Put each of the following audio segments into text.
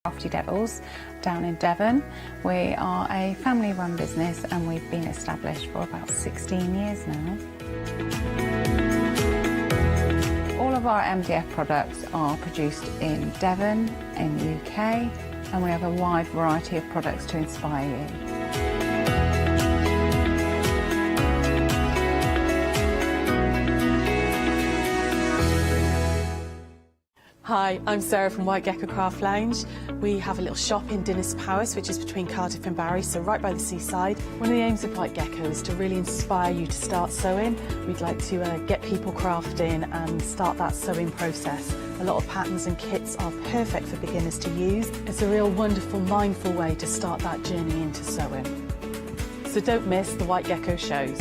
Crafty Devils down in Devon. We are a family-run business and we've been established for about 16 years now. All of our MDF products are produced in Devon, in the UK, and we have a wide variety of products to inspire you. Hi, I'm Sarah from White Gecko Craft Lounge. We have a little shop in Dinas Powys, which is between Cardiff and Barry, so right by the seaside. One of the aims of White Gecko is to really inspire you to start sewing. We'd like to get people crafting and start that sewing process. A lot of patterns and kits are perfect for beginners to use. It's a real wonderful, mindful way to start that journey into sewing. So don't miss the White Gecko shows.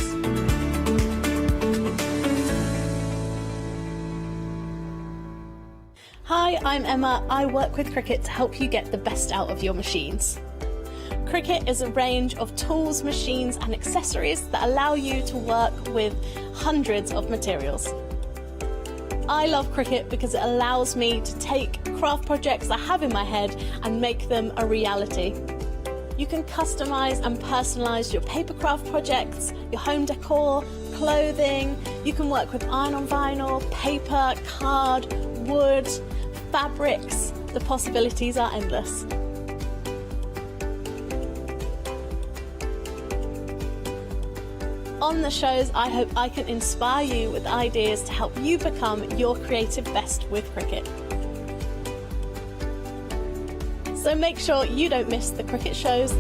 Hi, I'm Emma. I work with Cricut to help you get the best out of your machines. Cricut is a range of tools, machines and accessories that allow you to work with hundreds of materials. I love Cricut because it allows me to take craft projects I have in my head and make them a reality. You can customise and personalise your papercraft projects, your home decor, clothing. You can work with iron-on vinyl, paper, card, wood, fabrics. The possibilities are endless. On the shows, I hope I can inspire you with ideas to help you become your creative best with Cricut. So make sure you don't miss the Cricut shows.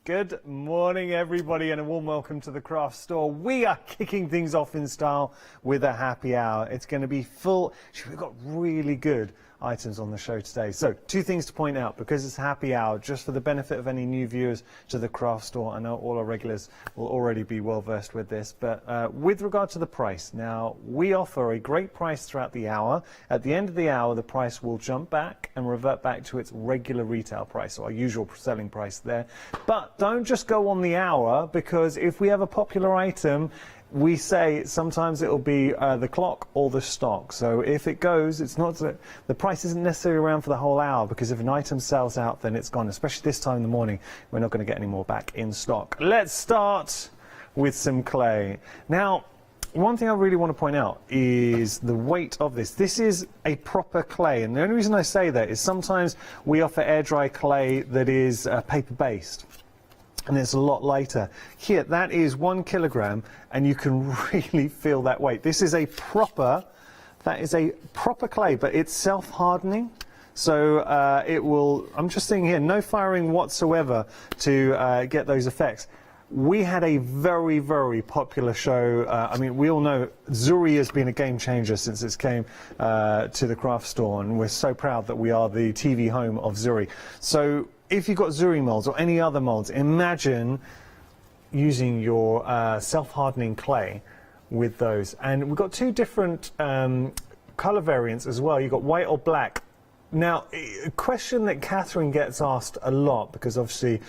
Good morning everybody and a warm welcome to the craft store. We are kicking things off in style with a happy hour. It's going to be full. We've got really good items on the show today. So two things to point out because it's happy hour, just for the benefit of any new viewers to the craft store. I know all our regulars will already be well versed with this, but with regard to the price, now we offer a great price throughout the hour. At the end of the hour the price will jump back and revert back to its regular retail price, or our usual selling price there. But don't just go on the hour, because if we have a popular item, we say sometimes it'll be the clock or the stock. So if it goes, it's not the price isn't necessarily around for the whole hour, because if an item sells out, then it's gone. Especially this time in the morning, we're not going to get any more back in stock. Let's start with some clay. Now, one thing I really want to point out is the weight of this. This is a proper clay, and the only reason I say that is sometimes we offer air dry clay that is paper based, and it's a lot lighter. Here, that is 1 kilogram, and you can really feel that weight. This is a proper, that is a proper clay, but it's self-hardening. So it will, I'm just seeing here, no firing whatsoever to get those effects. We had a very, very popular show. I mean, we all know Zuri has been a game changer since it came to the craft store, and we're so proud that we are the TV home of Zuri. So if you've got Zuri molds or any other molds, imagine using your self-hardening clay with those. And we've got two different colour variants as well. You've got white or black. Now, a question that Catherine gets asked a lot, because obviously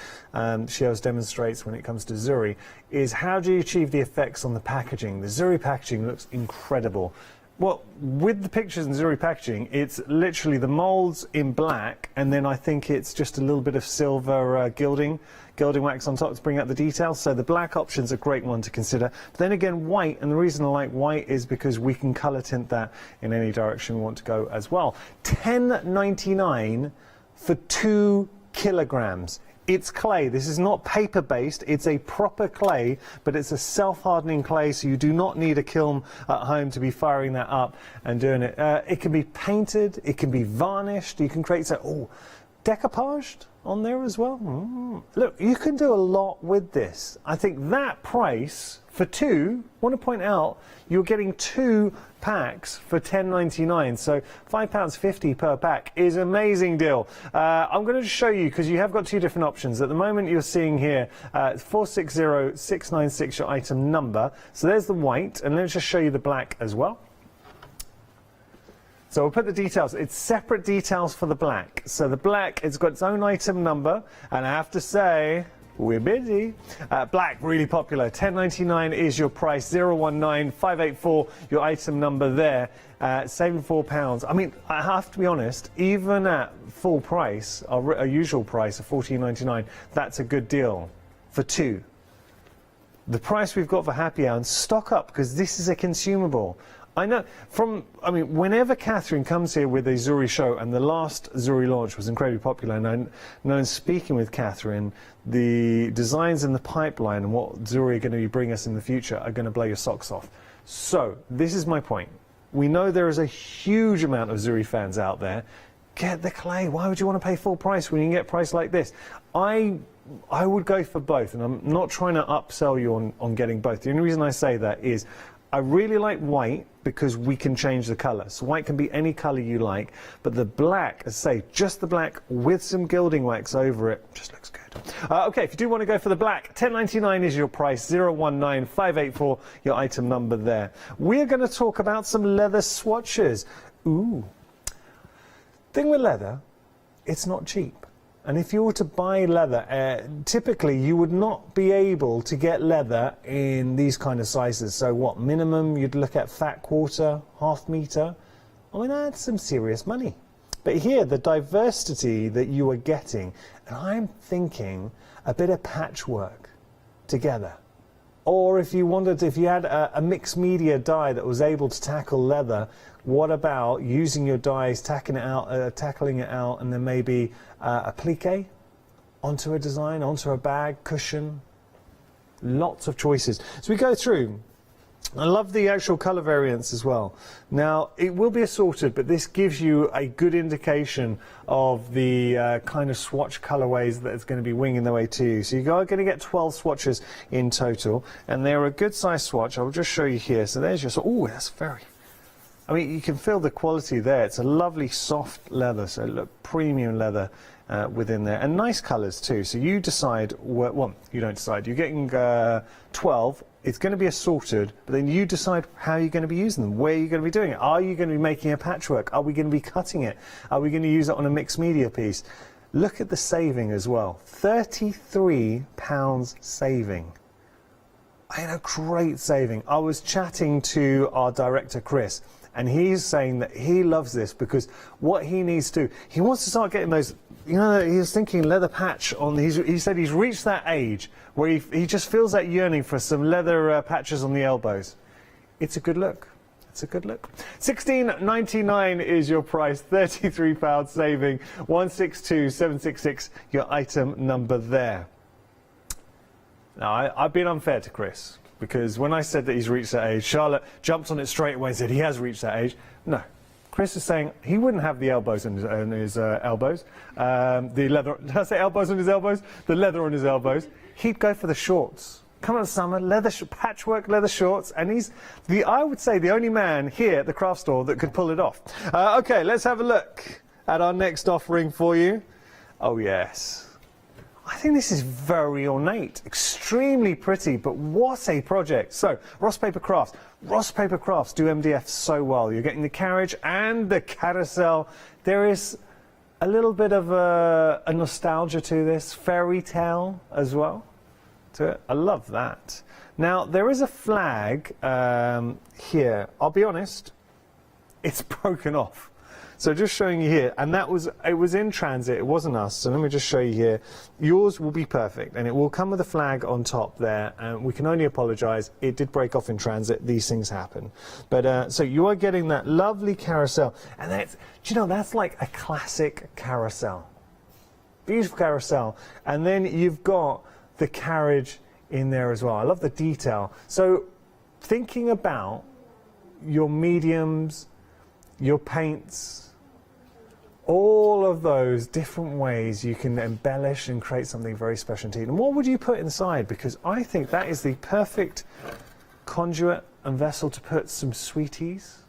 she always demonstrates when it comes to Zuri, is how do you achieve the effects on the packaging? The Zuri packaging looks incredible. Well, with the pictures in Zuri packaging, it's literally the molds in black, and then I think it's just a little bit of silver gilding wax on top to bring out the details. So the black option's a great one to consider. But then again, white, and the reason I like white is because we can colour tint that in any direction we want to go as well. $10.99 for 2 kilograms. It's clay. This is not paper based, it's a proper clay, but it's a self-hardening clay, so you do not need a kiln at home to be firing that up and doing it. It can be painted, it can be varnished, you can create decoupaged on there as well. Look, you can do a lot with this. I think that price for two, I want to point out, you're getting 2 packs for $10.99, so £5.50 per pack is an amazing deal. I'm going to just show you, because you have got 2 different options. At the moment you're seeing here 460696 your item number, so there's the white, and let's just show you the black as well. So we'll put the details. It's separate details for the black. So the black, it's got its own item number, and I have to say, we're busy. Black, really popular. $10.99 is your price. 019584, your item number there. Saving £4. I mean, I have to be honest, even at full price, our usual price of $14.99, that's a good deal for two. The price we've got for Happy Hour, and stock up, because this is a consumable. I know whenever Catherine comes here with a Zuri show, and the last Zuri launch was incredibly popular, and I know in speaking with Catherine, the designs in the pipeline and what Zuri are going to be bringing us in the future are going to blow your socks off. So, this is my point. We know there is a huge amount of Zuri fans out there. Get the clay. Why would you want to pay full price when you can get a price like this? I would go for both, and I'm not trying to upsell you on getting both. The only reason I say that is I really like white because we can change the colour. So white can be any colour you like, but the black, as I say, just the black with some gilding wax over it, just looks good. Okay, if you do want to go for the black, $10.99 is your price, 019584, your item number there. We're going to talk about some leather swatches. Ooh. Thing with leather, it's not cheap. And if you were to buy leather, typically you would not be able to get leather in these kind of sizes. So what, minimum you'd look at fat quarter, half meter? I mean, that's some serious money. But here, the diversity that you are getting, and I'm thinking a bit of patchwork together. Or if you wanted, if you had a mixed media dye that was able to tackle leather, what about using your dyes, tackling it out, and then maybe a plique onto a design, onto a bag, cushion? Lots of choices. So we go through. I love the actual colour variants as well. Now, it will be assorted, but this gives you a good indication of the kind of swatch colourways that it's going to be winging their way to you. So you're going to get 12 swatches in total, and they're a good size swatch. I'll just show you here. So there's your, oh, that's very, I mean, you can feel the quality there. It's a lovely soft leather, so look, premium leather within there, and nice colours too. So you decide, well, you don't decide. You're getting 12. It's going to be assorted, but then you decide how you're going to be using them, where you're going to be doing it. Are you going to be making a patchwork? Are we going to be cutting it? Are we going to use it on a mixed media piece? Look at the saving as well. £33 saving. I had a great saving. I was chatting to our director, Chris, and he's saying that he loves this because what he needs to do, he wants to start getting those, you know, he was thinking leather patch on, he said he's reached that age where he just feels that yearning for some leather patches on the elbows. It's a good look. It's a good look. $16.99 is your price, £33 saving, 162766, your item number there. Now, I've been unfair to Chris, because when I said that he's reached that age, Charlotte jumped on it straight away and said he has reached that age. No. Chris is saying he wouldn't have the elbows on his elbows. The leather, did I say elbows on his elbows? The leather on his elbows. He'd go for the shorts. Come on, summer, leather patchwork leather shorts, and he's I would say the only man here at the craft store that could pull it off. Okay, let's have a look at our next offering for you. Oh yes. I think this is very ornate, extremely pretty, but what a project. So, Ross Paper Crafts. Ross Paper Crafts do MDF so well. You're getting the carriage and the carousel. There is a little bit of a nostalgia to this, fairy tale as well to it. I love that. Now, there is a flag here. I'll be honest, it's broken off. So just showing you here, and it was in transit, it wasn't us, so let me just show you here. Yours will be perfect, and it will come with a flag on top there, and we can only apologise, it did break off in transit, these things happen. But, so you are getting that lovely carousel, and that's, do you know, that's like a classic carousel. Beautiful carousel, and then you've got the carriage in there as well. I love the detail. So, thinking about your mediums, your paints, all of those different ways you can embellish and create something very special indeed. And what would you put inside? Because I think that is the perfect conduit and vessel to put some sweeties,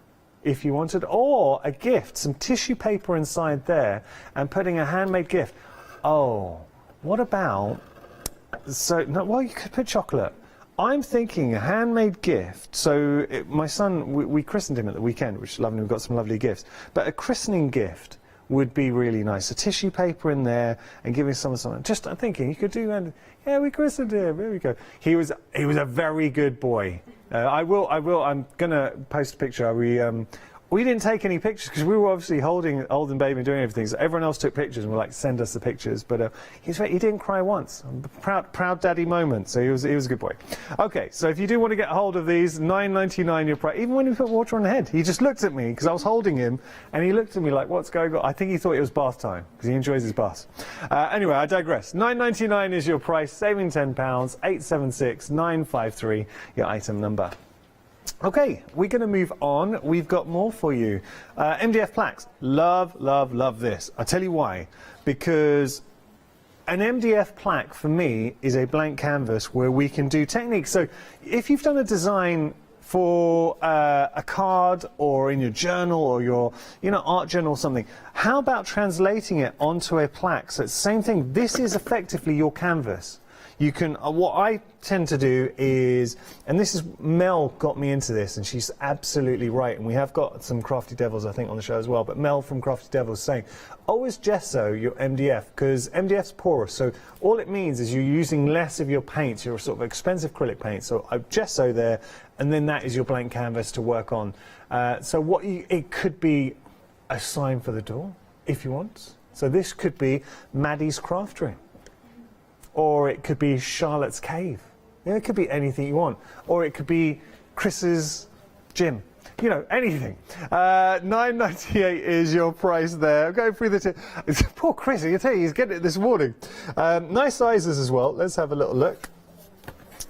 if you wanted, or a gift, some tissue paper inside there, and putting a handmade gift. Oh, what about, so, no, well, you could put chocolate. I'm thinking a handmade gift. So my son, we christened him at the weekend, which is lovely. We've got some lovely gifts. But a christening gift would be really nice. A tissue paper in there and giving someone something. Just I'm thinking you could do, and yeah, we christened him. There we go. He was a very good boy. I will. I'm gonna post a picture. We didn't take any pictures because we were obviously holding baby and doing everything. So everyone else took pictures and were like, send us the pictures. But he didn't cry once. Proud daddy moment. So he was a good boy. Okay, so if you do want to get hold of these, $9.99 your price. Even when you put water on the head, he just looked at me because I was holding him, and he looked at me like, what's going on? I think he thought it was bath time because he enjoys his bath. Anyway, I digress. $9.99 is your price, saving £10. 876-953 your item number. Okay, we're going to move on. We've got more for you. MDF plaques. Love, love, love this. I'll tell you why. Because an MDF plaque, for me, is a blank canvas where we can do techniques. So if you've done a design for a card or in your journal or your art journal or something, how about translating it onto a plaque? So it's the same thing. This is effectively your canvas. You can, what I tend to do is, and this is, Mel got me into this, and she's absolutely right, and we have got some Crafty Devils, I think, on the show as well, but Mel from Crafty Devils saying, always gesso your MDF, because MDF's porous, so all it means is you're using less of your paints, your sort of expensive acrylic paint, so I gesso there, and then that is your blank canvas to work on. So it could be a sign for the door, if you want. So this could be Maddie's craft room. Or it could be Charlotte's cave. It could be anything you want. Or it could be Chris's gym. Anything. $9.98 is your price there. I'm going through the poor Chris, I can tell you, he's getting it this morning. Nice sizes as well. Let's have a little look.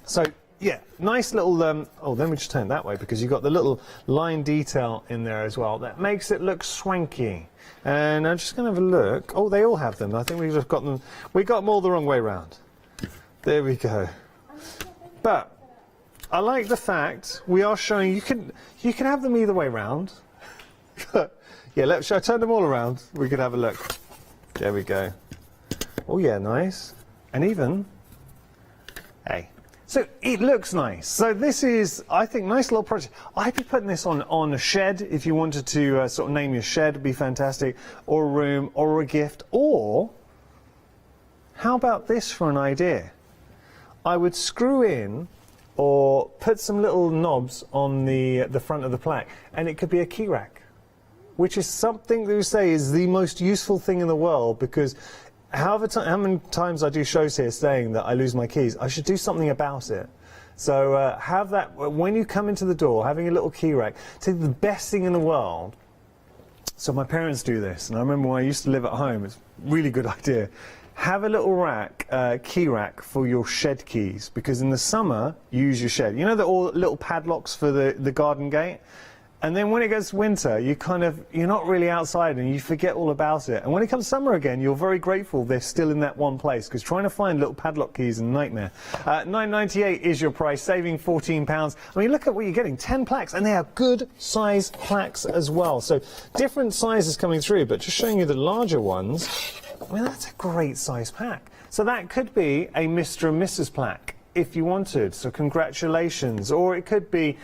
So, yeah, nice little, let me just turn it that way because you've got the little line detail in there as well. That makes it look swanky. And I'm just going to have a look. Oh, they all have them. I think we've just got them. We got them all the wrong way round. There we go. But I like the fact we are showing you can have them either way round. Yeah, shall I turn them all around? We could have a look. There we go. Oh yeah, nice. And even, hey. So it looks nice. So this is, I think, nice little project. I'd be putting this on a shed if you wanted to sort of name your shed. It'd be fantastic. Or a room, or a gift. Or, how about this for an idea? I would screw in or put some little knobs on the front of the plaque, and it could be a key rack, which is something that we say is the most useful thing in the world, because how many times I do shows here saying that I lose my keys, I should do something about it. So have that, when you come into the door, having a little key rack, it's the best thing in the world. So my parents do this, and I remember when I used to live at home, it's a really good idea. Have a little rack, key rack for your shed keys, because in the summer, you use your shed. You know the little padlocks for the garden gate? And then when it gets winter, you're not really outside and you forget all about it. And when it comes summer again, you're very grateful they're still in that one place, because trying to find little padlock keys is a nightmare. $9.98 is your price, saving £14. I mean, look at what you're getting, 10 plaques, and they are good size plaques as well. So different sizes coming through, but just showing you the larger ones, I mean, that's a great size pack. So that could be a Mr. and Mrs. plaque if you wanted, so congratulations. Or it could be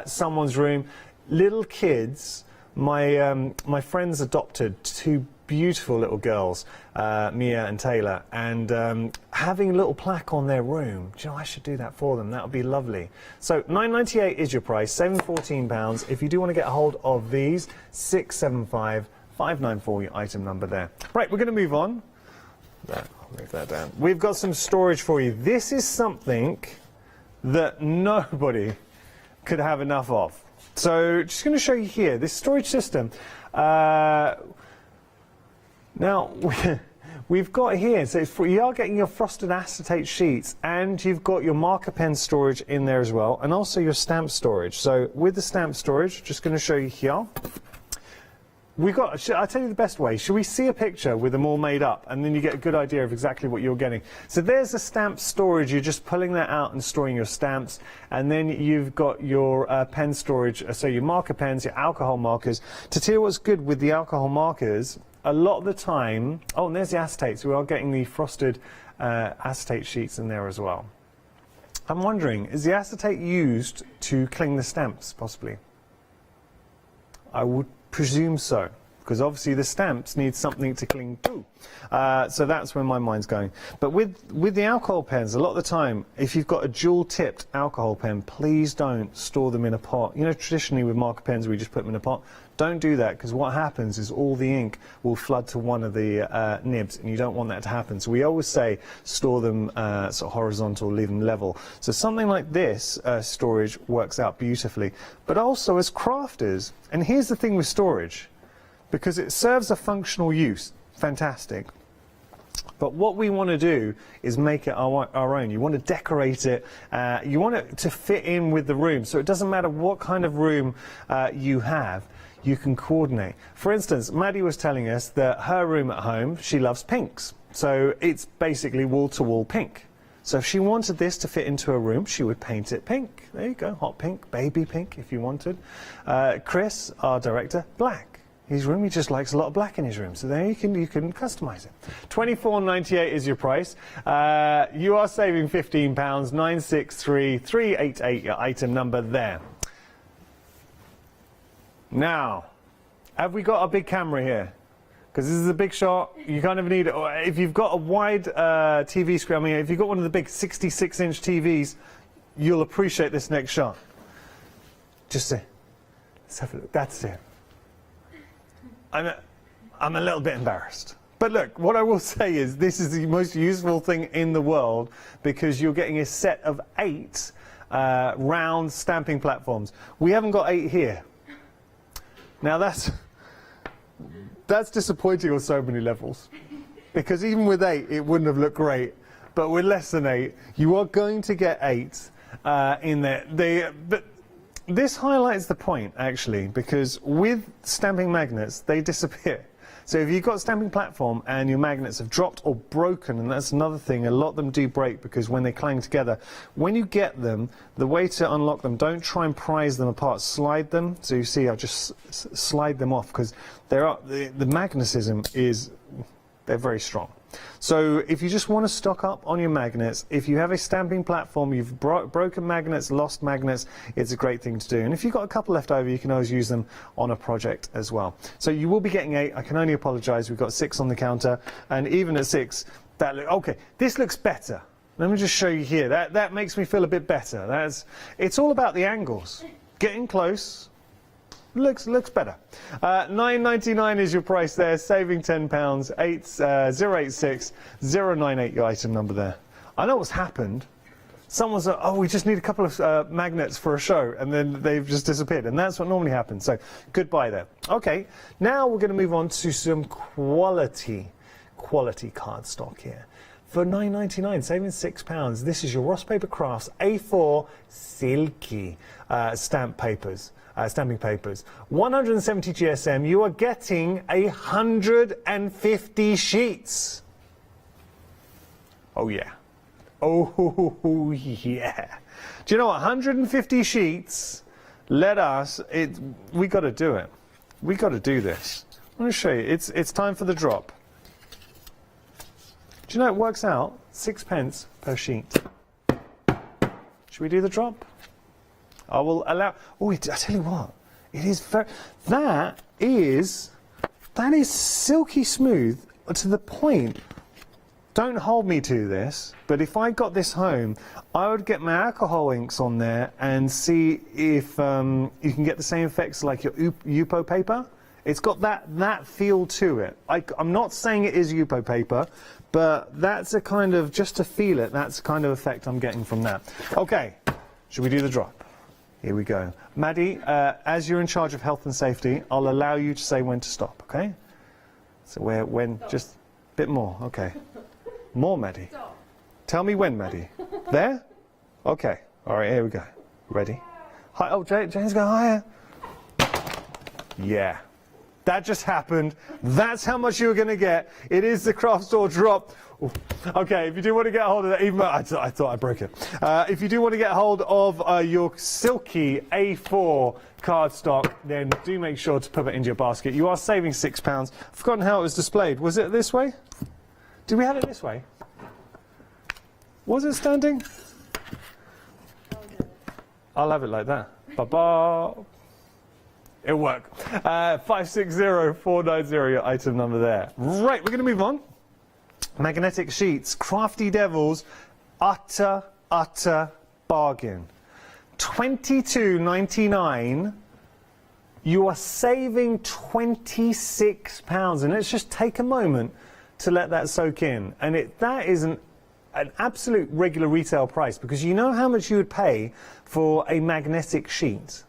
someone's room. Little kids, my friends adopted two beautiful little girls, Mia and Taylor, and having a little plaque on their room, do you know, I should do that for them. That would be lovely. So $9.98 is your price, saving £14. If you do want to get a hold of these, 675-594 your item number there. Right, we're going to move on. There, I'll move that down. We've got some storage for you. This is something that nobody could have enough of. So just going to show you here, this storage system. Now, we've got here, so you are getting your frosted acetate sheets, and you've got your marker pen storage in there as well, and also your stamp storage. So with the stamp storage, just going to show you here. I'll tell you the best way. Should we see a picture with them all made up, and then you get a good idea of exactly what you're getting? So there's the stamp storage. You're just pulling that out and storing your stamps. And then you've got your pen storage, so your marker pens, your alcohol markers. To tell you what's good with the alcohol markers, a lot of the time, oh, and there's the acetates. We are getting the frosted acetate sheets in there as well. I'm wondering, is the acetate used to cling the stamps, possibly? I would presume so, because obviously the stamps need something to cling to. So that's where my mind's going. But with the alcohol pens, a lot of the time, if you've got a dual-tipped alcohol pen, please don't store them in a pot. You know, traditionally with marker pens, we just put them in a pot. Don't do that, because what happens is all the ink will flood to one of the nibs, and you don't want that to happen. So we always say store them sort of horizontal, leave them level. So something like this storage works out beautifully. But also as crafters, and here's the thing with storage, because it serves a functional use, fantastic. But what we want to do is make it our own. You want to decorate it. You want it to fit in with the room. So it doesn't matter what kind of room you have, you can coordinate. For instance, Maddie was telling us that her room at home, she loves pinks. So it's basically wall-to-wall pink. So if she wanted this to fit into her room, she would paint it pink. There you go, hot pink, baby pink if you wanted. Chris, our director, black. His room, he just likes a lot of black in his room, so there you can customise it. £24.98 is your price. You are saving £15, 963388, your item number there. Now, have we got a big camera here? Because this is a big shot, you kind of need it. If you've got a wide TV screen, I mean, if you've got one of the big 66-inch TVs, you'll appreciate this next shot. Just say, let's have a look, that's it. I'm a little bit embarrassed. But look, what I will say is this is the most useful thing in the world, because you're getting a set of 8 round stamping platforms. We haven't got 8 here. Now that's disappointing on so many levels, because even with 8 it wouldn't have looked great, but with less than 8 you are going to get 8 in there. But this highlights the point, actually, because with stamping magnets, they disappear. So if you've got a stamping platform and your magnets have dropped or broken, and that's another thing, a lot of them do break because when they clang together, when you get them, the way to unlock them, don't try and prise them apart, slide them. So you see, I'll just slide them off, because the magnetism is, they're very strong. So if you just want to stock up on your magnets, if you have a stamping platform, you've broken magnets, lost magnets, it's a great thing to do. And if you've got a couple left over, you can always use them on a project as well. So you will be getting 8. I can only apologise, we've got 6 on the counter, and even at 6, okay, this looks better. Let me just show you here. That makes me feel a bit better. It's all about the angles. Getting close. Looks better. £9.99 is your price there, saving £10. 086-098 your item number there. I know what's happened. Someone's like, oh, we just need a couple of magnets for a show, and then they've just disappeared, and that's what normally happens. So goodbye there. Okay, now we're going to move on to some quality cardstock here. For £9.99, saving £6. This is your Ross Paper Crafts A4 Silky stamping papers. 170 GSM. You are getting 150 sheets. Oh yeah. Oh yeah. Do you know what? 150 sheets. We got to do it. We got to do this. I'm going to show you. It's time for the drop. Do you know it works out 6p per sheet? Should we do the drop? I will allow. Oh, I tell you what, it is very. That is silky smooth to the point. Don't hold me to this, but if I got this home, I would get my alcohol inks on there and see if you can get the same effects like your Yupo paper. It's got that feel to it. I'm not saying it is Yupo paper, but that's a kind of, just to feel it, that's the kind of effect I'm getting from that. Okay, should we do the drop? Here we go. Maddie, as you're in charge of health and safety, I'll allow you to say when to stop, okay? So when, stop. Just a bit more, okay. More, Maddie. Stop. Tell me when, Maddie. There? Okay. All right, here we go. Ready? Hi. Oh, James, go higher. Yeah. That just happened. That's how much you're going to get. It is the craft store drop. Ooh. Okay, if you do want to get hold of that, even though I thought I broke it. If you do want to get hold of your silky A4 cardstock, then do make sure to put it into your basket. You are saving £6. I've forgotten how it was displayed. Was it this way? Did we have it this way? Was it standing? I'll have it like that. Ba-ba. It'll work. 560490, your item number there. Right, we're going to move on. Magnetic sheets, Crafty Devils, utter bargain. $22.99. You are saving £26, and let's just take a moment to let that soak in. And that is an absolute regular retail price, because you know how much you would pay for a magnetic sheet,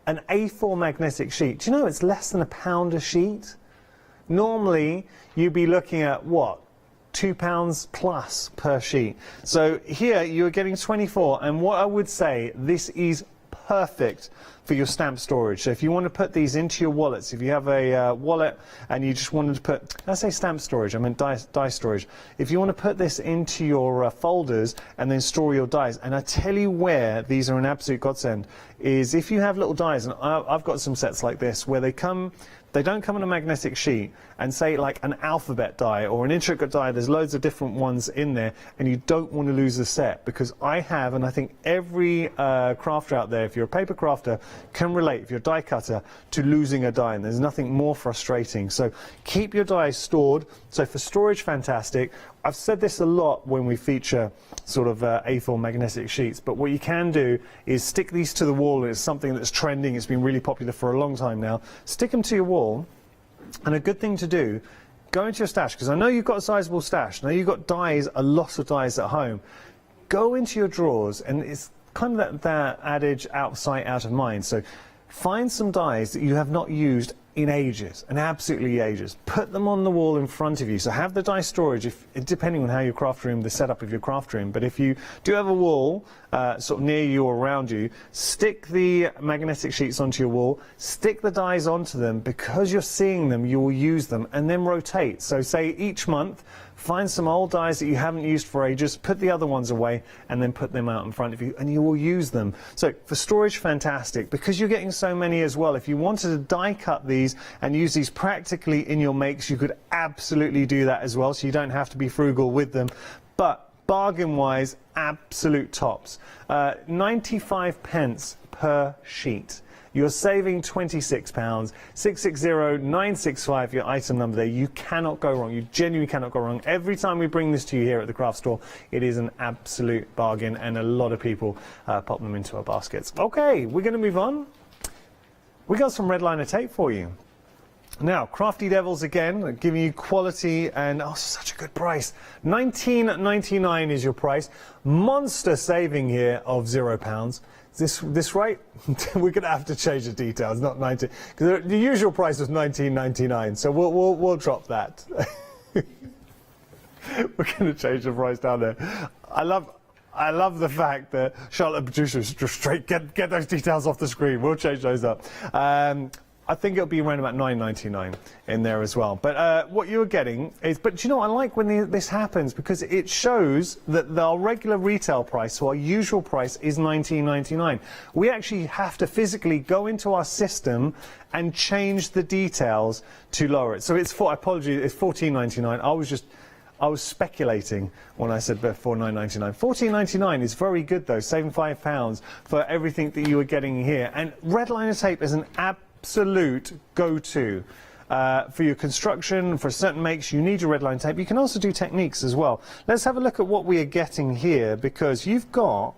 an A4 magnetic sheet. Do you know it's less than £1 a sheet? Normally, you'd be looking at what? £2 plus per sheet. So here you're getting 24, and what I would say, this is perfect for your stamp storage. So if you want to put these into your wallets, if you have a wallet and you just wanted to put, I say stamp storage, I meant die storage. If you want to put this into your folders and then store your dies, and I tell you where these are an absolute godsend, is if you have little dies, and I've got some sets like this where they don't come on a magnetic sheet, and say like an alphabet die or an intricate die, there's loads of different ones in there, and you don't want to lose the set, because I have, and I think every crafter out there, if you're a paper crafter, can relate, if you're a die cutter, to losing a die, and there's nothing more frustrating. So keep your dies stored. So for storage, fantastic. I've said this a lot when we feature sort of A4 magnetic sheets, but what you can do is stick these to the wall. It's something that's trending, it's been really popular for a long time now. Stick them to your wall, and a good thing to do, go into your stash, because I know you've got a sizable stash, I know you've got dies, a lot of dies at home. Go into your drawers, and it's kind of that adage, out of sight, out of mind. So find some dies that you have not used in ages, and absolutely ages. Put them on the wall in front of you. So have the die storage, depending on how your craft room, the setup of your craft room. But if you do have a wall sort of near you or around you, stick the magnetic sheets onto your wall, stick the dies onto them, because you're seeing them, you will use them, and then rotate. So say each month, find some old dies that you haven't used for ages, put the other ones away, and then put them out in front of you, and you will use them. So for storage, fantastic, because you're getting so many as well. If you wanted to die cut these and use these practically in your makes, you could absolutely do that as well, so you don't have to be frugal with them. But bargain wise, absolute tops. 95 pence per sheet. You're saving £26, 660965, your item number there. You cannot go wrong. You genuinely cannot go wrong. Every time we bring this to you here at the craft store, it is an absolute bargain, and a lot of people pop them into our baskets. Okay, we're going to move on. We got some red liner tape for you. Now, Crafty Devils again, giving you quality, and such a good price. £19.99 is your price. Monster saving here of £0. Is this right? We're going to have to change the details, not 19, because the usual price was £19.99. So we'll drop that. We're going to change the price down there. I love the fact that Charlotte, the producer, is just straight get those details off the screen. We'll change those up. I think it'll be around about $9.99 in there as well. But what you're getting is, but you know, I like when this happens, because it shows that our regular retail price, so our usual price, is $19.99. We actually have to physically go into our system and change the details to lower it. So it's $14.99. I was speculating when I said before $9.99. $14.99 is very good though, saving £5 for everything that you are getting here. And red liner tape is an absolute go-to for your construction. For certain makes, you need your red line tape. You can also do techniques as well. Let's have a look at what we are getting here, because you've got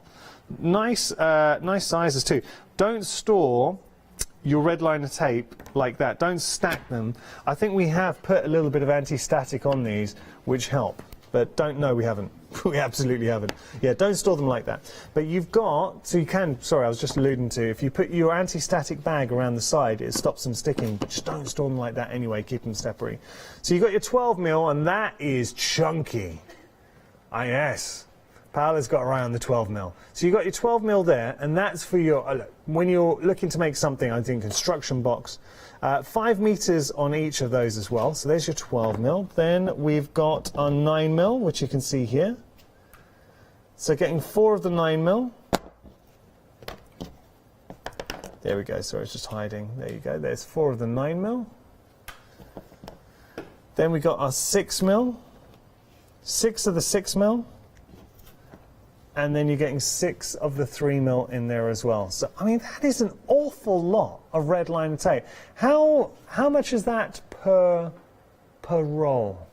nice sizes too. Don't store your red liner tape like that. Don't stack them. I think we have put a little bit of anti-static on these, which help, but no, we haven't. We absolutely haven't. Yeah, don't store them like that. But you've got, so you can, sorry, I was just alluding to, if you put your anti-static bag around the side, it stops them sticking, but just don't store them like that anyway, keep them separate. So you've got your 12mm, and that is chunky. Ah, yes. Paola's got her eye on the 12mm. So you've got your 12mm there, and that's for your, when you're looking to make something, I think, construction box, 5 meters on each of those as well. So there's your 12mm. Then we've got our 9mm, which you can see here. So getting 4 of the 9mm. There we go. Sorry, it's just hiding. There you go. There's 4 of the 9mm. Then we got our 6mm. 6 of the 6mm. and then you're getting 6 of the 3mm in there as well. So, I mean, that is an awful lot of red liner tape. How much is that per roll?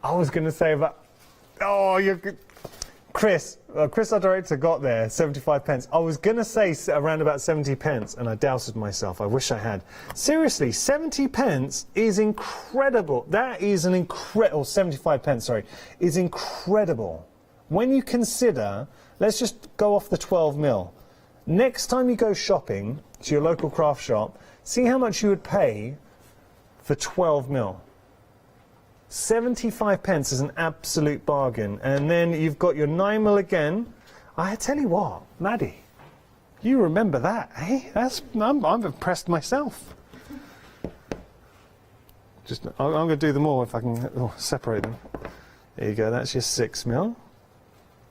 I was going to say about, oh, you're good. Chris, our director, got there, 75 pence. I was going to say around about 70 pence, and I doubted myself. I wish I had. Seriously, 70 pence is incredible. That is an incredible, 75 pence, sorry, is incredible. When you consider, let's just go off the 12mm. Next time you go shopping to your local craft shop, see how much you would pay for 12mm. 75 pence is an absolute bargain. And then you've got your 9mm again. I tell you what, Maddie, you remember that, eh? I'm impressed myself. I'm going to do them all if I can separate them. There you go, that's your 6mm.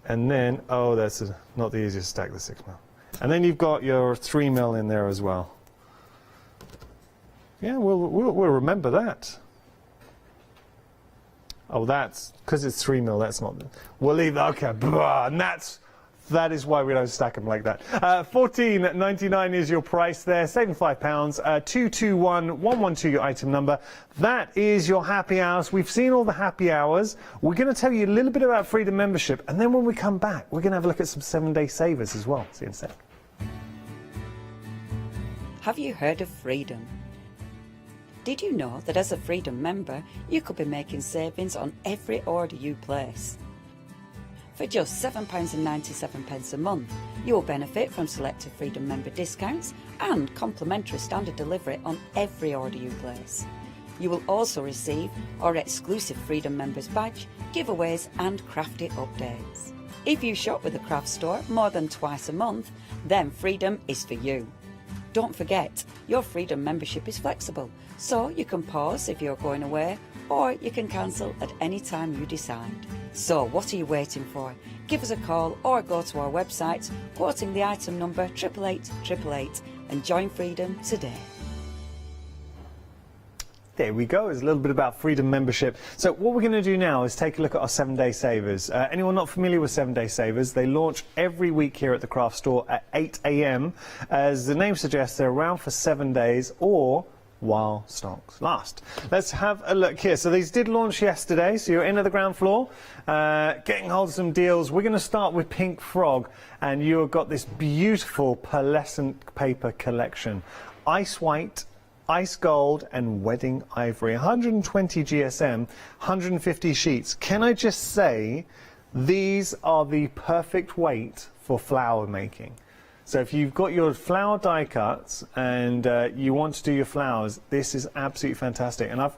And then, oh, that's not the easiest stack, the 6mm. And then you've got your 3mm in there as well. Yeah, we'll remember that. Oh, that's because it's 3mm. That's not. We'll leave that. Okay, and that is why we don't stack them like that. $14.99 is your price there. Saving £5. 221112 your item number. That is your happy hours. We've seen all the happy hours. We're going to tell you a little bit about Freedom membership, and then when we come back, we're going to have a look at some 7-day savers as well. See you in a sec. Have you heard of Freedom? Did you know that as a Freedom member, you could be making savings on every order you place? For just £7.97 a month, you will benefit from selected Freedom member discounts and complimentary standard delivery on every order you place. You will also receive our exclusive Freedom members badge, giveaways and crafty updates. If you shop with the craft store more than twice a month, then Freedom is for you. Don't forget, your Freedom membership is flexible, so you can pause if you're going away, or you can cancel at any time you decide. So what are you waiting for? Give us a call or go to our website, quoting the item number 88888, and join Freedom today. There we go. It's a little bit about Freedom membership. So what we're going to do now is take a look at our 7-day savers. Anyone not familiar with 7-day savers? They launch every week here at the craft store at 8 AM. As the name suggests, they're around for 7 days or while stocks last. Let's have a look here. So these did launch yesterday, so you're in at the ground floor, getting hold of some deals. We're going to start with Pink Frog, and you've got this beautiful pearlescent paper collection. Ice white, ice gold and wedding ivory, 120 GSM, 150 sheets. Can I just say, these are the perfect weight for flower making. So if you've got your flower die cuts and you want to do your flowers, this is absolutely fantastic. And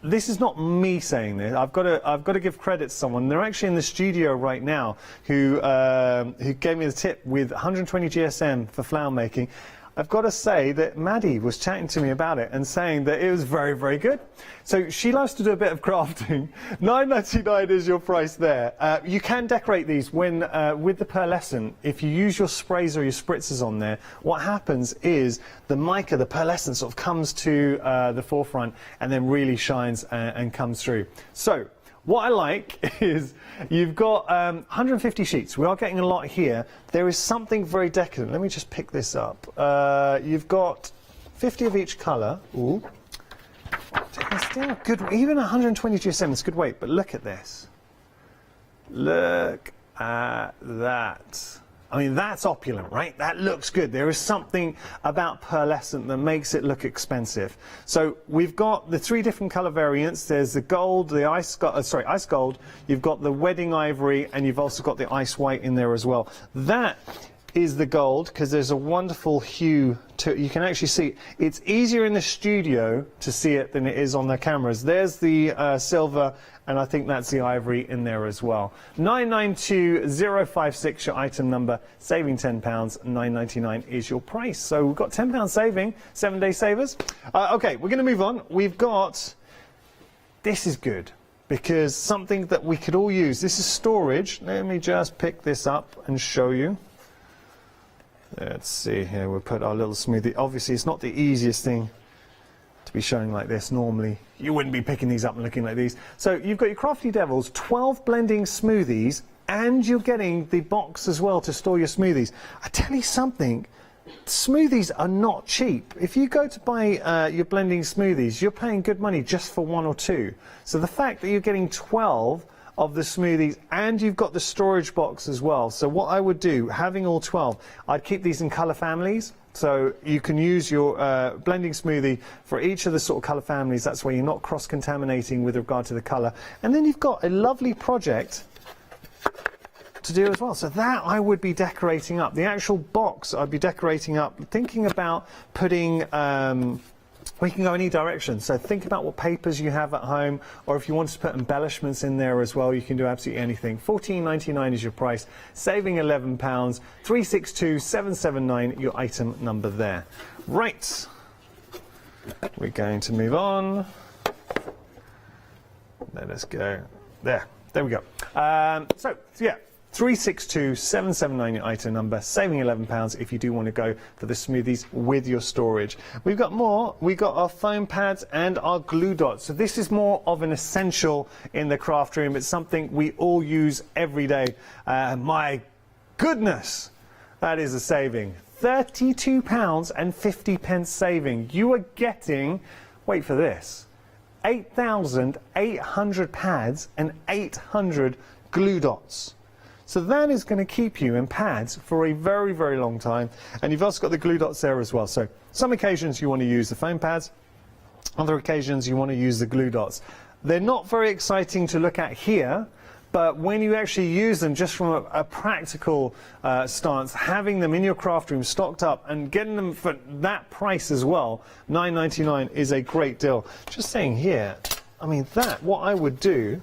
this is not me saying this. I've got to give credit to someone. They're actually in the studio right now who gave me the tip with 120 GSM for flower making. I've got to say that Maddie was chatting to me about it and saying that it was very, very good. So she loves to do a bit of crafting. $9.99 is your price there. You can decorate these when with the pearlescent. If you use your sprays or your spritzers on there, what happens is the mica, the pearlescent, sort of comes to the forefront and then really shines and comes through. So what I like is you've got 150 sheets. We are getting a lot here. There is something very decadent. Let me just pick this up. You've got 50 of each colour. Ooh. It's still good. Even 120 GSM is good weight, but look at this. Look at that. I mean, that's opulent, right? That looks good. There is something about pearlescent that makes it look expensive. So we've got the 3 different colour variants. There's the gold, the ice gold. You've got the wedding ivory, and you've also got the ice white in there as well. That is the gold because there's a wonderful hue to it. You can actually see it. It's easier in the studio to see it than it is on the cameras. There's the silver, and I think that's the ivory in there as well. 992056 your item number, saving £10. 9.99 is your price. So we've got £10 saving, 7-day savers. Okay, we're going to move on. We've got, this is good because something that we could all use. This is storage. Let me just pick this up and show you. Let's see here, we'll put our little smoothie. Obviously, it's not the easiest thing to be showing like this. Normally you wouldn't be picking these up and looking like these. So you've got your Crafty Devils, 12 blending smoothies, and you're getting the box as well to store your smoothies. I tell you something, smoothies are not cheap. If you go to buy your blending smoothies, you're paying good money just for 1 or 2. So the fact that you're getting 12 of the smoothies and you've got the storage box as well. So what I would do, having all 12, I'd keep these in colour families. So you can use your blending smoothie for each of the sort of colour families. That's where you're not cross-contaminating with regard to the colour. And then you've got a lovely project to do as well. So that I would be decorating up. The actual box I'd be decorating up, thinking about putting, we can go any direction. So think about what papers you have at home, or if you want to put embellishments in there as well, you can do absolutely anything. £14.99 is your price, saving £11, 362779, your item number there. Right, we're going to move on. Let us go. There we go. So yeah, 362779 your item number, saving £11 if you do want to go for the smoothies with your storage. We've got more. We've got our foam pads and our glue dots. So this is more of an essential in the craft room. It's something we all use every day. My goodness, that is a saving. £32.50 saving. You are getting, wait for this, 8,800 pads and 800 glue dots. So that is going to keep you in pads for a very, very long time. And you've also got the glue dots there as well. So some occasions you want to use the foam pads, other occasions you want to use the glue dots. They're not very exciting to look at here, but when you actually use them just from a practical stance, having them in your craft room stocked up and getting them for that price as well, £9.99 is a great deal. Just saying here, I mean, what I would do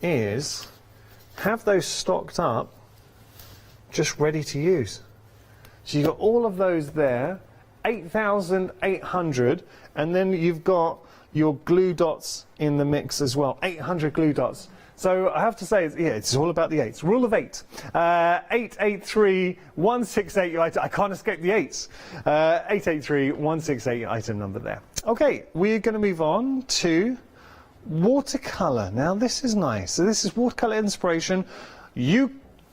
is have those stocked up, just ready to use. So you've got all of those there, 8,800, and then you've got your glue dots in the mix as well, 800 glue dots. So I have to say, yeah, it's all about the 8s. Rule of 8. 883168, I can't escape the 8s. 883168, item number there. Okay, we're going to move on to watercolour. Now this is nice. So this is watercolour inspiration. You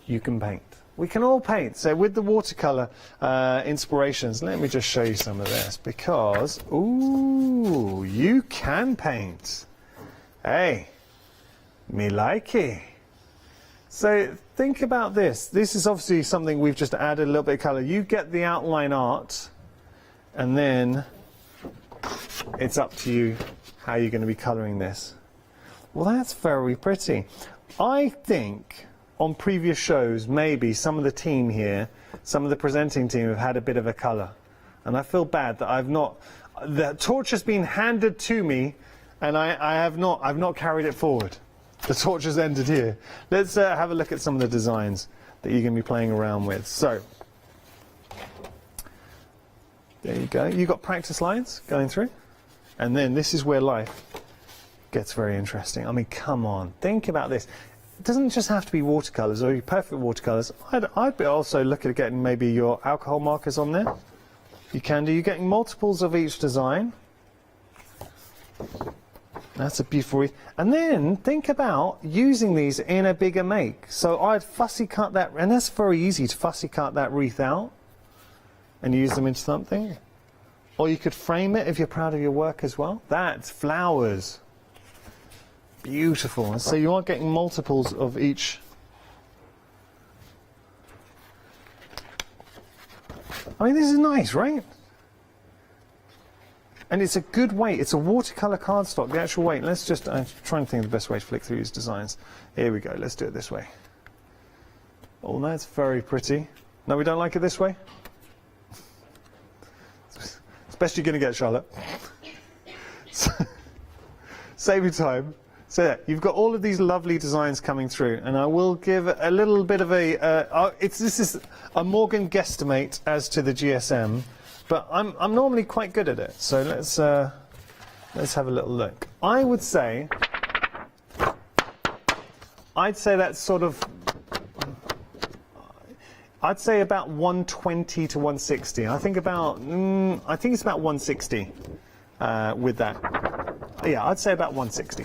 can paint. We can all paint. So with the watercolour inspirations, let me just show you some of this, because ooh, you can paint. Hey, me like it. So think about this. This is obviously something we've just added a little bit of colour. You get the outline art, and then it's up to you how you're going to be colouring this. Well, that's very pretty. I think on previous shows, maybe some of the team here, some of the presenting team have had a bit of a colour. And I feel bad that I've not, the torch has been handed to me and I've not carried it forward. The torch has ended here. Let's have a look at some of the designs that you're going to be playing around with. So, there you go. You've got practice lines going through. And then this is where life gets very interesting. I mean, come on, think about this. It doesn't just have to be watercolours or perfect watercolours. I'd be also looking at getting maybe your alcohol markers on there. You can do. You're getting multiples of each design. That's a beautiful wreath. And then think about using these in a bigger make. So I'd fussy cut that, and that's very easy to fussy cut that wreath out and use them into something. Or you could frame it if you're proud of your work as well. That's flowers. Beautiful. And so you are getting multiples of each. I mean, this is nice, right? And it's a good weight. It's a watercolour cardstock, the actual weight. Let's just, I'm trying to think of the best way to flick through these designs. Here we go. Let's do it this way. Oh, that's very pretty. No, we don't like it this way? It's best you're going to get, Charlotte. Save you time. So yeah, you've got all of these lovely designs coming through, and I will give a little bit of a, this is a Morgan guesstimate as to the GSM, but I'm normally quite good at it. So let's have a little look. I would say, I'd say that's sort of, I'd say about 120 to 160. I think about, I think it's about 160. with that. Yeah, I'd say about 160.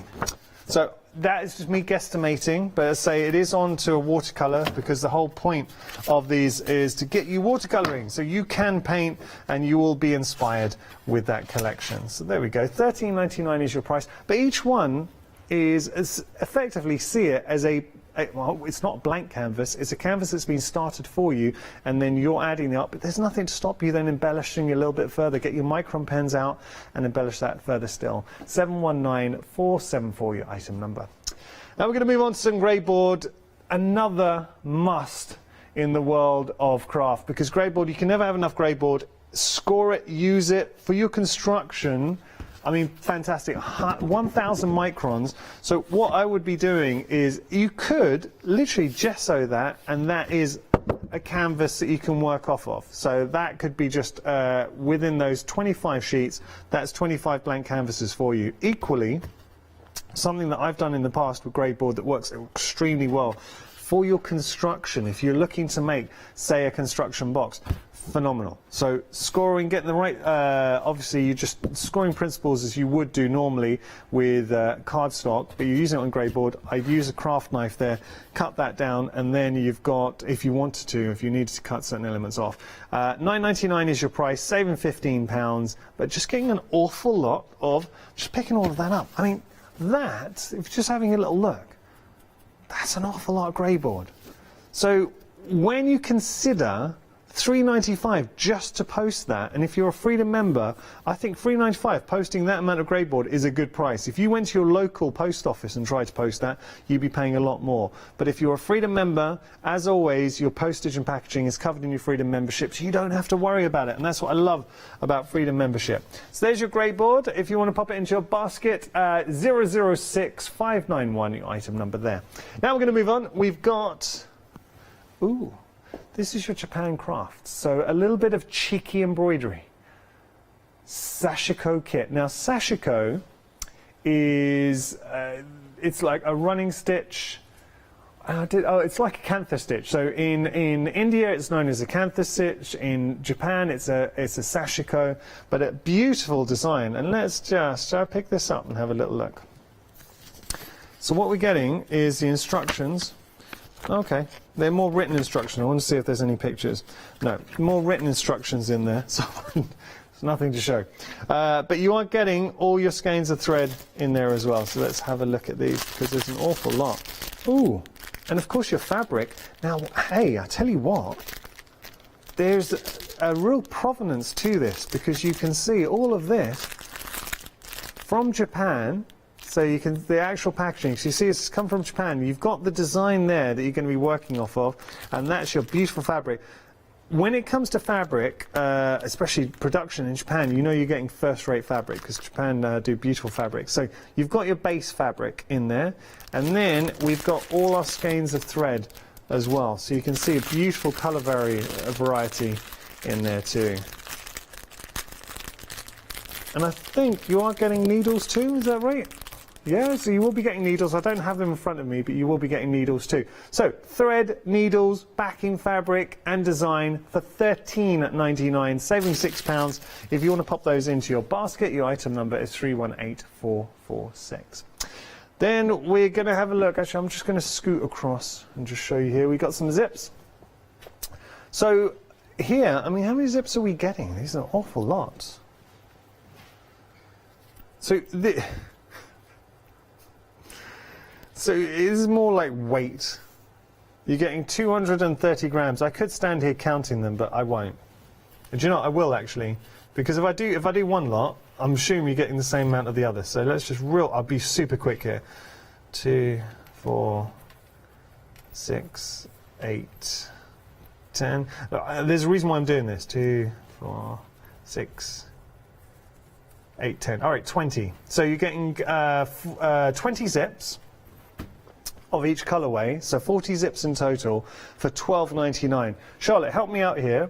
So that is just me guesstimating, but as I say, it is on to a watercolour because the whole point of these is to get you watercolouring so you can paint and you will be inspired with that collection. So there we go, $13.99 is your price, but each one is effectively see it as well, it's not a blank canvas, it's a canvas that's been started for you and then you're adding it up, but there's nothing to stop you then embellishing a little bit further. Get your micron pens out and embellish that further still. 719474, your item number. Now we're going to move on to some grey board, another must in the world of craft, because grey board, you can never have enough grey board. Score it, use it for your construction. I mean, fantastic, 1,000 microns. So what I would be doing is you could literally gesso that, and that is a canvas that you can work off of. So that could be just within those 25 sheets, that's 25 blank canvases for you. Equally, something that I've done in the past with grey board that works extremely well for your construction, if you're looking to make, say, a construction box, phenomenal. So scoring, getting the right, obviously you're just scoring principles as you would do normally with cardstock, but you're using it on grey board. I'd use a craft knife there, cut that down, and then you've got, if you wanted to, if you needed to cut certain elements off. $9.99 is your price, saving £15, but just getting an awful lot of, just picking all of that up. I mean, that, if you're just having a little look, that's an awful lot of grey board. So when you consider $3.95 just to post that, and if you're a Freedom member, I think $3.95 posting that amount of grey board is a good price. If you went to your local post office and tried to post that, you'd be paying a lot more. But if you're a Freedom member, as always, your postage and packaging is covered in your Freedom membership, so you don't have to worry about it, and that's what I love about Freedom membership. So there's your grey board. If you want to pop it into your basket, 006591, your item number there. Now we're going to move on. We've got, ooh, this is your Japan craft, so a little bit of cheeky embroidery. Sashiko kit. Now Sashiko is, it's like a running stitch. It's like a cantha stitch. So in India it's known as a cantha stitch. In Japan it's a Sashiko, but a beautiful design. And let's just pick this up and have a little look. So what we're getting is the instructions. Okay, they're more written instructions. I want to see if there's any pictures. No, more written instructions in there, so there's nothing to show. But you are getting all your skeins of thread in there as well, so let's have a look at these, because there's an awful lot. Ooh, and of course your fabric. Now, hey, I tell you what, there's a real provenance to this, because you can see all of this from Japan. So you can, the actual packaging, so you see it's come from Japan. You've got the design there that you're going to be working off of, and that's your beautiful fabric. When it comes to fabric, especially production in Japan, you know you're getting first-rate fabric, because Japan do beautiful fabric. So you've got your base fabric in there, and then we've got all our skeins of thread as well. So you can see a beautiful colour variety in there too. And I think you are getting needles too, is that right? Yeah, so you will be getting needles. I don't have them in front of me, but you will be getting needles too. So, thread, needles, backing fabric and design for $13.99, saving £6. If you want to pop those into your basket, your item number is 318446. Then we're going to have a look. Actually, I'm just going to scoot across and just show you here. We've got some zips. So, here, I mean, how many zips are we getting? These are an awful lot. So, so it is more like weight. You're getting 230 grams. I could stand here counting them, but I won't. And do you know what? I will actually, because if I do one lot, I'm assuming you're getting the same amount of the other. So let's just I'll be super quick here. 2, 4, 6, 8, 10. There's a reason why I'm doing this. 2, 4, 6, 8, 10. All right, 20. So you're getting 20 zips of each colorway, so 40 zips in total for $12.99. Charlotte, help me out here.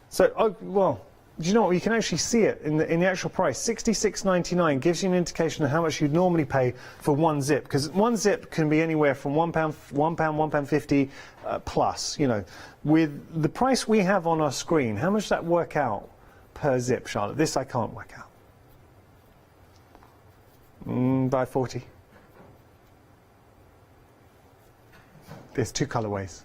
So, well, do you know what? You can actually see it in the actual price. $66.99 gives you an indication of how much you'd normally pay for one zip, because one zip can be anywhere from £1, £1.50 plus. You know, with the price we have on our screen, how much does that work out per zip, Charlotte? This I can't work out. Buy 40. There's 2 colourways.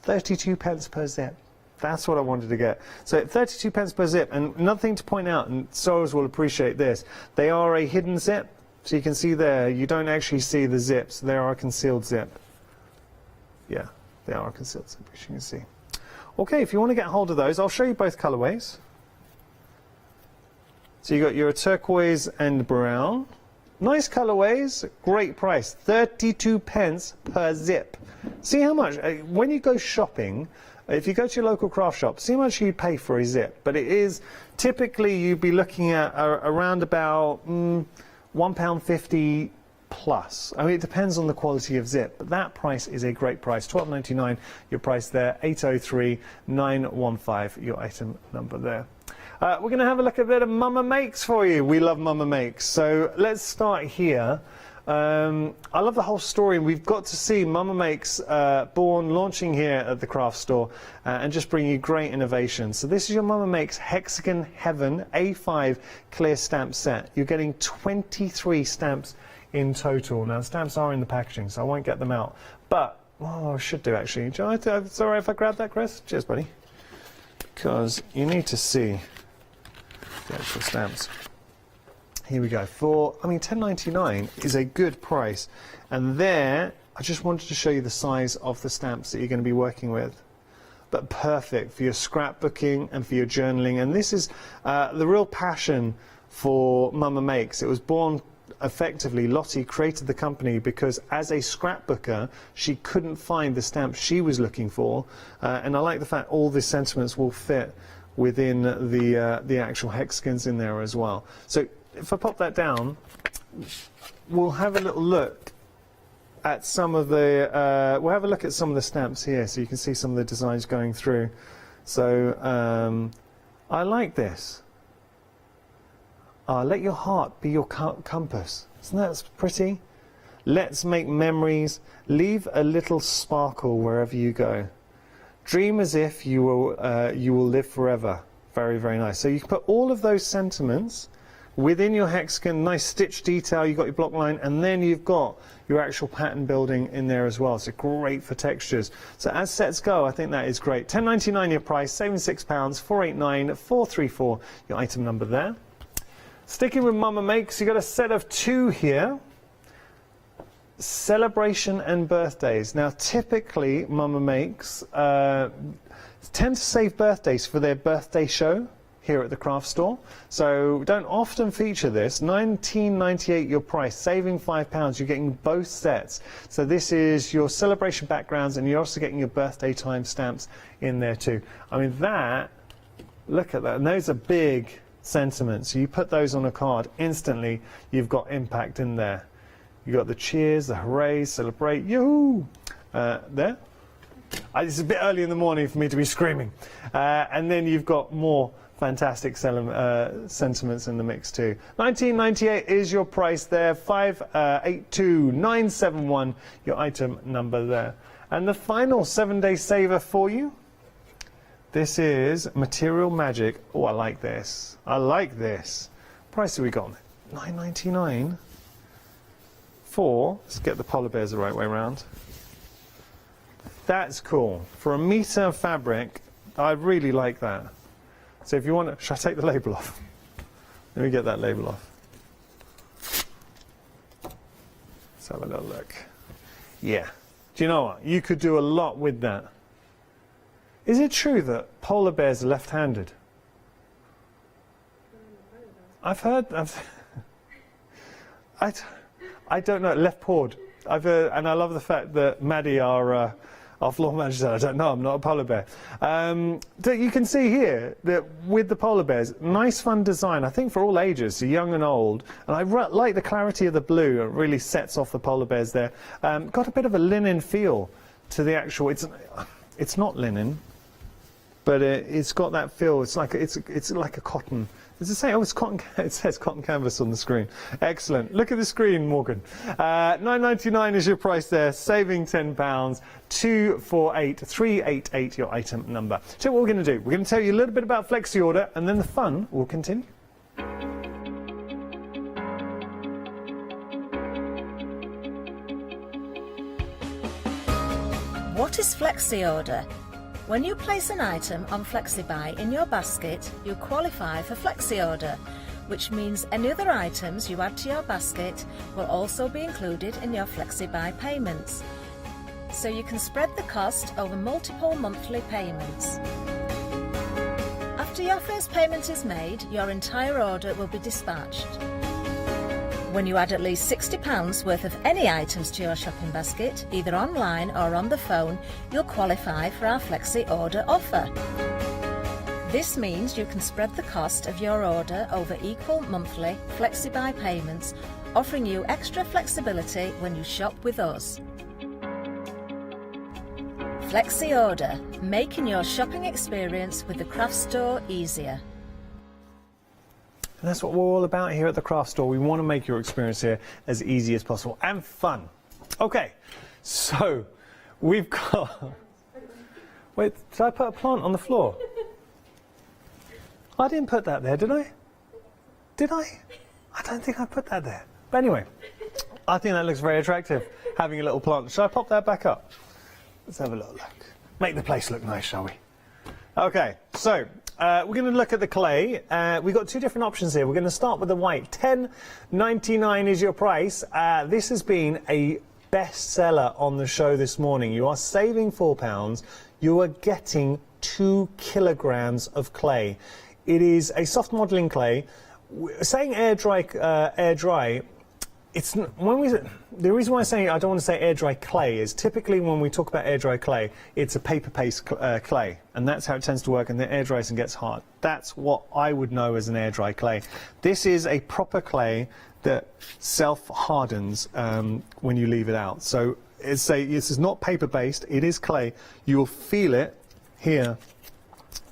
32 pence per zip. That's what I wanted to get. So 32 pence per zip. And another thing to point out, and sewers will appreciate this, they are a hidden zip. So you can see there, you don't actually see the zips. They are a concealed zip. Yeah, they are a concealed zip, as you can see. Okay, if you want to get hold of those, I'll show you both colourways. So you got your turquoise and brown. Nice colourways, great price, 32 pence per zip. See how much, when you go shopping, if you go to your local craft shop, see how much you pay for a zip. But it is, typically you'd be looking at around about £1.50 plus. I mean, it depends on the quality of zip, but that price is a great price. £12.99, your price there, 803915, your item number there. We're going to have a look at a bit of Mama Makes for you. We love Mama Makes. So let's start here. I love the whole story. We've got to see Mama Makes born, launching here at the craft store and just bring you great innovation. So this is your Mama Makes Hexagon Heaven A5 clear stamp set. You're getting 23 stamps in total. Now, stamps are in the packaging, so I won't get them out. But, oh, I should do actually. It's all right if I grab that, Chris? Cheers, buddy. Because you need to see the actual stamps. Here we go. £10.99 is a good price. And there, I just wanted to show you the size of the stamps that you're going to be working with. But perfect for your scrapbooking and for your journaling. And this is the real passion for Mama Makes. It was born effectively, Lottie created the company because as a scrapbooker, she couldn't find the stamps she was looking for. And I like the fact all the sentiments will fit within the actual hexagons in there as well. So if I pop that down, we'll have a little look at some of the stamps here, so you can see some of the designs going through. So I like this. Let your heart be your compass. Isn't that pretty? Let's make memories. Leave a little sparkle wherever you go. Dream as if you will live forever. Very, very nice. So you can put all of those sentiments within your hexagon. Nice stitch detail. You've got your block line, and then you've got your actual pattern building in there as well. So great for textures. So as sets go, I think that is great. £10.99 your price, saving £6, 489 434 your item number there. Sticking with Mama Makes, you've got a set of 2 here. Celebration and birthdays. Now, typically, Mama Makes tend to save birthdays for their birthday show here at the craft store. So, don't often feature this. £19.98 your price, saving £5. You're getting both sets. So, this is your celebration backgrounds, and you're also getting your birthday time stamps in there too. I mean, look at that. And those are big sentiments. So you put those on a card, instantly you've got impact in there. You've got the cheers, the hoorays, celebrate, yoo-hoo, there. It's a bit early in the morning for me to be screaming. And then you've got more fantastic sentiments in the mix too. £19.98 is your price there, 582971 your item number there. And the final 7-day saver for you. This is Material Magic. Oh, I like this. I like this. Price have we got? £9.99 for, let's get the polar bears the right way around. That's cool. For a metre of fabric, I really like that. So if you want to, should I take the label off? Let me get that label off. Let's have a little look. Yeah. Do you know what? You could do a lot with that. Is it true that polar bears are left-handed? I've heard. I don't know. Left-pawed. I've heard, and I love the fact that Maddie, our floor manager, said, "I don't know. I'm not a polar bear." You can see here that with the polar bears, nice, fun design. I think for all ages, so young and old. And I like the clarity of the blue. It really sets off the polar bears there. Got a bit of a linen feel to the actual. It's not linen. But it's got that feel. It's like a cotton. Does it say? Oh, it's cotton. It says cotton canvas on the screen. Excellent. Look at the screen, Morgan. £9.99 is your price there, saving £10. 248388 your item number. So what we're going to do? We're going to tell you a little bit about Flexi Order, and then the fun will continue. is Flexi Order. When you place an item on FlexiBuy in your basket, you qualify for Flexi Order, which means any other items you add to your basket will also be included in your FlexiBuy payments. So you can spread the cost over multiple monthly payments. After your first payment is made, your entire order will be dispatched. When you add at least £60 worth of any items to your shopping basket, either online or on the phone, you'll qualify for our Flexi Order offer. This means you can spread the cost of your order over equal monthly FlexiBuy payments, offering you extra flexibility when you shop with us. Flexi Order, making your shopping experience with the craft store easier. And that's what we're all about here at the craft store. We want to make your experience here as easy as possible and fun. Okay, so we've got... Wait, did I put a plant on the floor? I didn't put that there, did I? Did I? I don't think I put that there. But anyway, I think that looks very attractive, having a little plant. Shall I pop that back up? Let's have a little look. Make the place look nice, shall we? Okay, so we're going to look at the clay. We've got two different options here. We're going to start with the white. $10.99 is your price. This has been a bestseller on the show this morning. You are saving £4. You are getting 2 kilograms of clay. It is a soft modelling clay. Saying air dry. It's when we. The reason why I'm saying I don't want to say air dry clay is typically when we talk about air dry clay, it's a paper paste clay, and that's how it tends to work. And then air dries and gets hard. That's what I would know as an air dry clay. This is a proper clay that self hardens when you leave it out. So this is not paper based. It is clay. You will feel it here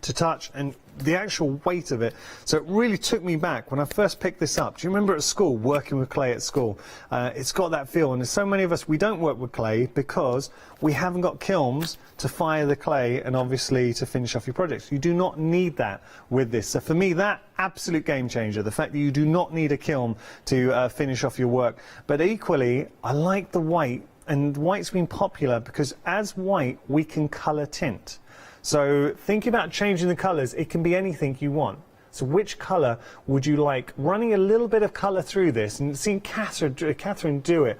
to touch and the actual weight of it. So it really took me back when I first picked this up. Do you remember at school, working with clay at school? It's got that feel, and there's so many of us, we don't work with clay because we haven't got kilns to fire the clay and obviously to finish off your projects. You do not need that with this. So for me, that absolute game changer, the fact that you do not need a kiln to finish off your work. But equally, I like the white, and white's been popular because as white, we can colour tint. So thinking about changing the colours, it can be anything you want. So which colour would you like? Running a little bit of colour through this, and seeing Catherine do it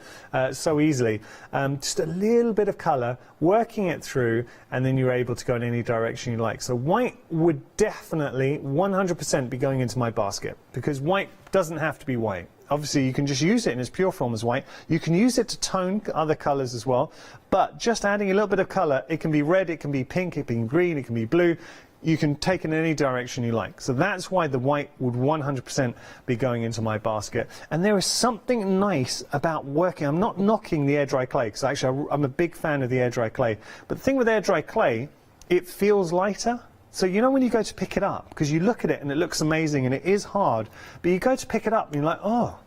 so easily. Just a little bit of colour, working it through, and then you're able to go in any direction you like. So white would definitely 100% be going into my basket, because white doesn't have to be white. Obviously, you can just use it in its pure form as white. You can use it to tone other colours as well. But just adding a little bit of colour, it can be red, it can be pink, it can be green, it can be blue. You can take it in any direction you like. So that's why the white would 100% be going into my basket. And there is something nice about working. I'm not knocking the air dry clay, because actually I'm a big fan of the air dry clay. But the thing with air dry clay, it feels lighter. So you know when you go to pick it up, because you look at it and it looks amazing and it is hard, but you go to pick it up and you're like, oh,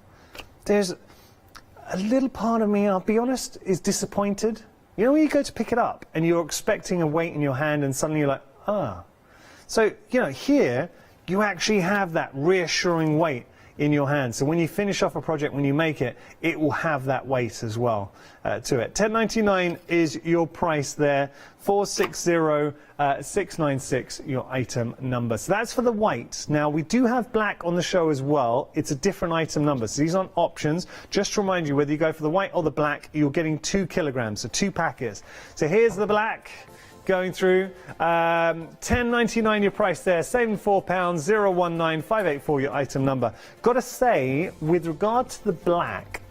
there's a little part of me, I'll be honest, is disappointed. You know when you go to pick it up and you're expecting a weight in your hand and suddenly you're like, ah. So, you know, here you actually have that reassuring weight in your hand. So when you finish off a project, when you make it, it will have that weight as well to it. $10.99 is your price there. 460696 your item number. So that's for the white. Now we do have black on the show as well. It's a different item number. So these aren't options. Just to remind you, whether you go for the white or the black, you're getting 2 kilograms, so 2 packets. So here's the black. Going through, $10.99 your price there, saving £4, 019584 your item number. Got to say, with regard to the black,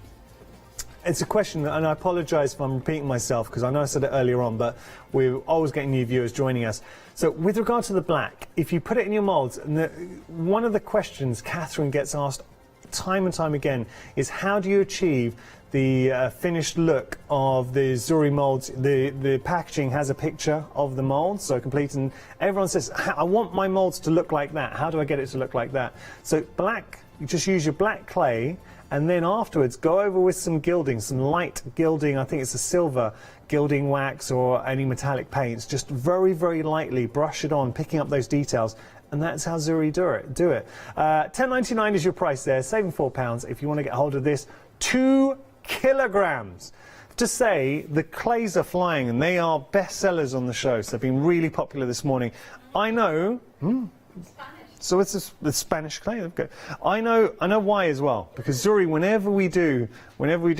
it's a question, and I apologise if I'm repeating myself because I know I said it earlier on, but we're always getting new viewers joining us. So with regard to the black, if you put it in your moulds, and one of the questions Catherine gets asked time and time again is how do you achieve the finished look of the Zuri moulds? The packaging has a picture of the moulds, so complete, and everyone says, I want my moulds to look like that. How do I get it to look like that? So black, you just use your black clay, and then afterwards go over with some gilding, some light gilding. I think it's a silver gilding wax or any metallic paints. Just very, very lightly brush it on, picking up those details. And that's how Zuri do it. $10.99 is your price there, saving £4 if you want to get hold of this. 2 kilograms. to say the clays are flying and they are bestsellers on the show. So they've been really popular this morning. I know. So it's the Spanish clay. Okay. I know why as well, because Zuri, whenever we do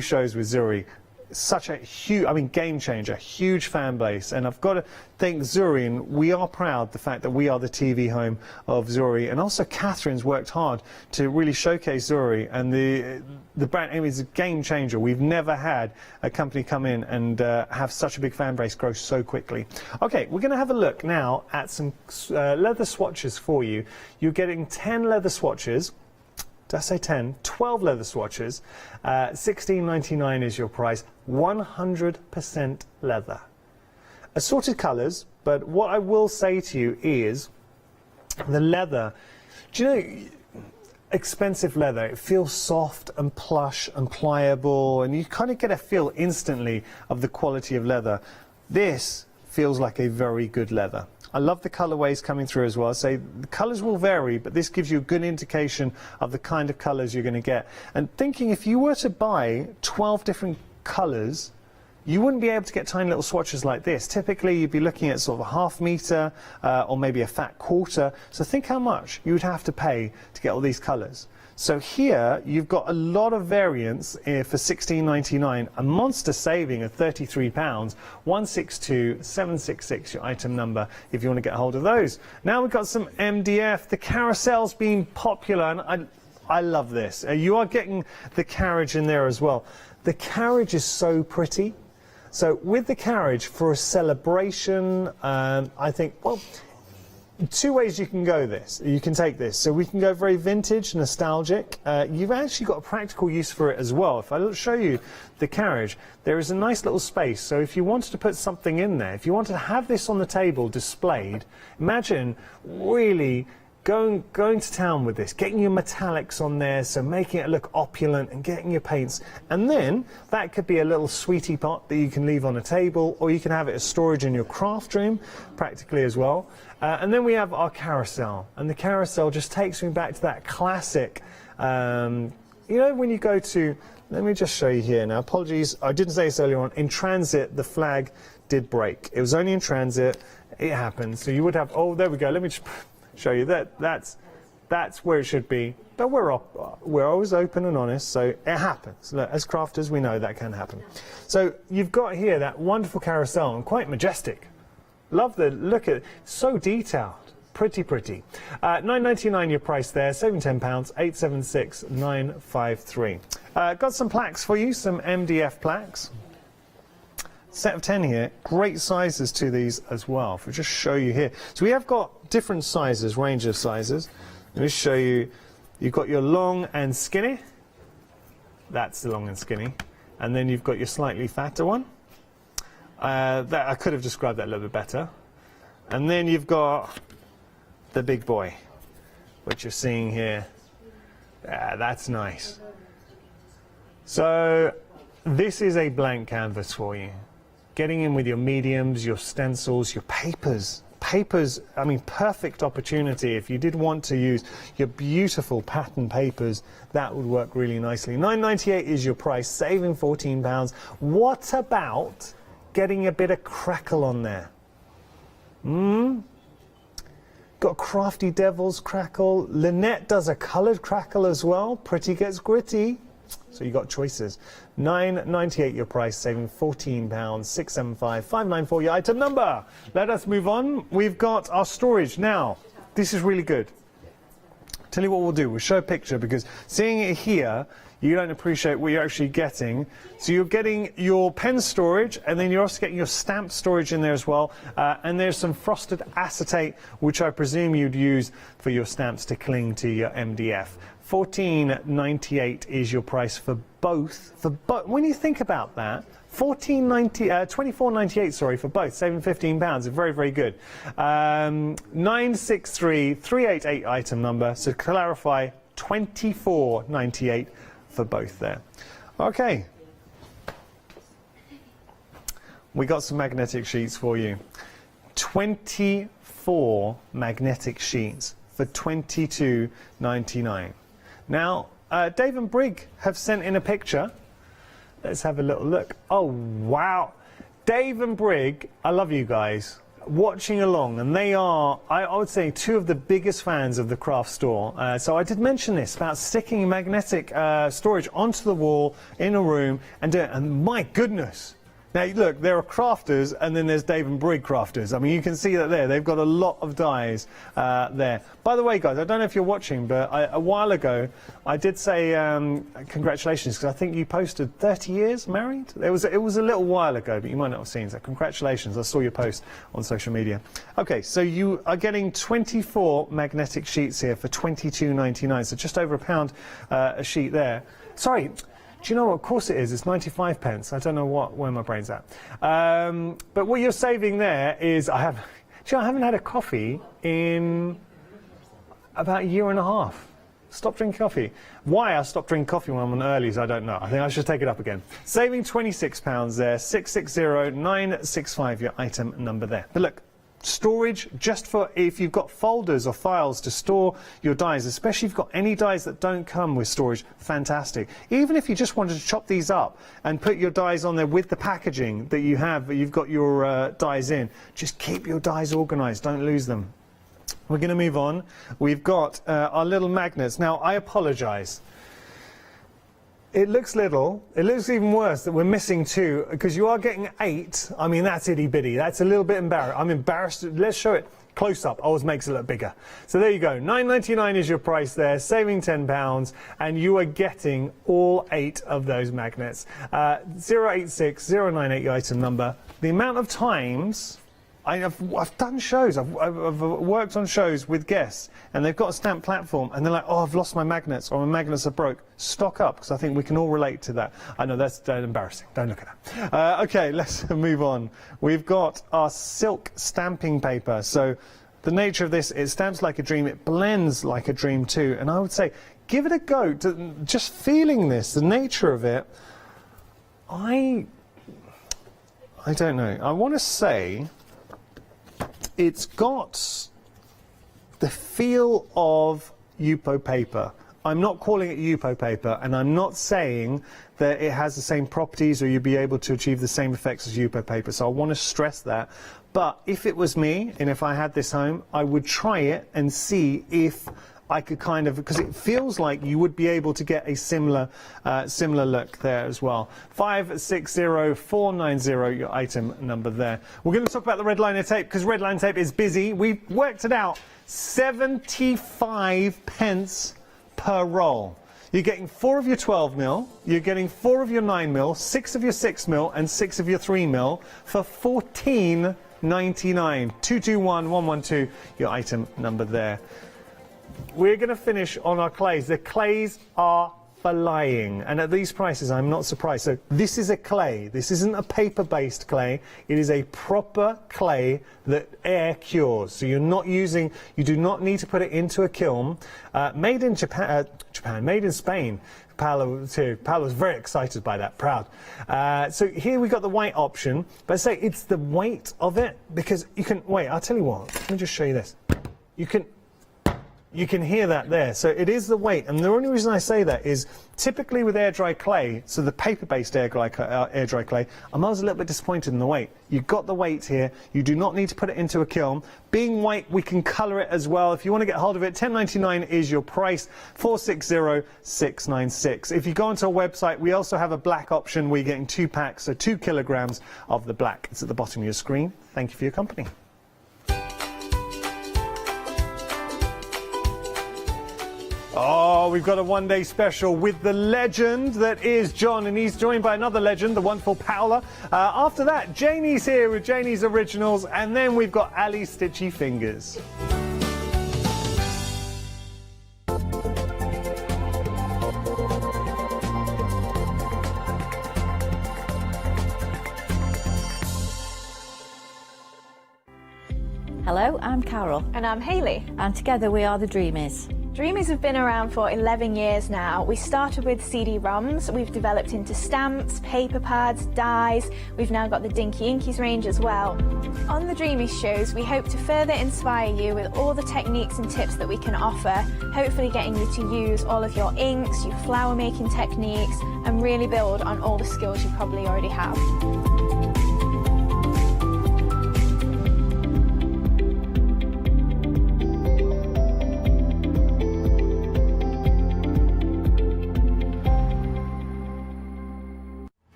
shows with Zuri, such a huge, game changer, huge fan base, and I've got to thank Zuri, and we are proud the fact that we are the TV home of Zuri, and also Catherine's worked hard to really showcase Zuri, and the brand is a game changer. We've never had a company come in and have such a big fan base grow so quickly. Okay, we're going to have a look now at some leather swatches for you. You're getting 10 leather swatches. Did I say 10? 12 leather swatches. $16.99 is your price. 100% leather. Assorted colours, but what I will say to you is the leather. Do you know, expensive leather, it feels soft and plush and pliable, and you kind of get a feel instantly of the quality of leather. This feels like a very good leather. I love the colorways coming through as well. So the colors will vary, but this gives you a good indication of the kind of colors you're going to get. And thinking, if you were to buy 12 different colors, you wouldn't be able to get tiny little swatches like this. Typically, you'd be looking at sort of a ½ meter or maybe a fat quarter. So think how much you would have to pay to get all these colors. So here, you've got a lot of variants for $16.99, a monster saving of £33, 162766, your item number, if you want to get hold of those. Now we've got some MDF. The carousel's been popular, and I love this. You are getting the carriage in there as well. The carriage is so pretty. So with the carriage, for a celebration, I think, well, two ways you can go this. You can take this. So we can go very vintage, nostalgic. You've actually got a practical use for it as well. If I show you the carriage, there is a nice little space. So if you wanted to put something in there, if you wanted to have this on the table displayed, imagine really going to town with this, getting your metallics on there, so making it look opulent and getting your paints. And then that could be a little sweetie pot that you can leave on a table, or you can have it as storage in your craft room, practically as well. And then we have our carousel, and the carousel just takes me back to that classic, you know, when you go to, let me just show you here now, apologies, I didn't say this earlier on, in transit the flag did break. It was only in transit, it happened, so you would have, oh, there we go, let me just show you that's where it should be, but we're always open and honest, so it happens. Look, as crafters, we know that can happen. So you've got here that wonderful carousel, and quite majestic. Love the look at it, so detailed, pretty. $9.99 your price there, saving £10, 876-953. Got some plaques for you, some MDF plaques. Set of 10 here, great sizes to these as well. If we just show you here, so we have got different sizes, range of sizes. Let me show you. You've got your long and skinny. That's the long and skinny, and then you've got your slightly fatter one. That I could have described that a little bit better. And then you've got the big boy, which you're seeing here. That's nice. So this is a blank canvas for you. Getting in with your mediums, your stencils, your papers. Papers, I mean, perfect opportunity. If you did want to use your beautiful pattern papers, that would work really nicely. $9.98 is your price, saving £14. What about getting a bit of crackle on there? Got Crafty Devil's crackle. Lynette does a coloured crackle as well. Pretty gets gritty. So you got choices. $9.98 your price, saving £14, 675-594 your item number. Let us move on. We've got our storage now. This is really good. Tell you what we'll do. We'll show a picture, because seeing it here, you don't appreciate what you're actually getting. So you're getting your pen storage, and then you're also getting your stamp storage in there as well. And there's some frosted acetate, which I presume you'd use for your stamps to cling to your MDF. $14.98 is your price for both. When you think about that, $24.98, sorry, for both, saving £15. Very, very good. 963388 item number. So to clarify, $24.98 for both there. Okay. We got some magnetic sheets for you. 24 magnetic sheets for $22.99. Now, Dave and Brig have sent in a picture. Let's have a little look. Oh, wow. Dave and Brig, I love you guys, watching along, and they are, I would say, two of the biggest fans of the craft store. So I did mention this about sticking magnetic storage onto the wall in a room and doing it, and my goodness. Now, look, there are crafters, and then there's Dave and Brig crafters. I mean, you can see that there. They've got a lot of dies there. By the way, guys, I don't know if you're watching, but a while ago, I did say congratulations, because I think you posted 30 years married? It was a little while ago, but you might not have seen, so congratulations. I saw your post on social media. Okay, so you are getting 24 magnetic sheets here for £22.99, so just over £1 a sheet there. Sorry. Do you know what? Of course it is. It's 95 pence. I don't know where my brain's at. But what you're saving there is I haven't had a coffee in about a year and a half. Stopped drinking coffee. Why I stopped drinking coffee when I'm on earlies, I don't know. I think I should take it up again. Saving £26 there. 660965, your item number there. But look. Storage, just for if you've got folders or files to store your dies, especially if you've got any dies that don't come with storage, fantastic. Even if you just wanted to chop these up and put your dies on there with the packaging that you have, that you've got your dies in, just keep your dies organised, don't lose them. We're going to move on. We've got our little magnets. Now, I apologise. It looks little. It looks even worse that we're missing 2, because you are getting 8. I mean, that's itty-bitty. That's a little bit embarrassing. I'm embarrassed. Let's show it close up. Always makes it look bigger. So there you go. £9.99 is your price there, saving £10, and you are getting all 8 of those magnets. 086098, your item number. The amount of times... I've done shows, I've worked on shows with guests, and they've got a stamp platform, and they're like, oh, I've lost my magnets, or my magnets are broke. Stock up, because I think we can all relate to that. I know, that's embarrassing. Don't look at that. Okay, let's move on. We've got our silk stamping paper. So the nature of this, it stamps like a dream, it blends like a dream too, and I would say, give it a go. Just feeling this, the nature of it, I don't know. I want to say... it's got the feel of Yupo paper. I'm not calling it Yupo paper, and I'm not saying that it has the same properties or you'd be able to achieve the same effects as Yupo paper, so I want to stress that. But if it was me, and if I had this home, I would try it and see if I could kind of, because it feels like you would be able to get a similar look there as well. 560490, your item number there. We're going to talk about the red liner tape, because red liner tape is busy. We've worked it out, 75 pence per roll. You're getting 4 of your 12mm, you're getting 4 of your 9mm, 6 of your 6mm, and 6 of your 3mm for £14.99. 221112, your item number there. We're going to finish on our clays. The clays are flying, and at these prices I'm not surprised. So this is a clay. This isn't a paper-based clay. It is a proper clay that air cures. So you're not using, you do not need to put it into a kiln. Made in Japan, made in Spain. Paolo too. Paolo's very excited by that, proud. So here we got the white option, but I say it's the weight of it, because you can, wait, I'll tell you what, let me just show you this. You can hear that there. So it is the weight, and the only reason I say that is typically with air dry clay, so the paper-based air dry clay, I'm always a little bit disappointed in the weight. You've got the weight here. You do not need to put it into a kiln. Being white, we can colour it as well. If you want to get hold of it, £10.99 is your price. 460696. If you go onto our website, we also have a black option. We're getting 2 packs, so 2 kilograms of the black. It's at the bottom of your screen. Thank you for your company. Oh, we've got a one-day special with the legend that is John, and he's joined by another legend, the wonderful Paola. After that, Janie's here with Janie's Originals, and then we've got Ali's Stitchy Fingers. Hello, I'm Carol. And I'm Hayley. And together we are the Dreamies. Dreamies have been around for 11 years now. We started with CD-ROMs, we've developed into stamps, paper pads, dies, we've now got the Dinky Inkies range as well. On the Dreamies shows, we hope to further inspire you with all the techniques and tips that we can offer, hopefully getting you to use all of your inks, your flower making techniques, and really build on all the skills you probably already have.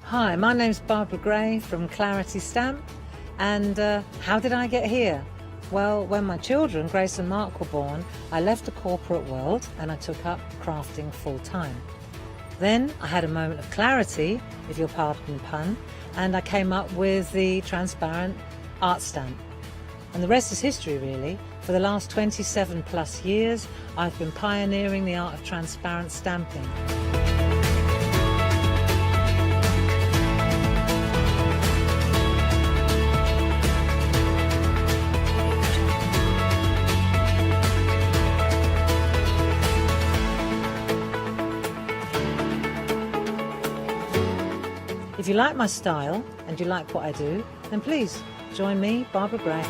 Hi, my name's Barbara Gray from Clarity Stamp, and how did I get here? Well, when my children, Grace and Mark, were born, I left the corporate world and I took up crafting full time. Then I had a moment of clarity, if you'll pardon the pun, and I came up with the transparent art stamp. And the rest is history, really. For the last 27 plus years, I've been pioneering the art of transparent stamping. If you like my style and you like what I do, then please join me, Barbara Gray.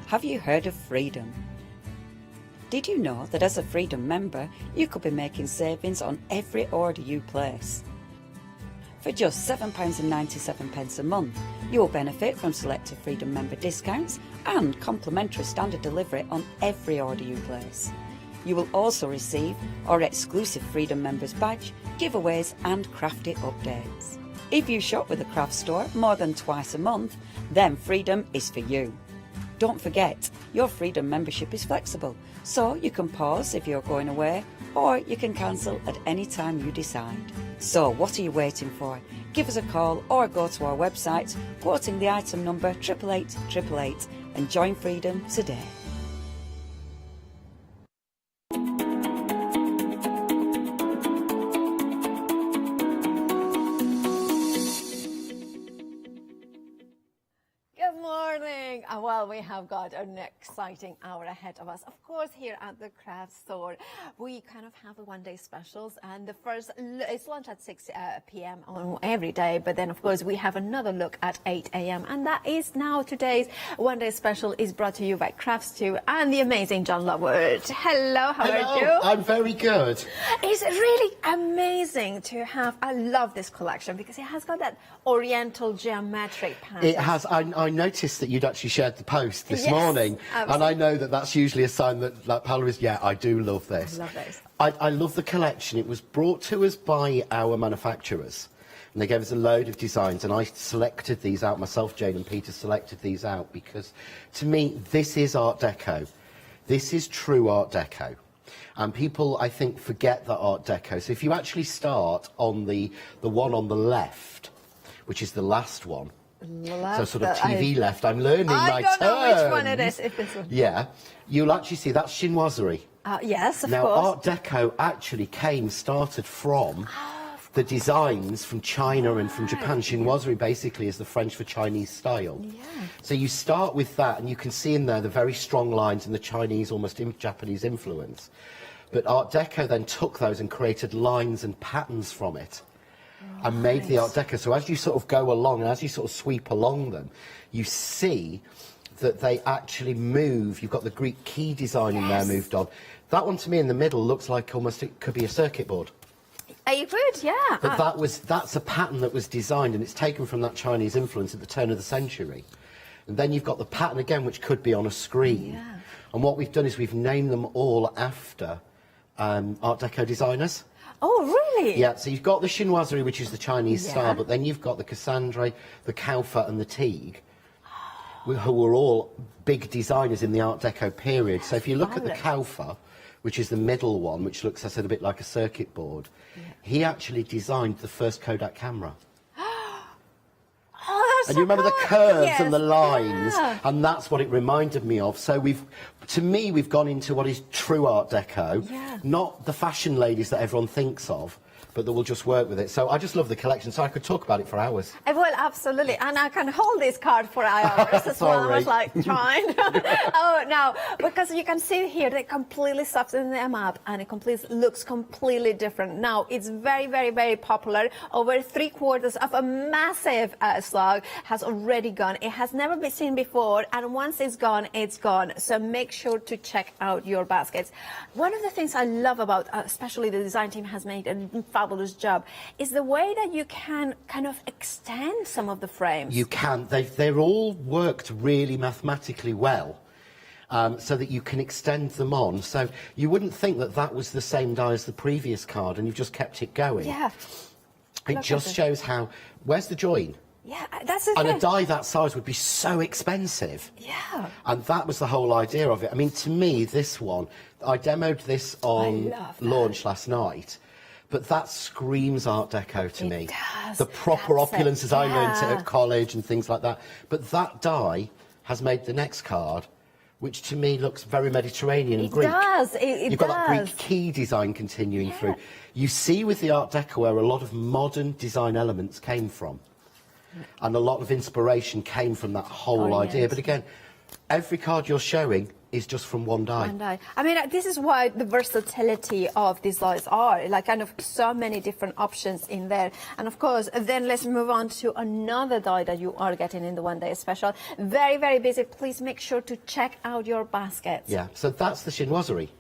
Have you heard of Freedom? Did you know that as a Freedom member, you could be making savings on every order you place? For just £7.97 a month, you will benefit from selected Freedom member discounts and complimentary standard delivery on every order you place. You will also receive our exclusive Freedom members badge, giveaways and crafty updates. If you shop with a craft store more than twice a month, then Freedom is for you. Don't forget, your Freedom membership is flexible, so you can pause if you're going away, or you can cancel at any time you decide. So what are you waiting for? Give us a call or go to our website, quoting the item number 88888 and join Freedom today. Well, we have got an exciting hour ahead of us. Of course, here at the craft store, we kind of have the one-day specials, and the first it's launched at 6 p.m. on every day. But then, of course, we have another look at 8 a.m. and that is now today's one-day special is brought to you by Crafts 2 and the amazing John Lovewood. Hello, how are you? I'm very good. It's really amazing to have. I love this collection because it has got that Oriental geometric pattern. It has. I noticed that you'd actually shared the post this Yes, morning, absolutely. and I know that that's usually a sign that Paula is. Yeah, I do love this. I love this. I love the collection. It was brought to us by our manufacturers, and they gave us a load of designs, and I selected these out myself. Jane and Peter selected these out because, to me, this is Art Deco. This is true Art Deco. And people, I think, forget that Art Deco. So if you actually start on the one on the left, which is the last one, so sort of TV left, I'm learning my terms. I don't know which one it is. If it's yeah, you'll actually see that's chinoiserie. Yes, of now, course. Art Deco actually started from the designs from China and from Japan. Chinoiserie basically is the French for Chinese style. Yeah. So you start with that, and you can see in there the very strong lines and the Chinese, almost Japanese influence. But Art Deco then took those and created lines and patterns from it. And made the Art Deco. So as you sort of go along, and as you sort of sweep along them, you see that they actually move. You've got the Greek key design in there moved on. That one to me in the middle looks like almost it could be a circuit board. You could, yeah. But that's a pattern that was designed, and it's taken from that Chinese influence at the turn of the century. And then you've got the pattern again, which could be on a screen. Yeah. And what we've done is we've named them all after Art Deco designers. Oh, really? Yeah, so you've got the chinoiserie, which is the Chinese style, but then you've got the Cassandre, the Kaufer and the Teague, who were all big designers in the Art Deco period. So if you look at the Kaufer, which is the middle one, which looks, I said, a bit like a circuit board, he actually designed the first Kodak camera. Oh, And you remember the curves Yes, and the lines, yeah. and that's what it reminded me of. So to me, we've gone into what is true Art Deco, Yeah. not the fashion ladies that everyone thinks of, but that will just work with it. So I just love the collection, so I could talk about it for hours. Well, absolutely, and I can hold this card for hours as well. I was like trying. Oh, no, because you can see here they completely soften them up, and it looks completely different. Now it's very, very, very popular. Over 3/4 of a massive slug has already gone. It has never been seen before, and once it's gone, it's gone. So make sure to check out your baskets. One of the things I love about, especially the design team has made a fabulous job, is the way that you can kind of extend some of the frames. You can. They're all worked really mathematically well, so that you can extend them on. So you wouldn't think that that was the same die as the previous card, and you've just kept it going. Yeah. It just shows how. Where's the join? Yeah, that's the And thing. a die that size would be so expensive. Yeah. And that was the whole idea of it. I mean, to me, this one, I demoed this on love that. launch last night, but that screams Art Deco to me. does. The proper That's it. opulence as I learned it Yeah. at college and things like that. But that die has made the next card, which to me looks very Mediterranean and It Greek. does. It You've got that does. Greek key design continuing through. You see with the Art Deco where a lot of modern design elements came from. And a lot of inspiration came from that whole idea. yes. But again, every card you're showing is just from one die. One die. I mean, this is why the versatility of these dies are, like kind of so many different options in there. And of course, then let's move on to another die that you are getting in the one day special. Very, very basic. Please make sure to check out your baskets. Yeah, so that's the chinoiserie.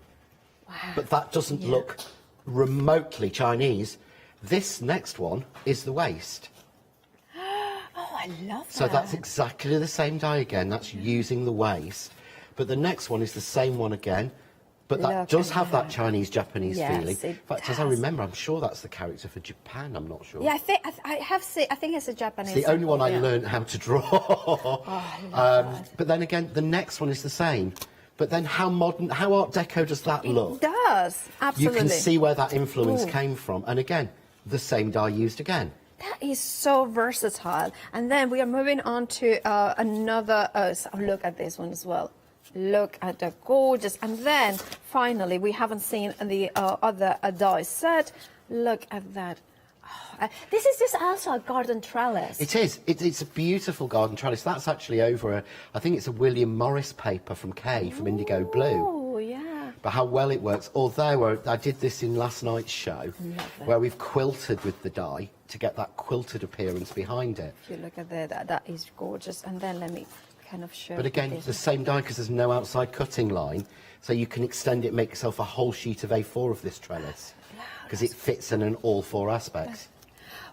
Wow. But that doesn't look remotely Chinese. This next one is the waist. Oh, I love that. So that's exactly the same die again. That's using the waist. But the next one is the same one again. But that Look does at have that Chinese-Japanese Yes, feeling. it In fact, as I does. remember, I'm sure that's the character for Japan. I'm not sure. Yeah, I think it's a Japanese. It's the only one I yeah. learned how to draw. Oh, I love that. But then again, the next one is the same. But then how modern, how Art Deco does that look? It does, absolutely. You can see where that influence Ooh. came from. And again, the same die used again. That is so versatile. And then we are moving on to another, so look at this one as well. Look at the gorgeous. And then finally, we haven't seen the other die set. Look at that. Oh, this is just also a garden trellis. It is. It's a beautiful garden trellis. That's actually over I think it's a William Morris paper from Kay, from Indigo Blue. Oh, yeah. But how well it works. Although I did this in last night's show, where we've quilted with the die to get that quilted appearance behind it. If you look at that is gorgeous. And then let me kind of show But again, this. the same die because there's no outside cutting line, so you can extend it, make yourself a whole sheet of A4 of this trellis, because it fits in all four aspects.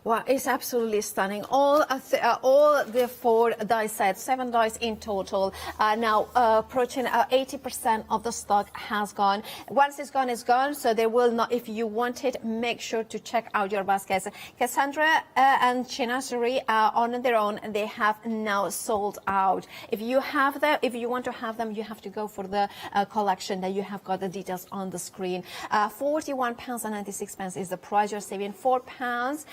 Wow, it's absolutely stunning. All the 4 die sets, 7 dies in total. Now approaching 80% of the stock has gone. Once it's gone, it's gone. So they will not. If you want it, make sure to check out your baskets. Cassandra and Chinoiserie on their own, they have now sold out. If you have them, if you want to have them, you have to go for the collection that you have got the details on the screen. £41.96 is the price. You're saving £4.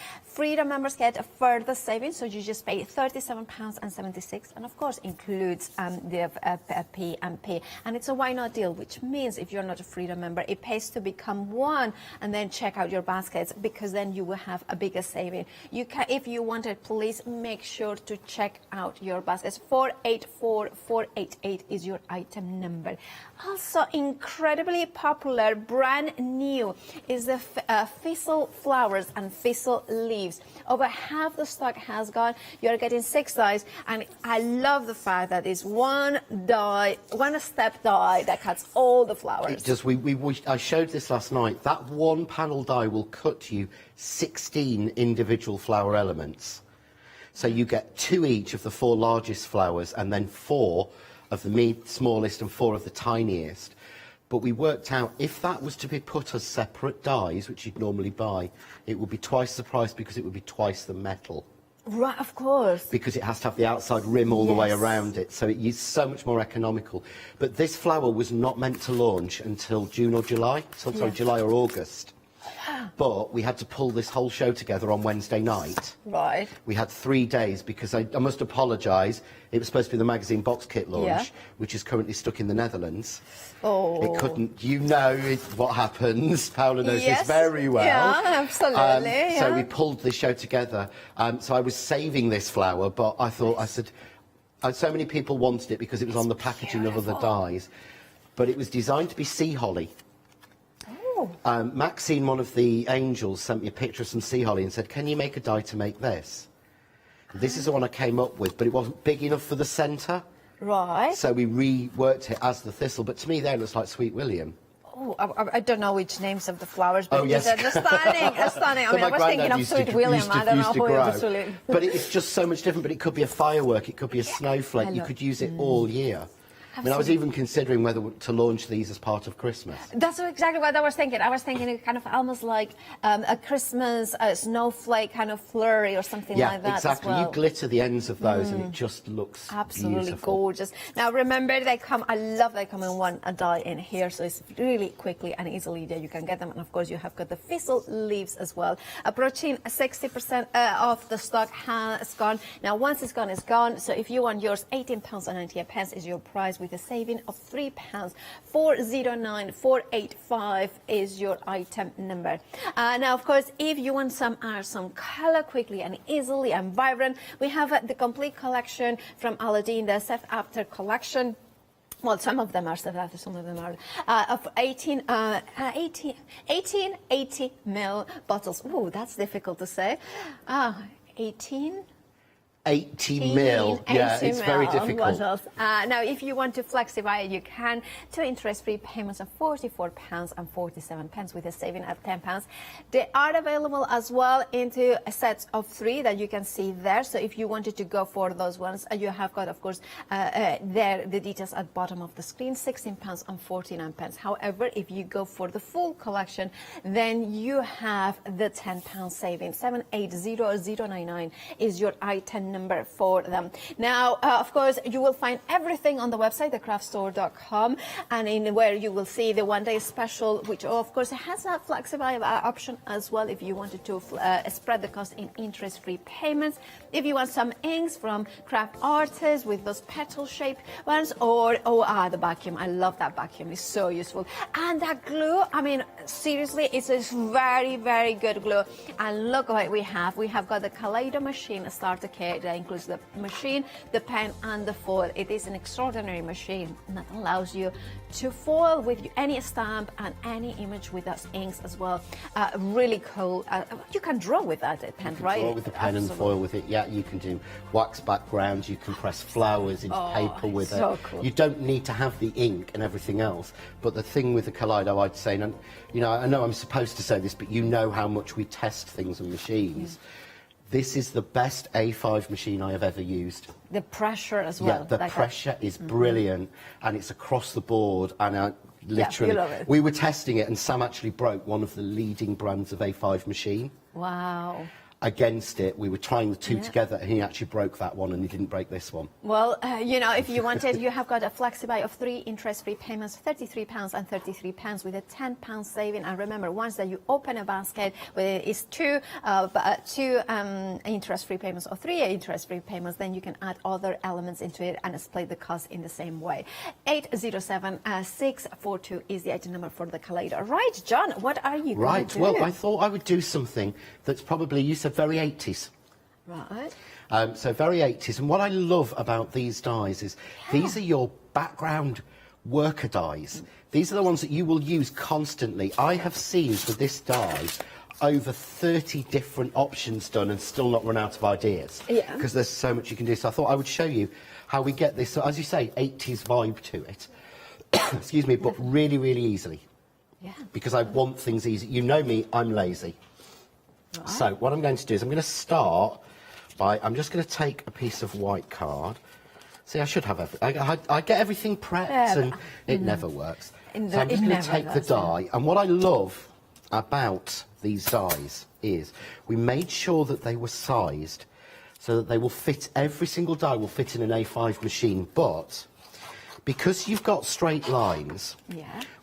Freedom members get a further savings, so you just pay £37.76, and of course includes the P&P. And it's a why not deal, which means if you're not a Freedom member, it pays to become one and then check out your baskets, because then you will have a bigger saving. You can, if you want it, please make sure to check out your baskets. 484488 is your item number. Also incredibly popular, brand new, is the Thistle flowers and Thistle leaves. Over half the stock has gone. You're getting 6 dies, and I love the fact that it's one step die that cuts all the flowers. It does. I showed this last night. That one panel die will cut you 16 individual flower elements. So you get 2 each of the 4 largest flowers, and then 4 of the smallest and 4 of the tiniest. But we worked out if that was to be put as separate dies, which you'd normally buy, it would be twice the price because it would be twice the metal. Right, of course. Because it has to have the outside rim all the way around it, so it's so much more economical. But this flower was not meant to launch until June or July, July or August. But we had to pull this whole show together on Wednesday night. Right. We had 3 days because I must apologise. It was supposed to be the magazine box kit launch, which is currently stuck in the Netherlands. Oh. It couldn't, you know what happens. Paola knows this very well. Yeah, absolutely. So we pulled this show together. So I was saving this flower, but I said, so many people wanted it because it was on the packaging of other dyes. But it was designed to be sea holly. Maxine, one of the angels, sent me a picture of some sea holly and said, can you make a dye to make this? This is the one I came up with, but it wasn't big enough for the centre. Right. So we reworked it as the thistle, but to me there it looks like Sweet William. Oh, I don't know which names of the flowers, but yes. they're stunning. I mean, I was thinking of Sweet William. I don't know who it was really. But it's just so much different, but it could be a firework, it could be a snowflake, you could use it all year. I mean, I was even considering whether to launch these as part of Christmas. That's exactly what I was thinking. I was thinking it kind of almost like a Christmas snowflake kind of flurry or something like that. Yeah, exactly. As well. You glitter the ends of those and it just looks absolutely beautiful. Gorgeous. Now remember, they come. I love they come in one dye in here, so it's really quickly and easily that you can get them. And of course, you have got the thistle leaves as well. Approaching 60% of the stock has gone. Now, once it's gone, it's gone. So if you want yours, £18.98 is your price, with a saving of £3. 409485 is your item number. Now, of course, if you want some colour quickly and easily and vibrant, we have the complete collection from Aladdin, the Set After collection. Well, some of them are set after, some of them are of 1880 ml bottles. Ooh, that's difficult to say. 80 mil. Yeah, it's very difficult. Now, if you want to flexify it, you can. 2 interest-free payments of £44.47 with a saving of £10. They are available as well into sets of 3 that you can see there. So if you wanted to go for those ones, you have got, of course, there the details at bottom of the screen, £16.49. However, if you go for the full collection, then you have the £10 saving. 780099 is your item number for them. Now, of course, you will find everything on the website, thecraftstore.com, and in where you will see the one-day special, which of course has a flexible option as well if you wanted to spread the cost in interest-free payments. If you want some inks from craft artists with those petal-shaped ones, or the vacuum. I love that vacuum. It's so useful. And that glue, I mean, seriously, it's a very, very good glue. And look what we have. We have got the Kaleido machine starter kit that includes the machine, the pen, and the foil. It is an extraordinary machine that allows you to foil with any stamp and any image with those inks as well. Really cool. You can draw with that pen, right? Draw with the pen and foil with it. Yeah, you can do wax backgrounds. You can press flowers into paper with it. Cool. You don't need to have the ink and everything else. But the thing with the Kaleido, I'd say, and you know, I know I'm supposed to say this, but you know how much we test things on machines. This is the best A5 machine I have ever used. The pressure as well. Yeah, the pressure is brilliant, and it's across the board. And literally, you love it. we were testing it, and Sam actually broke one of the leading brands of A5 machine. Wow. Against it, we were trying the two together, and he actually broke that one, and he didn't break this one. Well, you know, if you wanted, you have got a flexi-buy of 3 interest-free payments, £33 and £33 with a £10 saving. And remember, once that you open a basket, where it's 2 interest-free payments or 3 interest-free payments, then you can add other elements into it and split the cost in the same way. 807642 is the item number for the Kaleido. Right, John, what are you going to do? Well, I thought I would do something that's probably, you said, very 80s. Right. So very 80s. And what I love about these dies is these are your background worker dies. These are the ones that you will use constantly. I have seen for this die over 30 different options done and still not run out of ideas. Yeah. Because there's so much you can do. So I thought I would show you how we get this, so as you say, 80s vibe to it. Excuse me, but really, really easily. Yeah. Because I want things easy. You know me, I'm lazy. Right. So what I'm going to do is I'm going to start by, I'm just going to take a piece of white card. See, I should have everything. I get everything prepped and it never works. So I'm just going to take the die. And what I love about these dies is we made sure that they were sized so that they will fit, every single die will fit in an A5 machine. But because you've got straight lines,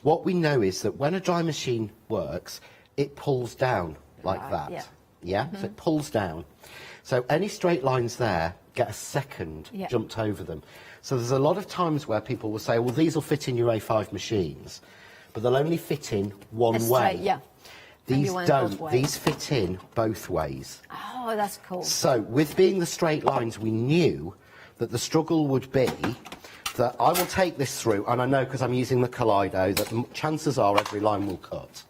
what we know is that when a die machine works, it pulls down like Right, that. yeah. Yeah, so it pulls down. So any straight lines there get a second Yeah. jumped over them. So there's a lot of times where people will say, well, these will fit in your A5 machines, but they'll only fit in one A way. straight, yeah. And These you want it both don't. ways. These fit in both ways. Oh, that's cool. So with being the straight lines, we knew that the struggle would be that I will take this through, and I know because I'm using the Kaleido that chances are every line will cut.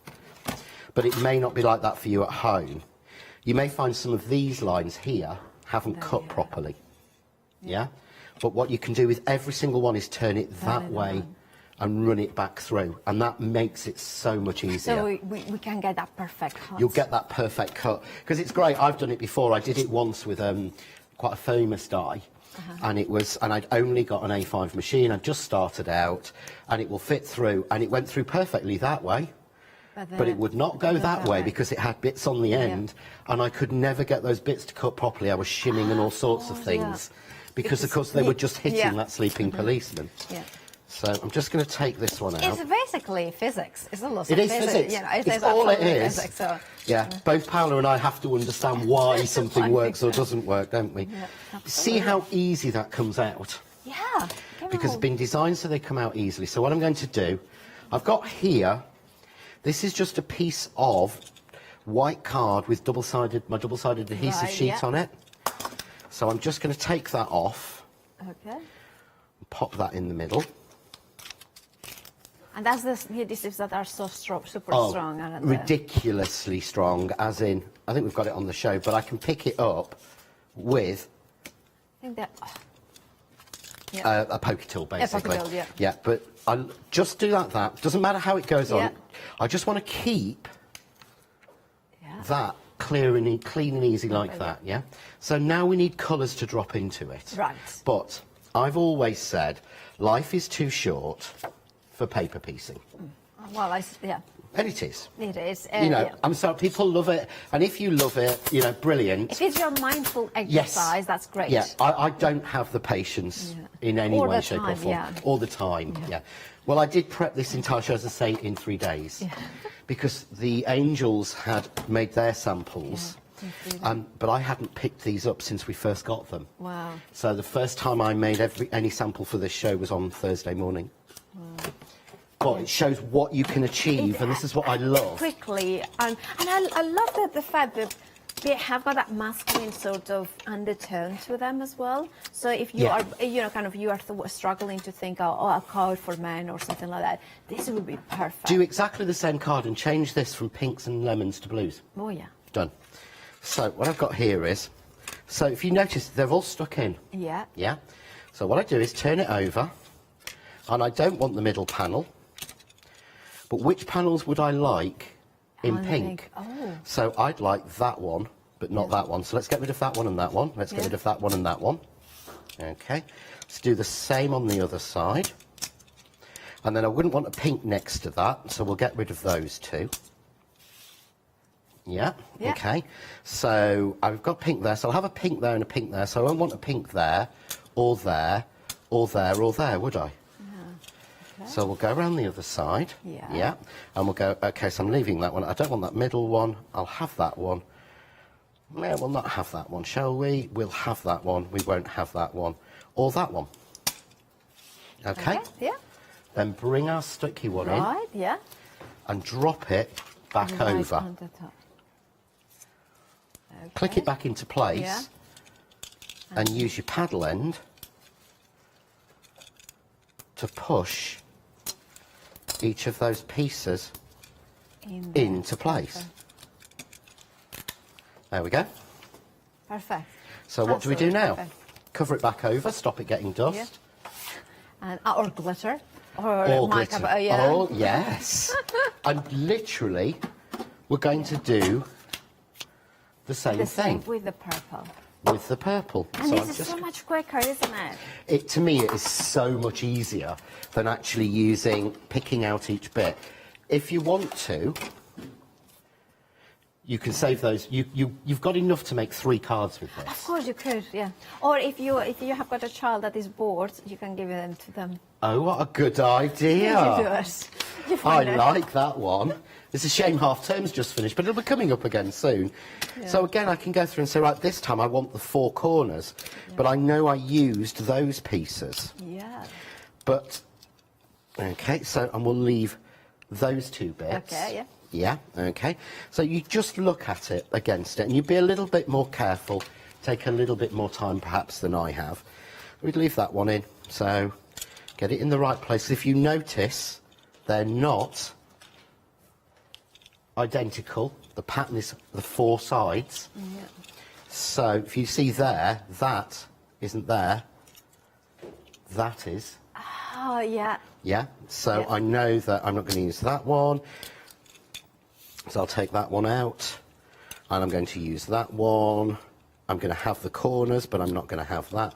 But it may not be like that for you at home. You may find some of these lines here haven't cut properly. Yeah? But what you can do with every single one is turn it that way and run it back through, and that makes it so much easier. So we can get that perfect cut. You'll get that perfect cut, because it's great. I've done it before. I did it once with quite a famous die, and I'd only got an A5 machine. I'd just started out, and it will fit through, and it went through perfectly that way. But it would not go that way because it had bits on the end, and I could never get those bits to cut properly. I was shimming and all sorts of things, because of course they were just hitting that sleeping policeman. Yeah. So I'm just going to take this one out. It's basically physics. It's a lot of It is physics. physics. You know, It's all it absolutely is. Physics, so. Yeah, both Paola and I have to understand why something works or doesn't work, don't we? Yeah, See how easy that comes out? Yeah. Because it's been designed so they come out easily. So what I'm going to do, I've got here, this is just a piece of white card with my double-sided adhesive Right, sheet yeah. on it. So I'm just going to take that off, Okay. and pop that in the middle. And that's the adhesives that are so super strong. And Ridiculously strong, as in, I think we've got it on the show, but I can pick it up with I think that. Yeah. a poker tool, basically. tool, yeah. Yeah, but I'll just do that. Doesn't matter how it goes Yeah. on. I just want to keep that clean and easy like that, yeah? So now we need colours to drop into it. Right. But I've always said life is too short for paper piecing. Well, yeah. And it is. It is. You know, yeah. I'm sorry, people love it. And if you love it, you know, brilliant. If it's your mindful exercise, that's great. Yeah, I don't have the patience in any All way, the shape time, or form. yeah. All the time, yeah. Well, I did prep this entire show, as I say, in 3 days. Yeah. Because the angels had made their samples, but I hadn't picked these up since we first got them. Wow. So the first time I made any sample for this show was on Thursday morning. Wow. But it shows what you can achieve, and this is what I love. Quickly, and I love the fact that they have got that masculine sort of undertone to them as well. So if you are, you know, kind of you are struggling to think, oh, a card for men or something like that, this would be perfect. Do exactly the same card and change this from pinks and lemons to blues. Oh yeah. Done. So what I've got here is, so if you notice, they're all stuck in. Yeah. Yeah. So what I do is turn it over, and I don't want the middle panel. But which panels would I like in pink? Oh. So I'd like that one, but not that one. So let's get rid of that one and that one. Let's get rid of that one and that one. Okay. Let's do the same on the other side. And then I wouldn't want a pink next to that, so we'll get rid of those two. Yeah. Okay. So I've got pink there, so I'll have a pink there and a pink there. So I won't want a pink there, or there, or there, or there, would I? So we'll go around the other side. Yeah. And we'll go, okay, so I'm leaving that one. I don't want that middle one. I'll have that one. No, we'll not have that one, shall we? We'll have that one. We won't have that one. Or that one. Okay? Yeah. Then bring our sticky one in. Right, yeah. And drop it back Right over. on the top. Okay. Click it back into place. Yeah. And use your paddle end to push each of those pieces into place. Okay. There we go. Perfect. So what do we do now? Perfect. Cover it back over, stop it getting dust. Yeah. And, or glitter. Or glitter. yeah. Oh, yes. And literally, we're going to do the same thing with the purple. with the purple. And So this I'm is just so much quicker, isn't it? To me, it is so much easier than actually picking out each bit. If you want to, you can save those. You've got enough to make 3 cards with Of this. course you could, yeah. Or if you have got a child that is bored, you can give them to them. Oh, what a good idea. You do it. You I find it. like that one. It's a shame half term's just finished, but it'll be coming up again soon. So again, I can go through and say, right, this time I want the 4 corners, but I know I used those pieces. Yeah. But, okay, so, and we'll leave those 2 bits. Okay, yeah. Yeah, okay. So you just look at it against it, and you'd be a little bit more careful, take a little bit more time perhaps than I have. We'd leave that one in, so get it in the right place. If you notice, they're not identical. The pattern is the 4 sides. Yeah. So if you see there, that isn't there. That is. Oh, yeah. Yeah, so Yeah. I know that I'm not going to use that one. So I'll take that one out. And I'm going to use that one. I'm going to have the corners, but I'm not going to have that.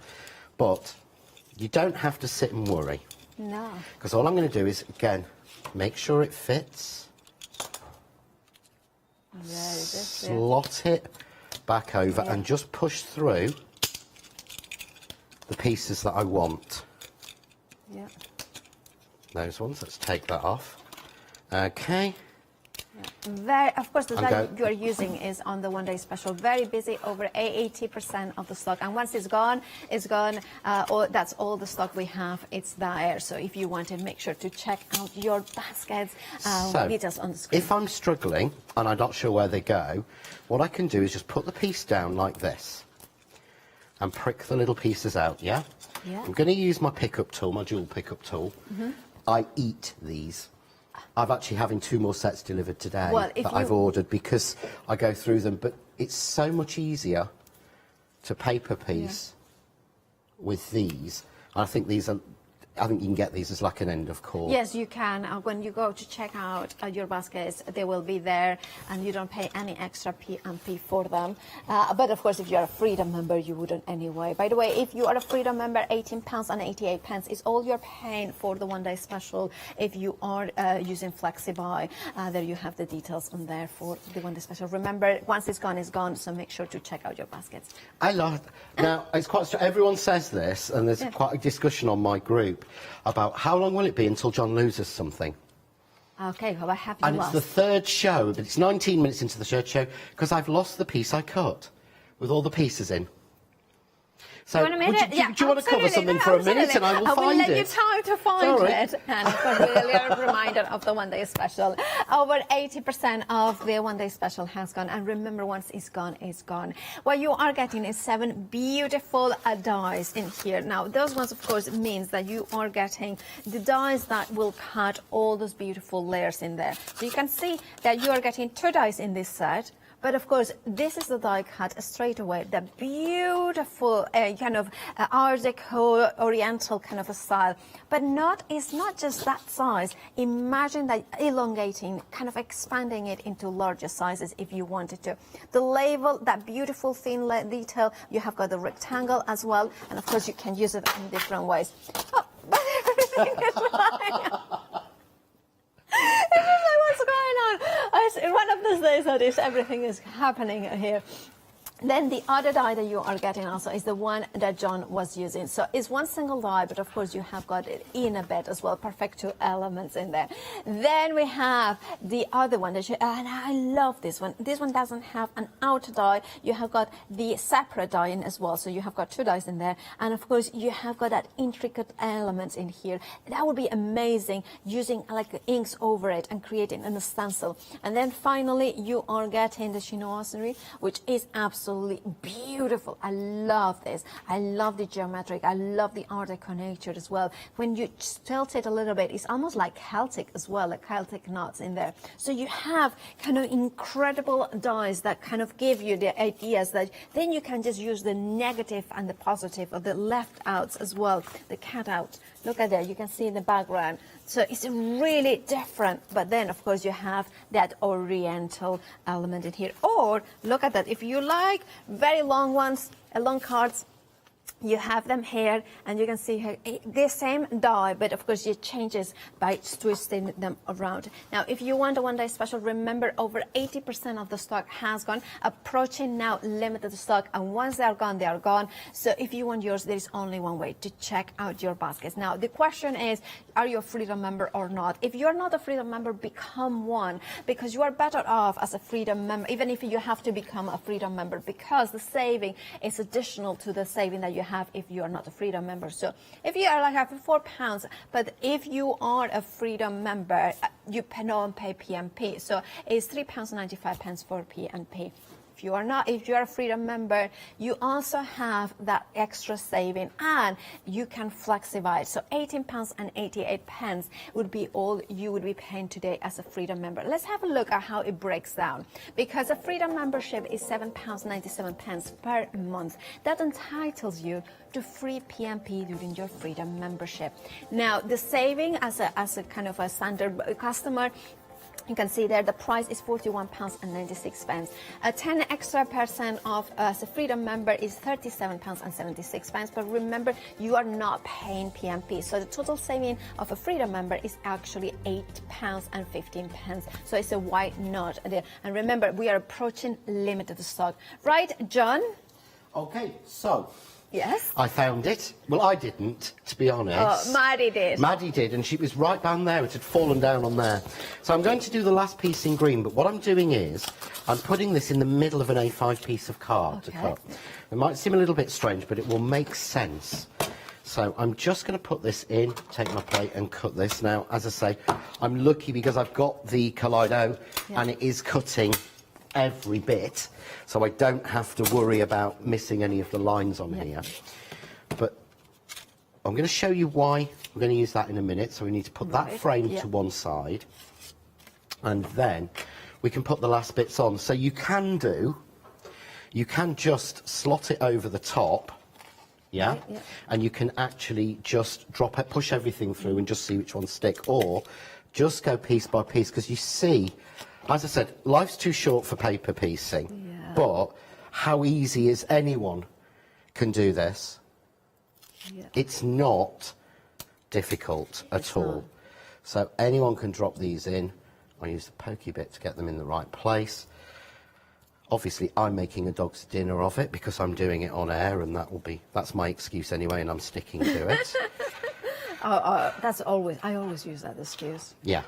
But you don't have to sit and worry. No. Because all I'm going to do is, again, make sure it fits. There it is, yeah. Slot it back over and just push through the pieces that I want. Yeah. Those ones, let's take that off. Okay. Of course, the I'm dye go- you are using is on the one-day special. Very busy, over 80% of the stock. And once it's gone, it's gone. That's all the stock we have. It's there. So if you want it, make sure to check out your baskets. So, Details on the screen. if I'm struggling and I'm not sure where they go, what I can do is just put the piece down like this and prick the little pieces out, yeah? Yeah. I'm going to use my pickup tool, my jewel pickup tool. I eat these. I'm actually having 2 more sets delivered today Well, if that I've you- ordered because I go through them, but it's so much easier to paper piece with these. I think these are, I think you can get these as like an end of cord. Yes, you can. When you go to check out your baskets, they will be there, and you don't pay any extra P&P for them. But of course, if you're a Freedom member, you wouldn't anyway. By the way, if you are a Freedom member, £18.88 is all you're paying for the one-day special. If you are using FlexiBuy, there you have the details on there for the one-day special. Remember, once it's gone, so make sure to check out your baskets. I love it. Now, it's quite everyone says this, and there's quite a discussion on my group about how long will it be until John loses something. Okay, well, I have you And lost. it's the 3rd show, but it's 19 minutes into the 3rd show, because I've lost the piece I cut with all the pieces in. So, You want a minute? do you want to cover absolutely. something No, for a minute, and I will absolutely. find I will let you it? time to find Sorry. it. And of course, really a reminder of the one-day special. Over 80% of the one-day special has gone. And remember, once it's gone, it's gone. What you are getting is 7 beautiful dies in here. Now, those ones, of course, means that you are getting the dies that will cut all those beautiful layers in there. So you can see that you are getting 2 dies in this set. But of course, this is the die cut straight away. The beautiful kind of Art Deco, Oriental kind of a style. But it's not just that size. Imagine that elongating, kind of expanding it into larger sizes if you wanted to. The label, that beautiful thin detail. You have got the rectangle as well. And of course, you can use it in different ways. Oh, but everything is fine. It's just like, what's going on? One of those days that is, everything is happening here. Then the other die that you are getting also is the one that John was using. So it's one single die, but of course you have got it in a bed as well. Perfect 2 elements in there. Then we have the other one, and I love this one. This one doesn't have an outer die. You have got the separate die in as well. So you have got 2 dies in there. And of course you have got that intricate elements in here. That would be amazing using like inks over it and creating an stencil. And then finally you are getting the chinoiserie, which is absolutely beautiful. I love this. I love the geometric. I love the Art Deco nature as well. When you tilt it a little bit, it's almost like Celtic as well, like Celtic knots in there. So you have kind of incredible dies that kind of give you the ideas that then you can just use the negative and the positive, or the left outs as well, the cut out. Look at that, you can see in the background. So it's really different, but then of course you have that Oriental element in here. Or look at that, if you like very long ones, long cards, You have them here, and you can see here the same die, but of course it changes by twisting them around. Now, if you want a one-day special, remember over 80% of the stock has gone. Approaching now limited stock, and once they are gone, they are gone. So if you want yours, there is only one way to check out your baskets. Now, the question is, are you a Freedom member or not? If you are not a Freedom member, become one, because you are better off as a Freedom member, even if you have to become a Freedom member, because the saving is additional to the saving that you have if you are not a Freedom member. So if you are like having £4, but if you are a Freedom member, you don't pay PMP. So it's £3.95 for PMP. If you are not, if you are a Freedom member, you also have that extra saving, and you can flexify. So £18.88 would be all you would be paying today as a Freedom member. Let's have a look at how it breaks down, because a Freedom membership is £7.97 per month. That entitles you to free PMP during your Freedom membership. Now, the saving as a kind of a standard customer, you can see there the price is £41.96. 10 extra percent off as a Freedom member is £37.76. But remember, you are not paying PMP. So the total saving of a Freedom member is actually £8.15. So it's a wide note there. And remember, we are approaching limited stock. Right, John? Okay, so... Yes? I found it. Well, I didn't, to be honest. Oh, Maddie did. Maddie did, and she was right down there. It had fallen down on there. So I'm going to do the last piece in green, but what I'm doing is I'm putting this in the middle of an A5 piece of card to cut. It might seem a little bit strange, but it will make sense. So I'm just going to put this in, take my plate and cut this. Now, as I say, I'm lucky because I've got the Kaleido and it is cutting every bit, so I don't have to worry about missing any of the lines on here. But I'm going to show you why we're going to use that in a minute. So we need to put that frame to one side, and then we can put the last bits on. So you can just slot it over the top, and you can actually just drop it, push everything through and just see which ones stick, or just go piece by piece, because you see, as I said, life's too short for paper piecing, but how easy is anyone can do this? It's not difficult at all. So anyone can drop these in. I use the pokey bit to get them in the right place. Obviously, I'm making a dog's dinner of it because I'm doing it on air, and that's my excuse anyway, and I'm sticking to it. That's always, I always use that excuse. Yeah.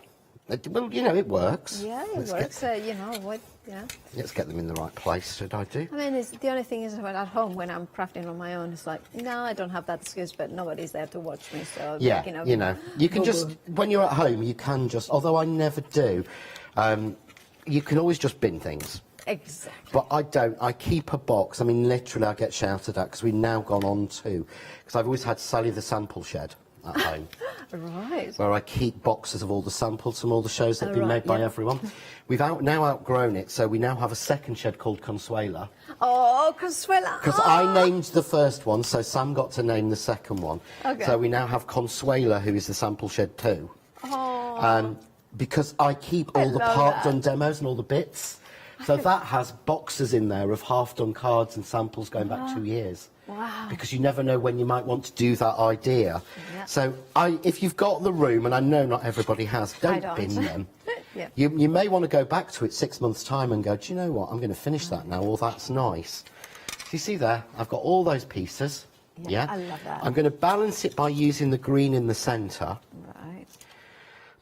Well, you know, it works. Yeah, it works. You know what? Let's get them in the right place. Should I do? I mean, the only thing is, when at home when I'm crafting on my own, it's like, no, I don't have that excuse, but nobody's there to watch me. So you know, you can just, when you're at home, you can just. Although I never do, you can always just bin things. Exactly. But I don't. I keep a box. I mean, literally, I get shouted at because we've now gone on to, because I've always had Sally the sample shed at home. Right. Where I keep boxes of all the samples from all the shows that have been made by everyone. We've now outgrown it, so we now have a second shed called Consuela. Oh, Consuela. Because I named the first one, so Sam got to name the second one. Okay. So we now have Consuela, who is the sample shed too. Oh. Because I keep all the part-done demos and all the bits. So that has boxes in there of half-done cards and samples going back 2 years. Wow. Because you never know when you might want to do that idea. So if you've got the room, and I know not everybody has, don't bin them. You may want to go back to it 6 months' time and go, do you know what, I'm going to finish that now, or that's nice. So you see there, I've got all those pieces. Yeah, I love that. I'm going to balance it by using the green in the centre. Right.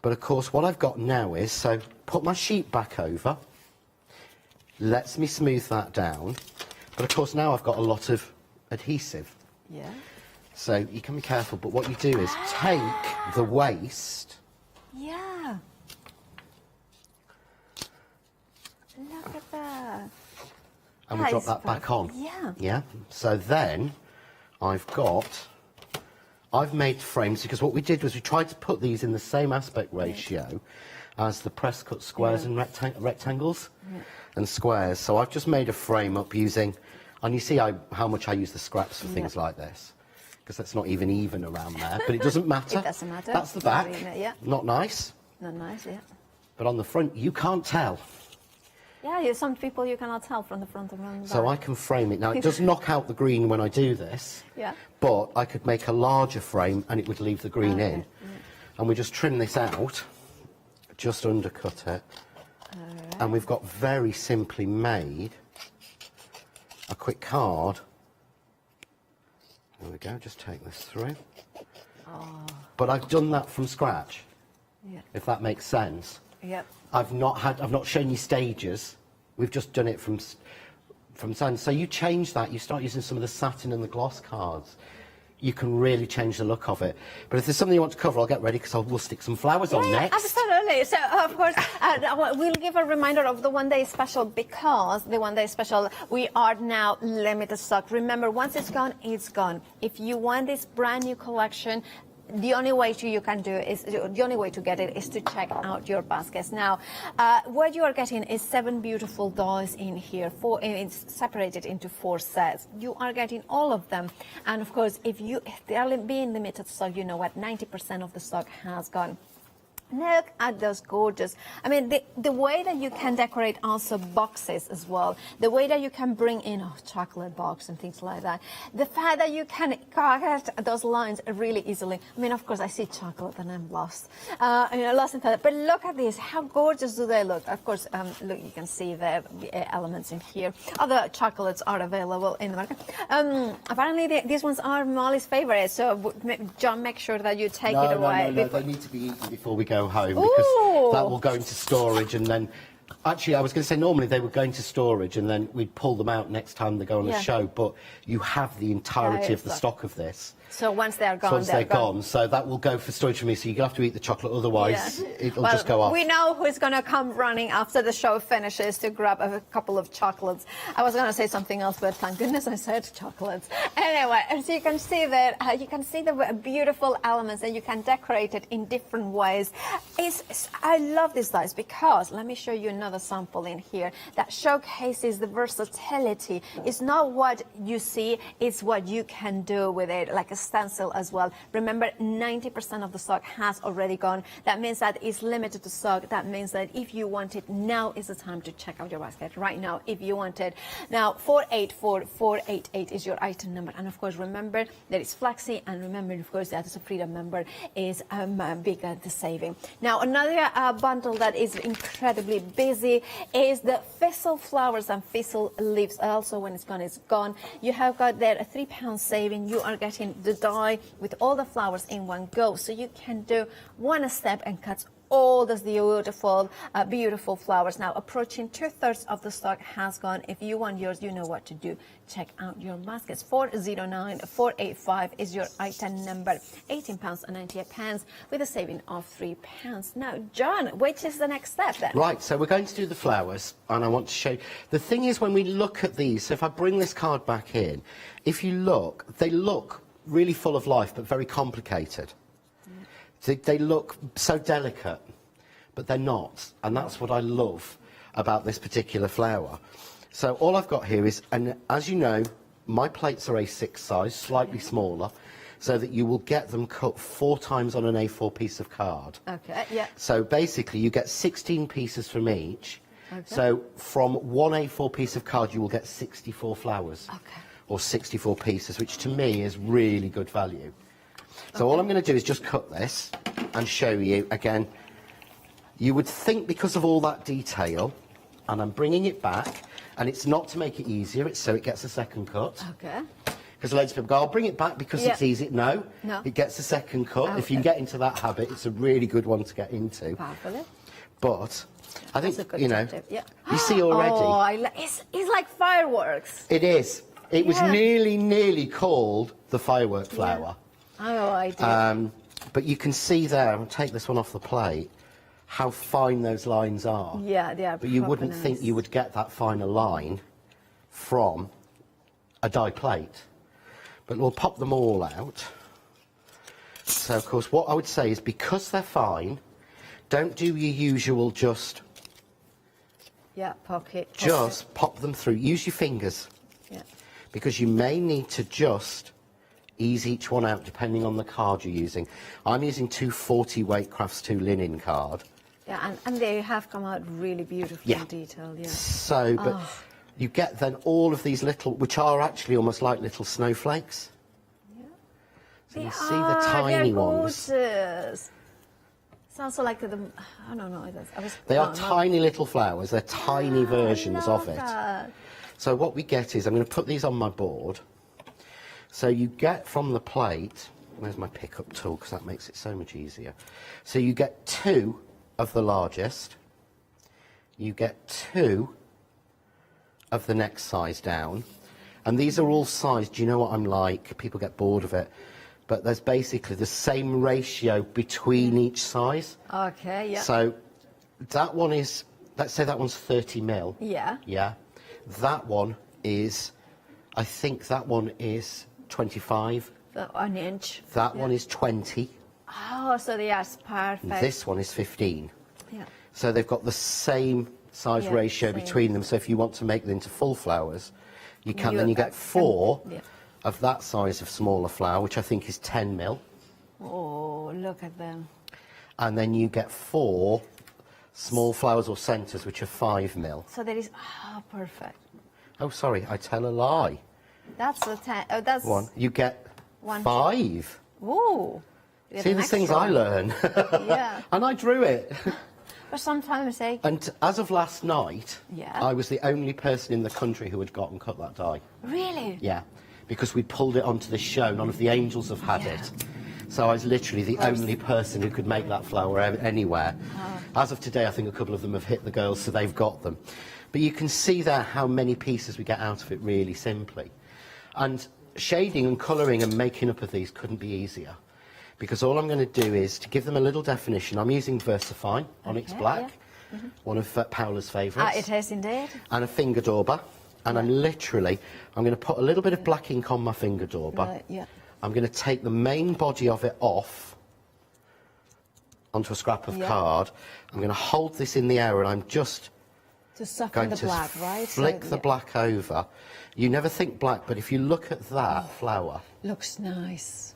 But of course, what I've got now is, so put my sheet back over, lets me smooth that down. But of course, now I've got a lot of adhesive. Yeah. So you can be careful, but what you do is take the waste. Yeah. Look at that. And we drop that back on. Yeah. Yeah. So then I've made frames, because what we did was we tried to put these in the same aspect ratio as the press cut squares and rectangles and squares. So I've just made a frame up using, and you see how much I use the scraps for things like this, because that's not even around there, but it doesn't matter. It doesn't matter. That's the back. Yeah. Not nice. Not nice, yeah. But on the front, you can't tell. Yeah, some people you cannot tell from the front and the So I back. can frame it. Now, it does knock out the green when I do this, Yeah. but I could make a larger frame and it would leave the green in. And we just trim this out, just undercut it. And we've got very simply made a quick card. There we go, just take this through. But I've done that from scratch, if that makes sense. Yep. I've not shown you stages. We've just done it from sand. So you change that, you start using some of the satin and the gloss cards. You can really change the look of it. But if there's something you want to cover, I'll get ready because we'll stick some flowers on next. Absolutely. So, of course, we'll give a reminder of the one-day special because the one-day special, we are now limited stock. Remember, once it's gone, it's gone. If you want this brand new collection, the only way to get it is to check out your baskets. Now, what you are getting is 7 beautiful dolls in here. It's separated into 4 sets. You are getting all of them, and of course, if they are being limited stock, you know what? 90% of the stock has gone. Look at those gorgeous. I mean, the way that you can decorate also boxes as well, the way that you can bring in a chocolate box and things like that, the fact that you can cut those lines really easily. I mean, of course, I see chocolate and I'm lost. Lost in thought. But look at this. How gorgeous do they look? Of course, look, you can see the elements in here. Other chocolates are available in the market. Apparently, these ones are Molly's favorite. So, John, make sure that you take it away. No, they need to be eaten before we go home because that will go into storage and then actually I was going to say normally they would go into storage and then we'd pull them out next time they go on the show, but you have the entirety of the stock of this. So once they're gone, they're gone. So that will go for storage for me. So you'll have to eat the chocolate, otherwise it'll just go off. We know who's going to come running after the show finishes to grab a couple of chocolates. I was going to say something else, but thank goodness I said chocolates. Anyway, as you can see that you can see the beautiful elements and you can decorate it in different ways. I love these dies because let me show you another sample in here that showcases the versatility. It's not what you see, it's what you can do with it, like a stencil as well. Remember, 90% of the stock has already gone. That means that it's limited to stock. That means that if you want it, now is the time to check out your basket. Right now, if you want it. Now, 484488 is your item number. And of course, remember that it's flexi. And remember, of course, that as a Freedom member is bigger the saving. Now, another bundle that is incredibly busy is the thistle flowers and thistle leaves. Also, when it's gone. You have got there a £3 saving. You are getting the die with all the flowers in one go, so you can do one step and cut all those beautiful flowers. Now, approaching 2/3 of the stock has gone. If you want yours, you know what to do. Check out your baskets. 409485 is your item number. £18.98 with a saving of £3. Now, John, which is the next step then? Right, so we're going to do the flowers, and I want to show you. The thing is, when we look at these, so if I bring this card back in, if you look, they look really full of life, but very complicated. They look so delicate, but they're not. And that's what I love about this particular flower. So all I've got here is, and as you know, my plates are A6 size, slightly smaller, so that you will get them cut 4 times on an A4 piece of card. Okay, yeah. So basically, you get 16 pieces from each. Okay. So from one A4 piece of card, you will get 64 flowers. Okay. Or 64 pieces, which to me is really good value. So all I'm going to do is just cut this and show you again. You would think because of all that detail, and I'm bringing it back, and it's not to make it easier, it's so it gets a second cut. Okay. Because loads of people go, I'll bring it back because it's easy. No, it gets a second cut. Okay. If you can get into that habit, it's a really good one to get into. Powerfully. But I think, That's a good you know, tip, yeah. you see already. Oh, it's like fireworks. It is. It was nearly called the firework flower. Oh, I do. But you can see there, I'll take this one off the plate, how fine those lines are. Yeah, they are. But you wouldn't think you would get that finer line from a die plate. But we'll pop them all out. So, of course, what I would say is because they're fine, don't do your usual just pocket. Just pop them through. Use your fingers. Yeah. Because you may need to just ease each one out depending on the card you're using. I'm using 240 weight Crafts 2 linen card, Yeah, and they have come out really beautifully detailed. Yeah. So, but you get then all of these little, which are actually almost like little snowflakes. Yeah. So you see the tiny ones. Gorgeous. Sounds like the, I don't know. They are tiny little flowers. They're tiny versions of it. That. So what we get is, I'm going to put these on my board. So you get from the plate, where's my pickup tool, because that makes it so much easier. So you get 2 of the largest. You get 2 of the next size down. And these are all sized. Do you know what I'm like? People get bored of it. But there's basically the same ratio between each size. Okay, yeah. So that one is, let's say that one's 30 mil. Yeah. Yeah. That one is, I think that one is 25. An inch. That one is 20. Oh, so yes, perfect. This one is 15. Yeah. So they've got the same size ratio between them. So if you want to make them into full flowers, you can. Then you get 4 of that size of smaller flower, which I think is 10 mil. Oh, look at them. And then you get 4 small flowers or centres, which are 5 mil. So there is, perfect. Oh, sorry, I tell a lie. That's a 10. Oh, that's one. You get 5. Ooh. See the things I learn. Yeah. And I drew it. But sometimes they... And as of last night, Yeah. I was the only person in the country who had got and cut that die. Really? Yeah. Because we pulled it onto the show. None of the angels have had it. So I was literally the only person who could make that flower anywhere. As of today, I think a couple of them have hit the girls, so they've got them. But you can see there how many pieces we get out of it really simply. And shading and colouring and making up of these couldn't be easier. Because all I'm going to do is to give them a little definition. I'm using Versafine, Onyx Black, one of Paola's favourites. It is indeed. And a finger dauber. And I'm going to put a little bit of black ink on my finger dauber. Right, yeah. I'm going to take the main body of it off onto a scrap of card. I'm going to hold this in the air and I'm just to soften the black, right? Flick the black over. You never think black, but if you look at that flower, looks nice.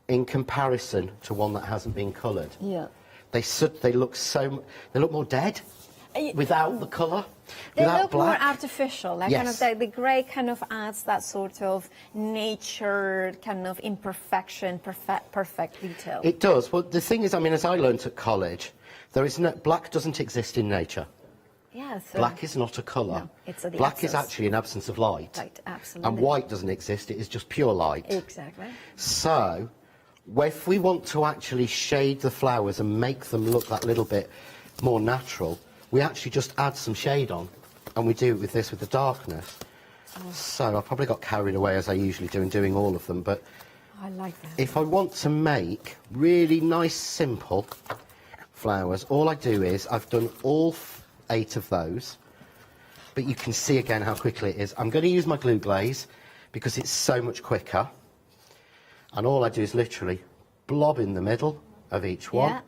In comparison to one that hasn't been coloured, they look more dead without the colour. They without look black. more artificial. Like kind of the grey kind of adds that sort of nature, kind of imperfection, perfect detail. It does. Well, the thing is, I mean, as I learnt at college, black doesn't exist in nature. Yes. Black is not a colour. No, it's the black absence. is actually an absence of light. Light, absolutely. And white doesn't exist. It is just pure light. Exactly. So, if we want to actually shade the flowers and make them look that little bit more natural, we actually just add some shade on, and we do it with this, with the darkness. So I probably got carried away, as I usually do, in doing all of them, but I like that. if I want to make really nice, simple flowers, all I do is, I've done all 8 of those, but you can see again how quickly it is. I'm going to use my glue glaze, because it's so much quicker, and all I do is literally blob in the middle of each one. Yeah.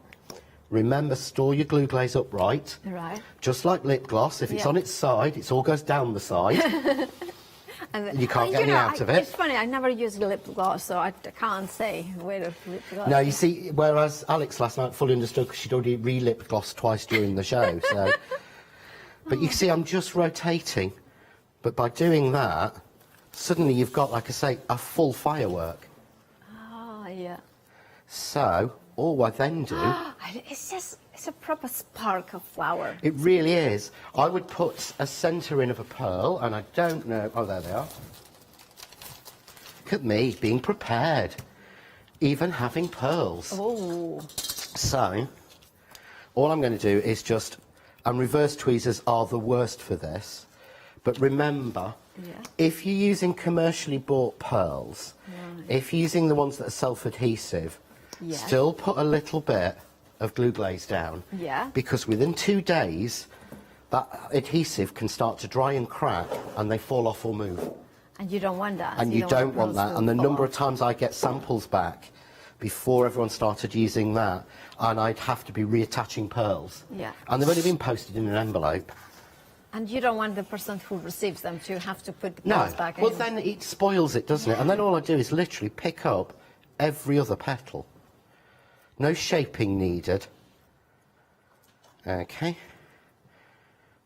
Remember, store your glue glaze upright. Right. Just like lip gloss, if it's on its side, it all goes down the side. And you can't get any out of it. It's funny, I never use lip gloss, so I can't say where the lip gloss No, you see, whereas Alex last night fully understood because she'd already re-lip glossed twice during the show. So, but you see, I'm just rotating. But by doing that, suddenly you've got, like I say, a full firework. Oh, yeah. So, all I then do... It's a proper spark of flower. It really is. I would put a centre in of a pearl, and I don't know... Oh, there they are. Look at me, being prepared. Even having pearls. Oh. So, all I'm going to do is just... And reverse tweezers are the worst for this. But remember, if you're using commercially bought pearls, if you're using the ones that are self-adhesive, still put a little bit of glue glaze down. Yeah. Because within 2 days, that adhesive can start to dry and crack, and they fall off or move. And you don't want that. And you don't want that. And the number of times I get samples back before everyone started using that, and I'd have to be reattaching pearls. Yeah. And they've only been posted in an envelope. And you don't want the person who receives them to have to put the pearls back in. Well, then it spoils it, doesn't it? And then all I do is literally pick up every other petal. No shaping needed. Okay,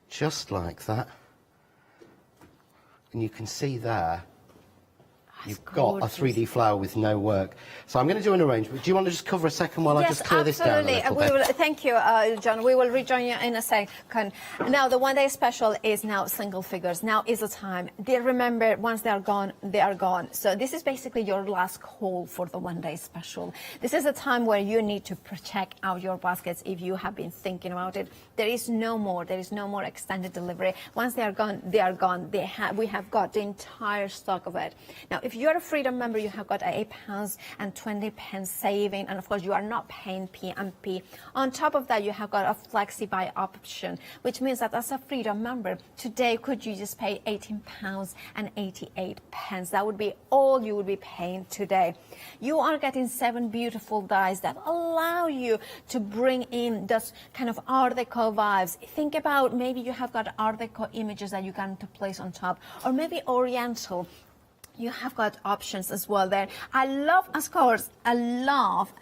just like that. And you can see there, you've got a 3D flower with no work. So I'm going to do an arrangement. Do you want to just cover a second while I just clear this down a little bit? Thank you, John. We will rejoin you in a second. Now, the one-day special is now single figures. Now is the time. Remember, once they are gone, they are gone. So this is basically your last call for the one-day special. This is a time where you need to check out your baskets if you have been thinking about it. There is no more. There is no more extended delivery. Once they are gone, they are gone. We have got the entire stock of it. Now, if you're a Freedom member, you have got £8.20 saving, and of course you are not paying P&P. On top of that, you have got a flexi buy option, which means that as a Freedom member today, could you just pay £18.88? That would be all you would be paying today. You are getting 7 beautiful dies that allow you to bring in those kind of Art Deco vibes. Think about maybe you have got Art Deco images that you can to place on top, or maybe Oriental. You have got options as well there. I love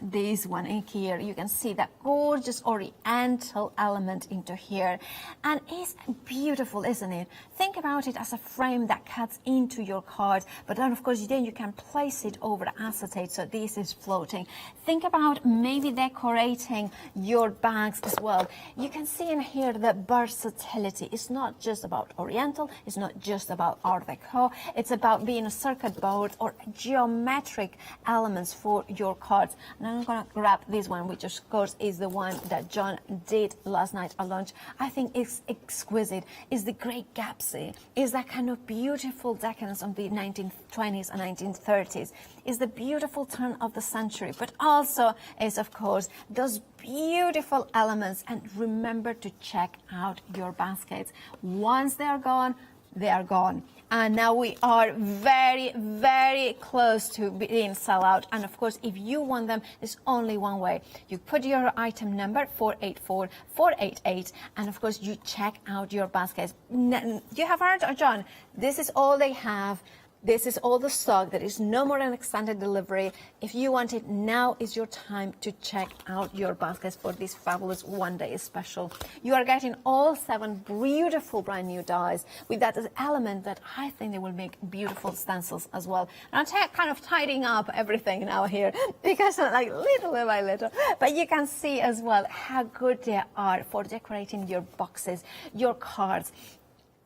this one in here. You can see that gorgeous oriental element into here. And it's beautiful, isn't it? Think about it as a frame that cuts into your card, but then of course then you can place it over acetate, so this is floating. Think about maybe decorating your bags as well. You can see in here the versatility. It's not just about oriental, it's not just about Art Deco, it's about being a circuit board or geometric elements for your cards. And I'm going to grab this one, which of course is the one that John did last night at lunch. I think it's exquisite. It's the Great Gatsby. It's that kind of beautiful decadence of the 1920s and 1930s. It's the beautiful turn of the century, but also is of course those beautiful elements. And remember to check out your baskets. Once they are gone, they are gone. And now we are very, very close to being sell out. And of course, if you want them, there's only one way. You put your item number 484488, and of course, you check out your baskets. You have heard, John, this is all they have. This is all the stock. There is no more an extended delivery. If you want it, now is your time to check out your baskets for this fabulous one-day special. You are getting all 7 beautiful brand new dies with that element that I think they will make beautiful stencils as well. And I'm kind of tidying up everything now here because like little by little. But you can see as well how good they are for decorating your boxes, your cards.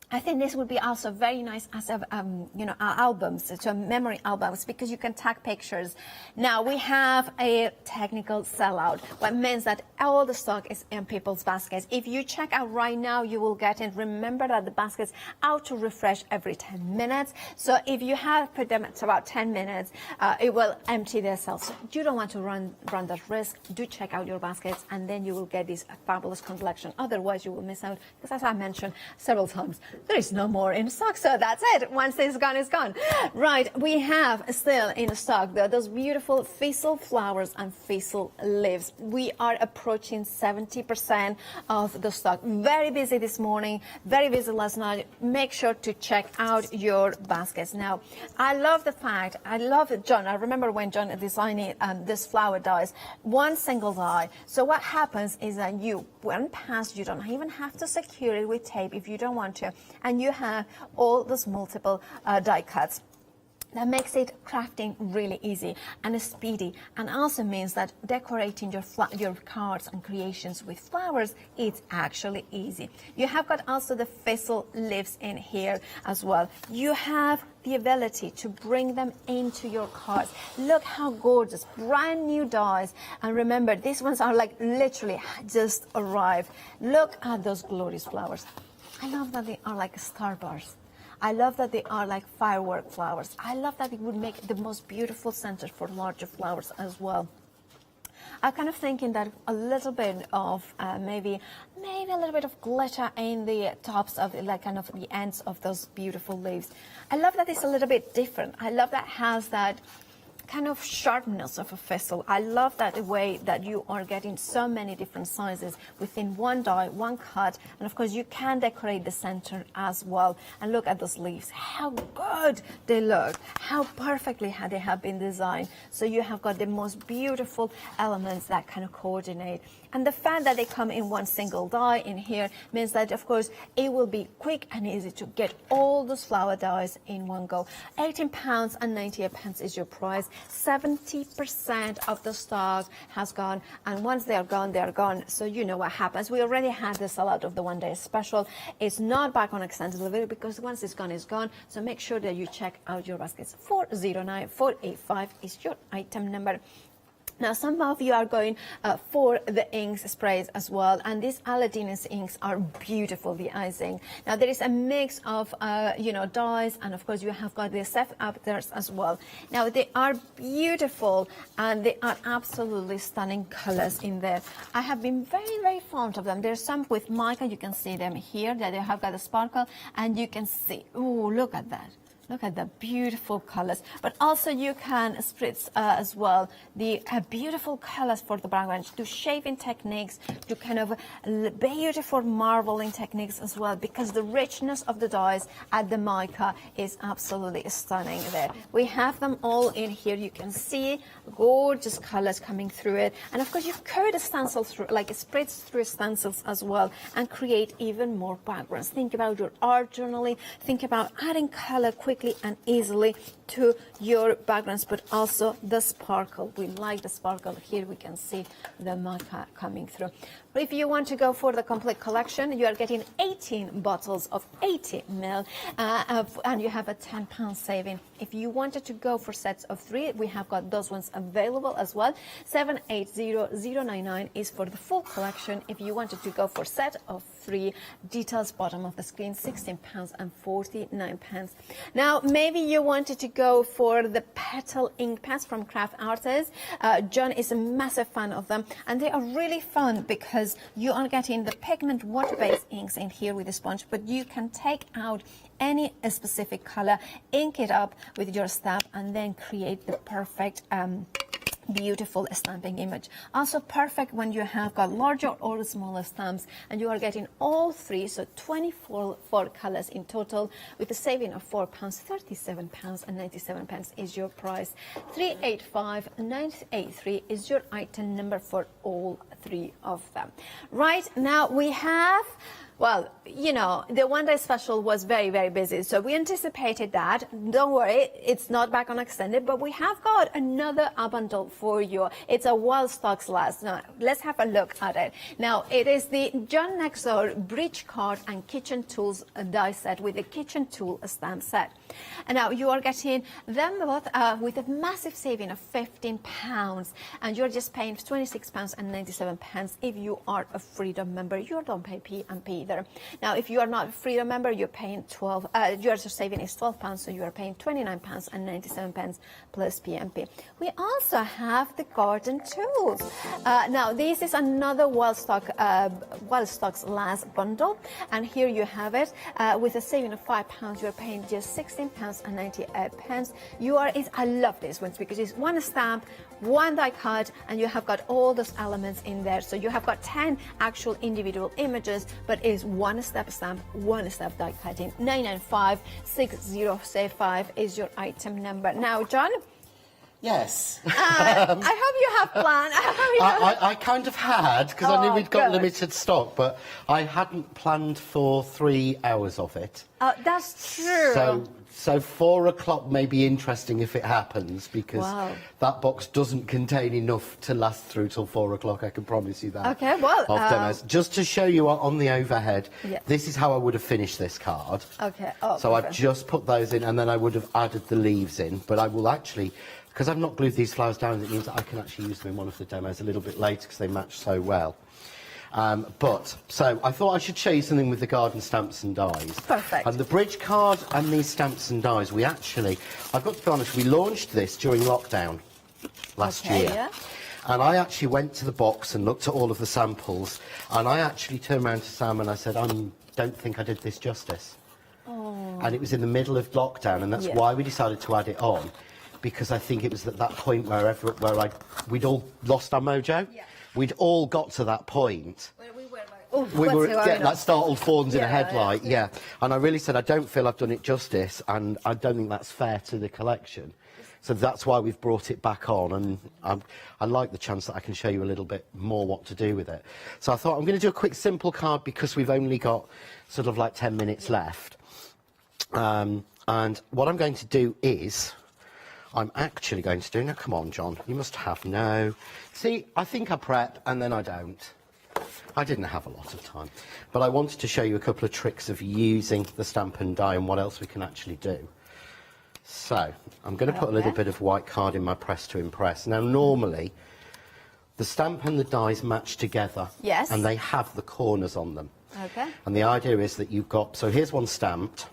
I think this would be also very nice as albums, so memory albums, because you can tag pictures. Now we have a technical sellout, what means that all the stock is in people's baskets. If you check out right now, you will get it. Remember that the baskets auto refresh every 10 minutes. So if you have put them at about 10 minutes, it will empty themselves. So you don't want to run that risk. Do check out your baskets, and then you will get this fabulous collection. Otherwise, you will miss out, because as I mentioned several times, there is no more in stock, so that's it. Once it's gone, it's gone. Right, we have still in stock those beautiful Feefo flowers and Feefo leaves. We are approaching 70% of the stock. Very busy this morning, very busy last night. Make sure to check out your baskets. Now, I love John. I remember when John designed this flower dies, one single die. So what happens is that you went past, you don't even have to secure it with tape if you don't want to, and you have all those multiple die cuts. That makes it crafting really easy and speedy, and also means that decorating your cards and creations with flowers, it's actually easy. You have got also the Feefo leaves in here as well. You have the ability to bring them into your cards. Look how gorgeous, brand new dies. And remember, these ones are like literally just arrived. Look at those glorious flowers. I love that they are like star bars. I love that they are like firework flowers. I love that it would make the most beautiful center for larger flowers as well. I'm kind of thinking that a little bit of maybe a little bit of glitter in the tops of like kind of the ends of those beautiful leaves. I love that it's a little bit different. I love that it has that kind of sharpness of a Feefo. I love that the way that you are getting so many different sizes within one die, one cut, and of course you can decorate the center as well. And look at those leaves, how good they look, how perfectly they have been designed. So you have got the most beautiful elements that kind of coordinate. And the fact that they come in one single die in here means that, of course, it will be quick and easy to get all those flower dies in one go. £18.98 is your price. 70% of the stock has gone, and once they are gone, they are gone. So you know what happens. We already had the sellout of the one-day special. It's not back on extended delivery because once it's gone, it's gone. So make sure that you check out your baskets. 409485 is your item number. Now, some of you are going for the inks sprays as well, and these Aladdin's inks are beautiful, the icing. Now, there is a mix of, dyes, and of course, you have got the acceptors as well. Now, they are beautiful, and they are absolutely stunning colors in there. I have been very, very fond of them. There's some with mica, you can see them here, that they have got a sparkle, and you can see, oh, look at that. Look at the beautiful colors, but also you can spritz as well the beautiful colors for the background, to shaving techniques, to kind of beautiful marbling techniques as well, because the richness of the dyes at the mica is absolutely stunning there. We have them all in here. You can see gorgeous colors coming through it, and of course you could stencil through, like spritz through stencils as well, and create even more backgrounds. Think about your art journaling, think about adding color quickly and easily to your backgrounds, but also the sparkle. We like the sparkle. Here we can see the mica coming through. But if you want to go for the complete collection, you are getting 18 bottles of 80 ml, and you have a £10 saving. If you wanted to go for sets of 3, we have got those ones available as well. 780099 is for the full collection. If you wanted to go for set of 3, details bottom of the screen, £16.49. Now, maybe you wanted to go for the petal ink pens from Craft Artists. John is a massive fan of them, and they are really fun because you are getting the pigment water-based inks in here with the sponge, but you can take out any specific color, ink it up with your stamp, and then create the perfect beautiful stamping image. Also perfect when you have got larger or smaller stamps, and you are getting all 3, so 24 colors in total, with a saving of £4. £37.97 is your price. 385983 is your item number for all 3 of them. Right now we have, well, the one-day special was very, very busy, so we anticipated that. Don't worry, it's not back on extended, but we have got another bundle for you. It's a wild stocks last. Now, let's have a look at it. Now, it is the John Next Door bridge card and kitchen tools die set with a kitchen tool stamp set. And now you are getting them both with a massive saving of £15, and you're just paying £26.97 if you are a Freedom member. You don't pay P&P either. Now, if you are not a Freedom member, you're paying your saving is £12, so you are paying £29.97 plus P&P. We also have the garden tools. Now, this is another Wild Stocks last bundle, and here you have it with a saving of £5. You're paying just £16.98. I love these ones because it's one stamp, one die cut, and you have got all those elements in there. So you have got 10 actual individual images, but it's one step stamp, one step die cutting. 995605 is your item number. Now, John? Yes. I hope you have planned. I kind of had, because I knew we'd got limited stock, but I hadn't planned for 3 hours of it. That's true. So 4 o'clock may be interesting if it happens, because that box doesn't contain enough to last through till 4 o'clock, I can promise you that. Okay, well... Of demos. Just to show you on the overhead, this is how I would have finished this card. Okay. So I've just put those in, and then I would have added the leaves in, but I will actually... Because I've not glued these flowers down, it means that I can actually use them in one of the demos a little bit later because they match so well. So I thought I should show you something with the garden stamps and dies. Perfect. And the bridge card and these stamps and dies, I've got to be honest, we launched this during lockdown last year. Yeah. And I actually went to the box and looked at all of the samples, and I actually turned around to Sam and I said, I don't think I did this justice. Oh. And it was in the middle of lockdown, and that's why we decided to add it on. Because I think it was at that point where we'd all lost our mojo. Yeah. We'd all got to that point. We were like startled fawns in a headlight, And I really said, I don't feel I've done it justice, and I don't think that's fair to the collection. So that's why we've brought it back on, and I like the chance that I can show you a little bit more what to do with it. So I thought I'm going to do a quick simple card because we've only got sort of like 10 minutes left. And what I'm going to do is, I'm actually going to do, now come on John, you must have, no. See, I think I prep and then I don't. I didn't have a lot of time. But I wanted to show you a couple of tricks of using the stamp and die and what else we can actually do. So, I'm going to put a little bit of white card in my press to impress. Now, normally, the stamp and the dies match together. Yes. And they have the corners on them. Okay. And the idea is that you've got, so here's one stamped.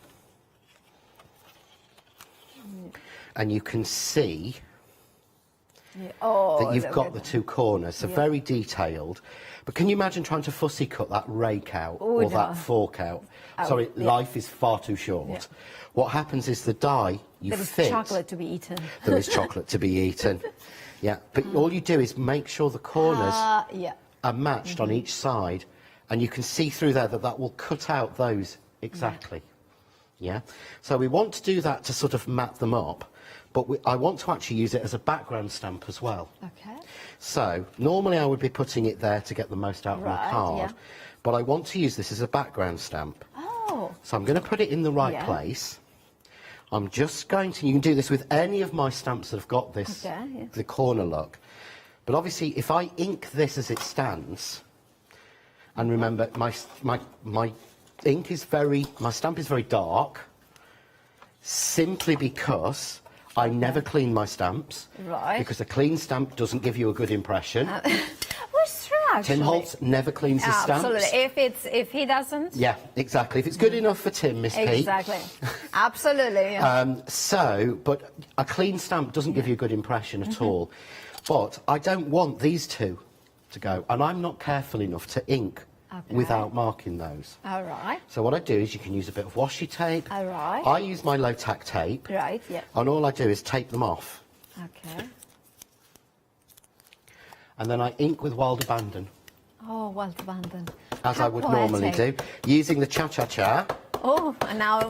And you can see that you've got the two corners, so very detailed. But can you imagine trying to fussy cut that rake out or that fork out? Sorry, life is far too short. What happens is the die, you fit. There is chocolate to be eaten. There is chocolate to be eaten. Yeah, but all you do is make sure the corners are matched on each side, and you can see through there that that will cut out those exactly. Yeah, so we want to do that to sort of map them up. But I want to actually use it as a background stamp as well. Okay. So, normally I would be putting it there to get the most out of my card. But I want to use this as a background stamp. Oh. So I'm going to put it in the right place. I'm just going to, you can do this with any of my stamps that have got this, the corner look. But obviously, if I ink this as it stands, and remember, my ink is my stamp is very dark, simply because I never clean my stamps. Right. Because a clean stamp doesn't give you a good impression. Well, it's true, actually. Tim Holtz never cleans his stamps. Absolutely. If he doesn't. Yeah, exactly. If it's good enough for Tim, Miss P. Exactly. Absolutely. But a clean stamp doesn't give you a good impression at all. But I don't want these two to go, and I'm not careful enough to ink without marking those. All right. So what I do is you can use a bit of washi tape. All right. I use my low tack tape. Right, yeah. And all I do is tape them off. Okay. And then I ink with wild abandon. Oh, wild abandon. As I would normally do, using the cha-cha-cha. Oh, and now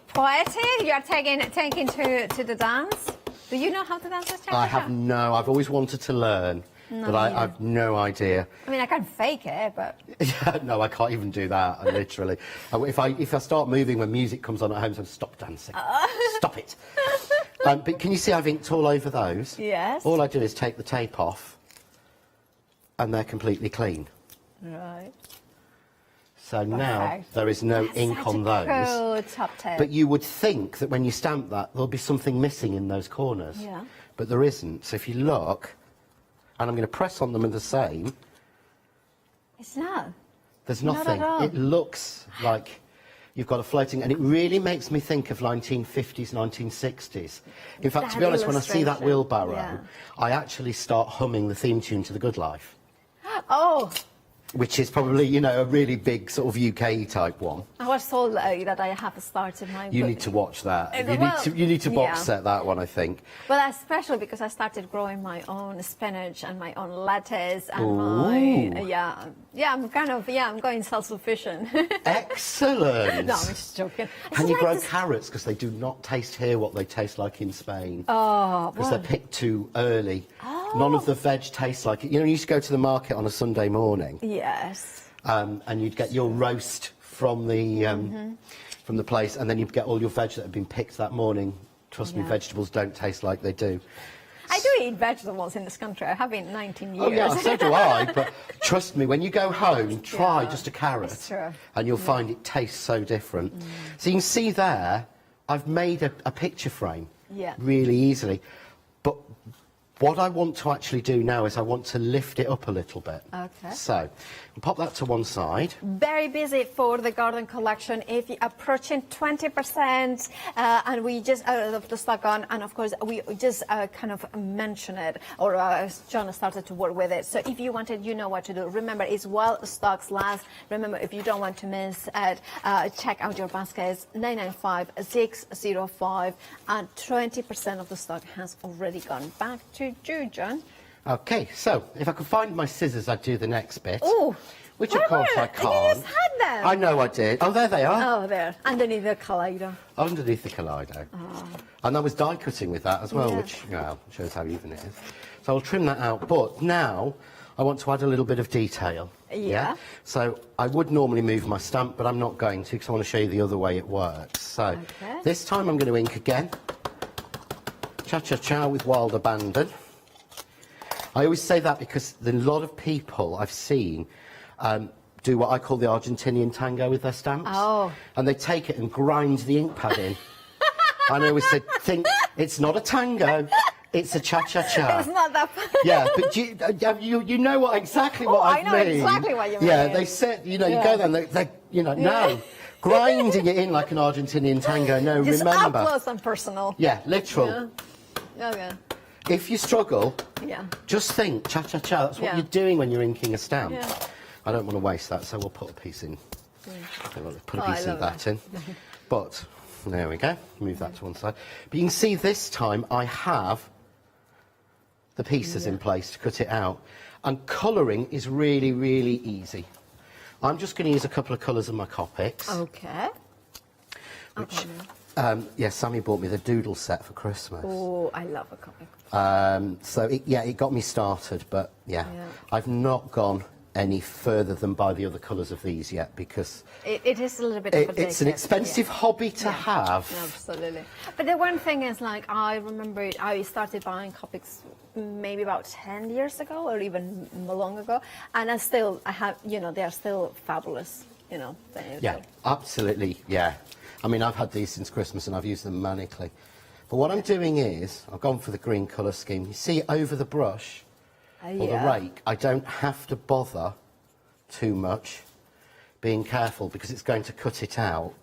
poetic, you are taking to the dance. Do you know how to dance with cha-cha-cha? I have no, I've always wanted to learn. But I've no idea. I mean, I can fake it, but... No, I can't even do that, literally. If I start moving when music comes on at home, so stop dancing. Stop it. But can you see I've inked all over those? Yes. All I do is take the tape off, and they're completely clean. Right. So now there is no ink on those. Cool top tape. But you would think that when you stamp that, there'll be something missing in those corners. Yeah. But there isn't. So if you look... And I'm going to press on them in the same. It's not. There's nothing. Not at all. It looks like you've got a floating, and it really makes me think of 1950s, 1960s. In fact, to be honest, when I see that wheelbarrow, I actually start humming the theme tune to The Good Life. Oh. Which is probably, you know, a really big sort of UK type one. I was told that I have started my... You need to watch that. You need to box set that one, I think. Well, especially because I started growing my own spinach and my own lettuce and I'm going self-sufficient. Excellent. No, I'm just joking. And you grow carrots because they do not taste here what they taste like in Spain. Oh, because they're picked too early. Oh. None of the veg tastes like it. You know, you used to go to the market on a Sunday morning. Yes. And you'd get your roast from the place, and then you'd get all your veg that had been picked that morning. Trust me, vegetables don't taste like they do. I do eat vegetables in this country. I have been 19 years. Oh yeah, so do I. But trust me, when you go home, try just a carrot, and you'll find it tastes so different. So you can see there, I've made a picture frame really easily. But what I want to actually do now is I want to lift it up a little bit. Okay. So, we'll pop that to one side. Very busy for the garden collection. If you're approaching 20%, and we just of the stock on, and of course we just kind of mention it, or John started to work with it. So if you wanted, you know what to do. Remember, it's while stocks last. Remember, if you don't want to miss it, check out your baskets. 995-605, and 20% of the stock has already gone back to you, John. Okay, so if I could find my scissors, I'd do the next bit. Ooh. which of course I can't. You just had them. I know I did. Oh, there they are. Oh, there, underneath the Kaleido. Underneath the Kaleido. Oh. And I was die cutting with that as well, Yeah. which shows how even it is. So I'll trim that out. But now I want to add a little bit of detail. Yeah. So I would normally move my stamp, but I'm not going to because I want to show you the other way it works. So this time I'm going to ink again. Cha-cha-cha with wild abandon. I always say that because a lot of people I've seen do what I call the Argentinian tango with their stamps. Oh. And they take it and grind the ink pad in. And I always think it's not a tango, it's a cha-cha-cha. It's not that fun. Yeah, but you know exactly what I mean. I know exactly what you mean. Yeah, they said, you go there and they no. Grinding it in like an Argentinian tango, no, Just remember. up close and personal. Yeah, literal. Yeah. Okay. If you struggle, Yeah. just think cha-cha-cha. That's what you're doing when you're inking a stamp. Yeah. I don't want to waste that, so we'll put a piece in. Put a piece of that in. But there we go. Move that to one side. But you can see this time I have the pieces in place to cut it out. And colouring is really, really easy. I'm just going to use a couple of colours of my Copics. Okay. Which, Sammy bought me the doodle set for Christmas. Oh, I love a comic. So it got me started, but I've not gone any further than by the other colours of these yet because it is a little bit of a it's an expensive hobby to have. Absolutely. But the one thing is, like, I remember I started buying Copics maybe about 10 years ago or even long ago, and I have, they are still fabulous, Yeah, absolutely, yeah. I mean, I've had these since Christmas and I've used them manically. But what I'm doing is, I've gone for the green colour scheme. You see over the brush, or the rake, I don't have to bother too much being careful because it's going to cut it out.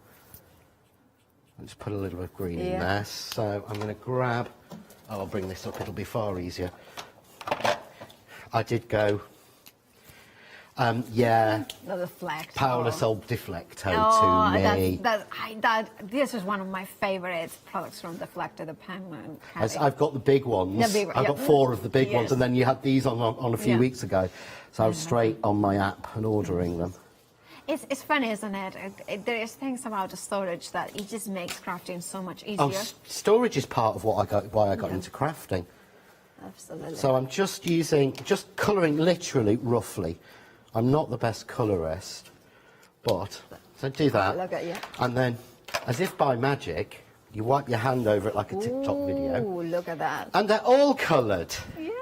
I'll just put a little bit of green in there. So I'm going to grab, I'll bring this up, it'll be far easier. I did go, The deflect. Powerless old Deflecto to me. This is one of my favourite products from Deflecto, the pen. I've got the big ones. I've got 4 of the big ones, and then you had these on a few weeks ago. So I was straight on my app and ordering them. It's funny, isn't it? There is things about the storage that it just makes crafting so much easier. Oh, storage is part of why I got into crafting. Absolutely. So I'm just colouring literally roughly. I'm not the best colourist, but so do that. Look at you. And then, as if by magic, you wipe your hand over it like a TikTok video. Ooh, look at that. And they're all coloured. Yeah.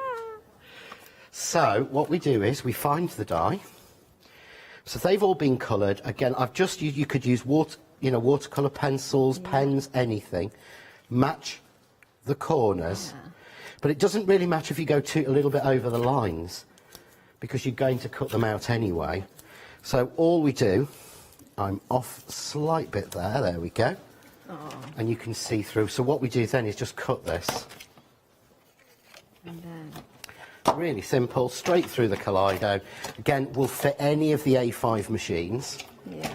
So what we do is we find the die. So they've all been coloured. Again, you could use watercolour pencils, pens, anything. Match the corners. Yeah. But it doesn't really matter if you go a little bit over the lines, because you're going to cut them out anyway. So all we do, I'm off a slight bit there we go. And you can see through. So what we do then is just cut this. And then... Really simple, straight through the Kaleido. Again, will fit any of the A5 machines. Yeah.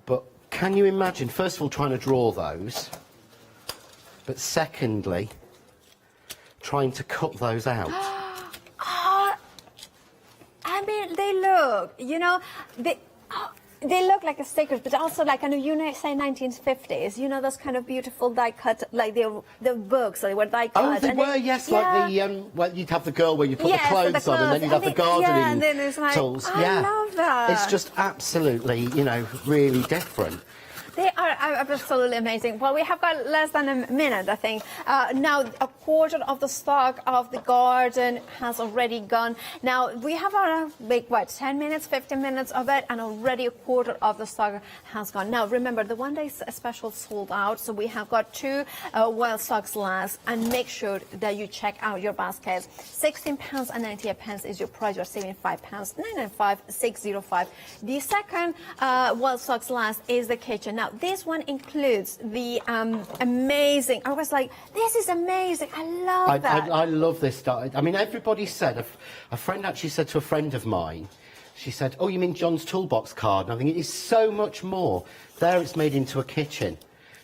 But can you imagine, first of all, trying to draw those, but secondly, trying to cut those out? They look like a stickers, but also like, say 1950s, those kind of beautiful die cut, like the books, they were die cut. Oh, they were, yes, like you'd have the girl where you put the clothes on, and then you'd have the gardening tools. I love that. It's just absolutely, really different. They are absolutely amazing. Well, we have got less than a minute, I think. Now, a quarter of the stock of the garden has already gone. Now, we have a big, 10 minutes, 15 minutes of it, and already a quarter of the stock has gone. Now, remember, the one-day special sold out, so we have got 2 wild stocks last, and make sure that you check out your baskets. £16.98 is your price. You're saving £5, £9.95, £6.05. The second wild stocks last is the kitchen. Now, this one includes the amazing, I was like, this is amazing, I love that. I love this die. I mean, everybody said, a friend actually said to a friend of mine, she said, oh, you mean John's Toolbox card? And I think it is so much more. There it's made into a kitchen,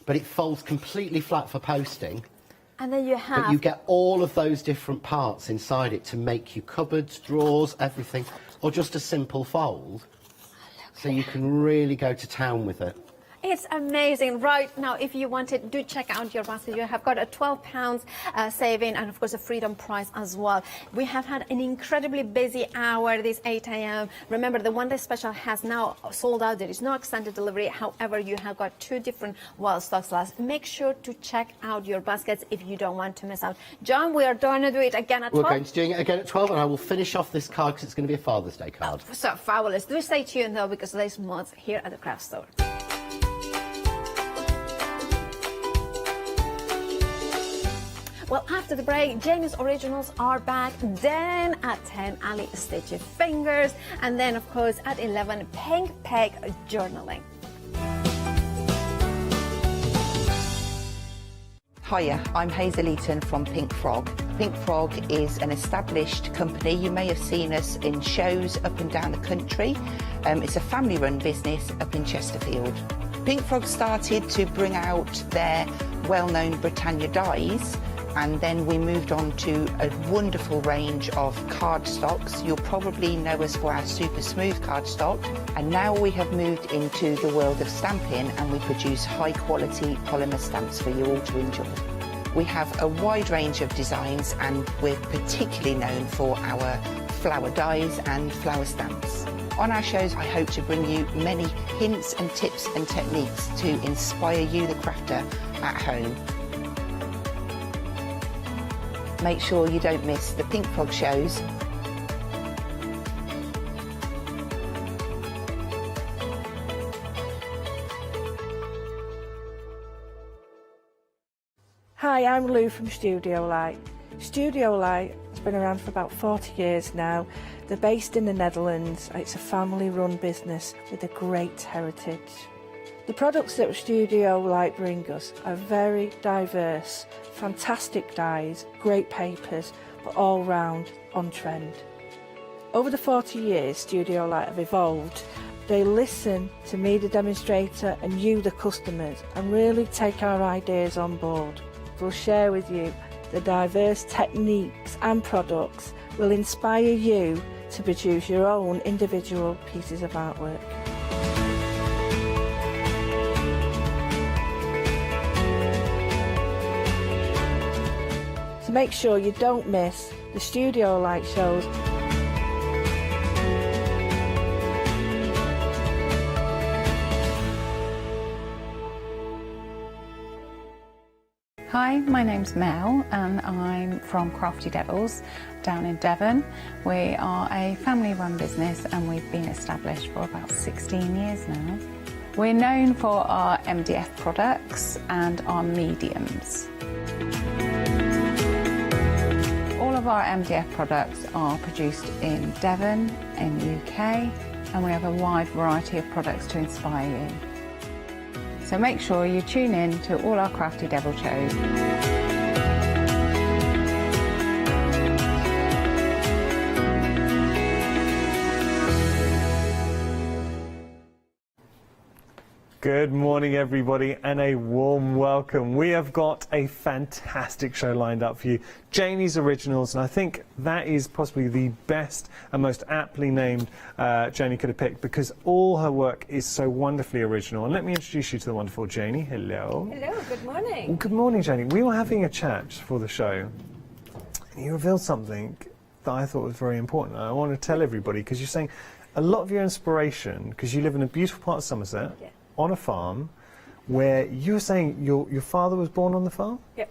but it folds completely flat for posting. And then you have... But you get all of those different parts inside it to make you cupboards, drawers, everything. or just a simple fold. So you can really go to town with it. It's amazing. Right now, if you want it, do check out your basket. You have got a £12 saving and, of course, a freedom price as well. We have had an incredibly busy hour, this 8 a.m. Remember, the one-day special has now sold out. There is no extended delivery. However, you have got 2 different wild stocks last. Make sure to check out your baskets if you don't want to miss out. John, we are going to do it again at 12. We're going to do it again at 12, and I will finish off this card because it's going to be a Father's Day card. So fabulous. Do stay tuned, though, because there's more here at the craft store. Well, after the break, Jamie's Originals are back. Then at 10, Ali Stitch Your Fingers. And then, of course, at 11, Pink Peg Journaling. Hiya, I'm Hazel Eaton from Pink Frog. Pink Frog is an established company. You may have seen us in shows up and down the country. It's a family-run business up in Chesterfield. Pink Frog started to bring out their well-known Britannia dies, and then we moved on to a wonderful range of cardstocks. You'll probably know us for our super smooth cardstock, and now we have moved into the world of stamping, and we produce high quality polymer stamps for you all to enjoy. We have a wide range of designs, and we're particularly known for our flower dies and flower stamps. On our shows, I hope to bring you many hints and tips and techniques to inspire you, the crafter, at home. Make sure you don't miss the Pink Frog shows. Hi, I'm Lou from Studio Light. Studio Light has been around for about 40 years now. They're based in the Netherlands. It's a family-run business with a great heritage. The products that Studio Light bring us are very diverse, fantastic dyes, great papers, but all round on trend. Over the 40 years Studio Light have evolved. They listen to me, the demonstrator, and you, the customers, and really take our ideas on board. We'll share with you the diverse techniques and products will inspire you to produce your own individual pieces of artwork. So make sure you don't miss the Studio Light shows. Hi, my name's Mel and I'm from Crafty Devils down in Devon. We are a family-run business and we've been established for about 16 years now. We're known for our MDF products and our mediums. All of our MDF products are produced in Devon, in the UK, and we have a wide variety of products to inspire you. So make sure you tune in to all our Crafty Devil shows. Good morning, everybody, and a warm welcome. We have got a fantastic show lined up for you. Janie's Originals, and I think that is possibly the best and most aptly named Janie could have picked because all her work is so wonderfully original. And let me introduce you to the wonderful Janie. Hello. Hello, good morning. Well, good morning, Janie. We were having a chat for the show. You revealed something that I thought was very important. I want to tell everybody because you're saying a lot of your inspiration, because you live in a beautiful part of Somerset, yeah, on a farm, where you were saying your father was born on the farm? Yep,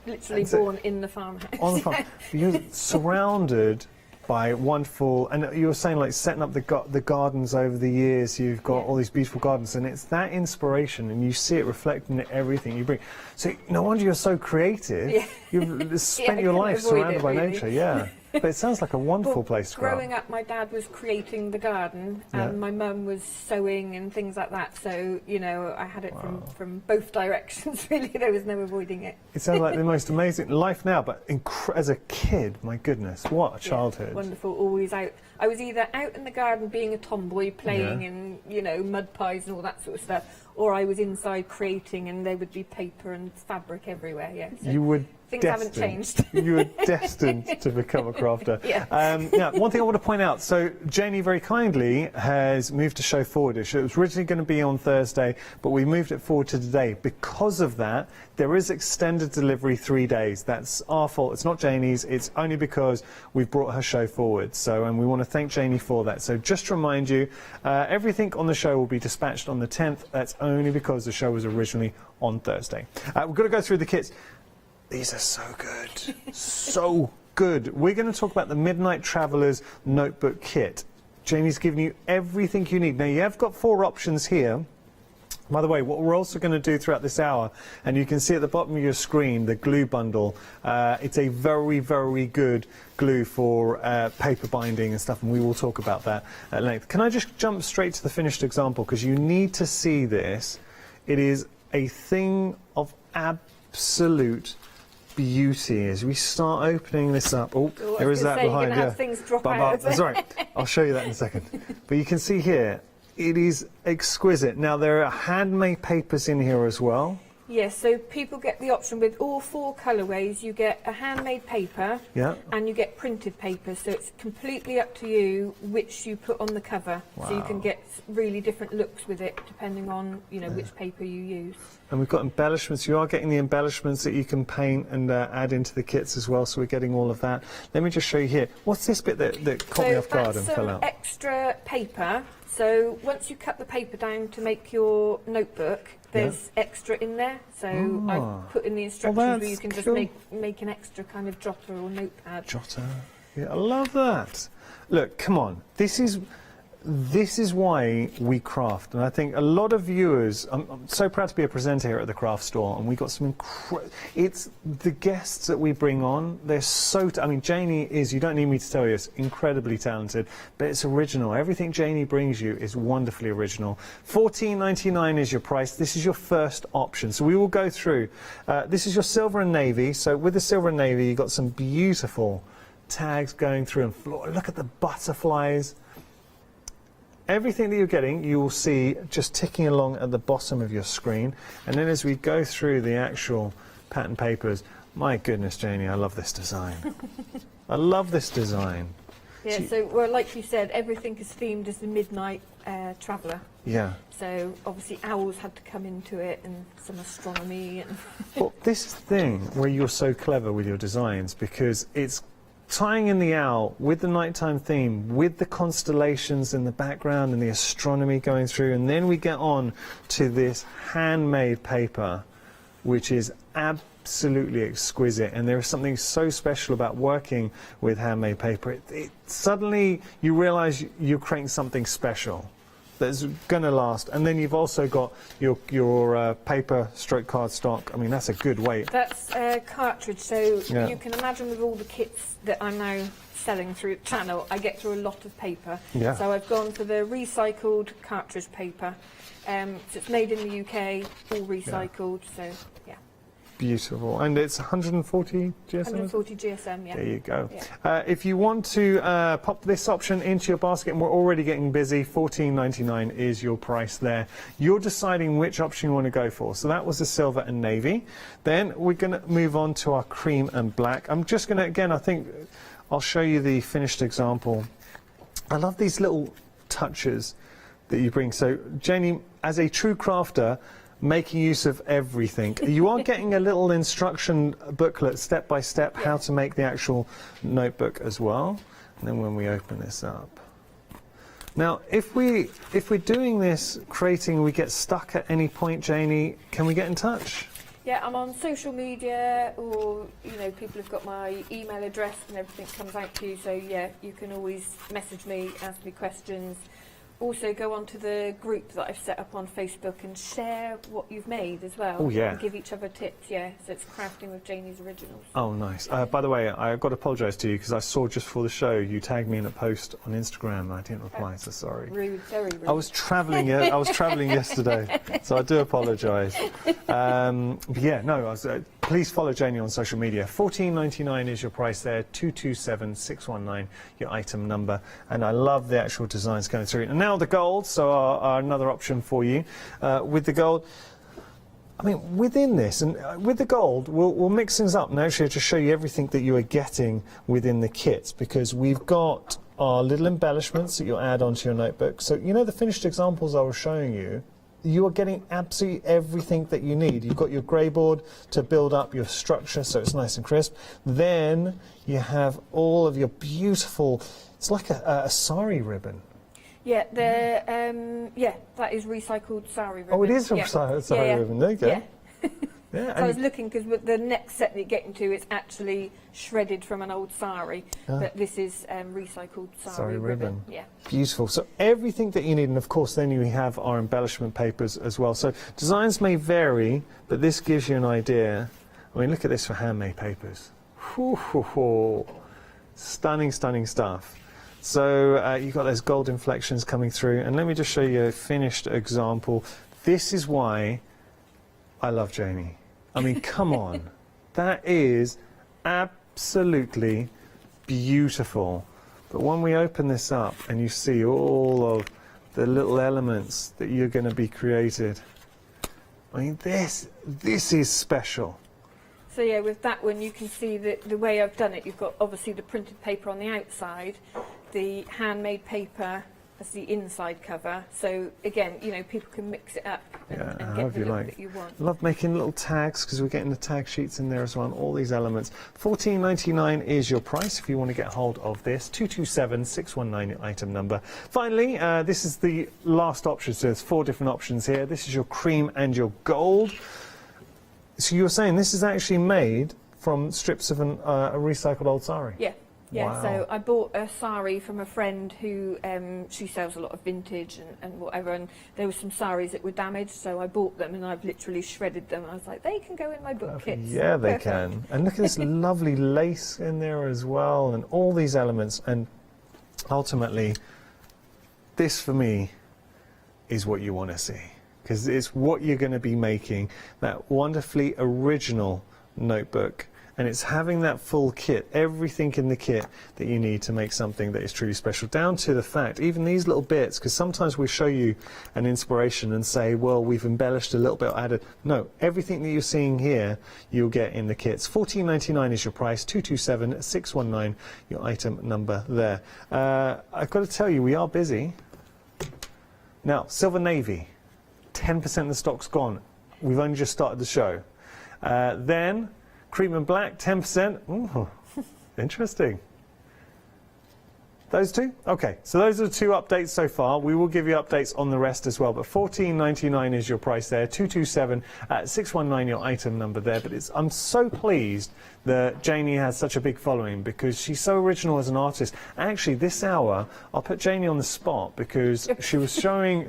literally born in the farmhouse. On the farm. You're surrounded by wonderful, and you were saying like setting up the gardens over the years, you've got all these beautiful gardens, and it's that inspiration, and you see it reflected in everything you bring. So no wonder you're so creative. Yeah. You've spent your life surrounded by nature, yeah. But it sounds like a wonderful place to grow up. Growing up, my dad was creating the garden, and my mum was sewing and things like that. So, you know, I had it from both directions, really. There was no avoiding it. It sounds like the most amazing life now, but as a kid, my goodness, what a childhood. Wonderful, always out. I was either out in the garden being a tomboy, playing in, you know, mud pies and all that sort of stuff, or I was inside creating, and there would be paper and fabric everywhere, yeah. So. You would Things haven't changed. You were destined to become a crafter. One thing I want to point out, so Janie very kindly has moved the show forward. It was originally going to be on Thursday, but we moved it forward to today. Because of that, there is extended delivery 3 days. That's our fault. It's not Janie's. It's only because we've brought her show forward. So, and we want to thank Janie for that. So just to remind you, everything on the show will be dispatched on the 10th. That's only because the show was originally on Thursday. We've got to go through the kits. These are so good, so good. We're going to talk about the Midnight Traveller's Notebook Kit. Janie's given you everything you need. Now, you have got 4 options here. By the way, what we're also going to do throughout this hour, and you can see at the bottom of your screen, the glue bundle. It's a very, very good glue for paper binding and stuff, and we will talk about that at length. Can I just jump straight to the finished example, because you need to see this. It is a thing of absolute beauty as we start opening this up. Oh, there is that behind. Yeah, things drop out. That's right. I'll show you that in a second. But you can see here, it is exquisite. Now there are handmade papers in here as well. Yes, so people get the option with all 4 colourways. You get a handmade paper, and you get printed paper. So it's completely up to you which you put on the cover. Wow. So you can get really different looks with it depending on which paper you use. And we've got embellishments. You are getting the embellishments that you can paint and add into the kits as well. So we're getting all of that. Let me just show you here. What's this bit that caught me off guard and fell out? Extra paper. So once you cut the paper down to make your notebook, there's extra in there. So I've put in the instructions where you can just make an extra kind of jotter or notepad. Jotter. Yeah, I love that. Look, come on. This is why we craft, and I think a lot of viewers. I'm so proud to be a presenter here at the craft store, and we got some it's the guests that we bring on. They're so. I mean, Janie is. You don't need me to tell you, is incredibly talented, but it's original. Everything Janie brings you is wonderfully original. $14.99 is your price. This is your first option. So we will go through. This is your silver and navy. So with the silver and navy, you've got some beautiful tags going through, and look at the butterflies. Everything that you're getting, you will see just ticking along at the bottom of your screen. And then as we go through the actual pattern papers, my goodness, Janie, I love this design. I love this design. Yeah, so, well, like you said, everything is themed as the Midnight Traveller. Yeah. So, obviously, owls had to come into it, and some astronomy. And well, this thing where you're so clever with your designs, because it's tying in the owl with the nighttime theme, with the constellations in the background and the astronomy going through, and then we get on to this handmade paper, which is absolutely exquisite. And there is something so special about working with handmade paper. Suddenly you realise you're creating something special that's going to last. And then you've also got your paper stroke cardstock. I mean, that's a good weight. That's cartridge, so you can imagine with all the kits that I'm now selling through the channel, I get through a lot of paper. Yeah. So I've gone for the recycled cartridge paper. So it's made in the UK, all recycled, so yeah. Beautiful. And it's 140 GSM? 140 GSM, yeah. There you go. Yeah. If you want to pop this option into your basket, and we're already getting busy, $14.99 is your price there. You're deciding which option you want to go for. So that was the silver and navy. Then we're going to move on to our cream and black. I'm just going to, again, I think I'll show you the finished example. I love these little touches that you bring. So, Janie, as a true crafter, making use of everything. You are getting a little instruction booklet, step by step, how to make the actual notebook as well. And then when we open this up. Now, if we're doing this, creating, we get stuck at any point, Janie, can we get in touch? Yeah, I'm on social media, or, you know, people have got my email address and everything comes out to you. So, yeah, you can always message me, ask me questions. Also go onto the group that I've set up on Facebook and share what you've made as well. Oh, yeah. And give each other tips, yeah. So it's Crafting with Janie's Originals. Oh, nice. By the way, I've got to apologise to you, because I saw just before the show you tagged me in a post on Instagram and I didn't reply, so sorry. Rude, very rude. I was travelling yesterday, so I do apologise. Yeah, no, please follow Janie on social media. $14.99 is your price there, 227619, your item number. And I love the actual designs going through. And now the gold, so our another option for you. With the gold, I mean, within this, and with the gold, we'll mix things up and actually just show you everything that you are getting within the kits, because we've got our little embellishments that you'll add onto your notebook. So, you know, the finished examples I was showing you, you are getting absolutely everything that you need. You've got your grey board to build up your structure so it's nice and crisp. Then you have all of your beautiful, it's like a sari ribbon. Yeah, that is recycled sari ribbon. Oh, it is recycled sari ribbon. There you go. Yeah. Yeah, So I was looking, because the next set that you get into is actually shredded from an old sari, but this is recycled sari ribbon. Yeah. Beautiful. So everything that you need, and of course then you have our embellishment papers as well. So designs may vary, but this gives you an idea. I mean, look at this for handmade papers. Stunning, stunning stuff. So you've got those gold inflections coming through, and let me just show you a finished example. This is why I love Janie. I mean, come on. That is absolutely beautiful. But when we open this up and you see all of the little elements that you're going to be created, I mean, this is special. So yeah, with that one you can see that the way I've done it, you've got obviously the printed paper on the outside, the handmade paper as the inside cover. So again, you know, people can mix it up and get the look that you want. I love making little tags, because we're getting the tag sheets in there as well, and all these elements. $14.99 is your price if you want to get hold of this. 227619 your item number. Finally, this is the last option. So there's 4 different options here. This is your cream and your gold. So you were saying this is actually made from strips of a recycled old sari? Yeah. Yeah, wow. So I bought a sari from a friend who, she sells a lot of vintage and whatever, and there were some saris that were damaged, so I bought them and I've literally shredded them. I was like, they can go in my book kits. Yeah, they can. And look at this lovely lace in there as well, and all these elements. And ultimately, this for me is what you want to see, because it's what you're going to be making, that wonderfully original notebook. And it's having that full kit, everything in the kit that you need to make something that is truly special, down to the fact, even these little bits, because sometimes we show you an inspiration and say, well, we've embellished a little bit, added. No, everything that you're seeing here, you'll get in the kits. $14.99 is your price, 227619, your item number there. I've got to tell you, we are busy. Now, silver navy, 10% of the stock's gone. We've only just started the show. Then, cream and black, 10%. Ooh, interesting. Those two? Okay, so those are the 2 updates so far. We will give you updates on the rest as well, but $14.99 is your price there, 227619 your item number there. But I'm so pleased that Janie has such a big following, because she's so original as an artist. Actually, this hour, I'll put Janie on the spot, because she was showing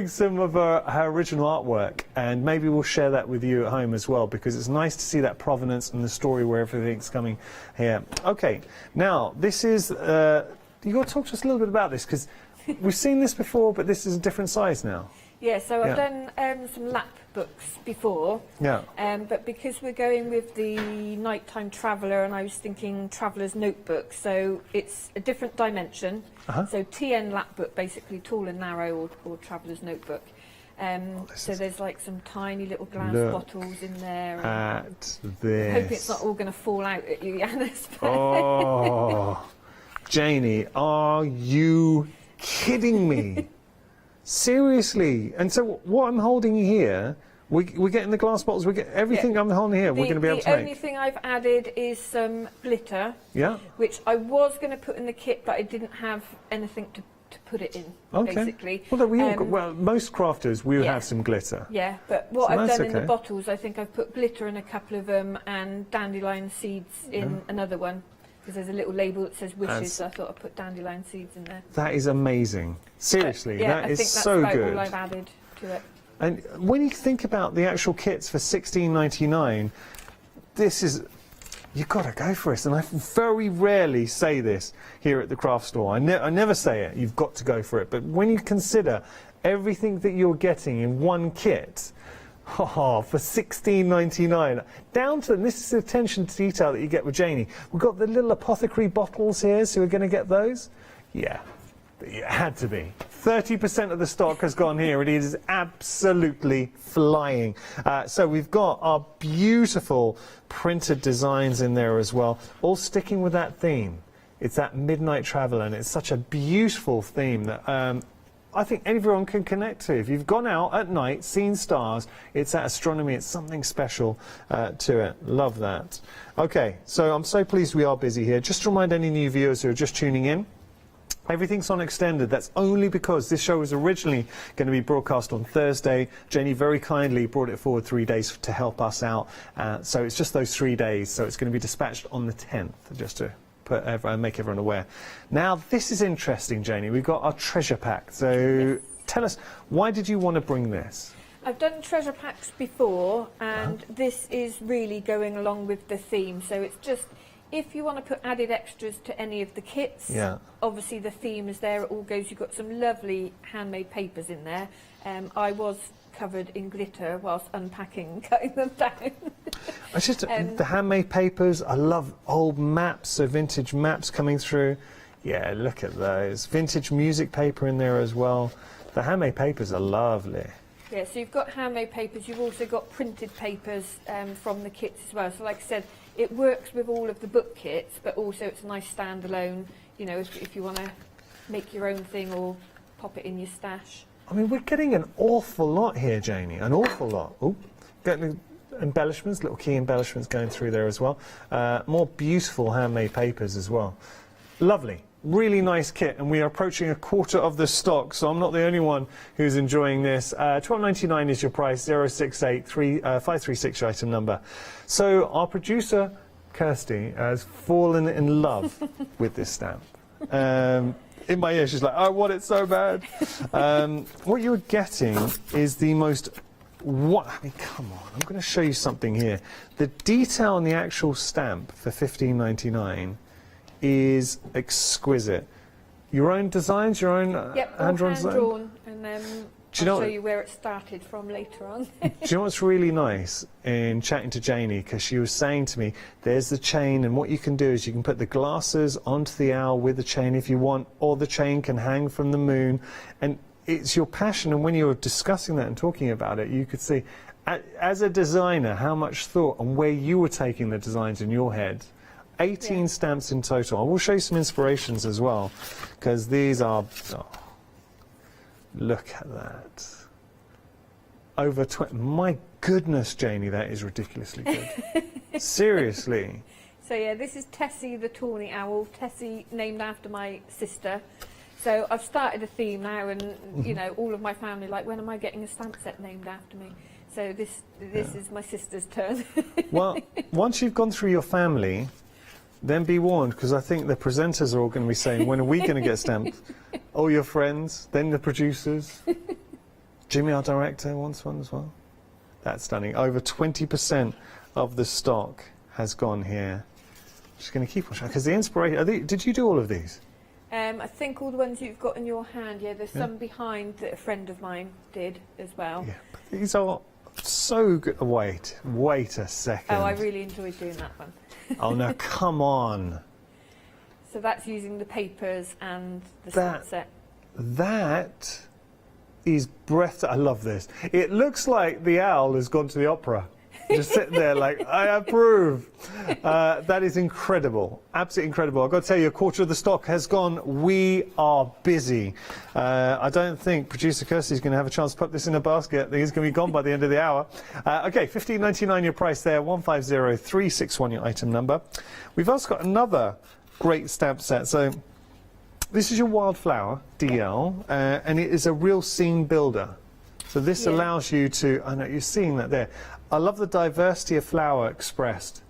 some of her original artwork, and maybe we'll share that with you at home as well, because it's nice to see that provenance and the story where everything's coming here. Okay, now this is you've got to talk to us a little bit about this, because we've seen this before, but this is a different size now. Yeah, so I've done some lap books before, but because we're going with the nighttime traveller, and I was thinking traveller's notebook, so it's a different dimension. So TN lap book, basically tall and narrow, or traveller's notebook. So there's like some tiny little glass bottles in there. At this. I hope it's not all going to fall out at you, Yanis. Oh, Janie, are you kidding me? Seriously? And so what I'm holding here, we're getting the glass bottles, we get everything I'm holding here, we're going to be able to make. The only thing I've added is some glitter, yeah, which I was going to put in the kit, but I didn't have anything to put it in, basically. Well, we all well, most crafters will have some glitter. Yeah, but what I've done in the bottles, I think I've put glitter in a couple of them and dandelion seeds in another one, because there's a little label that says wishes, so I thought I'd put dandelion seeds in there. That is amazing. Seriously, that is so good. I think that's about all I've added to it. And when you think about the actual kits for $16.99, this is, you've got to go for it. And I very rarely say this here at the craft store. I never say it, you've got to go for it. But when you consider everything that you're getting in one kit, for $16.99, down to, and this is the attention to detail that you get with Janie. We've got the little apothecary bottles here, so we're going to get those. Yeah, It had to be. 30% of the stock has gone here. It is absolutely flying. So we've got our beautiful printed designs in there as well, all sticking with that theme. It's that midnight traveller, and it's such a beautiful theme that I think everyone can connect to. If you've gone out at night, seen stars, it's that astronomy, it's something special to it. Love that. Okay, so I'm so pleased we are busy here. Just to remind any new viewers who are just tuning in, everything's on extended. That's only because this show was originally going to be broadcast on Thursday. Jenny very kindly brought it forward 3 days to help us out. So it's just those 3 days. So it's going to be dispatched on the 10th, just to make everyone aware. Now, this is interesting, Janie. We've got our treasure pack. So tell us, why did you want to bring this? I've done treasure packs before, and this is really going along with the theme. So it's just, if you want to put added extras to any of the kits, obviously the theme is there. It all goes. You've got some lovely handmade papers in there. I was covered in glitter whilst unpacking and cutting them down. It's just the handmade papers. I love old maps, so vintage maps coming through. Yeah, look at those. Vintage music paper in there as well. The handmade papers are lovely. Yeah, so you've got handmade papers. You've also got printed papers from the kits as well. So like I said, it works with all of the book kits, but also it's a nice standalone, you know, if you want to make your own thing or pop it in your stash. I mean, we're getting an awful lot here, Janie, an awful lot. Oh, getting embellishments, little key embellishments going through there as well. More beautiful handmade papers as well. Lovely. Really nice kit, and we are approaching a quarter of the stock, so I'm not the only one who's enjoying this. £12.99 is your price, 068 536 your item number. So our producer, Kirsty, has fallen in love with this stamp. In my ear, she's like, I want it so bad. What you're getting is the most... I mean, come on, I'm going to show you something here. The detail on the actual stamp for £15.99 is exquisite. Your own designs, your own hand-drawn design? Hand-drawn, and then I'll show you where it started from later on. Do you know what's really nice in chatting to Janie, because she was saying to me, there's the chain, and what you can do is you can put the glasses onto the owl with the chain if you want, or the chain can hang from the moon, and it's your passion. And when you were discussing that and talking about it, you could see, as a designer, how much thought and where you were taking the designs in your head. 18 stamps in total. I will show you some inspirations as well, because these are... Oh, look at that. Over 20... My goodness, Janie, that is ridiculously good. Seriously. So yeah, this is Tessie the Tawny Owl. Tessie named after my sister. So I've started a theme now, and you know, all of my family like, when am I getting a stamp set named after me? So this is my sister's turn. Well, once you've gone through your family, then be warned, because I think the presenters are all going to be saying, when are we going to get stamped? All your friends, then the producers. Jimmy, our director, wants one as well. That's stunning. Over 20% of the stock has gone here. Just going to keep on showing, because the inspiration... Did you do all of these? I think all the ones you've got in your hand, there's some behind that a friend of mine did as well. Yeah, but these are so good. Wait a second. Oh, I really enjoyed doing that one. Oh, no, come on. So that's using the papers and the stamp set. That is breathtaking. I love this. It looks like the owl has gone to the opera. Just sitting there like, I approve. That is incredible. Absolutely incredible. I've got to tell you, a quarter of the stock has gone. We are busy. I don't think producer Kirsty's going to have a chance to put this in a basket. I think it's going to be gone by the end of the hour. Okay, £15.99 your price there, 150361 your item number. We've also got another great stamp set. So this is your wildflower DL, and it is a real scene builder. So this allows you to, I know you're seeing that there. I love the diversity of flower expressed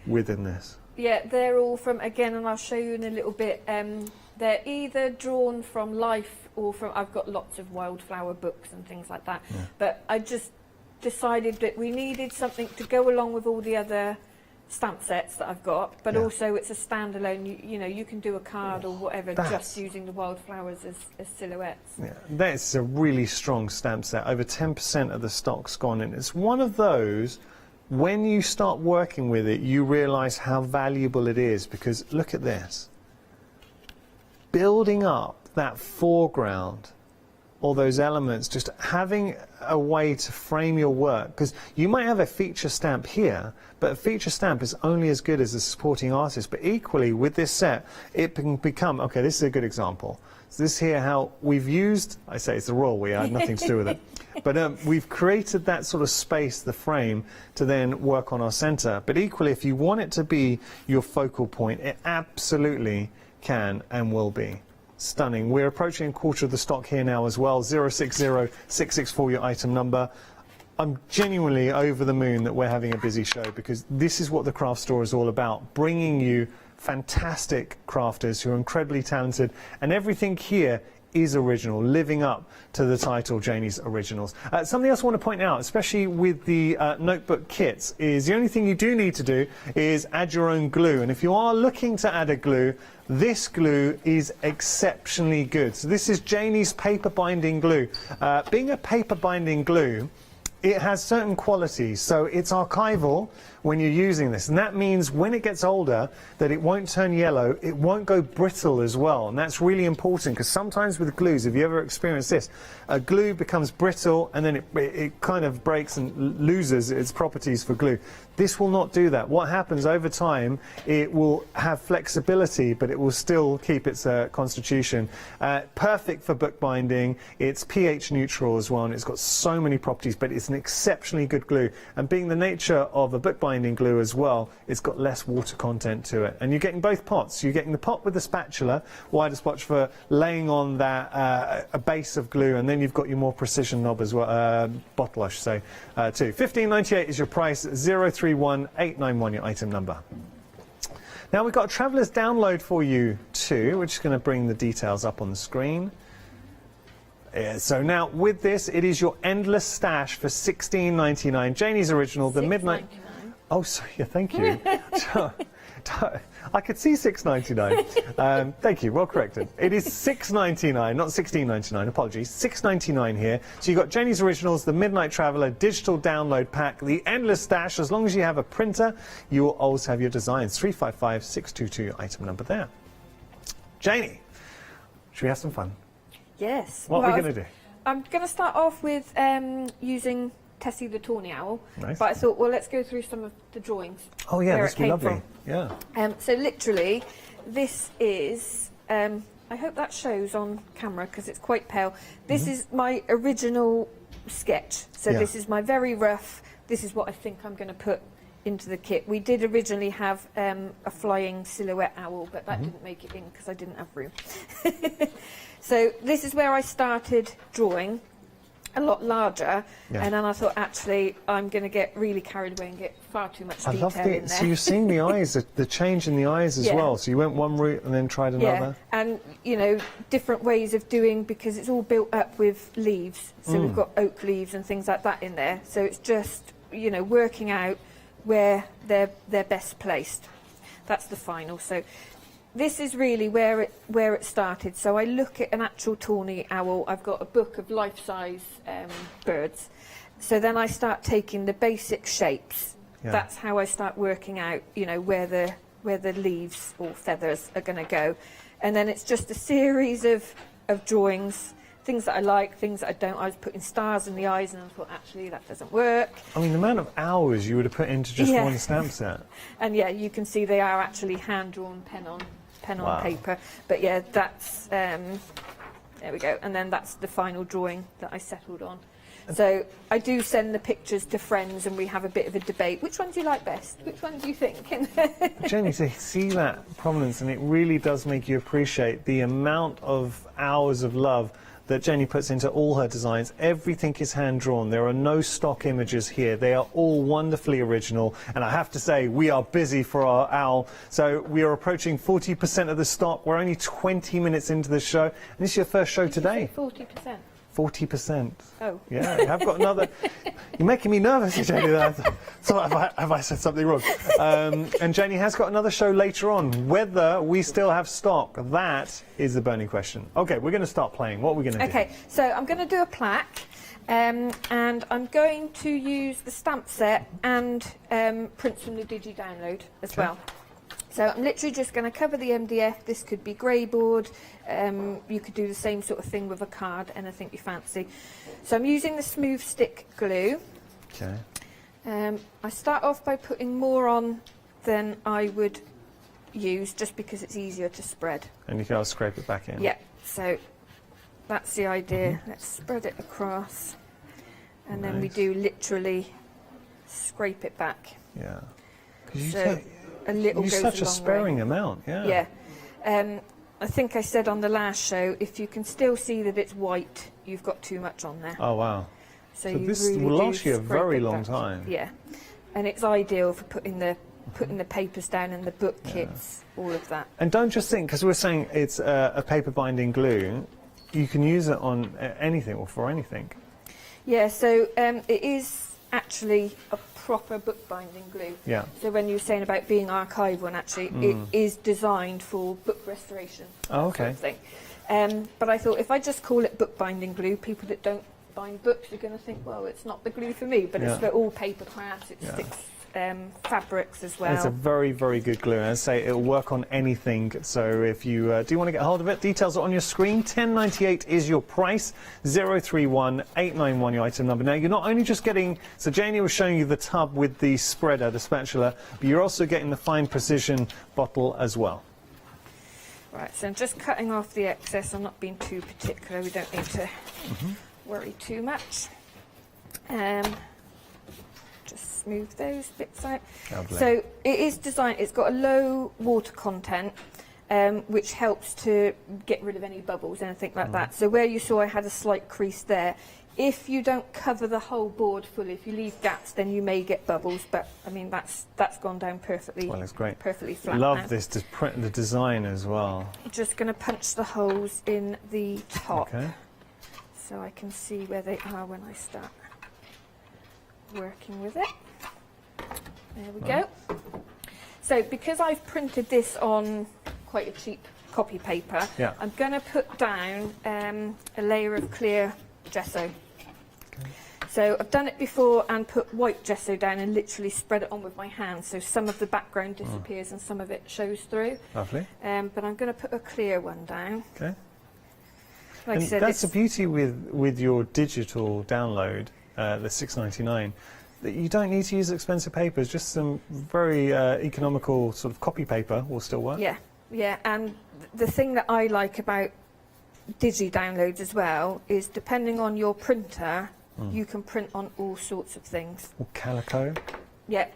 within this. Yeah, they're all from, again, and I'll show you in a little bit, they're either drawn from life or from, I've got lots of wildflower books and things like that, but I just decided that we needed something to go along with all the other stamp sets that I've got, but also it's a standalone, you know, you can do a card or whatever just using the wildflowers as silhouettes. Yeah, that's a really strong stamp set. Over 10% of the stock's gone in. It's one of those, when you start working with it, you realise how valuable it is, because look at this. Building up that foreground, all those elements, just having a way to frame your work, because you might have a feature stamp here, but a feature stamp is only as good as a supporting artist. But equally with this set, it can become, okay, this is a good example. So this here, how we've used, I say it's the royal we, I had nothing to do with it, but we've created that sort of space, the frame, to then work on our center. But equally, if you want it to be your focal point, it absolutely can and will be. Stunning. We're approaching a quarter of the stock here now as well. 060664 your item number. I'm genuinely over the moon that we're having a busy show, because this is what the craft store is all about, bringing you fantastic crafters who are incredibly talented, and everything here is original, living up to the title, Janie's Originals. Something else I want to point out, especially with the notebook kits, is the only thing you do need to do is add your own glue. And if you are looking to add a glue, this glue is exceptionally good. So this is Janie's paper binding glue. Being a paper binding glue, it has certain qualities, so it's archival when you're using this, and that means when it gets older that it won't turn yellow, it won't go brittle as well, and that's really important, because sometimes with glues, have you ever experienced this, a glue becomes brittle and then it kind of breaks and loses its properties for glue. This will not do that. What happens over time, it will have flexibility, but it will still keep its constitution. Perfect for bookbinding. It's pH neutral as well, and it's got so many properties, but it's an exceptionally good glue. And being the nature of a bookbinding glue as well, it's got less water content to it. And you're getting both pots. You're getting the pot with the spatula, wider spatula for laying on that a base of glue, and then you've got your more precision knob as well, bottle I should say, too. $15.98 is your price. 031891 your item number. Now we've got a traveller's download for you too. We're just going to bring the details up on the screen. So now with this, it is your endless stash for $16.99. Janie's Original, the midnight. Oh, sorry. Yeah, thank you. I could see $6.99. Thank you. Well corrected. It is $6.99, not $16.99. Apologies. $6.99 here. So you've got Janie's Originals, the Midnight Traveller digital download pack, the endless stash. As long as you have a printer, you will always have your designs. 355622 your item number there. Janie, should we have some fun? Yes. What are we going to do? I'm going to start off with using Tessie the Tawny Owl. Nice. But I thought, well, let's go through some of the drawings. Oh yeah, where this it would be came lovely. from. Yeah. So literally, this is. I hope that shows on camera because it's quite pale. This is my original sketch. So this is my very rough. This is what I think I'm going to put into the kit. We did originally have a flying silhouette owl, but that didn't make it in because I didn't have room. So this is where I started drawing, a lot larger, and then I thought, actually, I'm going to get really carried away and get far too much detail in there. So you're seeing the eyes, the change in the eyes as well. So you went one route and then tried another. Yeah, and you know, different ways of doing, because it's all built up with leaves. So we've got oak leaves and things like that in there. So it's just, you know, working out where they're best placed. That's the final. So this is really where it started. So I look at an actual tawny owl. I've got a book of life-size birds. So then I start taking the basic shapes. That's how I start working out, you know, where the leaves or feathers are going to go. And then it's just a series of drawings, things that I like, things that I don't. I was putting stars in the eyes, and I thought, actually, that doesn't work. I mean, the amount of hours you would have put into just one stamp set. And yeah, you can see they are actually hand-drawn, pen on paper. But yeah, that's there we go. And then that's the final drawing that I settled on. So I do send the pictures to friends, and we have a bit of a debate. Which one do you like best? Which one do you think? Jenny, to see that prominence, and it really does make you appreciate the amount of hours of love that Jenny puts into all her designs. Everything is hand-drawn. There are no stock images here. They are all wonderfully original. And I have to say, we are busy for our owl. So we are approaching 40% of the stock. We're only 20 minutes into the show. And this is your first show today. 40%. 40%. Oh. Yeah, I've got another. You're making me nervous, Jenny. So have I said something wrong? And Jenny has got another show later on. Whether we still have stock, that is the burning question. Okay, we're going to start playing. What are we going to do? Okay, so I'm going to do a plaque, and I'm going to use the stamp set and prints from the Digi download as well. So I'm literally just going to cover the MDF. This could be grey board. You could do the same sort of thing with a card, anything you fancy. So I'm using the smooth stick glue. Okay. I start off by putting more on than I would use, just because it's easier to spread. And you can also scrape it back in. Yeah, so that's the idea. Let's spread it across, and then we do literally scrape it back. Yeah. So a little goes a long way. Such a sparing amount, yeah. Yeah. I think I said on the last show, if you can still see that it's white, you've got too much on there. Oh, wow. So So you this really will do last you a scrape very it long back. time. Yeah, and it's ideal for putting the papers down in the book kits, all of that. And don't just think, because we're saying it's a paper binding glue, you can use it on anything or for anything. Yeah, so it is actually a proper bookbinding glue. Yeah. So when you were saying about being archival, and actually it is designed for book restoration. Oh, okay. Sort of thing. But I thought if I just call it bookbinding glue, people that don't bind books are going to think, well, it's not the glue for me, but it's for all paper crafts. It sticks fabrics as well. It's a very, very good glue. And as I say, it'll work on anything. So if you do want to get hold of it, details are on your screen. £10.98 is your price. 031891 your item number. Now, you're not only just getting, so Janie was showing you the tub with the spreader, the spatula, but you're also getting the fine precision bottle as well. Right, so I'm just cutting off the excess. I'm not being too particular. We don't need to worry too much. Just smooth those bits out. Lovely. So it is designed, it's got a low water content, which helps to get rid of any bubbles, anything like that. So where you saw I had a slight crease there, if you don't cover the whole board fully, if you leave gaps, then you may get bubbles, but I mean that's gone down perfectly. Well, it's great. Perfectly flat. Love now. this, the design as well. I'm just going to punch the holes in the top. Okay. So I can see where they are when I start working with it. There we go. So because I've printed this on quite a cheap copy paper, I'm going to put down a layer of clear gesso. So I've done it before and put white gesso down and literally spread it on with my hand, so some of the background disappears and some of it shows through. Lovely. But I'm going to put a clear one down. Okay. Like And I said, that's the beauty with your digital download, the £6.99, that you don't need to use expensive papers. Just some very economical sort of copy paper will still work. Yeah, yeah. And the thing that I like about digi downloads as well is, depending on your printer, you can print on all sorts of things. Or calico. Yeah.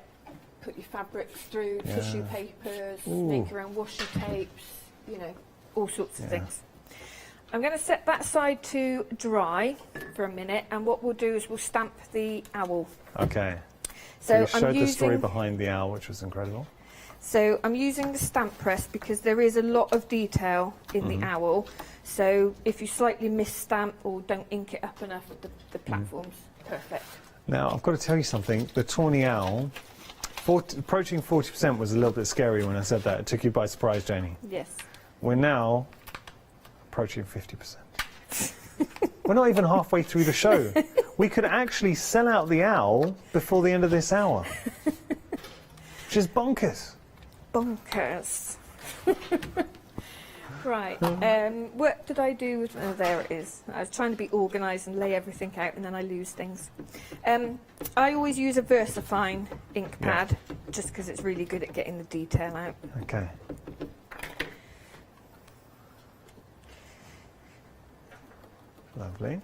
Put your fabrics through, tissue papers, make your own washi tapes, you know, all sorts of things. I'm going to set that side to dry for a minute, and what we'll do is we'll stamp the owl. Okay. So you I'm showed the using, story behind the owl, which was incredible. So I'm using the stamp press because there is a lot of detail in the owl. So if you slightly miss-stamp or don't ink it up enough, the platform's perfect. Now, I've got to tell you something. The tawny owl, approaching 40% was a little bit scary when I said that. It took you by surprise, Janie. Yes. We're now approaching 50%. We're not even halfway through the show. We could actually sell out the owl before the end of this hour. Which is bonkers. Bonkers. Right. What did I do with... Oh, there it is. I was trying to be organised and lay everything out, and then I lose things. I always use a VersaFine ink pad, just because it's really good at getting the detail out. Okay. Lovely.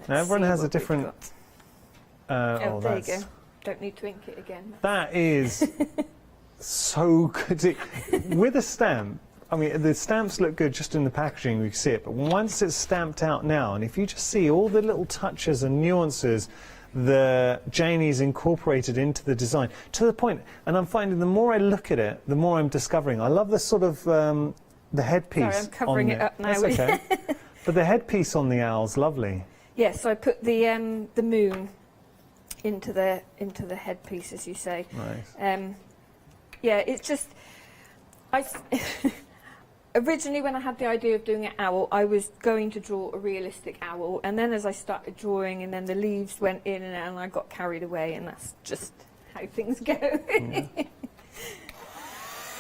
Now everyone has a different... there you go. Don't need to ink it again. That is so good. With a stamp, I mean, the stamps look good just in the packaging, we can see it, but once it's stamped out now, and if you just see all the little touches and nuances that Janie's incorporated into the design, to the point, and I'm finding the more I look at it, the more I'm discovering. I love the sort of, the headpiece. Sorry, I'm covering it up now. That's okay. But the headpiece on the owl's lovely. Yes, so I put the moon into the headpiece, as you say. Nice. Yeah, it's just... Originally, when I had the idea of doing an owl, I was going to draw a realistic owl, and then as I started drawing, and then the leaves went in and out, and I got carried away, and that's just how how things go. Yeah.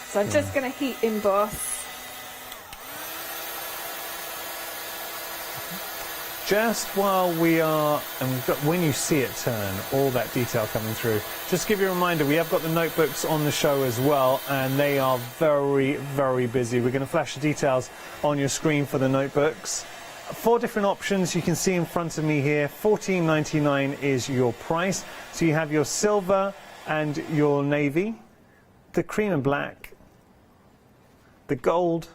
So I'm just going to heat emboss. Just while we are, and we've got, when you see it turn, all that detail coming through, just give you a reminder, we have got the notebooks on the show as well, and they are very, very busy. We're going to flash the details on your screen for the notebooks. 4 different options you can see in front of me here. $14.99 is your price. So you have your silver and your navy, the cream and black, the gold,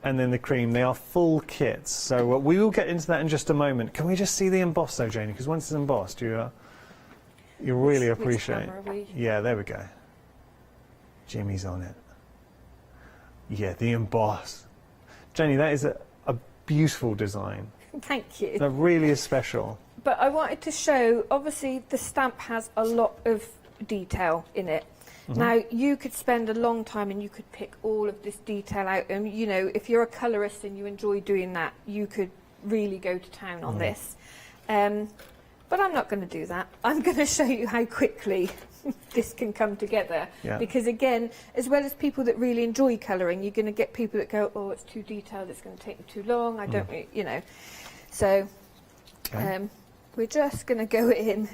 and then the cream. They are full kits. So we will get into that in just a moment. Can we just see the emboss though, Janie? Because once it's embossed, you really appreciate it. Yeah, there we go. Jimmy's on it. Yeah, the emboss. Janie, that is a beautiful design. Thank you. That really is special. But I wanted to show, obviously the stamp has a lot of detail in it. Now, you could spend a long time and you could pick all of this detail out, and you know, if you're a colourist and you enjoy doing that, you could really go to town on this. But I'm not going to do that. I'm going to show you how quickly this can come together. Yeah. Because again, as well as people that really enjoy colouring, you're going to get people that go, oh, it's too detailed, it's going to take me too long, I don't, you know. So, we're just going to go in.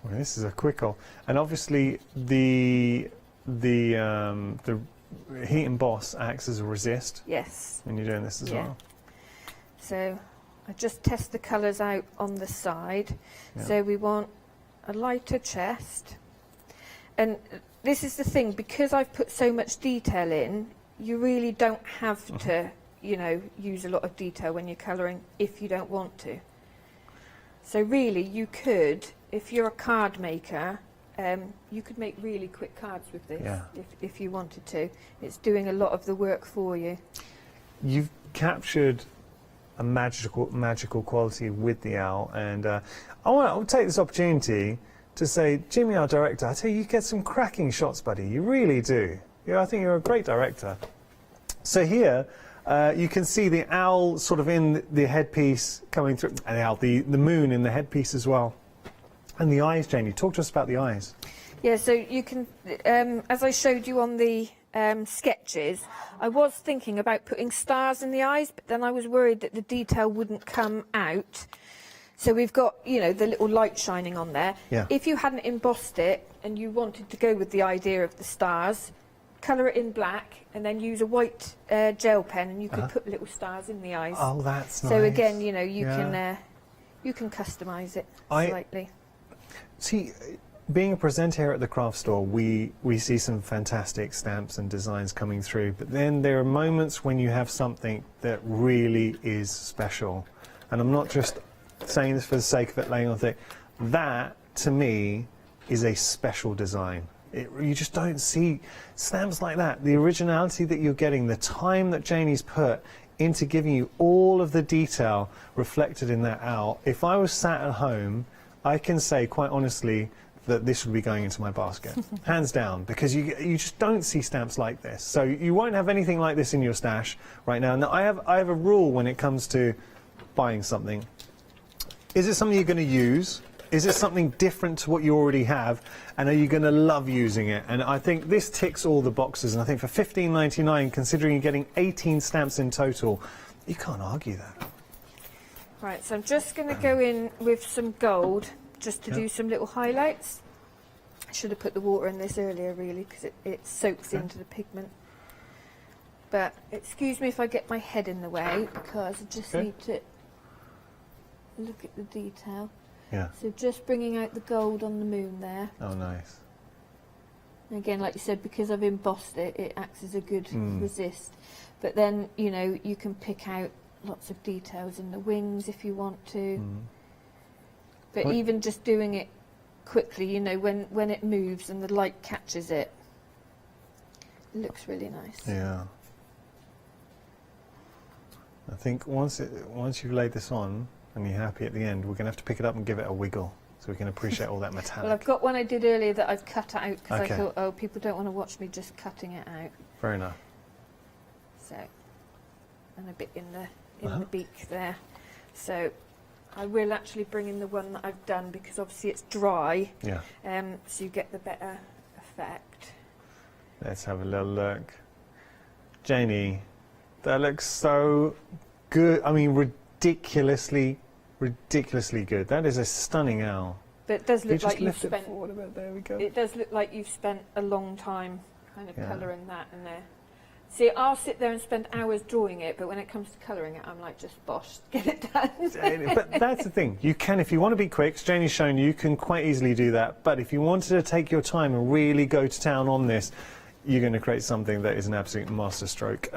Well, this is a quick one, and obviously the heat emboss acts as a resist. Yes. When you're doing this as well. So I just test the colours out on the side. Yeah. So we want a lighter chest, and this is the thing, because I've put so much detail in, you really don't have to, you know, use a lot of detail when you're colouring if you don't want to. So really, you could, if you're a card maker, you could make really quick cards with this if you wanted to. It's doing a lot of the work for you. You've captured a magical quality with the owl, and I'll take this opportunity to say, Jimmy, our director, I tell you, you get some cracking shots, buddy. You really do. Yeah, I think you're a great director. So here, you can see the owl sort of in the headpiece coming through, and the moon in the headpiece as well. And the eyes, Janie, talk to us about the eyes. Yeah, so you can, as I showed you on the sketches, I was thinking about putting stars in the eyes, but then I was worried that the detail wouldn't come out. So we've got, you know, the little light shining on there. Yeah. If you hadn't embossed it and you wanted to go with the idea of the stars, colour it in black and then use a white gel pen, and you could put little stars in the eyes. Oh, that's nice. So again, you know, you can customise it slightly. See, being a presenter here at the craft store, we see some fantastic stamps and designs coming through, but then there are moments when you have something that really is special. And I'm not just saying this for the sake of it laying on thick. That, to me, is a special design. You just don't see stamps like that. The originality that you're getting, the time that Janie's put into giving you all of the detail reflected in that owl. If I was sat at home, I can say quite honestly that this would be going into my basket, hands down, because you just don't see stamps like this. So you won't have anything like this in your stash right now. Now I have a rule when it comes to buying something. Is it something you're going to use? Is it something different to what you already have? And are you going to love using it? And I think this ticks all the boxes. And I think for $15.99, considering you're getting 18 stamps in total, you can't argue that. Right, so I'm just going to go in with some gold just to do some little highlights. I should have put the water in this earlier, really, because it soaks into the pigment. But excuse me if I get my head in the way, because I just need to look at the detail. Yeah. So just bringing out the gold on the moon there. Oh, nice. And again, like you said, because I've embossed it, it acts as a good resist. But then, you know, you can pick out lots of details in the wings if you want to. But even just doing it quickly, you know, when it moves and the light catches it, it looks really nice. Yeah. I think once you've laid this on and you're happy at the end, we're going to have to pick it up and give it a wiggle so we can appreciate all that metallic. Well, I've got one I did earlier that I've cut out because I thought, oh, people don't want to watch me just cutting it out. Fair enough. So, and a bit in the beak there. So I will actually bring in the one that I've done because obviously it's dry. Yeah. So you get the better effect. Let's have a little look. Janie, that looks so good. I mean, ridiculously good. That is a stunning owl. But it does look just like you've lift it spent. forward a bit. There we go. It does look like you've spent a long time kind of Yeah. colouring that in there. See, I'll sit there and spend hours drawing it, but when it comes to colouring it, I'm like, just bosh, get it done. But that's the thing. You can, if you want to be quick, as Janie's shown you, can quite easily do that. But if you wanted to take your time and really go to town on this, you're going to create something that is an absolute masterstroke.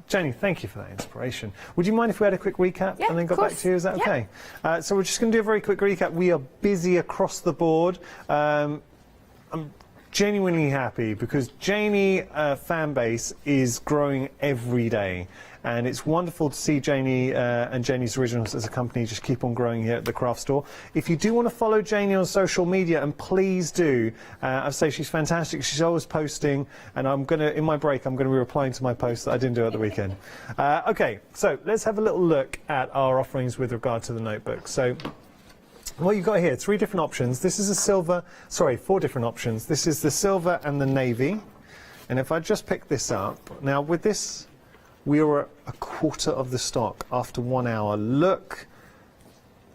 Janie, thank you for that inspiration. Would you mind if we had a quick recap and then go back to you? Is that okay? So we're just going to do a very quick recap. We are busy across the board. I'm genuinely happy because Janie fan base is growing every day, and it's wonderful to see Janie and Janie's Originals as a company just keep on growing here at the craft store. If you do want to follow Janie on social media, and please do, I say she's fantastic. She's always posting, and I'm gonna, in my break, I'm going to be replying to my posts that I didn't do at the weekend. Okay, so let's have a little look at our offerings with regard to the notebook. So what you've got here, 3 different options. This is a silver, sorry, 4 different options. This is the silver and the navy. And if I just pick this up, now with this, we are a quarter of the stock after 1 hour. Look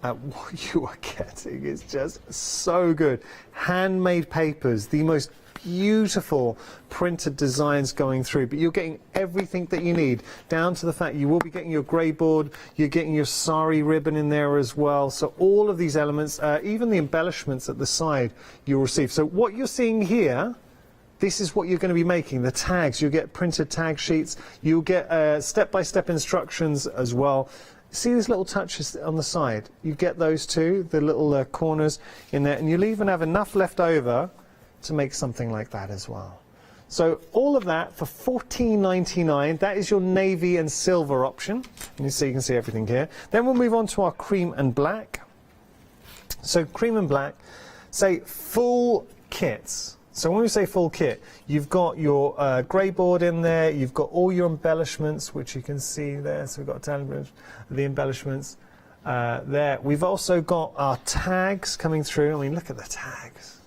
at what you are getting. It's just so good. Handmade papers, the most beautiful printed designs going through, but you're getting everything that you need, down to the fact you will be getting your grey board, you're getting your sari ribbon in there as well. So all of these elements, even the embellishments at the side, you'll receive. So what you're seeing here, this is what you're going to be making, the tags. You'll get printed tag sheets. You'll get step-by-step instructions as well. See these little touches on the side? You get those too, the little corners in there, and you'll even have enough left over to make something like that as well. So all of that for $14.99. That is your navy and silver option. And so you can see everything here. Then we'll move on to our cream and black. So cream and black, say full kits. So when we say full kit, you've got your grey board in there, you've got all your embellishments, which you can see there. So we've got the embellishments there. We've also got our tags coming through. I mean, look at the tags.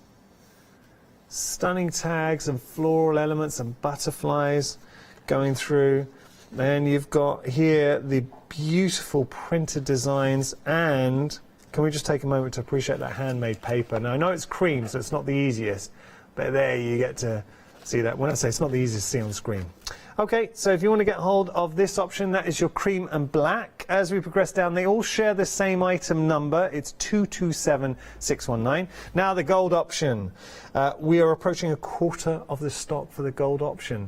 Stunning tags and floral elements and butterflies going through. Then you've got here the beautiful printed designs, and can we just take a moment to appreciate that handmade paper? Now I know it's cream, so it's not the easiest, but there you get to see that. When I say it's not the easiest to see on the screen. Okay, so if you want to get hold of this option, that is your cream and black. As we progress down, they all share the same item number. It's 227619. Now the gold option. We are approaching a quarter of the stock for the gold option.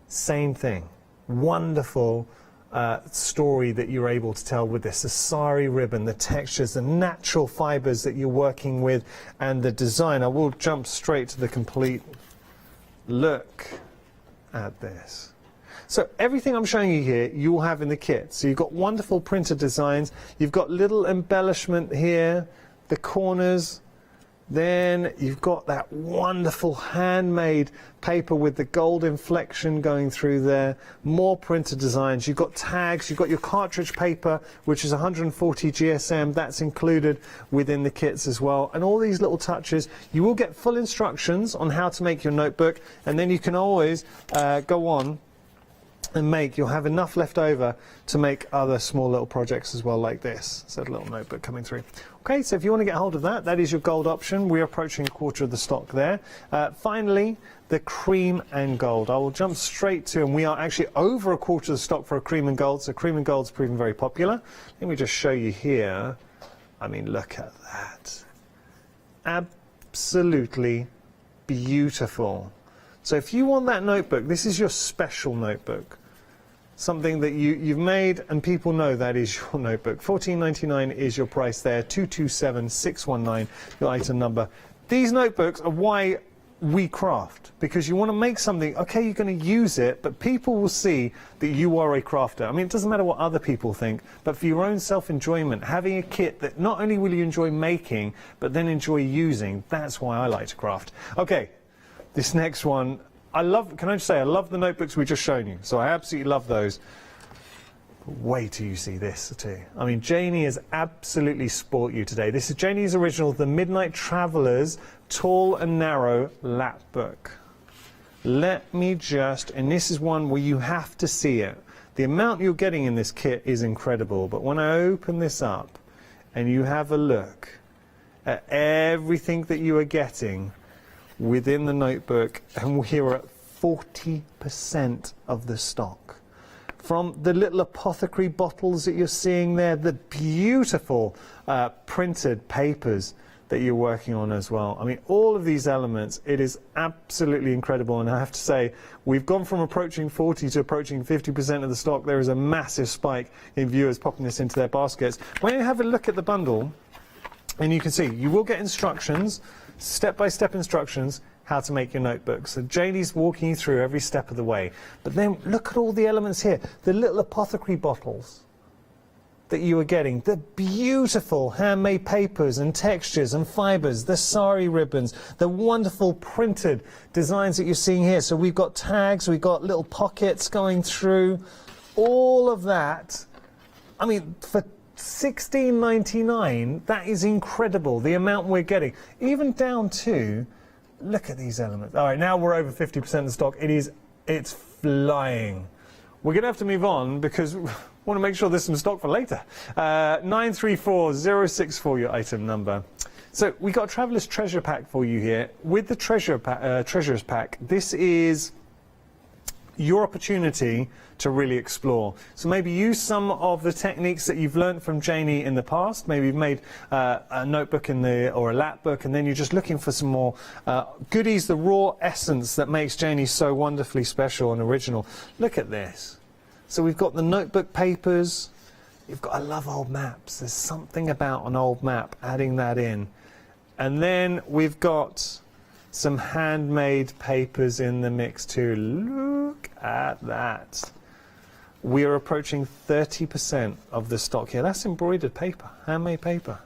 Same thing. Wonderful story that you're able to tell with this. The sari ribbon, the textures, the natural fibers that you're working with, and the design. I will jump straight to the complete look at this. So everything I'm showing you here, you'll have in the kit. So you've got wonderful printed designs. You've got little embellishment here, the corners. Then you've got that wonderful handmade paper with the gold inflection going through there. More printed designs. You've got tags. You've got your cartridge paper, which is 140 GSM. That's included within the kits as well. And all these little touches. You will get full instructions on how to make your notebook. And then you can always go on and make, you'll have enough left over to make other small little projects as well, like this. So a little notebook coming through. Okay, so if you want to get hold of that, that is your gold option. We're approaching a quarter of the stock there. Finally, the cream and gold. I will jump straight to, and we are actually over a quarter of the stock for a cream and gold, so cream and gold's proving very popular. Let me just show you here. I mean, look at that. Absolutely beautiful. So if you want that notebook, this is your special notebook. Something that you've made and people know that is your notebook. $14.99 is your price there. 227619, your item number. These notebooks are why we craft, because you want to make something, okay, you're going to use it, but people will see that you are a crafter. I mean, it doesn't matter what other people think, but for your own self-enjoyment, having a kit that not only will you enjoy making, but then enjoy using, that's why I like to craft. Okay. This next one, I love, can I just say, I love the notebooks we just shown you. So I absolutely love those. Wait till you see this too. I mean, Janie has absolutely spoilt you today. This is Janie's original, The Midnight Traveller's Tall and Narrow Lap Book. Let me just, and this is one where you have to see it. The amount you're getting in this kit is incredible, but when I open this up and you have a look at everything that you are getting within the notebook, and we're at 40% of the stock. From the little apothecary bottles that you're seeing there, the beautiful printed papers that you're working on as well. I mean, all of these elements, it is absolutely incredible. And I have to say, we've gone from approaching 40 to approaching 50% of the stock. There is a massive spike in viewers popping this into their baskets. When you have a look at the bundle, and you can see, you will get instructions, step-by-step instructions, how to make your notebook. So Janie's walking you through every step of the way. But then look at all the elements here. The little apothecary bottles that you are getting, the beautiful handmade papers and textures and fibres, the sari ribbons, the wonderful printed designs that you're seeing here. So we've got tags, we've got little pockets going through, all of that. I mean, for $16.99, that is incredible, the amount we're getting. Even down to, look at these elements. All right, now we're over 50% of the stock. It's flying. We're going to have to move on because we want to make sure there's some stock for later. 934064, your item number. So we got a Traveller's Treasure Pack for you here. With the Treasurer's Pack, this is your opportunity to really explore. So maybe use some of the techniques that you've learned from Janie in the past. Maybe you've made a notebook or a lap book, and then you're just looking for some more goodies, the raw essence that makes Janie so wonderfully special and original. Look at this. So we've got the notebook papers. You've got, I love old maps. There's something about an old map, adding that in. And then we've got some handmade papers in the mix too. Look at that. We are approaching 30% of the stock here. That's embroidered paper, handmade paper.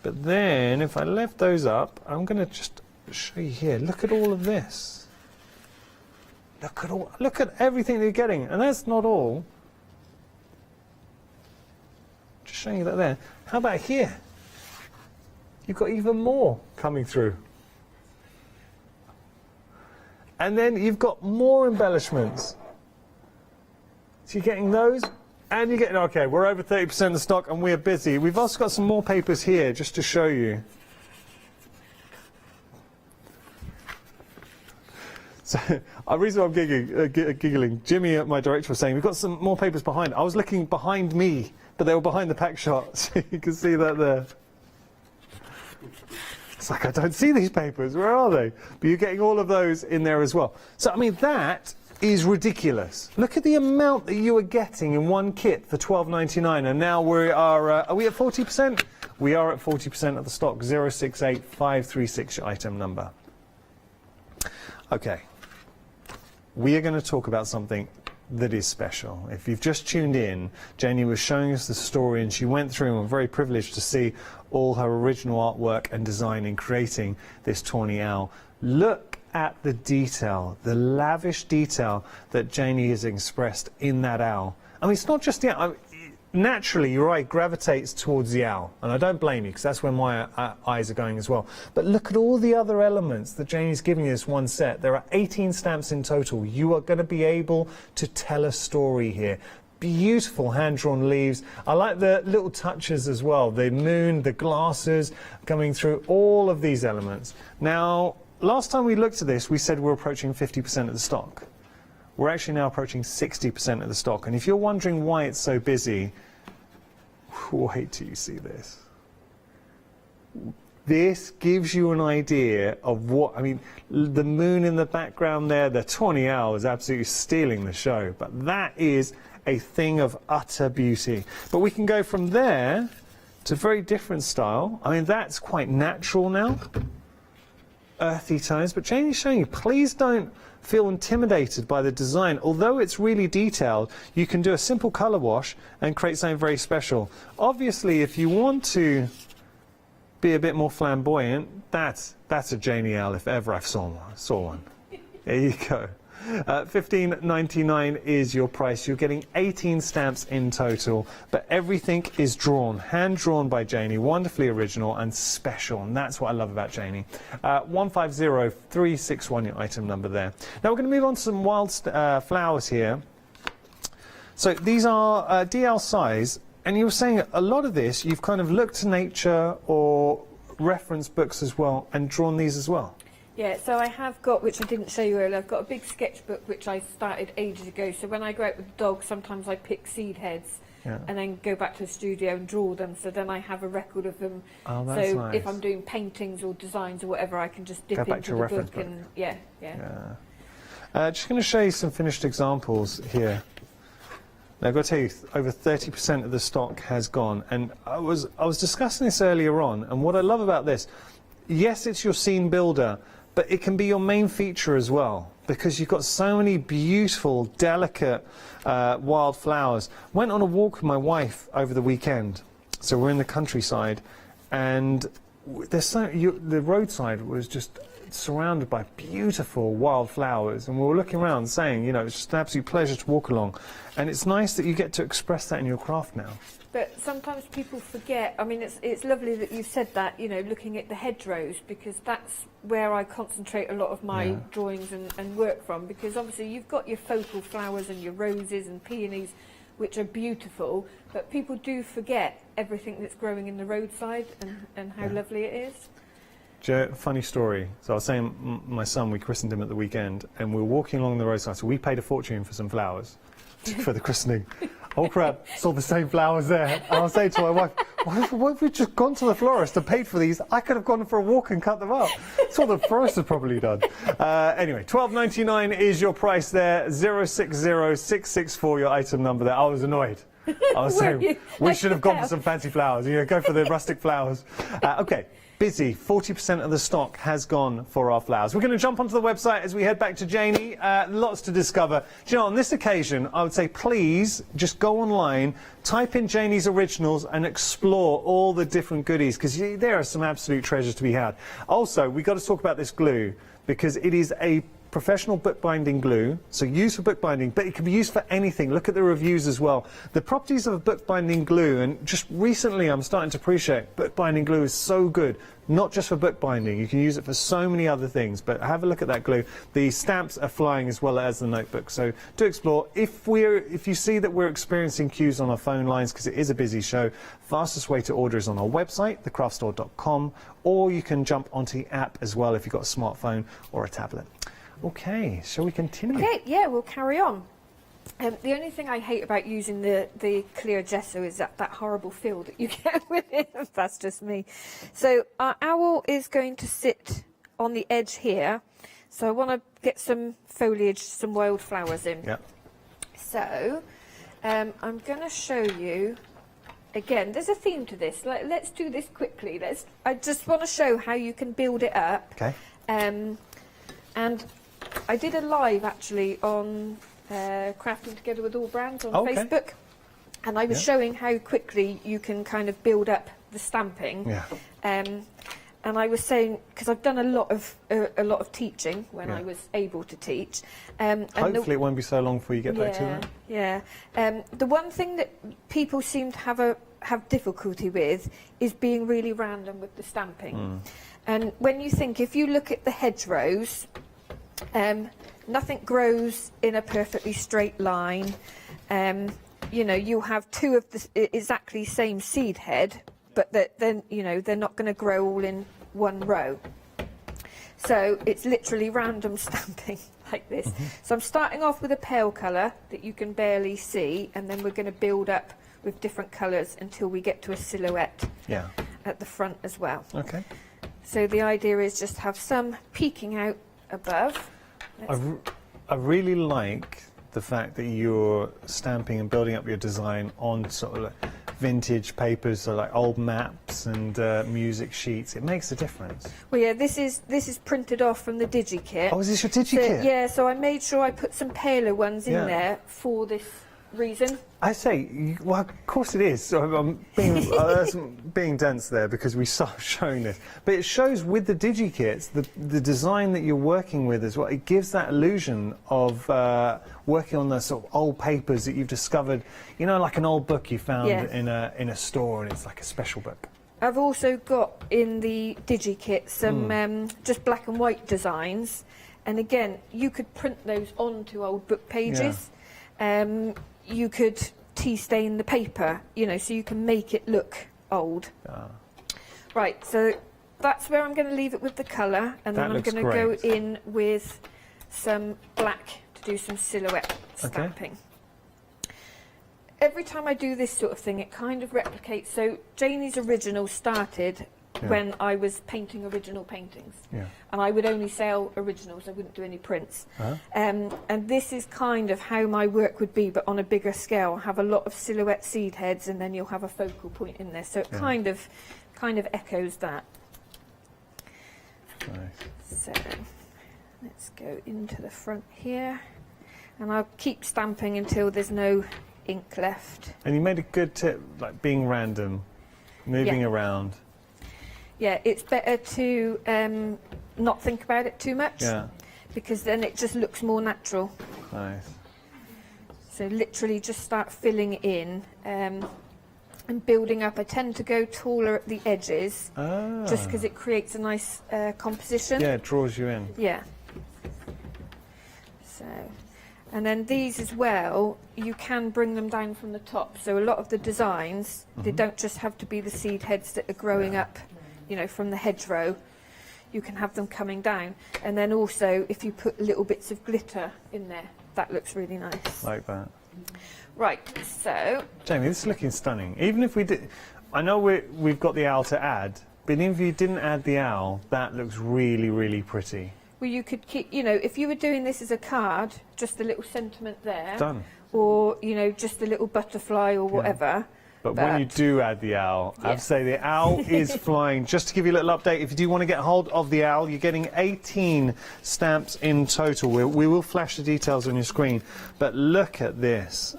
But then, if I left those up, I'm going to just show you here. Look at all of this. Look at everything that you're getting. And that's not all. Just showing you that there. How about here? You've got even more coming through. And then you've got more embellishments. So you're getting those, and you're getting, okay, we're over 30% of the stock, and we're busy. We've also got some more papers here, just to show you. So, the reason I'm giggling, Jimmy, my director, was saying, we've got some more papers behind. I was looking behind me, but they were behind the pack shot, so you can see that there. It's like, I don't see these papers, where are they? But you're getting all of those in there as well. So, I mean, that is ridiculous. Look at the amount that you are getting in one kit for $12.99, and now we are we at 40%? We are at 40% of the stock. 068536, your item number. Okay, we are going to talk about something that is special. If you've just tuned in, Janie was showing us the story, and she went through, and we're very privileged to see all her original artwork and design in creating this tawny owl. Look at the detail, the lavish detail that Janie has expressed in that owl. I mean, it's not just the owl. Naturally, your eye gravitates towards the owl, and I don't blame you, because that's where my eyes are going as well. But look at all the other elements that Janie's giving you this one set. There are 18 stamps in total. You are going to be able to tell a story here. Beautiful hand-drawn leaves. I like the little touches as well. The moon, the glasses coming through, all of these elements. Now, last time we looked at this, we said we're approaching 50% of the stock. We're actually now approaching 60% of the stock. And if you're wondering why it's so busy, wait till you see this. This gives you an idea of what, I mean, the moon in the background there, the tawny owl is absolutely stealing the show. But that is a thing of utter beauty. But we can go from there to very different style. I mean, that's quite natural now. Earthy tones. But Janie's showing you, please don't feel intimidated by the design. Although it's really detailed, you can do a simple colour wash and create something very special. Obviously, if you want to be a bit more flamboyant, that's a Janie owl if ever I saw one. There you go. £15.99 is your price. You're getting 18 stamps in total, but everything is drawn, hand-drawn by Janie, wonderfully original and special, and that's what I love about Janie. 150361, your item number there. Now we're going to move on to some wild flowers here. So these are DL size, and you were saying a lot of this, you've kind of looked to nature or reference books as well and drawn these as well. Yeah, so I have got, which I didn't show you earlier, I've got a big sketchbook which I started ages ago. So when I go out with the dog, sometimes I pick seed heads and then go back to the studio and draw them. So then I have a record of them. Oh, that's so nice. if I'm doing paintings or designs or whatever, I can just dip into the book and just going to show you some finished examples here. Now, I've got to tell you, over 30% of the stock has gone, and I was discussing this earlier on, and what I love about this, yes, it's your scene builder, but it can be your main feature as well, because you've got so many beautiful, delicate wild flowers. Went on a walk with my wife over the weekend, so we're in the countryside, and the roadside was just surrounded by beautiful wild flowers, and we were looking around saying, you know, it's just an absolute pleasure to walk along, and it's nice that you get to express that in your craft now. But sometimes people forget, I mean, it's lovely that you've said that, you know, looking at the hedgerows, because that's where I concentrate a lot of my drawings and work from, because obviously you've got your focal flowers and your roses and peonies, which are beautiful, but people do forget everything that's growing in the roadside and how lovely it is. Joe, funny story. So I was saying, my son, we christened him at the weekend, and we were walking along the roadside, so we paid a fortune for some flowers for the christening. Oh crap, saw the same flowers there. And I was saying to my wife, what if we just gone to the florist and paid for these? I could have gone for a walk and cut them up. That's what the florist had probably done. Anyway, £12.99 is your price there. 060664, your item number there. I was annoyed. I was saying, we should have gone for some fancy flowers. You know, go for the rustic flowers. Okay. Busy. 40% of the stock has gone for our flowers. We're going to jump onto the website as we head back to Janie. Lots to discover. Do you know, on this occasion, I would say please just go online, type in Janie's Originals and explore all the different goodies, because there are some absolute treasures to be had. Also, we've got to talk about this glue, because it is a professional bookbinding glue, so used for bookbinding, but it can be used for anything. Look at the reviews as well. The properties of a bookbinding glue, and just recently I'm starting to appreciate bookbinding glue is so good, not just for bookbinding. You can use it for so many other things, but have a look at that glue. The stamps are flying as well as the notebook, so do explore. If you see that we're experiencing queues on our phone lines, because it is a busy show, fastest way to order is on our website, thecraftstore.com, or you can jump onto the app as well if you've got a smartphone or a tablet. Okay, shall we continue? Okay, yeah, we'll carry on. The only thing I hate about using the clear gesso is that horrible feel that you get with it. That's just me. So our owl is going to sit on the edge here. So I want to get some foliage, some wild flowers in. Yeah. So I'm going to show you, again, there's a theme to this. Let's do this quickly. I just want to show how you can build it up. Okay. And I did a live actually on Crafting Together with All Brands on Facebook, and I was showing how quickly you can kind of build up the stamping. Yeah. And I was saying, because I've done a lot of teaching when I was able to teach. Hopefully it won't be so long before you get back to that. Yeah. The one thing that people seem to have difficulty with is being really random with the stamping. And when you think, if you look at the hedgerows, nothing grows in a perfectly straight line. You know, you have two of the exactly same seed head, but then you know they're not going to grow all in one row. So it's literally random stamping like this. So I'm starting off with a pale colour that you can barely see, and then we're going to build up with different colours until we get to a silhouette at the front as well. Okay. So the idea is just have some peeking out above. I really like the fact that you're stamping and building up your design on sort of like vintage papers, so like old maps and music sheets. It makes a difference. Well, yeah, this is printed off from the DigiKit. Oh, is this your DigiKit? So, yeah, so I made sure I put some paler ones in there for this reason. I say, well, of course it is. So I'm being dense there because we start showing this. But it shows with the DigiKits, the design that you're working with as well. It gives that illusion of working on the sort of old papers that you've discovered, you know, like an old book you found in a store, and it's like a special book. I've also got in the DigiKit some just black and white designs. And again, you could print those onto old book pages. Yeah. You could tea stain the paper, you know, so you can make it look old. Right, so that's where I'm going to leave it with the colour, and then I'm going to go in with some black to do some silhouette stamping. Every time I do this sort of thing, it kind of replicates. So Janie's original started when I was painting original paintings. Yeah. And I would only sell originals, I wouldn't do any prints. And this is kind of how my work would be, but on a bigger scale. Have a lot of silhouette seed heads, and then you'll have a focal point in there. So it kind of echoes that. Nice. So let's go into the front here. And I'll keep stamping until there's no ink left. And you made a good tip, like being random, moving around. Yeah, it's better to not think about it too much, because then it just looks more natural. Nice. So literally just start filling in and building up. I tend to go taller at the edges, just because it creates a nice composition. Yeah, it draws you in. Yeah. So, and then these as well, you can bring them down from the top. So a lot of the designs, they don't just have to be the seed heads that are growing up, you know, from the hedgerow. You can have them coming down. And then also, if you put little bits of glitter in there, that looks really nice. Like that. Right, so... Jamie, this is looking stunning. Even if we did... I know we've got the owl to add, but even if you didn't add the owl, that looks really, really pretty. Well, you could keep, you know, if you were doing this as a card, just a little sentiment there. Done. Or, you know, just a little butterfly or whatever. But when you do add the owl, I have to say the owl is flying. Just to give you a little update, if you do want to get hold of the owl, you're getting 18 stamps in total. We will flash the details on your screen. But look at this.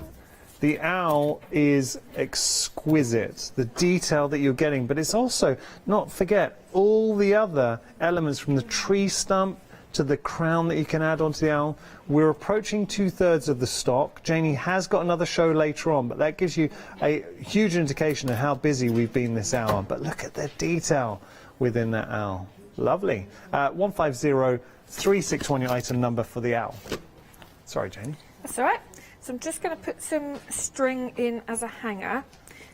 The owl is exquisite, the detail that you're getting. But it's also, not forget, all the other elements from the tree stump to the crown that you can add onto the owl. We're approaching 2/3 of the stock. Janie has got another show later on, but that gives you a huge indication of how busy we've been this hour. But look at the detail within that owl. Lovely. 150361, your item number for the owl. Sorry, Janie. That's all right. So I'm just going to put some string in as a hanger.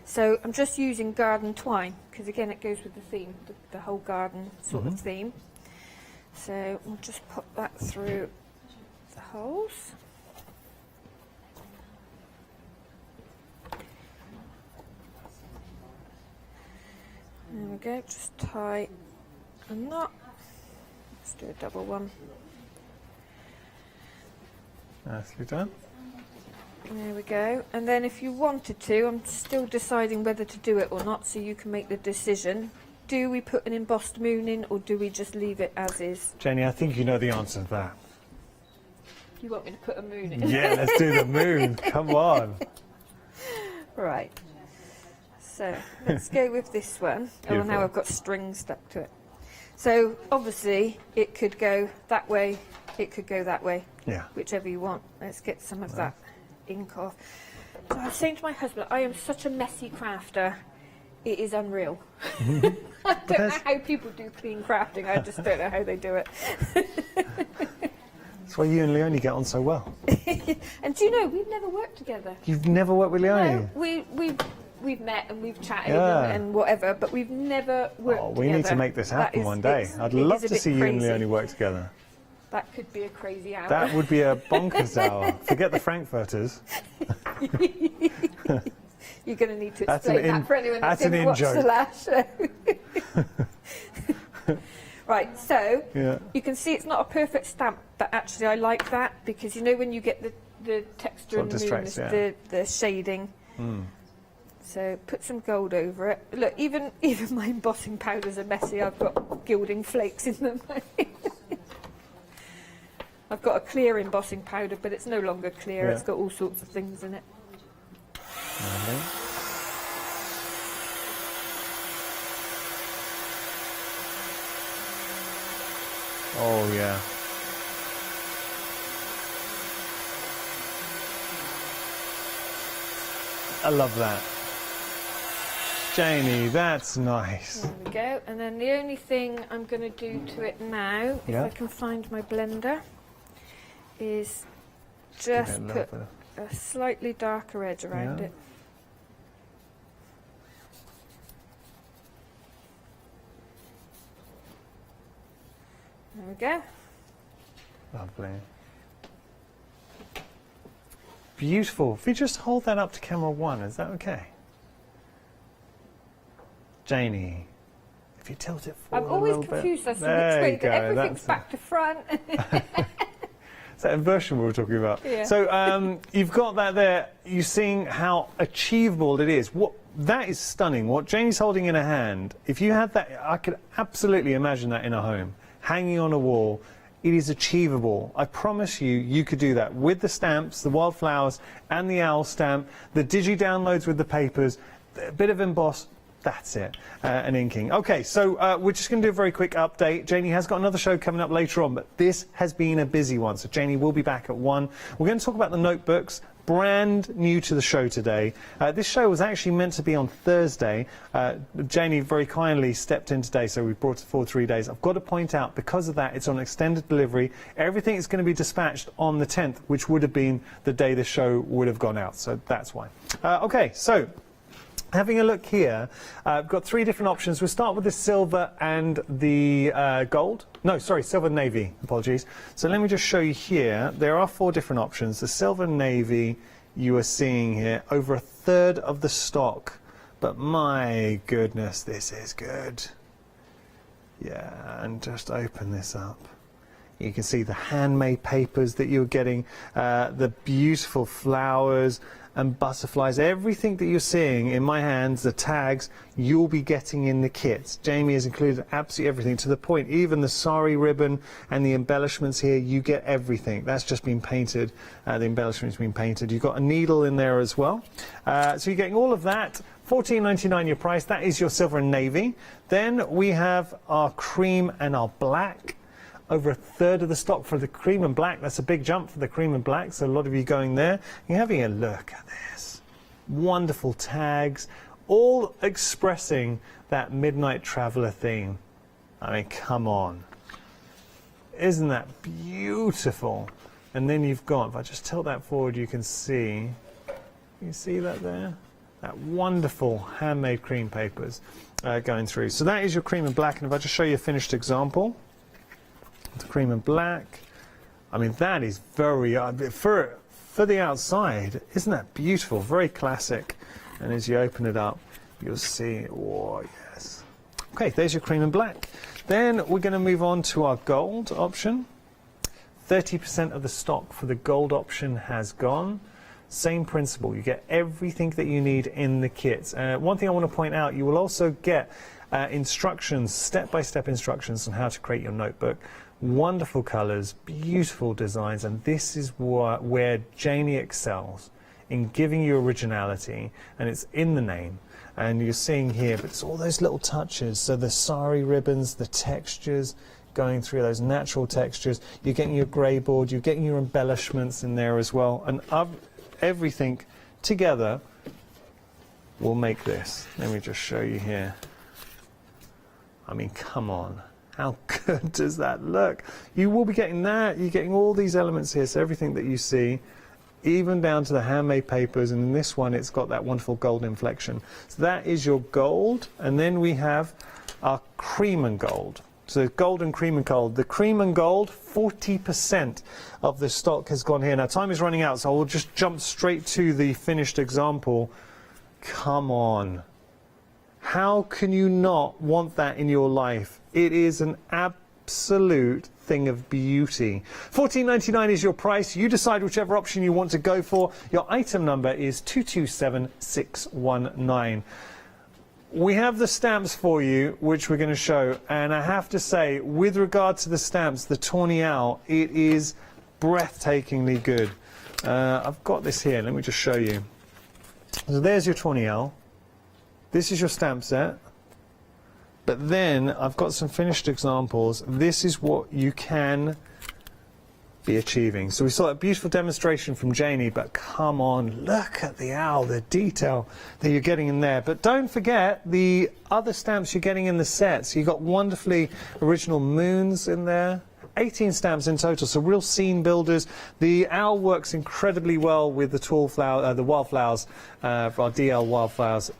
So I'm just using garden twine, because again it goes with the theme, the whole garden sort of theme. So we'll just pop that through the holes. There we go, just tie a knot. Let's do a double one. Nicely done. There we go. And then if you wanted to, I'm still deciding whether to do it or not, so you can make the decision. Do we put an embossed moon in, or do we just leave it as is? Jenny, I think you know the answer to that. You want me to put a moon in? Yeah, let's do the moon. Come on. Right. So let's go with this one. Oh, now I've got string stuck to it. So obviously it could go that way, it could go that way. Yeah. Whichever you want. Let's get some of that ink off. So I was saying to my husband, I am such a messy crafter. It is unreal. I don't know how people do clean crafting. I just don't know how they do it. That's why you and Leonie get on so well. And do you know, we've never worked together. You've never worked with Leonie? No, we've met and we've chatted and whatever, but we've never worked together. We need to make this happen one day. I'd love to see you and Leonie work together. That could be a crazy hour. That would be a bonkers hour. Forget the Frankfurters. You're going to need to explain that for anyone who didn't watch the last show. Right, so you can see it's not a perfect stamp, but actually I like that, because you know when you get the texture and the shading. So put some gold over it. Look, even my embossing powders are messy. I've got gilding flakes in them. I've got a clear embossing powder, but it's no longer clear. It's got all sorts of things in it. Lovely. Oh, yeah. I love that. Janie, that's nice. There we go. And then the only thing I'm going to do to it now, if I can find my blender, is just put a slightly darker edge around it. There we go. Lovely. Beautiful. If you just hold that up to camera 1, is that okay? Janie, if you tilt it forward I'm always a little confused bit. as to which way that everything's back to front. It's that inversion we were talking about. Yeah. So you've got that there. You're seeing how achievable it is. That is stunning. What Janie's holding in her hand, if you had that, I could absolutely imagine that in a home, hanging on a wall. It is achievable. I promise you, you could do that with the stamps, the wildflowers and the owl stamp, the digi-downloads with the papers, a bit of emboss. That's it, and inking. Okay, so we're just going to do a very quick update. Janie has got another show coming up later on, but this has been a busy one, so Janie will be back at 1. We're going to talk about the notebooks, brand new to the show today. This show was actually meant to be on Thursday. Janie very kindly stepped in today, so we brought it forward 3 days. I've got to point out, because of that, it's on extended delivery. Everything is going to be dispatched on the 10th, which would have been the day the show would have gone out, so that's why. Okay, so having a look here, I've got 3 different options. We'll start with the silver and the gold. No, sorry, silver navy, apologies. So let me just show you here. There are 4 different options. The silver navy you are seeing here, over a third of the stock. But my goodness, this is good. Yeah, and just open this up. You can see the handmade papers that you're getting, the beautiful flowers and butterflies, everything that you're seeing in my hands, the tags, you'll be getting in the kits. Jamie has included absolutely everything, to the point, even the sari ribbon and the embellishments here, you get everything. That's just been painted, the embellishment's been painted. You've got a needle in there as well. So you're getting all of that. $14.99 your price, that is your silver and navy. Then we have our cream and our black. Over a third of the stock for the cream and black. That's a big jump for the cream and black, so a lot of you going there. You're having a look at this. Wonderful tags, all expressing that Midnight Traveller theme. I mean, come on. Isn't that beautiful? And then you've got, if I just tilt that forward, you can see that there? That wonderful handmade cream papers going through. So that is your cream and black, and if I just show you a finished example, the cream and black. I mean, that is very, for the outside, isn't that beautiful? Very classic. And as you open it up, you'll see, oh yes. Okay, there's your cream and black. Then we're going to move on to our gold option. 30% of the stock for the gold option has gone. Same principle, you get everything that you need in the kits. One thing I want to point out, you will also get instructions, step-by-step instructions on how to create your notebook. Wonderful colours, beautiful designs, and this is where Janie excels, in giving you originality, and it's in the name. And you're seeing here, but it's all those little touches. So the sari ribbons, the textures, going through those natural textures. You're getting your grey board, you're getting your embellishments in there as well, and everything together will make this. Let me just show you here. I mean, come on. How good does that look? You will be getting that. You're getting all these elements here, so everything that you see, even down to the handmade papers, and in this one it's got that wonderful gold inflection. So that is your gold, and then we have our cream and gold. So gold and cream and gold. The cream and gold, 40% of the stock has gone here. Now time is running out, so I will just jump straight to the finished example. Come on. How can you not want that in your life? It is an absolute thing of beauty. $14.99 is your price. You decide whichever option you want to go for. Your item number is 227619. We have the stamps for you, which we're going to show, and I have to say, with regard to the stamps, the Tawny Owl, it is breathtakingly good. I've got this here. Let me just show you. So there's your 20L. This is your stamp set. But then I've got some finished examples. This is what you can be achieving. So we saw that beautiful demonstration from Janie, but come on, look at the owl, the detail that you're getting in there. But don't forget the other stamps you're getting in the set. So you've got wonderfully original moons in there. 18 stamps in total, so real scene builders. The owl works incredibly well with the tall flower, the wildflowers, our DL wildflowers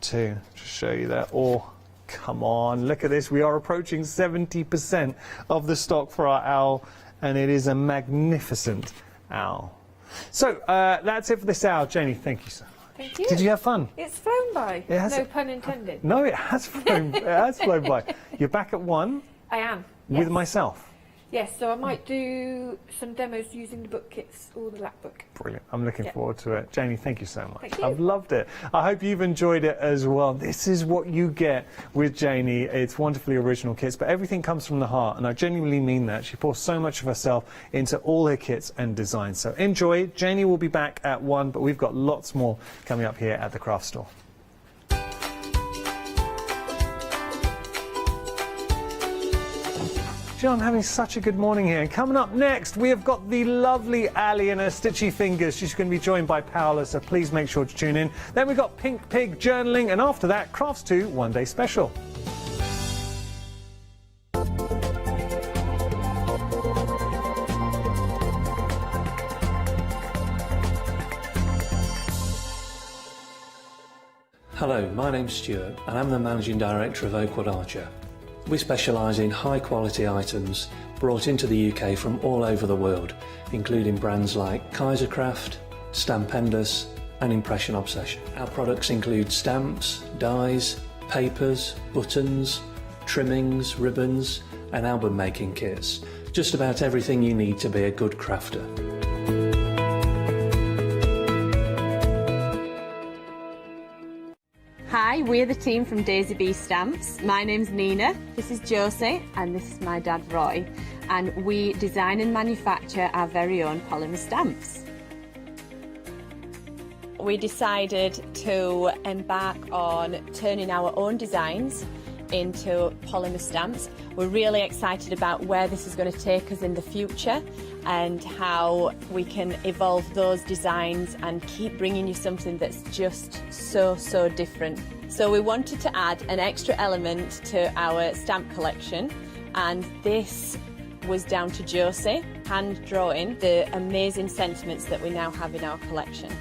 too, to show you that. Oh, come on, look at this. We are approaching 70% of the stock for our owl, and it is a magnificent owl. So that's it for this hour. Janie, thank you so much. Thank you. Did you have fun? It's flown by. It has. No pun intended. No, it has flown. It has flown by. You're back at 1. I am. With Yes. myself. Yes, so I might do some demos using the book kits or the lap book. Brilliant. I'm looking forward to it. Janie, thank you so much. Thank you. I've loved it. I hope you've enjoyed it as well. This is what you get with Janie. It's wonderfully original kits, but everything comes from the heart, and I genuinely mean that. She pours so much of herself into all her kits and designs. So enjoy. Janie will be back at 1, but we've got lots more coming up here at the craft store. I'm having such a good morning here. And coming up next, we have got the lovely Ali and her stitchy fingers. She's going to be joined by Paola, so please make sure to tune in. Then we've got Pink Pig journaling, and after that, Crafts 2 One Day Special. Hello, my name's Stuart and I'm the Managing Director of Oakwood Archer. We specialise in high quality items brought into the UK from all over the world, including brands like Kaisercraft, Stampendous and Impression Obsession. Our products include stamps, dies, papers, buttons, trimmings, ribbons and album making kits. Just about everything you need to be a good crafter. Hi, we're the team from Daisy Bee Stamps. My name's Nina, this is Josie, and this is my dad Roy. And we design and manufacture our very own polymer stamps. We decided to embark on turning our own designs into polymer stamps. We're really excited about where this is going to take us in the future and how we can evolve those designs and keep bringing you something that's just so different. So we wanted to add an extra element to our stamp collection, and this was down to Josie, hand drawing the amazing sentiments that we now have in our collection.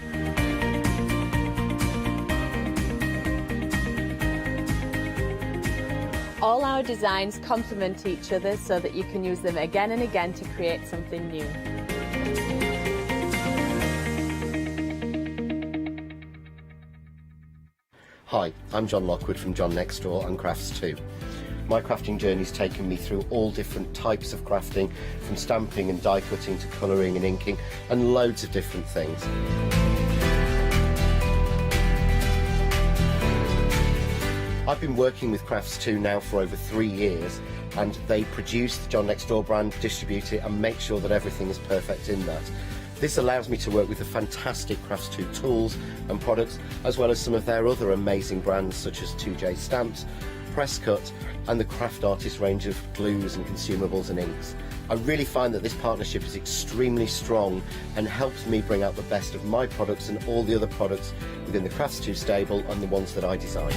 All our designs complement each other so that you can use them again and again to create something new. Hi, I'm John Lockwood from John Next Door and Crafts 2. My crafting journey's taken me through all different types of crafting, from stamping and die cutting to colouring and inking, and loads of different things. I've been working with Crafts 2 now for over 3 years, and they produce the John Next Door brand, distribute it and make sure that everything is perfect in that. This allows me to work with the fantastic Crafts 2 tools and products, as well as some of their other amazing brands such as 2J Stamps, Press Cut and the Craft Artist range of glues and consumables and inks. I really find that this partnership is extremely strong and helps me bring out the best of my products and all the other products within the Crafts 2 stable and the ones that I design.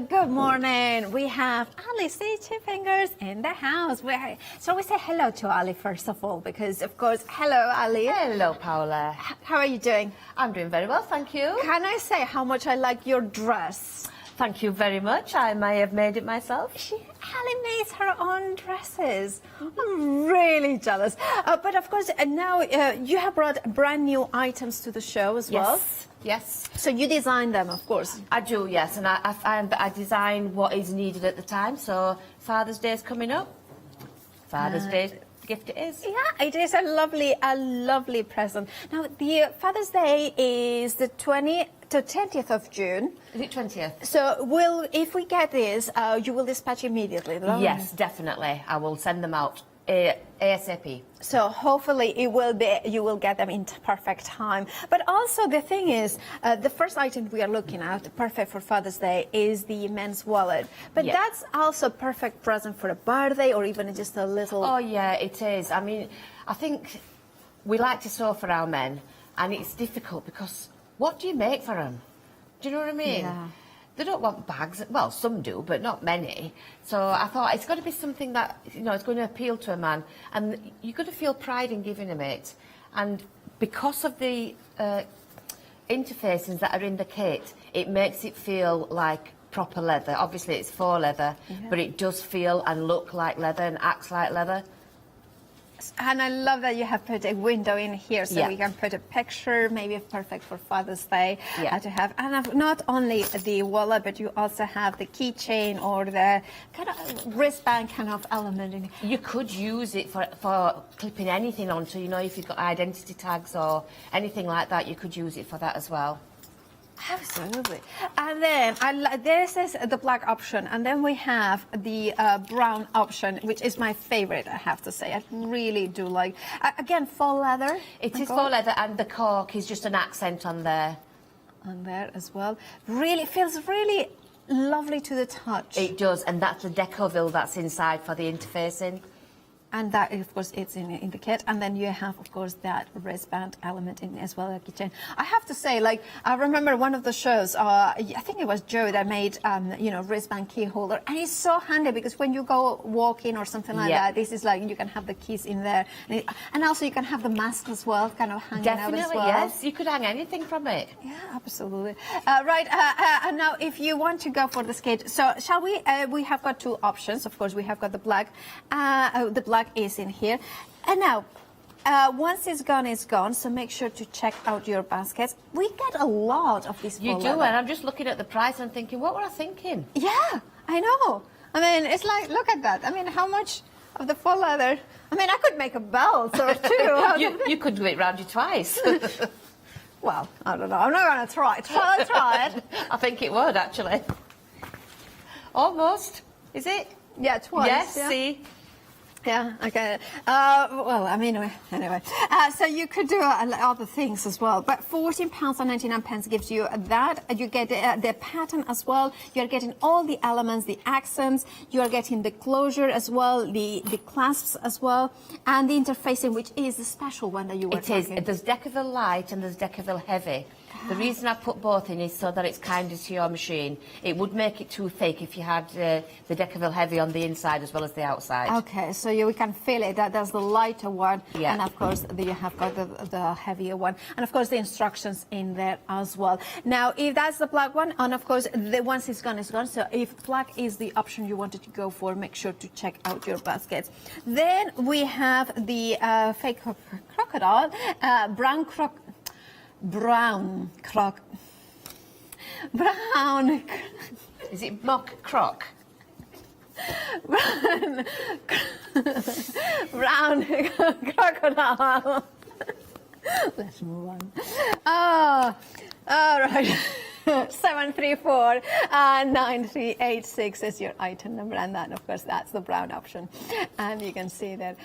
Good morning. We have Ali Stitchy Fingers in the house. So we say hello to Ali first of all, because of course, hello Ali. Hello Paola. How are you doing? I'm doing very well, thank you. Can I say how much I like your dress? Thank you very much. I may have made it myself. Ali makes her own dresses. I'm really jealous. But of course, now you have brought brand new items to the show as well. Yes. So you design them, of course. I do, yes, and I find that I design what is needed at the time. So Father's Day is coming up. Father's Day gift it is. Yeah, it is a lovely present. Now, the Father's Day is the to 20th of June. Is it 20th? So if we get this, you will dispatch immediately, right? Yes, definitely. I will send them out ASAP. So hopefully you will get them in perfect time. But also the thing is, the first item we are looking at, perfect for Father's Day, is the men's wallet. But that's also a perfect present for a birthday or even just a little... Oh yeah, it is. I mean, I think we like to sew for our men, and it's difficult because what do you make for them? Do you know what I mean? Yeah. They don't want bags. Well, some do, but not many. So I thought it's got to be something that, you know, it's going to appeal to a man. And you've got to feel pride in giving him it. And because of the interfacings that are in the kit, it makes it feel like proper leather. Obviously, it's faux leather, but it does feel and look like leather and acts like leather. And I love that you have put a window in here, so we can put a picture, maybe perfect for Father's Day to have. And not only the wallet, but you also have the keychain or the kind of wristband kind of element in it. You could use it for clipping anything onto, you know, if you've got identity tags or anything like that, you could use it for that as well. Absolutely. And then this is the black option, and then we have the brown option, which is my favorite, I have to say. I really do like. Again, faux leather. It is faux leather, and the cork is just an accent on there. On there as well. Really feels really lovely to the touch. It does, and that's the decoville that's inside for the interfacing. And that, of course, it's in the kit. And then you have, of course, that wristband element in as well, the keychain. I have to say, like, I remember one of the shows, I think it was Joe that made, you know, wristband key holder. And it's so handy because when you go walking or something like that, this is like, you can have the keys in there. And also you can have the mask as well, kind of hanging out as well. Yes. You could hang anything from it. Yeah, absolutely. Right, and now if you want to go for the skate, so shall we? We have got two options. Of course, we have got the black. The black is in here. And now, once it's gone, so make sure to check out your baskets. We get a lot of these. You do, and I'm just looking at the price and thinking, what were I thinking? Yeah, I know. I mean, it's like, look at that. I mean, how much of the faux leather? I mean, I could make a belt or two. you could do it round you twice. Well, I don't know. I'm not going to try. Try it. I think it would, actually. Almost. Is it? Yeah, twice. Yes, yeah. see? Yeah, okay. Well, I mean, anyway. So you could do other things as well. But £14.99 gives you that. You get the pattern as well. You're getting all the elements, the accents. You're getting the closure as well, the clasps as well, and the interfacing, which is the special one that you were talking. It is. There's Decoville Light and there's Decoville Heavy. The reason I put both in is so that it's kinder to your machine. It would make it too thick if you had the Decoville Heavy on the inside as well as the outside. Okay, so we can feel it. There's the lighter one, yeah. And of course you have got the heavier one, and of course the instructions in there as well. Now, if that's the black one, and of course once it's gone, it's gone. So if black is the option you wanted to go for, make sure to check out your baskets. Then we have the fake crocodile, brown croc. Is it mock croc? Brown crocodile. Let's move on. Oh, all right. 734-9386 is your item number, and then of course that's the brown option, and you can see that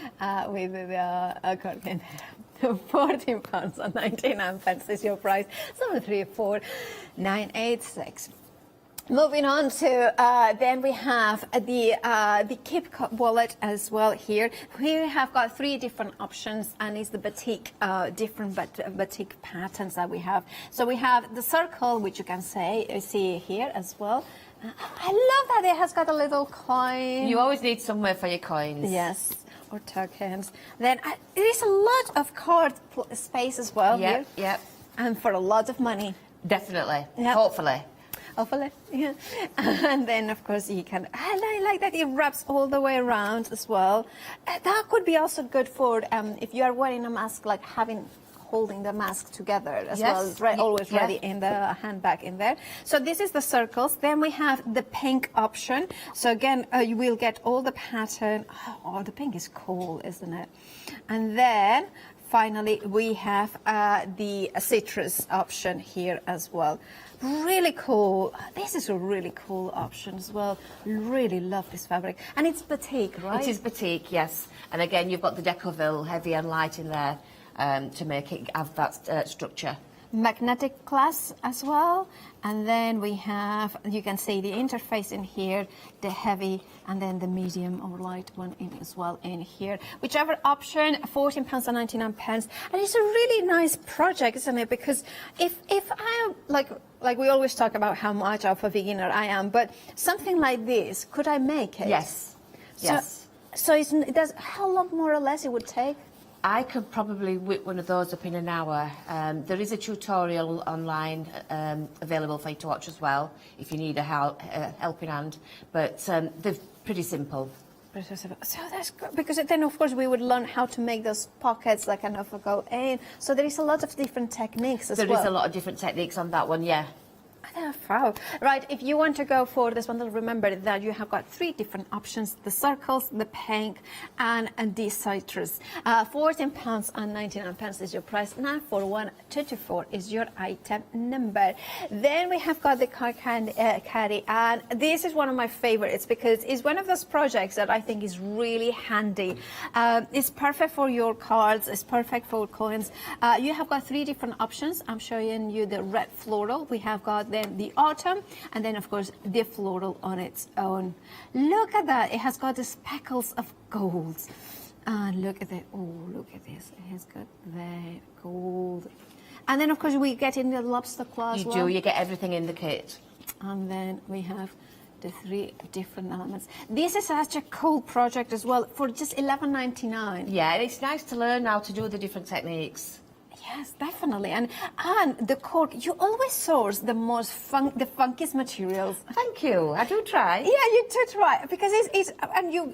with the cork in there. £14.99 is your price. 734-986. Moving on to then we have the Keep wallet as well here. We have got 3 different options, and it's the batik, different batik patterns that we have. So we have the circle, which you can see here as well. I love that it has got a little coin. You always need somewhere for your coins. Yes. Or tokens. Then there is a lot of card space as well here. Yep. And for a lot of money. Definitely. Yep. Hopefully, yeah. And then, of course, you can... I like that it wraps all the way around as well. That could be also good for if you are wearing a mask, like holding the mask together as well, always ready in the handbag in there. So this is the circles. Then we have the pink option. So again, you will get all the pattern. Oh, the pink is cool, isn't it? And then finally, we have the citrus option here as well. Really cool. This is a really cool option as well. Really love this fabric. And it's batik, right? It is batik, yes. And again, you've got the Decoville heavy and light in there to make it have that structure. Magnetic glass as well, and then we have, you can see the interface in here, the heavy, and then the medium or light one in as well in here. Whichever option, £14.99, and it's a really nice project, isn't it? Because if I am like we always talk about how much of a beginner I am, but something like this, could I make it? Yes. Yes. So how long more or less it would take? I could probably whip one of those up in an hour. There is a tutorial online available for you to watch as well, if you need a helping hand. But they're pretty simple. So that's good, because then of course we would learn how to make those pockets that kind of go in. So there is a lot of different techniques as well. There is a lot of different techniques on that one, yeah. Wow. Right, if you want to go for this one, remember that you have got 3 different options: the circles, the pink, and the citrus. £14.99 is your price. 941224 is your item number. Then we have got the card caddy, and this is one of my favorites because it's one of those projects that I think is really handy. It's perfect for your cards, it's perfect for coins. You have got 3 different options. I'm showing you the red floral. We have got then the autumn, and then of course the floral on its own. Look at that, it has got the speckles of gold, and look at that. Oh, look at this, it has got the gold, and then of course we get in the lobster claw as well. You do, you get everything in the kit. And then we have the 3 different elements. This is such a cool project as well for just $11.99. Yeah, it's nice to learn how to do the different techniques. Yes, definitely, and the cork. You always source the the funkiest materials. Thank you. I do try. Yeah, you do try, because it's and you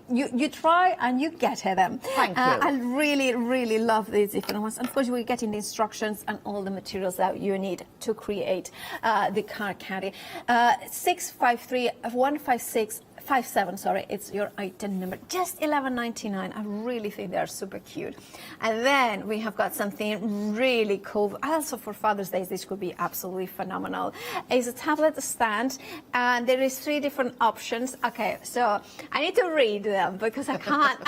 try and you get them. Thank you. I really love these different ones. And of course, we're getting the instructions and all the materials that you need to create the card caddy. 653-156. 57, sorry, it's your item number. Just $11.99. I really think they're super cute. And then we have got something really cool. Also for Father's Day, this could be absolutely phenomenal. It's a tablet stand, and there is 3 different options. Okay, so I need to read them because I can't.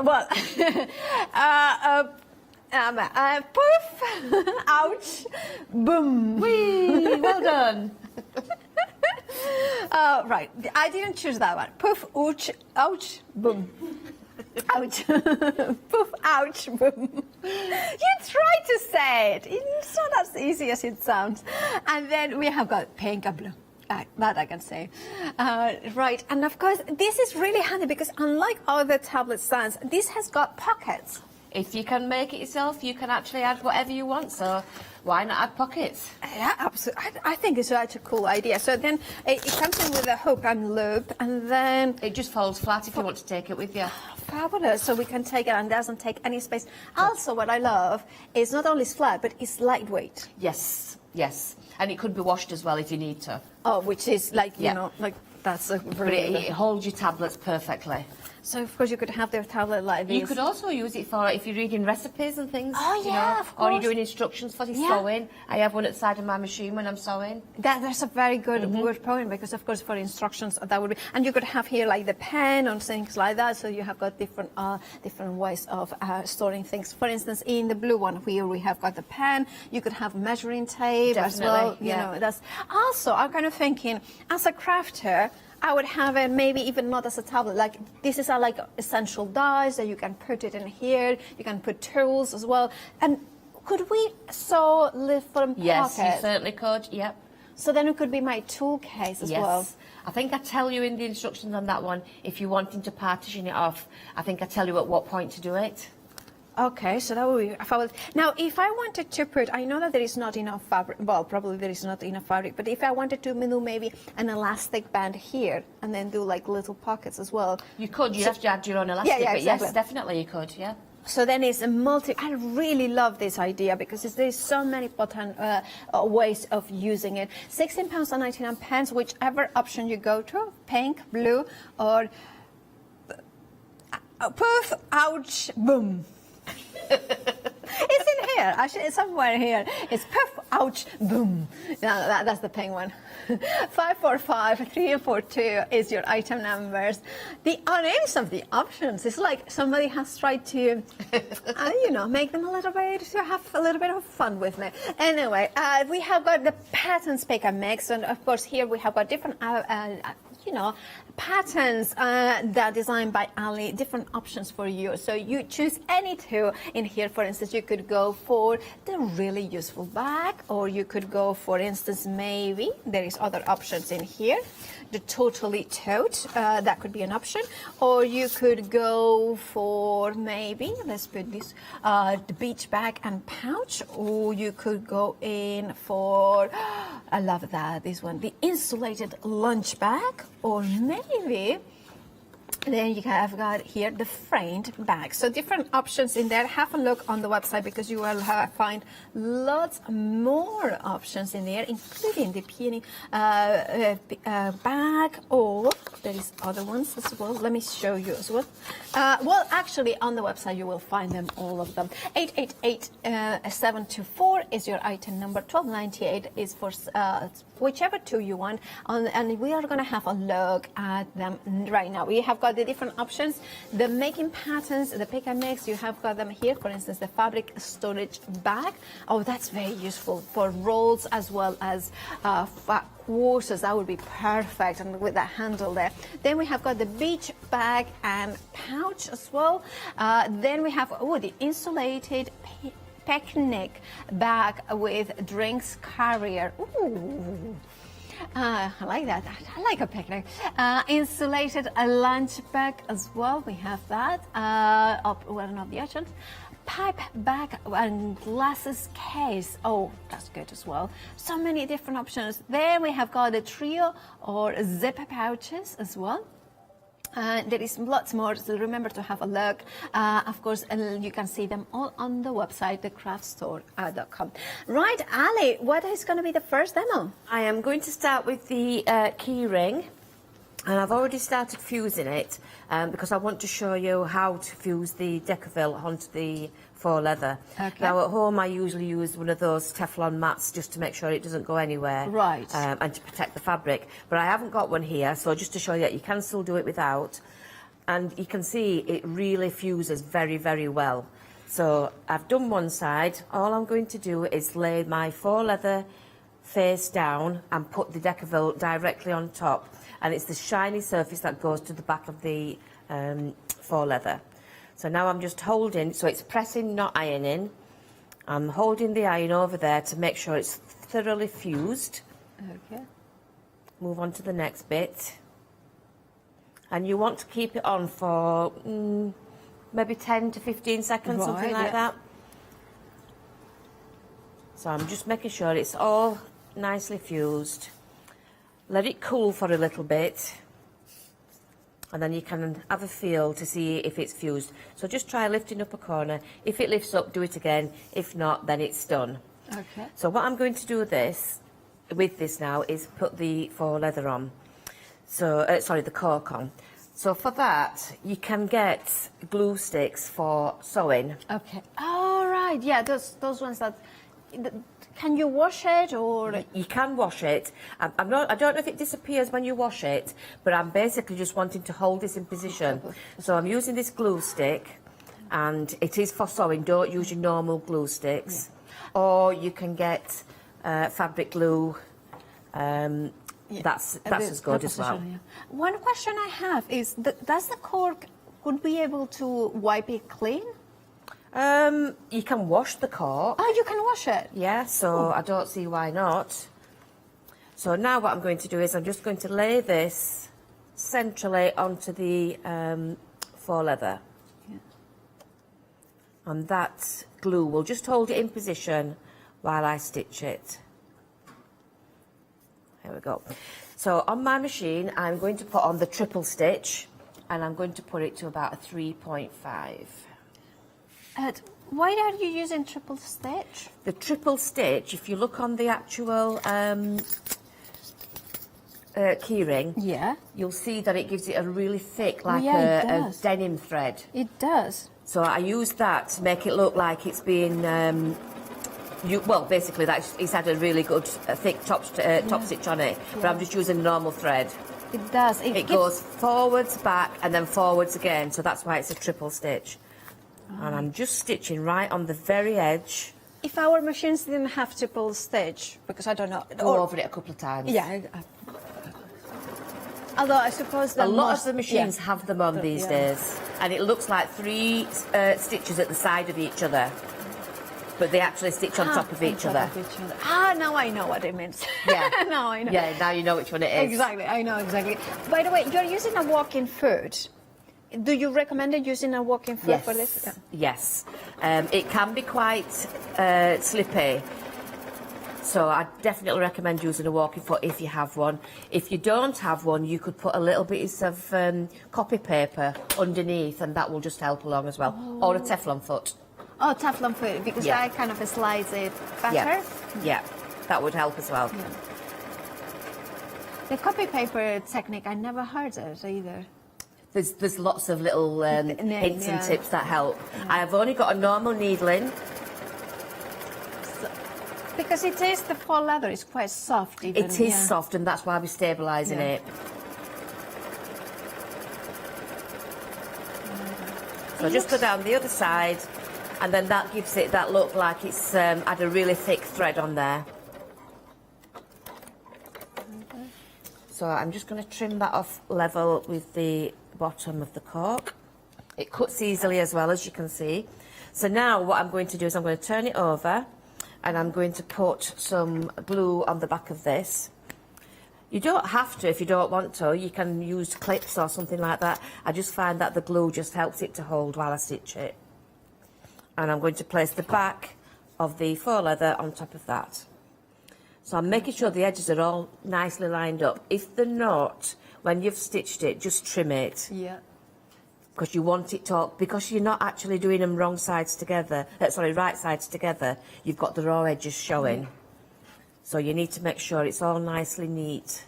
Well, poof, ouch, boom. Whee, well done. Right, I didn't choose that one. Poof, ouch, ouch, boom. Ouch. Poof, ouch, boom. You try to say it. It's not as easy as it sounds. And then we have got pink and blue. That I can say. Right, and of course, this is really handy because unlike other tablet stands, this has got pockets. If you can make it yourself, you can actually add whatever you want, so why not add pockets? Yeah, absolutely. I think it's such a cool idea. So then it comes in with a hook and loop, and then it just folds flat if you want to take it with you. Fabulous. So we can take it and it doesn't take any space. Also, what I love is not only it's flat, but it's lightweight. Yes, yes. And it could be washed as well if you need to. Oh, which is like, you know, like that's a very... But it holds your tablets perfectly. So, of course, you could have their tablet like this. You could also use it for if you're reading recipes and things. Oh, yeah, of course. Or you're doing instructions for your sewing. I have one at the side of my machine when I'm sewing. That's a very good word point, because, of course, for instructions, that would be... And you could have here, like, the pen and things like that, so you have got different ways of storing things. For instance, in the blue one here, we have got the pen. You could have measuring tape as well. Yeah. You know, that's... Also, I'm kind of thinking, as a crafter, I would have it maybe even not as a tablet. Like, this is like essential dyes that you can put it in here. You can put tools as well. And could we sew little pockets? Yes, you certainly could. Yep. So then it could be my tool case as well. I think I tell you in the instructions on that one, if you're wanting to partition it off, I think I tell you at what point to do it. Okay, so that would be fabulous. Now, if I wanted to put, I know that there is not enough fabric, well, probably there is not enough fabric, but if I wanted to do maybe an elastic band here and then do like little pockets as well. You could, you'd have to add your own elastic, yeah, but exactly. yes, definitely you could, yeah. So then it's a I really love this idea because there's so many ways of using it. £16.99, whichever option you go to, pink, blue, or poof, ouch, boom. It's in here. Actually, it's somewhere here. It's poof, ouch, boom. Yeah, that's the penguin. 545 342 is your item numbers. The names of the options is like somebody has tried to, you know, make them a little bit, to have a little bit of fun with me. Anyway, we have got the patterns pick and mix, and of course here we have got different, you know, patterns that are designed by Ali, different options for you. So you choose any two in here. For instance, you could go for the really useful bag, or you could go, for instance, maybe there is other options in here. The totally tote, that could be an option. Or you could go for maybe, let's put this, the beach bag and pouch. Or you could go in for, I love that, this one, the insulated lunch bag. Or maybe then you have got here the framed bag. So different options in there. Have a look on the website because you will find lots more options in there, including the peony bag, or there is other ones as well. Let me show you as well. Well, actually on the website you will find them, all of them. 888-724 is your item number. 1298 is for whichever two you want, and we are going to have a look at them right now. We have got the different options, the making patterns, the pick and mix. You have got them here. For instance, the fabric storage bag. Oh, that's very useful for rolls as well as quarters. That would be perfect, and with that handle there. Then we have got the beach bag and pouch as well. Then we have the insulated picnic bag with drinks carrier. Ooh. I like that. I like a picnic. Insulated lunch bag as well. We have that. One of the options. Pipe bag and glasses case. Oh, that's good as well. So many different options. Then we have got the trio or zipper pouches as well. There is lots more, so remember to have a look. Of course, you can see them all on the website, thecraftstore.com. Right, Ali, what is going to be the first demo? I am going to start with the key ring, and I've already started fusing it because I want to show you how to fuse the Decaville onto the faux leather. Okay. Now at home I usually use one of those Teflon mats just to make sure it doesn't go anywhere. Right. And to protect the fabric. But I haven't got one here, so just to show you that you can still do it without. And you can see it really fuses very, very well. So I've done one side. All I'm going to do is lay my faux leather face down and put the Decaville directly on top. And it's the shiny surface that goes to the back of the faux leather. So now I'm just holding, so it's pressing, not ironing. I'm holding the iron over there to make sure it's thoroughly fused. Okay. Move on to the next bit. And you want to keep it on for maybe 10 to 15 seconds, right, something like that. So I'm just making sure it's all nicely fused. Let it cool for a little bit. And then you can have a feel to see if it's fused. So just try lifting up a corner. If it lifts up, do it again. If not, then it's done. Okay. So what I'm going to do with this now is put the faux leather on. So, sorry, the cork on. So for that, you can get glue sticks for sewing. Okay. All right. Yeah, those ones that. Can you wash it, or you can wash it? I don't know if it disappears when you wash it, but I'm basically just wanting to hold this in position. So I'm using this glue stick, and it is for sewing. Don't use your normal glue sticks, or you can get fabric glue. That's as good as well. Yeah. One question I have is: does the cork could be able to wipe it clean? You can wash the cork. Oh, you can wash it? Yeah, so I don't see why not. So now what I'm going to do is I'm just going to lay this centrally onto the faux leather. Yeah. And that glue will just hold it in position while I stitch it. There we go. So on my machine, I'm going to put on the triple stitch, and I'm going to put it to about a 3.5. Why are you using triple stitch? The triple stitch, if you look on the actual keyring, you'll see that it gives it a really thick, like a denim thread. It does. So I used that to make it look like it's been, well, basically it's had a really good thick top stitch on it, but I'm just using normal thread. It does. It goes forwards, back, and then forwards again, so that's why it's a triple stitch. And I'm just stitching right on the very edge. If our machines didn't have triple stitch, because I don't know... Go over it a couple of times. Yeah. Although I suppose a lot of the machines have them on these days, and it looks like 3 stitches at the side of each other, but they actually stitch on top of each other. Now I know what it means. Yeah. Now I know. Yeah, now you know which one it is. Exactly, I know exactly. By the way, you're using a walk-in foot. Do you recommend using a walk-in foot for this? Yes. It can be quite slippy. So I definitely recommend using a walking foot if you have one. If you don't have one, you could put a little bit of copy paper underneath, and that will just help along as well. Or a Teflon foot. Oh, Teflon foot, because that kind of slides it better? Yeah, that would help as well. Yeah. The copy paper technique, I never heard it either. There's lots of little hints and tips that help. I have only got a normal needle in. Because it is, the faux leather is quite soft even. It is soft, and that's why we're stabilising it. So just go down the other side, and then that gives it that look like it's had a really thick thread on there. So I'm just going to trim that off level with the bottom of the cork. It cuts easily as well, as you can see. So now what I'm going to do is I'm going to turn it over, and I'm going to put some glue on the back of this. You don't have to if you don't want to. You can use clips or something like that. I just find that the glue just helps it to hold while I stitch it. And I'm going to place the back of the faux leather on top of that. So I'm making sure the edges are all nicely lined up. If they're not, when you've stitched it, just trim it. Yeah. Because you want it to, because you're not actually doing them wrong sides together, right sides together, you've got the raw edges showing. So you need to make sure it's all nicely neat.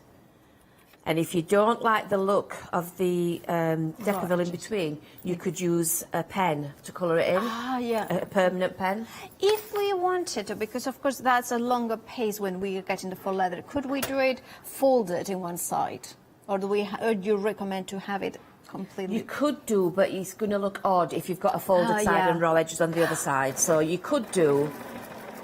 And if you don't like the look of the decaville in between, you could use a pen to colour it in. A permanent pen. If we wanted to, because of course that's a longer pace when we get in the faux leather, could we do it folded in one side? Or do you recommend to have it completely? You could do, but it's going to look odd if you've got a folded side and raw edges on the other side. So you could do,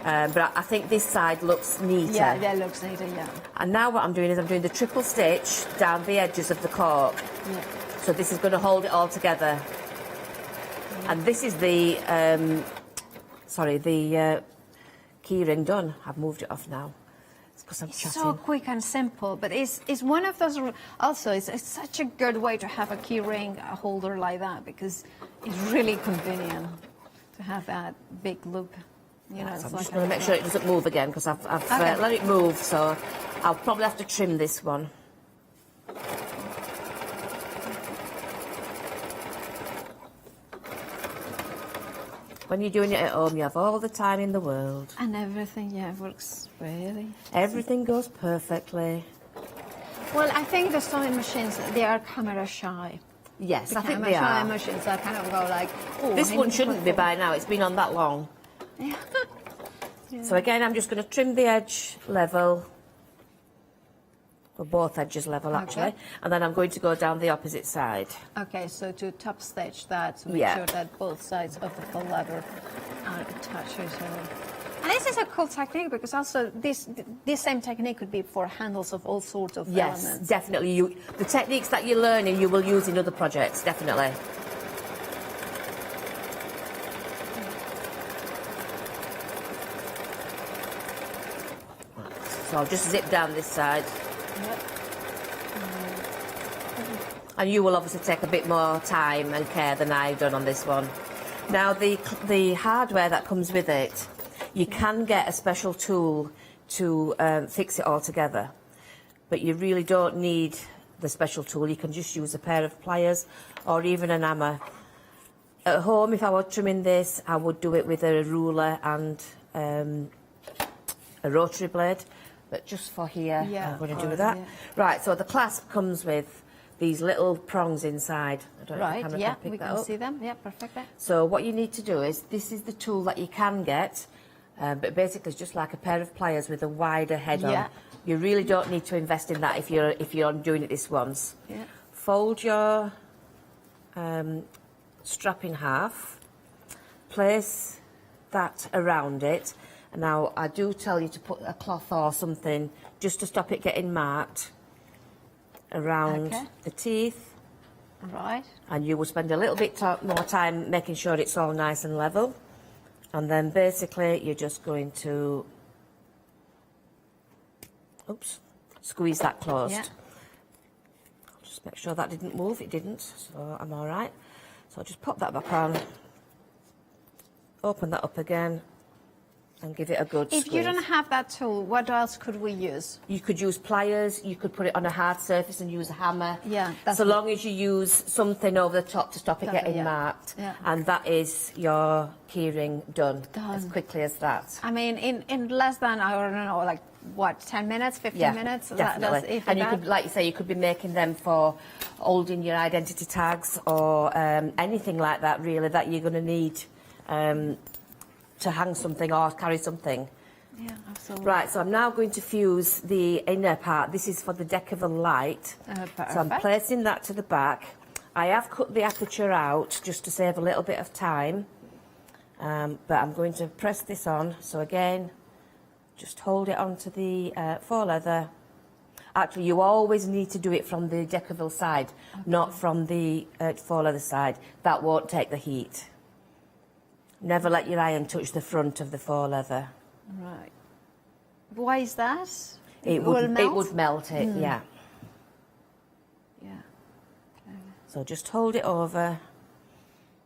but I think this side looks neater. Yeah, that looks neater, yeah. And now what I'm doing is I'm doing the triple stitch down the edges of the cork. Yeah. So this is going to hold it all together. And this is the, the key ring done. I've moved it off now. It's so quick and simple, but it's one of those. Also, it's such a good way to have a key ring holder like that, because it's really convenient to have that big loop. You know, so I'm just going to make sure it doesn't move again, because I've let it move, so I'll probably have to trim this one. When you're doing it at home, you have all the time in the world. And everything, works really. Everything goes perfectly. Well, I think the sewing machines, they are camera shy. Yes, I think they are. Machines that kind of go like, oh, this one shouldn't be by now. It's been on that long. Yeah. So again, I'm just going to trim the edge level. Or both edges level, actually. And then I'm going to go down the opposite side. Okay, so to top stitch that, to make sure that both sides of the faux leather are attached to each other. And this is a cool technique, because also this same technique could be for handles of all sorts of elements. Yes, definitely. The techniques that you're learning, you will use in other projects, definitely. So I'll just zip down this side. And you will obviously take a bit more time and care than I've done on this one. Now, the hardware that comes with it, you can get a special tool to fix it all together, but you really don't need the special tool. You can just use a pair of pliers or even an hammer. At home, if I were trimming this, I would do it with a ruler and a rotary blade. but just for here, Yeah, I'm going to of do course, that. yeah. Right, so the clasp comes with these little prongs inside. I don't know if the Right, camera yeah, can pick we that can up. see them. Yeah, perfect. So what you need to do is, this is the tool that you can get, but basically it's just like a pair of pliers with a wider head Yeah. on. You really don't need to invest in that if you're doing it this once. Yeah. Fold your strap in half, place that around it. And now I do tell you to put a cloth or something just to stop it getting marked around Okay. the teeth. Right. And you will spend a little bit more time making sure it's all nice and level. And then basically you're just going to, oops, squeeze that closed. Yeah. Just make sure that didn't move. It didn't, so I'm all right. So I'll just pop that back on, open that up again, and give it a good If squeeze. you don't have that tool, what else could we use? You could use pliers, you could put it on a hard surface and use a hammer. Yeah, that's so long as you use something over the top to stop it Definitely, getting yeah. marked. Yeah. And that is your keyring done, Done. as quickly as that. I mean, in less than, I don't know, like, what, 10 minutes, 15 minutes? Definitely. That's if And you that. could, like you say, you could be making them for holding your identity tags or anything like that, really, that you're going to need to hang something or carry something. Yeah, absolutely. Right, so I'm now going to fuse the inner part. This is for the deck of a light. So I'm Perfect. placing that to the back. I have cut the aperture out just to save a little bit of time. But I'm going to press this on. So again, just hold it onto the faux leather. Actually, you always need to do it from the Decaville side, not from the faux leather side. That won't take the heat. Never let your iron touch the front of the faux leather. Right. Why is that? It will would melt? It would melt it, yeah. Yeah. So just hold it over.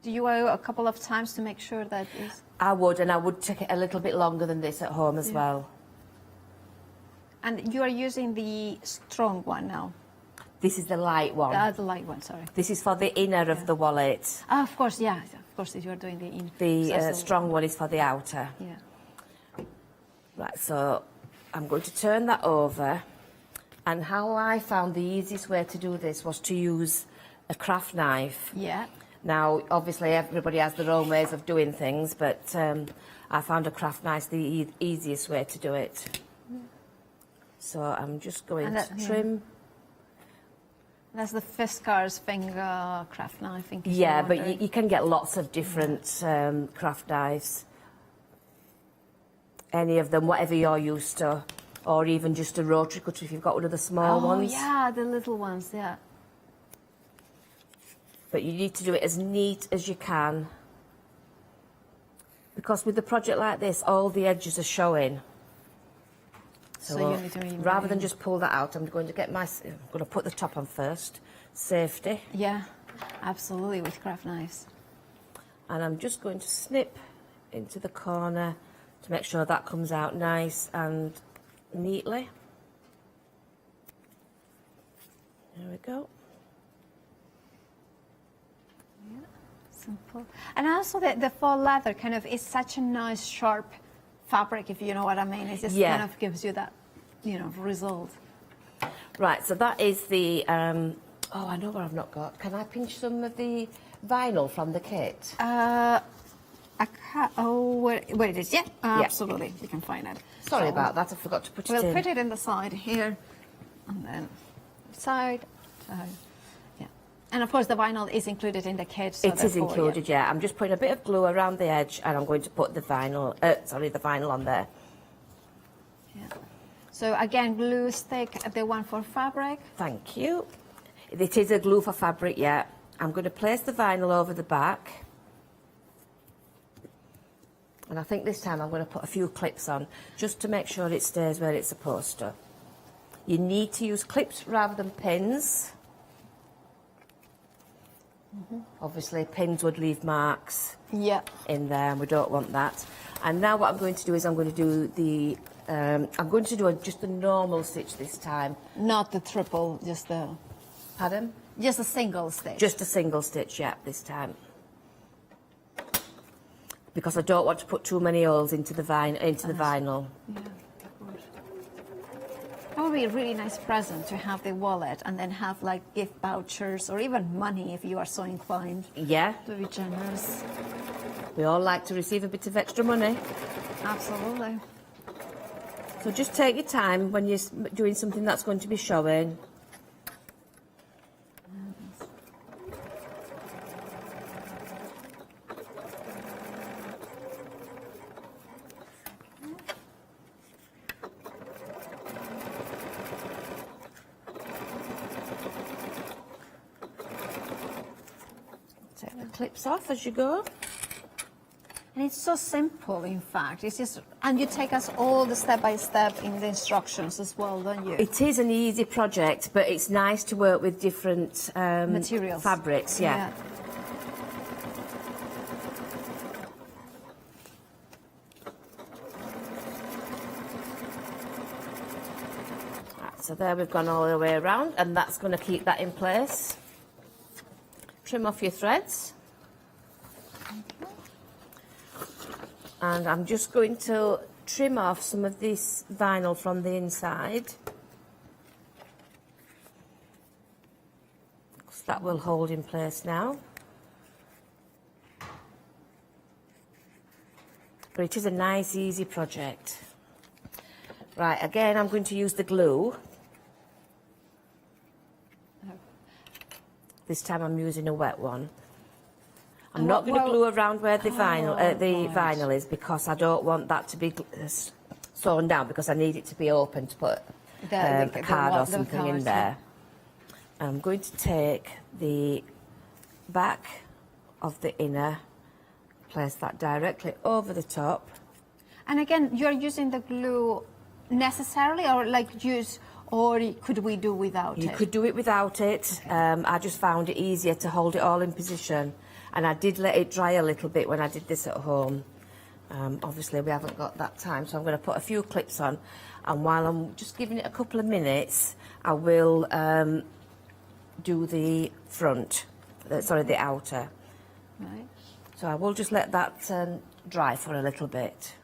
Do you owe a couple of times to make sure that is... I would, and I would take it a little bit longer than this at home as well. And you are using the strong one now? This is the light one. The light one, sorry. This is for the inner of the wallet. Ah, of course, yeah. Of course, you are doing the in. The strong one is for the outer. Yeah. Right, so I'm going to turn that over. And how I found the easiest way to do this was to use a craft knife. Yeah. Now, obviously, everybody has their own ways of doing things, but I found a craft knife the easiest way to do it. So I'm just going to trim. That's the Fiskars finger craft knife. Yeah, but you can get lots of different craft knives. Any of them, whatever you're used to. Or even just a rotary cutter if you've got one of the small ones. Oh, yeah, the little ones, yeah. But you need to do it as neat as you can. Because with a project like this, all the edges are showing. So you need to rather than just pull that out, I'm going to get I'm going to put the top on first. Safety. Yeah, absolutely, with craft knives. And I'm just going to snip into the corner to make sure that comes out nice and neatly. There we go. Yeah, simple. And also the faux leather kind of is such a nice sharp fabric, if you know what I mean. It just kind of gives you that, you know, result. Right, so that is the, oh, I know what I've not got. Can I pinch some of the vinyl from the kit? I can't, where it is, yeah, absolutely, we can find it. Sorry about that, I forgot to put it in. We'll put it in the side here, and then side, yeah. And of course the vinyl is included in the kit. So it is included, yeah. I'm just putting a bit of glue around the edge and I'm going to put the vinyl, the vinyl on there. Yeah. So again, glue stick, the one for fabric. Thank you. It is a glue for fabric, yeah. I'm going to place the vinyl over the back. And I think this time I'm going to put a few clips on, just to make sure it stays where it's supposed to. You need to use clips rather than pins. Obviously, pins would leave marks in there, and we don't want that. And now what I'm going to do is I'm going to do the... I'm going to do just a normal stitch this time. Not the triple, just the... Pardon? Just a single stitch. Just a single stitch, yeah, this time. Because I don't want to put too many holes into the vinyl. Yeah, of course. That would be a really nice present to have the wallet and then have like gift vouchers or even money if you are so inclined. Yeah. To be generous. We all like to receive a bit of extra money. Absolutely. So just take your time when you're doing something that's going to be showing. Take the clips off as you go. And it's so simple, in fact. It's just, and you take us all the step by step in the instructions as well, don't you? It is an easy project, but it's nice to work with different materials, fabrics. Yeah. Right, so there we've gone all the way around, and that's going to keep that in place. Trim off your threads. And I'm just going to trim off some of this vinyl from the inside. So that will hold in place now. But it is a nice, easy project. Right, again, I'm going to use the glue. This time I'm using a wet one. I'm not going to glue around where the vinyl is because I don't want that to be sewn down because I need it to be open to put a card or something in there. I'm going to take the back of the inner, place that directly over the top. And again, you're using the glue necessarily or like use, or could we do without it? You could do it without it. I just found it easier to hold it all in position. And I did let it dry a little bit when I did this at home. Obviously, we haven't got that time, so I'm going to put a few clips on. And while I'm just giving it a couple of minutes, I will do the front, the outer. Right. So I will just let that dry for a little bit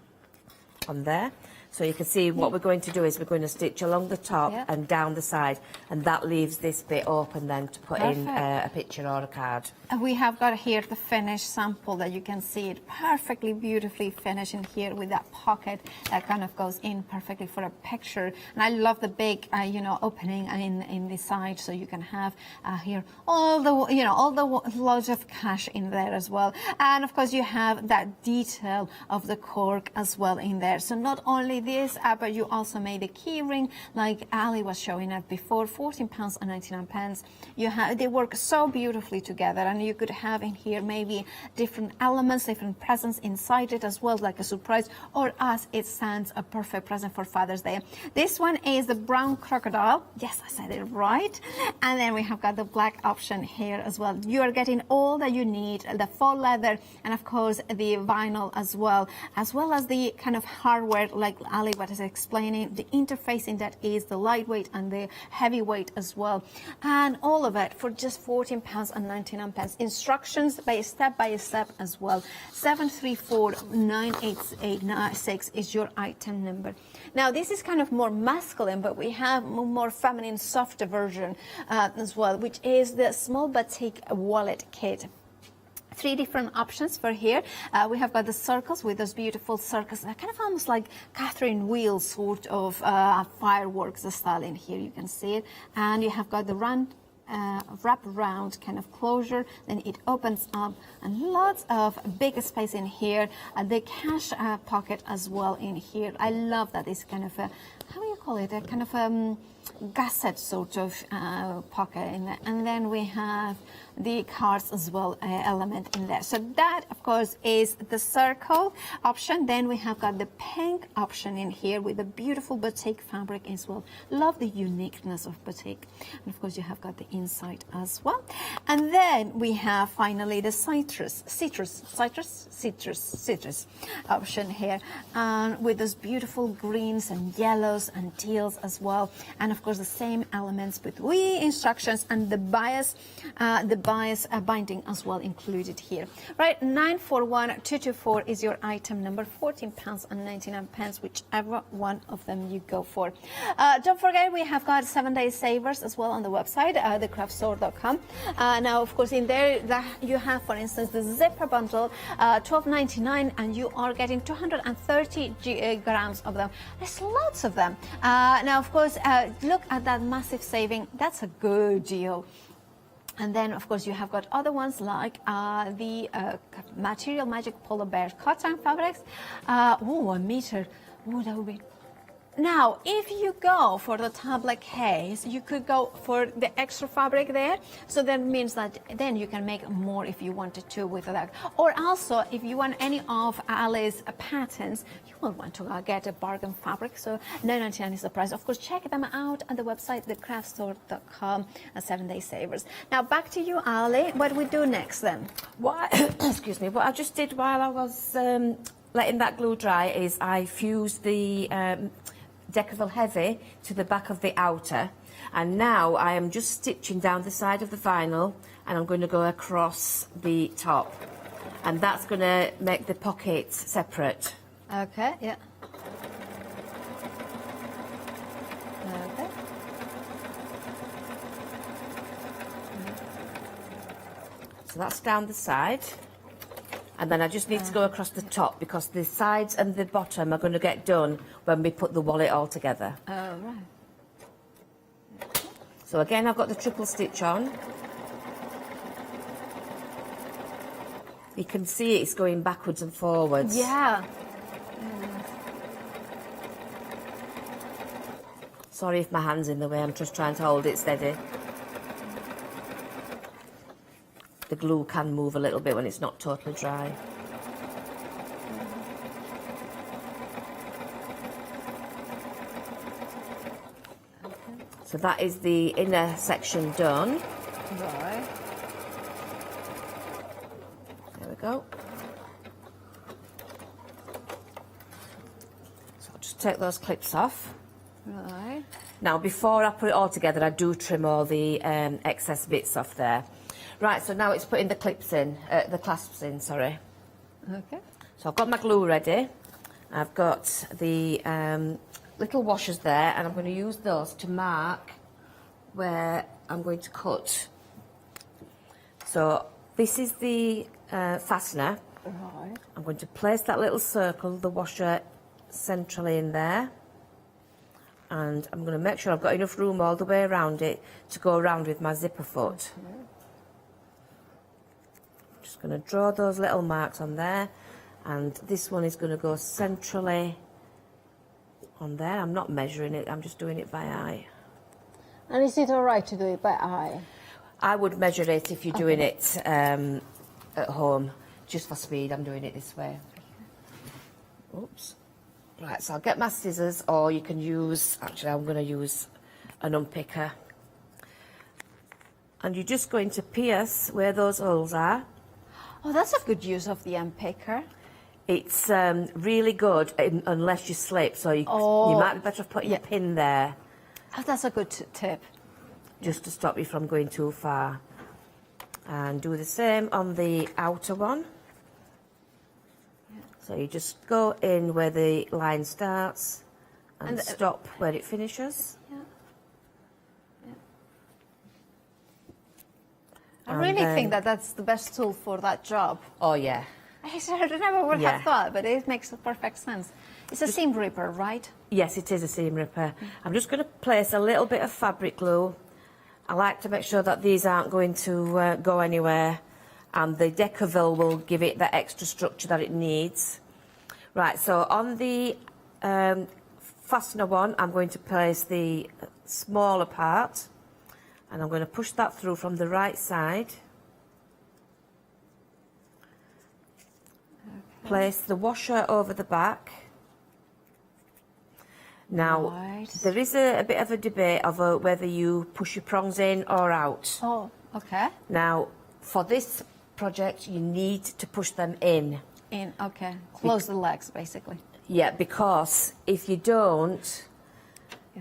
on there. So you can see what we're going to do is we're going to stitch along the top and down the side, and that leaves this bit open then to put in a picture or a card. And we have got here the finished sample that you can see it perfectly, beautifully finished in here with that pocket that kind of goes in perfectly for a picture. And I love the big, opening in the side, so you can have here all the loads of cash in there as well. And of course you have that detail of the cork as well in there. So not only this, but you also made a key ring like Ali was showing us before, £14.99. They work so beautifully together, and you could have in here maybe different elements, different presents inside it as well, like a surprise, or as it stands, a perfect present for Father's Day. This one is the brown crocodile. Yes, I said it right. And then we have got the black option here as well. You are getting all that you need, the faux leather, and of course the vinyl as well as the kind of hardware like Ali was explaining, the interfacing that is the lightweight and the heavyweight as well, and all of it for just £14.99. Instructions by step as well. 734-98896 is your item number. Now this is kind of more masculine, but we have more feminine, softer version as well, which is the small batik wallet kit. 3 different options for here. We have got the circles with those beautiful circles, kind of almost like Catherine wheel sort of fireworks style in here. You can see it. And you have got the wrap around kind of closure, then it opens up, and lots of big space in here. The cash pocket as well in here. I love that. It's kind of a, how do you call it, a kind of gusset sort of pocket in there. And then we have the cards as well element in there. So that of course is the circle option. Then we have got the pink option in here with the beautiful batik fabric as well. Love the uniqueness of batik. And of course you have got the inside as well. And then we have finally the citrus option here, with those beautiful greens and yellows and teals as well. And and of course the same elements with the instructions and the bias binding as well included here. Right, 941224 is your item number, £14.99, whichever one of them you go for. Don't forget, we have got 7-day savers as well on the website, thecraftstore.com. Now, of course, in there you have, for instance, the zipper bundle, $12.99, and you are getting 230 grams of them. There's lots of them. Now, of course, look at that massive saving. That's a good deal. And then, of course, you have got other ones like the Material Magic Polar Bear cotton fabrics. Oh, 1 meter. Oh, that would be... Now, if you go for the tablet case, you could go for the extra fabric there. So that means that then you can make more if you wanted to with that. Or also, if you want any of Ali's patterns, you will want to get a bargain fabric. So $9.99 is the price. Of course, check them out on the website, thecraftstore.com, 7-day savers. Now, back to you, Ali. What do we do next then? What, excuse me, what I just did while I was letting that glue dry is I fused the Deckerville Heavy to the back of the outer, and now I am just stitching down the side of the vinyl, and I'm going to go across the top, and that's going to make the pockets separate. Okay, yeah. Okay. So that's down the side. And then I just need to go across the top because the sides and the bottom are going to get done when we put the wallet all together. Oh, right. So again, I've got the triple stitch on. You can see it's going backwards and forwards. Yeah. Sorry if my hand's in the way, I'm just trying to hold it steady. The glue can move a little bit when it's not totally dry. So that is the inner section done. Right. There we go. So I'll just take those clips off. Right. Now, before I put it all together, I do trim all the excess bits off there. Right, so now it's putting the clips in, the clasps in, sorry. Okay. So I've got my glue ready. I've got the little washers there, and I'm going to use those to mark where I'm going to cut. So this is the fastener. Right. I'm going to place that little circle, the washer, centrally in there. And I'm going to make sure I've got enough room all the way around it to go around with my zipper foot. Okay. Just going to draw those little marks on there, and this one is going to go centrally on there. I'm not measuring it, I'm just doing it by eye. And is it all right to do it by eye? I would measure it if you're doing it at home. Just for speed, I'm doing it this way. Oops. Right, so I'll get my scissors, or you can use, actually I'm going to use an unpicker. And you're just going to pierce where those holes are. Oh, that's a good use of the unpicker. It's really good unless you slip, so you might be better off putting a pin there. Oh, that's a good tip. Just to stop you from going too far. And do the same on the outer one. So you just go in where the line starts and stop where it finishes. Yeah. I really think that that's the best tool for that job. Oh, yeah. I never would have thought, but it makes perfect sense. It's a seam ripper, right? Yes, it is a seam ripper. I'm just going to place a little bit of fabric glue. I like to make sure that these aren't going to go anywhere, and the Deckerville will give it the extra structure that it needs. Right, so on the fastener one, I'm going to place the smaller part, and I'm going to push that through from the right side. Okay. Place the washer over the back. Now, there is a bit of a debate over whether you push your prongs in or out. Oh, okay. Now, for this project, you need to push them in. In, okay. Close the legs, basically. Yeah, because if you don't,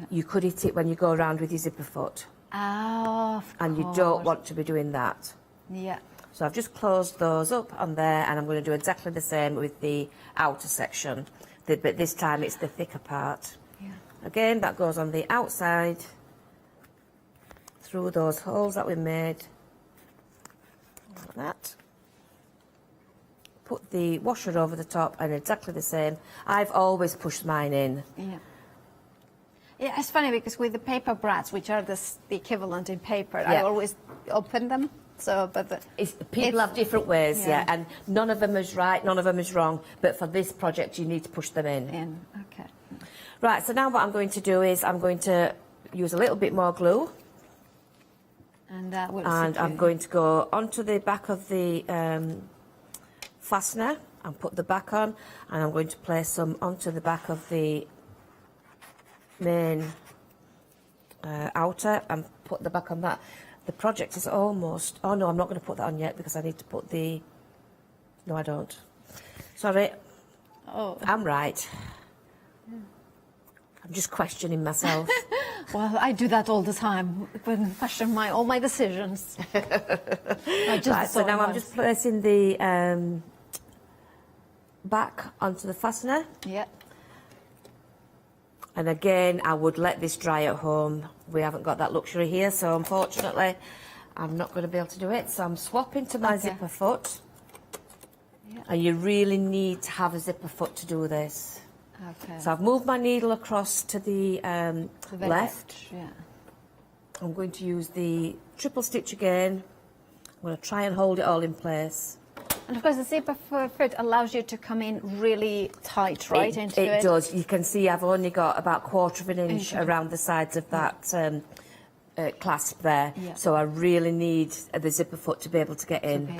you could hit it when you go around with your zipper foot. Oh, of and you don't want to be doing that. Yeah. So I've just closed those up on there, and I'm going to do exactly the same with the outer section, but this time it's the thicker part. Yeah. Again, that goes on the outside, through those holes that we made, like that. Put the washer over the top, and exactly the same. I've always pushed mine in. Yeah. Yeah, it's funny because with the paper brads, which are the equivalent in paper, I always open them. So, but people have different ways, and none of them is right, none of them is wrong. But for this project, you need to push them in. Okay. Right. So now what I'm going to do is I'm going to use a little bit more glue, and I'm going to go onto the back of the fastener and put the back on, and I'm going to place some onto the back of the main outer and put the back on that. The project is almost... Oh, no, I'm not going to put that on yet because I need to put the... No, I don't. Sorry. Oh. I'm right. I'm just questioning myself. Well, I do that all the time. Question all my decisions. Right, so now I'm just placing the back onto the fastener. Yeah. And again, I would let this dry at home. We haven't got that luxury here, so unfortunately, I'm not going to be able to do it. So I'm swapping to my zipper foot. Yeah. And you really need to have a zipper foot to do this. Okay. So I've moved my needle across to the left. Yeah. I'm going to use the triple stitch again. I'm going to try and hold it all in place. And of course, the zipper foot allows you to come in really tight, right? It does. You can see I've only got about 1/4 of an inch around the sides of that clasp there. Yeah. So I really need the zipper foot to be able to get in.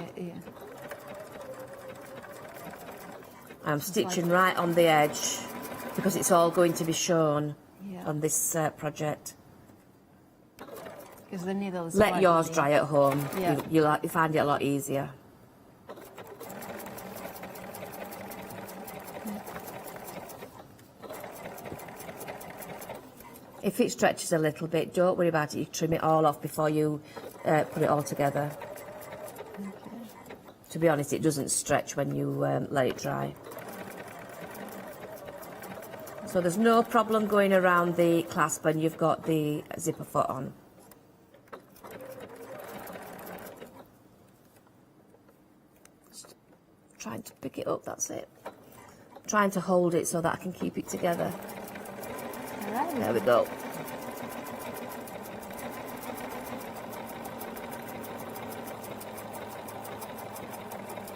I'm stitching right on the edge because it's all going to be shown on this project. Because the needle is Let yours dry at home. Yeah. You find it a lot easier. If it stretches a little bit, don't worry about it. You trim it all off before you put it all together. Okay. To be honest, it doesn't stretch when you let it dry. So there's no problem going around the clasp when you've got the zipper foot on. Just trying to pick it up, that's it. Trying to hold it so that I can keep it together. There we go.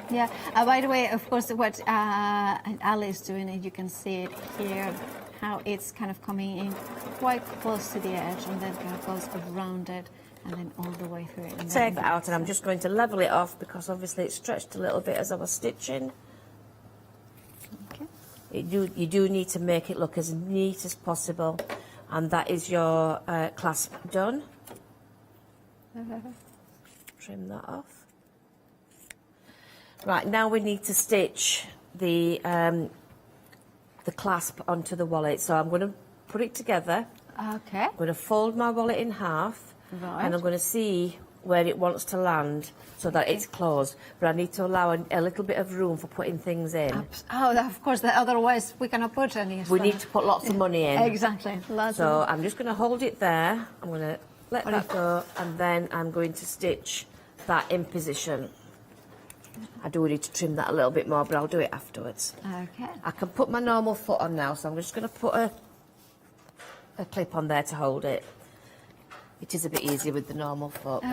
Yeah. By the way, of course, what Ali is doing, and you can see it here, how it's kind of coming in quite close to the edge, and then kind of goes around it, and then all the way through it. Take that out, and I'm just going to level it off because obviously it stretched a little bit as I was stitching. Okay. You do need to make it look as neat as possible, and that is your clasp done. Trim that off. Right, now we need to stitch the clasp onto the wallet. So I'm going to put it together. Okay. I'm going to fold my wallet in half, and I'm going to see where it wants to land so that it's closed. But I need to allow a little bit of room for putting things in. Oh, of course, otherwise we cannot put any. We need to put lots of money in. Exactly. So I'm just going to hold it there. I'm going to let that go, and then I'm going to stitch that in position. I do need to trim that a little bit more, but I'll do it afterwards. Okay. I can put my normal foot on now, so I'm just going to put a clip on there to hold it. It is a bit easier with the normal foot.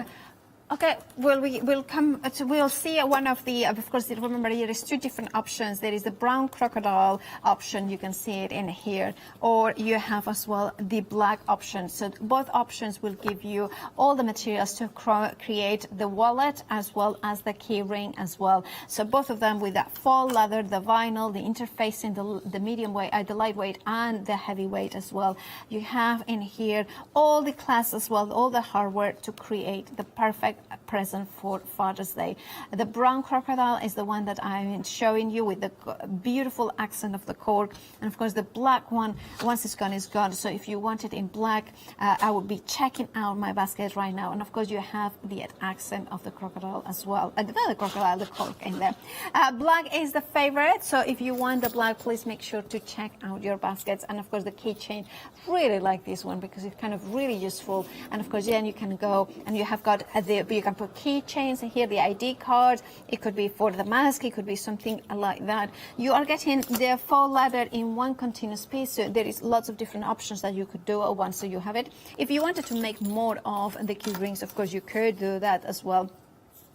Okay, well, we'll see one of the, of course, remember there is two different options. There is the brown crocodile option, you can see it in here, or you have as well the black option. So both options will give you all the materials to create the wallet as well as the key ring as well. So both of them with that faux leather, the vinyl, the interfacing, the medium weight, the lightweight and the heavyweight as well. You have in here all the clasps as well, all the hardware to create the perfect present for Father's Day. The brown crocodile is the one that I'm showing you with the beautiful accent of the cork, and of course the black one, once it's gone, is gone. So if you want it in black, I would be checking out my basket right now. And of course you have the accent of the crocodile as well, not the crocodile, the cork in there. Black is the favorite, so if you want the black, please make sure to check out your baskets. And of course the keychain, really like this one because it's kind of really useful. And of course then you can go and you have got you can put keychains in here, the ID card, it could be for the mask, it could be something like that. You are getting the faux leather in one continuous piece, so there is lots of different options that you could do once so you have it. If you wanted to make more of the key rings, of course you could do that as well.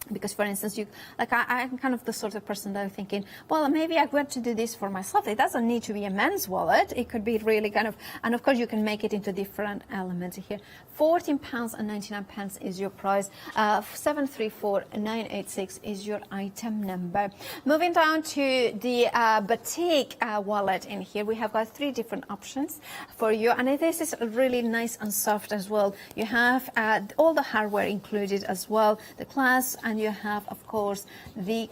Because, for instance, I'm kind of the sort of person that I'm thinking, well, maybe I want to do this for myself. It doesn't need to be a men's wallet. It could be really kind of, and of course you can make it into different elements here. £14.99 is your price. 734986 is your item number. Moving down to the batik wallet in here, we have got 3 different options for you, and this is really nice and soft as well. You have all the hardware included as well, the clasp, and you have, of course, the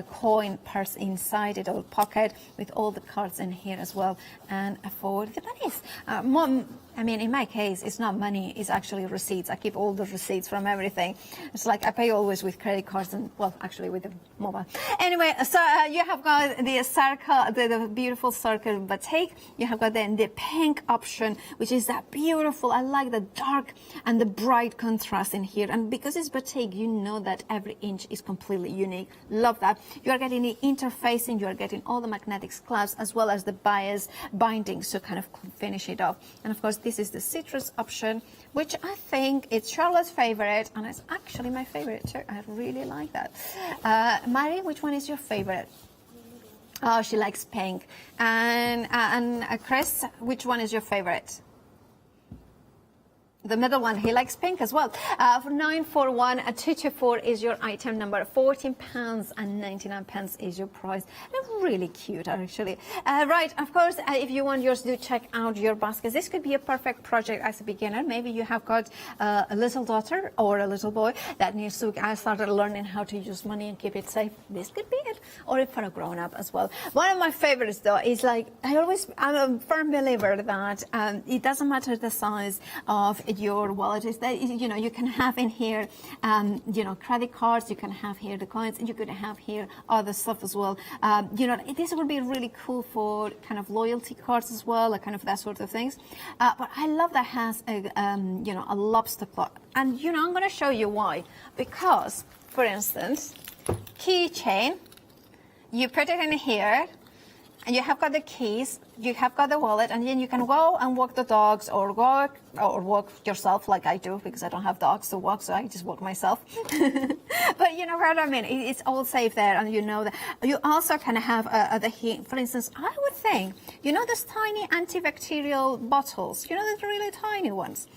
coin purse inside it, or pocket with all the cards in here as well, and for the bunnies. I mean, in my case, it's not money, it's actually receipts. I keep all the receipts from everything. It's like I pay always with credit cards and, well, actually with the mobile. Anyway, so you have got the circle, the beautiful circle batik. You have got then the pink option, which is that beautiful. I like the dark and the bright contrast in here. And because it's batik, you know that every inch is completely unique. Love that. You are getting the interfacing, you are getting all the magnetic clasps as well as the bias bindings to kind of finish it off. And of course, this is the citrus option, which I think it's Charlotte's favorite, and it's actually my favorite too. I really like that. Mary, which one is your favorite? Oh, she likes pink. And Chris, which one is your favorite? The middle one, he likes pink as well. For 941224 is your item number. £14.99 is your price. They're really cute, actually. Right, of course, if you want yours, do check out your baskets. This could be a perfect project as a beginner. Maybe you have got a little daughter or a little boy that needs to start learning how to use money and keep it safe. This could be it. Or for a grown-up as well. One of my favorites, though, is like, I'm a firm believer that it doesn't matter the size of your wallet. Is that, you know, you can have in here, you know, credit cards, you can have here the coins, and you could have here other stuff as well. You know, this would be really cool for kind of loyalty cards as well, like kind of that sort of things. But I love that it has a, you know, a lobster claw. And, you know, I'm going to show you why. Because, for instance, keychain, you put it in here, and you have got the keys, you have got the wallet, and then you can go and walk the dogs or walk yourself like I do, because I don't have dogs to walk, so I just walk myself. But you know what I mean? It's all safe there, and you know that. You also can have the heat. For instance, I would think, you know, those tiny antibacterial bottles, you know, the really tiny ones.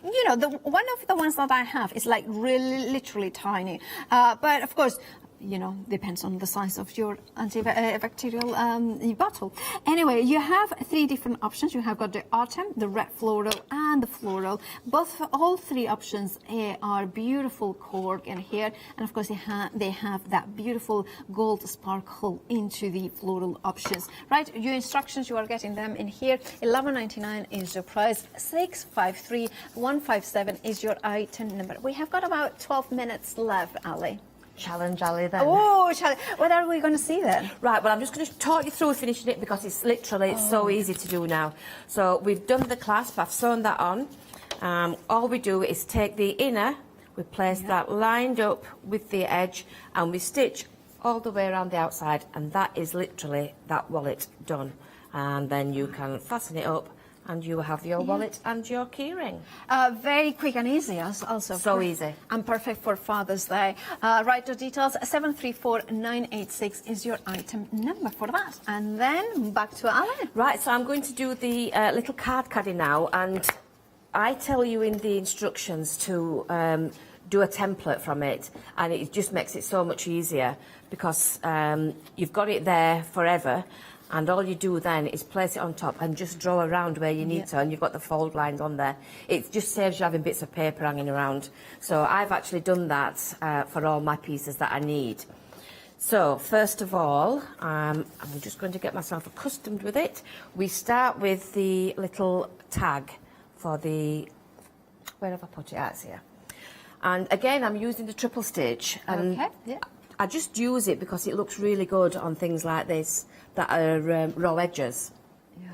You know, one of the ones that I have is like really, literally tiny. But of course, you know, depends on the size of your antibacterial bottle. Anyway, you have 3 different options. You have got the autumn, the red floral, and the floral. All 3 options are beautiful cork in here, and of course they have that beautiful gold sparkle into the floral options. Right, your instructions, you are getting them in here. £11.99 is your price. 653157 is your item number. We have got about 12 minutes left, Ali. Challenge, Ali, then. Oh, challenge. What are we going to see then? Right, well, I'm just going to talk you through finishing it because it's literally so easy to do now. So we've done the clasp, I've sewn that on. All we do is take the inner, we place that lined up with the edge, and we stitch all the way around the outside, and that is literally that wallet done. And then you can fasten it up, and you have your wallet and your keyring. Very quick and easy also. So easy. And perfect for Father's Day. Write the details. 734986 is your item number for that. And then back to Alan. Right, so I'm going to do the little card caddy now, and I tell you in the instructions to do a template from it, and it just makes it so much easier because you've got it there forever. And all you do then is place it on top and just draw around where you need to, and you've got the fold lines on there. It just saves you having bits of paper hanging around. So I've actually done that for all my pieces that I need. So first of all, I'm just going to get myself accustomed with it. We start with the little tag for the, where have I put it? It's here. And again, I'm using the triple stitch. And I just use it because it looks really good on things like this that are raw edges. Yeah.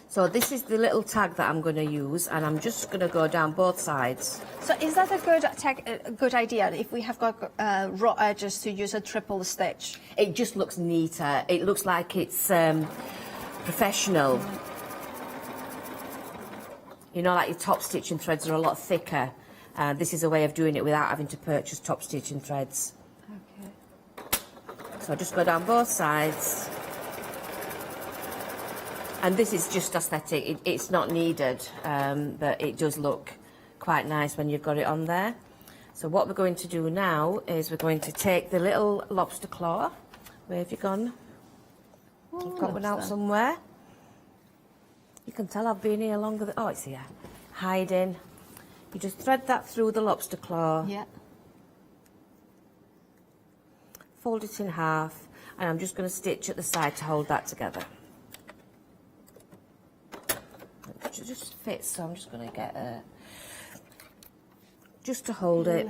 So this is the little tag that I'm going to use, and I'm just going to go down both sides. So is that a good idea if we have got raw edges to use a triple stitch? It just looks neater. It looks like it's professional. You know, like your top stitching threads are a lot thicker. This is a way of doing it without having to purchase top stitching threads. Okay. So I just go down both sides. And this is just aesthetic. It's not needed, but it does look quite nice when you've got it on there. So what we're going to do now is we're going to take the little lobster claw. Where have you gone? Oh, I've got one out somewhere. You can tell I've been here longer than... Oh, it's here. Hiding. You just thread that through the lobster claw. Yeah. Fold it in half, and I'm just going to stitch at the side to hold that together. It just fits, so I'm just going to get a... just to hold it.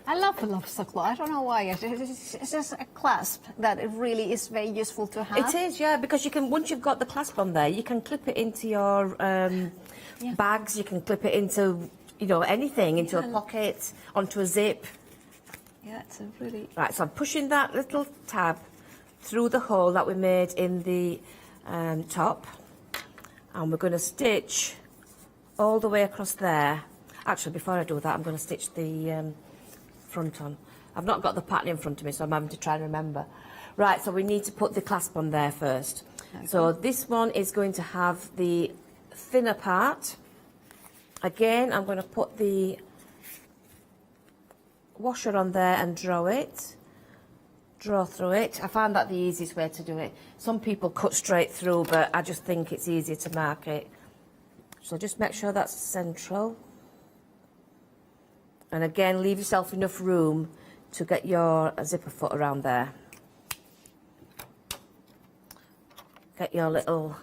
I love the lobster claw. I don't know why. It's just a clasp that it really is very useful to have. It is, yeah, because you can, once you've got the clasp on there, you can clip it into your bags. You can clip it into, you know, anything, into a pocket, onto a zip. Yeah, it's a really... Right, so I'm pushing that little tab through the hole that we made in the top, and we're going to stitch all the way across there. Actually, before I do that, I'm going to stitch the front on. I've not got the pattern in front of me, so I'm having to try and remember. Right, so we need to put the clasp on there first. Okay. So this one is going to have the thinner part. Again, I'm going to put the washer on there and draw through it. I found that the easiest way to do it. Some people cut straight through, but I just think it's easier to mark it. So just make sure that's central. And again, leave yourself enough room to get your zipper foot around there. Get your little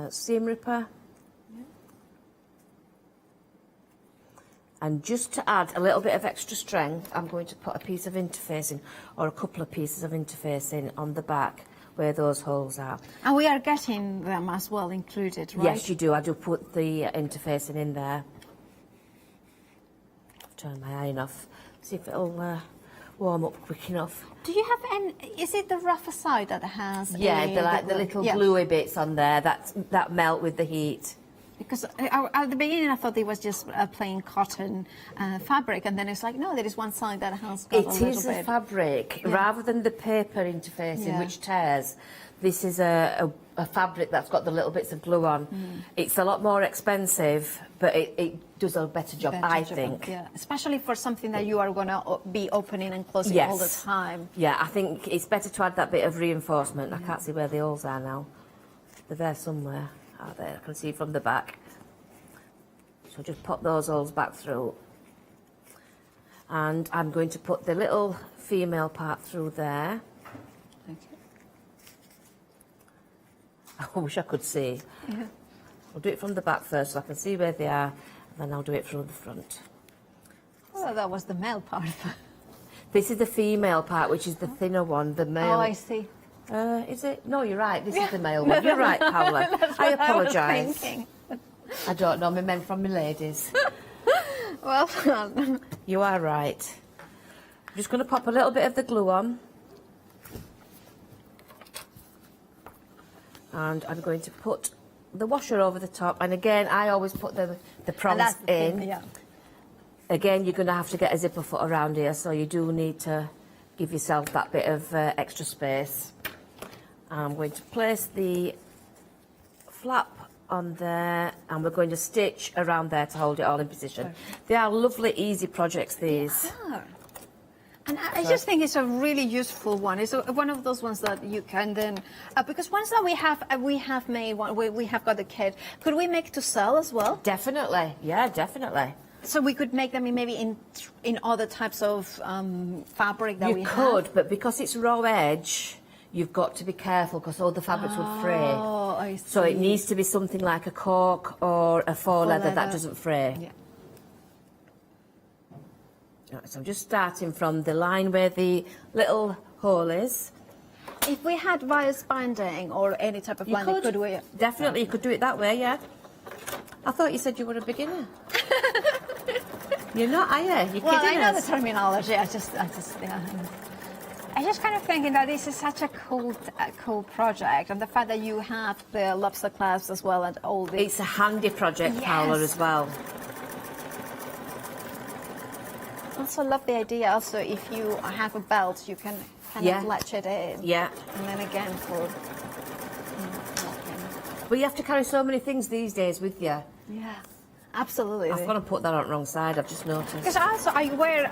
seam ripper. And just to add a little bit of extra strength, I'm going to put a piece of interfacing, or a couple of pieces of interfacing on the back where those holes are. And we are getting them as well included, right? Yes, you do. I do put the interfacing in there. I've turned my iron off. See if it'll warm up quick enough. Do you have any... Is it the rougher side that has... Yeah, the little gluey bits on there that melt with the heat. Because at the beginning I thought it was just a plain cotton fabric, and then it's like, no, there is one side that has got a little bit. It is a fabric, rather than the paper interfacing, which tears. This is a fabric that's got the little bits of glue on. It's a lot more expensive, but it does a better job, I think. Yeah, especially for something that you are going to be opening and closing all the time. Yeah, I think it's better to add that bit of reinforcement. I can't see where the holes are now. They're there somewhere. Oh, there, I can see from the back. So just pop those holes back through. And I'm going to put the little female part through there. Okay. I wish I could see. Yeah. I'll do it from the back first so I can see where they are, and then I'll do it through the front. Well, that was the male part. This is the female part, which is the thinner one. The male. Oh, I see. Is it? No, you're right. This is the male one. You're right, Paula. I apologise. I don't know. My men from my ladies. Well done. You are right. I'm just going to pop a little bit of the glue on. And I'm going to put the washer over the top. And again, I always put the prongs in. Yeah. Again, you're going to have to get a zipper foot around here, so you do need to give yourself that bit of extra space. I'm going to place the flap on there, and we're going to stitch around there to hold it all in position. They are lovely, easy projects, these. And I just think it's a really useful one. It's one of those ones that you can then, because once that we have made one, we have got the kit. Could we make to sell as well? Definitely, yeah, definitely. So we could make them maybe in other types of fabric that we have. You could, but because it's raw edge, you've got to be careful because all the fabrics would fray. Oh, I see. So it needs to be something like a cork or a faux leather that doesn't fray. Yeah. Right, so I'm just starting from the line where the little hole is. If we had bias binding or any type of binding, could we? Definitely, you could do it that way, yeah. I thought you said you were a beginner. You're not, are you? You're kidding Well, I know us. the terminology. I just kind of thinking that this is such a cool project, and the fact that you have the lobster clasps as well and all the. It's a handy project, Paola, as well. Also love the idea. Also, if you have a belt, you can kind of latch it in. Yeah. And then again for. But you have to carry so many things these days with you. Yeah. Absolutely. I've got to put that on the wrong side, I've just noticed. Because also I wear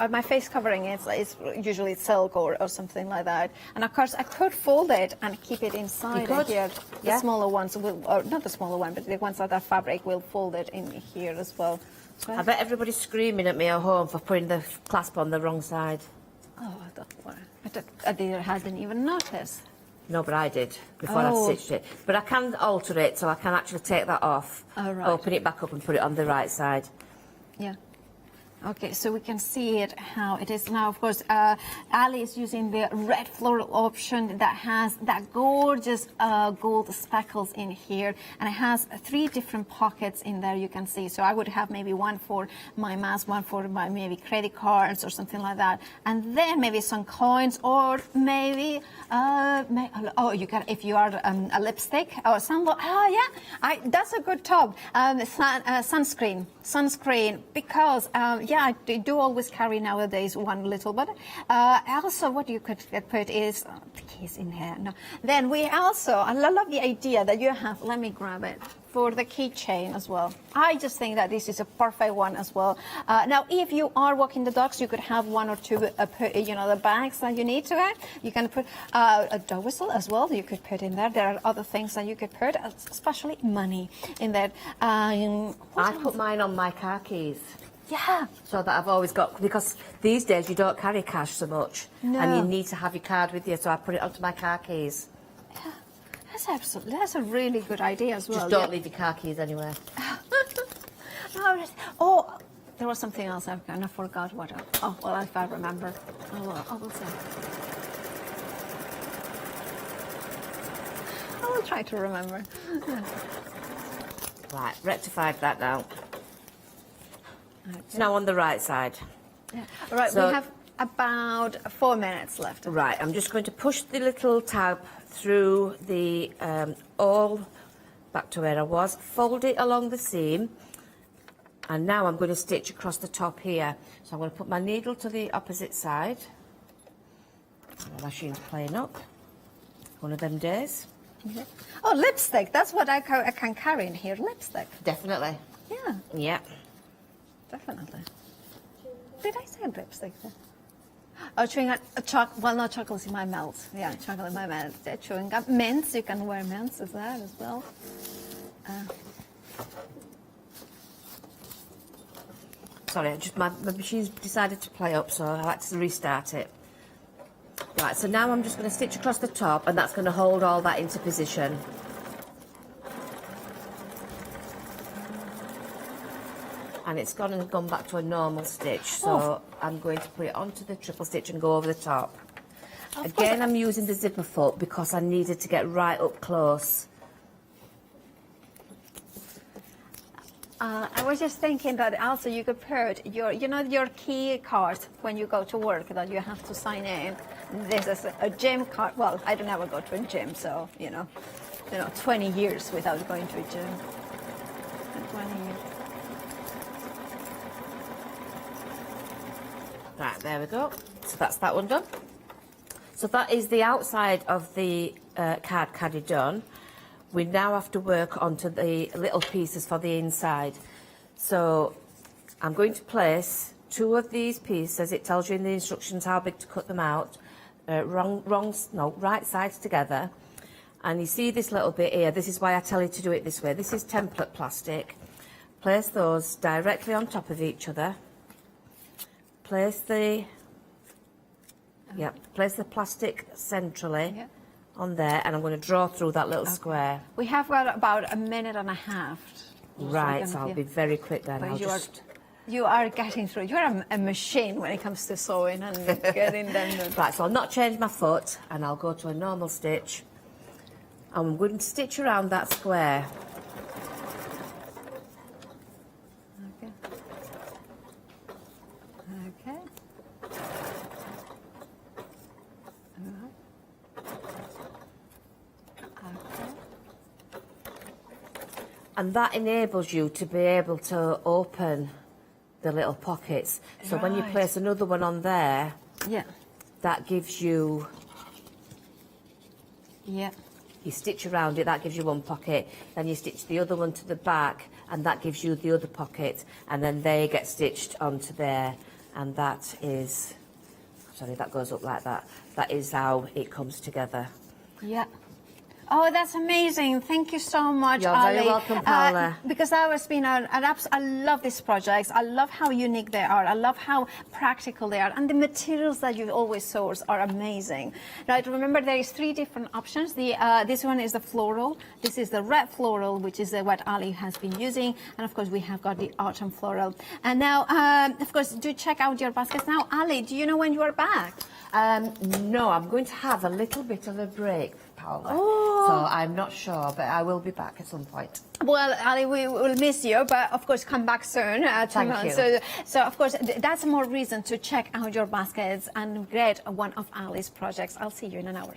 my face covering is usually silk or something like that, and of course I could fold it and keep it inside here. The smaller ones will, or not the smaller one, but the ones that are fabric will fold it in here as well. So I bet everybody's screaming at me at home for putting the clasp on the wrong side. Oh, don't worry. I hadn't even noticed. No, but I did before I stitched it. But I can alter it, so I can actually take that off, open it back up and put it on the right side. Yeah. Okay, so we can see it how it is now. Of course, Ali is using the red floral option that has that gorgeous gold speckles in here, and it has 3 different pockets in there. You can see. So I would have maybe one for my mask, one for my maybe credit cards or something like that, and then maybe some coins or maybe you can if you are a lipstick or some. That's a good top. Sunscreen because. I do always carry nowadays one little, but also what you could put is the keys in here. No. Then we also, I love the idea that you have, let me grab it, for the keychain as well. I just think that this is a perfect one as well. Now, if you are walking the dogs, you could have 1 or 2, the bags that you need to it. You can put a dog whistle as well. You could put in there. There are other things that you could put, especially money in there. I put mine on my car keys. Yeah. So that I've always got, because these days you don't carry cash so much. No. And you need to have your card with you, so I put it onto my car keys. Yeah, that's a really good idea as well. Just don't leave your car keys anywhere. There was something else I kind of forgot what. If I remember, I will say. I will try to remember. Right, rectified that now. It's now on the right side. Yeah. All right, So- we have about 4 minutes left. Right, I'm just going to push the little tab through the all back to where I was, fold it along the seam, and now I'm going to stitch across the top here. So I'm going to put my needle to the opposite side. My machine's playing up. One of them days. Okay. Oh, lipstick. That's what I can carry in here. Lipstick. Definitely. Yeah, Yeah. definitely. Did I say lipstick? Oh, chewing gum. Well, not chocolate's in my mouth. Yeah, chocolate in my mouth. Chewing gum. Mints. You can wear mints as that as well. Sorry, my machine's decided to play up, so I had to restart it. Right, so now I'm just going to stitch across the top, and that's going to hold all that into position. And it's gone back to a normal stitch, so I'm going to put it onto the triple stitch and go over the top. Again, I'm using the zipper foot because I needed to get right up close. I was just thinking that also you could put your key card when you go to work that you have to sign in. This is a gym card. Well, I don't ever go to a gym, so 20 years without going to a gym. 20 years. Right, there we go. So that's that one done. So that is the outside of the card caddy done. we now have to work onto the little pieces for the inside. So I'm going to place 2 of these pieces. It tells you in the instructions how big to cut them out. Right sides together. And you see this little bit here. This is why I tell you to do it this way. This is template plastic. Place those directly on top of each other. Place the plastic centrally on there, and I'm going to draw through that little square. We have got about 1.5 minutes. Right, so I'll be very quick then. You are getting through. You're a machine when it comes to sewing and getting them. Right, so I'll not change my foot, and I'll go to a normal stitch. I'm going to stitch around that square. Okay. Okay. And that enables you to be able to open the little pockets. So when you place another one on there, that gives you... You stitch around it, that gives you one pocket. Then you stitch the other one to the back, and that gives you the other pocket. And then they get stitched onto there. And that is... Sorry, that goes up like that. That is how it comes together. Yeah. Oh, that's amazing. Thank you so much, You're Ali. very welcome, Paula. Because I love these projects. I love how unique they are. I love how practical they are. And the materials that you always source are amazing. Right, remember there is 3 different options. This one is the floral. This is the red floral, which is what Ali has been using. And of course, we have got the autumn floral. And now, of course, do check out your baskets. Now, Ali, do you know when you are back? No, I'm going to have a little bit of a break, Paula. Oh. So I'm not sure, but I will be back at some point. Well, Ali, we will miss you, but of course come back soon. Thank you. So of course, that's more reason to check out your baskets and get one of Ali's projects. I'll see you in an hour.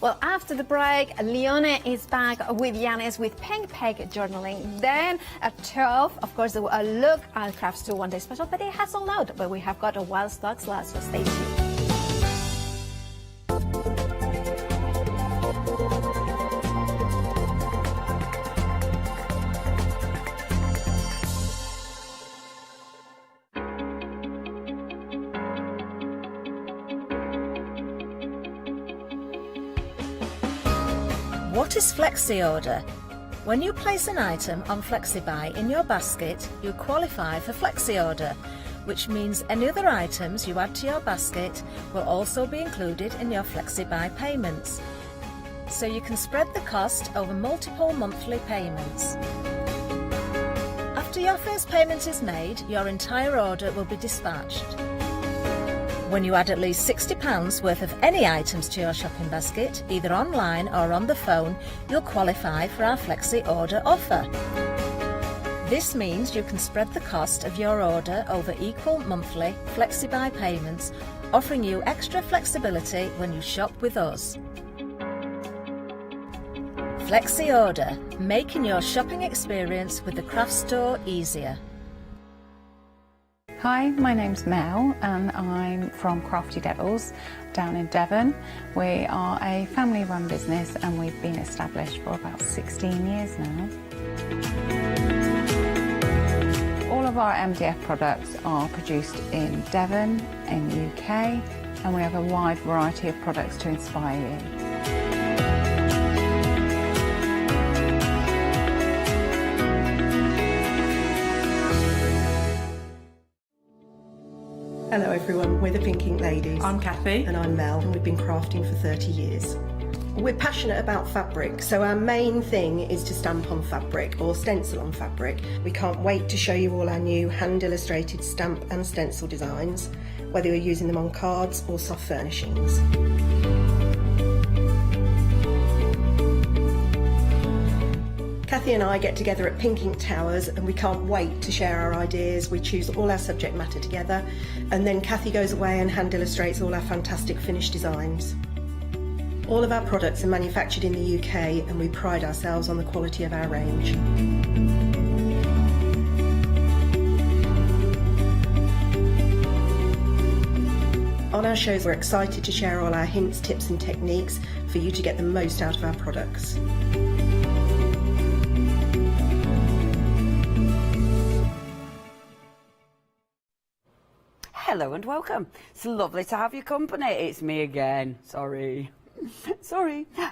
Well, after the break, Leone is back with Yanis with Pink Peg Journaling. Then at 12, of course, a look at Crafts 2 One Day Special, but it has sold out. But we have got a wild stocks last, so stay tuned. What is Flexi Order? When you place an item on FlexiBuy in your basket, you qualify for Flexi Order, which means any other items you add to your basket will also be included in your FlexiBuy payments. So you can spread the cost over multiple monthly payments. After your first payment is made, your entire order will be dispatched. When you add at least £60 worth of any items to your shopping basket, either online or on the phone, you'll qualify for our Flexi Order offer. This means you can spread the cost of your order over equal monthly FlexiBuy payments, offering you extra flexibility when you shop with us. Flexi Order, making your shopping experience with the craft store easier. Hi, my name's Mel and I'm from Crafty Devils down in Devon. We are a family run business and we've been established for about 16 years now. All of our MDF products are produced in Devon, in the UK, and we have a wide variety of products to inspire you. Hello everyone, we're the Pink Ink Ladies. I'm Kathy. And I'm Mel, and we've been crafting for 30 years. We're passionate about fabric, so our main thing is to stamp on fabric or stencil on fabric. We can't wait to show you all our new hand-illustrated stamp and stencil designs, whether you're using them on cards or soft furnishings. Kathy and I get together at Pink Ink Towers and we can't wait to share our ideas. We choose all our subject matter together and then Kathy goes away and hand illustrates all our fantastic finished designs. All of our products are manufactured in the UK and we pride ourselves on the quality of our range. On our shows, we're excited to share all our hints, tips and techniques for you to get the most out of our products. Hello and welcome. It's lovely to have your company. It's me again. Sorry.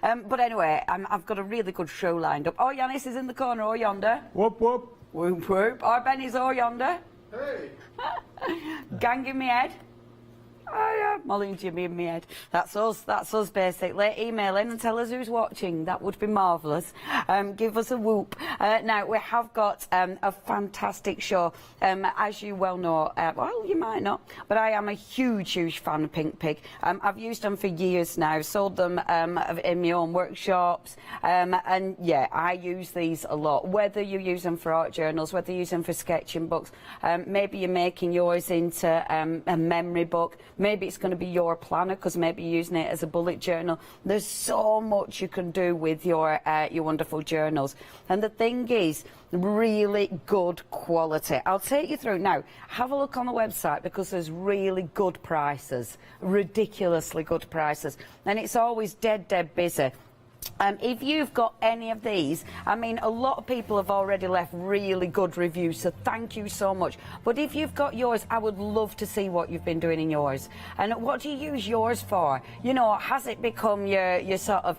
But anyway, I've got a really good show lined up. Oh, Yanis is in the corner, or yonder. Whoop, whoop. Whoop, whoop. Our Benny's or yonder. Hey. Gang in me head. Oh yeah, Molly and Jimmy in my head. That's us basically. Email in and tell us who's watching. That would be marvellous. Give us a whoop. Now, we have got a fantastic show. As you well know, well, you might not, but I am a huge fan of Pink Pig. I've used them for years now, sold them in my own workshops, and yeah, I use these a lot. Whether you use them for art journals, whether you use them for sketching books, maybe you're making yours into a memory book. Maybe it's going to be your planner because maybe you're using it as a bullet journal. There's so much you can do with your wonderful journals. And the thing is, really good quality. I'll take you through now. Have a look on the website because there's really good prices, ridiculously good prices. And it's always dead busy. If you've got any of these, I mean, a lot of people have already left really good reviews, so thank you so much. But if you've got yours, I would love to see what you've been doing in yours. And what do you use yours for? You know, has it become your sort of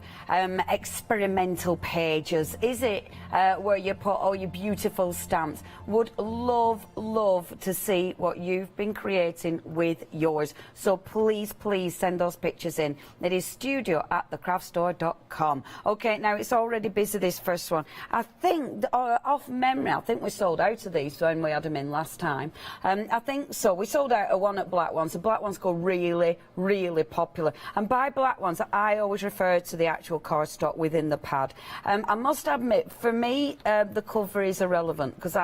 experimental pages? Is it where you put all your beautiful stamps? Would love to see what you've been creating with yours. So please send those pictures in. It is studio@thecraftstore.com. Okay, now it's already busy, this first one. I think, off memory, I think we sold out of these when we had them in last time. I think so. We sold out of one at Black Ones. The Black Ones go really popular. And by Black Ones, I always refer to the actual cardstock within the pad. I must admit, for me, the cover is irrelevant because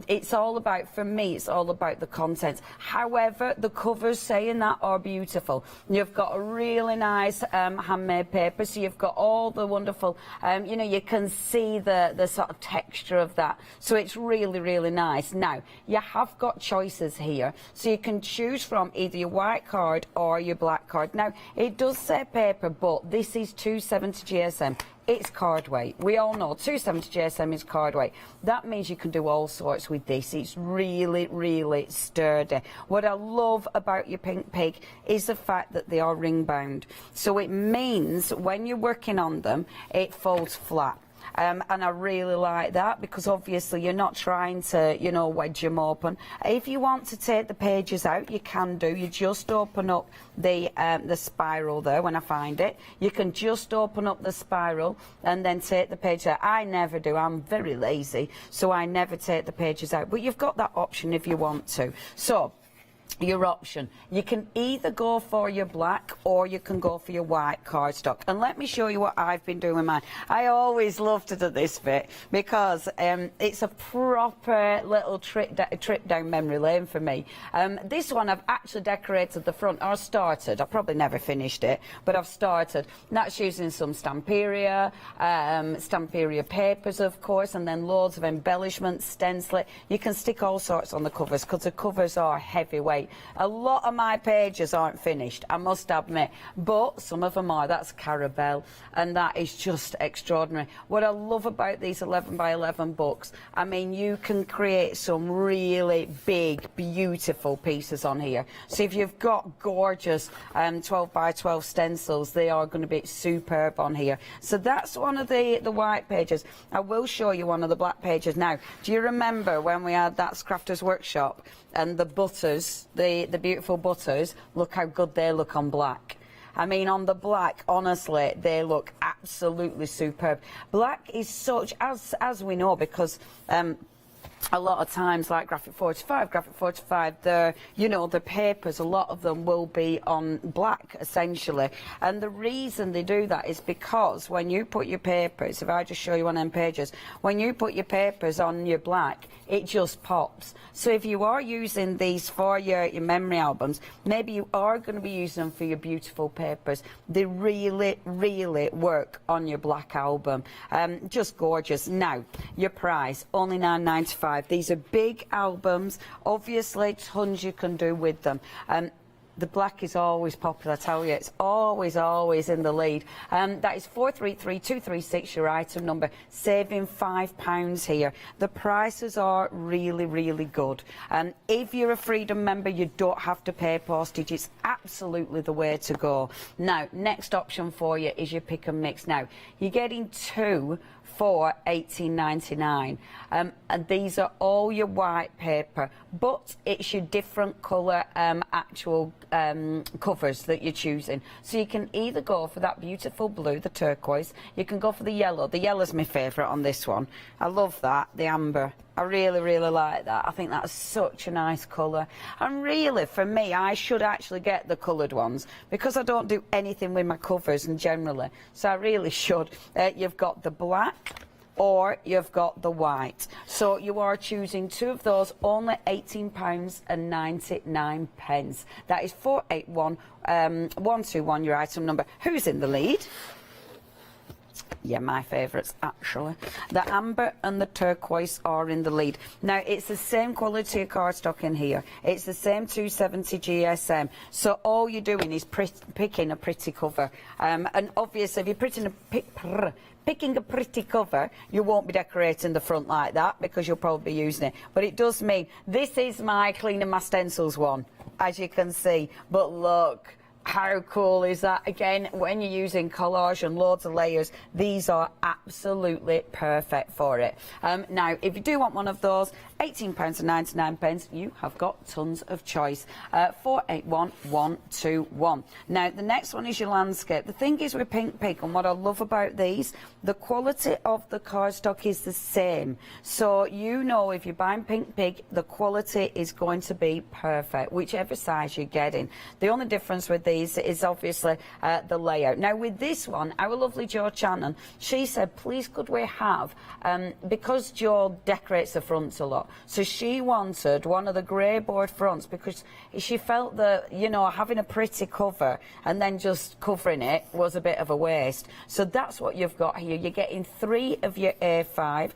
it's all about, for me, it's all about the contents. However, the covers saying that are beautiful. You've got a really nice handmade paper, so you've got all the wonderful, you know, you can see the sort of texture of that. So it's really nice. Now, you have got choices here. So you can choose from either your white card or your black card. Now, it does say paper, but this is 270 GSM. It's card weight. We all know 270 GSM is card weight. That means you can do all sorts with this. It's really sturdy. What I love about your Pink Pig is the fact that they are ring bound. So it means when you're working on them, it folds flat. And I really like that because obviously you're not trying to, you know, wedge them open. If you want to take the pages out, you can do. You just open up the spiral there when I find it. You can just open up the spiral and then take the page out. I never do. I'm very lazy, so I never take the pages out. But you've got that option if you want to. So, your option. You can either go for your black or you can go for your white cardstock. And let me show you what I've been doing with mine. I always love to do this bit because it's a proper little trip down memory lane for me. This one I've actually decorated the front, or started. I probably never finished it, but I've started. That's using some Stamperia papers, of course, and then loads of embellishments, stencil. You can stick all sorts on the covers because the covers are heavyweight. A lot of my pages aren't finished, I must admit, but some of them are. That's Carabelle, and that is just extraordinary. What I love about these 11 by 11 books, I mean, you can create some really big, beautiful pieces on here. So if you've got gorgeous 12 by 12 stencils, they are going to be superb on here. So that's one of the white pages. I will show you one of the black pages now. Do you remember when we had that Crafters Workshop and the butters, the beautiful butters? Look how good they look on black. I mean, on the black, honestly, they look absolutely superb. Black is such, as we know, because a lot of times, like Graphic 45, you know, the papers, a lot of them will be on black, essentially. And the reason they do that is because when you put your papers, if I just show you one of them pages, when you put your papers on your black, it just pops. So if you are using these for your memory albums, maybe you are going to be using them for your beautiful papers. They really work on your black album. Just gorgeous. Now, your price, only £9.95. These are big albums. Obviously, tons you can do with them. The black is always popular, I tell you. It's always in the lead. That is 433236, your item number, saving £5 here. The prices are really, really good. If you're a Freedom member, you don't have to pay postage. It's absolutely the way to go. Now, next option for you is your pick and mix. Now, you're getting two for $18.99, and these are all your white paper, but it's your different colour actual covers that you're choosing. So you can either go for that beautiful blue, the turquoise, you can go for the yellow. The yellow's my favourite on this one. I love that, the amber. I really, really like that. I think that's such a nice colour. And really, for me, I should actually get the coloured ones because I don't do anything with my covers and generally. So I really should. You've got the black or you've got the white. So you are choosing two of those, only £18.99. That is 481121, your item number. Who's in the lead? Yeah, my favourites, actually. The amber and the turquoise are in the lead. Now, it's the same quality of cardstock in here. It's the same 270 GSM. So all you're doing is picking a pretty cover. And obviously, if you're picking a pretty cover, you won't be decorating the front like that because you'll probably be using it. But it does mean, this is my cleaning my stencils one, as you can see. But look, how cool is that? Again, when you're using collage and loads of layers, these are absolutely perfect for it. Now, if you do want one of those, £18.99, you have got tons of choice. 481121. Now, the next one is your landscape. The thing is with Pink Pig, and what I love about these, the quality of the cardstock is the same. So you know if you're buying Pink Pig, the quality is going to be perfect, whichever size you're getting. The only difference with these is obviously the layout. Now, with this one, our lovely Jo Channon, she said, please could we have, because Jo decorates the fronts a lot, so she wanted one of the grey board fronts because she felt that, you know, having a pretty cover and then just covering it was a bit of a waste. So that's what you've got here. You're getting 3 of your A5.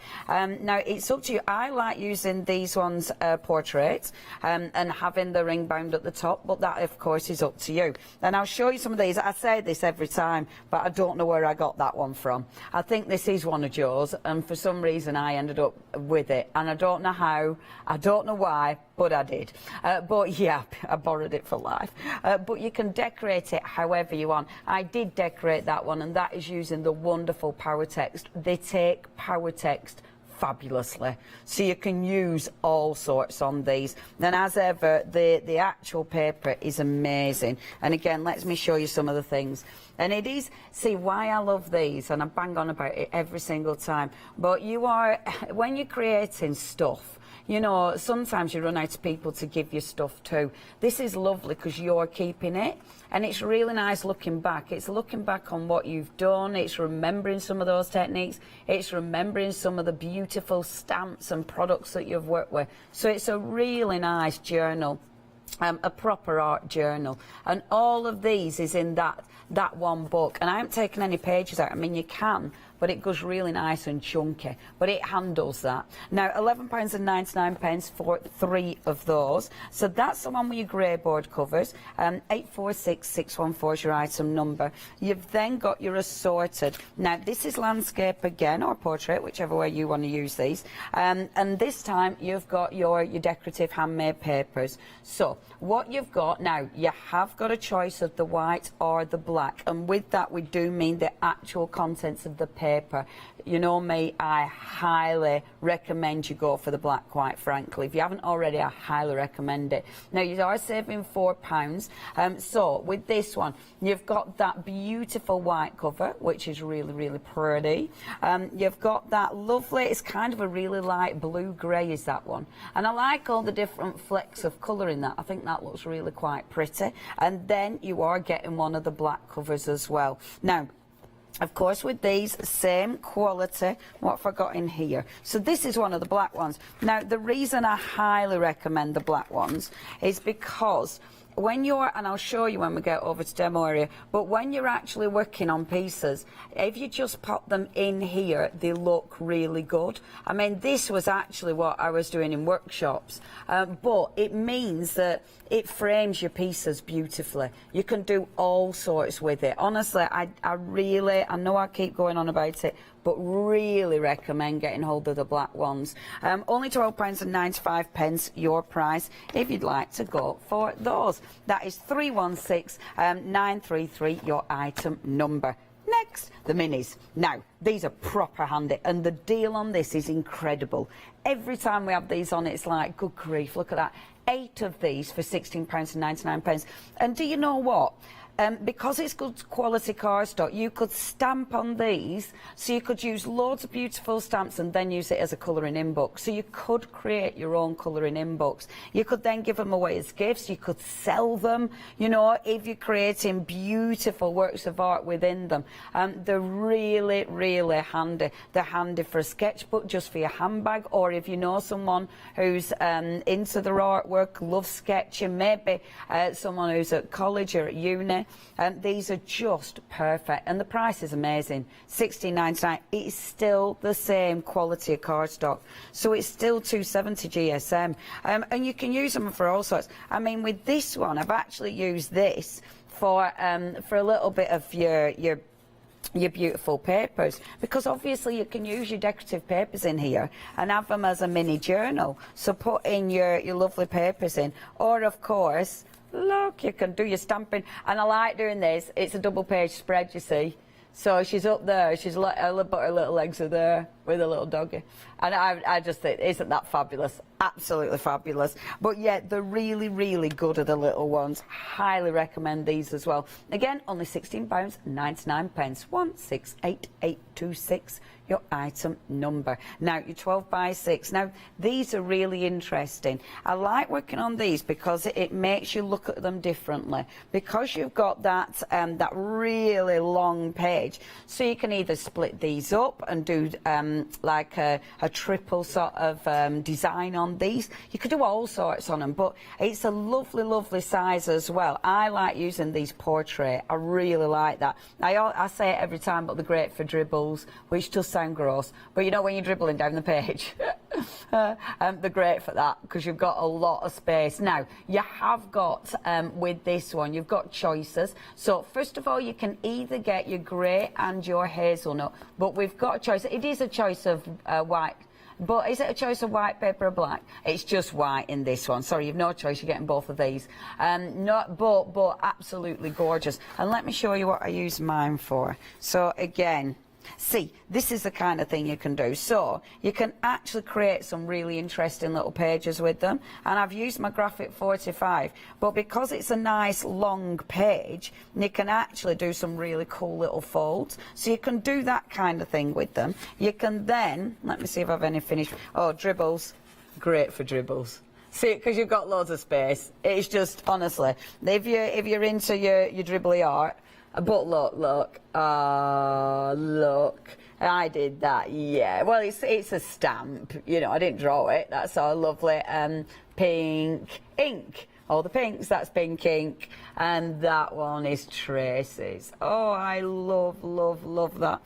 Now, it's up to you. I like using these ones portraits and having the ring bound at the top, but that, of course, is up to you. And I'll show you some of these. I say this every time, but I don't know where I got that one from. I think this is one of Jo's, and for some reason I ended up with it, and I don't know how, I don't know why, but I did. But yeah, I borrowed it for life. But you can decorate it however you want. I did decorate that one, and that is using the wonderful Power Text. They take Power Text fabulously, so you can use all sorts on these. And as ever, the actual paper is amazing. And again, let me show you some of the things. And it is, see why I love these, and I bang on about it every single time, but you are, when you're creating stuff, you know, sometimes you run out of people to give you stuff to. This is lovely because you're keeping it, and it's really nice looking back. It's looking back on what you've done, it's remembering some of those techniques, it's remembering some of the beautiful stamps and products that you've worked with. So it's a really nice journal. A proper art journal, and all of these is in that one book, and I haven't taken any pages out. I mean, you can, but it goes really nice and chunky, but it handles that. Now, £11.99 for 3 of those. So that's the one with your grey board covers. 846614 is your item number. You've then got your assorted. Now, this is landscape again, or portrait, whichever way you want to use these. And this time you've got your decorative handmade papers. So what you've got now, you have got a choice of the white or the black, and with that we do mean the actual contents of the paper. You know me, I highly recommend you go for the black, quite frankly. If you haven't already, I highly recommend it. Now, you are saving £4. So with this one, you've got that beautiful white cover, which is really, really pretty. You've got that lovely, it's kind of a really light blue-grey is that one. And I like all the different flecks of colour in that. I think that looks really quite pretty. And then you are getting one of the black covers as well. Now, of course, with these, same quality. What have I got in here? So this is one of the black ones. Now, the reason I highly recommend the black ones is because when you're, and I'll show you when we get over to demo area, but when you're actually working on pieces, if you just pop them in here, they look really good. I mean, this was actually what I was doing in workshops, but it means that it frames your pieces beautifully. You can do all sorts with it. Honestly, I know I keep going on about it, but really recommend getting hold of the black ones. Only £12.95 your price if you'd like to go for those. That is 316933, your item number. Next, the minis. Now, these are proper handy, and the deal on this is incredible. Every time we have these on, it's like, good grief, look at that. 8 of these for £16.99. And do you know what? Because it's good quality cardstock, you could stamp on these, so you could use loads of beautiful stamps and then use it as a colouring in book. So you could create your own colouring in books. You could then give them away as gifts. You could sell them, you know, if you're creating beautiful works of art within them. They're really, really handy. They're handy for a sketchbook, just for your handbag, or if you know someone who's into their artwork, loves sketching, maybe someone who's at college or at uni. These are just perfect, and the price is amazing. £16.99. It's still the same quality of cardstock, so it's still 270 GSM, and you can use them for all sorts. I mean, with this one, I've actually used this for a little bit of your beautiful papers, because obviously you can use your decorative papers in here and have them as a mini journal. So put in your lovely papers in, or of course, look, you can do your stamping. And I like doing this. It's a double page spread, you see. So she's up there, she's but her little legs are there with a little doggy. And I just think, isn't that fabulous? Absolutely fabulous. But yeah, they're really, really good at the little ones. Highly recommend these as well. Again, only £16.99. 168826, your item number. Now, your 12x6. Now, these are really interesting. I like working on these because it makes you look at them differently. Because you've got that really long page, so you can either split these up and do like a triple sort of design on these. You could do all sorts on them, but it's a lovely, lovely size as well. I like using these portrait. I really like that. I say it every time, but they're great for dribbles, which does sound gross, but you know when you're dribbling down the page, they're great for that because you've got a lot of space. Now, you have got, with this one, you've got choices. So, first of all, you can either get your grey and your hazelnut, but we've got a choice. It is a choice of white. But is it a choice of white paper or black? It's just white in this one. Sorry, you've no choice. You're getting both of these. But absolutely gorgeous. And let me show you what I use mine for. So again, see, this is the kind of thing you can do. So you can actually create some really interesting little pages with them. And I've used my graphic 45, but because it's a nice long page, you can actually do some really cool little folds. So you can do that kind of thing with them. You can then, let me see if I've any finished. Oh, dribbles, great for dribbles. See, because you've got loads of space. It's just, honestly, if you're into your dribbly art. But look, I did that, yeah. Well, it's a stamp, you know, I didn't draw it. That's our lovely pink ink. All the pinks, that's pink ink. And that one is Tracy's. Oh, I love that.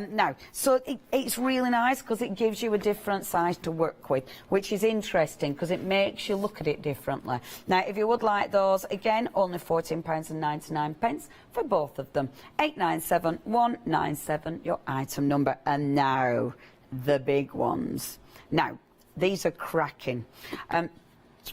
Now, so it's really nice because it gives you a different size to work with, which is interesting because it makes you look at it differently. Now, if you would like those, again, only £14.99 for both of them. 897197, your item number. And now, the big ones. Now, these are cracking.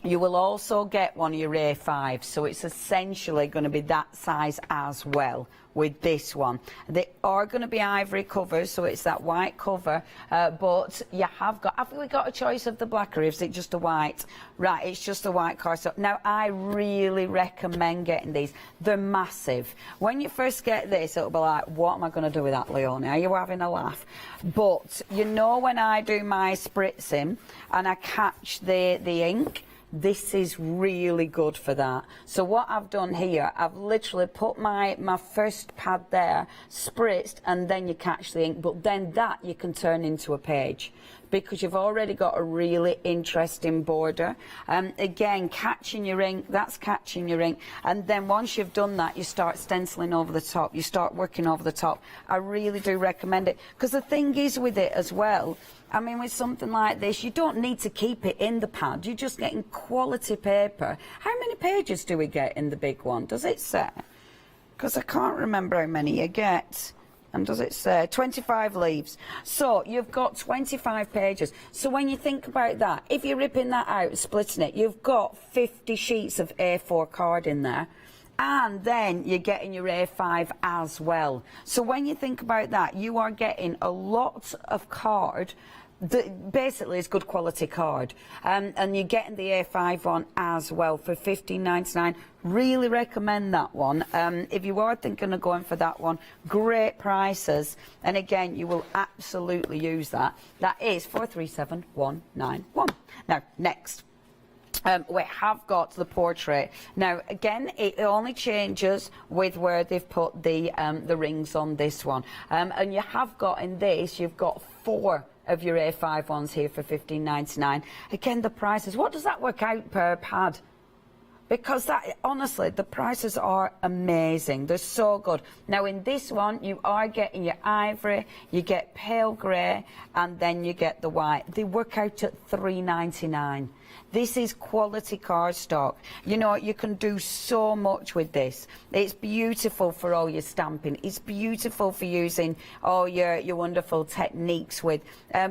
You will also get one of your A5, so it's essentially going to be that size as well with this one. They are going to be ivory covers, so it's that white cover, but you have we got a choice of the black, or is it just a white? Right, it's just a white cardstock. Now, I really recommend getting these. They're massive. When you first get this, it'll be like, what am I going to do with that, Leonie? Are you having a laugh? But, you know, when I do my spritzing and I catch the ink, this is really good for that. So what I've done here, I've literally put my first pad there, spritzed, and then you catch the ink, but then that you can turn into a page. because you've already got a really interesting border. Again, catching your ink, that's catching your ink. And then once you've done that, you start stenciling over the top. You start working over the top. I really do recommend it, because the thing is with it as well, I mean, with something like this, you don't need to keep it in the pad. You're just getting quality paper. How many pages do we get in the big one? Does it say? Because I can't remember how many you get. And does it say 25 leaves? So you've got 25 pages. So when you think about that, if you're ripping that out and splitting it, you've got 50 sheets of A4 card in there. And then you're getting your A5 as well. So when you think about that, you are getting a lot of card that basically is good quality card. And you're getting the A5 one as well for $15.99. Really recommend that one. If you are thinking of going for that one, great prices. And again, you will absolutely use that. That is 437191. Now, next. We have got the portrait. Now, again, it only changes with where they've put the rings on this one. And you have got in this, you've got 4 of your A5 ones here for $15.99. Again, the prices, what does that work out per pad? Because that, honestly, the prices are amazing. They're so good. Now, in this one, you are getting your ivory, you get pale grey, and then you get the white. They work out at $3.99. This is quality cardstock. You know, you can do so much with this. It's beautiful for all your stamping. It's beautiful for using all your wonderful techniques with.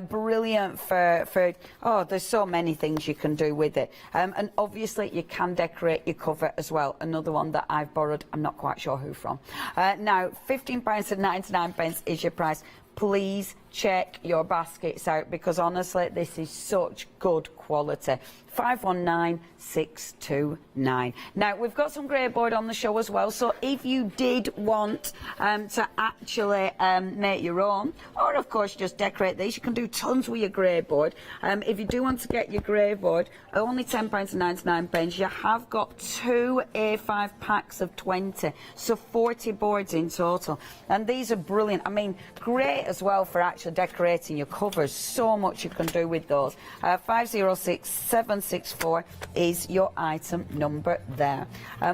Brilliant for, oh, there's so many things you can do with it. And obviously, you can decorate your cover as well. Another one that I've borrowed, I'm not quite sure who from. Now, £15.99 is your price. Please check your baskets out, because honestly, this is such good quality. 519629. Now, we've got some grey board on the show as well, so if you did want to actually make your own, or of course just decorate these, you can do tons with your grey board. If you do want to get your grey board, only £10.99. You have got 2 A5 packs of 20, so 40 boards in total. And these are brilliant. I mean, great as well for actually decorating your covers. So much you can do with those. 506764 is your item number there.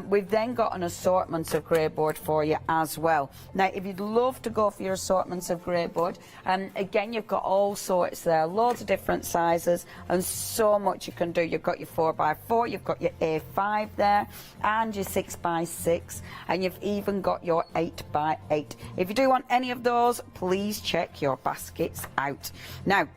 We've then got an assortment of grey board for you as well. Now, if you'd love to go for your assortments of grey board, again, you've got all sorts there, loads of different sizes, and so much you can do. You've got your 4x4, you've got your A5 there, and your 6x6, and you've even got your 8x8. If you do want any of those, please check your baskets out. Now,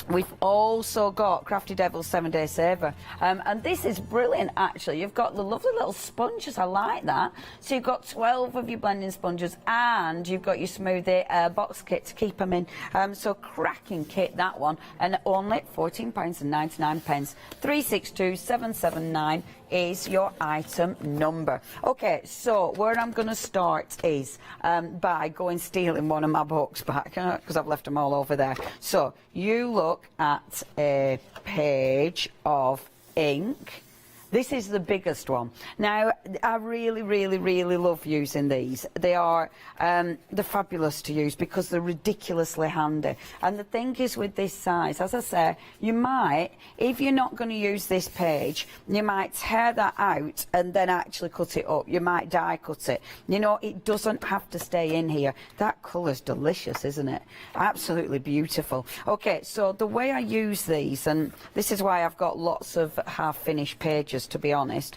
we've also got Crafty Devil's 7-Day Saver, and this is brilliant actually. You've got the lovely little sponges, I like that. So you've got 12 of your blending sponges, and you've got your smoothie box kit to keep them in. So cracking kit, that one, and only £14.99. 362779 is your item number. Okay, so where I'm going to start is by going stealing one of my books back, because I've left them all over there. So you look at a page of ink. This is the biggest one. Now, I really, really, really love using these. They are they're fabulous to use because they're ridiculously handy. And the thing is with this size, as I say, you might, if you're not going to use this page, you might tear that out and then actually cut it up. You might die cut it. You know, it doesn't have to stay in here. That colour's delicious, isn't it? Absolutely beautiful. Okay, so the way I use these, and this is why I've got lots of half-finished pages, to be honest,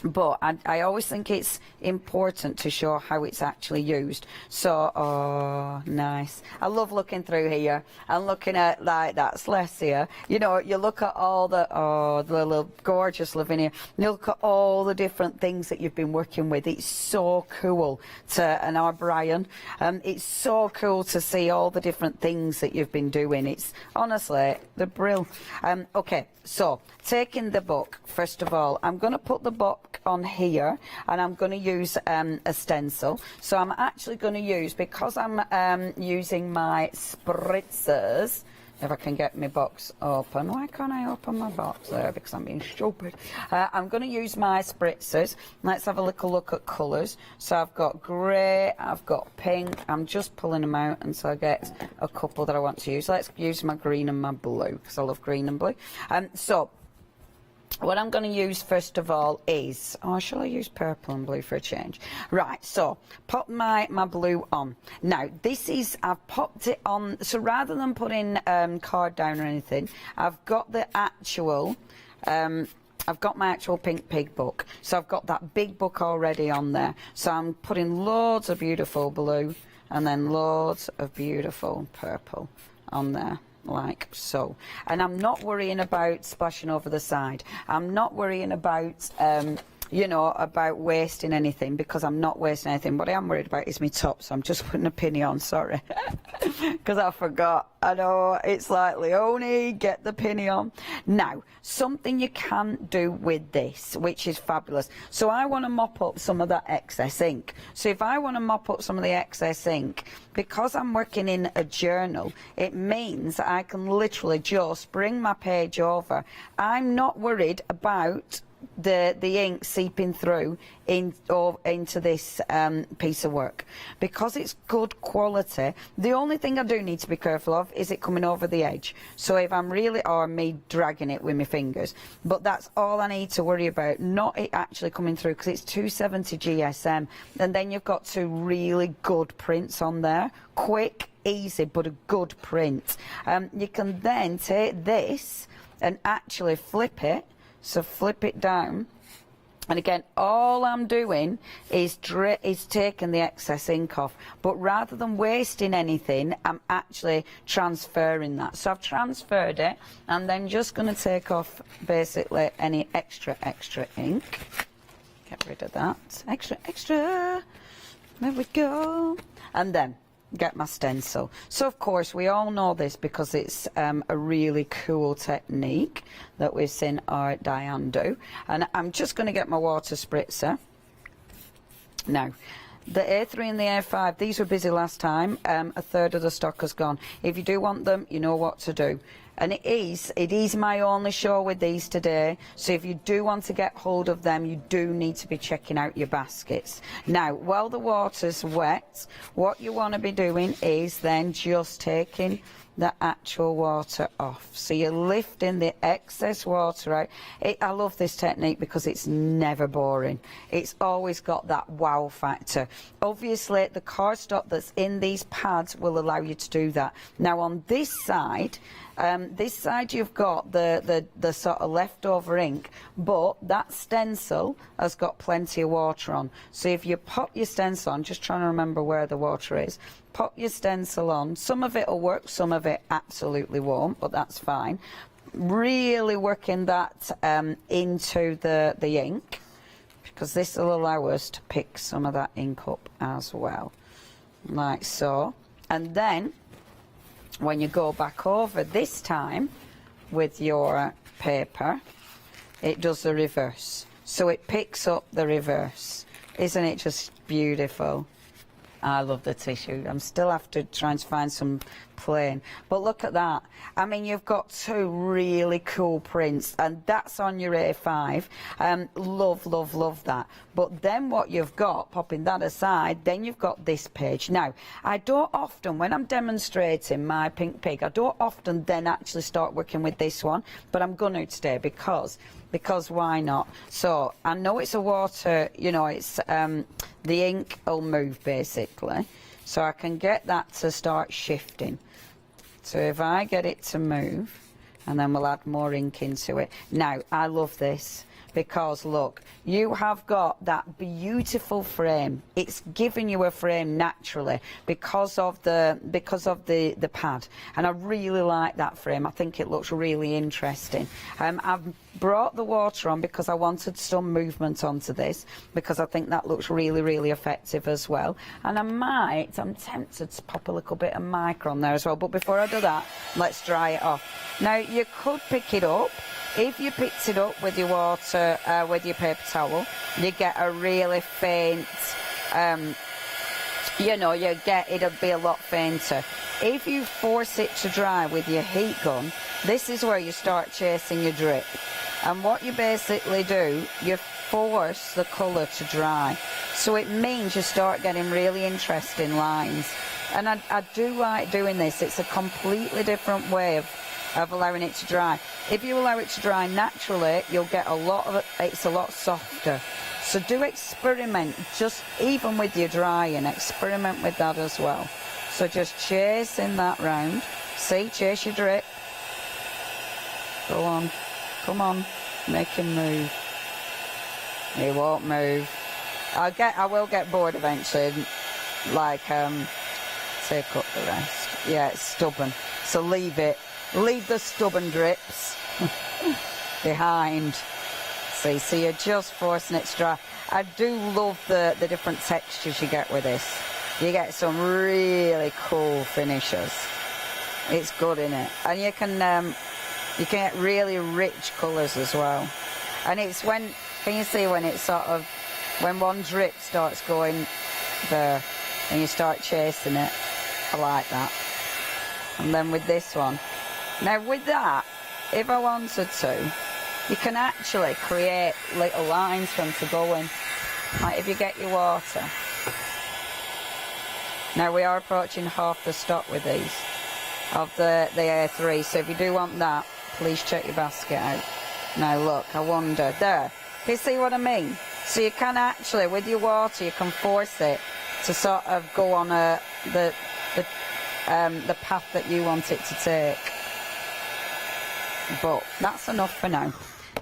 but I always think it's important to show how it's actually used. So, oh, nice. I love looking through here and looking at, like, that's less here. You know, you look at all the, oh, the little gorgeous Lavinia. You look at all the different things that you've been working with. It's so cool to, and our Brian, it's so cool to see all the different things that you've been doing. It's, honestly, the brill. Okay, so, taking the book, first of all, I'm going to put the book on here, and I'm going to use a stencil. So I'm actually going to use, because I'm using my spritzers, if I can get my box open. Why can't I open my box there? Because I'm being stupid. I'm going to use my spritzers. Let's have a little look at colours. So I've got grey, I've got pink. I'm just pulling them out until I get a couple that I want to use. Let's use my green and my blue, because I love green and blue. So what I'm going to use first of all is, shall I use purple and blue for a change? Right, so pop my blue on. Now this is, I've popped it on, so rather than putting card down or anything, I've got the actual, I've got my actual Pink Pig book. So I've got that big book already on there. So I'm putting loads of beautiful blue and then loads of beautiful purple on there, like so. And I'm not worrying about splashing over the side. I'm not worrying about you know, about wasting anything, because I'm not wasting anything. What I am worried about is my top, so I'm just putting a penny on, sorry, because I forgot. I know, it's like, Leonie, get the penny on. Now, something you can do with this, which is fabulous. So I want to mop up some of that excess ink. So if I want to mop up some of the excess ink, because I'm working in a journal, it means I can literally just bring my page over. I'm not worried about the ink seeping through into this piece of work, because it's good quality. The only thing I do need to be careful of is it coming over the edge. So if I'm really, or me dragging it with my fingers, but that's all I need to worry about, not it actually coming through, because it's 270 GSM, and then you've got two really good prints on there, quick, easy, but a good print. You can then take this and actually flip it. So flip it down, and again, all I'm doing is taking the excess ink off. But rather than wasting anything, I'm actually transferring that. So I've transferred it, and then just going to take off basically any extra ink. Get rid of that. Extra. There we go. And then get my stencil. So of course we all know this because it's a really cool technique that we've seen our Diane do, and I'm just going to get my water spritzer. Now the A3 and the A5, these were busy last time. A third of the stock has gone. If you do want them, you know what to do. And it is my only show with these today, so if you do want to get hold of them, you do need to be checking out your baskets. Now, while the water's wet, what you want to be doing is then just taking the actual water off. So you're lifting the excess water out. I love this technique because it's never boring. It's always got that wow factor. Obviously, the cardstock that's in these pads will allow you to do that. Now, on this side you've got the sort of leftover ink, but that stencil has got plenty of water on. So if you pop your stencil on, just trying to remember where the water is, pop your stencil on. Some of it will work, some of it absolutely won't, but that's fine. Really working that into the ink, because this will allow us to pick some of that ink up as well, like so. And then when you go back over this time with your paper, it does the reverse. So it picks up the reverse. Isn't it just beautiful? I love the tissue. I'm still after trying to find some plain. But look at that. I mean, you've got two really cool prints, and that's on your A5. Love that. But then what you've got, popping that aside, then you've got this page. Now, I don't often, when I'm demonstrating my Pink Pig, I don't often then actually start working with this one, but I'm going to today because why not? So I know it's a water, you know, it's the ink will move basically, so I can get that to start shifting. So if I get it to move, and then we'll add more ink into it. Now I love this because look, you have got that beautiful frame. It's giving you a frame naturally because of the pad, and I really like that frame. I think it looks really interesting. I've brought the water on because I wanted some movement onto this, because I think that looks really effective as well. And I'm tempted to pop a little bit of mica on there as well, but before I do that, let's dry it off. Now you could pick it up. If you picked it up with your water, with your paper towel, you get a really faint you know, it'll be a lot fainter. If you force it to dry with your heat gun, this is where you start chasing your drip. And what you basically do, you force the colour to dry. So it means you start getting really interesting lines. And I do like doing this. It's a completely different way of allowing it to dry. If you allow it to dry naturally, you'll get a lot of it, it's a lot softer. So do experiment, just even with your drying, experiment with that as well. So just chasing that round. See, chase your drip. Go on, come on, make him move. He won't move. I will get bored eventually, like take up the rest. Yeah, it's stubborn, so leave it. Leave the stubborn drips behind. See, so you're just forcing it to dry. I do love the different textures you get with this. You get some really cool finishes. It's good, innit? And you can get really rich colours as well. And it's when, can you see when it's sort of, when one drip starts going there and you start chasing it? I like that. And then with this one. Now with that, if I wanted to, you can actually create little lines for them to go in. Like if you get your water. Now we are approaching half the stock with these, of the A3, so if you do want that, please check your basket out. Now look, I wonder, there, can you see what I mean? So you can actually, with your water, you can force it to sort of go on the path that you want it to take. But that's enough for now.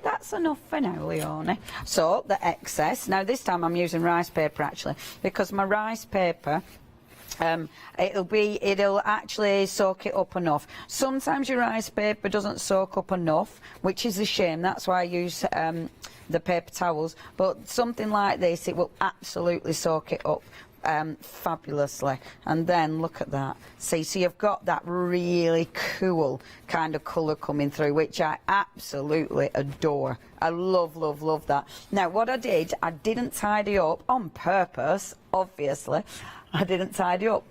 That's enough for now, Leonie. So the excess, now this time I'm using rice paper actually, because my rice paper, it'll actually soak it up enough. Sometimes your rice paper doesn't soak up enough, which is a shame. That's why I use the paper towels. But something like this, it will absolutely soak it up fabulously. And then look at that. See, so you've got that really cool kind of colour coming through, which I absolutely adore. I love, love, love that. Now what I did, I didn't tidy up on purpose, obviously. I didn't tidy up.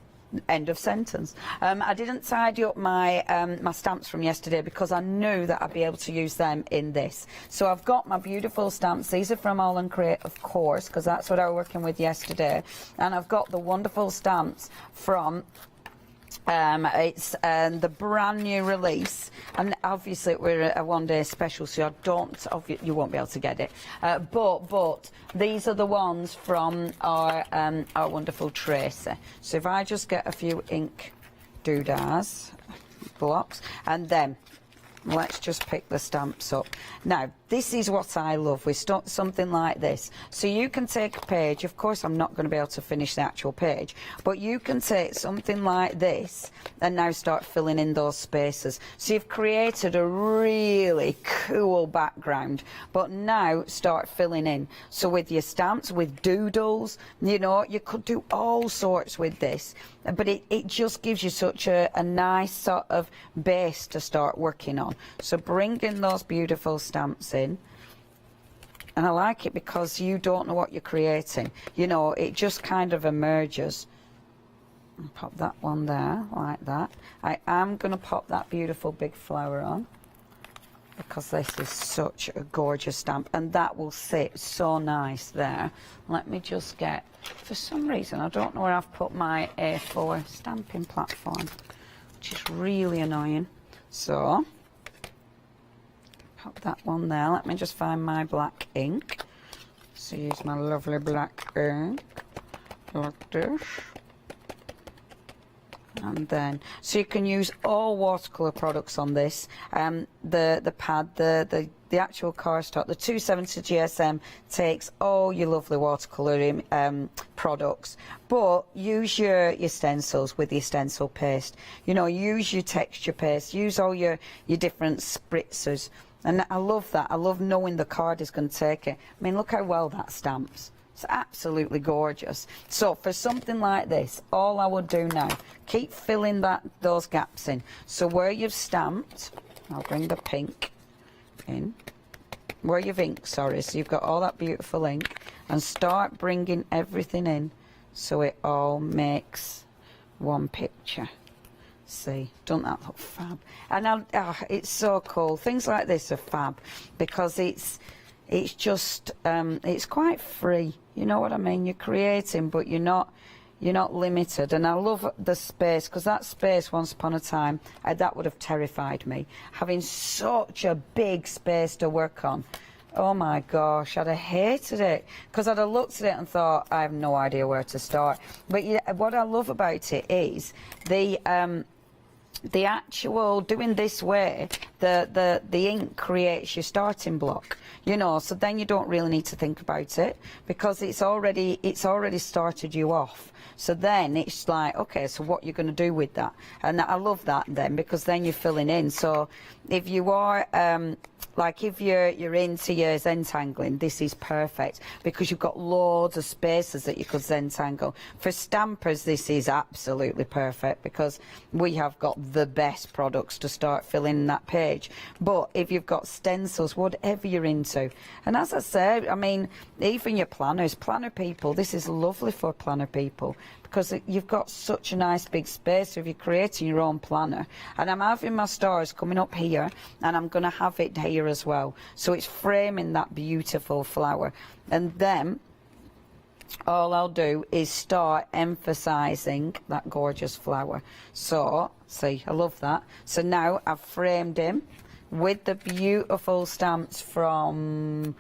End of sentence. I didn't tidy up my my stamps from yesterday because I knew that I'd be able to use them in this. So I've got my beautiful stamps. These are from All and Create, of course, because that's what I was working with yesterday. And I've got the wonderful stamps from it's the brand new release, and obviously we're a one-day special, so you won't be able to get it. But these are the ones from our wonderful Tracy. So if I just get a few ink doodahs blocks, and then let's just pick the stamps up. Now this is what I love with something like this. So you can take a page, of course I'm not going to be able to finish the actual page, but you can take something like this and now start filling in those spaces. So you've created a really cool background, but now start filling in. So with your stamps, with doodles, you know, you could do all sorts with this, but it just gives you such a nice sort of base to start working on. So bring in those beautiful stamps in. And I like it because you don't know what you're creating. You know, it just kind of emerges. And pop that one there, like that. I am going to pop that beautiful big flower on, because this is such a gorgeous stamp, and that will sit so nice there. Let me just get, for some reason, I don't know where I've put my A4 stamping platform, which is really annoying. So pop that one there. Let me just find my black ink. So use my lovely black ink like this. And then, so you can use all watercolour products on this. The pad, the actual cardstock, the 270 GSM takes all your lovely watercolouring products, but use your stencils with your stencil paste. You know, use your texture paste, use all your different spritzers. And I love that. I love knowing the card is going to take it. I mean, look how well that stamps. It's absolutely gorgeous. So for something like this, all I would do now, keep filling those gaps in. So where you've stamped, I'll bring the pink in. Where you've inked, sorry, so you've got all that beautiful ink, and start bringing everything in so it all makes one picture. See, don't that look fab? And it's so cool. Things like this are fab because it's just it's quite free. You know what I mean? You're creating, but you're not limited. And I love the space, because that space once upon a time that would have terrified me, having such a big space to work on. Oh my gosh, I'd have hated it, because I'd have looked at it and thought, I have no idea where to start. But yeah, what I love about it is the actual doing this way, the ink creates your starting block, you know, so then you don't really need to think about it, because it's already started you off. So then it's like, okay, so what you're going to do with that? And I love that then, because then you're filling in. So if you are like if you're into your Zentangling, this is perfect, because you've got loads of spaces that you could Zentangle. For stampers, this is absolutely perfect, because we have got the best products to start filling that page. But if you've got stencils, whatever you're into, and as I said, I mean, even your planners, planner people, this is lovely for planner people, because you've got such a nice big space. So if you're creating your own planner, and I'm having my stars coming up here, and I'm going to have it here as well, so it's framing that beautiful flower. And then all I'll do is start emphasizing that gorgeous flower. So see, I love that. So now I've framed him with the beautiful stamps from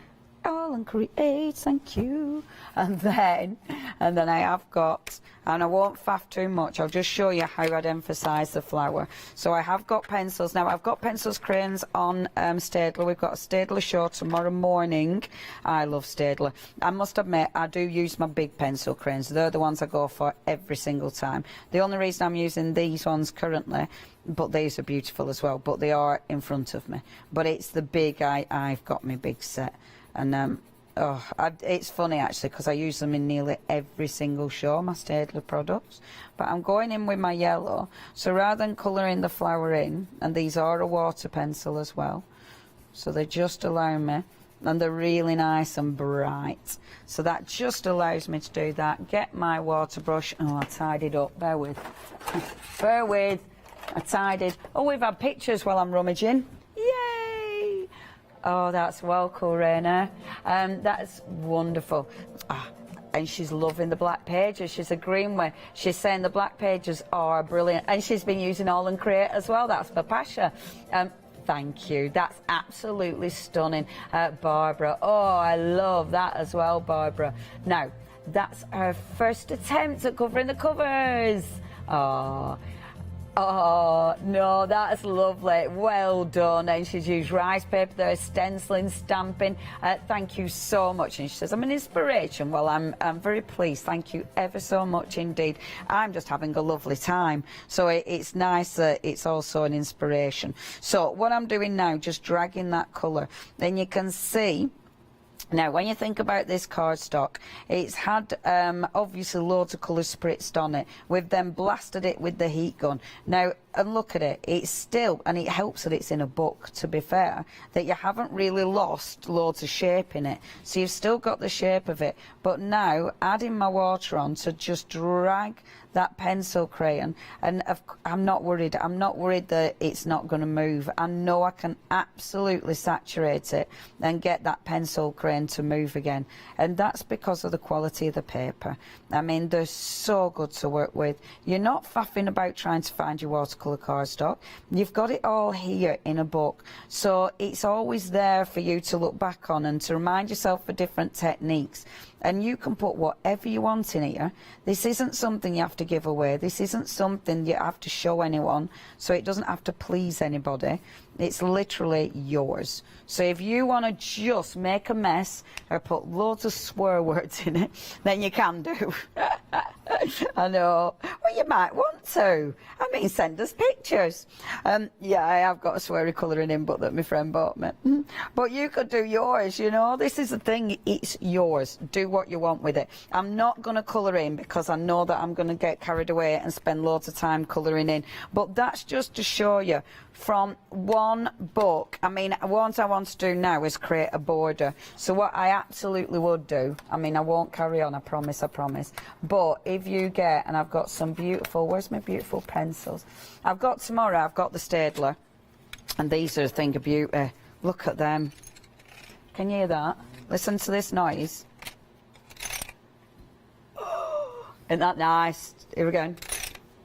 All and Create, thank you. And then I have got, and I won't faff too much, I'll just show you how I'd emphasise the flower. So I have got pencils. Now I've got pencils, crayons on Staedtler. We've got a Staedtler show tomorrow morning. I love Staedtler. I must admit, I do use my big pencil crayons. They're the ones I go for every single time. The only reason I'm using these ones currently, but these are beautiful as well, but they are in front of me. But it's the big, I've got my big set. And it's funny actually, because I use them in nearly every single show, my Staedtler products. But I'm going in with my yellow, so rather than colouring the flower in, and these are a water pencil as well, so they just allow me, and they're really nice and bright, so that just allows me to do that. Get my water brush. Oh, I tidied up, bear with, I tidied. Oh, we've had pictures while I'm rummaging. Yay! Oh, that's well cool, Raina. That's wonderful. And she's loving the black pages. She's agreeing with. She's saying the black pages are brilliant. And she's been using All and Create as well. That's for Pasha. Thank you. That's absolutely stunning. Barbara. Oh, I love that as well, Barbara. Now, that's our first attempt at covering the covers. Oh, no, that's lovely. Well done. And she's used rice paper there, stenciling, stamping. Thank you so much. And she says, I'm an inspiration. Well, I'm very pleased. Thank you ever so much indeed. I'm just having a lovely time. So it's nice that it's also an inspiration. So what I'm doing now, just dragging that colour. Then you can see. Now, when you think about this cardstock, it's had obviously loads of colours spritzed on it. We've then blasted it with the heat gun. Now, and look at it, it's still, and it helps that it's in a book, to be fair, that you haven't really lost loads of shape in it. So you've still got the shape of it. But now, adding my water on to just drag that pencil crayon, and I'm not worried. I'm not worried that it's not going to move. I know I can absolutely saturate it and get that pencil crayon to move again. And that's because of the quality of the paper. I mean, they're so good to work with. You're not faffing about trying to find your watercolour cardstock. You've got it all here in a book. So it's always there for you to look back on and to remind yourself of different techniques. And you can put whatever you want in here. This isn't something you have to give away. This isn't something you have to show anyone. So it doesn't have to please anybody. It's literally yours. So if you want to just make a mess or put loads of swear words in it, then you can do. I know. Well, you might want to. I mean, send us pictures. Yeah, I have got a sweary colouring in book that my friend bought me. But you could do yours, you know. This is the thing, it's yours. Do what you want with it. I'm not going to colour in because I know that I'm going to get carried away and spend loads of time colouring in. But that's just to show you from one book. I mean, what I want to do now is create a border. So what I absolutely would do, I mean, I won't carry on, I promise. But if you get, and I've got some beautiful, where's my beautiful pencils? I've got tomorrow, I've got the Staedtler, and these are a thing of beauty. Look at them. Can you hear that? Listen to this noise. Isn't that nice? Here we go.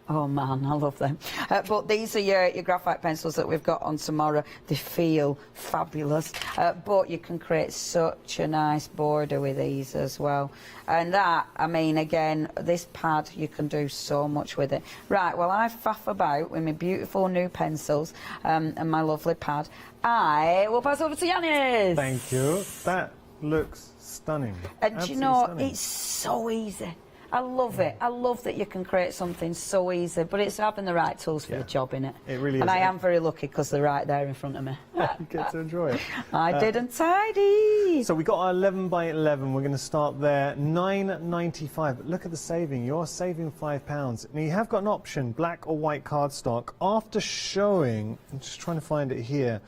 Oh man, I love them. But these are your graphite pencils that we've got on tomorrow. They feel fabulous. But you can create such a nice border with these as well. And that, I mean, again, this pad, you can do so much with it. Right, well, I faff about with my beautiful new pencils and my lovely pad. I will pass over to Yanis. Thank you. That looks stunning. And absolutely you know, stunning. it's so easy. I love it. I love that you can create something so easy, but it's having the right tools for the job, innit? It really is. And I am very lucky because they're right there in front of me. You get to enjoy it. I didn't tidy. So we got our 11 by 11. We're going to start there. £9.95. But look at the saving. You're saving £5. Now you have got an option, black or white cardstock. After showing, I'm just trying to find it here.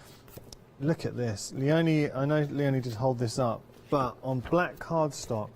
Look at this. Leonie, I know Leonie did hold this up, but on black cardstock,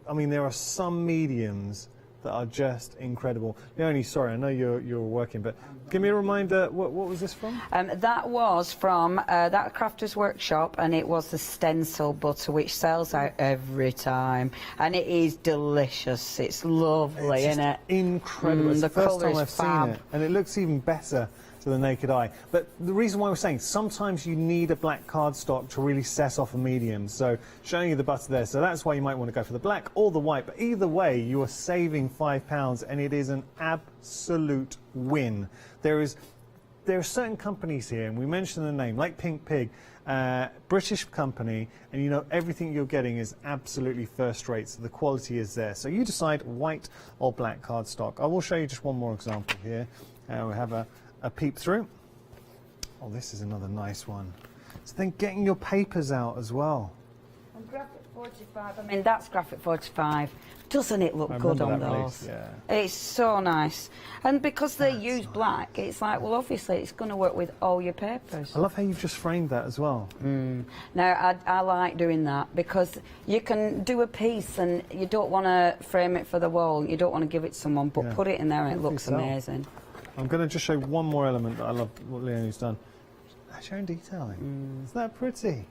I mean, there are some mediums that are just incredible. Leonie, sorry, I know you're working, but give me a reminder, what was this from? That was from that Crafter's Workshop, and it was the stencil butter, which sells out every time. And it is delicious. It's lovely, isn't it? Incredible. It's the first colour time is I've fab. seen it, and it looks even better to the naked eye. But the reason why we're saying sometimes you need a black cardstock to really set off a medium. So showing you the butter there. So that's why you might want to go for the black or the white. But either way, you are saving £5, and it is an absolute win. There are certain companies here, and we mentioned the name, like Pink Pig, British company, and you know everything you're getting is absolutely first rate, so the quality is there. So you decide white or black cardstock. I will show you just one more example here. We have a peep through. Oh, this is another nice one. So then getting your papers out as well. And Graphic 45, I mean, that's Graphic 45. Doesn't it look good on those? Yeah. It's so nice. And because they use black, it's like, well, obviously it's going to work with all your papers. I love how you've just framed that as well. Now, I like doing that because you can do a piece and you don't want to frame it for the wall, you don't want to give it to someone, but put it in there and it looks amazing. I'm going to just show one more element that I love what Leonie's done. That's your own detailing. Isn't that pretty?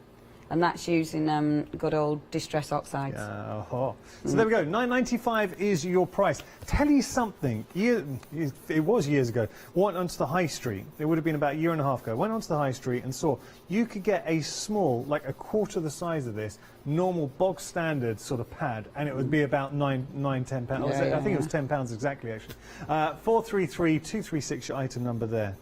And that's using good old distress oxides. So there we go. £9.95 is your price. Tell you something. It was years ago. Went onto the high street. It would have been about a year and a half ago. Went onto the high street and saw you could get a small, like a quarter the size of this, normal bog standard sort of pad, and it would be about £10. I think it was £10 exactly, actually. 433236, your item number there.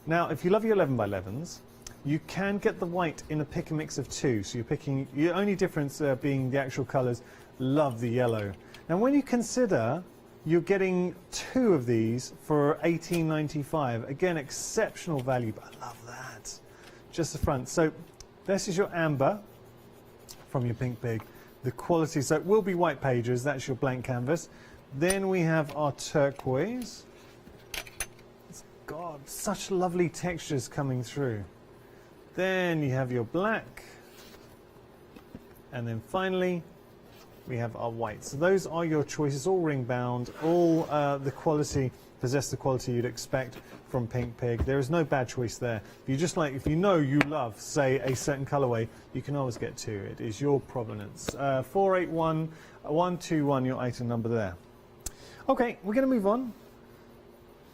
Now, if you love your 11 by 11s, you can get the white in a pick and mix of two. So you're picking, your only difference being the actual colours. Love the yellow. Now when you consider you're getting two of these for £18.95, again, exceptional value, but I love that. Just the front. So this is your amber from your Pink Pig. The quality, so it will be white pages, that's your blank canvas. Then we have our turquoise. It's got such lovely textures coming through. Then you have your black, and then finally we have our white. So those are your choices, all ring bound, all the quality, possess the quality you'd expect from Pink Pig. There is no bad choice there. If you just like, if you know you love, say, a certain colourway, you can always get two. It is your provenance. 481121, your item number there. Okay, we're going to move on.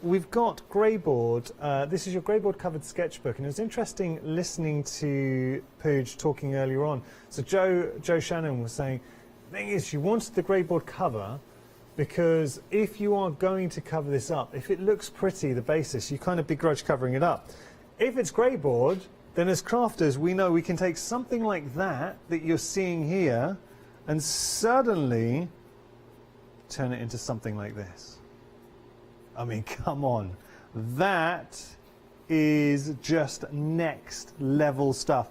We've got Greyboard. This is your Greyboard covered sketchbook, and it was interesting listening to Pooge talking earlier on. So Joe Shannon was saying, the thing is, she wanted the Greyboard cover because if you are going to cover this up, if it looks pretty, the basis, you kind of begrudge covering it up. If it's Greyboard, then as crafters, we know we can take something like that you're seeing here and suddenly turn it into something like this. I mean, come on. That is just next level stuff.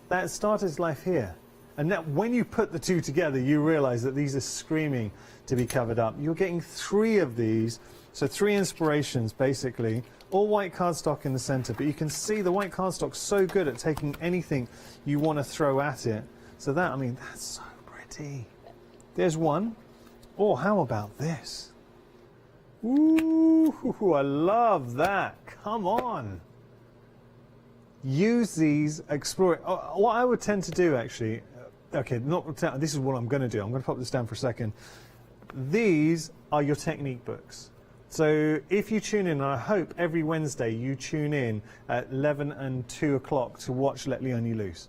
That started life here. And now when you put the two together, you realize that these are screaming to be covered up. You're getting 3 of these, so 3 inspirations basically, all white cardstock in the center, but you can see the white cardstock's so good at taking anything you want to throw at it. So that, I mean, that's so pretty. There's one. Oh, how about this? Ooh, I love that. Come on. Use these, explore it. What I would tend to do, actually, okay, this is what I'm going to do. I'm going to pop this down for a second. These are your technique books. So if you tune in, and I hope every Wednesday you tune in at 11 and 2 o'clock to watch Let Leonie Loose.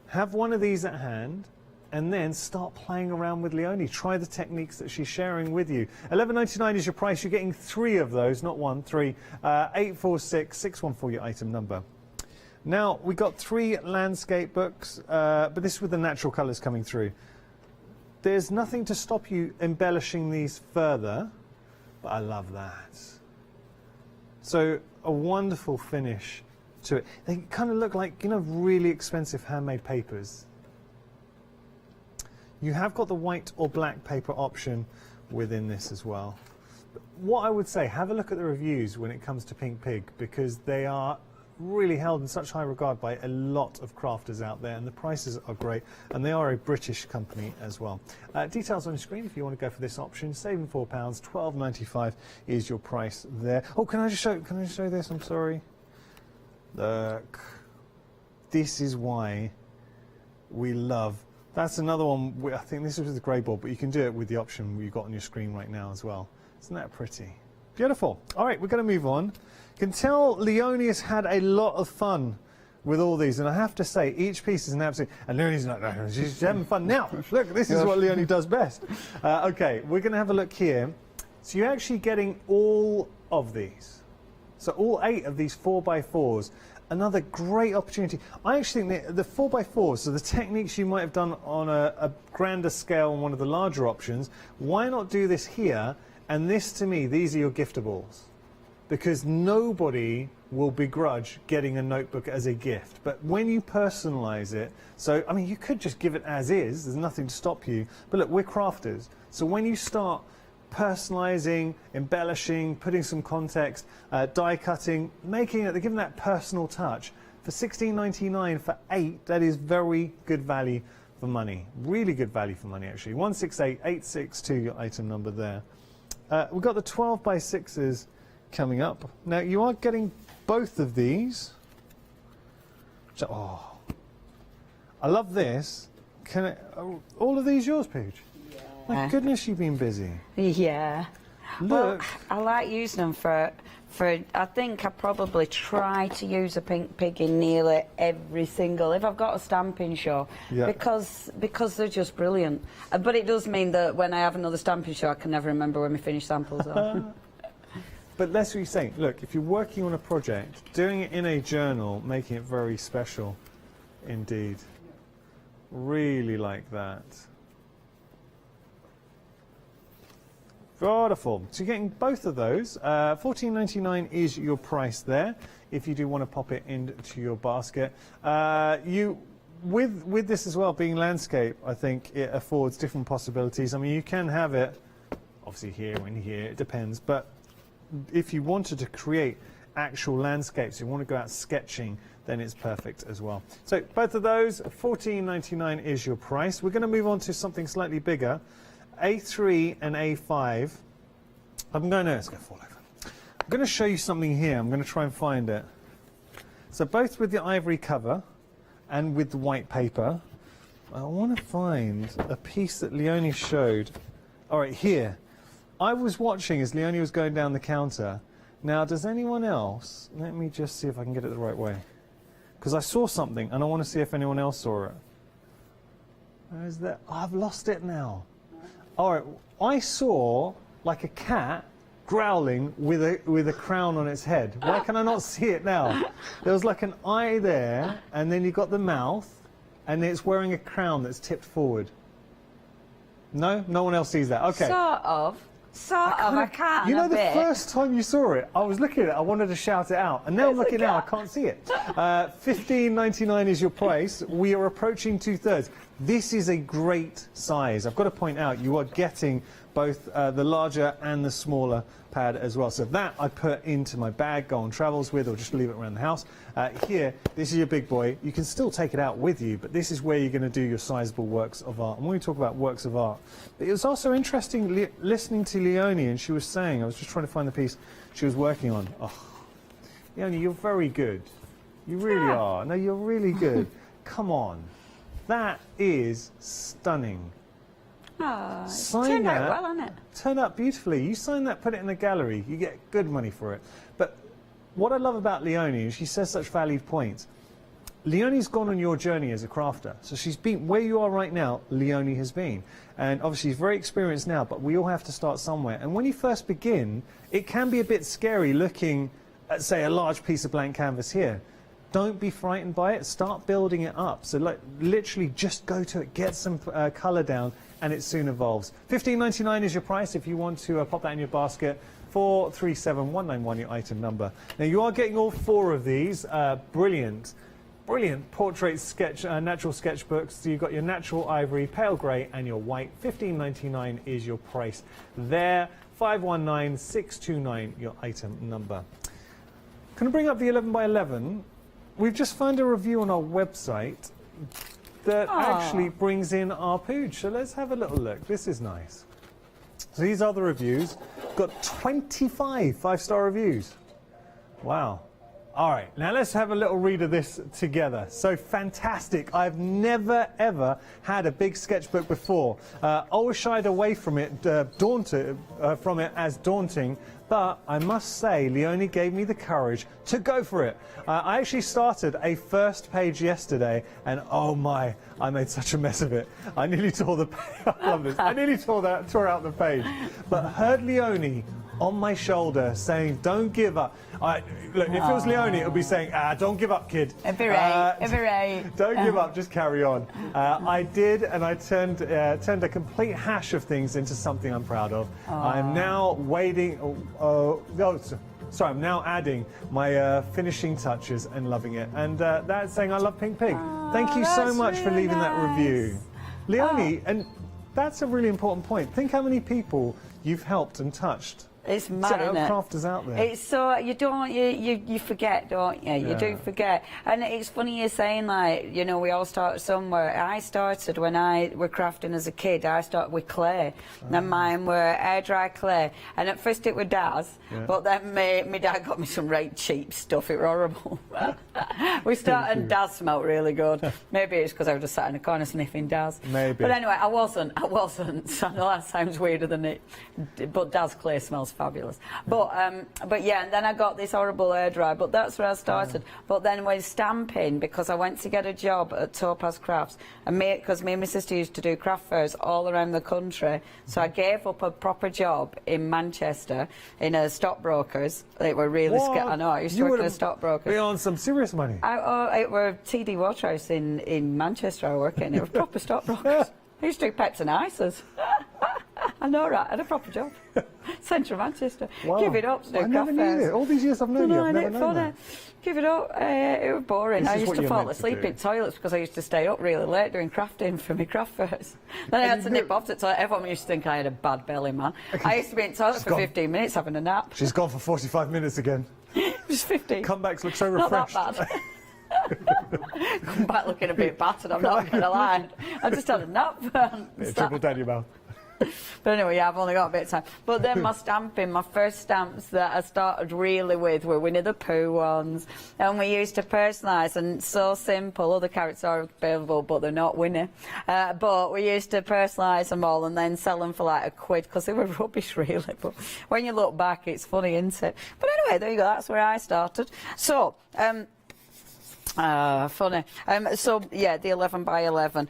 Have one of these at hand, and then start playing around with Leonie. Try the techniques that she's sharing with you. $11.99 is your price. You're getting 3 of those, not 1, 3. 846-614, your item number. Now, we got 3 landscape books, but this is with the natural colours coming through. There's nothing to stop you embellishing these further, but I love that. So, a wonderful finish to it. They kind of look like, you know, really expensive handmade papers. You have got the white or black paper option within this as well. But what I would say, have a look at the reviews when it comes to Pink Pig, because they are really held in such high regard by a lot of crafters out there, and the prices are great, and they are a British company as well. Details on your screen if you want to go for this option. Saving £4, £12.95 is your price there. Oh, can I just show this? I'm sorry. Look, this is why we love. That's another one. I think this is with the grey board, but you can do it with the option you've got on your screen right now as well. Isn't that pretty? Beautiful. All right, we're going to move on. You can tell Leonie has had a lot of fun with all these, and I have to say, each piece is an absolute. And Leonie's like, no, she's having fun now. Look, this is what Leonie does best. Okay, we're going to have a look here. So you're actually getting all of these. So all 8 of these 4x4s. Another great opportunity. I actually think the 4x4s, so the techniques you might have done on a grander scale on one of the larger options, why not do this here? And this, to me, these are your giftables. Because nobody will begrudge getting a notebook as a gift. But when you personalise it, so, I mean, you could just give it as is, there's nothing to stop you. But look, we're crafters. So when you start personalising, embellishing, putting some context, die cutting, making it, giving that personal touch. For $16.99 for 8, that is very good value for money. Really good value for money, actually. 168862, your item number there. We've got the 12x6s coming up. Now, you are getting both of these. So, oh, I love this. All of these yours, Pooch? My goodness, you've been busy. Yeah. Look. Well, I like using them for I think I probably try to use a Pink Pig in nearly every single, if I've got a stamping show, because they're just brilliant. But it does mean that when I have another stamping show, I can never remember when my finished samples are. But that's what you're saying. Look, if you're working on a project, doing it in a journal, making it very special indeed. Really like that. Beautiful. So you're getting both of those. $14.99 is your price there, if you do want to pop it into your basket. With this as well, being landscape, I think it affords different possibilities. I mean, you can have it, obviously here and here, it depends, but if you wanted to create actual landscapes, you want to go out sketching, then it's perfect as well. So both of those, $14.99 is your price. We're going to move on to something slightly bigger. A3 and A5. It's going to fall over. I'm going to show you something here. I'm going to try and find it. So both with the ivory cover and with the white paper, I want to find a piece that Leonie showed. All right, here. I was watching as Leonie was going down the counter. Now, does anyone else, let me just see if I can get it the right way. Because I saw something and I want to see if anyone else saw it. Where is that? Oh, I've lost it now. All right, I saw like a cat growling with a crown on its head. Why can I not see it now? There was like an eye there, and then you got the mouth, and it's wearing a crown that's tipped forward. No? No one else sees that? Okay. Sort of. Sort of, I can't. You know, a the bit. first time you saw it, I was looking at it, I wanted to shout it out, and now I'm looking now, I can't see it. $15.99 is your price. We are approaching 2/3. This is a great size. I've got to point out, you are getting both the larger and the smaller pad as well. So that I put into my bag, go on travels with, or just leave it around the house. Here, this is your big boy. You can still take it out with you, but this is where you're going to do your sizable works of art. And when we talk about works of art, it was also interesting listening to Leonie, and she was saying, I was just trying to find the piece she was working on. Oh, Leonie, you're very good. You really are. No, you're really good. Come on. That is stunning. Oh, Sign turned that. out well, hasn't it? Turned out beautifully. You sign that, put it in the gallery, you get good money for it. But what I love about Leonie is she says such valued points. Leonie's gone on your journey as a crafter. So she's been where you are right now, Leonie has been. And obviously she's very experienced now, but we all have to start somewhere. And when you first begin, it can be a bit scary looking at, say, a large piece of blank canvas here. Don't be frightened by it. Start building it up. So like, literally just go to it, get some colour down, and it soon evolves. $15.99 is your price if you want to pop that in your basket. 437191, your item number. Now you are getting all 4 of these brilliant portrait sketch, natural sketchbooks. So you've got your natural ivory, pale grey, and your white. $15.99 is your price there. 519629, your item number. Can I bring up the 11 by 11? We've just found a review on our website that actually brings in our pooch. So let's have a little look. This is nice. So these are the reviews. Got 25 5-star reviews. Wow. All right, now let's have a little read of this together. So fantastic. I've never, ever had a big sketchbook before. Always shied away from it, as daunting. But I must say, Leonie gave me the courage to go for it. I actually started a first page yesterday, and oh my, I made such a mess of it. I nearly tore the page. I love this. I nearly tore out the page. But heard Leonie on my shoulder saying, don't give up. Look, if it was Leonie, it would be saying, don't give up, kid. It'd be right. Don't give up, just carry on. I did, and I turned a complete hash of things into something I'm proud of. I'm now waiting. I'm now adding my finishing touches and loving it. And that's saying I love Pink Pig. Thank you so much for leaving that review. Leonie, and that's a really important point. Think how many people you've helped and touched. It's mad, isn't it? Crafters out there. It's so you forget, don't you? You do forget, and it's funny you're saying like we all start somewhere. I started when I were crafting as a kid. I started with clay, and mine were air dry clay. And at first it was Daz, but then my dad got me some right cheap stuff. It was horrible. We started, and Daz smelled really good. Maybe it's because I was just sat in a corner sniffing Daz. Maybe. But anyway, I wasn't. I know that sounds weirder than it, but Daz clay smells fabulous. But yeah, and then I got this horrible air dry, but that's where I started. But then with stamping, because I went to get a job at Topaz Crafts, and because me and my sister used to do craft fairs all around the country, so I gave up a proper job in Manchester in a stockbrokers. They were really scared. I know, I used to work in a stockbrokers. Be on some serious money. It were TD Waterhouse in Manchester I work in. It was proper stockbrokers. I used to do Peps and Ices. I know, right? I had a proper job. Centre of Manchester. Wow. Give it up to do I never knew it. All these years I've known you, I've never known that. Give it up. It was boring. I used to fall asleep in toilets because I used to stay up really late doing crafting for my craft fairs. Then I had to nip off to the toilet. Everyone used to think I had a bad belly, man. I used to be in toilet for 15 minutes having a nap. She's gone for 45 minutes again. Just 15. Comebacks look so refreshed. Not that bad. Come back looking a bit battered, I'm not going to lie. I just had a nap. Triple down your mouth. But anyway, yeah, I've only got a bit of time. But then my stamping, my first stamps that I started really with were Winnie the Pooh ones. And we used to personalise, and so simple. Other characters are available, but they're not Winnie. But we used to personalise them all and then sell them for like £1 because they were rubbish, really. But when you look back, it's funny, isn't it? But anyway, there you go. That's where I started. So, funny. So yeah, the 11 by 11.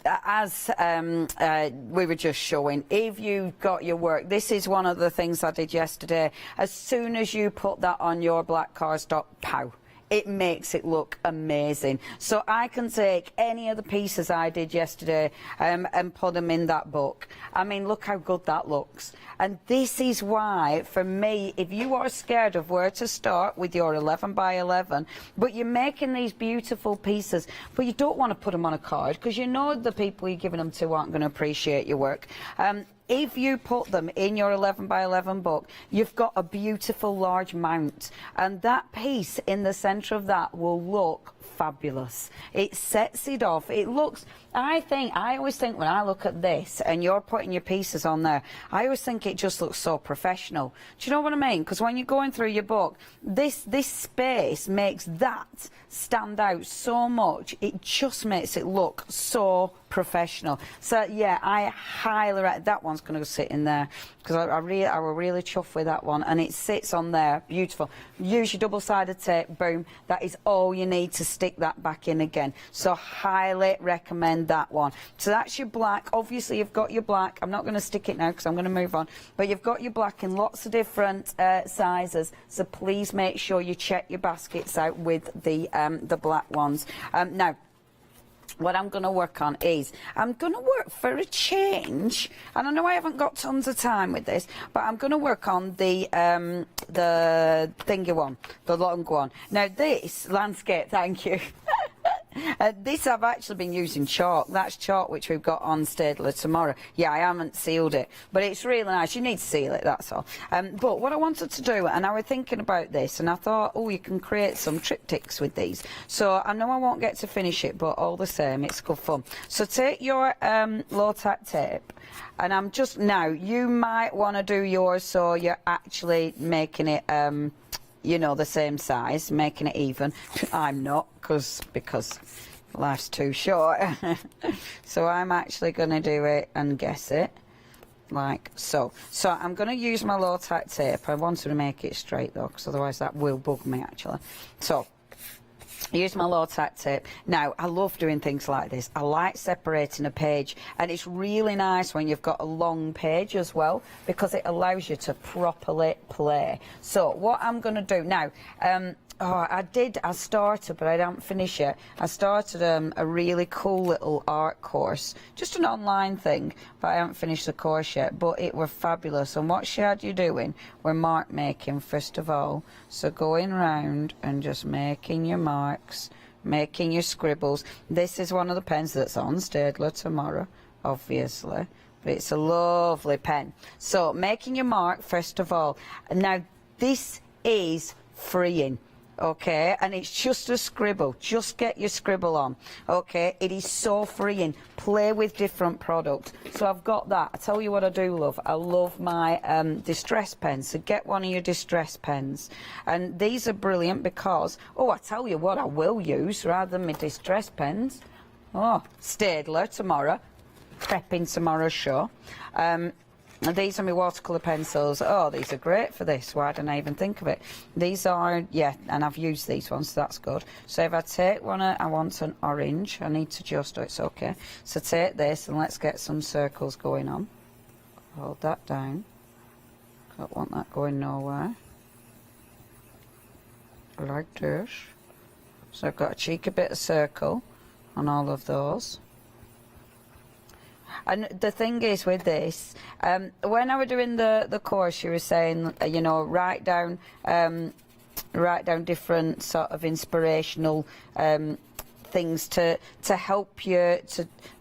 As we were just showing, if you got your work, this is one of the things I did yesterday. As soon as you put that on your black cardstock, pow, it makes it look amazing. So I can take any of the pieces I did yesterday and put them in that book. I mean, look how good that looks. And this is why, for me, if you are scared of where to start with your 11 by 11, but you're making these beautiful pieces, but you don't want to put them on a card because you know the people you're giving them to aren't going to appreciate your work. If you put them in your 11 by 11 book, you've got a beautiful large mount, and that piece in the centre of that will look fabulous. It sets it off. It looks, I always think when I look at this and you're putting your pieces on there, I always think it just looks so professional. Do you know what I mean? Because when you're going through your book, this space makes that stand out so much. It just makes it look so professional. So yeah, I highly recommend that one's going to sit in there because I were really chuffed with that one, and it sits on there beautiful. Use your double-sided tape, boom, that is all you need to stick that back in again. So highly recommend that one. So that's your black. Obviously you've got your black. I'm not going to stick it now because I'm going to move on, but you've got your black in lots of different sizes, so please make sure you check your baskets out with the black ones. Now what I'm going to work on is, I'm going to work for a change, and I know I haven't got tons of time with this, but I'm going to work on the thingy one, the long one. Now this landscape, thank you. This I've actually been using chalk. That's chalk which we've got on Staedtler tomorrow. Yeah, I haven't sealed it, but it's really nice. You need to seal it, that's all. But what I wanted to do, and I was thinking about this, and I thought, oh, you can create some triptychs with these. So I know I won't get to finish it, but all the same, it's good fun. So take your low-tack tape, and I'm just, now, you might want to do yours so you're actually making it you know, the same size, making it even. I'm not, because life's too short. So I'm actually going to do it and guess it like so. So I'm going to use my low tack tape. I wanted to make it straight though, because otherwise that will bug me actually. So use my low tack tape. Now, I love doing things like this. I like separating a page, and it's really nice when you've got a long page as well, because it allows you to properly play. So what I'm going to do now, I started, but I don't finish it. I started a really cool little art course, just an online thing, but I haven't finished the course yet, but it were fabulous. And what she had you doing were mark making first of all. So going round and just making your marks, making your scribbles. This is one of the pens that's on Staedtler tomorrow, obviously, but it's a lovely pen. So making your mark first of all. Now this is freeing. Okay, and it's just a scribble. Just get your scribble on. Okay, it is so freeing. Play with different products. So I've got that. I tell you what I do love. I love my distress pens. So get one of your distress pens. And these are brilliant because, oh, I tell you what I will use rather than my distress pens. Oh, Staedtler tomorrow. Prepping tomorrow's show. And these are my watercolour pencils. Oh, these are great for this. Why didn't I even think of it? These are, yeah, and I've used these ones, so that's good. So if I take one, I want an orange. I need to just, it's okay. So take this and let's get some circles going on. Hold that down. Don't want that going nowhere. Like this. So I've got a cheeky bit of circle on all of those. And the thing is with this, when I was doing the course, you were saying, you know, write down different sort of inspirational things to help you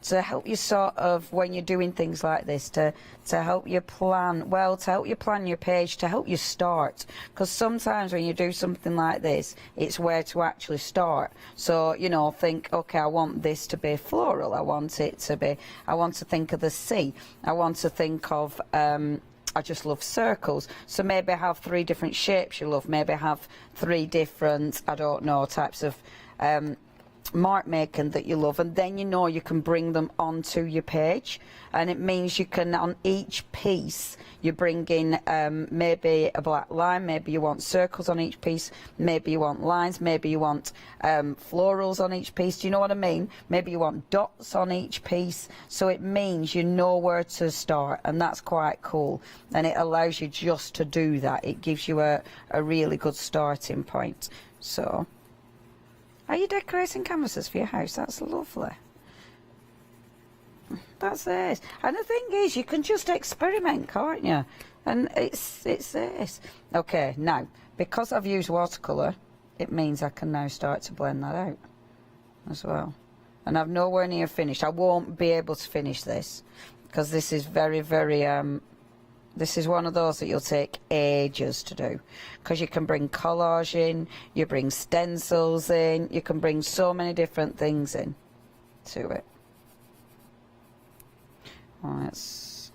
to help you sort of when you're doing things like this to help you plan, well, to help you plan your page, to help you start, because sometimes when you do something like this, it's where to actually start. So, you know, think, okay, I want this to be floral, I want it to be, I want to think of the sea, I want to think of I just love circles, so maybe have 3 different shapes you love, maybe have 3 different, I don't know, types of mark making that you love, and then you know you can bring them onto your page, and it means you can, on each piece you bring in maybe a black line, maybe you want circles on each piece, maybe you want lines, maybe you want florals on each piece, do you know what I mean? Maybe you want dots on each piece, so it means you know where to start, and that's quite cool, and it allows you just to do that. It gives you a really good starting point. So Are you decorating canvases for your house? That's lovely. That's this. And the thing is, you can just experiment, can't you? And it's this. Okay, now, because I've used watercolour, it means I can now start to blend that out as well. And I've nowhere near finished. I won't be able to finish this because this is very, very, this is one of those that you'll take ages to do because you can bring collage in, you bring stencils in, you can bring so many different things in to it. Oh, it's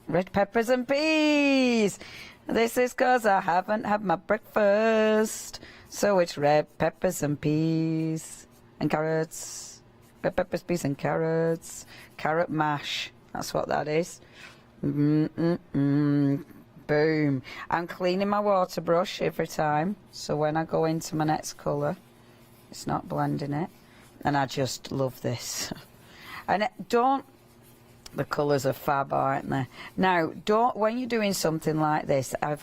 red peppers and peas. This is because I haven't had my breakfast. So it's red peppers and peas and carrots. Red peppers, peas and carrots. Carrot mash. That's what that is. Boom. I'm cleaning my water brush every time. So when I go into my next colour, it's not blending it. And I just love this. And the colours are fab, aren't they? Now, when you're doing something like this, I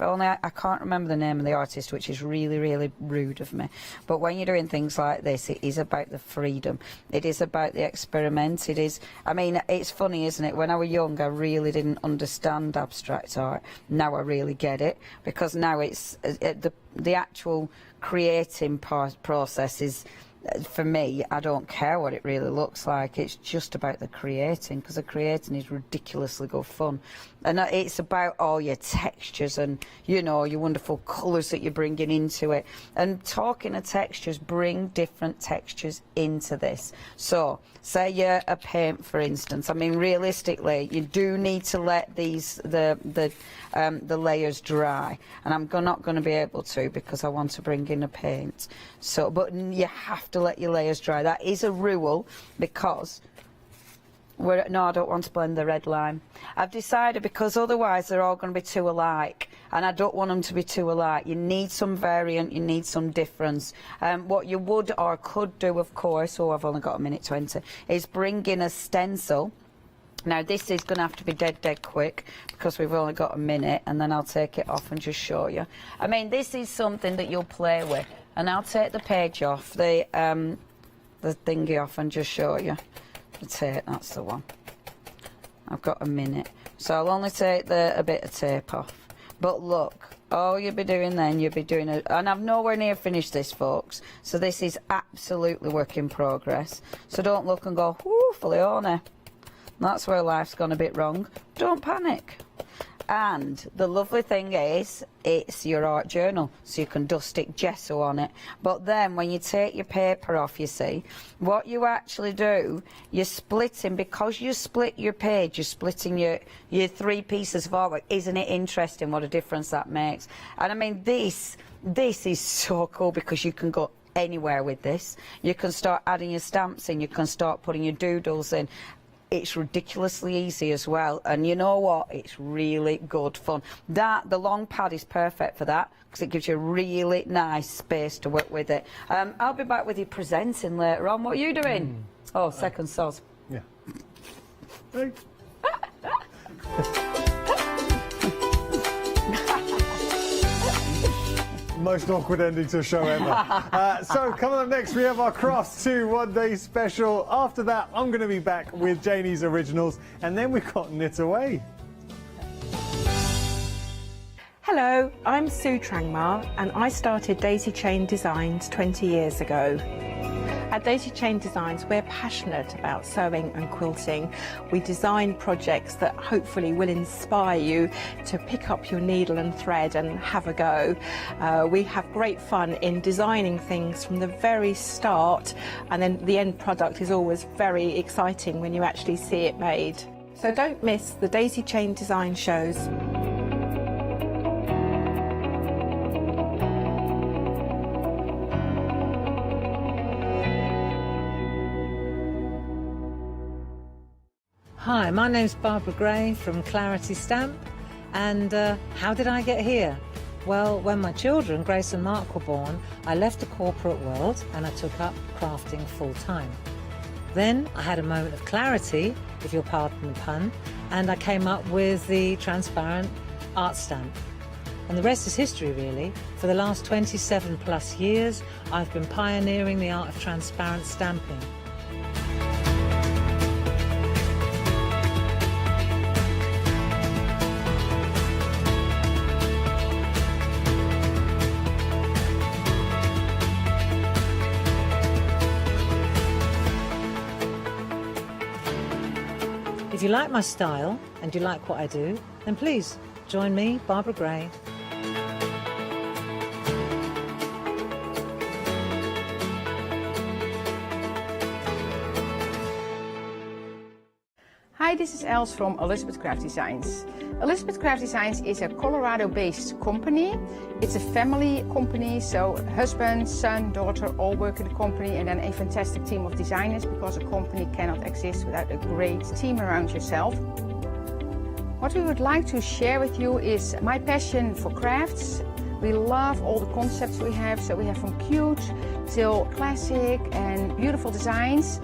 can't remember the name of the artist, which is really, really rude of me. But when you're doing things like this, it is about the freedom. It is about the experiment. It is, I mean, it's funny, isn't it? When I was young, I really didn't understand abstract art. Now I really get it, because now it's the actual creating process is, for me, I don't care what it really looks like. It's just about the creating, because the creating is ridiculously good fun. And it's about all your textures and, you know, your wonderful colours that you're bringing into it. And talking of textures, bring different textures into this. So, say you're a paint, for instance. I mean, realistically, you do need to let the layers dry. And I'm not going to be able to, because I want to bring in a paint. So, but you have to let your layers dry. That is a rule, because no, I don't want to blend the red line. I've decided, because otherwise they're all going to be too alike, and I don't want them to be too alike. You need some variant, you need some difference. What you would or could do, of course, I've only got 1:20, is bring in a stencil. Now this is going to have to be dead quick, because we've only got a minute, and then I'll take it off and just show you. I mean, this is something that you'll play with, and I'll take the page off, the thingy off, and just show you. The tape, that's the one. I've got a minute, so I'll only take a bit of tape off. But look, all you'll be doing then, you'll be doing it, and I've nowhere near finished this, folks, so this is absolutely work in progress. So don't look and go, whoo, Fleone, that's where life's gone a bit wrong. Don't panic. And the lovely thing is, it's your art journal, so you can just stick gesso on it. But then when you take your paper off, you see, what you actually do, you're splitting, because you split your page, you're splitting your 3 pieces of artwork. Isn't it interesting what a difference that makes? And I mean, this is so cool, because you can go anywhere with this. You can start adding your stamps in, you can start putting your doodles in. It's ridiculously easy as well, and you know what, it's really good fun. The long pad is perfect for that, because it gives you a really nice space to work with it. I'll be back with you presenting later on. What are you doing? Oh, second sauce. Yeah. Most awkward ending to a show ever. So coming up next, we have our Crafts 2 one-day special. After that, I'm going to be back with Janie's Originals, and then we've got Knit Away. Hello, I'm Sue Trangmar, and I started Daisy Chain Designs 20 years ago. At Daisy Chain Designs, we're passionate about sewing and quilting. We design projects that hopefully will inspire you to pick up your needle and thread and have a go. We have great fun in designing things from the very start, and then the end product is always very exciting when you actually see it made. So don't miss the Daisy Chain Design shows. Hi, my name's Barbara Gray from Clarity Stamp, and how did I get here? Well, when my children, Grace and Mark, were born, I left the corporate world and I took up crafting full-time. Then I had a moment of clarity, if you'll pardon the pun, and I came up with the transparent art stamp. And the rest is history, really. For the last 27 plus years, I've been pioneering the art of transparent stamping. If you like my style and you like what I do, then please join me, Barbara Gray. Hi, this is Els from Elizabeth Craft Designs. Elizabeth Craft Designs is a Colorado-based company. It's a family company, so husband, son, daughter all work in the company, and then a fantastic team of designers, because a company cannot exist without a great team around yourself. What we would like to share with you is my passion for crafts. We love all the concepts we have, so we have from cute till classic and beautiful designs.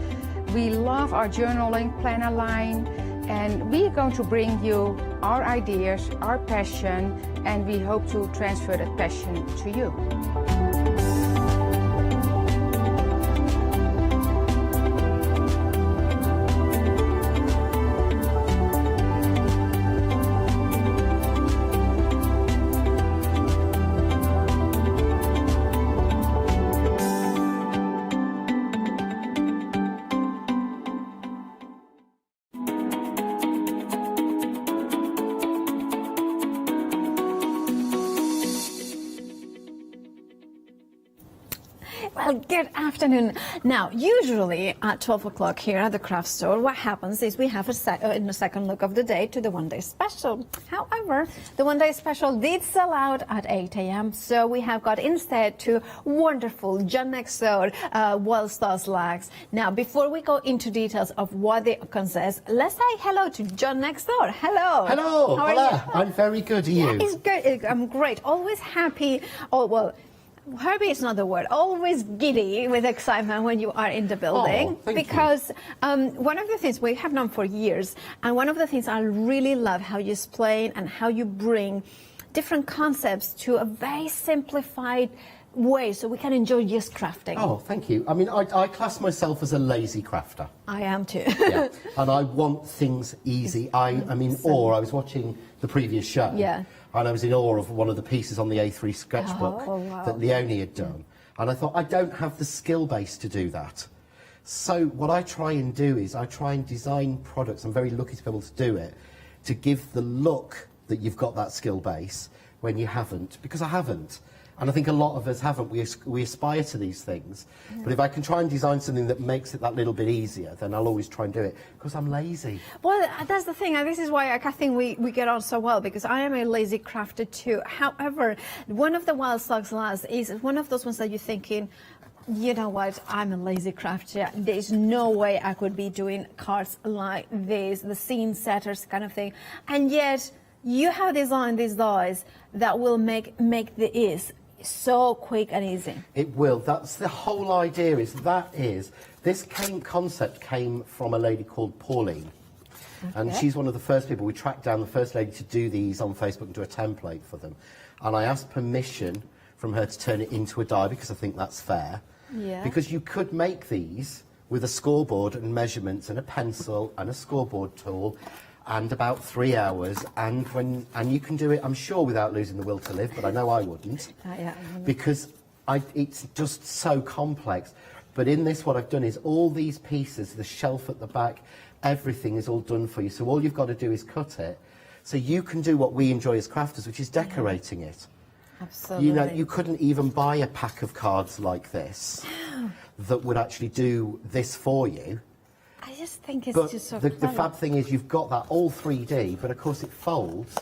We love our journaling planner line, and we are going to bring you our ideas, our passion, and we hope to transfer that passion to you. Well, good afternoon. Now, usually at 12 o'clock here at the craft store, what happens is we have a second look of the day to the one-day special. However, the one-day special did sell out at 8 a.m., so we have got instead two wonderful John next door Wild Stars lags. Now, before we go into details of what they consist, let's say hello to John next door. Hello. Hello. How are Hola. you? I'm very good. Are you? Yeah, it's good. I'm great. Always happy. Oh, well, happy is not the word. Always giddy with excitement when you are in the building. Thank because one of the things we have known for years, and one of the things I really love how you explain and how you bring different concepts to a very simplified way so we can enjoy just crafting. Oh, thank you. I mean, I class myself as a lazy crafter. I am too. Yeah. And I want things easy. I'm in awe. I was watching the previous show. Yeah. And I was in awe of one of the pieces on the A3 sketchbook wow. that Leonie had done. And I thought, I don't have the skill base to do that. So what I try and do is I try and design products, I'm very lucky to be able to do it, to give the look that you've got that skill base when you haven't, because I haven't. And I think a lot of us haven't. We aspire to these things. Yeah. But if I can try and design something that makes it that little bit easier, then I'll always try and do it, because I'm lazy. Well, that's the thing, and this is why I think we get on so well, because I am a lazy crafter too. However, one of the Wild Stars lags is one of those ones that you're thinking, you know what, I'm a lazy crafter. There's no way I could be doing cards like this, the scene setters kind of thing. And yet, you have designed these dies that will make the ease so quick and easy. It will. That's the whole idea. This concept came from a lady called Pauline. Okay. And she's one of the first people. We tracked down the first lady to do these on Facebook and do a template for them. And I asked permission from her to turn it into a die, because I think that's fair. Yeah. Because you could make these with a scoreboard and measurements and a pencil and a scoreboard tool, and about 3 hours, and you can do it, I'm sure, without losing the will to live, but I know I wouldn't, because it's just so complex. But in this, what I've done is all these pieces, the shelf at the back, everything is all done for you. So all you've got to do is cut it, so you can do what we enjoy as crafters, which is decorating it. Absolutely. You know, you couldn't even buy a pack of cards like this that would actually do this for you. I just think it's just so the clever. fab thing is you've got that all 3D, but of course it folds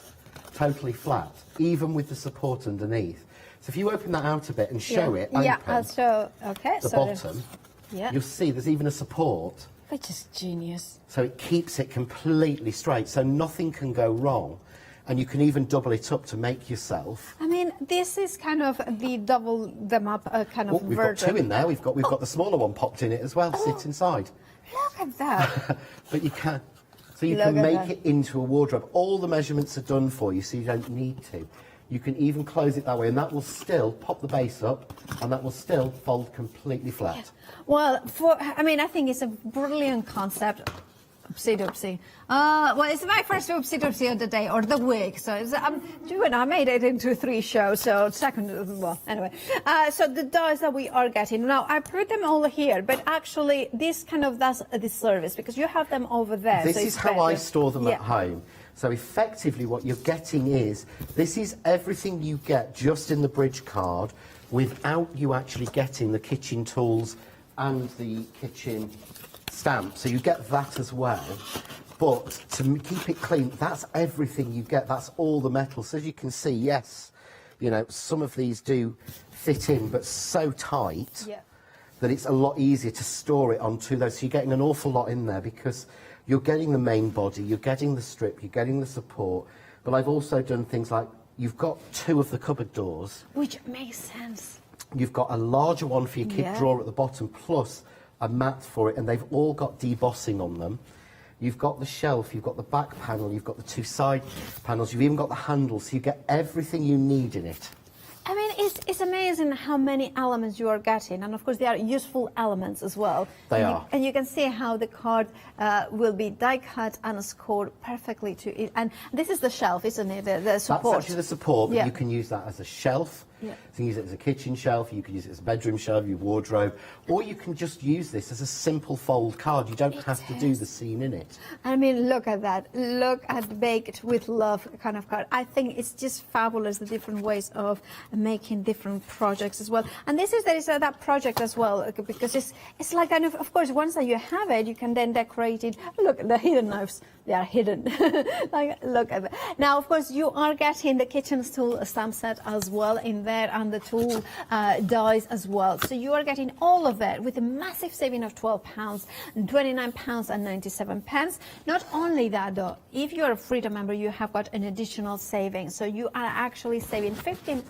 totally flat, even with the support underneath. So if you open that out a bit and show it open, I'll show, okay, the bottom, yeah, you'll see there's even a support. Which is genius. So it keeps it completely straight, so nothing can go wrong. And you can even double it up to make yourself. I mean, this is kind of the double them up kind of We've version. got two in there. We've got the smaller one popped in it as well. Sit inside. Look at that. But you can, so you can make it into a wardrobe. All the measurements are done for you, so you don't need to. You can even close it that way, and that will still pop the base up, and that will still fold completely flat. Well, I mean, I think it's a brilliant concept. Oopsie doopsie. Well, it's my first oopsie doopsie of the day or the week. So I made it into 3 shows. So second, well, anyway. So the dies that we are getting now, I put them all here, but actually this kind of does a disservice because you have them over there. This so is how I store them yeah. at home. So effectively, what you're getting is this is everything you get just in the bridge card, without you actually getting the kitchen tools and the kitchen stamp. So you get that as well, but to keep it clean, that's everything you get. That's all the metal. So as you can see, yes, you know, some of these do fit in, but so tight that it's a lot easier to store it onto those. So you're getting an awful lot in there because you're getting the main body, you're getting the strip, you're getting the support. But I've also done things like you've got 2 of the cupboard doors, which makes sense. You've got a larger one for your kit drawer at the bottom, plus a mat for it, and they've all got debossing on them. You've got the shelf, you've got the back panel, you've got the 2 side panels, you've even got the handle, so you get everything you need in it. I mean, it's amazing how many elements you are getting, and of course they are useful elements as well. They are. And you can see how the card will be die cut and scored perfectly to it. And this is the shelf, isn't it? The support. That's actually the support, but you can use that as a shelf. Yeah. You can use it as a kitchen shelf, you can use it as a bedroom shelf, your wardrobe, or you can just use this as a simple fold card. You don't have to do the scene in it. I mean, look at that. Look at baked with love kind of card. I think it's just fabulous, the different ways of making different projects as well. And there is that project as well, because it's like kind of course, once that you have it, you can then decorate it. Look at the hidden knives. They are hidden. Like, look at that. Now, of course, you are getting the kitchen tool stamp set as well in there, and the tool dies as well. So you are getting all of it with a massive saving of £12, £29.97. Not only that, though, if you're a Freedom member, you have got an additional saving. So you are actually saving £15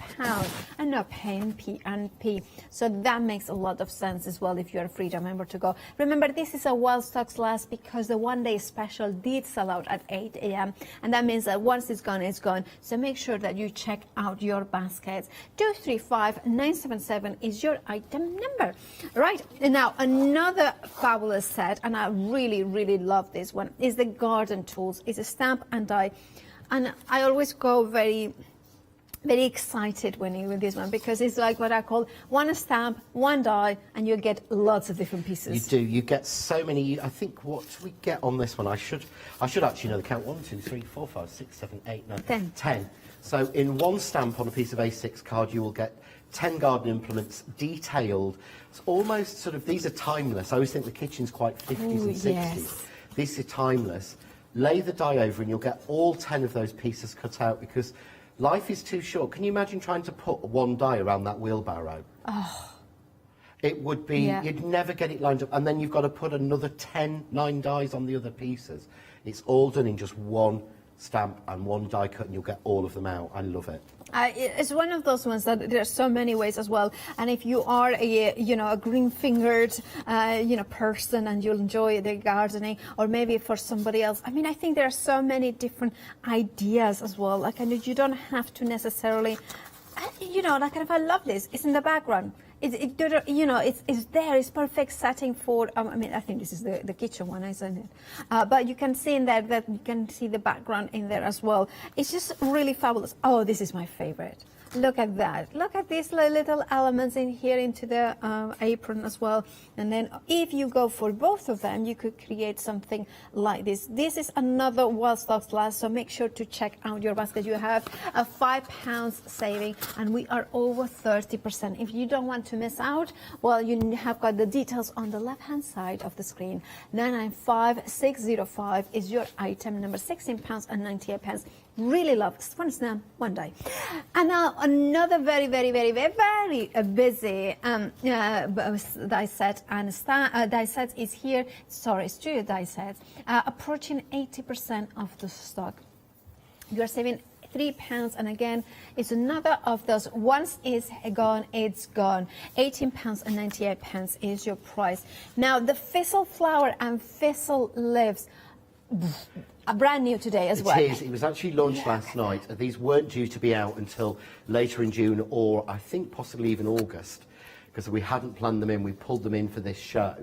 and not paying P&P. So that makes a lot of sense as well if you're a Freedom member to go. Remember, this is a while stocks last because the one-day special did sell out at 8 a.m. and that means that once it's gone, it's gone. So make sure that you check out your baskets. 235977 is your item number. Right, now another fabulous set, and I really love this one, is the garden tools. It's a stamp and die, and I always go very excited when you with this one because it's like what I call one stamp, one die, and you get lots of different pieces. You do. You get so many. I think what we get on this one, I should actually know the count. 1, 2, 3, 4, 5, 6, 7, 8, 9, 10. So in one stamp on a piece of A6 card, you will get 10 garden implements detailed. It's almost sort of, these are timeless. I always think the kitchen's quite 50s and 60s. Yes. These are timeless. Lay the die over and you'll get all 10 of those pieces cut out because life is too short. Can you imagine trying to put one die around that wheelbarrow? Oh. It would be, you'd never get it lined up. And then you've got to put another 9 dies on the other pieces. It's all done in just one stamp and one die cut and you'll get all of them out. I love it. It's one of those ones that there are so many ways as well. And if you are a green-fingered, person and you'll enjoy the gardening, or maybe for somebody else. I mean, I think there are so many different ideas as well. Like, and you don't have to necessarily, I love this. It's in the background. It's there. It's perfect setting for. I think this is the kitchen one, isn't it? But you can see in there that you can see the background in there as well. It's just really fabulous. Oh, this is my favorite. Look at that. Look at these little elements in here into the apron as well. And then if you go for both of them, you could create something like this. This is another while stocks last, so make sure to check out your basket. You have a £5 saving, and we are over 30%. If you don't want to miss out, well, you have got the details on the left-hand side of the screen. 995605 is your item number, £16.98. Really love this. One stamp, one die. And now another very busy die set and die set is here. Sorry, studio die sets, approaching 80% of the stock. You are saving £3, and again, it's another of those. Once it's gone, it's gone. £18.98 is your price. Now the thistle flower and thistle leaves. brand new today as well. It is. It was actually launched last night. These weren't due to be out until later in June or I think possibly even August, because we hadn't planned them in. We pulled them in for this show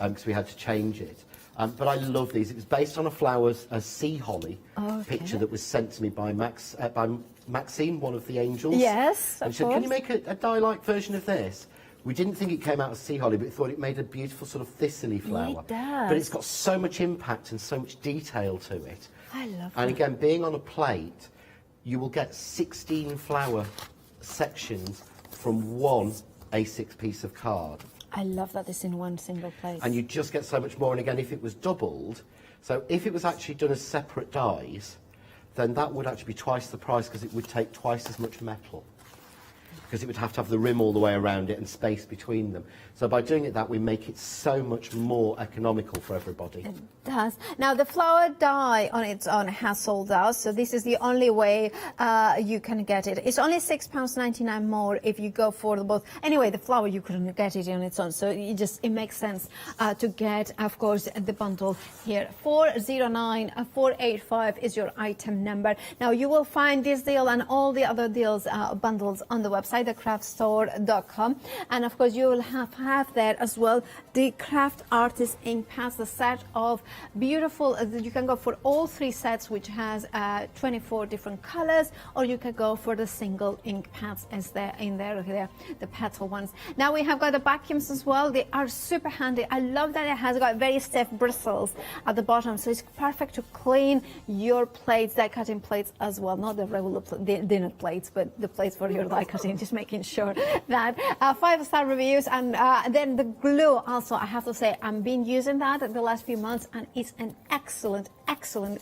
because we had to change it. But I love these. It was based on a sea holly picture that was sent to me by Maxine, one of the angels. Yes, and she said, "Can you make a dye-like version of this?" We didn't think it came out as sea holly, but we thought it made a beautiful sort of thistly flower. It does. But it's got so much impact and so much detail to it. I love And it. again, being on a plate, you will get 16 flower sections from one A6 piece of card. I love that it's in one single place. And you just get so much more. And again, if it was doubled, so if it was actually done as separate dies, then that would actually be twice the price because it would take twice as much metal. Because it would have to have the rim all the way around it and space between them. So by doing it that, we make it so much more economical for everybody. It does. Now the flower dye on its own has sold out, so this is the only way you can get it. It's only £6.99 more if you go for the both. Anyway, the flower you couldn't get it on its own, so it makes sense to get, of course, the bundle here. 409485 is your item number. Now you will find this deal and all the other deals bundles on the website, thecraftstore.com, and of course you will have there as well the craft artist ink pads, the set of beautiful, you can go for all three sets, which has 24 different colors, or you can go for the single ink pads as they're in there, the petal ones. Now we have got the vacuums as well. They are super handy. I love that it has got very stiff bristles at the bottom, so it's perfect to clean your plates, die cutting plates as well, not the regular dinner plates, but the plates for your die cutting, just making sure that 5-star reviews. And then the glue also, I have to say, I've been using that the last few months and it's an excellent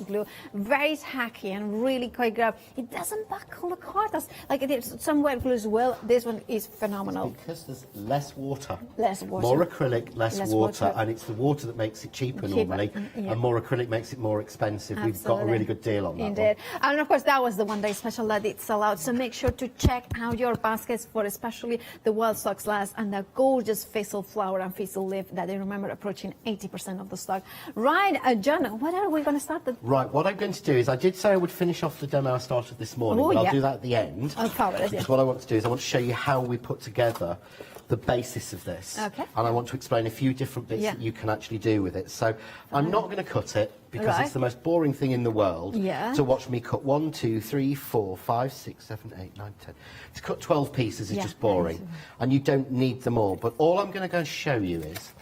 glue, very tacky and really quite good. It doesn't buckle the card. Like some wet glues will. This one is phenomenal. It's because there's less water. Less water. More acrylic, less water, and it's the water that makes it cheaper normally, and more acrylic makes it more expensive. Absolutely. We've got a really good deal on that Indeed. And of course that was the one-day special that did sell out, so make sure to check out your baskets for especially the wild stocks last and the gorgeous thistle flower and thistle leaf that I remember approaching 80% of the stock. Right, John, what are we going to start with? Right, what I'm going to do is, I did say I would finish off the demo I started this morning, but I'll do that at the end. Because what I want to do is I want to show you how we put together the basis of this. Okay. And I want to explain a few different bits that you can actually do with it. So I'm not going to cut it because it's the most boring thing in the world to watch me cut 1, 2, 3, 4, 5, 6, 7, 8, 9, 10. To cut 12 pieces is just boring. And you don't need them all. But all I'm going to go and show you is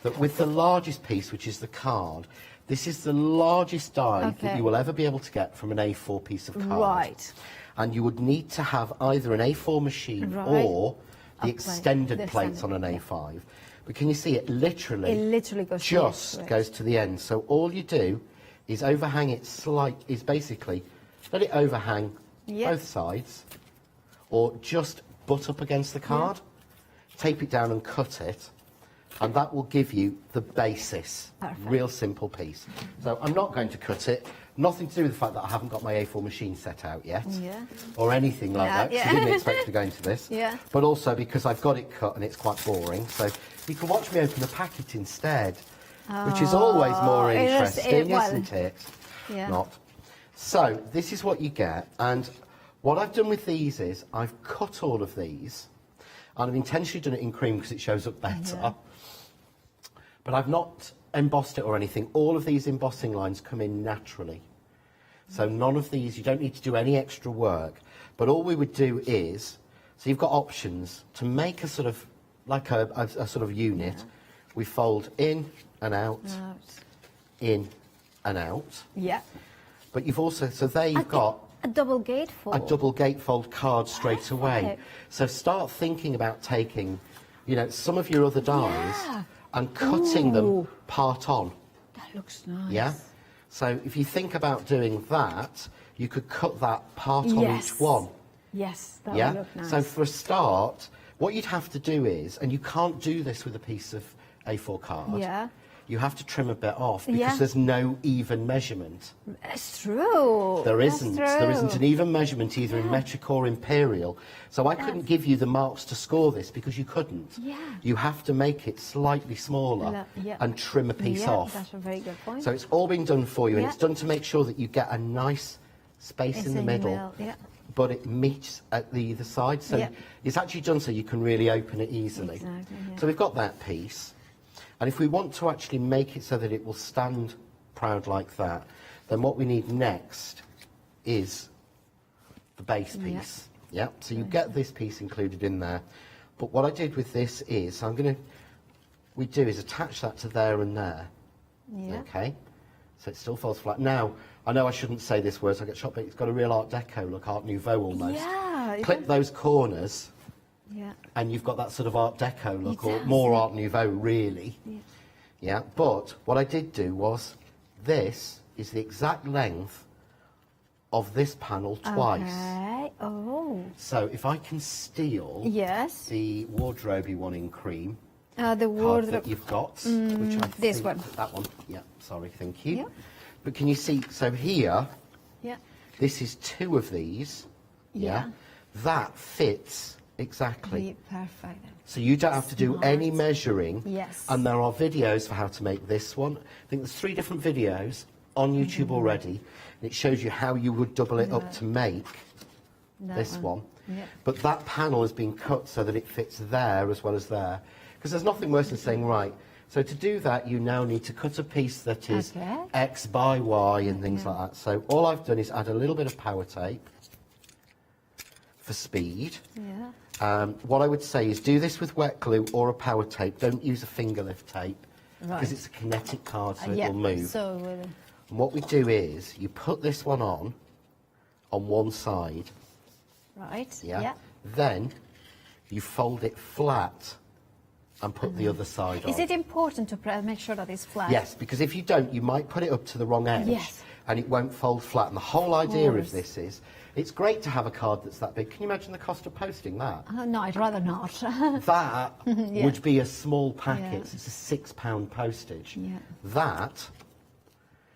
that with the largest piece, which is the card, this is the largest die that you will ever be able to get from an A4 piece of card. Right. And you would need to have either an A4 machine or the extended plates on an A5. But can you see it literally goes to the end. So all you do is overhang it basically let it overhang both sides, or just butt up against the card, tape it down and cut it, and that will give you the basis. Real simple piece. So I'm not going to cut it. Nothing to do with the fact that I haven't got my A4 machine set out yet, or anything like that, because I didn't expect to go into this. But also because I've got it cut and it's quite boring, so you can watch me open the packet instead, which is always more interesting, isn't it? Not. So this is what you get, and what I've done with these is I've cut all of these, and I've intentionally done it in cream because it shows up better. But I've not embossed it or anything. All of these embossing lines come in naturally. So none of these, you don't need to do any extra work. But all we would do is, so you've got options to make a sort of, like a sort of unit. We fold in and out, in and out. But you've also, so there you've got a double gatefold. A double gatefold card straight away. So start thinking about taking, you know, some of your other dies and cutting them part on. That looks nice. Yeah? So if you think about doing that, you could cut that part on each one. Yes, that would look nice. So for a start, what you'd have to do is, and you can't do this with a piece of A4 card, you have to trim a bit off because Yeah. there's no even measurement. It's true. There That's isn't. true. There isn't an even measurement either in metric or imperial. So I couldn't give you the marks to score this because you couldn't. Yeah. You have to make it slightly smaller Yeah. and trim a piece Yeah, off. that's a very good point. So it's all been done for you, and Yeah. it's done to make sure that you get a nice space It's in the middle, yeah. but it meets at the either side. So Yeah. it's actually done so you can really open it easily. Exactly, yeah. So we've got that piece. And if we want to actually make it so that it will stand proud like that, then what we need next is the base piece. Yeah. So you get this piece included in there. But what I did with this is, we do is attach that to there and there. Yeah. Okay. So it still falls flat. Now, I know I shouldn't say this word, so I get shot, but it's got a real Art Deco look, Art Nouveau almost. Yeah. Clip those corners, Yeah. and you've got that sort of Art Deco look, It or does, more yeah. Art Nouveau, really. Yeah. Yeah, but what I did do was, this is the exact length of this panel twice. Okay. Oh. So if I can steal Yes. the wardrobe one in cream The card wardrobe. that you've got, Mm, which I this think, one. that one, yeah, sorry, thank you. Yeah. But can you see, so here, Yeah. this is 2 of these, Yeah. that fits exactly. Perfect. So you don't have to do Smart. any measuring. Yes. And there are videos for how to make this one. I think there's 3 different videos on YouTube already. And it shows you how you would double it up to make this one. Yeah. But that panel has been cut so that it fits there as well as there. Because there's nothing worse than saying, right, so to do that, you now need to cut a piece that is Okay. X by Y and things like that. So all I've done is add a little bit of power tape for speed. Yeah. What I would say is do this with wet glue or a power tape. Don't use a finger lift tape because Right. it's a kinetic card, so Yeah. it will move. So. And what we do is you put this one on one side. Right. Yeah. Then you fold it flat and put the other side on. Is it important to make sure that it's flat? Yes, because if you don't, you might put it up to the wrong edge. Yes. And it won't fold flat. And the whole idea of course. this is, it's great to have a card that's that big. Can you imagine the cost of posting that? No, I'd rather not. That Yeah. would be a small packet. Yeah. It's a £6 postage. Yeah. That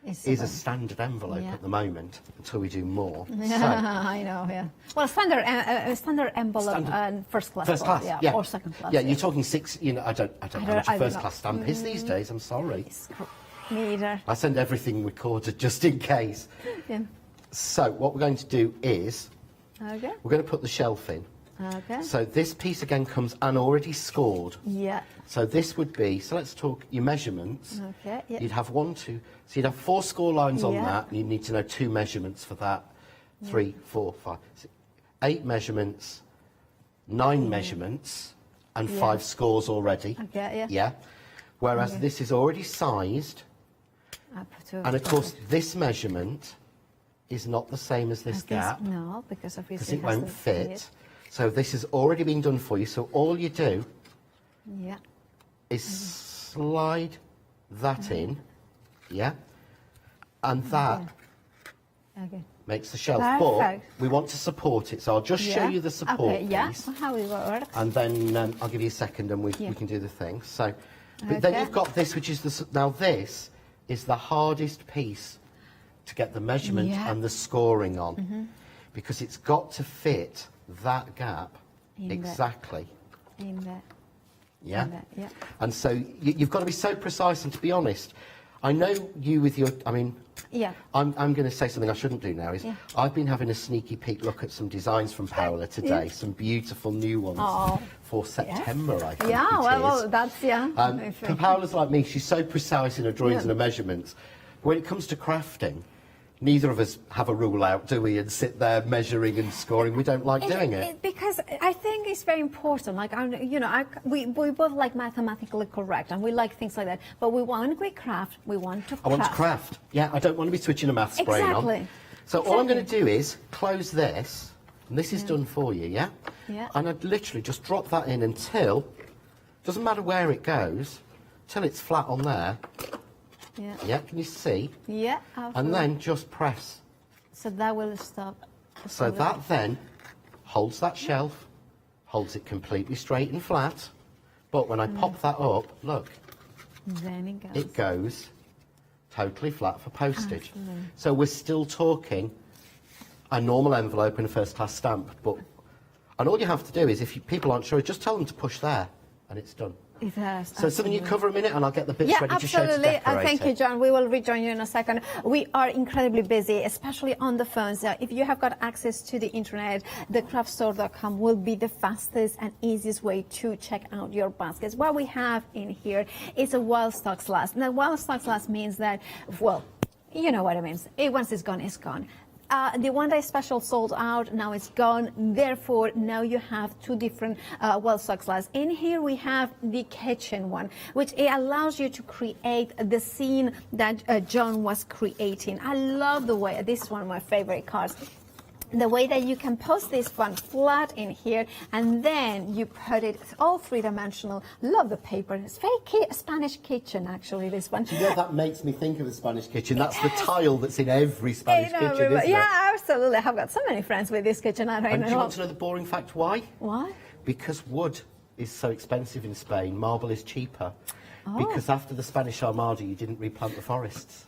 It's is a standard envelope Yeah. at the moment until we do more. I know, yeah. Well, standard envelope and first class. First class, yeah, yeah. or second class. Yeah, you're talking 6, you know, I don't know how much a I first don't class stamp is these days, I'm sorry. Me either. I send everything recorded just in case. Yeah. So what we're going to do is, Okay. we're going to put the shelf in. Okay. So this piece again comes and already scored. Yeah. So this would be, so let's talk your measurements. Okay. Yeah. You'd have 1, 2, so you'd have 4 score lines on Yeah. that, and you'd need to know 2 measurements for that. 3, 4, 5, 6, 8 measurements, 9 measurements, and Yeah. 5 scores already. Okay, yeah. Yeah. Whereas Okay. this is already sized, Up to and of course this measurement is not the same as this gap, No, because obviously because it has won't to fit. So this has already been done for you, so all you do Yeah. is slide that in, yeah, and that Okay. makes the shelf. Perfect. But we want to support it, so I'll just show Yeah. you the support Okay, yeah. piece, How it works. and then I'll give you a second, and we Yeah. can do the thing. So, but then Okay. you've got this, which is now this is the hardest piece to get the measurement Yeah. and the scoring on, Mhm. because it's got to fit that gap In there. exactly. In there. Yeah. In there, yeah. And so you've got to be so precise. And to be honest, I know you with your, I mean, Yeah. I'm going to say something I shouldn't do now. Is Yeah. I've been having a sneaky peek look at some designs from Paola today, Yeah. some beautiful new ones Oh. for September, I think Yeah, it well, is. that's, yeah. But Paola's like me, she's so precise in her drawings Yeah. and her measurements. When it comes to crafting, neither of us have a rule out, do we, and sit there measuring and scoring. We don't like doing it. Because I think it's very important. Like, we both like mathematically correct, and we like things like that. But when we craft, we want to craft. I want to craft. Yeah, I don't want to be switching a maths brain on. Exactly. So all I'm going to do is close this, and this is done for you, yeah? Yeah. And I'd literally just drop that in until, doesn't matter where it goes, till it's flat on there. Yeah. Yeah, can you see? Yeah. And then just press. So that will stop. So that then holds that shelf, holds it completely straight and flat. But when I pop that up, look, Then it goes. It goes totally flat for postage. Absolutely. So we're still talking a normal envelope and a first-class stamp, and all you have to do is, if people aren't sure, just tell them to push there, and it's done. It has, So something you cover a minute, and I'll get the bits yeah, ready to show to absolutely. decorate Thank you, John. We will rejoin you in a second. We are incredibly busy, especially on the phones. If you have got access to the internet, thecraftstore.com will be the fastest and easiest way to check out your baskets. What we have in here is a while stocks last. Now, while stocks last means that, well, you know what it means. Once it's gone, it's gone. The one-day special sold out, now it's gone. Therefore, now you have two different well stocks last. In here we have the kitchen one, which it allows you to create the scene that John was creating. I love the way, this is one of my favorite cards. The way that you can post this one flat in here, and then you put it all three-dimensional. Love the paper. It's very Spanish kitchen, actually, this one. Do you know, that makes me think of the Spanish kitchen. That's the tile that's in every Spanish kitchen, isn't it? Yeah, absolutely. I've got so many friends with this kitchen. I don't And know. do you want to know the boring fact why? Why? Because wood is so expensive in Spain, marble is cheaper. Oh. Because after the Spanish Armada, you didn't replant the forests.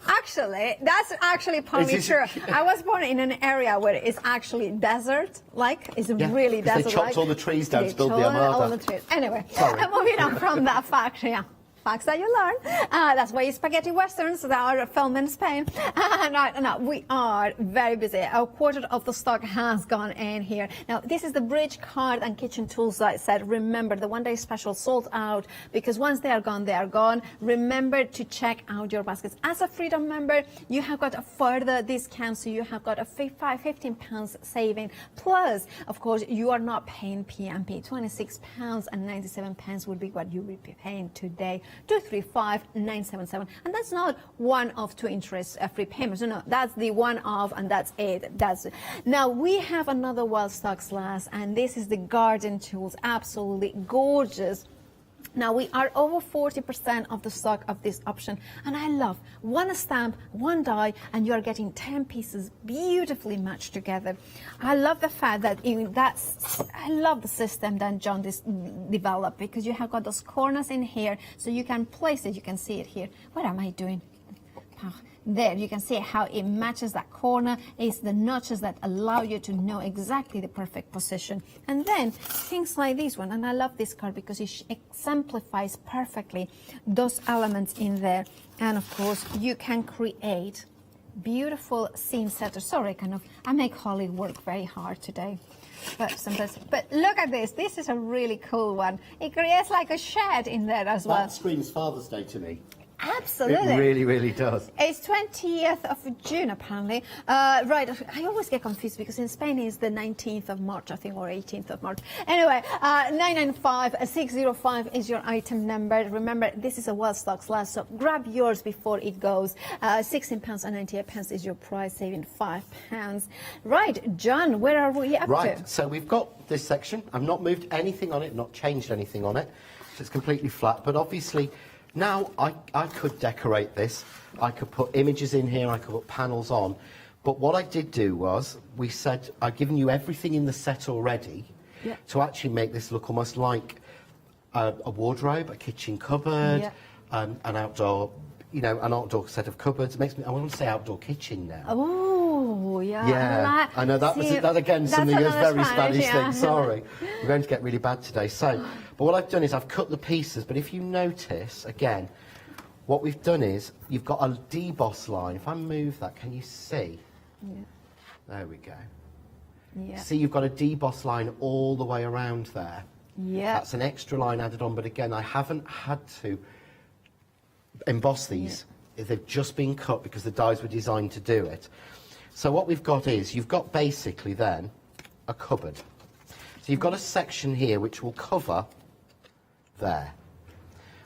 Actually, that's actually partly Is true. it- I was born in an area where it's actually desert-like. It's really 'cause they desert-like. chopped all the trees down to They build the chopped all Armada. the trees. Anyway, Sorry. moving on from that fact, yeah. Facts that you learn. That's why spaghetti westerns that are filmed in Spain. No, we are very busy. A quarter of the stock has gone in here. Now, this is the bridge card and kitchen tools that I said. Remember, the one-day special sold out because once they are gone, they are gone. Remember to check out your baskets. As a Freedom member, you have got a further discount, so you have got a £15 saving. Plus, of course, you are not paying PMP. £26.97 would be what you would be paying today. 235,977, and that's not one of two interest-free payments. No, that's the one of, and that's it. Now we have another wild stocks last, and this is the garden tools. Absolutely gorgeous. Now we are over 40% of the stock of this option, and I love one stamp, one die, and you are getting 10 pieces beautifully matched together. I love the fact that I love the system that John developed, because you have got those corners in here, so you can place it. You can see it here. What am I doing? There, you can see how it matches that corner. It's the notches that allow you to know exactly the perfect position. And then things like this one, and I love this card because it exemplifies perfectly those elements in there. And of course, you can create beautiful scene setters. Sorry, I make Holly work very hard today. But look at this. This is a really cool one. It creates like a shed in there as well. That screams Father's Day to me. Absolutely. It really, really does. It's 20th of June, apparently. Right, I always get confused because in Spain it's the 19th of March, I think, or 18th of March. Anyway, 995605 is your item number. Remember, this is a well stocks last, so grab yours before it goes. £16.98 is your price, saving £5. Right, John, where are we up to? Right, so we've got this section. I've not moved anything on it, not changed anything on it. So it's completely flat, but obviously now I could decorate this. I could put images in here, I could put panels on. But what I did do was, we said, I've given you everything in the set already to actually make this look almost like a wardrobe, a kitchen cupboard, an outdoor, an outdoor set of cupboards. It makes me, I want to say outdoor kitchen now. Oh, yeah. Yeah, I know that again, something that's very Spanish thing. Sorry, we're going to get really bad today. So, but what I've done is I've cut the pieces. But if you notice, again, what we've done is you've got a deboss line. If I move that, can you see? Yeah. There we go. Yeah. See, you've got a deboss line all the way around there. Yeah. That's an extra line added on. But again, I haven't had to emboss these. They've just been cut because the dies were designed to do it. So what we've got is, you've got basically then a cupboard. So you've got a section here which will cover there.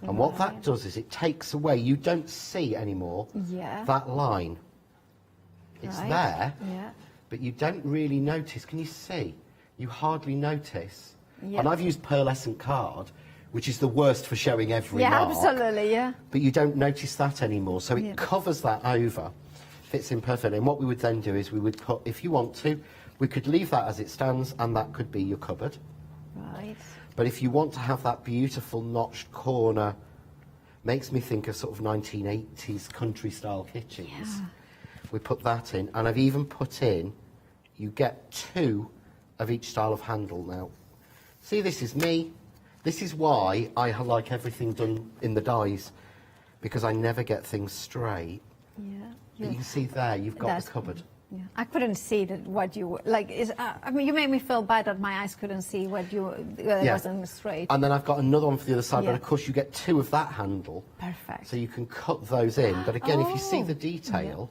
And what that does is it takes away, you don't see anymore that line. It's there, but you don't really notice. Can you see? You hardly notice. And I've used pearlescent card, which is the worst for showing every mark. Absolutely, But you don't notice that anymore. So it covers that over. Fits in perfectly. And what we would then do is we would put, if you want to, we could leave that as it stands, and that could be your cupboard. Right. But if you want to have that beautiful notched corner Makes me think of sort of 1980s country-style kitchens. Yeah. We put that in, and I've even put in, you get 2 of each style of handle now. See, this is me. This is why I like everything done in the dies, because I never get things straight. Yeah. But you can see there, you've got the cupboard. Yeah. I couldn't see that what you like. I mean, you made me feel bad that my eyes couldn't see what you it wasn't straight. And then I've got another one for the other side, Yeah. but of course you get 2 of that handle. Perfect. So you can cut those in. But again, if you see the detail,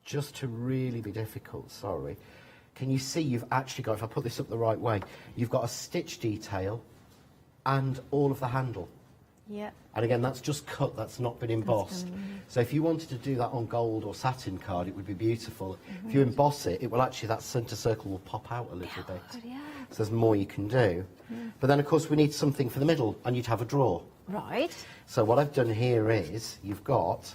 just to really be difficult, sorry, can you see you've actually got, if I put this up the right way, you've got a stitch detail and all of the handle. Yeah. And again, that's just cut, that's not been embossed. So if you wanted to do that on gold or satin card, it would be beautiful. If you emboss it, it will actually, that centre circle will pop out a little bit. So there's more you can do. But then, of course, we need something for the middle, and you'd have a drawer. Right. So what I've done here is, you've got,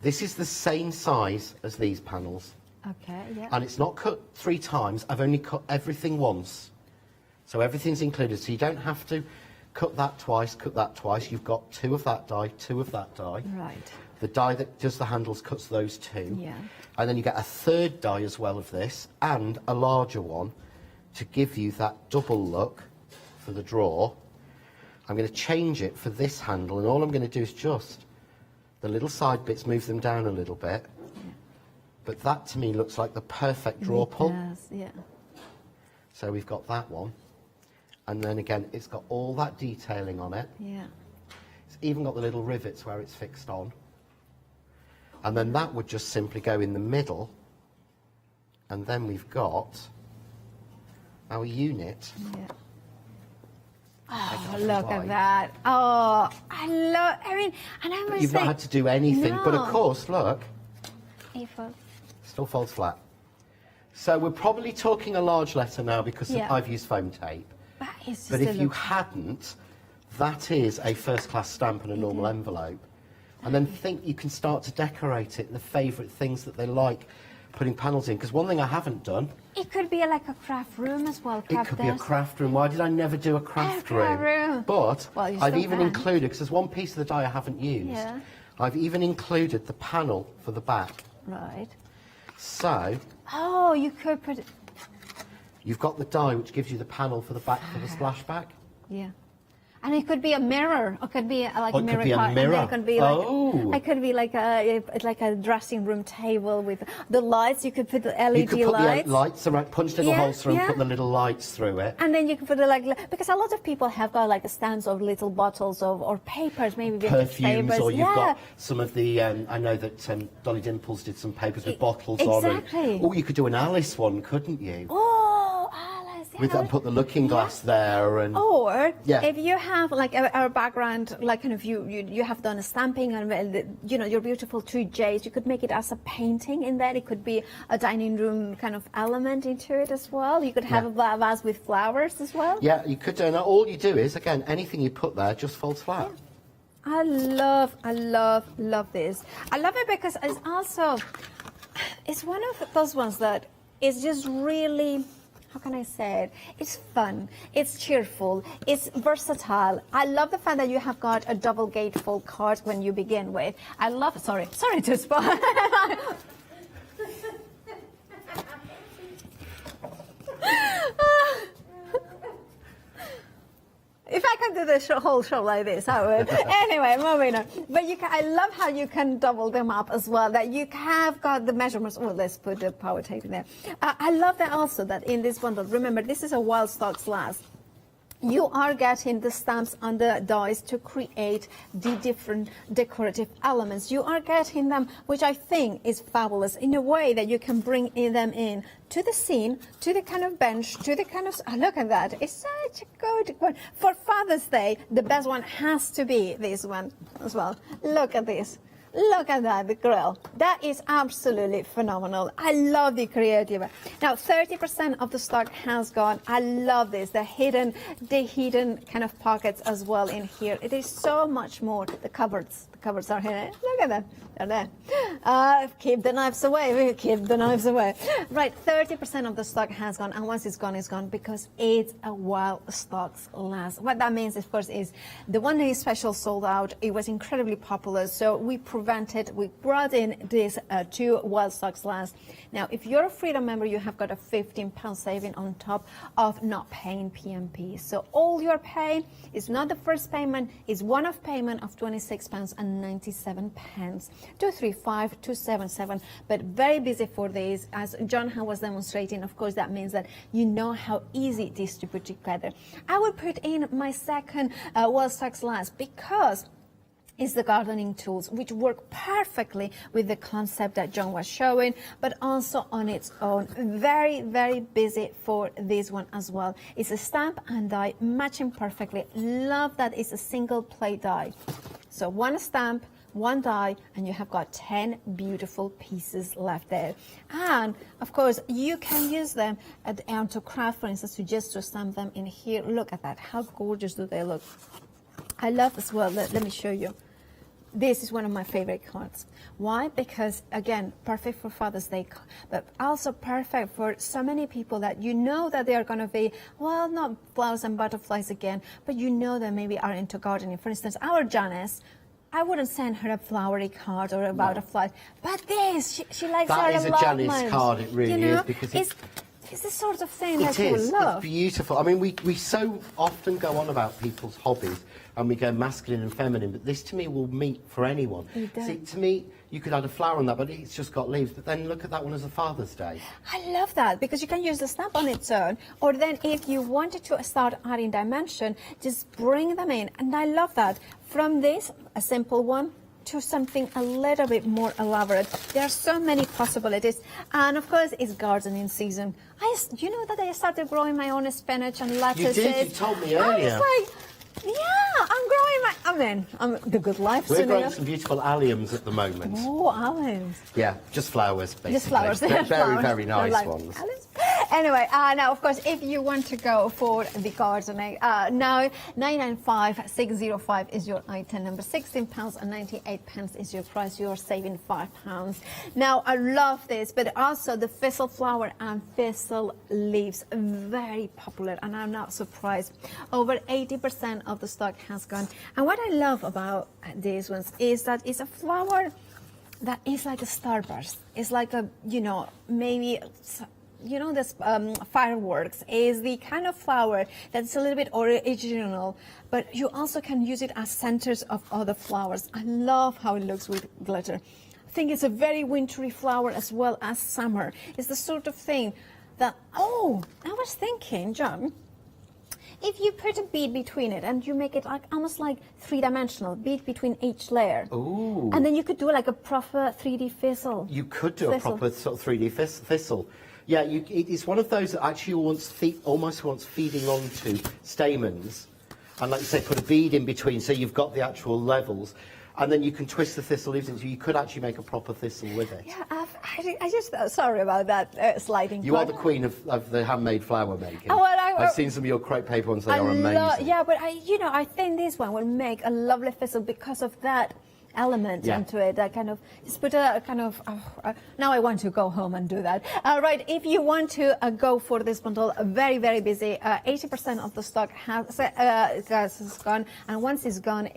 this is the same size as these panels. Okay, yeah. And it's not cut 3 times, I've only cut everything once. So everything's included, so you don't have to cut that twice, you've got 2 of that die, 2 of that die. Right. The die that does the handles cuts those 2. Yeah. And then you get a 3rd die as well of this, and a larger one to give you that double look for the drawer. I'm going to change it for this handle, and all I'm going to do is just the little side bits, move them down a little bit. Yeah. But that to me looks like the perfect drawer pull. Yes, yeah. So we've got that one. And then again, it's got all that detailing on it. Yeah. It's even got the little rivets where it's fixed on. And then that would just simply go in the middle. And then we've got our unit. Yeah. Oh, look at that. Oh, I mean, and I was You've not had to do anything, no. but of course, look, A4. still folds flat. So we're probably talking a large letter now because I've used foam tape. But if you hadn't, that is a first-class stamp and a normal envelope. And then think you can start to decorate it, the favourite things that they like putting panels in. Because one thing I haven't done... It could be like a craft room as well. It could be a craft room. Why did I never do a craft room? But well, I've even included, because there's one piece of the die I haven't used, I've even included the panel for the back. Right. So... Oh, you could put... You've got the die which gives you the panel for the back for the splashback. Yeah. And it could be a mirror, or it could be like a mirror. It could be a mirror. It could be like, it could be like a dressing room table with the lights. You could put the LED you could put lights. The lights around, punch little holes through and put the little lights through it. And then you can put the because a lot of people have got like stands of little bottles of or papers, maybe perfumes, papers. or you've got some of the. I know that Dolly Dimples did some papers with bottles on. Exactly. Oh, you could do an Alice one, couldn't you? Oh, Alice. With that, and put the looking glass there, and or if you have like our background, like kind of you have done a stamping and your beautiful 2 J's, you could make it as a painting in there. It could be a dining room kind of element into it as well. You could have a vase with flowers as well. Yeah, you could do. And all you do is again anything you put there just folds flat. I love this. I love it because it's one of those ones that is just really, how can I say it? It's fun, it's cheerful, it's versatile. I love the fact that you have got a double gatefold card when you begin with. I love, sorry to spoil. If I could do the whole show like this, I would. Anyway, moving on. But I love how you can double them up as well, that you have got the measurements. Oh, let's put the power tape in there. I love that also that in this bundle, remember, this is a wild stock glass. You are getting the stamps on the dies to create the different decorative elements. You are getting them, which I think is fabulous, in a way that you can bring them in to the scene, to the kind of bench, to the kind of... Oh, look at that. It's such a good one. For Father's Day, the best one has to be this one as well. Look at this. Look at that, the grill. That is absolutely phenomenal. I love the creative. Now, 30% of the stock has gone. I love this. The hidden kind of pockets as well in here. It is so much more. The cupboards cupboards are here. Look at them. They're there. Keep the knives away. Keep the knives away. Right, 30% of the stock has gone, and once it's gone because it's a while stocks last. What that means, of course, is the one-day special sold out. It was incredibly popular, so we brought in these 2 while stocks last. Now, if you're a Freedom member, you have got a £15 saving on top of not paying PMP. So all you're paying is not the first payment, is one-off payment of £26.97. 235-277, but very busy for these. As John was demonstrating, of course, that means that you know how easy it is to put together. I will put in my second wall stocks last because it's the gardening tools, which work perfectly with the concept that John was showing, but also on its own. Very, very busy for this one as well. It's a stamp and die matching perfectly. Love that it's a single play die. So one stamp, one die, and you have got 10 beautiful pieces left there. And of course, you can use them to craft, for instance, to stamp them in here. Look at that. How gorgeous do they look? I love as well. Let me show you. This is one of my favorite cards. Why? Because, again, perfect for Father's Day, but also perfect for so many people that you know that they are going to be, well, not flowers and butterflies again, but you know that maybe are into gardening. For instance, our Janice, I wouldn't send her a flowery card or a butterfly, but this, she likes her a lot. That is a Janice card, it really is, because it's the sort of thing that you love. It's beautiful. I mean, we so often go on about people's hobbies and we go masculine and feminine, but this to me will meet for anyone. See, to me, you could add a flower on that, but it's just got leaves. But then look at that one as a Father's Day. I love that because you can use the stamp on its own, or then if you wanted to start adding dimension, just bring them in. And I love that. From this, a simple one, to something a little bit more elaborate. There are so many possibilities. And of course, it's gardening season. You know that I started growing my own spinach and lettuces. You did, you told me earlier. I was like, yeah, I'm growing the good life. We're growing some beautiful alliums at the moment. Oh, alliums. Yeah, just flowers, basically. Just flowers. Very, flowers. very nice ones. Anyway, now, of course, if you want to go for the gardening, now 995-605 is your item number. £16.98 is your price. You're saving £5. Now, I love this, but also the thistle flower and thistle leaves, very popular, and I'm not surprised. Over 80% of the stock has gone. And what I love about these ones is that it's a flower that is like a starburst. It's like a, maybe... this fireworks is the kind of flower that's a little bit original, but you also can use it as centers of other flowers. I love how it looks with glitter. I think it's a very wintry flower as well as summer. It's the sort of thing that, I was thinking, John, if you put a bead between it and you make it like almost like three-dimensional, bead between each layer. Ooh. And then you could do like a proper 3D thistle. You could do a proper sort of 3D thistle. Yeah, it's one of those that actually almost wants feeding onto stamens. And like you say, put a bead in between so you've got the actual levels. And then you can twist the thistle leaves into, you could actually make a proper thistle with it. Yeah, I just, sorry about that sliding. You are the queen of the handmade flower making. Oh, well, I've seen some of your crepe paper ones, they are amazing. Yeah, but I think this one will make a lovely thistle because of that element into it. I kind of just put a kind of now I want to go home and do that. Right, if you want to go for this bundle, very, very busy. 80% of the stock has gone, and once it's gone,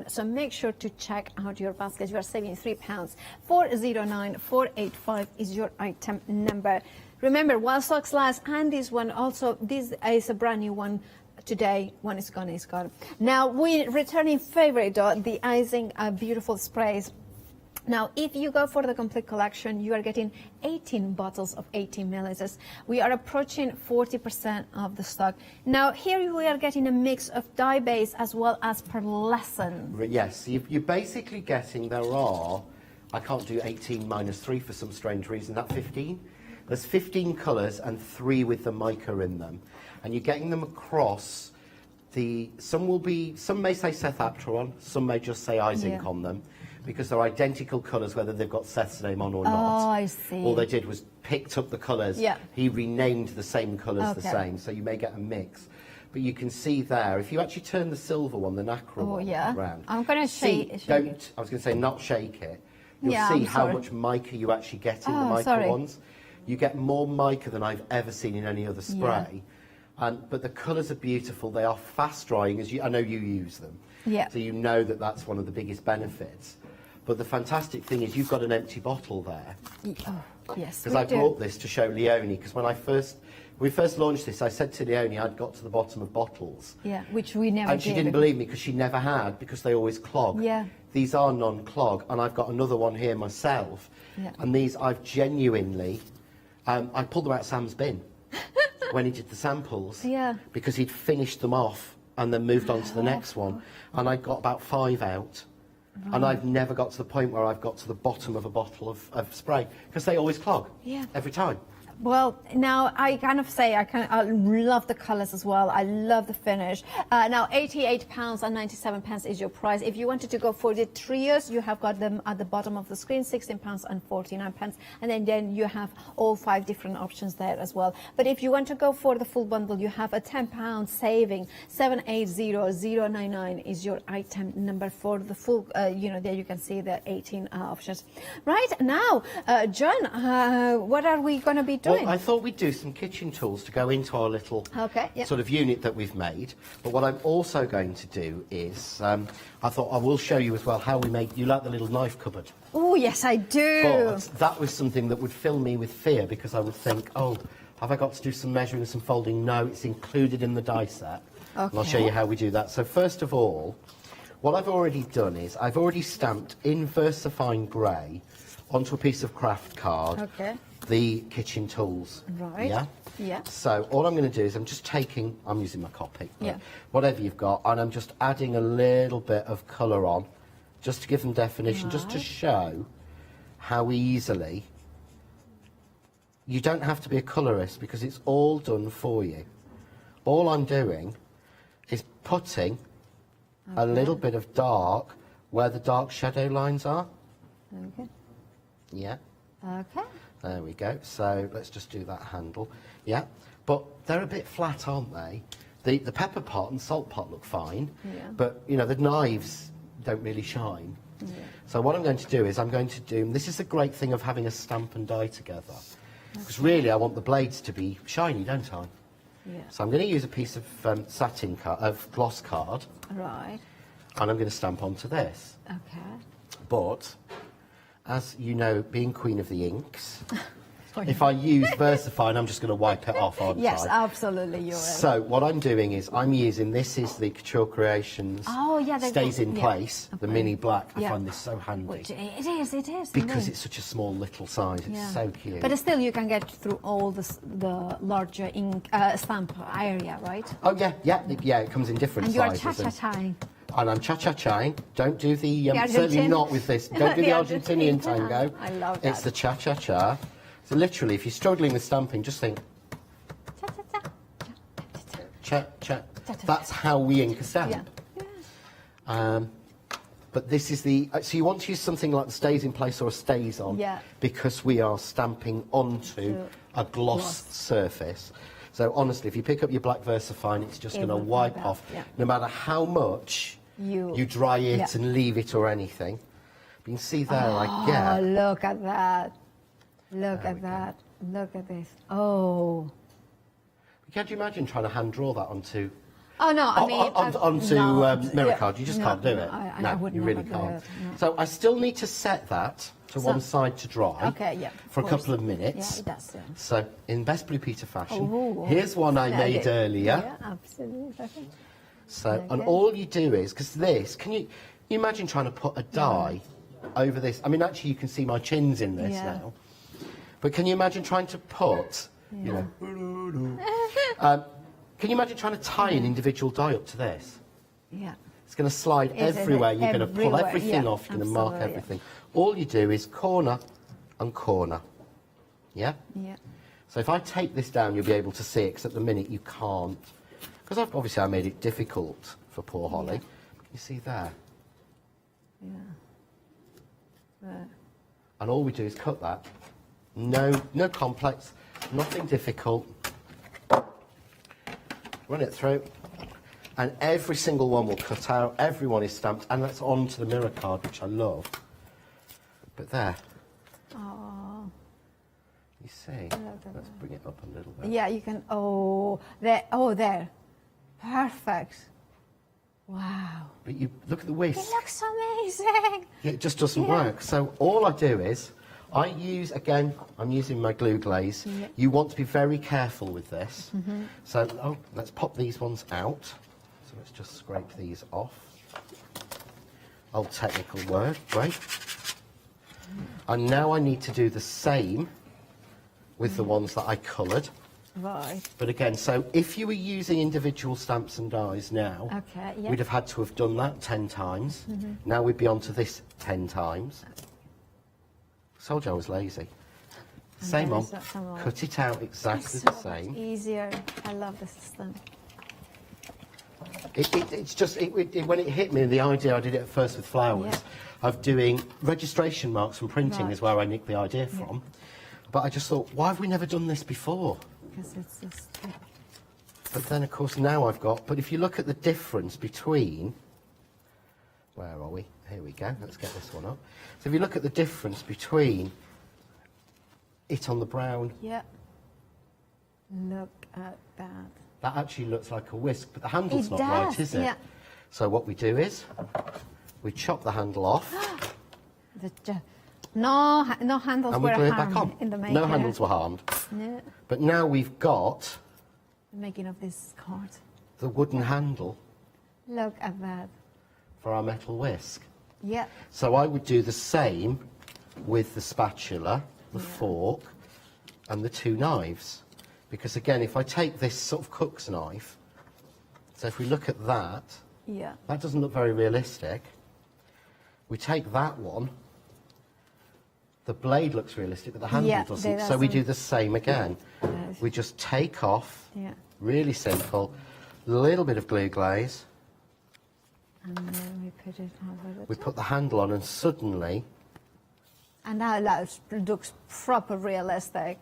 so make sure to check out your basket. You are saving £3. 409485 is your item number. Remember, while stocks last, and this one also, this is a brand new one. Today, when it's gone, it's gone. Now, we're returning favorite, the icing beautiful sprays. Now, if you go for the complete collection, you are getting 18 bottles of 18 milliliters. We are approaching 40% of the stock. Now, here we are getting a mix of dye base as well as pearlescent. Yes, you're basically getting, I can't do 18 minus 3 for some strange reason, that 15. There's 15 colours and 3 with the mica in them. And you're getting them across some may say Seth Apter on, some may just say Isaac on them, because they're identical colours, whether they've got Seth's name on or not. Oh, I see. All they did was picked up the colours. Yeah. He renamed the same colours the same, so you may get a mix. But you can see there, if you actually turn the silver one, the nacre one, around. I'm going to shake. I was going to say not shake it. You'll see how much mica you actually get in the mica ones. You get more mica than I've ever seen in any other spray. But the colours are beautiful. They are fast drying, I know you use them. Yeah. So you know that that's one of the biggest benefits. But the fantastic thing is you've got an empty bottle there. Oh, yes, because I brought this to show Leonie, because when we first launched this, I said to Leonie I'd got to the bottom of bottles. Yeah, which we never did. And she didn't believe me because she never had, because they always clog. Yeah. These are non-clog, and I've got another one here myself. Yeah. And these I've genuinely, I pulled them out of Sam's bin when he did the samples. Yeah. Because he'd finished them off and then moved on to the next one. And I got about 5 out. Right. And I've never got to the point where I've got to the bottom of a bottle of spray, because they always clog. Yeah. Every time. Well, now I kind of say I love the colours as well. I love the finish. Now, £88.97 is your price. If you wanted to go for the trios, you have got them at the bottom of the screen, £16.49, and then you have all 5 different options there as well. But if you want to go for the full bundle, you have a £10 saving. 780099 is your item number for the full. There you can see the 18 options. Right now, John, what are we going to be doing? Well, I thought we'd do some kitchen tools to go into our little sort of unit that we've made. But what I'm also going to do is, I thought I will show you as well how we made. You like the little knife cupboard? Oh, yes, I do. But that was something that would fill me with fear, because I would think, oh, have I got to do some measuring and some folding? No, it's included in the die set. Okay. And I'll show you how we do that. So first of all, what I've already done is I've already stamped in VersaFine grey onto a piece of craft card. Okay. The kitchen tools. Right. Yeah? Yeah. So all I'm going to do is I'm using my Copic, whatever you've got, and I'm just adding a little bit of colour on, just to give them definition, just to show how easily. You don't have to be a colourist, because it's all done for you. All I'm doing is putting a little bit of dark where the dark shadow lines are. Okay. Yeah. Okay. There we go. So let's just do that handle. Yeah. But they're a bit flat, aren't they? The pepper pot and salt pot look fine. Yeah. But, the knives don't really shine. Yeah. So what I'm going to do is this is the great thing of having a stamp and die together. Because really I want the blades to be shiny, don't I? Yeah. So I'm going to use a piece of gloss card. Right. And I'm going to stamp onto this. Okay. But, as you know, being queen of the inks, if I use VersaFine, I'm just going to wipe it off, aren't I? Yes, absolutely. You're so what I'm doing is this is the Couture Creations Stays in Place, the mini black. I find this so handy. It is. Because it's such a small little size. It's so cute. But still, you can get through all the larger ink stamp area, right? Oh, yeah. It comes in different sizes. And you're cha-cha-chaing. And I'm cha-cha-chaing. Don't do the certainly not with this. Don't do the Argentinian tango. I love that. It's the cha-cha-cha. So literally, if you're struggling with stamping, just think. Cha-cha. That's how we ink a stamp. Yeah. But this is so you want to use something like the Stays in Place or a Stays on, because we are stamping onto a gloss surface. So honestly, if you pick up your black VersaFine, it's just going to wipe off, no matter how much you dry it and leave it or anything. You can see there, I get. Oh, look at that. Look at that. Look at this. Oh. Can you imagine trying to hand draw that onto... Oh, no, I mean... onto mirror card, you just can't do it. I wouldn't, you really can't. So I still need to set that to one side to dry. Okay, yeah. For a couple of minutes. Yeah, it does. Yeah. So, in best Blue Peter fashion, here's one I made earlier. Yeah, absolutely. So, and all you do is, because this, can you imagine trying to put a die over this? I mean, actually, you can see my chins in this now. But can you imagine trying to put, can you imagine trying to tie an individual die up to this? Yeah. It's going to slide everywhere. You're going to pull everything off. You're going to mark everything. All you do is corner and corner. Yeah? Yeah. So if I take this down, you'll be able to see it, because at the minute you can't. Because obviously I made it difficult for poor Holly. You see there? Yeah. There. And all we do is cut that. No complex, nothing difficult. Run it through, And every single one will cut out, everyone is stamped, and that's onto the mirror card, which I love. But there. Oh. You see? Let's bring it up a little bit. Yeah, you can. Oh, there. Oh, there. Perfect. Wow. But you look at the whisk. It looks amazing. Yeah, it just doesn't work. So all I do is, I use, again, I'm using my glue glaze. Yeah. You want to be very careful with this. So, let's pop these ones out. So let's just scrape these off. Old technical word, right? And now I need to do the same with the ones that I coloured. Right. But again, so if you were using individual stamps and dies now, Okay, yeah. we'd have had to have done that 10 times. Now we'd be on to this 10 times. Told you I was lazy. Same on. Cut it out exactly the same. Easier. I love the system. It's just, when it hit me, the idea, I did it at first with flowers, of doing registration marks from printing is where I nicked the idea from. But I just thought, why have we never done this before? Because it's just... But then, of course, now I've got... But if you look at the difference between... Where are we? Here we go. Let's get this one up. So if you look at the difference between it on the brown... Yeah. Look at that. That actually looks like a whisk, but the handle's not does, right, is it? yeah. So what we do is, we chop the handle off, No handles and were we glue it harmed back on. in the making. No handles were harmed. Yeah. But now we've got The making of this card. the wooden handle Look at that. for our metal whisk. Yeah. So I would do the same with the spatula, the fork, and the two knives. Because again, if I take this sort of cook's knife, so if we look at that, Yeah. that doesn't look very realistic. We take that one, the blade looks realistic, but the handle doesn't. So we do the same again. We just take off, really simple, little bit of glue glaze. And then we put it over the We put the handle on and suddenly... And now it looks proper realistic.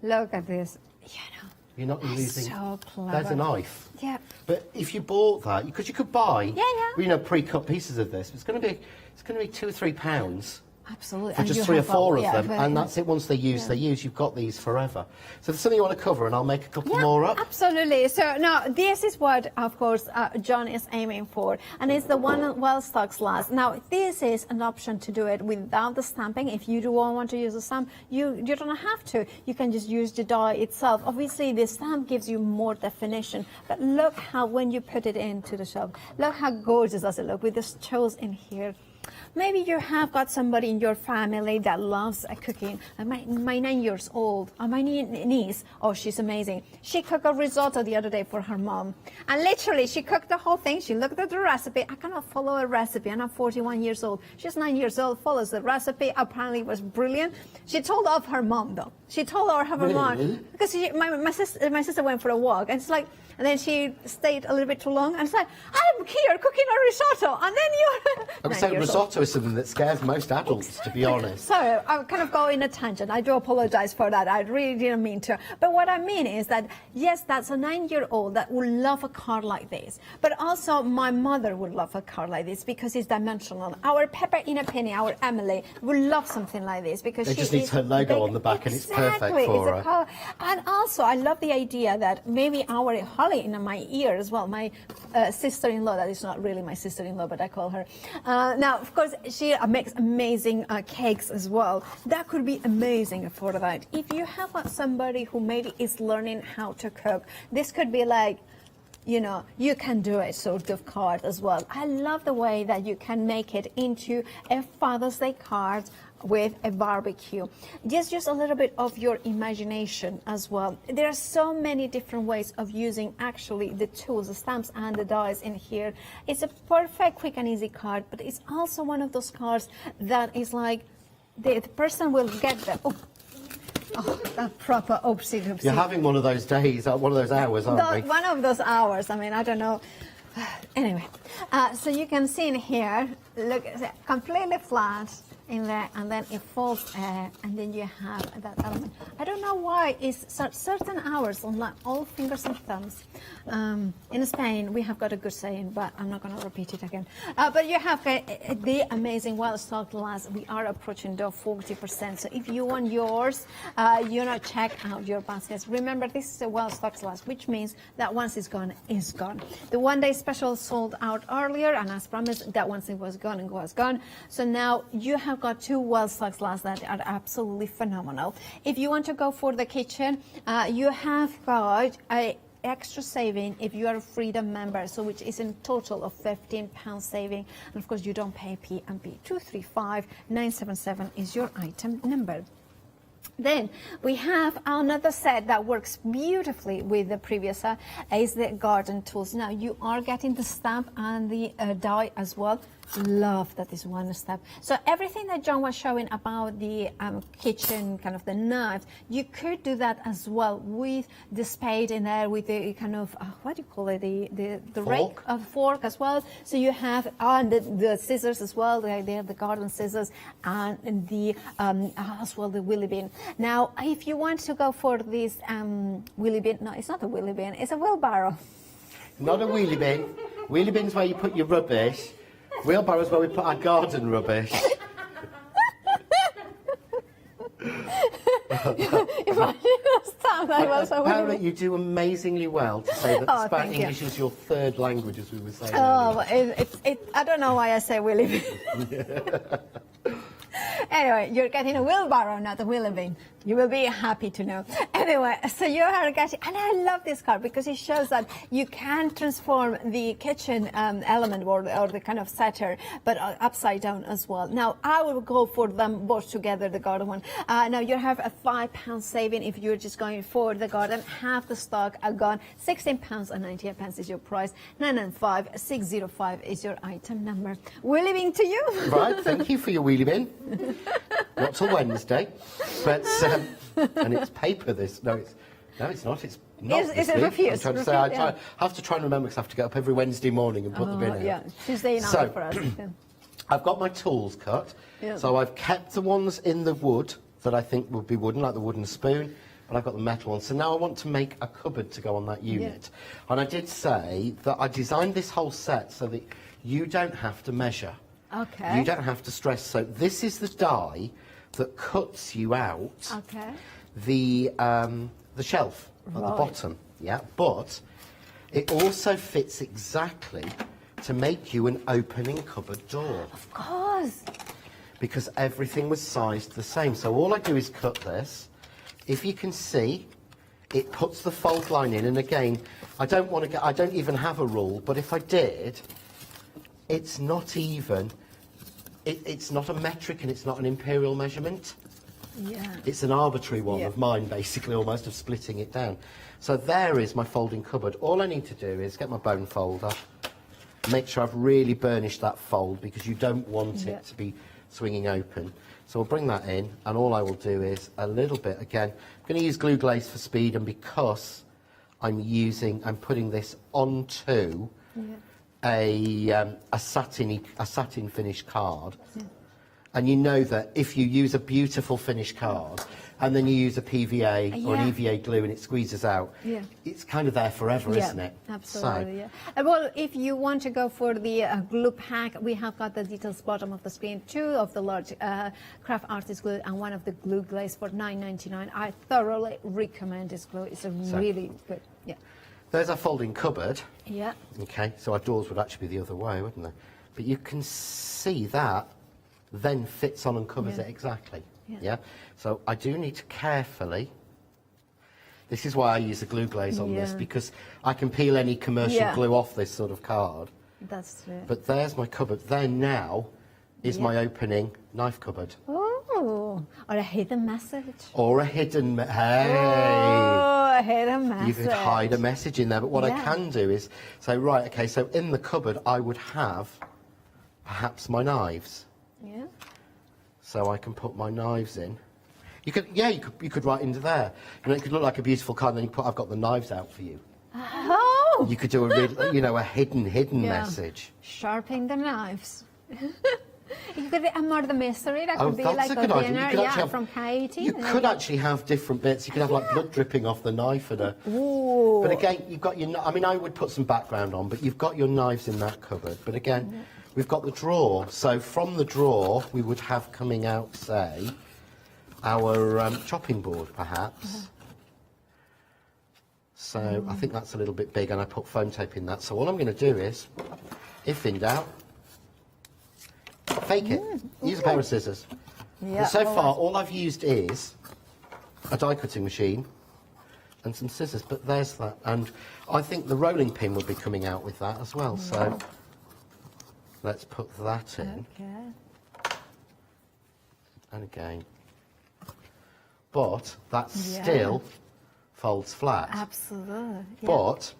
Look at this. You know. You're not using... So clever. There's a knife. Yeah. But if you bought that, because you could buy, Yeah. you know, pre-cut pieces of this, it's going to be £2 or £3 Absolutely. for And just you 3 or have 4 all- of them, but- and that's it. Once they use, they use. You've got these forever. So if there's something you want to cover, and I'll make a couple more up. Absolutely. So now this is what, of course, John is aiming for, and it's the one well stuck last. Now this is an option to do it without the stamping. If you do want to use a stamp, you don't have to. You can just use the die itself. Obviously, the stamp gives you more definition, but look how when you put it into the shop, look how gorgeous does it look with the stones in here. Maybe you have got somebody in your family that loves cooking. My 9 years old, my niece, oh, she's amazing. She cooked a risotto the other day for her mom. And literally, she cooked the whole thing. She looked at the recipe. I cannot follow a recipe, and I'm 41 years old. She's 9 years old, follows the recipe. Apparently, it was brilliant. She told off her mom, though. She told her mom. Because my sister went for a walk, and it's like, and then she stayed a little bit too long, and it's like, I'm here cooking a risotto, and then you're... I would say risotto is something that scares most adults, to be honest. Sorry, I'm kind of going a tangent. I do apologize for that. I really didn't mean to. But what I mean is that, yes, that's a 9-year-old that would love a card like this. But also, my mother would love a card like this because it's dimensional. Our Pepper in a Penny, our Emily, would love something like this because It she just needs her logo on the back, and it's perfect for her. Color. And also, I love the idea that maybe our Holly in my ear as well, my sister-in-law, that is not really my sister-in-law, but I call her. Now, of course, she makes amazing cakes as well. That could be amazing for that. If you have somebody who maybe is learning how to cook, this could be like, you know, you can do it sort of card as well. I love the way that you can make it into a Father's Day card with a barbecue. Just use a little bit of your imagination as well. There are so many different ways of using actually the tools, the stamps and the dies in here. It's a perfect, quick and easy card, but it's also one of those cards that is like the person will get the that proper oopsie-doopsie. You're having one of those days, one of those hours, aren't we? One of those hours. I mean, I don't know. Anyway, so you can see in here, look, completely flat. in there, and then it folds, and then you have that element. I don't know why it's certain hours on like all fingers and thumbs. In Spain, we have got a good saying, but I'm not going to repeat it again. But you have the amazing well-stocked glass. We are approaching the 40%. So if you want yours, check out your baskets. Remember, this is a well-stocked glass, which means that once it's gone, it's gone. The one-day special sold out earlier, and as promised, that once it was gone, it was gone. So now you have got 2 well-stocked glass that are absolutely phenomenal. If you want to go for the kitchen, you have got a extra saving if you are a Freedom member, so which is in total of £15 saving, and of course you don't pay P&P. 235977 is your item number. Then we have another set that works beautifully with the previous is the garden tools. Now you are getting the stamp and the die as well. Love that is one step. So everything that John was showing about the kitchen, kind of the knife, you could do that as well with the spade in there, with the kind of what do you call it, the rake of fork as well. So you have the scissors as well. They have the garden scissors and the as well the wheelie bin. Now, if you want to go for this wheelie bin, no, it's not a wheelie bin, it's a wheelbarrow. Not a wheelie bin. Wheelie bin's where you put your rubbish. Wheelbarrow's where we put our garden rubbish. Apparently you do amazingly well to say that Spanish English is your third language, as we were saying. I don't know why I say wheelie bin. Anyway, you're getting a wheelbarrow, not a wheelie bin. You will be happy to know. Anyway, so you are getting, and I love this card because it shows that you can transform the kitchen element or the kind of setter, but upside down as well. Now, I will go for them both together, the garden one. Now, you have a £5 saving if you're just going for the garden. Half the stock are gone. £16.98 is your price. 995605 is your item number. Wheelie bin to you. Right, thank you for your wheelie bin. Not till Wednesday, but and it's paper. It's not. It's not. Is it refused? I'm trying to say I have to try and remember because I have to get up every Wednesday morning and put the bin out. Yeah, Tuesday night for us. Yeah. I've got my tools cut, so I've kept the ones in the wood that I think would be wooden, like the wooden spoon, but I've got the metal ones. So now I want to make a cupboard to go on that unit. Yeah. And I did say that I designed this whole set so that you don't have to measure. Okay. You don't have to stress. So this is the die that cuts you out the shelf at the bottom, but it also fits exactly to make you an opening cupboard door. Of course. Because everything was sized the same. So all I do is cut this. If you can see, it puts the fold line in, and again, I don't even have a rule, but if I did, it's not even. It's not a metric and it's not an imperial measurement. Yeah. It's an arbitrary one of mine, basically, almost, of splitting it down. So there is my folding cupboard. All I need to do is get my bone folder, make sure I've really burnished that fold because you don't want it to be swinging open. So I'll bring that in, and all I will do is a little bit, again, I'm going to use glue glaze for speed, and because I'm putting this onto a satin finish card, and you know that if you use a beautiful finish card and then you use a PVA or an EVA glue and it squeezes out, it's kind of there forever, isn't it? Absolutely. Well, if you want to go for the glue pack, we have got the details bottom of the screen, 2 of the large craft artist glue and 1 of the glue glaze for $9.99. I thoroughly recommend this glue. It's really good. There's our folding cupboard. Yeah. Okay, so our doors would actually be the other way, wouldn't they? But you can see that then fits on and covers it exactly. Yeah. So I do need to carefully. This is why I use a glue glaze on this, because I can peel any commercial glue off this sort of card. That's true. But there's my cupboard. There now is my opening knife cupboard. Oh, or a hidden message. Or a hidden a hidden message. You could hide a message in there, but what I can do is say, right, okay, so in the cupboard I would have perhaps my knives. Yeah. So I can put my knives in. You could write into there. You know, it could look like a beautiful card, and then you put, I've got the knives out for you. Oh! You could do a hidden message. Sharpening the knives. You could a murder mystery. That could be that's like a good idea. dinner, You could actually have, from Katie. You could actually have different bits. You could have like blood dripping off the knife and a. Ooh. But again, you've got your. I mean, I would put some background on, but you've got your knives in that cupboard. But again, we've got the drawer. So from the drawer, we would have coming out, say, our chopping board, perhaps. So I think that's a little bit big, and I put foam tape in that. So all I'm going to do is, if in doubt, fake it. Use a pair of scissors. Yeah. And so far, all I've used is a die cutting machine and some scissors, but there's that. And I think the rolling pin would be coming out with that as well. So let's put that in. Okay. And again. But that still folds flat. Absolutely. Yeah. But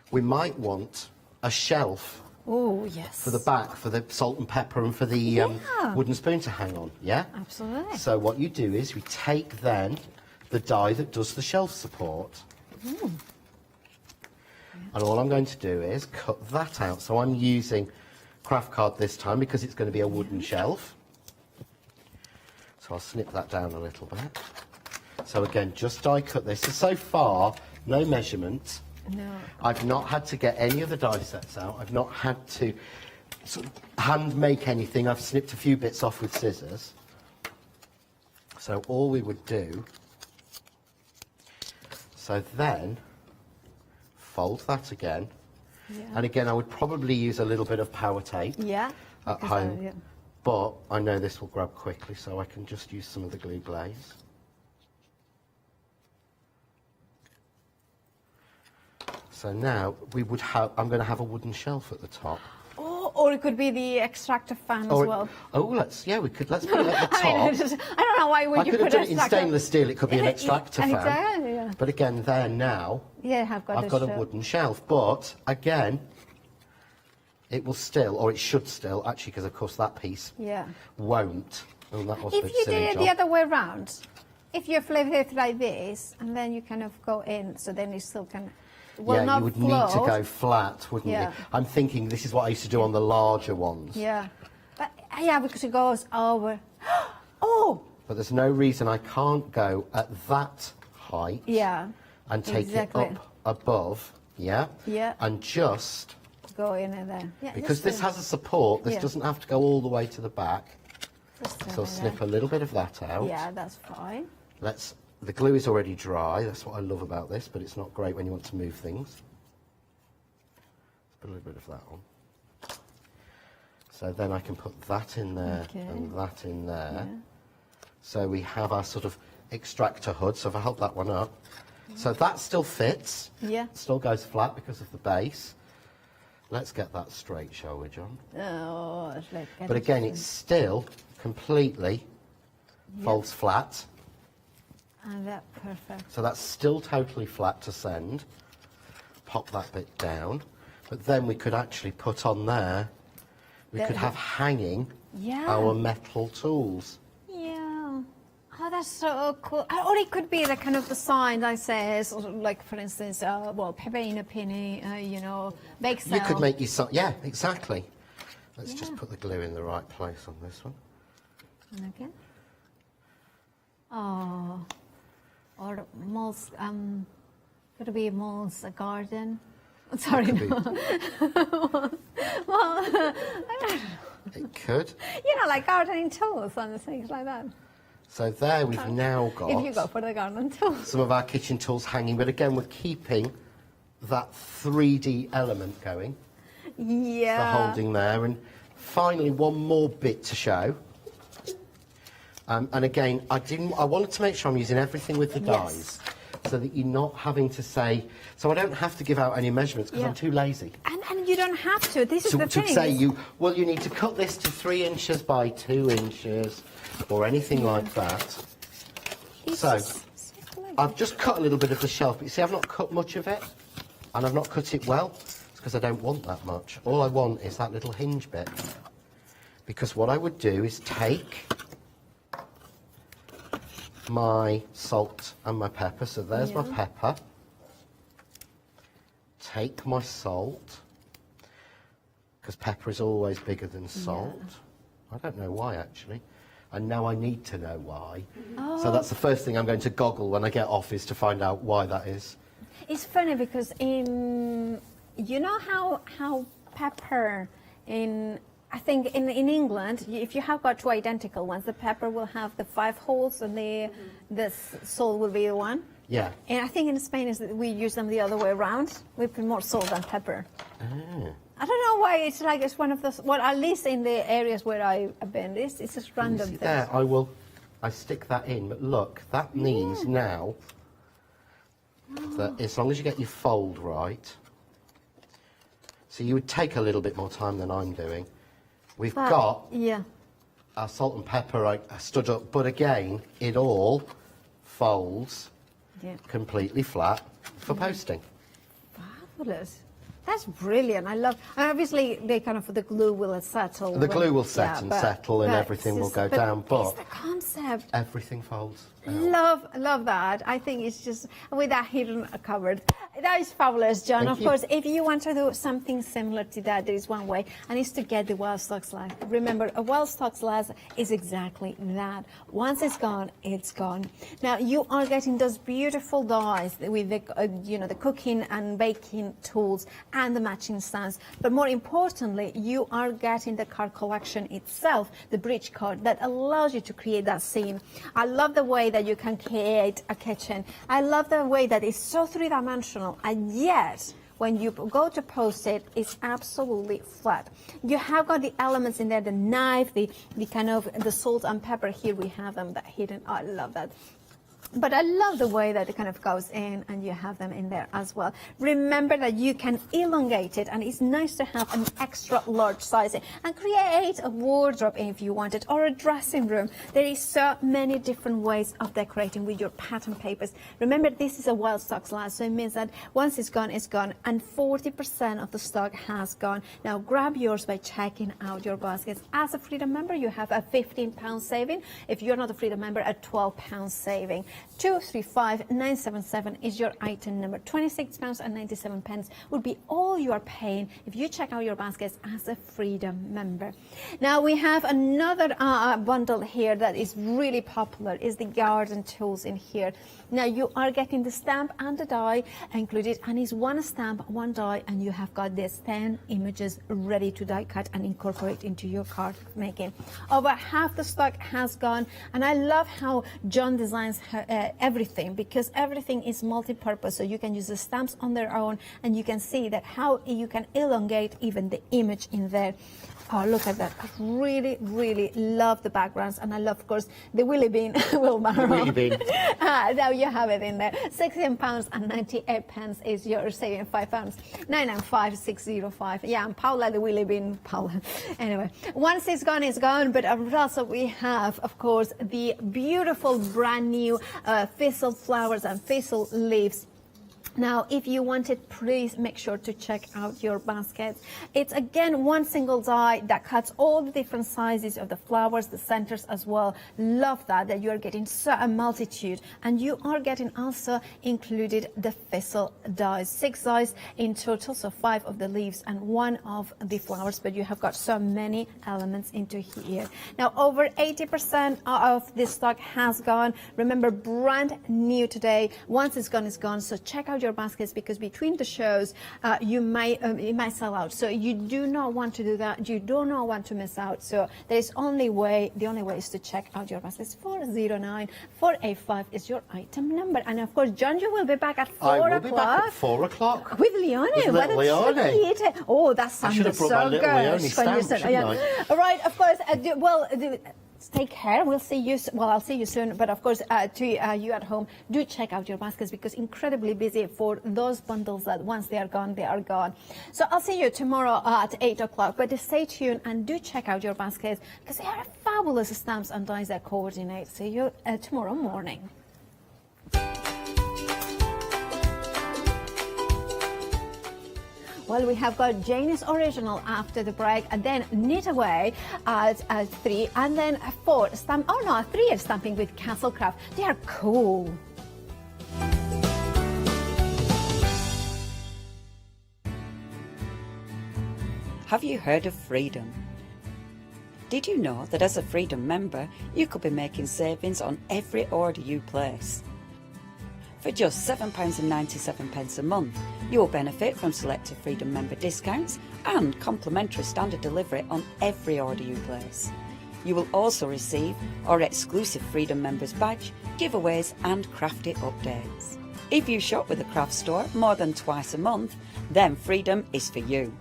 we might want a shelf. Oh, yes. For the back, for the salt and pepper and for the wooden spoon to hang on, yeah? Absolutely. So what you do is we take then the die that does the shelf support. And all I'm going to do is cut that out. So I'm using craft card this time because it's going to be a wooden shelf. So I'll snip that down a little bit. So again, just die cut this. So far, no measurement. No. I've not had to get any of the die sets out. I've not had to sort of hand make anything. I've snipped a few bits off with scissors. So all we would do, so then fold that again. Yeah. And again, I would probably use a little bit of power tape at home. But I know this will grab quickly, so I can just use some of the glue glaze. So now we would have, I'm going to have a wooden shelf at the top. Oh, or it could be the extractor fan as well. Oh, let's put it at the top. I don't know why would you could have put done it in stainless steel, it could be an extractor fan. Exactly, yeah. But again, there now, Yeah, I've got a wooden shelf. But again, it will still, or it should still, actually, because of course that piece won't. Oh, that was a If bit you silly did it job. the other way around, if you flip it like this, and then you kind of go in, so then you still can. Well, yeah, you would need to go flat, wouldn't you? I'm thinking this is what I used to do on the larger ones. Yeah. But, yeah, because it goes over. Oh! But there's no reason I can't go at that height and take it up above, and just go in there. Yeah, because this has a support, this doesn't have to go all the way to the back. So I'll snip a little bit of that out. Yeah, that's fine. The glue is already dry, that's what I love about this, but it's not great when you want to move things. Let's put a little bit of that on. So then I can put that in there and that in there. So we have our sort of extractor hood, so if I hold that one up. So that still fits, still goes flat because of the base. Let's get that straight, shall we, John? Oh, but again, it's still completely folds flat. And that's perfect. So that's still totally flat to send. Pop that bit down. But then we could actually put on there, we could have hanging our metal tools. Yeah. Oh, that's so cool. Or it could be the kind of the sign that says, like, for instance, well, pepper in a penny, you know, bake sale. You could make your sign, yeah, exactly. Let's just put the glue in the right place on this one. Okay. Oh. Or Mole's, could it be Mole's garden? Sorry, no. Well, I don't know. It could. You know, like gardening tools and things like that. So there we've now got If you go for the garden tools. some of our kitchen tools hanging, but again we're keeping that 3D element going. Yeah. The holding there, and finally one more bit to show. And again, I wanted to make sure I'm using everything with the dies, so that you're not having to say. So I don't have to give out any measurements because I'm too lazy. And you don't have to. This is the To thing. say you need to cut this to 3 inches by 2 inches, or anything like that. So I've just cut a little bit of the shelf, but you see I've not cut much of it, and I've not cut it well. It's because I don't want that much. All I want is that little hinge bit. Because what I would do is take my salt and my pepper, so there's my pepper. Take my salt, because pepper is always bigger than salt. I don't know why, actually. And now I need to know why. Oh. So that's the first thing I'm going to goggle when I get off, is to find out why that is. It's funny because you know how pepper I think in England, if you have got two identical ones, the pepper will have the 5 holes and the salt will be the one. Yeah. And I think in Spain we use them the other way around. We put more salt than pepper. Ah. I don't know why it's one of those. Well, at least in the areas where I've been, it's just random things. There, I stick that in. But look, that means now that as long as you get your fold right, so you would take a little bit more time than I'm doing. We've got our salt and pepper stood up, but again, it all folds completely flat for posting. Fabulous. That's brilliant. I love. And obviously, the glue will settle. The glue will set and settle, and everything will go down. But it's the concept. Everything folds. Love that. I think it's just with that hidden cupboard. That is fabulous, John. Thank of you. course, if you want to do something similar to that, there is one way, and it's to get the wild stock glass. Remember, a wild stock glass is exactly that. Once it's gone, it's gone. Now you are getting those beautiful dies with the the cooking and baking tools and the matching stands. But more importantly, you are getting the card collection itself, the bridge card that allows you to create that scene. I love the way that you can create a kitchen. I love the way that it's so three-dimensional, and yet when you go to post it, it's absolutely flat. You have got the elements in there, the knife, the kind of the salt and pepper. Here we have them, that hidden. Oh, I love that. But I love the way that it kind of goes in and you have them in there as well. Remember that you can elongate it, and it's nice to have an extra large sizing and create a wardrobe if you want it, or a dressing room. There is so many different ways of decorating with your pattern papers. Remember, this is a wild stock glass, so it means that once it's gone, and 40% of the stock has gone. Now grab yours by checking out your baskets. As a Freedom member, you have a £15 saving. If you're not a Freedom member, a £12 saving. 235977 is your item number. £26.97 would be all you are paying if you check out your baskets as a Freedom member. Now we have another bundle here that is really popular, is the garden tools in here. Now you are getting the stamp and the die included, and it's one stamp, one die, and you have got these 10 images ready to die cut and incorporate into your card making. Over half the stock has gone, and I love how John designs everything, because everything is multi-purpose, so you can use the stamps on their own, and you can see that how you can elongate even the image in there. Oh, look at that. I really, really love the backgrounds, and I love, of course, the Willy Bean wheelbarrow. Willy Bean. Now you have it in there. £16.98 is your saving, £5. 995605. Yeah, and Paula, the Willy Bean, Paula. Anyway, once it's gone, but also we have, of course, the beautiful brand new thistle flowers and thistle leaves. Now, if you want it, please make sure to check out your baskets. It's, again, one single die that cuts all the different sizes of the flowers, the centers as well. Love that you are getting a multitude. And you are getting also included the thistle dies. 6 dies in total, so 5 of the leaves and 1 of the flowers, but you have got so many elements into here. Now, over 80% of this stock has gone. Remember, brand new today. Once it's gone, so check out your baskets, because between the shows it might sell out, so you do not want to do that. You do not want to miss out. So the only way is to check out your baskets. 409485 is your item number. And of course, John, you will be back at 4 o'clock. I will be back at 4 o'clock with Leonie. With little Leonie. Oh, that sounds I should have brought my little Leonie stamp, shouldn't I? All right, of course. Take care. We'll see you. Well, I'll see you soon. But of course, to you at home, do check out your baskets, because incredibly busy for those bundles that once they are gone, they are gone. So I'll see you tomorrow at 8 o'clock. But stay tuned and do check out your baskets, because they are fabulous stamps and dies that coordinate. See you tomorrow morning. Well, we have got Janie's Original after the break, and then Knit Away at 3, and then 4 stamp. Oh no, 3 is stamping with Castlecraft. They are cool. Have you heard of freedom? Did you know that as a Freedom member, you could be making savings on every order you place? For just £7.97 a month, you will benefit from selected Freedom member discounts and complimentary standard delivery on every order you place. You will also receive our exclusive Freedom Members badge, giveaways and crafty updates. If you shop with the craft store more than twice a month, then Freedom is for you.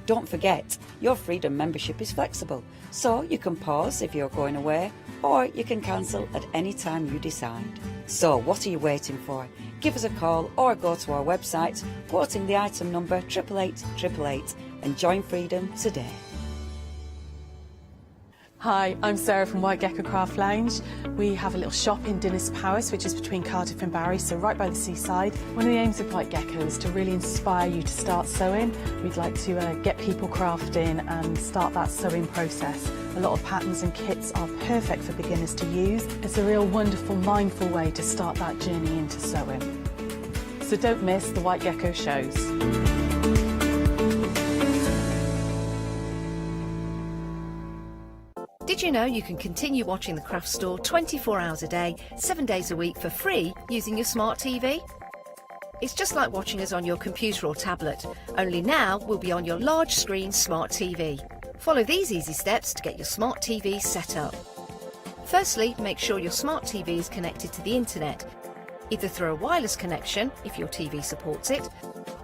Don't forget, your Freedom membership is flexible, so you can pause if you're going away, or you can cancel at any time you decide. So what are you waiting for? Give us a call or go to our website, quoting the item number 88888 and join Freedom today. Hi, I'm Sarah from White Gecko Craft Lounge. We have a little shop in Dinas Powys, which is between Cardiff and Barry, so right by the seaside. One of the aims of White Gecko is to really inspire you to start sewing. We'd like to get people crafting and start that sewing process. A lot of patterns and kits are perfect for beginners to use. It's a real wonderful, mindful way to start that journey into sewing. So don't miss the White Gecko shows. Did you know you can continue watching the craft store 24 hours a day, 7 days a week for free using your smart TV? It's just like watching us on your computer or tablet, only now we'll be on your large screen smart TV. Follow these easy steps to get your smart TV set up. Firstly, make sure your smart TV is connected to the internet, either through a wireless connection if your TV supports it,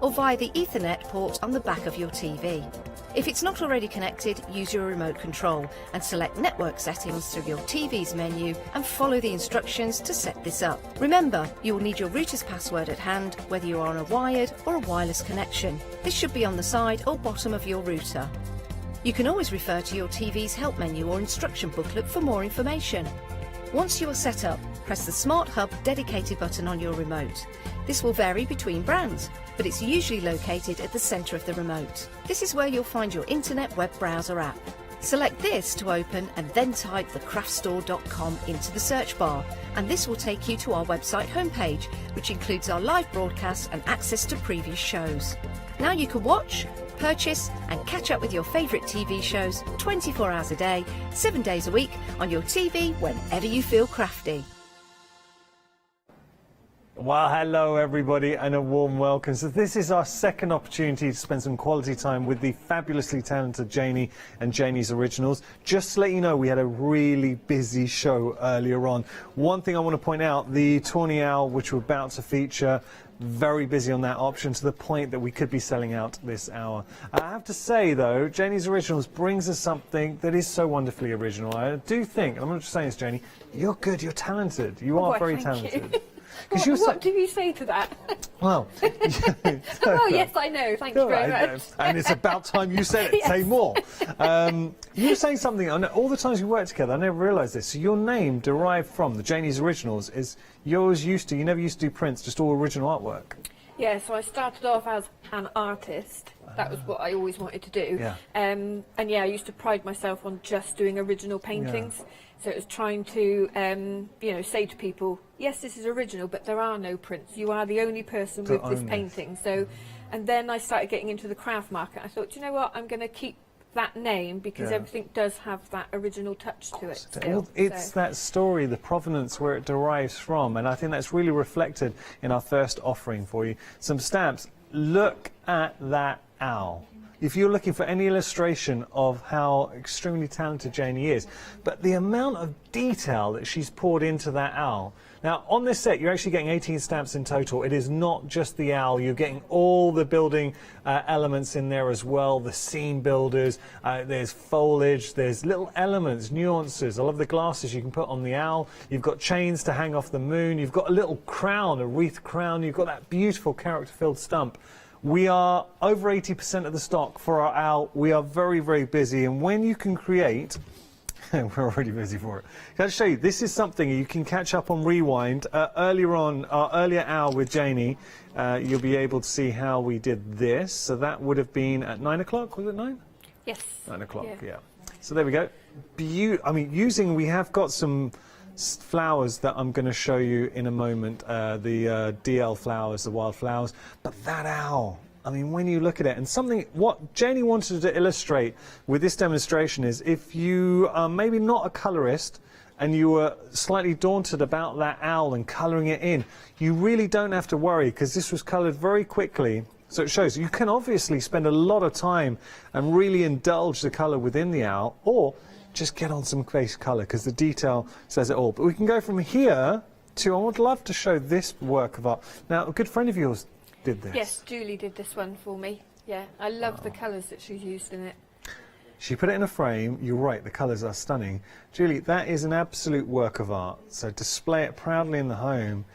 or via the Ethernet port on the back of your TV. If it's not already connected, use your remote control and select network settings through your TV's menu and follow the instructions to set this up. Remember, you will need your router's password at hand whether you are on a wired or a wireless connection. This should be on the side or bottom of your router. You can always refer to your TV's help menu or instruction booklet for more information. Once you are set up, press the Smart Hub dedicated button on your remote. This will vary between brands, but it's usually located at the centre of the remote. This is where you'll find your internet web browser app. Select this to open and then type thecraftstore.com into the search bar, and this will take you to our website homepage, which includes our live broadcasts and access to previous shows. Now you can watch, purchase and catch up with your favourite TV shows 24 hours a day, 7 days a week on your TV whenever you feel crafty. Well, hello everybody and a warm welcome. So this is our second opportunity to spend some quality time with the fabulously talented Janie and Janie's Originals. Just to let you know, we had a really busy show earlier on. One thing I want to point out, the Tawny Owl, which we're about to feature, very busy on that option to the point that we could be selling out this hour. I have to say though, Janie's Originals brings us something that is so wonderfully original. I do think, and I'm not just saying this, Janie, you're good, you're talented. You are very talented. What do you say to that? Well, oh yes, I know. Thank you very much. And it's about time you said it. Yes. Say more. You were saying something. All the times we worked together, I never realised this. So your name derived from the Janie's Originals is you never used to do prints, just all original artwork. Yeah, so I started off as an artist. That was what I always wanted to do. Yeah. And yeah, I used to pride myself on just doing original paintings. Yeah. So it was trying to, you know, say to people, yes, this is original, but there are no prints. You are the only person with this painting. So, and then I started getting into the craft market. I thought, you know what, I'm going to keep that name because everything does have that original touch to it still. It's that story, the provenance where it derives from, and I think that's really reflected in our first offering for you. Some stamps. Look at that owl. If you're looking for any illustration of how extremely talented Janie is, but the amount of detail that she's poured into that owl. Now, on this set, you're actually getting 18 stamps in total. It is not just the owl. You're getting all the building elements in there as well, the scene builders. There's foliage. There's little elements, nuances. I love the glasses you can put on the owl. You've got chains to hang off the moon. You've got a little crown, a wreath crown. You've got that beautiful character-filled stump. We are over 80% of the stock for our owl. We are very, very busy. And when you can create... We're already busy for it. Can I show you? This is something you can catch up on Rewind. Earlier on, our earlier hour with Janie, you'll be able to see how we did this. So that would have been at 9 o'clock, was it 9? Yes. 9 o'clock, yeah. So there we go. We have got some flowers that I'm going to show you in a moment, the DL flowers, the wild flowers. But that owl, I mean, when you look at it, and what Janie wanted to illustrate with this demonstration is if you are maybe not a colorist and you were slightly daunted about that owl and colouring it in, you really don't have to worry because this was coloured very quickly. So it shows you can obviously spend a lot of time and really indulge the colour within the owl, or just get on some base colour because the detail says it all. But we can go from here to, I would love to show this work of art. Now, a good friend of yours did this. Yes, Julie did this one for me. Yeah, I love the colours that she's used in it. She put it in a frame. You're right, the colours are stunning. Julie, that is an absolute work of art. So display it proudly in the home,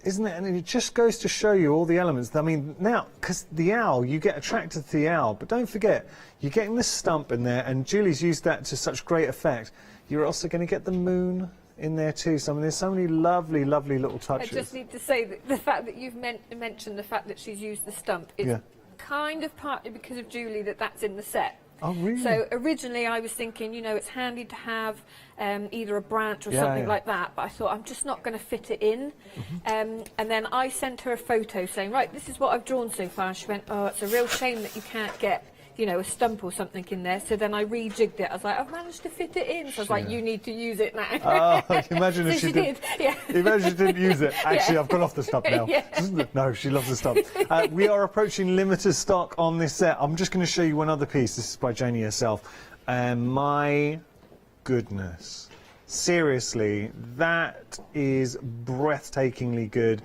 isn't it? And it just goes to show you all the elements. I mean, now, because the owl, you get attracted to the owl, but don't forget, you're getting the stump in there, and Julie's used that to such great effect. You're also going to get the moon in there too. So I mean, there's so many lovely, lovely little touches. I just need to say that the fact that you've mentioned the fact that she's used the stump is kind of partly because of Julie that's in the set. Oh, really? So originally I was thinking, you know, it's handy to have either a branch or something like that, but I thought I'm just not going to fit it in. And then I sent her a photo saying, right, this is what I've drawn so far. And she went, oh, it's a real shame that you can't get, you know, a stump or something in there. So then I rejigged it. I was like, I've managed to fit it in. So I was like, you need to use it now. Oh, imagine if so she did. Yeah. Imagine she didn't use it. Actually, I've got off the stump now. No, she loves the stump. We are approaching limited stock on this set. I'm just going to show you one other piece. This is by Janie herself. And my goodness. Seriously, that is breathtakingly good.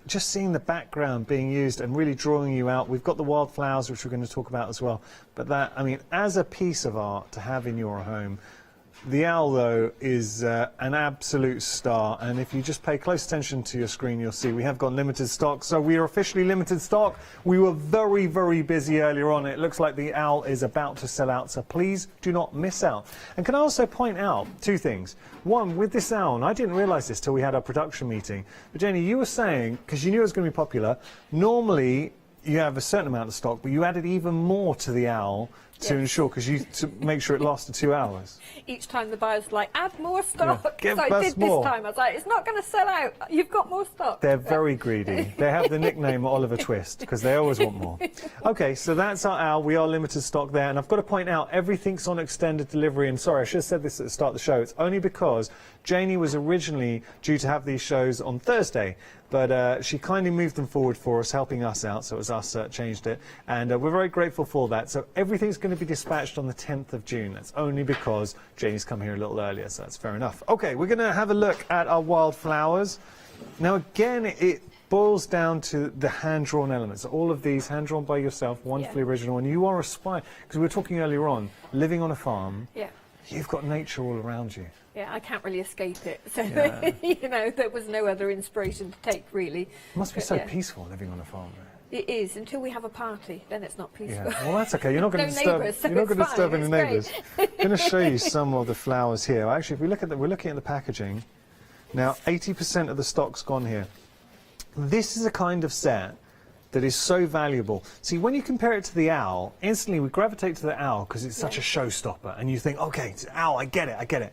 Just seeing the background being used and really drawing you out. We've got the wildflowers, which we're going to talk about as well. But that, I mean, as a piece of art to have in your home, the owl, though, is an absolute star. And if you just pay close attention to your screen, you'll see we have got limited stock. So we are officially limited stock. We were very, very busy earlier on. It looks like the owl is about to sell out. So please do not miss out. And can I also point out two things? One, with this owl, and I didn't realise this till we had our production meeting, but Jenny, you were saying, because you knew it was going to be popular, normally you have a certain amount of stock, but you added even more to the owl to ensure, to make sure it lasted 2 hours. Each time the buyer's like, add more stock. Give So I us did more. this time. I was like, it's not going to sell out. You've got more stock. They're very greedy. They have the nickname Oliver Twist because they always want more. Okay, so that's our owl. We are limited stock there. And I've got to point out, everything's on extended delivery. And sorry, I should have said this at the start of the show. It's only because Janie was originally due to have these shows on Thursday. But she kindly moved them forward for us, helping us out. So it was us that changed it. And we're very grateful for that. So everything's going to be dispatched on the 10th of June. That's only because Janie's come here a little earlier. So that's fair enough. OK, we're going to have a look at our wildflowers. Now, again, it boils down to the hand-drawn elements. All of these hand-drawn by yourself, wonderfully original. And you are aspiring, because we were talking earlier on, living on a farm. Yeah. You've got nature all around you. Yeah, I can't really escape it. So, you know, there was no other inspiration to take, really. It must be so peaceful living on a farm. It is, until we have a party, then it's not peaceful. Yeah. Well, that's okay. You're not going to disturb. Neighbours, so you're not going to disturb any neighbours. great. I'm going to show you some of the flowers here. Actually, if we look at we're looking at the packaging. Now, 80% of the stock's gone here. This is a kind of set that is so valuable. See, when you compare it to the owl, instantly we gravitate to the owl because it's such a showstopper, and you think, okay, it's owl, I get it.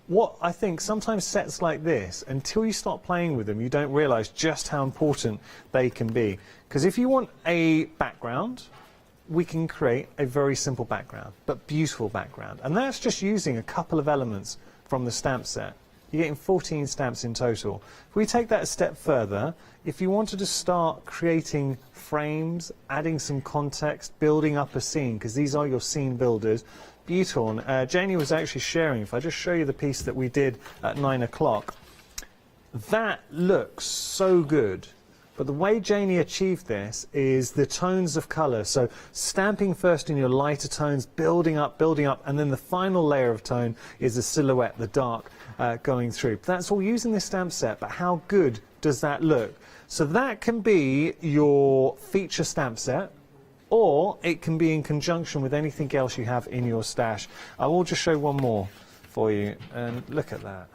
What I think sometimes sets like this, until you start playing with them, you don't realise just how important they can be. Because if you want a background, we can create a very simple background, but beautiful background. And that's just using a couple of elements from the stamp set. You're getting 14 stamps in total. If we take that a step further, if you wanted to start creating frames, adding some context, building up a scene, because these are your scene builders, beautiful. Janie was actually sharing, if I just show you the piece that we did at 9 o'clock, that looks so good. But the way Janie achieved this is the tones of colour. So stamping first in your lighter tones, building up, and then the final layer of tone is the silhouette, the dark, going through. That's all using this stamp set, but how good does that look? So that can be your feature stamp set, or it can be in conjunction with anything else you have in your stash. I will just show one more for you, and look at that.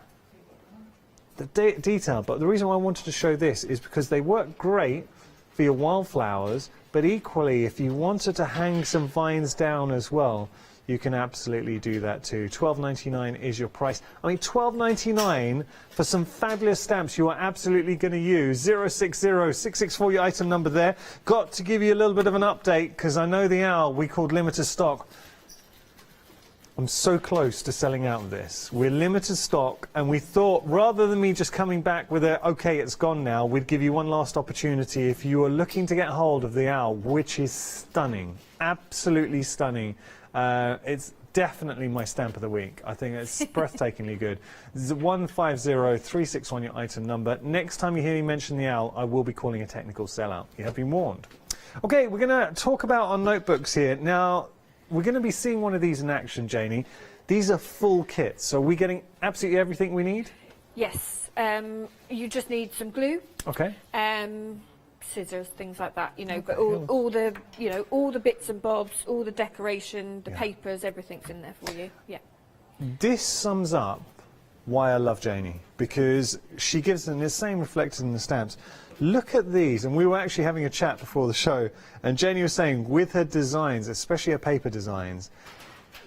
The detail, but the reason why I wanted to show this is because they work great for your wildflowers, but equally if you wanted to hang some vines down as well, you can absolutely do that too. £12.99 is your price. I mean, £12.99 for some fabulous stamps you are absolutely going to use. 060664, your item number there. Got to give you a little bit of an update because I know the owl we called limited stock. I'm so close to selling out of this. We're limited stock, and we thought rather than me just coming back with a okay, it's gone now, we'd give you one last opportunity if you are looking to get hold of the owl, which is stunning, absolutely stunning. It's definitely my stamp of the week. I think it's breathtakingly good. This is 150361, your item number. Next time you hear me mention the owl, I will be calling a technical sellout. You have been warned. Okay, we're going to talk about our notebooks here. Now, we're going to be seeing one of these in action, Janie. These are full kits, so are we getting absolutely everything we need? Yes. You just need some glue. Okay. Scissors, things like that, you know, but all the, you know, all the bits and bobs, all the decoration, the papers, everything's in there for you. Yeah. This sums up why I love Janie, because she gives them the same reflected in the stamps. Look at these, and we were actually having a chat before the show, and Janie was saying with her designs, especially her paper designs,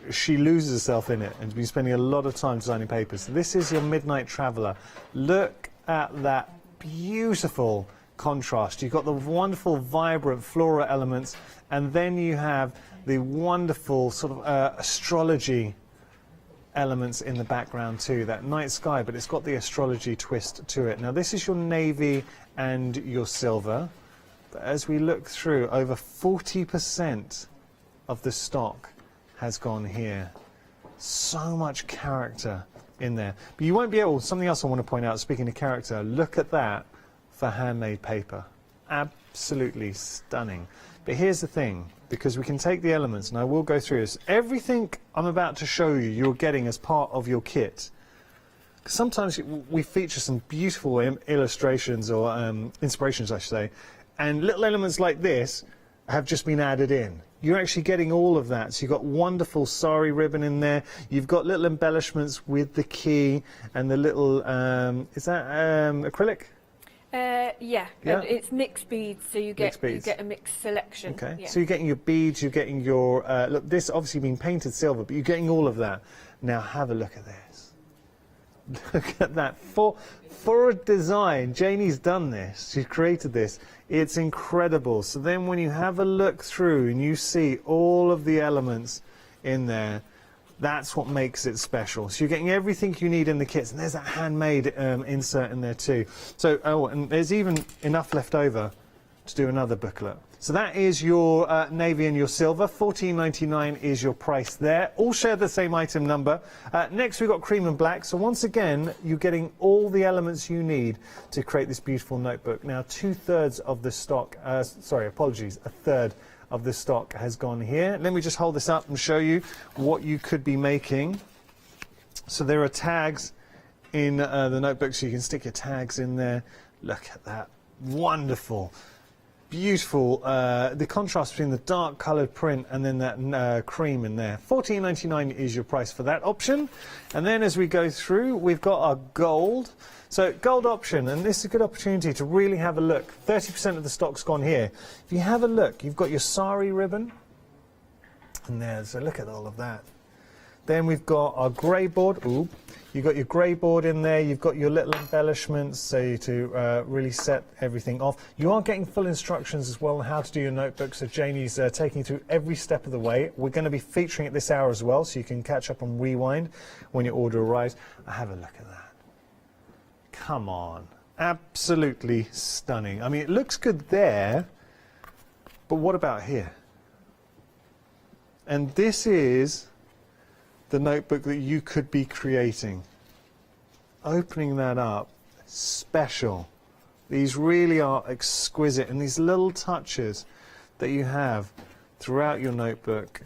she loses herself in it and has been spending a lot of time designing papers. So this is your Midnight Traveller. Look at that beautiful contrast. You've got the wonderful vibrant floral elements, and then you have the wonderful sort of astrology elements in the background too. That night sky, but it's got the astrology twist to it. Now this is your navy and your silver, but as we look through, over 40% of the stock has gone here. So much character in there. But you won't be able, something else I want to point out, speaking of character, look at that for handmade paper. Absolutely stunning. But here's the thing, because we can take the elements, and I will go through this. Everything I'm about to show you, you're getting as part of your kit. Sometimes we feature some beautiful illustrations or inspirations, I should say, and little elements like this have just been added in. You're actually getting all of that. So you've got wonderful sari ribbon in there. You've got little embellishments with the key and the little, is that acrylic? Yeah, and it's mixed beads, so you get a mixed selection. Okay, yeah. so you're getting your beads, you're getting your, look, this obviously been painted silver, but you're getting all of that. Now have a look at this. Look at that. For a design, Janie's done this, she's created this. It's incredible. So then when you have a look through and you see all of the elements in there, that's what makes it special. So you're getting everything you need in the kits, and there's that handmade insert in there too. So, oh, and there's even enough left over to do another booklet. So that is your navy and your silver. £14.99 is your price there. All share the same item number. Next we've got cream and black. So once again, you're getting all the elements you need to create this beautiful notebook. Now, 2/3 of the stock, sorry, apologies, 1/3 of the stock has gone here. Let me just hold this up and show you what you could be making. So there are tags in the notebook, so you can stick your tags in there. Look at that. Wonderful. Beautiful, the contrast between the dark coloured print and then that cream in there. £14.99 is your price for that option. And then as we go through, we've got our gold. So gold option, and this is a good opportunity to really have a look. 30% of the stock's gone here. If you have a look, you've got your sari ribbon, and there, so look at all of that. Then we've got our grey board. Ooh. You've got your grey board in there, you've got your little embellishments so to really set everything off. You are getting full instructions as well on how to do your notebook, so Janie's taking you through every step of the way. We're going to be featuring it this hour as well, so you can catch up and rewind when your order arrives. Have a look at that. Come on. Absolutely stunning. I mean, it looks good there, but what about here? And this is the notebook that you could be creating. Opening that up, special. These really are exquisite, and these little touches that you have throughout your notebook,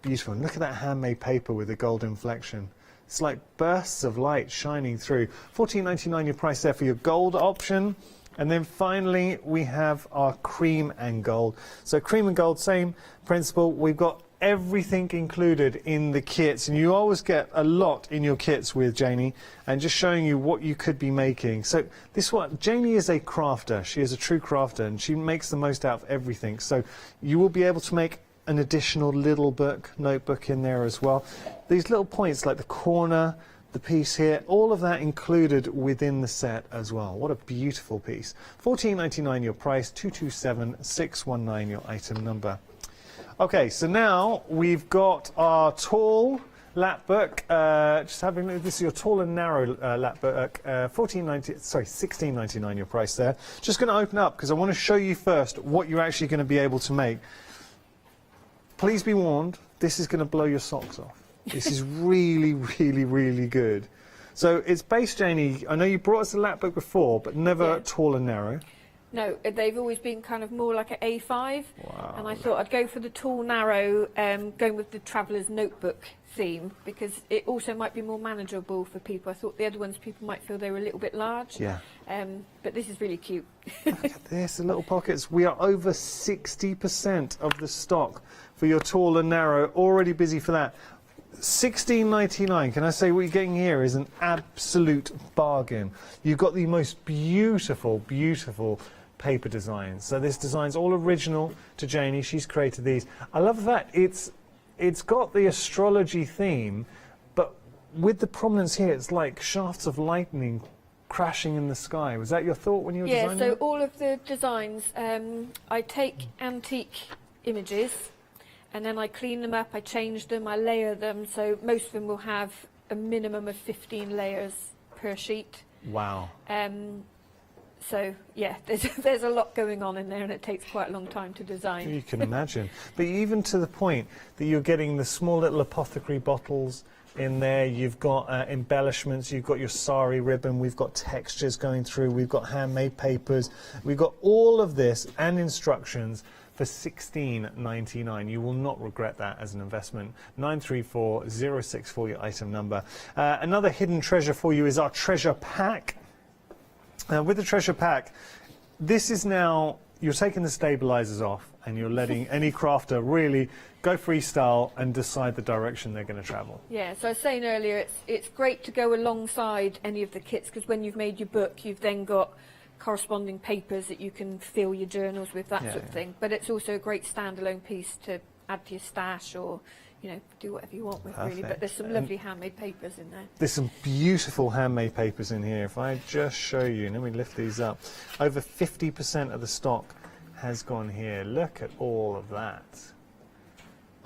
beautiful. And look at that handmade paper with the gold inflection. It's like bursts of light shining through. £14.99 your price there for your gold option. And then finally we have our cream and gold. So cream and gold, same principle. We've got everything included in the kits, and you always get a lot in your kits with Janie, and just showing you what you could be making. So this one, Janie is a crafter. She is a true crafter, and she makes the most out of everything. So you will be able to make an additional little notebook in there as well. These little points like the corner, the piece here, all of that included within the set as well. What a beautiful piece. $14.99 your price, 227619 your item number. Okay, so now we've got our tall lap book. Just having this is your tall and narrow lap book. $16.99 your price there. Just going to open up because I want to show you first what you're actually going to be able to make. Please be warned, this is going to blow your socks off. This is really, really, really good. So it's based, Janie, I know you brought us a lap book before, but never tall and narrow. No, they've always been kind of more like an A5. Wow. And I thought I'd go for the tall, narrow, going with the traveller's notebook theme, because it also might be more manageable for people. I thought the other ones, people might feel they were a little bit large. Yeah. But this is really cute. Look at this, the little pockets. We are over 60% of the stock for your tall and narrow, already busy for that. $16.99. Can I say what you're getting here is an absolute bargain. You've got the most beautiful, beautiful paper designs. So this design's all original to Janie. She's created these. I love that it's got the astrology theme, but with the prominence here, it's like shafts of lightning crashing in the sky. Was that your thought when you were designing? Yeah, so it? all of the designs, I take antique images and then I clean them up, I change them, I layer them, so most of them will have a minimum of 15 layers per sheet. Wow. So yeah, there's a lot going on in there, and it takes quite a long time to design. You can imagine. But even to the point that you're getting the small little apothecary bottles in there, you've got embellishments, you've got your sari ribbon, we've got textures going through, we've got handmade papers, we've got all of this and instructions for $16.99. You will not regret that as an investment. 934064 your item number. Another hidden treasure for you is our treasure pack. With the treasure pack, this is now, you're taking the stabilizers off and you're letting any crafter really go freestyle and decide the direction they're going to travel. Yeah, so I was saying earlier, it's great to go alongside any of the kits, because when you've made your book, you've then got corresponding papers that you can fill your journals with, that sort of thing. But it's also a great standalone piece to add to your stash, or do whatever you want with. Perfect. Really. But there's some lovely handmade papers in there. There's some beautiful handmade papers in here. If I just show you, and then we lift these up, over 50% of the stock has gone here. Look at all of that.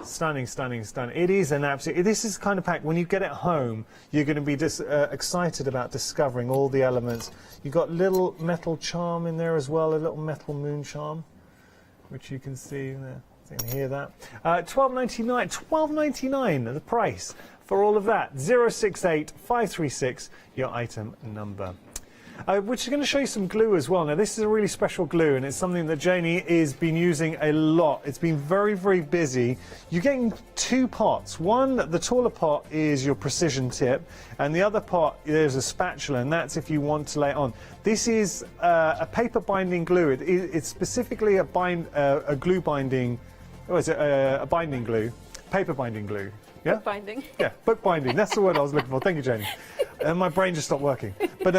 Stunning, stunning, stunning. It is an absolute, this is the kind of pack, when you get it home, you're going to be excited about discovering all the elements. You've got little metal charm in there as well, a little metal moon charm, which you can see there. You can hear that. $12.99 the price for all of that. 068536 your item number. Which is going to show you some glue as well. Now this is a really special glue, and it's something that Janie has been using a lot. It's been very, very busy. You're getting two pots. One, the taller pot is your precision tip, and the other pot, there's a spatula, and that's if you want to lay it on. This is a paper binding glue. It's specifically a glue binding, a binding glue, paper binding glue. Yeah? Book binding. Yeah, book binding. That's the word I was looking for. Thank you, Janie. My brain just stopped working. But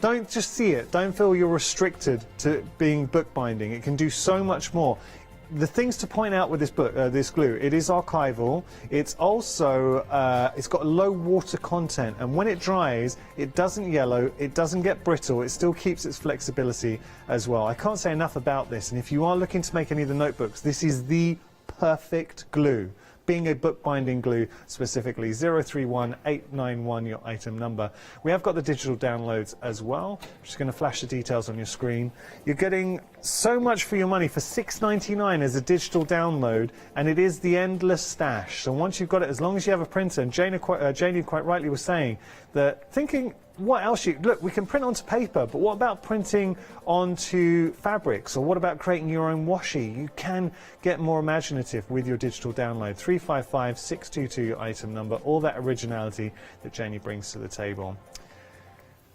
don't just see it. Don't feel you're restricted to being book binding. It can do so much more. The things to point out with this book, this glue, it is archival. It's also, it's got low water content, and when it dries, it doesn't yellow, it doesn't get brittle, it still keeps its flexibility as well. I can't say enough about this, and if you are looking to make any of the notebooks, this is the perfect glue. Being a bookbinding glue specifically. 031891 your item number. We have got the digital downloads as well. I'm just going to flash the details on your screen. You're getting so much for your money for $6.99 as a digital download, and it is the endless stash. So once you've got it, as long as you have a printer, and Janie quite rightly was saying that thinking, what else look, we can print onto paper, but what about printing onto fabrics, or what about creating your own washi? You can get more imaginative with your digital download. 355622 your item number, all that originality that Janie brings to the table.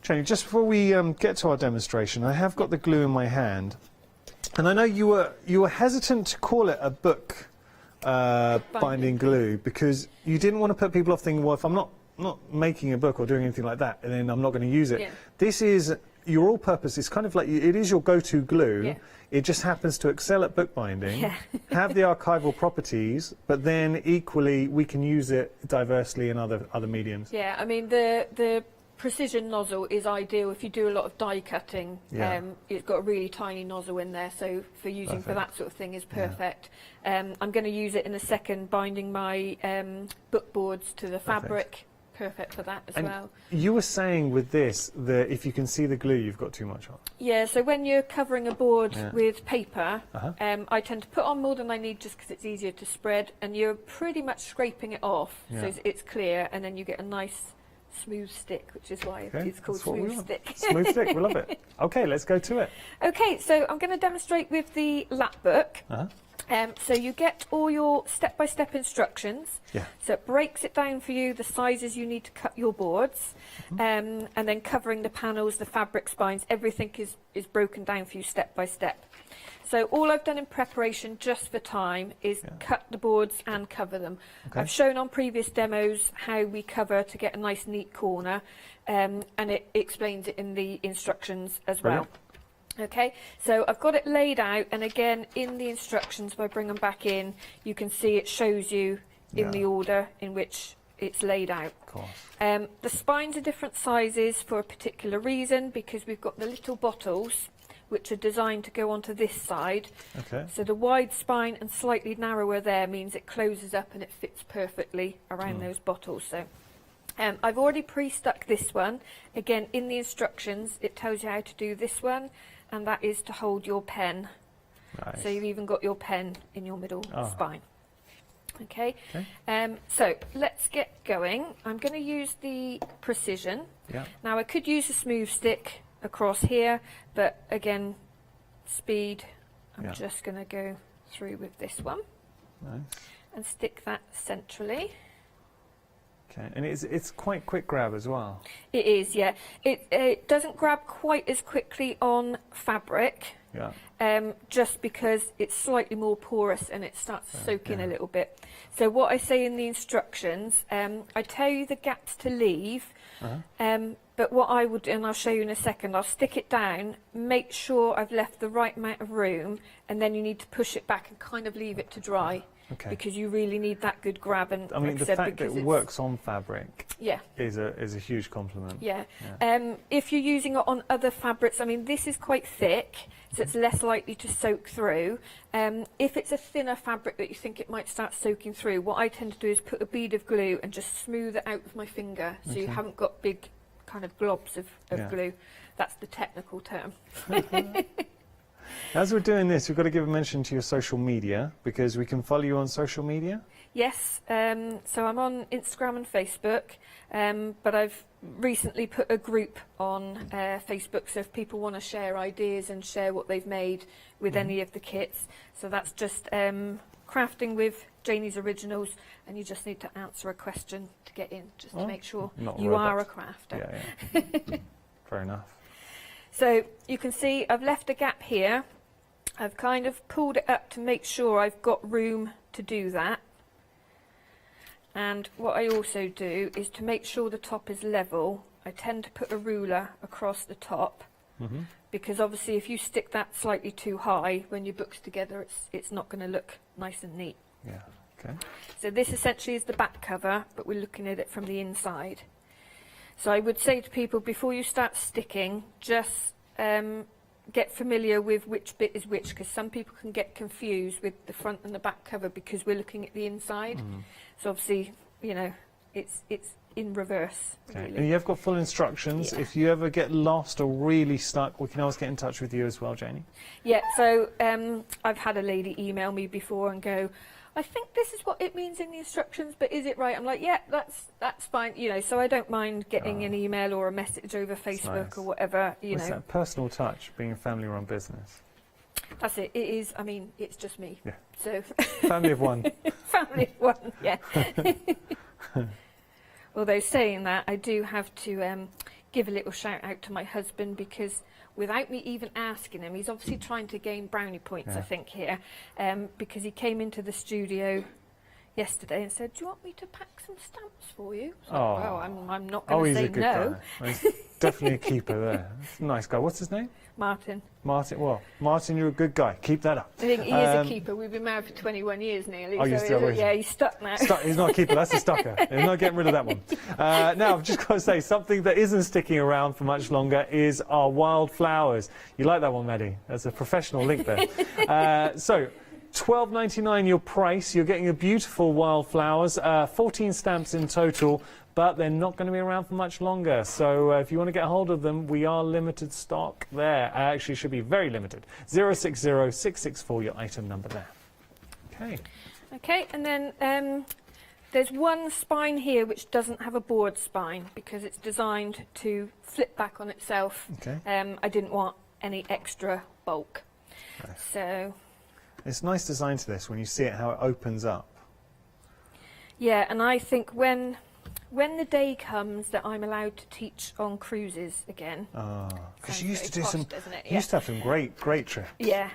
Janie, just before we get to our demonstration, I have got the glue in my hand, and I know you were hesitant to call it a book binding glue, because you didn't want to put people off thinking, well, if I'm not making a book or doing anything like that, and then I'm not going to use it. Yeah. This is your all-purpose is kind of like, it is your go-to glue. Yeah. It just happens to excel at bookbinding, have the archival properties, but then equally we can use it diversely in other mediums. Yeah, I mean the precision nozzle is ideal if you do a lot of die cutting. Yeah. It's got a really tiny nozzle in there, so for using for that sort of thing is perfect. I'm going to use it in a second, binding my book boards to the fabric. Perfect for that as well. You were saying with this that if you can see the glue, you've got too much on. Yeah, so when you're covering a board with paper, I tend to put on more than I need just because it's easier to spread, and you're pretty much scraping it off so it's clear, and then you get a nice smooth stick, which is why it's called smooth stick. Smooth stick, we love it. Okay, let's go to it. Okay, so I'm going to demonstrate with the lap book. So you get all your step-by-step instructions. So it breaks it down for you, the sizes you need to cut your boards, and then covering the panels, the fabric spines, everything is broken down for you step by step. So all I've done in preparation just for time is cut the boards and cover them. I've shown on previous demos how we cover to get a nice neat corner, and it explains it in the instructions as well. Okay, so I've got it laid out, and again in the instructions, if I bring them back in, you can see it shows you in the order in which it's laid out. The spines are different sizes for a particular reason, because we've got the little bottles which are designed to go onto this side. So the wide spine and slightly narrower there means it closes up and it fits perfectly around those bottles. So I've already pre-stuck this one. Again, in the instructions it tells you how to do this one, and that is to hold your pen. So you've even got your pen in your middle spine. Okay, so let's get going. I'm going to use the precision. Now I could use a smooth stick across here, but again, speed, I'm just going to go through with this one and stick that centrally. Okay, and it's quite quick grab as well. It is, yeah. It doesn't grab quite as quickly on fabric, just because it's slightly more porous and it starts to soak in a little bit. So what I say in the instructions, I tell you the gaps to leave, but what I would, and I'll show you in a second, I'll stick it down, make sure I've left the right amount of room, and then you need to push it back and kind of leave it to dry. Because you really need that good grab, and I mean, the fact that it works on fabric is a huge compliment. If you're using it on other fabrics, I mean, this is quite thick, so it's less likely to soak through. If it's a thinner fabric that you think it might start soaking through, what I tend to do is put a bead of glue and just smooth it out with my finger, so you haven't got big kind of globs of glue. That's the technical term. As we're doing this, we've got to give a mention to your social media, because we can follow you on social media. Yes, so I'm on Instagram and Facebook, but I've recently put a group on Facebook, so if people want to share ideas and share what they've made with any of the kits, so that's just crafting with Janie's Originals, and you just need to answer a question to get in, just to make sure you are a crafter. Fair enough. So you can see I've left a gap here. I've kind of pulled it up to make sure I've got room to do that. And what I also do is to make sure the top is level, I tend to put a ruler across the top, because obviously if you stick that slightly too high, when your book's together, it's not going to look nice and neat. So this essentially is the back cover, but we're looking at it from the inside. So I would say to people, before you start sticking, just get familiar with which bit is which, because some people can get confused with the front and the back cover because we're looking at the inside. So obviously, you know, it's in reverse. Really. And you've got full instructions. If you ever get lost or really stuck, we can always get in touch with you as well, Janie. Yeah, so I've had a lady email me before and go, I think this is what it means in the instructions, but is it right? I'm like, yeah, that's fine, you know, so I don't mind getting an email or a message over Facebook or whatever, you know. It's that personal touch, being a family-run business. That's it. It is, I mean, it's just me. So Family of one. Family of one, yeah. Although saying that, I do have to give a little shout out to my husband, because without me even asking him, he's obviously trying to gain brownie points, I think, here, because he came into the studio yesterday and said, "Do you want me to pack some stamps for you?" So, Oh. well, I'm not going to he's say a good no. guy. Well, he's definitely a keeper there. He's a nice guy. What's his name? Martin. Martin. Well, Martin, you're a good guy. Keep that up. I think he is a keeper. We've been married for 21 years nearly. Oh, yeah, he's stuck now. He's not a keeper, that's a stucker. He's not getting rid of that one. Now, I've just got to say, something that isn't sticking around for much longer is our wildflowers. You like that one, Maddie? That's a professional link there. So, £12.99 your price. You're getting a beautiful wildflowers, 14 stamps in total, but they're not going to be around for much longer. So if you want to get hold of them, we are limited stock there. Actually, should be very limited. 060664, your item number there. Okay. Okay, and then there's one spine here which doesn't have a board spine because it's designed to flip back on itself. Okay. I didn't want any extra bulk. Nice. So... It's nice design to this when you see it, how it opens up. Yeah, and I think when the day comes that I'm allowed to teach on cruises again. Because you used to do posh, some, doesn't it? you used to have some great trips. Yeah.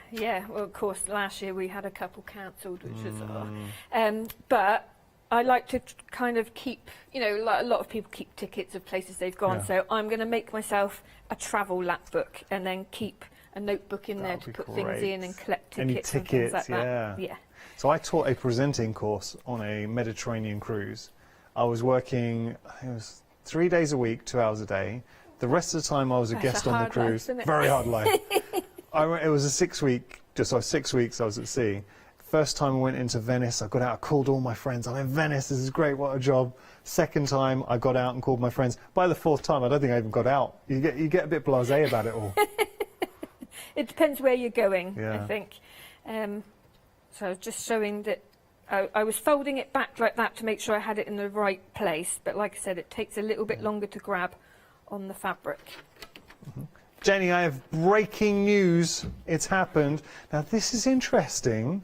Well, of course, last year we had a couple cancelled, which was. But I like to kind of keep, you know, a lot of people keep tickets of places they've gone. Yeah. So I'm going to make myself a travel lap book and then keep a notebook in there to put things in and collect tickets and things like that. Yeah. So I taught a presenting course on a Mediterranean cruise. I was working, I think it was 3 days a week, 2 hours a day. The rest of the time I was a guest on the cruise. Very hard life. It was a 6 week, just 6 weeks I was at sea. First time I went into Venice, I got out, I called all my friends. I'm in Venice, this is great, what a job. Second time I got out and called my friends. By the fourth time, I don't think I even got out. You get a bit blasé about it all. It depends where you're going, Yeah. I think. So I was just showing that I was folding it back like that to make sure I had it in the right place. But like I said, it takes a little bit longer to grab on the fabric. Jenny, I have breaking news. It's happened. Now, this is interesting.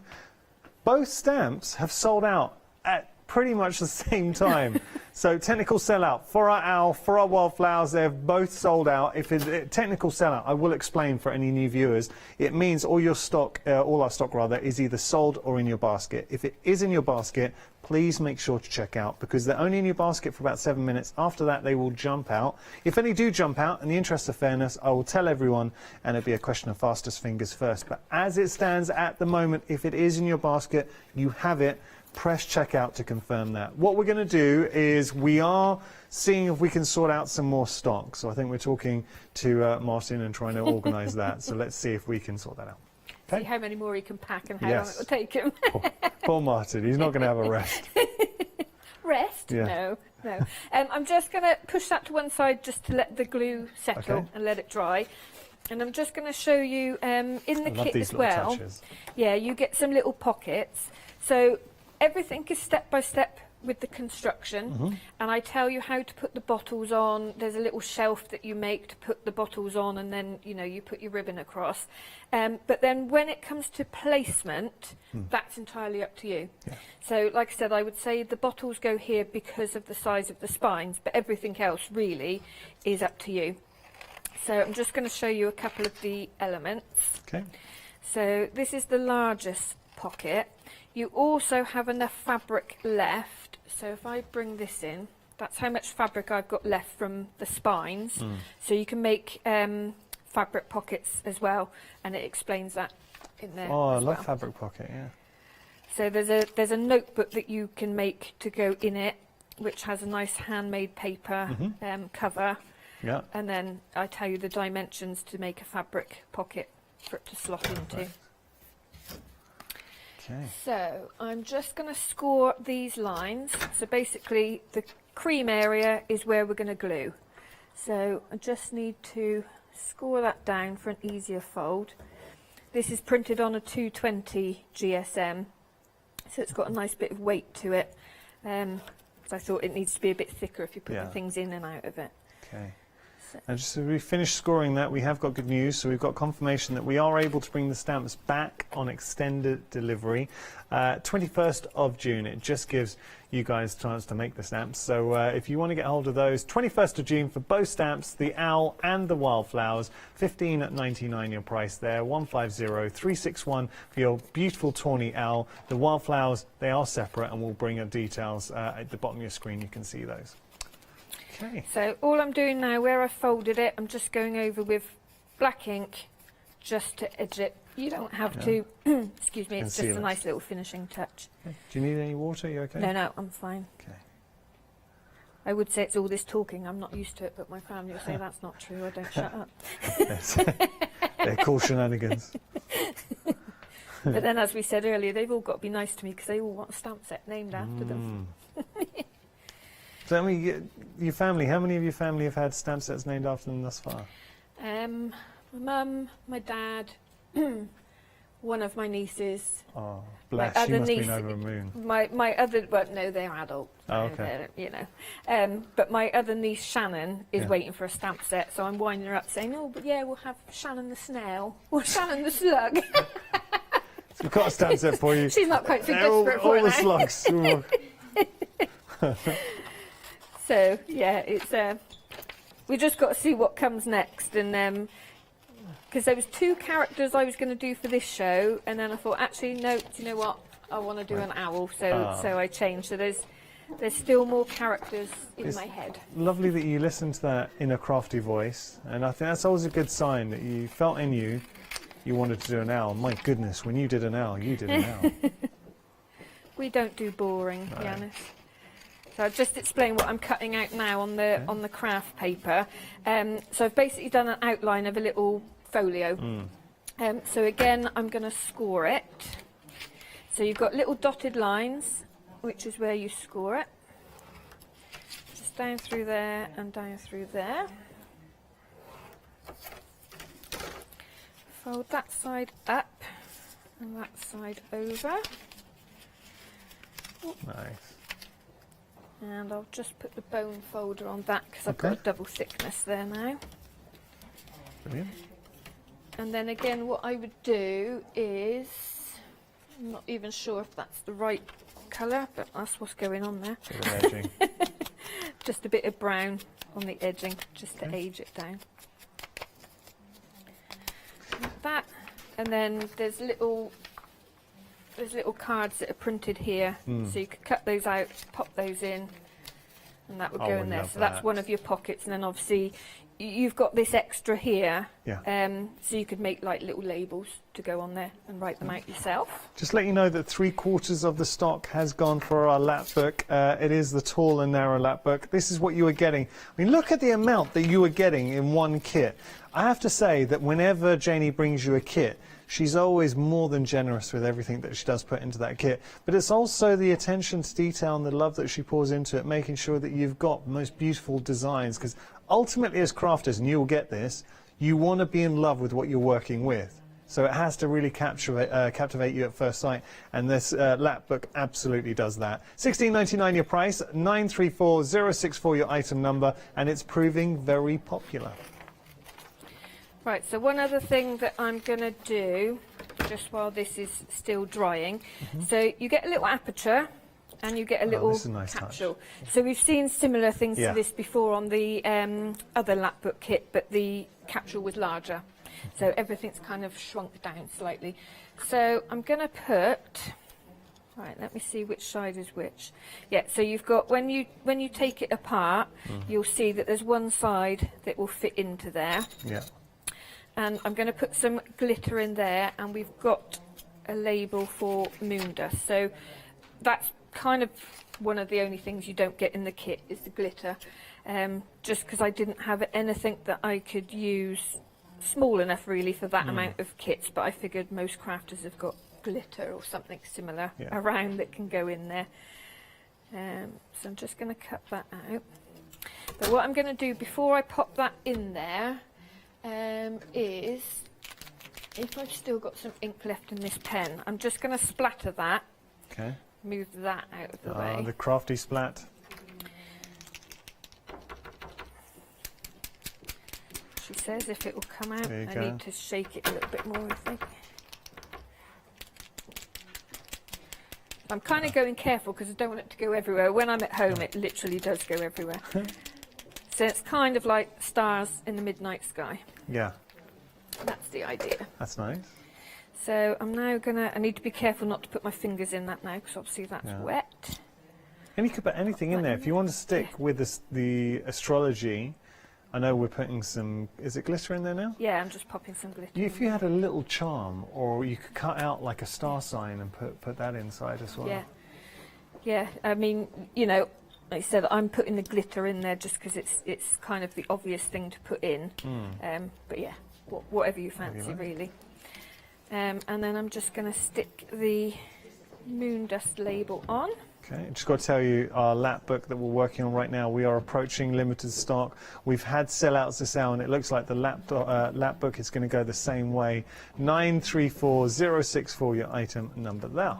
Both stamps have sold out at pretty much the same time. So technical sellout for our owl, for our wildflowers, they've both sold out. If it's technical sellout, I will explain for any new viewers. It means all your stock, all our stock rather, is either sold or in your basket. If it is in your basket, please make sure to check out because they're only in your basket for about 7 minutes. After that, they will jump out. If any do jump out, in the interest of fairness, I will tell everyone, and it'll be a question of fastest fingers first. But as it stands at the moment, if it is in your basket, you have it. Press checkout to confirm that. What we're going to do is we are seeing if we can sort out some more stock. So I think we're talking to Martin and trying to organise that. So let's see if we can sort that out. See how many more he can pack and how long it will take him. Poor Martin, he's not going to have a rest. Rest? Yeah. No. I'm just going to push that to one side just to let the glue settle and let it dry. And I'm just going to show you in the kit as well. Touches. Yeah, you get some little pockets. So everything is step by step with the construction, and I tell you how to put the bottles on. There's a little shelf that you make to put the bottles on, and then you put your ribbon across. But then when it comes to placement, that's entirely up to you. Yeah. So like I said, I would say the bottles go here because of the size of the spines, but everything else really is up to you. So I'm just going to show you a couple of the elements. Okay. So this is the largest pocket. You also have enough fabric left, so if I bring this in, that's how much fabric I've got left from the spines. So you can make fabric pockets as well, and it explains that in there. Oh, I love fabric pocket, yeah. So there's a notebook that you can make to go in it, which has a nice handmade paper cover. Yeah. And then I tell you the dimensions to make a fabric pocket for it to slot into. Right. Okay. So I'm just going to score these lines. So basically the cream area is where we're going to glue. So I just need to score that down for an easier fold. This is printed on a 220 GSM, so it's got a nice bit of weight to it. So I thought it needs to be a bit thicker if you're putting things in and out of it. Okay. And just as we finish scoring that, we have got good news. So we've got confirmation that we are able to bring the stamps back on extended delivery. 21st of June, it just gives you guys a chance to make the stamps. So if you want to get hold of those, 21st of June for both stamps, the owl and the wildflowers, $15.99 your price there, 150361 for your beautiful tawny owl. The wildflowers, they are separate, and we'll bring up details at the bottom of your screen. You can see those. Okay. So all I'm doing now, where I folded it, I'm just going over with black ink just to edge it. You don't have to, excuse me, it's just a nice little finishing touch. Okay. Do you need any water? Are you okay? No, I'm fine. Okay. I would say it's all this talking, I'm not used to it, but my family will say that's not true, I don't shut up. They're called shenanigans. But then, as we said earlier, they've all got to be nice to me because they all want a stamp set named after them. So, I mean, your family, how many of your family have had stamp sets named after them thus far? My mum, my dad, one of my nieces. Oh, bless, she must be over the moon. My other, well, no, they're adult. Oh, okay. You know. But my other niece, Shannon, is waiting for a stamp set, so I'm winding her up saying, oh, but yeah, we'll have Shannon the snail, or Shannon the slug. So we've got a stamp set for you. She's not quite so desperate for it all the slugs. So, yeah, it's we just got to see what comes next, and because there was 2 characters I was going to do for this show, and then I thought, actually, no, do you know what? I want to do an owl, so I changed. So there's still more characters in my head. Lovely that you listened to that in a crafty voice, and I think that's always a good sign that you felt in you wanted to do an owl. My goodness, when you did an owl, you did an owl. We don't do boring, to be honest. So I've just explained what I'm cutting out now on the craft paper. So I've basically done an outline of a little folio. So again, I'm going to score it. So you've got little dotted lines, which is where you score it. Just down through there and down through there. Fold that side up and that side over. Nice. And I'll just put the bone folder on that because I've got a double thickness there now. Brilliant. And then again, what I would do is, I'm not even sure if that's the right colour, but that's what's going on there. Bit of edging. Just a bit of brown on the edging, just to age it down. Like that, and then there's little cards that are printed here, so you could cut those out, pop those in, and that would go in there. So that's one of your pockets, and then obviously you've got this extra here, so you could make like little labels to go on there and write them out yourself. Just let you know that 3/4 of the stock has gone for our lap book. It is the tall and narrow lap book. This is what you are getting. I mean, look at the amount that you are getting in one kit. I have to say that whenever Janie brings you a kit, she's always more than generous with everything that she does put into that kit. But it's also the attention to detail and the love that she pours into it, making sure that you've got the most beautiful designs. Because ultimately, as crafters, and you'll get this, you want to be in love with what you're working with. So it has to really captivate you at first sight, and this lap book absolutely does that. $16.99 your price, 934064 your item number, and it's proving very popular. Right, so one other thing that I'm going to do, just while this is still drying, so you get a little aperture and you get a little nice capsule. So we've seen similar things to this before on the other lap book kit, but the capsule was larger. So everything's kind of shrunk down slightly. So I'm going to put, right, let me see which side is which. Yeah, so you've got, when you take it apart, you'll see that there's one side that will fit into there. Yeah. And I'm going to put some glitter in there, and we've got a label for moon dust. So that's kind of one of the only things you don't get in the kit is the glitter. Just because I didn't have anything that I could use small enough really for that amount of kits, but I figured most crafters have got glitter or something similar around that can go in there. So I'm just going to cut that out. But what I'm going to do before I pop that in there is, if I've still got some ink left in this pen, I'm just going to splatter that. Okay. Move that out of the way. The crafty splat. says, if it will come out. I need to shake it a little bit more, I think. I'm kind of going careful because I don't want it to go everywhere. When I'm at home, it literally does go everywhere. So it's kind of like stars in the midnight sky. Yeah. That's the idea. That's nice. So I'm now I need to be careful not to put my fingers in that now because obviously that's wet. And you could put anything in there. If you want to stick with the astrology, I know we're putting some, is it glitter in there now? Yeah, I'm just popping some glitter. If you had a little charm, or you could cut out like a star sign and put that inside as well. Yeah. Yeah, I mean, you know, like I said, I'm putting the glitter in there just because it's kind of the obvious thing to put in. But yeah, whatever you fancy, really. And then I'm just going to stick the moon dust label on. Okay, just got to tell you, our lap book that we're working on right now, we are approaching limited stock. We've had sellouts this hour, and it looks like the lap book is going to go the same way. 934064, your item number there.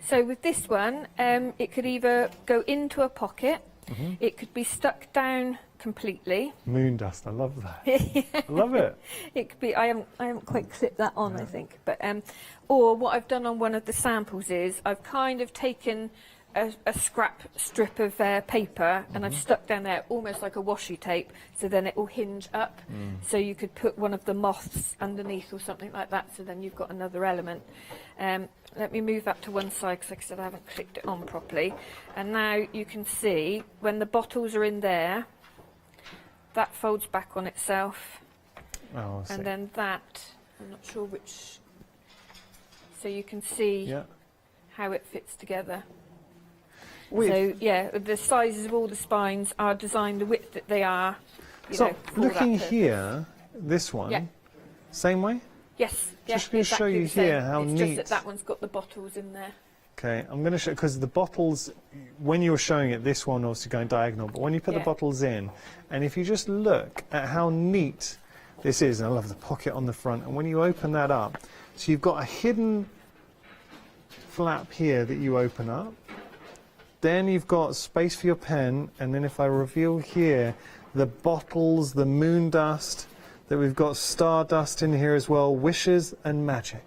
So with this one, it could either go into a pocket, it could be stuck down completely. Moon dust, I love that. I love it. It could be, I haven't quite clipped that on, I think. But or what I've done on one of the samples is I've kind of taken a scrap strip of paper and I've stuck down there almost like a washi tape, so then it will hinge up. So you could put one of the moths underneath or something like that, so then you've got another element. Let me move that to one side because, like I said, I haven't clicked it on properly. And now you can see when the bottles are in there, that folds back on itself. Oh, and then that, I'm not sure which, so you can see how it fits together. So yeah, the sizes of all the spines are designed the width that they are. So looking here, this one, same way? Yes. Just going to show you here how neat. It's just that one's got the bottles in there. Okay, I'm going to show, because the bottles, when you were showing it, this one obviously going diagonal, but when you put the bottles in, and if you just look at how neat this is, and I love the pocket on the front, and when you open that up, so you've got a hidden flap here that you open up, then you've got space for your pen, and then if I reveal here, the bottles, the moon dust, that we've got stardust in here as well, wishes and magic.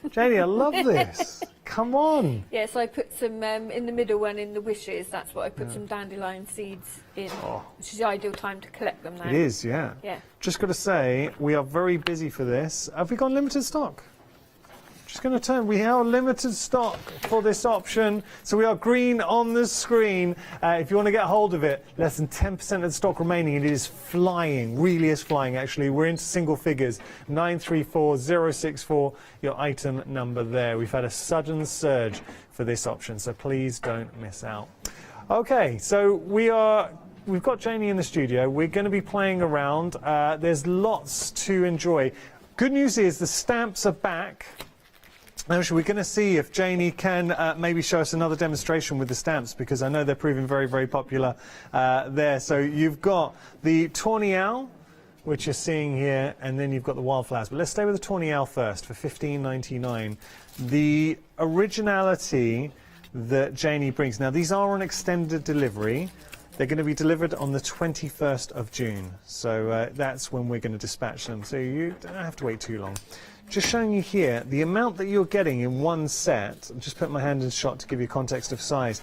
Janie, I love this. Come on. Yeah, so I put some in the middle one in the wishes. That's what I put some dandelion seeds in, which is the ideal time to collect them now. It is, yeah. Yeah. Just got to say, we are very busy for this. Have we got limited stock? Just going to turn. We have limited stock for this option, so we are green on the screen. If you want to get hold of it, less than 10% of the stock remaining, and it is flying. Really is flying. Actually, we're into single figures. 934064, your item number there. We've had a sudden surge for this option, so please don't miss out. Okay, so we've got Janie in the studio. We're going to be playing around. There's lots to enjoy. Good news is the stamps are back. Actually, we're going to see if Janie can maybe show us another demonstration with the stamps, because I know they're proving very, very popular there. So you've got the tawny owl, which you're seeing here, and then you've got the wildflowers. But let's stay with the tawny owl first for $15.99. The originality that Janie brings. Now, these are on extended delivery. They're going to be delivered on the 21st of June. So that's when we're going to dispatch them. So you don't have to wait too long. Just showing you here, the amount that you're getting in one set, I'll just put my hand in shot to give you context of size.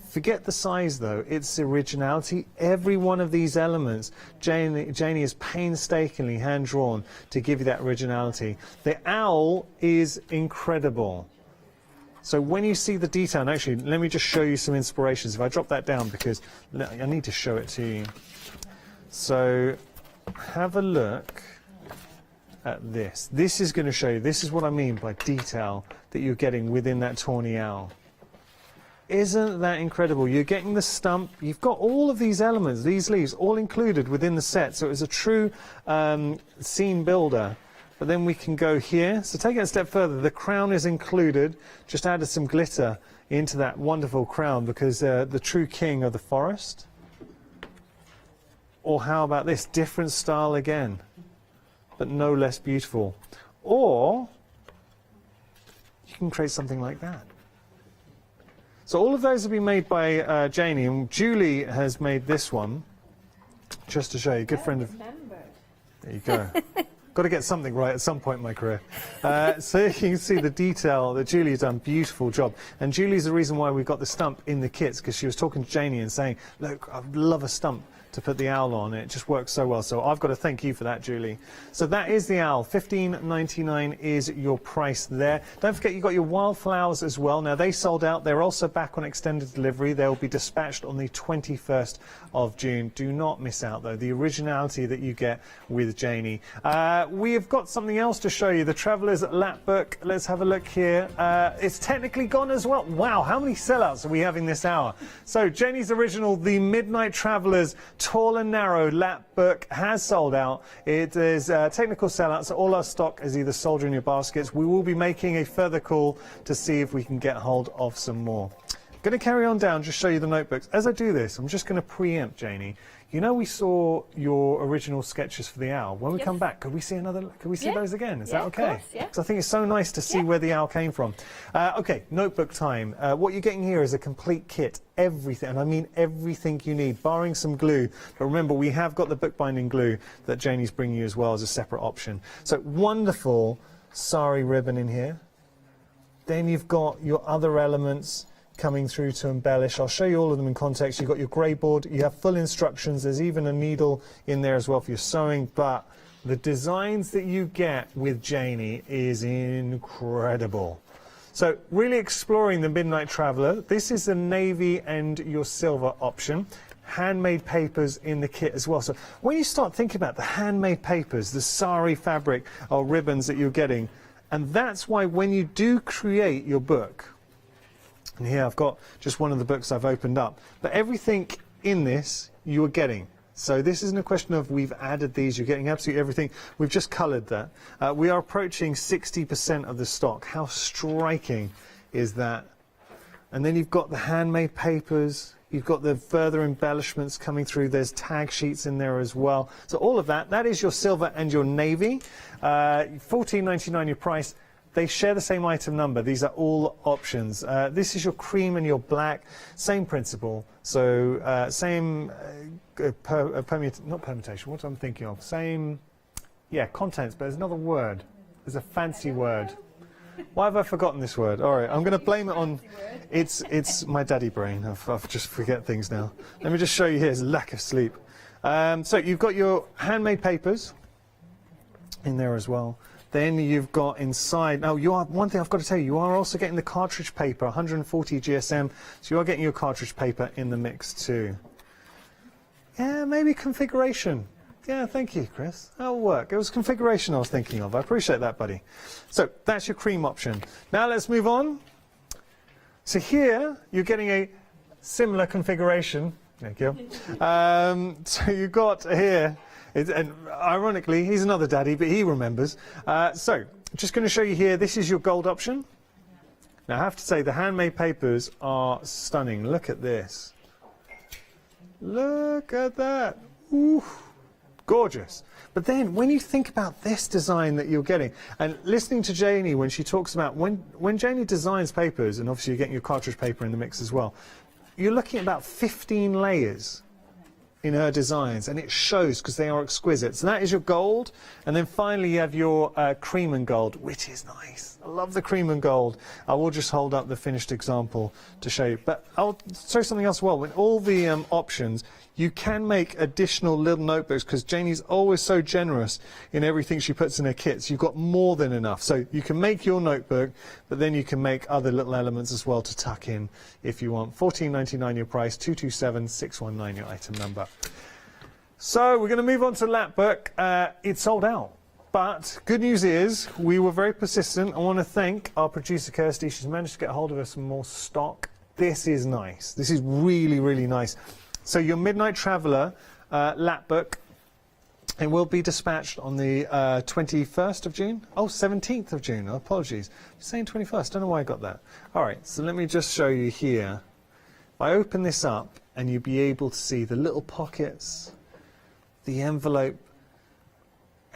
Forget the size though, it's originality. Every one of these elements, Janie is painstakingly hand-drawn to give you that originality. The owl is incredible. So when you see the detail, and actually, let me just show you some inspirations. If I drop that down, because I need to show it to you. So have a look at this. This is going to show you, this is what I mean by detail that you're getting within that tawny owl. Isn't that incredible? You're getting the stump, you've got all of these elements, these leaves, all included within the set. So it's a true scene builder. But then we can go here. So take it a step further. The crown is included. Just added some glitter into that wonderful crown, because the true king of the forest. Or how about this? Different style again, but no less beautiful. Or you can create something like that. So all of those have been made by Janie, and Julie has made this one, just to show you, good friend of... There you go. Got to get something right at some point in my career. So you can see the detail that Julie's done. Beautiful job. And Julie's the reason why we got the stump in the kits, because she was talking to Janie and saying, look, I'd love a stump to put the owl on. It just works so well. So I've got to thank you for that, Julie. So that is the owl. $15.99 is your price there. Don't forget you've got your wildflowers as well. Now they sold out. They're also back on extended delivery. They'll be dispatched on the 21st of June. Do not miss out though. The originality that you get with Janie. We have got something else to show you. The Traveller's Lap Book. Let's have a look here. It's technically gone as well. Wow, how many sellouts are we having this hour? So Janie's original, the Midnight Traveller's Tall and Narrow Lap Book has sold out. It is technical sellout, so all our stock is either sold or in your baskets. We will be making a further call to see if we can get hold of some more. Going to carry on down, just show you the notebooks. As I do this, I'm just going to preempt, Janie. You know, we saw your original sketches for the owl. When we come back, could we see another? Could we see those again? Is that okay? Of course, yeah. Because I think it's so nice to see where the owl came from. Okay, notebook time. What you're getting here is a complete kit, everything, and I mean everything you need, barring some glue. But remember, we have got the bookbinding glue that Janie's bringing you as well as a separate option. So wonderful sari ribbon in here. Then you've got your other elements coming through to embellish. I'll show you all of them in context. You've got your grey board, you have full instructions, there's even a needle in there as well for your sewing, but the designs that you get with Janie is incredible. So really exploring the Midnight Traveller. This is the navy and your silver option. Handmade papers in the kit as well. So when you start thinking about the handmade papers, the sari fabric or ribbons that you're getting, and that's why when you do create your book, and here I've got just one of the books I've opened up. But everything in this you are getting. So this isn't a question of we've added these, you're getting absolutely everything. We've just coloured that. We are approaching 60% of the stock. How striking is that? And then you've got the handmade papers. You've got the further embellishments coming through. There's tag sheets in there as well. So all of that, that is your silver and your navy. $14.99 your price. They share the same item number. These are all options. This is your cream and your black. Same principle. So same not permutation. What I'm thinking of. Same, yeah, contents. But there's another word. There's a fancy word. Why have I forgotten this word? All right, I'm going to blame it on. It's my daddy brain. I just forget things now. Let me just show you here. It's lack of sleep. So you've got your handmade papers in there as well. Then you've got inside, now you are, one thing I've got to tell you, you are also getting the cartridge paper, 140 GSM, so you are getting your cartridge paper in the mix too. Yeah, maybe configuration. Yeah, thank you, Chris. That'll work. It was configuration I was thinking of. I appreciate that, buddy. So that's your cream option. Now let's move on. So here, you're getting a similar configuration. Thank you. So you've got here, and ironically, he's another daddy, but he remembers. So, just going to show you here, this is your gold option. Now, I have to say, the handmade papers are stunning. Look at this. Look at that. Ooh, gorgeous. But then, when you think about this design that you're getting, and listening to Janie when she talks about, when Janie designs papers, and obviously you're getting your cartridge paper in the mix as well, you're looking at about 15 layers in her designs, and it shows because they are exquisite. So that is your gold, and then finally you have your cream and gold, which is nice. I love the cream and gold. I will just hold up the finished example to show you. But I'll show something else as well. With all the options, you can make additional little notebooks because Janie's always so generous in everything she puts in her kits. You've got more than enough. So you can make your notebook, but then you can make other little elements as well to tuck in if you want. $14.99 your price, 227619 your item number. So we're going to move on to Lap Book. It's sold out. But good news is we were very persistent. I want to thank our producer Kirsty. She's managed to get hold of us some more stock. This is nice. This is really, really nice. So your Midnight Traveller Lap Book, it will be dispatched on the 21st of June. Oh, 17th of June. Oh, apologies. I'm saying 21st. Don't know why I got that. All right, so let me just show you here. If I open this up and you'll be able to see the little pockets, the envelope.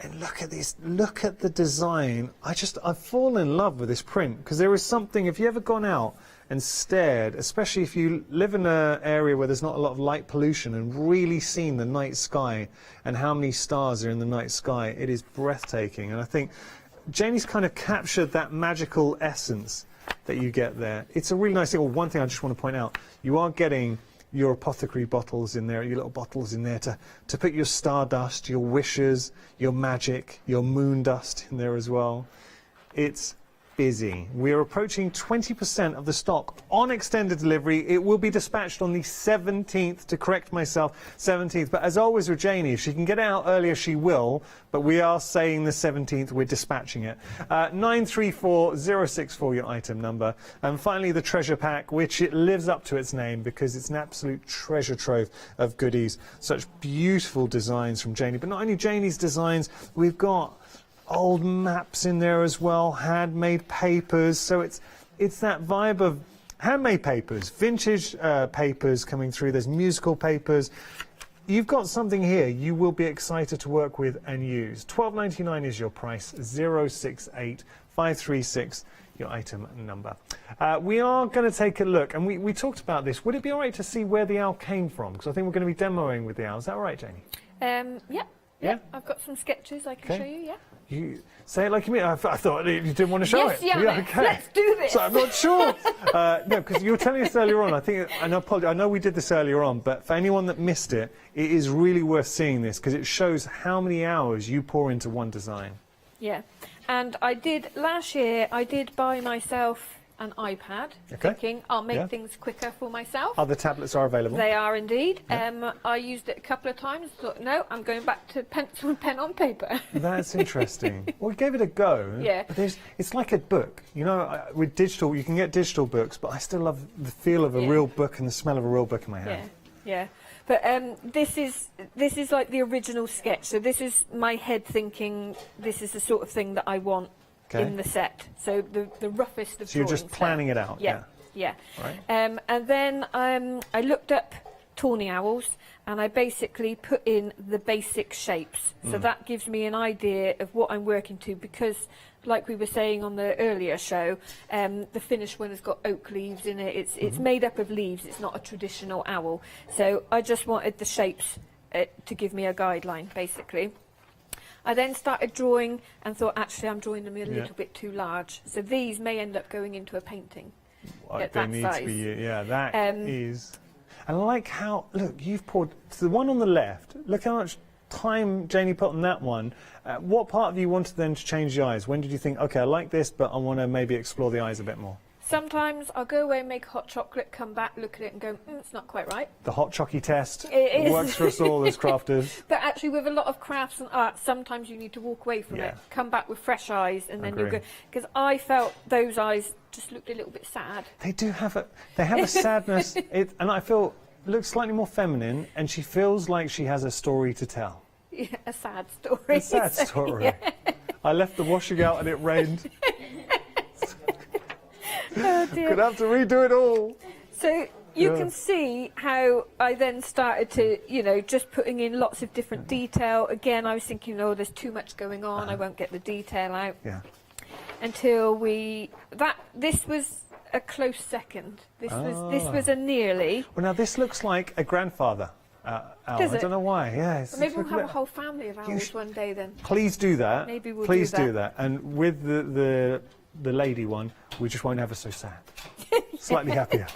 And look at this, look at the design. I've fallen in love with this print, because there is something, if you ever gone out and stared, especially if you live in an area where there's not a lot of light pollution, and really seen the night sky and how many stars are in the night sky, it is breathtaking. And I think Janie's kind of captured that magical essence that you get there. It's a really nice thing. Well, one thing I just want to point out, you are getting your apothecary bottles in there, your little bottles in there to put your stardust, your wishes, your magic, your moon dust in there as well. It's busy. We're approaching 20% of the stock on extended delivery. It will be dispatched on the 17th, to correct myself, 17th. But as always with Janie, if she can get it out earlier, she will. But we are saying the 17th, we're dispatching it. 934064, your item number. And finally, the treasure pack, which it lives up to its name because it's an absolute treasure trove of goodies. Such beautiful designs from Janie. But not only Janie's designs, we've got old maps in there as well, handmade papers. So it's that vibe of handmade papers, vintage papers coming through. There's musical papers. You've got something here you will be excited to work with and use. £12.99 is your price. 068536 your item number. We are going to take a look, and we talked about this. Would it be all right to see where the owl came from? Because I think we're going to be demoing with the owl. Is that all right, Janie? Yeah. I've got some sketches I can show you. Yeah. You say it like you mean. I thought you didn't want to show it. Yeah, Okay. Let's do this. So I'm not sure. No, because you were telling us earlier on. I think, and I know we did this earlier on, but for anyone that missed it, it is really worth seeing this because it shows how many hours you pour into one design. Yeah, and last year I did buy myself an iPad, thinking I'll make things quicker for myself. Other tablets are available. They are indeed. I used it a couple of times, thought, no, I'm going back to pencil and pen on paper. That's interesting. Well, we gave it a go. Yeah. But it's like a book. You know, with digital, you can get digital books, but I still love the feel of a real book and the smell of a real book in my hand. Yeah. But this is like the original sketch. So this is my head thinking, this is the sort of thing that I want in the set. So the roughest of So you're just planning it out. Yeah. Right. And then I looked up tawny owls and I basically put in the basic shapes. So that gives me an idea of what I'm working to, because like we were saying on the earlier show, the finished one has got oak leaves in it. It's made up of leaves. It's not a traditional owl. So I just wanted the shapes to give me a guideline, basically. I then started drawing and thought, actually, I'm drawing them a little bit too large. So these may end up going into a painting at that size. That is. And I like how, look, you've poured, the one on the left, look how much time Janie put on that one. What part of you wanted then to change the eyes? When did you think, okay, I like this, but I want to maybe explore the eyes a bit more? Sometimes I'll go away and make hot chocolate, come back, look at it and go, it's not quite right. The hot chocky test It works for us all as crafters. But actually with a lot of crafts and art, sometimes you need to walk away from it, come back with fresh eyes, and then you'll go. Because I felt those eyes just looked a little bit sad. They do have a sadness, and I feel looks slightly more feminine, and she feels like she has a story to tell. Yeah, a sad story. A sad story. I left the washing out and it rained. Oh dear. Could have to redo it all. So you can see how I then started to, just putting in lots of different detail. Again, I was thinking, oh, there's too much going on. I won't get the detail out. Yeah. Until this was a close second. This was a nearly. Well, now this looks like a grandfather owl. Does it? I don't know why. Yeah. Maybe we'll have a whole family of owls one day then. Please do that. Maybe we'll Please do that. do that. And with the lady one, we just won't have her so sad. Slightly happier.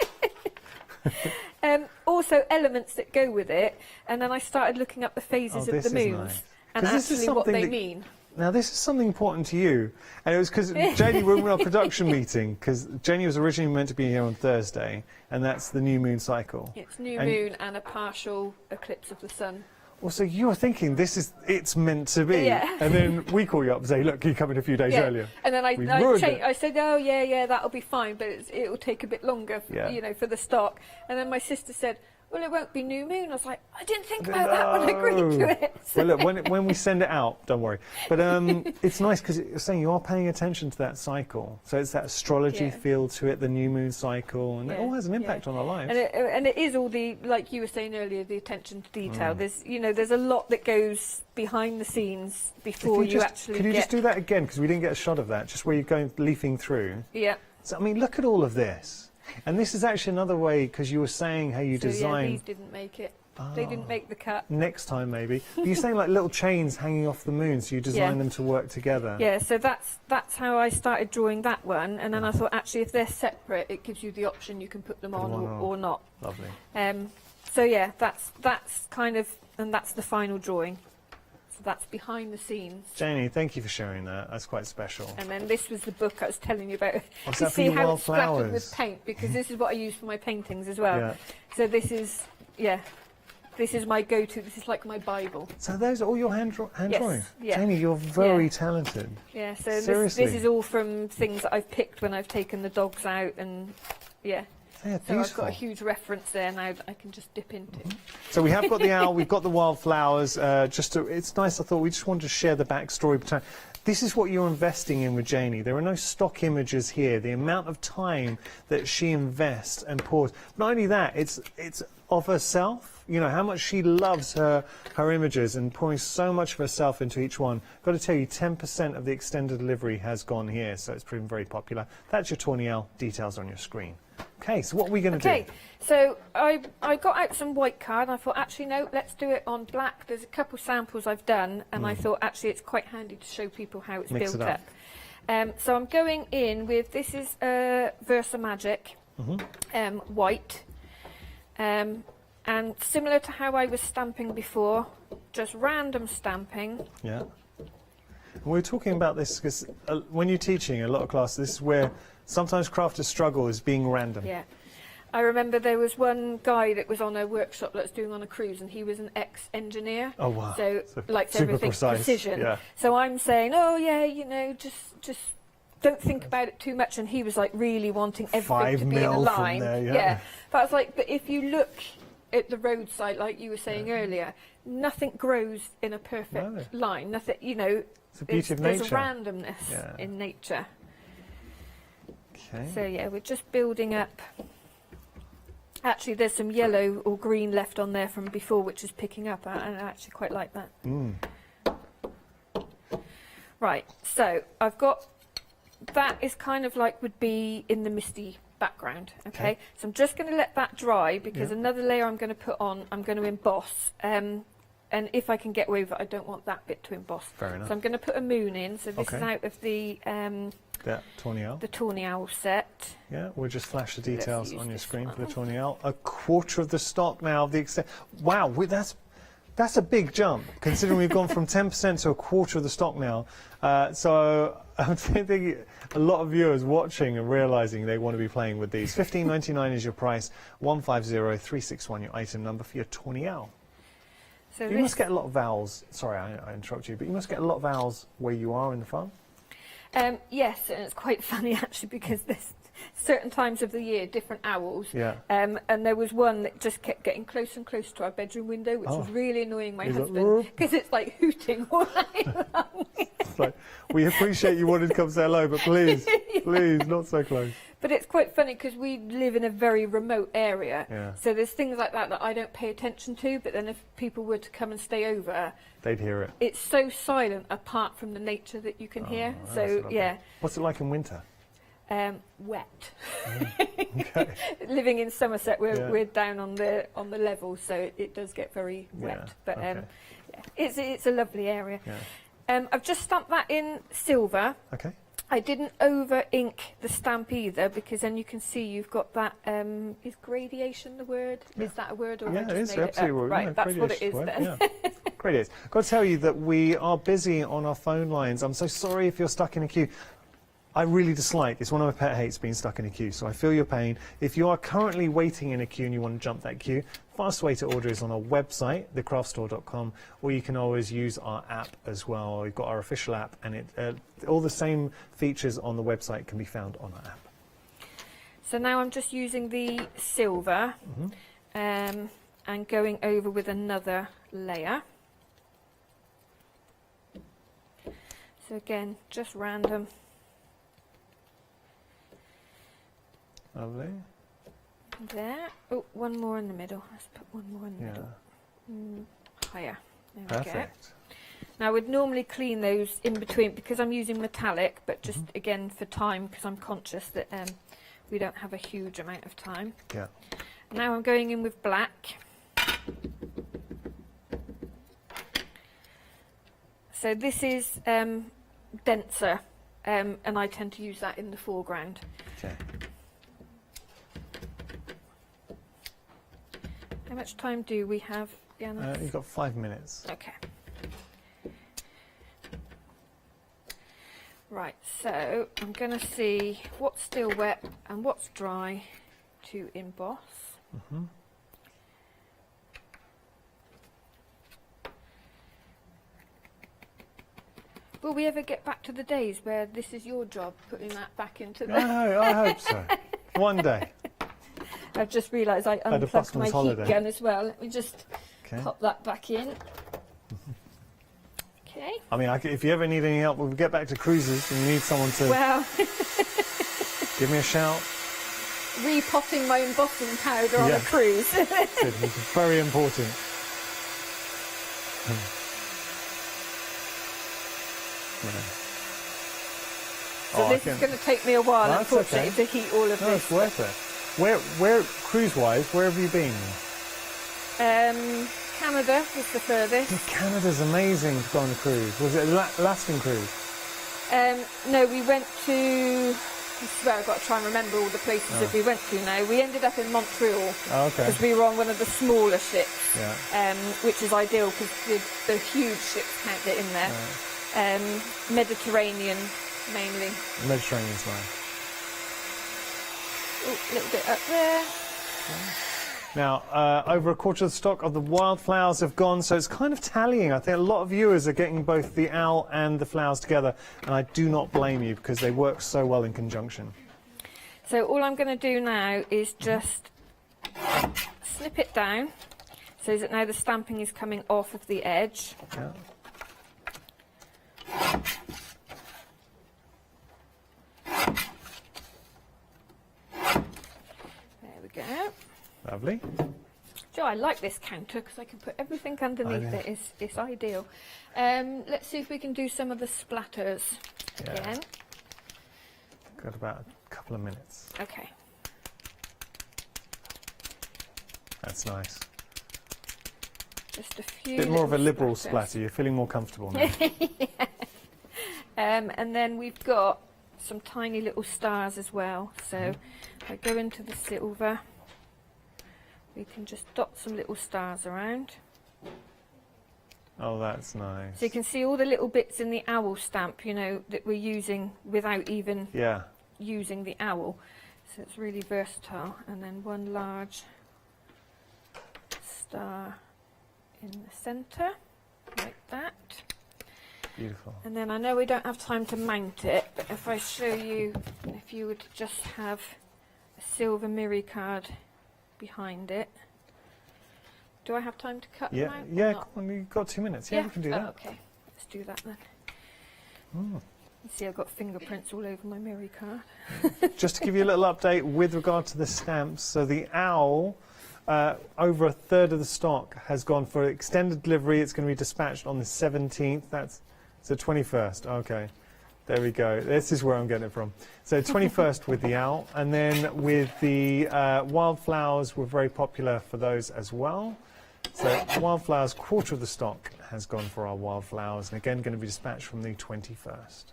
Also elements that go with it, and then I started looking up the phases of the moons and actually what they mean. Now this is something important to you, and it was because Janie, we were on a production meeting, because Janie was originally meant to be here on Thursday, and that's the new moon cycle. It's new moon and a partial eclipse of the sun. Well, so you were thinking it's meant to be, and then we call you up and say, look, can you come in a few days earlier? And then I said, oh yeah, that'll be fine, but it'll take a bit longer, for the stock. And then my sister said, well, it won't be new moon. I was like, I didn't think about that when I agreed to it. Well, look, when we send it out, don't worry. But it's nice because you're saying you are paying attention to that cycle. So it's that astrology feel to it, the new moon cycle, and it all has an impact on our lives. And it is all the, like you were saying earlier, the attention to detail. There's, you know, there's a lot that goes behind the scenes before you actually Can you just do that again? Because we didn't get a shot of that, just where you're going leafing through. Yeah. So, I mean, look at all of this. And this is actually another way, because you were saying how you design... Yeah, these didn't make it. They didn't make the cut. Next time, maybe. But you're saying like little chains hanging off the moon, so you design them to work together. Yeah, so that's how I started drawing that one. And then I thought, actually, if they're separate, it gives you the option you can put them on or not. Lovely. So, yeah, that's kind of... And that's the final drawing. So that's behind the scenes. Janie, thank you for sharing that. That's quite special. And then this was the book I was telling you about. What's to that for see your how it's wildflowers? scattered with paint, because this is what I use for my paintings as well. Yeah. So this is, this is my go-to. This is like my Bible. So those are all your hand drawings? Yeah. Janie, you're very talented. Yeah, so Seriously. this is all from things that I've picked when I've taken the dogs out, and Yeah, so I've beautiful. got a huge reference there now that I can just dip into. So we have got the owl, we've got the wildflowers. It's nice. I thought we just wanted to share the backstory. This is what you're investing in with Janie. There are no stock images here. The amount of time that she invests and pours. Not only that, it's of herself. You know how much she loves her images and pouring so much of herself into each one. Got to tell you, 10% of the extended delivery has gone here, so it's proven very popular. That's your Tawny Owl. Details on your screen. Okay, so what are we going to do? Okay, so I got out some white card and I thought, actually, no, let's do it on black. There's a couple samples I've done, and I thought, actually, it's quite handy to show people how it's built up. So I'm going in with, this is Versa Magic white. And similar to how I was stamping before, just random stamping. Yeah. We're talking about this because when you're teaching a lot of classes, this is where sometimes crafters struggle, is being random. Yeah. I remember there was one guy that was on a workshop that was doing on a cruise, and he was an ex-engineer. Oh, wow. So likes super everything precise. precision. Yeah. So I'm saying, oh, yeah, you know, just don't think about it too much. And he was like really wanting everything to be in a line. There, yeah. But I was like, but if you look at the roadside, like you were saying earlier, nothing grows in a perfect line. Nothing, you know, it's the beauty of nature. There's a randomness in nature. Okay. So yeah, we're just building up. Actually, there's some yellow or green left on there from before, which is picking up, and I actually quite like that. Right, so I've got, that is kind of like would be in the misty background, okay? So I'm just going to let that dry, because another layer I'm going to put on, I'm going to emboss. And if I can get away with it, I don't want that bit to emboss. Fair enough. So I'm going to put a moon in. So this is out of the Tawny Owl. The Tawny Owl set. Yeah, we'll just flash the details on your screen for the Tawny Owl. A quarter of the stock now of the extent. Wow, that's a big jump, considering we've gone from 10% to a quarter of the stock now. So I think a lot of viewers watching are realising they want to be playing with these. $15.99 is your price. 150361 your item number for your Tawny Owl. So you must get a lot of vowels. Sorry, I interrupt you, but you must get a lot of vowels where you are in the farm. Yes, and it's quite funny actually, because there's certain times of the year, different owls. Yeah. And there was one that just kept getting closer and closer to our bedroom window, which was really annoying my husband, because it's like hooting all night long. It's like, we appreciate you wanted to come say hello, but please, please, not so close. But it's quite funny because we live in a very remote area, so there's things like that that I don't pay attention to, but then if people were to come and stay over, they'd hear it. It's so silent apart from the nature that you can hear. So yeah. What's it like in winter? Wet. Okay. Living in Somerset, we're down on the level, so it does get very wet. But it's a lovely area. I've just stamped that in silver. Okay. I didn't over ink the stamp either, because then you can see you've got that. Is gradation the word? Is that a word, or it is absolutely right? Yeah, that's what it is then. Great. I've got to tell you that we are busy on our phone lines. I'm so sorry if you're stuck in a queue. I really dislike, it's one of my pet hates, being stuck in a queue, so I feel your pain. If you are currently waiting in a queue and you want to jump that queue, fast way to order is on our website, thecraftstore.com, or you can always use our app as well. We've got our official app, and all the same features on the website can be found on our app. So now I'm just using the silver, and going over with another layer. So again, just random. Lovely. There. Oh, one more in the middle. Let's put one more in the middle. Higher. There we go. Perfect. Now, I would normally clean those in between because I'm using metallic, but just again for time, because I'm conscious that we don't have a huge amount of time. Yeah. Now I'm going in with black. So this is denser, and I tend to use that in the foreground. Okay. How much time do we have, Jana? You've got 5 minutes. Okay. Right, so I'm going to see what's still wet and what's dry to emboss. Will we ever get back to the days where this is your job, putting that back into the... I hope so. One day. I've just realised I unplugged my heat gun as well. Let me just pop that back in. Okay. I mean, if you ever need any help, we'll get back to cruises and you need someone to... Well... give me a shout. Repotting my embossing powder on a cruise. Good. It's very important. So this is going to take me a while, unfortunately, to heat all of this. It's worth it. Where cruise-wise, where have you been? Canada was the furthest. Canada's amazing to go on a cruise. Was it a lasting cruise? No, we went to... I swear I've got to try and remember all the places that we went to now. We ended up in Montreal because we were on one of the smaller ships, which is ideal because the huge ships can't get in there. Mediterranean mainly. Mediterranean's nice. Oh, a little bit up there. Now, over a quarter of the stock of the wildflowers have gone, so it's kind of tallying. I think a lot of viewers are getting both the owl and the flowers together, and I do not blame you because they work so well in conjunction. So all I'm going to do now is just snip it down so that now the stamping is coming off of the edge. Yeah. There we go. Lovely. Joe, I like this counter because I can put everything underneath it. It's ideal. Let's see if we can do some of the splatters again. Got about a couple of minutes. Okay. That's nice. Just a few. Bit more of a liberal splatter. You're feeling more comfortable now. And then we've got some tiny little stars as well. So if I go into the silver, we can just dot some little stars around. Oh, that's nice. So you can see all the little bits in the owl stamp, you know, that we're using without even using the owl. So it's really versatile. And then one large star in the centre, like that. Beautiful. And then I know we don't have time to mount it, but if I show you, if you would just have a silver mirror card behind it. Do I have time to cut them out? Yeah, come on, you've got 2 minutes. Yeah, we can do that. Okay, let's do that then. You see I've got fingerprints all over my mirror card. Just to give you a little update with regard to the stamps, so the owl, over a third of the stock has gone for extended delivery. It's going to be dispatched on the 17th. That's the 21st. Okay, there we go. This is where I'm getting it from. So 21st with the owl, and then with the wildflowers, we're very popular for those as well. So wildflowers, quarter of the stock has gone for our wildflowers, and again going to be dispatched from the 21st.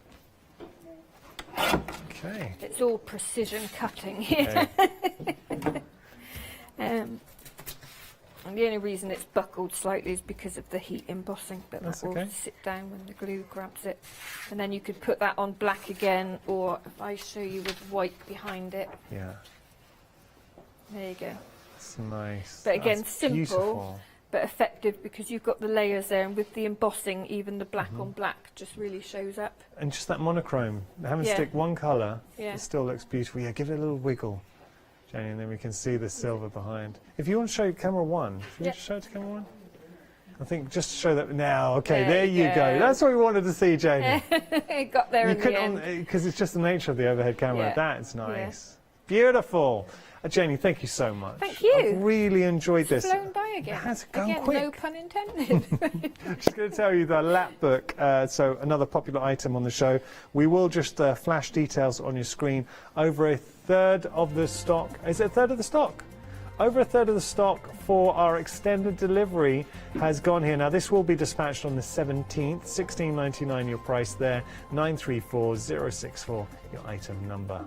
Okay. It's all precision cutting here. And the only reason it's buckled slightly is because of the heat embossing, but that will sit down when the glue grabs it. And then you could put that on black again, or if I show you with white behind it. Yeah. There you go. It's nice. But again, That's simple, beautiful. but effective because you've got the layers there, and with the embossing, even the black on black just really shows up. And just that monochrome, having to stick one colour, Yeah. it still looks beautiful. Yeah, give it a little wiggle. Jenny, and then we can see the silver behind. If you want to show camera one, if you want to show it to camera one. I think just to show that now. Okay, there you go. That's what we wanted to see, Janie. It got there in the end. Because it's just the nature of the overhead camera. Yeah. That's nice. Beautiful. Janie, thank you so much. Thank you. I've really enjoyed this. It's flown by again. That's gone again, quick. no pun intended. Just going to tell you the lap book, so another popular item on the show. We will just flash details on your screen. Over a third of the stock. Is it a third of the stock? Over a third of the stock for our extended delivery has gone here. Now, this will be dispatched on the 17th. $16.99 your price there. 934064 your item number.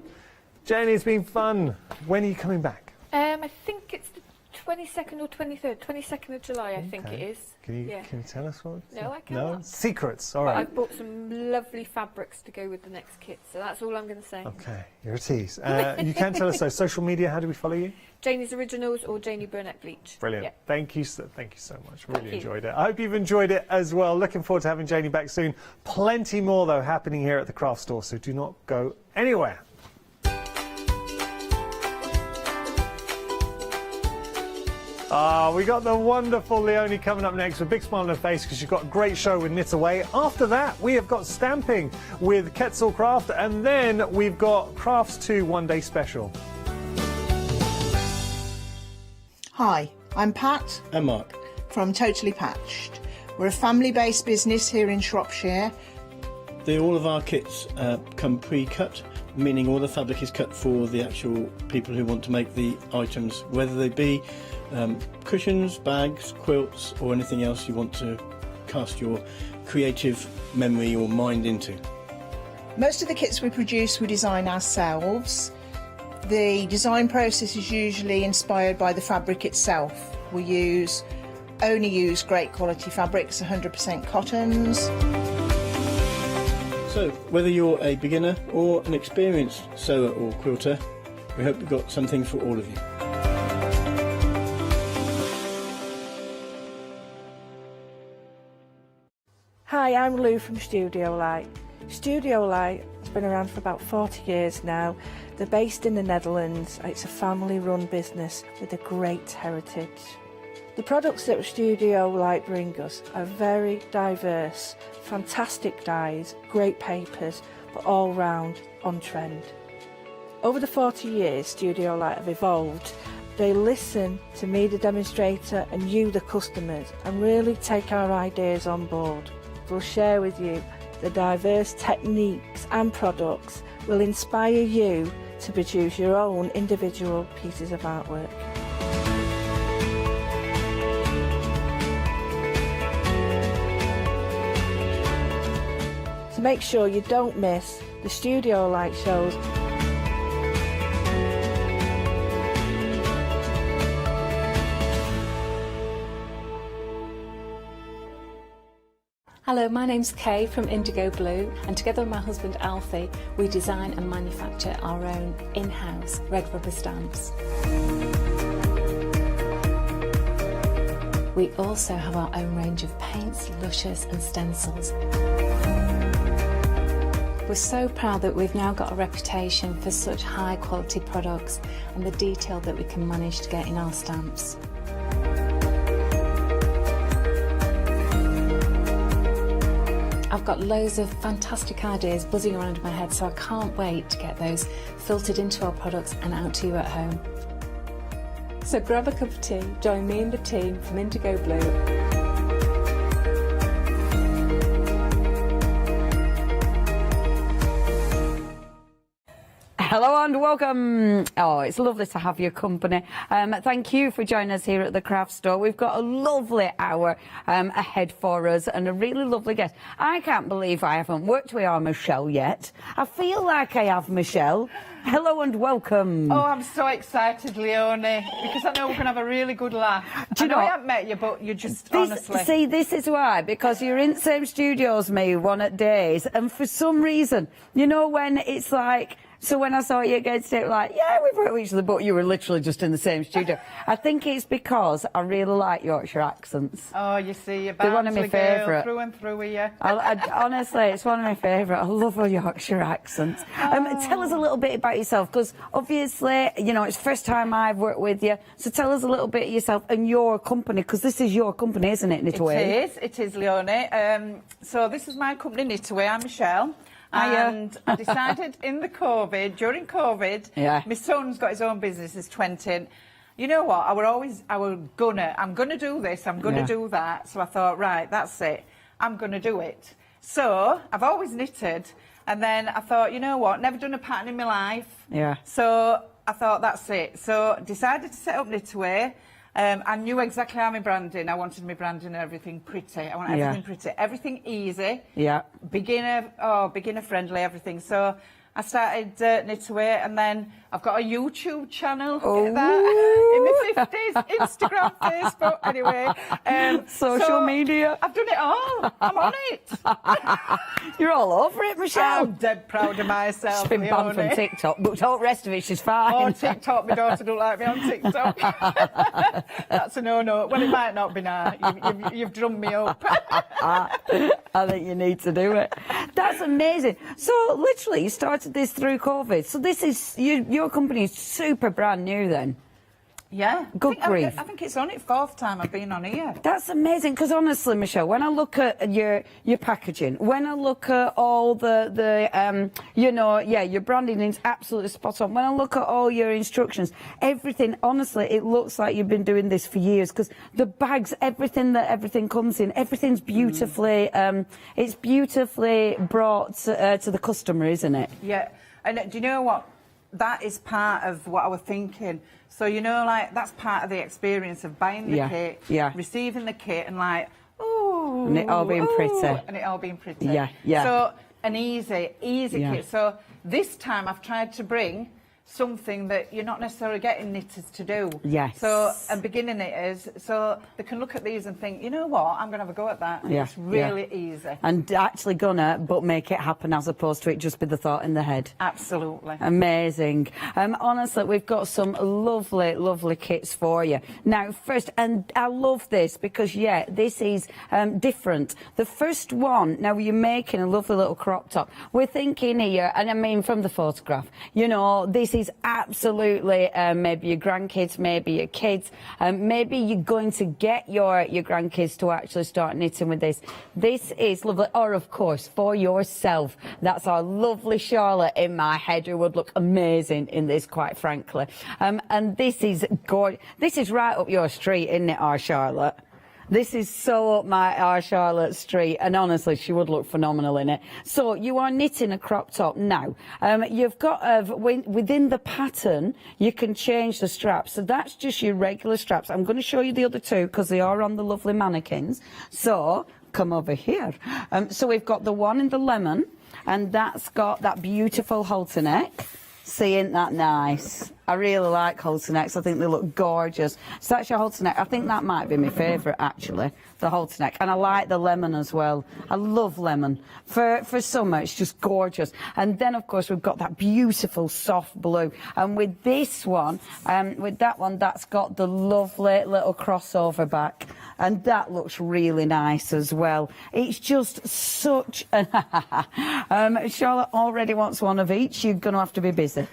Jenny, it's been fun. When are you coming back? I think it's the 22nd or 23rd. 22nd of July, I think it is. Can you tell us what? No, I cannot. No? Secrets, all But right. I've bought some lovely fabrics to go with the next kit, so that's all I'm going to say. Okay, you're a tease. You can tell us, though, social media, how do we follow you? Janie's Originals or Janie Burnett Bleach. Brilliant. Yeah. Thank you so much. Really enjoyed it. I hope you've enjoyed it as well. Looking forward to having Janie back soon. Plenty more, though, happening here at the craft store, so do not go anywhere. We got the wonderful Leonie coming up next with a big smile on her face because she's got a great show with Knit Away. After that, we have got stamping with Quetzal Craft, and then we've got Crafts 2 one-day special. Hi, I'm Pat. And Mark. From Totally Patched. We're a family-based business here in Shropshire. All of our kits come pre-cut, meaning all the fabric is cut for the actual people who want to make the items, whether they be cushions, bags, quilts, or anything else you want to cast your creative memory or mind into. Most of the kits we produce we design ourselves. The design process is usually inspired by the fabric itself. We only use great quality fabrics, 100% cottons. So, whether you're a beginner or an experienced sewer or quilter, we hope we've got something for all of you. Hi, I'm Lou from Studio Light. Studio Light has been around for about 40 years now. They're based in the Netherlands. It's a family-run business with a great heritage. The products that Studio Light bring us are very diverse, fantastic dyes, great papers, but all round on trend. Over the 40 years Studio Light have evolved. They listen to me, the demonstrator, and you, the customers, and really take our ideas on board. We'll share with you the diverse techniques and products will inspire you to produce your own individual pieces of artwork. So make sure you don't miss the Studio Light shows. Hello, my name's Kay from Indigo Blue, and together with my husband Alfie, we design and manufacture our own in-house red rubber stamps. We also have our own range of paints, lushes and stencils. We're so proud that we've now got a reputation for such high quality products and the detail that we can manage to get in our stamps. I've got loads of fantastic ideas buzzing around in my head, so I can't wait to get those filtered into our products and out to you at home. So grab a cup of tea, join me and the team from Indigo Blue. Hello and welcome. Oh, it's lovely to have your company. Thank you for joining us here at the craft store. We've got a lovely hour ahead for us and a really lovely guest. I can't believe I haven't worked with our Michelle yet. I feel like I have, Michelle. Hello and welcome. Oh, I'm so excited, Leonie, because I know we're going to have a really good laugh. Do you know I haven't met you, but you just honestly... See, this is why, because you're in the same studio as me one at days, and for some reason, you know when it's like... So when I saw you against it, like, yeah, we've worked with each other, but you were literally just in the same studio. I think it's because I really like Yorkshire accents. Oh, you see, you're They're one of my favourite. through and through with you. Honestly, it's one of my favourite. I love our Yorkshire accents. Tell us a little bit about yourself, because obviously, you know, it's the first time I've worked with you. So tell us a little bit of yourself and your company, because this is your company, isn't it, Knitaway? It is, Leonie. So this is my company, Knitaway. I'm Michelle. And I decided during COVID, my son's got his own business, he's 20. You know what, I'm gonna do this, I'm gonna do that. So I thought, right, that's it, I'm gonna do it. So I've always knitted, and then I thought, you know what, never done a pattern in my life. Yeah. So I thought, that's it. So decided to set up Knitaway. I knew exactly how my branding. I wanted my branding and everything pretty. I want everything pretty, everything easy. Yeah. Beginner friendly, everything. So I started Knitaway, and then I've got a YouTube channel. Get that? In my 50s, Instagram, Facebook, anyway. Social media. I've done it all. I'm on it. You're all over it, Michelle. I'm dead proud of myself. She's been banned from TikTok, but all the rest of it, she's fine. Oh, TikTok, my daughter don't like me on TikTok. That's a no-no. Well, it might not be now. You've drummed me up. I think you need to do it. That's amazing. So, literally, you started this through COVID. So this is, your company is super brand new then? Yeah. Good grief. I think it's on it 4th time I've been on here. That's amazing, because honestly, Michelle, when I look at your packaging, when I look at all your branding is absolutely spot on. When I look at all your instructions, everything, honestly, it looks like you've been doing this for years, because the bags, everything comes in, everything's beautifully, it's beautifully brought to the customer, isn't it? Yeah. And do you know what? That is part of what I was thinking. So, you know, like, that's part of the experience of buying the kit, receiving the kit, and like, ooh. And it all being pretty. And it all being pretty. Yeah, yeah. So, an easy kit. So, this time I've tried to bring something that you're not necessarily getting knitters to do. Yes. So, and beginner knitters, so they can look at these and think, you know what, I'm going to have a go at that. Yeah. It's really easy. And actually but make it happen, as opposed to it just be the thought in the head. Absolutely. Amazing. Honestly, we've got some lovely, lovely kits for you. Now, first, and I love this because, this is different. The first one, now you're making a lovely little crop top. We're thinking here, and I mean from the photograph, you know, this is absolutely maybe your grandkids, maybe your kids, maybe you're going to get your grandkids to actually start knitting with this. This is lovely, or of course for yourself. That's our lovely Charlotte in my head, who would look amazing in this, quite frankly. And this is gorgeous. This is right up your street, isn't it, our Charlotte? This is so up our Charlotte street, and honestly, she would look phenomenal in it. So you are knitting a crop top now. You've got within the pattern, you can change the straps. So that's just your regular straps. I'm going to show you the other two because they are on the lovely mannequins. So come over here. So we've got the one in the lemon, and that's got that beautiful halter neck. See, isn't that nice? I really like halter necks. I think they look gorgeous. So that's your halter neck. I think that might be my favourite, actually, the halter neck. And I like the lemon as well. I love lemon. For summer, it's just gorgeous. And then, of course, we've got that beautiful soft blue. And with this one, that's got the lovely little crossover back. And that looks really nice as well. It's just such a... Charlotte already wants one of each. You're going to have to be busy,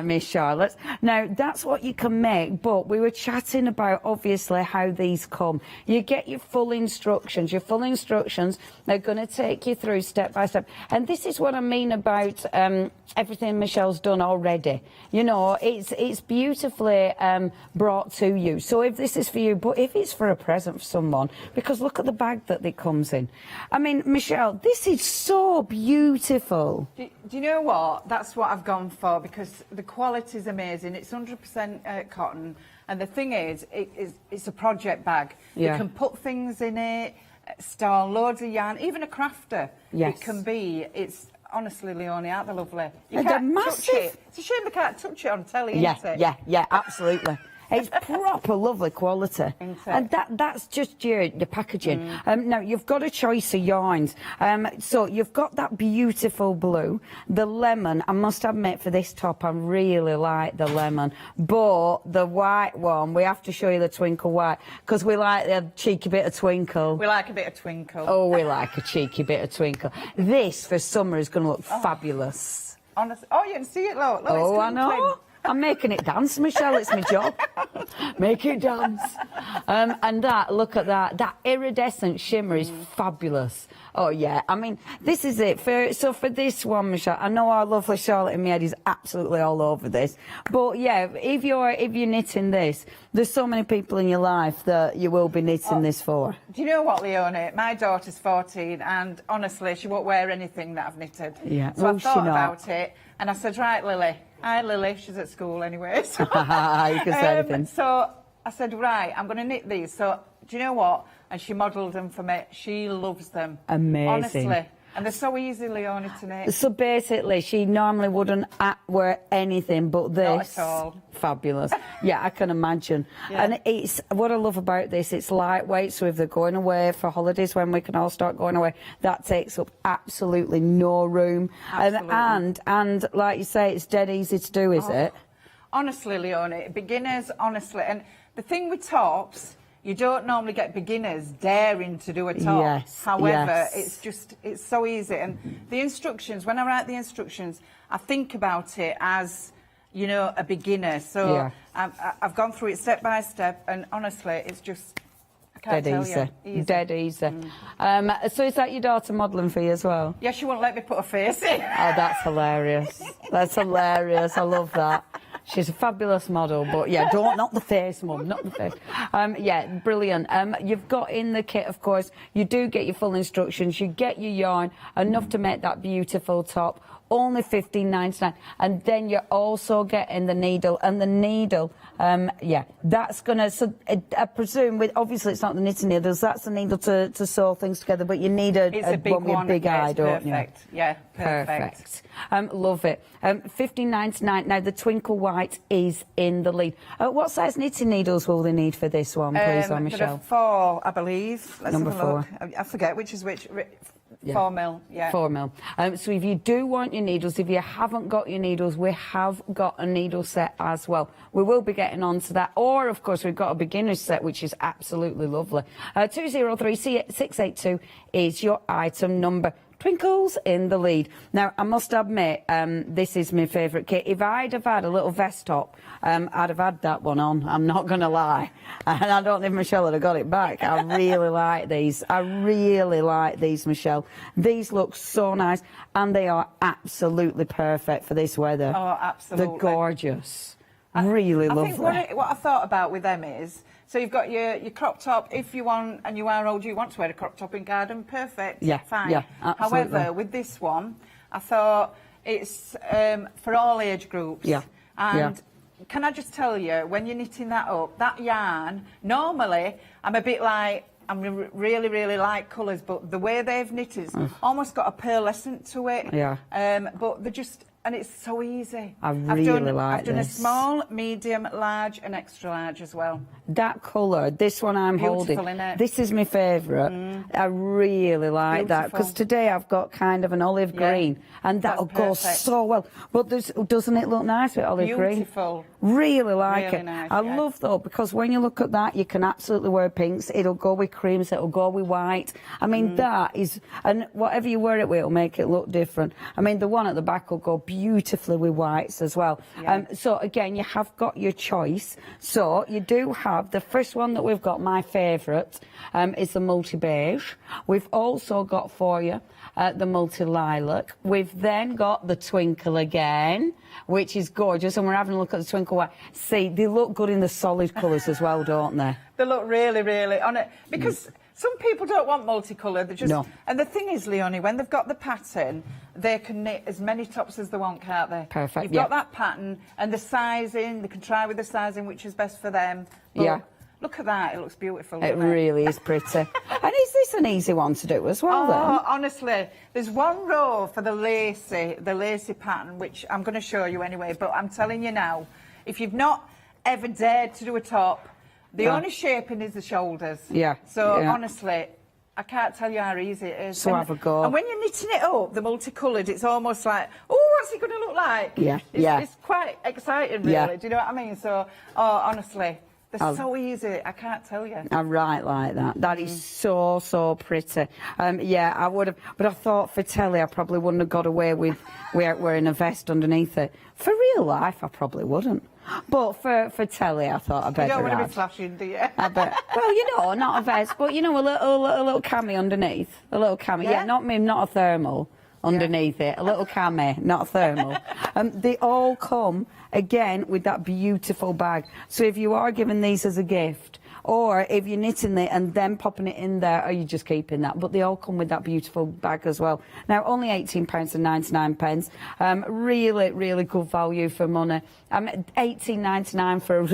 Miss Charlotte. Now, that's what you can make, but we were chatting about, obviously, how these come. You get your full instructions. Your full instructions, they're going to take you through step by step. And this is what I mean about everything Michelle's done already. You know, it's beautifully brought to you. So if this is for you, but if it's for a present for someone, because look at the bag that it comes in. I mean, Michelle, this is so beautiful. Do you know what? That's what I've gone for, because the quality is amazing. It's 100% cotton, and the thing is, it's a project bag. Yeah. You can put things in it, store loads of yarn, even a crafter. Yes. It can be. It's honestly, Leonie, aren't they lovely? You And they're can't touch massive. it. It's a shame they can't touch it on telly, isn't it? Yeah, absolutely. It's proper lovely quality. And that's just your packaging. Now, you've got a choice of yarns. So you've got that beautiful blue, the lemon. I must admit, for this top, I really like the lemon. But the white one, we have to show you the twinkle white, because we like the cheeky bit of twinkle. We like a bit of twinkle. Oh, we like a cheeky bit of twinkle. This, for summer, is going to look fabulous. Honestly. Oh, you can see it, look. Oh, it's I know. I'm making it dance, Michelle. It's my job. Make it dance. And that, look at that. That iridescent shimmer is fabulous. Oh, yeah. I mean, this is it. So for this one, Michelle, I know our lovely Charlotte in my head is absolutely all over this. But, yeah, if you're knitting this, there's so many people in your life that you will be knitting this for. Do you know what, Leonie? My daughter's 14, and honestly, she won't wear anything that I've knitted. Yeah. So I thought about it, and I said, right, Lily. Hi, Lily. She's at school anyway. So, you can say anything. So I said, right, I'm going to knit these. So do you know what? And she modelled them for me. She loves them. Amazing. Honestly. And they're so easy, Leonie, to knit. So basically, she normally wouldn't wear anything but this. Not at all. Fabulous. Yeah, I can imagine. Yeah. And it's what I love about this, it's lightweight, so if they're going away for holidays, when we can all start going away, that takes up absolutely no room. Absolutely. And like you say, it's dead easy to do, is it? Honestly, Leonie, beginners, honestly. And the thing with tops, you don't normally get beginners daring to do a top. Yes, However, yes. it's so easy. And the instructions, when I write the instructions, I think about it as, you know, a beginner. So Yeah. I've gone through it step by step, and honestly, it's just, I can't Dead tell easy. you. Dead easy. So is that your daughter modelling for you as well? Yeah, she won't let me put a face in. Oh, that's hilarious. That's hilarious. I love that. She's a fabulous model, but yeah, not the face, Mum, not the face. Yeah, brilliant. You've got in the kit, of course, you do get your full instructions, you get your yarn, enough to make that beautiful top, only $15.99, and then you're also getting the needle, and the needle, yeah, that's gonna, so I presume, obviously it's not the knitting needles, that's the needle to sew things together, but you need a big one with a big eye, don't you? Perfect. Yeah, perfect. Love it. $15.99. Now the twinkle white is in the lead. What size knitting needles will they need for this one, please, Michelle? There are 4, I believe. Let's Number have a look. I forget which is which. 4 mil, yeah. 4 mil. So if you do want your needles, if you haven't got your needles, we have got a needle set as well. We will be getting on to that. Or, of course, we've got a beginner's set, which is absolutely lovely. 203-682 is your item number. Twinkles in the lead. Now, I must admit, this is my favourite kit. If I'd have had a little vest top, I'd have had that one on. I'm not going to lie. And I don't think Michelle would have got it back. I really like these. I really like these, Michelle. These look so nice, and they are absolutely perfect for this weather. Oh, absolutely. They're gorgeous. Really lovely. I think what I thought about with them is, so you've got your crop top, if you want, and you are old, you want to wear a crop top in garden, perfect, yeah, fine. Yeah, absolutely. However, with this one, I thought it's for all age groups. Yeah. And can I just tell you, when you're knitting that up, that yarn, normally, I'm a bit like, I really, really like colours, but the way they've knitted, it's almost got a pearlescent to it. Yeah. But they're just, and it's so easy. I really like I've done this. a small, medium, large and extra large as well. That colour, this one I'm Beautiful, holding, innit? this is my favourite. I really like that, because today I've got kind of an olive green, and that'll go so well. But doesn't it look nice with olive green? Beautiful. Really like Really it. nice, I yeah. love though, because when you look at that, you can absolutely wear pinks. It'll go with creams, it'll go with white. I mean, that is, and whatever you wear it with, it'll make it look different. I mean, the one at the back will go beautifully with whites as well. Yeah. So again, you have got your choice. So you do have the first one that we've got, my favourite, is the multi beige. We've also got for you the multi lilac. We've then got the twinkle again, which is gorgeous, and we're having a look at the twinkle white. See, they look good in the solid colours as well, don't they? They look really, really on it, because some people don't want multicoloured. They just and the thing is, Leonie, when they've got the pattern, they can knit as many tops as they want, can't they? Perfect. You've got that pattern and the sizing. They can try with the sizing which is best for them. But Yeah. look at that. It looks beautiful. It really is pretty. And is this an easy one to do as well, then? Honestly, there's one row for the lacy pattern, which I'm going to show you anyway, but I'm telling you now, if you've not ever dared to do a top. The only shaping is the shoulders. Yeah. So yeah. honestly, I can't tell you how easy it is. So have a go. And when you're knitting it up, the multicoloured, it's almost like, oh, what's it going to look like? Yeah, yeah. It's quite exciting, really. Yeah. Do you know what I mean? So, honestly, they're so easy. I can't tell you. I write like that. That is so pretty. Yeah, I would have, but I thought for telly I probably wouldn't have got away with wearing a vest underneath it. For real life, I probably wouldn't. But for telly, I thought I better. You don't want to have. be flashing, do you? I bet. Well, you know, not a vest, but you know, a little cami underneath. A little cami. Yeah, not a thermal underneath it. A little cami, not a thermal. They all come again with that beautiful bag. So if you are giving these as a gift, or if you're knitting it and then popping it in there, or you just keeping that. But they all come with that beautiful bag as well. Now, only £18.99. Really good value for money. £18.99 for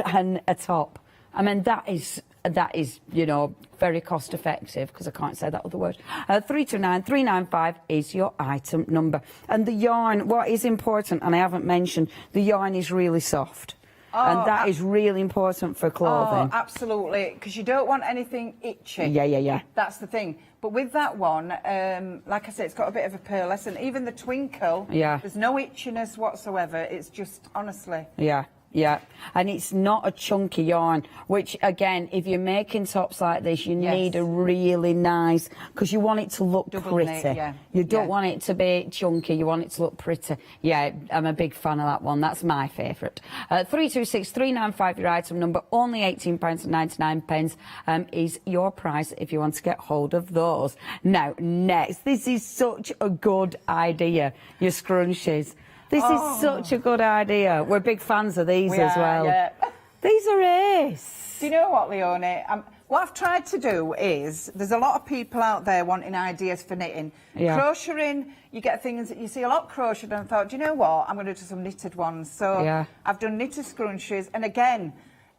a top. I mean, that is, you know, very cost effective, because I can't say that other word. 329395 is your item number. And the yarn, what is important, and I haven't mentioned, the yarn is really soft. And that is really important for clothing. Oh, absolutely, because you don't want anything itchy. Yeah. That's the thing. But with that one, like I said, it's got a bit of a pearlescent. Even the twinkle, there's no itchiness whatsoever. It's just, honestly. Yeah, and it's not a chunky yarn, which, again, if you're making tops like this, you need a really nice, because you want it to look pretty. You don't want it to be chunky, you want it to look pretty. Yeah, I'm a big fan of that one. That's my favourite. 326395, your item number, only £18.99 is your price if you want to get hold of those. Now, next, this is such a good idea, your scrunchies. This is such a good idea. We're big fans of these as well. Yeah. These are ace. Do you know what, Leonie? What I've tried to do is, there's a lot of people out there wanting ideas for knitting. Crocheting, you get things that you see a lot crocheted, and I thought, do you know what? I'm going to do some knitted ones. So I've done knitted scrunchies, and again,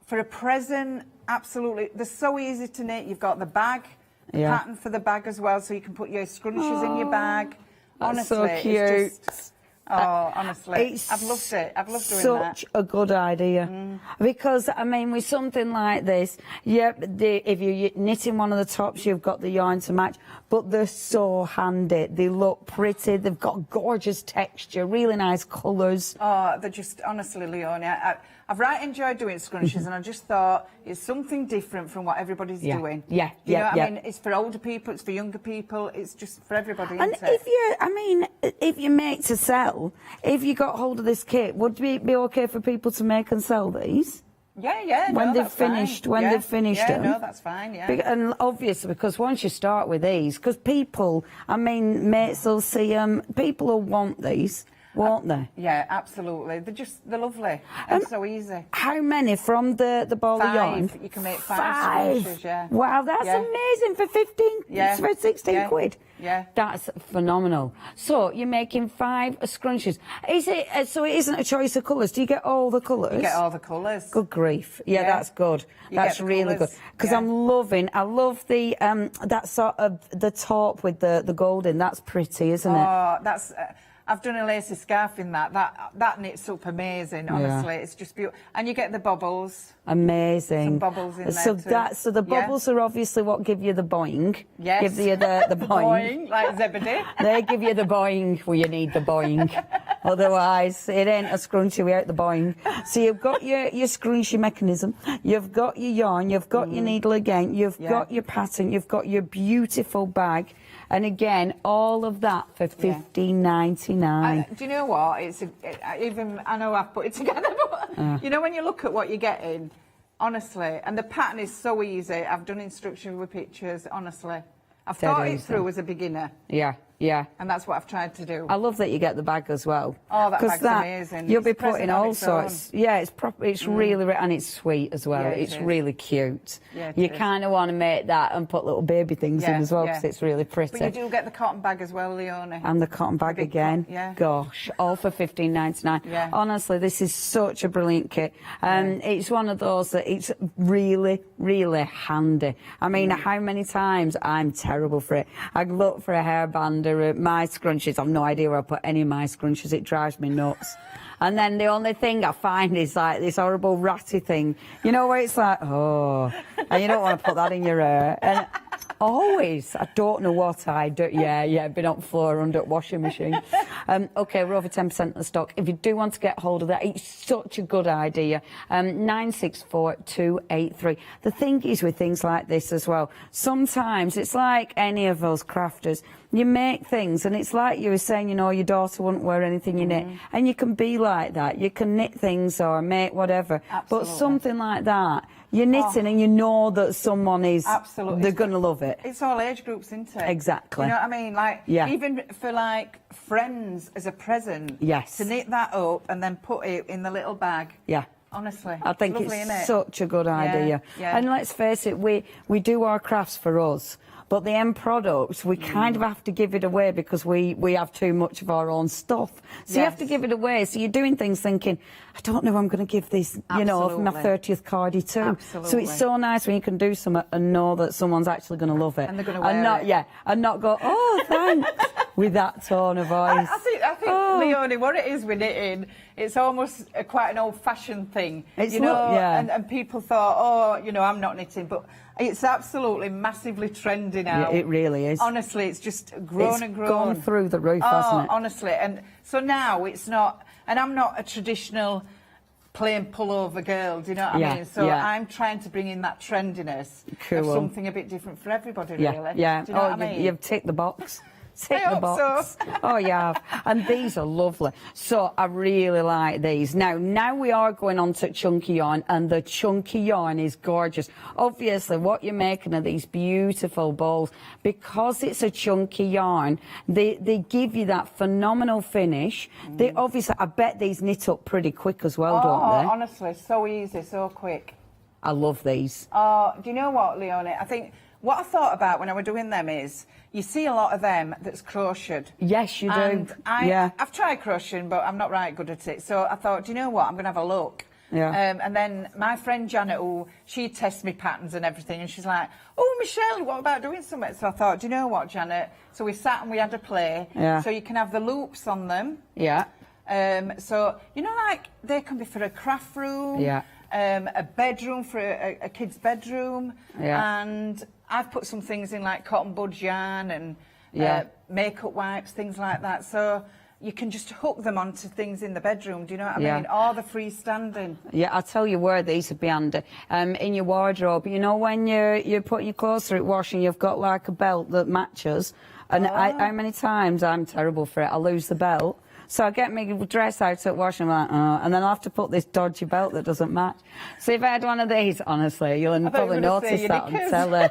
for a present, absolutely, they're so easy to knit. You've got the bag, the pattern for the bag as well, so you can put your scrunchies in your bag. That's Honestly, so cute. it's just... honestly, I've loved it. I've loved doing that. Such a good idea. Because, I mean, with something like this, if you're knitting one of the tops, you've got the yarn to match, but they're so handy. They look pretty. They've got gorgeous texture, really nice colours. Oh, they're just, honestly, Leonie, I've right enjoyed doing scrunchies, and I just thought it's something different from what everybody's doing. You know what I mean? It's for older people, it's for younger people, it's just for everybody, and isn't it? if you make to sell, if you got hold of this kit, would it be okay for people to make and sell these? When they've finished them. No, that's fine, And obviously, because once you start with these, because people, I mean, mates will see them, people will want these, won't they? Yeah, absolutely. They're lovely and so easy. How many from the ball of yarn? You can make five scrunchies, Wow, that's amazing for 15, for 16 quid. Yeah. That's phenomenal. So you're making 5 scrunchies. Is it, so it isn't a choice of colours? Do you get all the colours? You get all the colours. Good grief. Yeah, that's good. That's really good. Because I love the, that sort of, the top with the gold in. That's pretty, isn't it? Oh, that's... I've done a lacy scarf in that. That knits up amazing, honestly. It's just beautiful. And you get the bubbles. Amazing. Some bubbles in there too. So the bubbles are obviously what give you the boing. Yes. Give you the boing. Boing, like Zebedee. They give you the boing where you need the boing. Otherwise, it ain't a scrunchie without the boing. So you've got your scrunchie mechanism, you've got your yarn, you've got your needle again, you've got your pattern, you've got your beautiful bag. And again, all of that for $15.99. Do you know what? I know I've put it together, but you know when you look at what you're getting, honestly, and the pattern is so easy. I've done instructions with pictures, honestly. I've thought it through as a beginner. Yeah. And that's what I've tried to do. I love that you get the bag as well. Oh, that bag's amazing. You'll be putting all sorts. Yeah, it's proper. It's really, and it's sweet as well. Yeah, it's really cute. Yeah, you kind of want to make that and put little baby things in as well because it's really pretty. But you do get the cotton bag as well, Leonie. And the cotton bag again. Gosh, all for $15.99. Yeah. Honestly, this is such a brilliant kit. It's one of those that it's really, really handy. I mean, how many times I'm terrible for it. I look for a hairband or my scrunchies. I've no idea where I put any of my scrunchies. It drives me nuts. And then the only thing I find is like this horrible ratty thing, you know, where it's like, oh, and you don't want to put that in your hair. And always, I don't know what I do. Yeah, been on the floor under a washing machine. Okay, we're over 10% of the stock. If you do want to get hold of that, it's such a good idea. 964283. The thing is with things like this as well, sometimes it's like any of us crafters. You make things, and it's like you were saying, you know, your daughter wouldn't wear anything you knit, and you can be like that. You can knit things or make whatever, but something like that, you're knitting and you know that someone is, they're going to love it. It's all age groups, isn't it? Exactly. You know what I mean? Like, even for like friends as a present, to knit that up and then put it in the little bag. Yeah. Honestly, I think lovely, it's such a good idea. Yeah. And let's face it, we do our crafts for us. But the end product, we kind of have to give it away because we have too much of our own stuff. So you have to give it away. So you're doing things thinking, I don't know who I'm going to give this, you know, for my 30th cardie to. Absolutely. So it's so nice when you can do something and know that someone's actually going to love it. And they're going to wear it. Yeah, and not go, oh, thanks, with that tone of voice. I think Leonie, what it is with knitting, it's almost quite an old-fashioned thing. It's you know, and people thought, oh, you know, I'm not knitting, but it's absolutely massively trendy now. Yeah, it really is. Honestly, it's just grown and grown. It's gone through the roof, hasn't it? Honestly, and so now it's not, and I'm not a traditional plain pullover girl, do you know what I mean? So I'm trying to bring in that trendiness of something a bit different for everybody, really. Yeah, do you know what I mean? You've ticked the box. I hope so. Oh, you have. And these are lovely. So I really like these. Now we are going on to chunky yarn, and the chunky yarn is gorgeous. Obviously, what you're making are these beautiful balls. Because it's a chunky yarn, they give you that phenomenal finish. They obviously, I bet these knit up pretty quick as well, don't they? Honestly, so easy, so quick. I love these. Oh, do you know what, Leonie? I think what I thought about when I was doing them is, you see a lot of them that's crocheted. Yes, you do. And I've tried crocheting, but I'm not right good at it. So I thought, do you know what? I'm going to have a look. Yeah. And then my friend Janet, she tests me patterns and everything, and she's like, oh, Michelle, what about doing something? So I thought, do you know what, Janet? So we sat and we had a play. Yeah. So you can have the loops on them. Yeah. So, you know, like, they can be for a craft room. Yeah. A bedroom for a kid's bedroom. Yeah. And I've put some things in like cotton buds yarn and makeup wipes, things like that. So you can just hook them onto things in the bedroom, do you know what I mean? Or the freestanding. Yeah, I'll tell you where these would be handy. In your wardrobe, you know, when you're putting your clothes through it washing, you've got like a belt that matches. And how many times, I'm terrible for it, I lose the belt. So I get my dress out at wash and I'm like, and then I have to put this dodgy belt that doesn't match. So if I had one of these, honestly, you'll probably notice that on telly.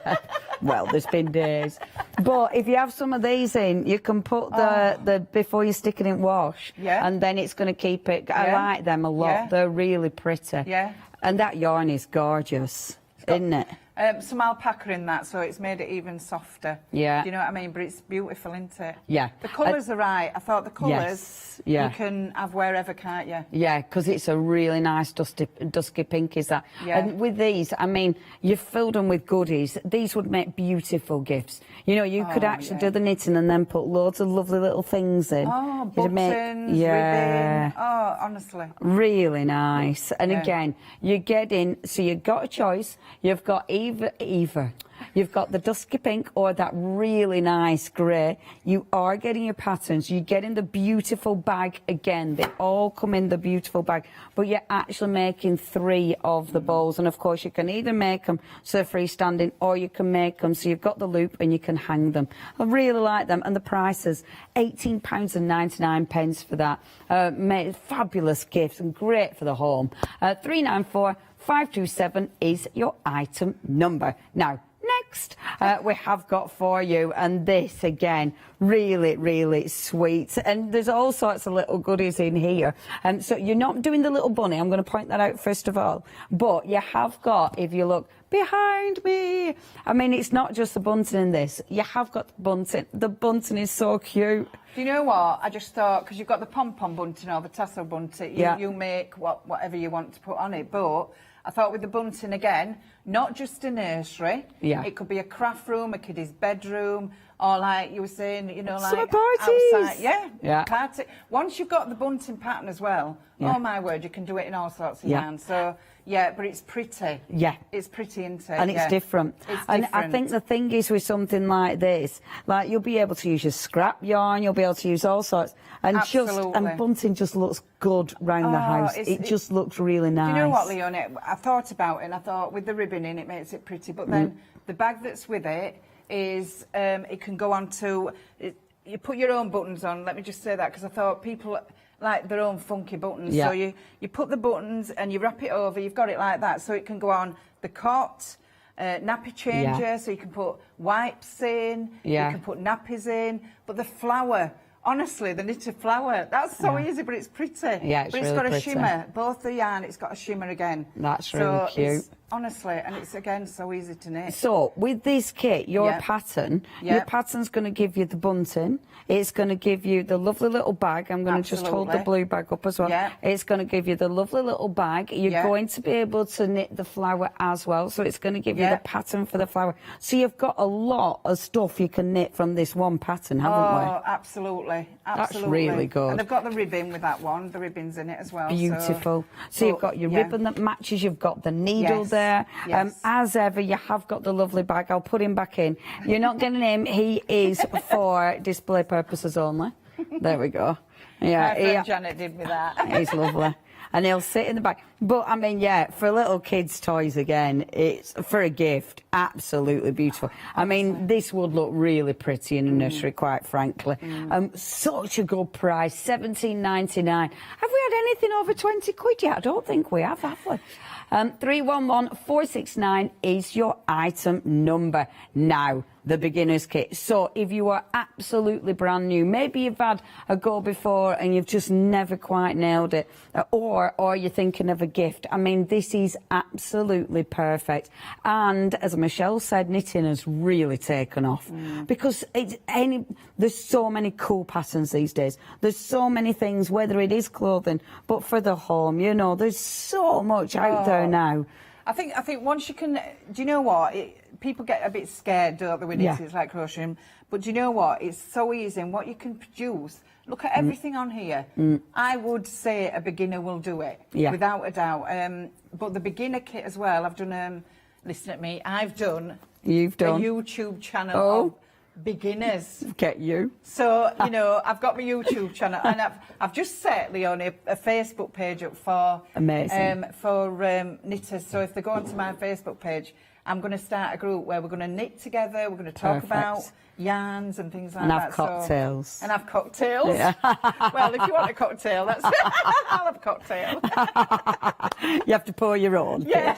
Well, there's been days. But if you have some of these in, you can put the before you stick it in wash. Yeah. And then it's going to keep it. I like them a lot. Yeah. They're really pretty. Yeah. And that yarn is gorgeous, isn't it? Some alpaca in that, so it's made it even softer. Yeah. Do you know what I mean? But it's beautiful, isn't it? Yeah. The colours are right. I thought the colours you can have wherever, can't you? Yeah, because it's a really nice dusky pink, is that? Yeah. And with these, I mean, you've filled them with goodies. These would make beautiful gifts. You know, you could actually do the knitting and then put loads of lovely little things in. Oh, buttons, ribbon. Oh, honestly. Really nice. And again, you're getting, so you've got a choice. You've got either. You've got the dusky pink or that really nice grey. You are getting your patterns. You're getting the beautiful bag again. They all come in the beautiful bag. But you're actually making 3 of the balls. And, of course, you can either make them so they're freestanding or you can make them so you've got the loop and you can hang them. I really like them. And the prices, £18.99 for that. Fabulous gifts and great for the home. 394527 is your item number. Now, next we have got for you, and this again, really, really sweet. And there's all sorts of little goodies in here. So you're not doing the little bunny. I'm going to point that out first of all. But you have got, if you look behind me, I mean, it's not just the bunting in this. You have got the bunting. The bunting is so cute. Do you know what? I just thought, because you've got the pom-pom bunting or the tassel bunting, you make whatever you want to put on it. But I thought with the bunting again, not just a nursery. Yeah. It could be a craft room, a kiddie's bedroom, or like you were saying, you know, Summer like parties. outside. Yeah. Party. Once you've got the bunting pattern as well, oh my word, you can do it in all sorts of yarns. So yeah, but it's pretty. Yeah. It's pretty, isn't it? And it's different. It's and different. I think the thing is with something like this, like you'll be able to use your scrap yarn, you'll be able to use all sorts, and Absolutely. bunting just looks good round the house. It just looks really nice. Do you know what, Leonie? I thought about it, and I thought with the ribbon in, it makes it pretty. But then the bag that's with it is, it can go on to. You put your own buttons on. Let me just say that, because I thought people like their own funky buttons. Yeah. So you put the buttons and you wrap it over. You've got it like that, so it can go on the cot. Nappy changer, so you can put wipes in, you can put nappies in, but the flower, honestly, the knitted flower, that's so easy, but it's pretty. Yeah, it's but it's really got a pretty. shimmer, both the yarn, it's got a shimmer again. That's really cute. It's, honestly, and it's again so easy to knit. So with this kit, your pattern's going to give you the bunting. It's going to give you the lovely little bag. I'm going to just hold the blue bag up as well. It's going to give you the lovely little bag. You're going to be able to knit the flower as well. So it's going to give you the pattern for the flower. So you've got a lot of stuff you can knit from this one pattern, haven't we? Oh, absolutely. That's really good. And I've got the ribbon with that one. The ribbon's in it as well. Beautiful. So you've got your ribbon that matches. You've got the needle there. As ever, you have got the lovely bag. I'll put him back in. You're not getting him. He is for display purposes only. There we go. Yeah, my friend Janet did me that. He's lovely. And he'll sit in the back. But, I mean, yeah, for little kids' toys again, it's for a gift. Absolutely beautiful. I mean, this would look really pretty in a nursery, quite frankly. Such a good price, $17.99. Have we had anything over 20 quid yet? I don't think we have we? 311469 is your item number. Now, the beginner's kit. So if you are absolutely brand new, maybe you've had a go before and you've just never quite nailed it, or you're thinking of a gift, I mean, this is absolutely perfect. And as Michelle said, knitting has really taken off because there's so many cool patterns these days. There's so many things, whether it is clothing, but for the home, you know, there's so much out there now. I think once you can, do you know what? People get a bit scared, don't they, when it's like crocheting. But do you know what? It's so easy, and what you can produce. Look at everything on here. I would say a beginner will do it, without a doubt. But the beginner kit as well, I've done, listen at me, I've done You've done a YouTube channel of beginners. Get you. So, you know, I've got my YouTube channel, and I've just set, Leonie, a Facebook page up for knitters. So if they go onto my Facebook page, I'm going to start a group where we're going to knit together, we're going to talk about yarns and things like that. And have cocktails. So, and have cocktails. Yeah. Well, if you want a cocktail, that's I'll have a cocktail. You have to pour your own. Yeah.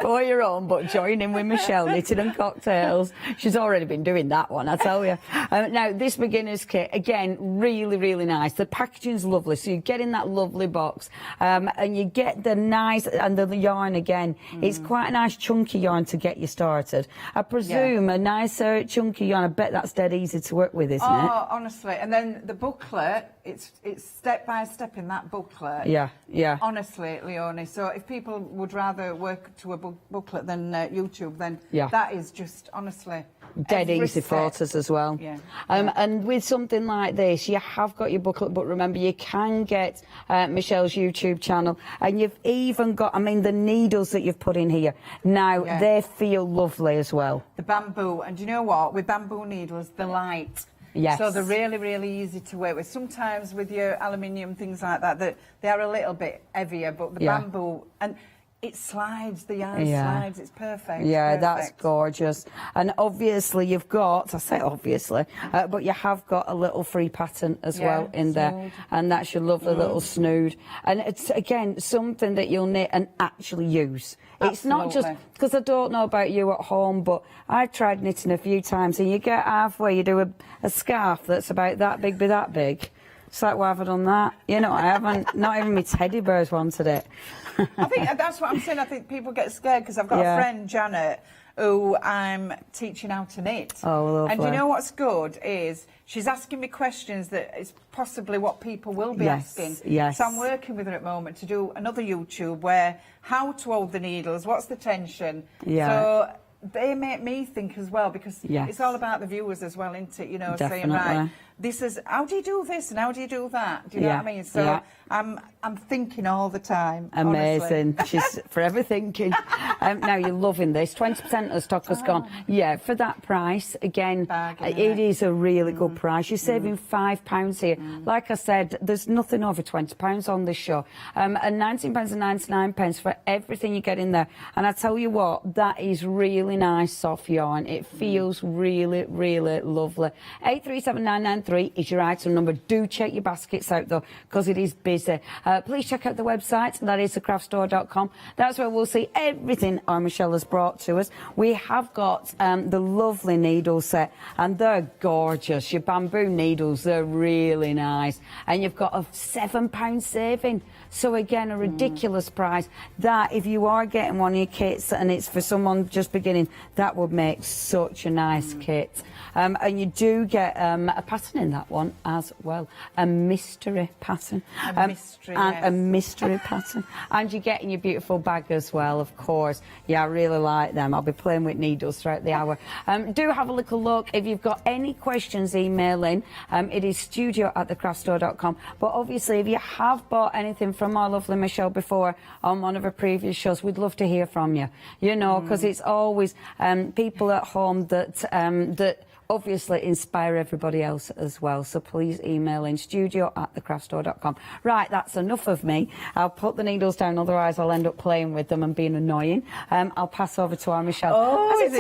Pour your own, but join in with Michelle, knitting and cocktails. She's already been doing that one, I tell you. Now, this beginner's kit, again, really, really nice. The packaging's lovely, so you get in that lovely box, and you get the nice, and the yarn again. It's quite a nice chunky yarn to get you started. I presume a nicer chunky yarn, I bet that's dead easy to work with, isn't it? Oh, honestly. And then the booklet, it's step by step in that booklet. Yeah, yeah. Honestly, Leonie. So if people would rather work to a booklet than YouTube, then that is just, honestly, dead easy photos as well. Yeah. And with something like this, you have got your booklet, but remember, you can get Michelle's YouTube channel, and you've even got, I mean, the needles that you've put in here. Now, they feel lovely as well. The bamboo, and do you know what? With bamboo needles, they're light. Yes. So they're really, really easy to work with. Sometimes with your aluminium, things like that, they are a little bit heavier, but the bamboo, and it slides, the yarn slides, it's perfect. Yeah, that's gorgeous. And obviously you've got, I say obviously, but you have got a little free pattern as well in there. And that's your lovely little snood. And it's, again, something that you'll knit and actually use. It's not just, because I don't know about you at home, but I've tried knitting a few times, and you get halfway, you do a scarf that's about that big, be that big. It's like, why have I done that? You know, I haven't, not even my teddy bears wanted it. I think that's what I'm saying. I think people get scared because I've got a friend, Janet, who I'm teaching how to knit. Oh, lovely. And you know what's good is she's asking me questions that is possibly what people will be asking. Yes. So I'm working with her at the moment to do another YouTube where how to hold the needles, what's the tension. Yeah. So they make me think as well, because Yes. it's all about the viewers as well, isn't it? You know, saying, Definitely. right, this is, how do you do this and how do you do that? Do you know Yeah, what I mean? So yeah. I'm thinking all the time. Amazing. honestly. She's forever thinking. Now you're loving this. 20% of the stock has gone. Yeah, for that price, again, it is a really good price. You're saving £5 here. Like I said, there's nothing over £20 on this show. And £19.99 for everything you get in there. And I tell you what, that is really nice soft yarn. It feels really, really lovely. 837993 is your item number. Do check your baskets out though, because it is busy. Please check out the website. That is thecraftstore.com. That's where we'll see everything our Michelle has brought to us. We have got the lovely needle set, and they're gorgeous. Your bamboo needles, they're really nice. And you've got a £7 saving. So again, a ridiculous price. That, if you are getting one of your kits and it's for someone just beginning, that would make such a nice kit. And you do get a pattern in that one as well, a mystery pattern. A mystery, and yes. a mystery pattern. And you get in your beautiful bag as well, of course. Yeah, I really like them. I'll be playing with needles throughout the hour. Do have a little look. If you've got any questions, email in. It is studio@thecraftstore.com. But obviously, if you have bought anything from our lovely Michelle before on one of her previous shows, we'd love to hear from you. You know, because it's always people at home that obviously inspire everybody else as well. So please email in studio@thecraftstore.com. Right, that's enough of me. I'll put the needles down, otherwise I'll end up playing with them and being annoying. I'll pass over to our Michelle. Oh, It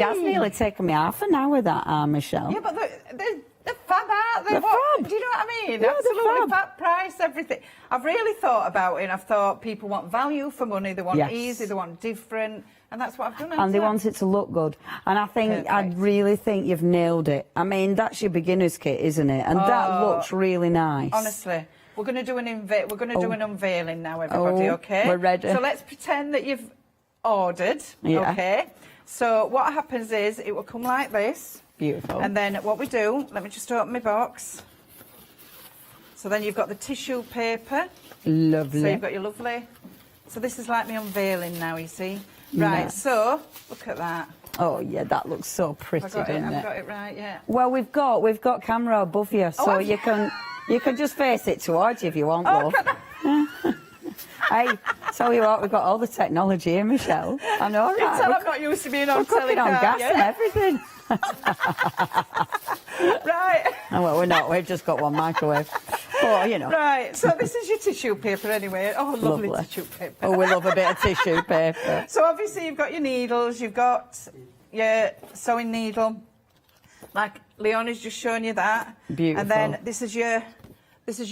has nearly taken me half an hour, that Michelle. Yeah, but they're fab, aren't they? They're fab. Do you know what I mean? Yeah, they're Absolutely fab. fab price, everything. I've really thought about it, and I've thought people want value for money, they want Yes. easy, they want different, and that's what I've done. And they want it to look good. And I think, I really think you've nailed it. I mean, that's your beginner's kit, isn't it? And that looks really nice. Honestly. We're going to do an unveiling now, everybody, okay? We're ready. So let's pretend that you've ordered, Yeah. okay? So what happens is it will come like this. Beautiful. And then what we do, let me just open my box. So then you've got the tissue paper. Lovely. So you've got your lovely. So this is like me unveiling now, you see. Right, Nice. so look at that. Oh yeah, that looks so pretty, Have I got it? doesn't I've it? got it right, yeah. Well, we've got camera above you, so have you can just face it towards you if you want, love. Hey, tell you what, we've got all the technology here, Michelle. I know, You right? tell I'm not used to being on We're cooking on telecast, gas yeah? and everything. Right. Oh, well, we're not. We've just got one microwave. Oh, you know. Right, so this is your tissue paper anyway. Oh, lovely Lovely. tissue paper. Oh, we love a bit of tissue paper. So obviously you've got your needles, you've got your sewing needle. Like Leonie's just showing you that. Beautiful. And then this is your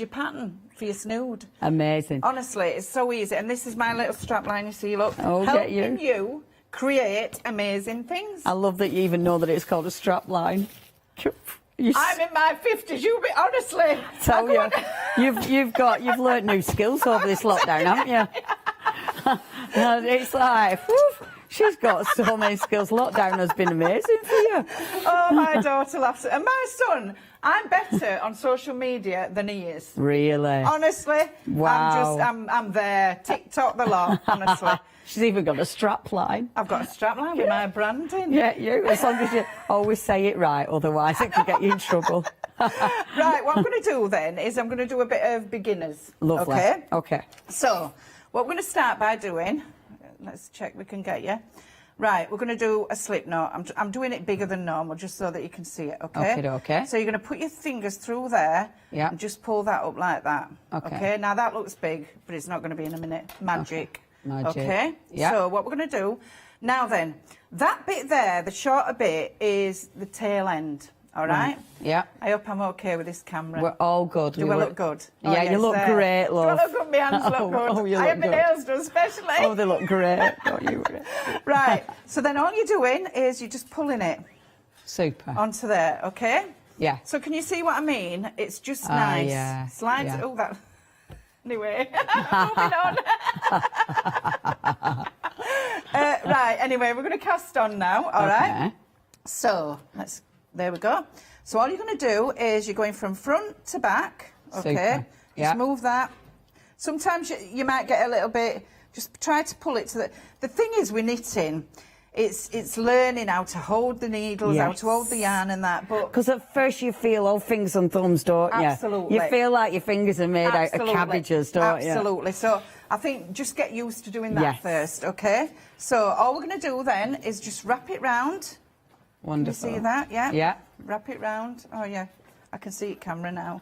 pattern for your snood. Amazing. Honestly, it's so easy. And this is my little strap line, you see, look. Oh, get you. Helping you create amazing things. I love that you even know that it's called a strap line. I'm in my 50s, you be honestly. Tell you, you've learnt new skills over this lockdown, haven't you? And it's like, whew, she's got so many skills. Lockdown has been amazing for you. Oh, my daughter laughs. And my son, I'm better on social media than he is. Really? Honestly. Wow. I'm there. TikTok the lot, honestly. She's even got a strap line. I've got a strap line with my branding. Yeah, you. As long as you always say it right, otherwise it could get you in trouble. Right, what I'm going to do then is I'm going to do a bit of beginners. Lovely. Okay? Okay. So, what we're going to start by doing, let's check we can get you. Right, we're going to do a slip knot. I'm doing it bigger than normal, just so that you can see it, okay? Okay, okay. So you're going to put your fingers through there and just pull that up like that. Okay. Now that looks big, but it's not going to be in a minute. Magic. Okay. Magic. Okay? Yeah. So what we're going to do, now then, that bit there, the shorter bit, is the tail end. All right? Yeah. I hope I'm okay with this camera. We're all good. Do I look good? Yeah, Oh, you yes, look there. great, love. Do I look good? My hands look good. Oh, you I look have my good. nails done especially. Oh, they look great. Don't you? Right, so then all you're doing is you're just pulling it Super. onto there, okay? Yeah. So can you see what I mean? It's just nice. Yeah. Slides. Yeah. Oh, that. Anyway, moving on. Right, anyway, we're going to cast on now, all right? So, there we go. So all you're going to do is you're going from front to back, okay? Super. Yeah. Just move that. Sometimes you might get a little bit, just try to pull it to the thing is with knitting, it's learning how to hold the needles, how to hold the yarn and that. But because at first you feel all fingers and thumbs, don't you? Absolutely. You feel like your fingers are made out of cabbages, don't you? Absolutely. So I think just get used to doing that first, okay? So all we're going to do then is just wrap it round. Wonderful. You see that? Yeah. Yeah. Wrap it round. Oh yeah, I can see it, camera now.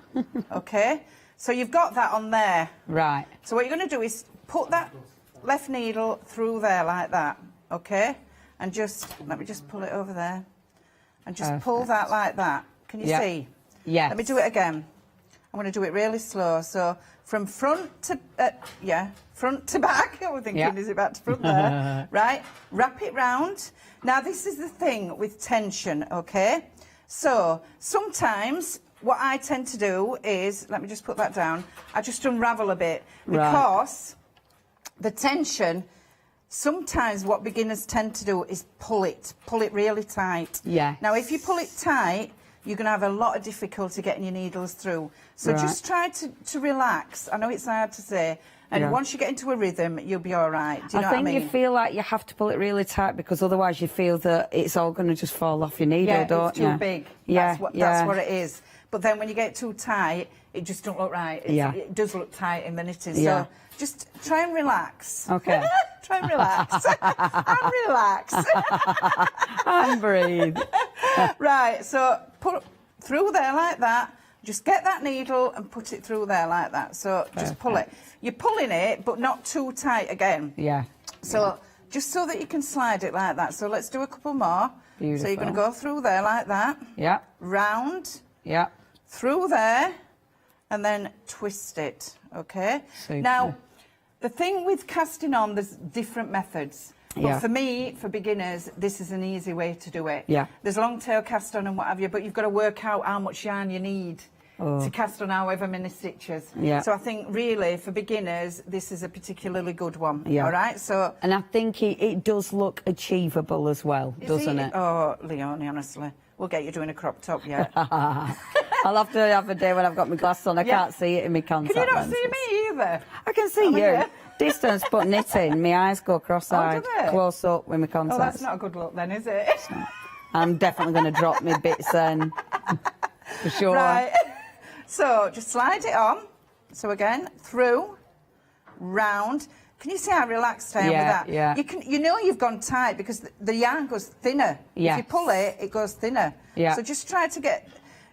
Okay. So you've got that on there. Right. So what you're going to do is put that left needle through there like that, okay? And just, let me just pull it over there. And just pull that like that. Can you see? Yeah. Let me do it again. I'm going to do it really slow. So from front to, front to back. I was thinking, is it back to front there? Right. Wrap it round. Now, this is the thing with tension, okay? So sometimes what I tend to do is, let me just put that down, I just unravel a bit because the tension, sometimes what beginners tend to do is pull it really tight. Yeah. Now, if you pull it tight, you're going to have a lot of difficulty getting your needles through. So just try to relax. I know it's hard to say. And once you get into a rhythm, you'll be all right. Do you know what I mean? I think you feel like you have to pull it really tight because otherwise you feel that it's all going to just fall off your needle, don't you? Yeah, it's too big. That's what it is. But then when you get too tight, it just don't look right. It does look tight in the knitting. So just try and relax. Okay. Try and relax. And relax. And breathe. Right, so put through there like that. Just get that needle and put it through there like that. So just pull it. You're pulling it, but not too tight again. Yeah. So just so that you can slide it like that. So let's do a couple more. Beautiful. So you're going to go through there like that. Yeah. Round. Yeah. Through there. And then twist it. Okay? Super. Now, the thing with casting on, there's different methods. But for me, for beginners, this is an easy way to do it. Yeah. There's long tail cast on and what have you, but you've got to work out how much yarn you need to cast on however many stitches. Yeah. So I think really for beginners, this is a particularly good one. Yeah. All right. So. And I think it does look achievable as well, doesn't it? Oh, Leonie, honestly, we'll get you doing a crop top yet. I'll have to have a day when I've got my glasses on. I can't see it in my contact Can you not lenses. see me either? I can see you. Distance, but knitting, my eyes go cross-eyed, close up with my contacts. Oh, that's not a good look then, is it? I'm definitely going to drop my bits then, for sure. Right. So just slide it on. So again, through, round. Can you see how relaxed I am with that? Yeah. You know you've gone tight because the yarn goes thinner. Yes. If you pull it, it goes thinner. Yeah. So just try to get.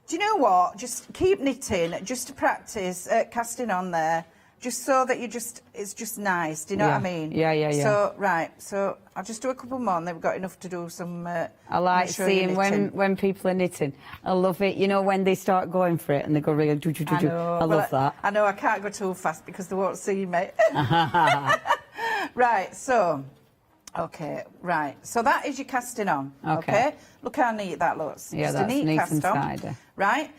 Do you know what? Just keep knitting, just to practice casting on there. Just so that it's just nice. Do you know what I mean? Yeah. So, right, so I'll just do a couple more and then we've got enough to do some... I like seeing when people are knitting. I love it. You know, when they start going for it and they go really... I love that. I know, I can't go too fast because they won't see me. Right, so... Okay, right. So that is your casting on, okay? Look how neat that looks. Yeah, just that's a neat neat cast and on, tidy. right?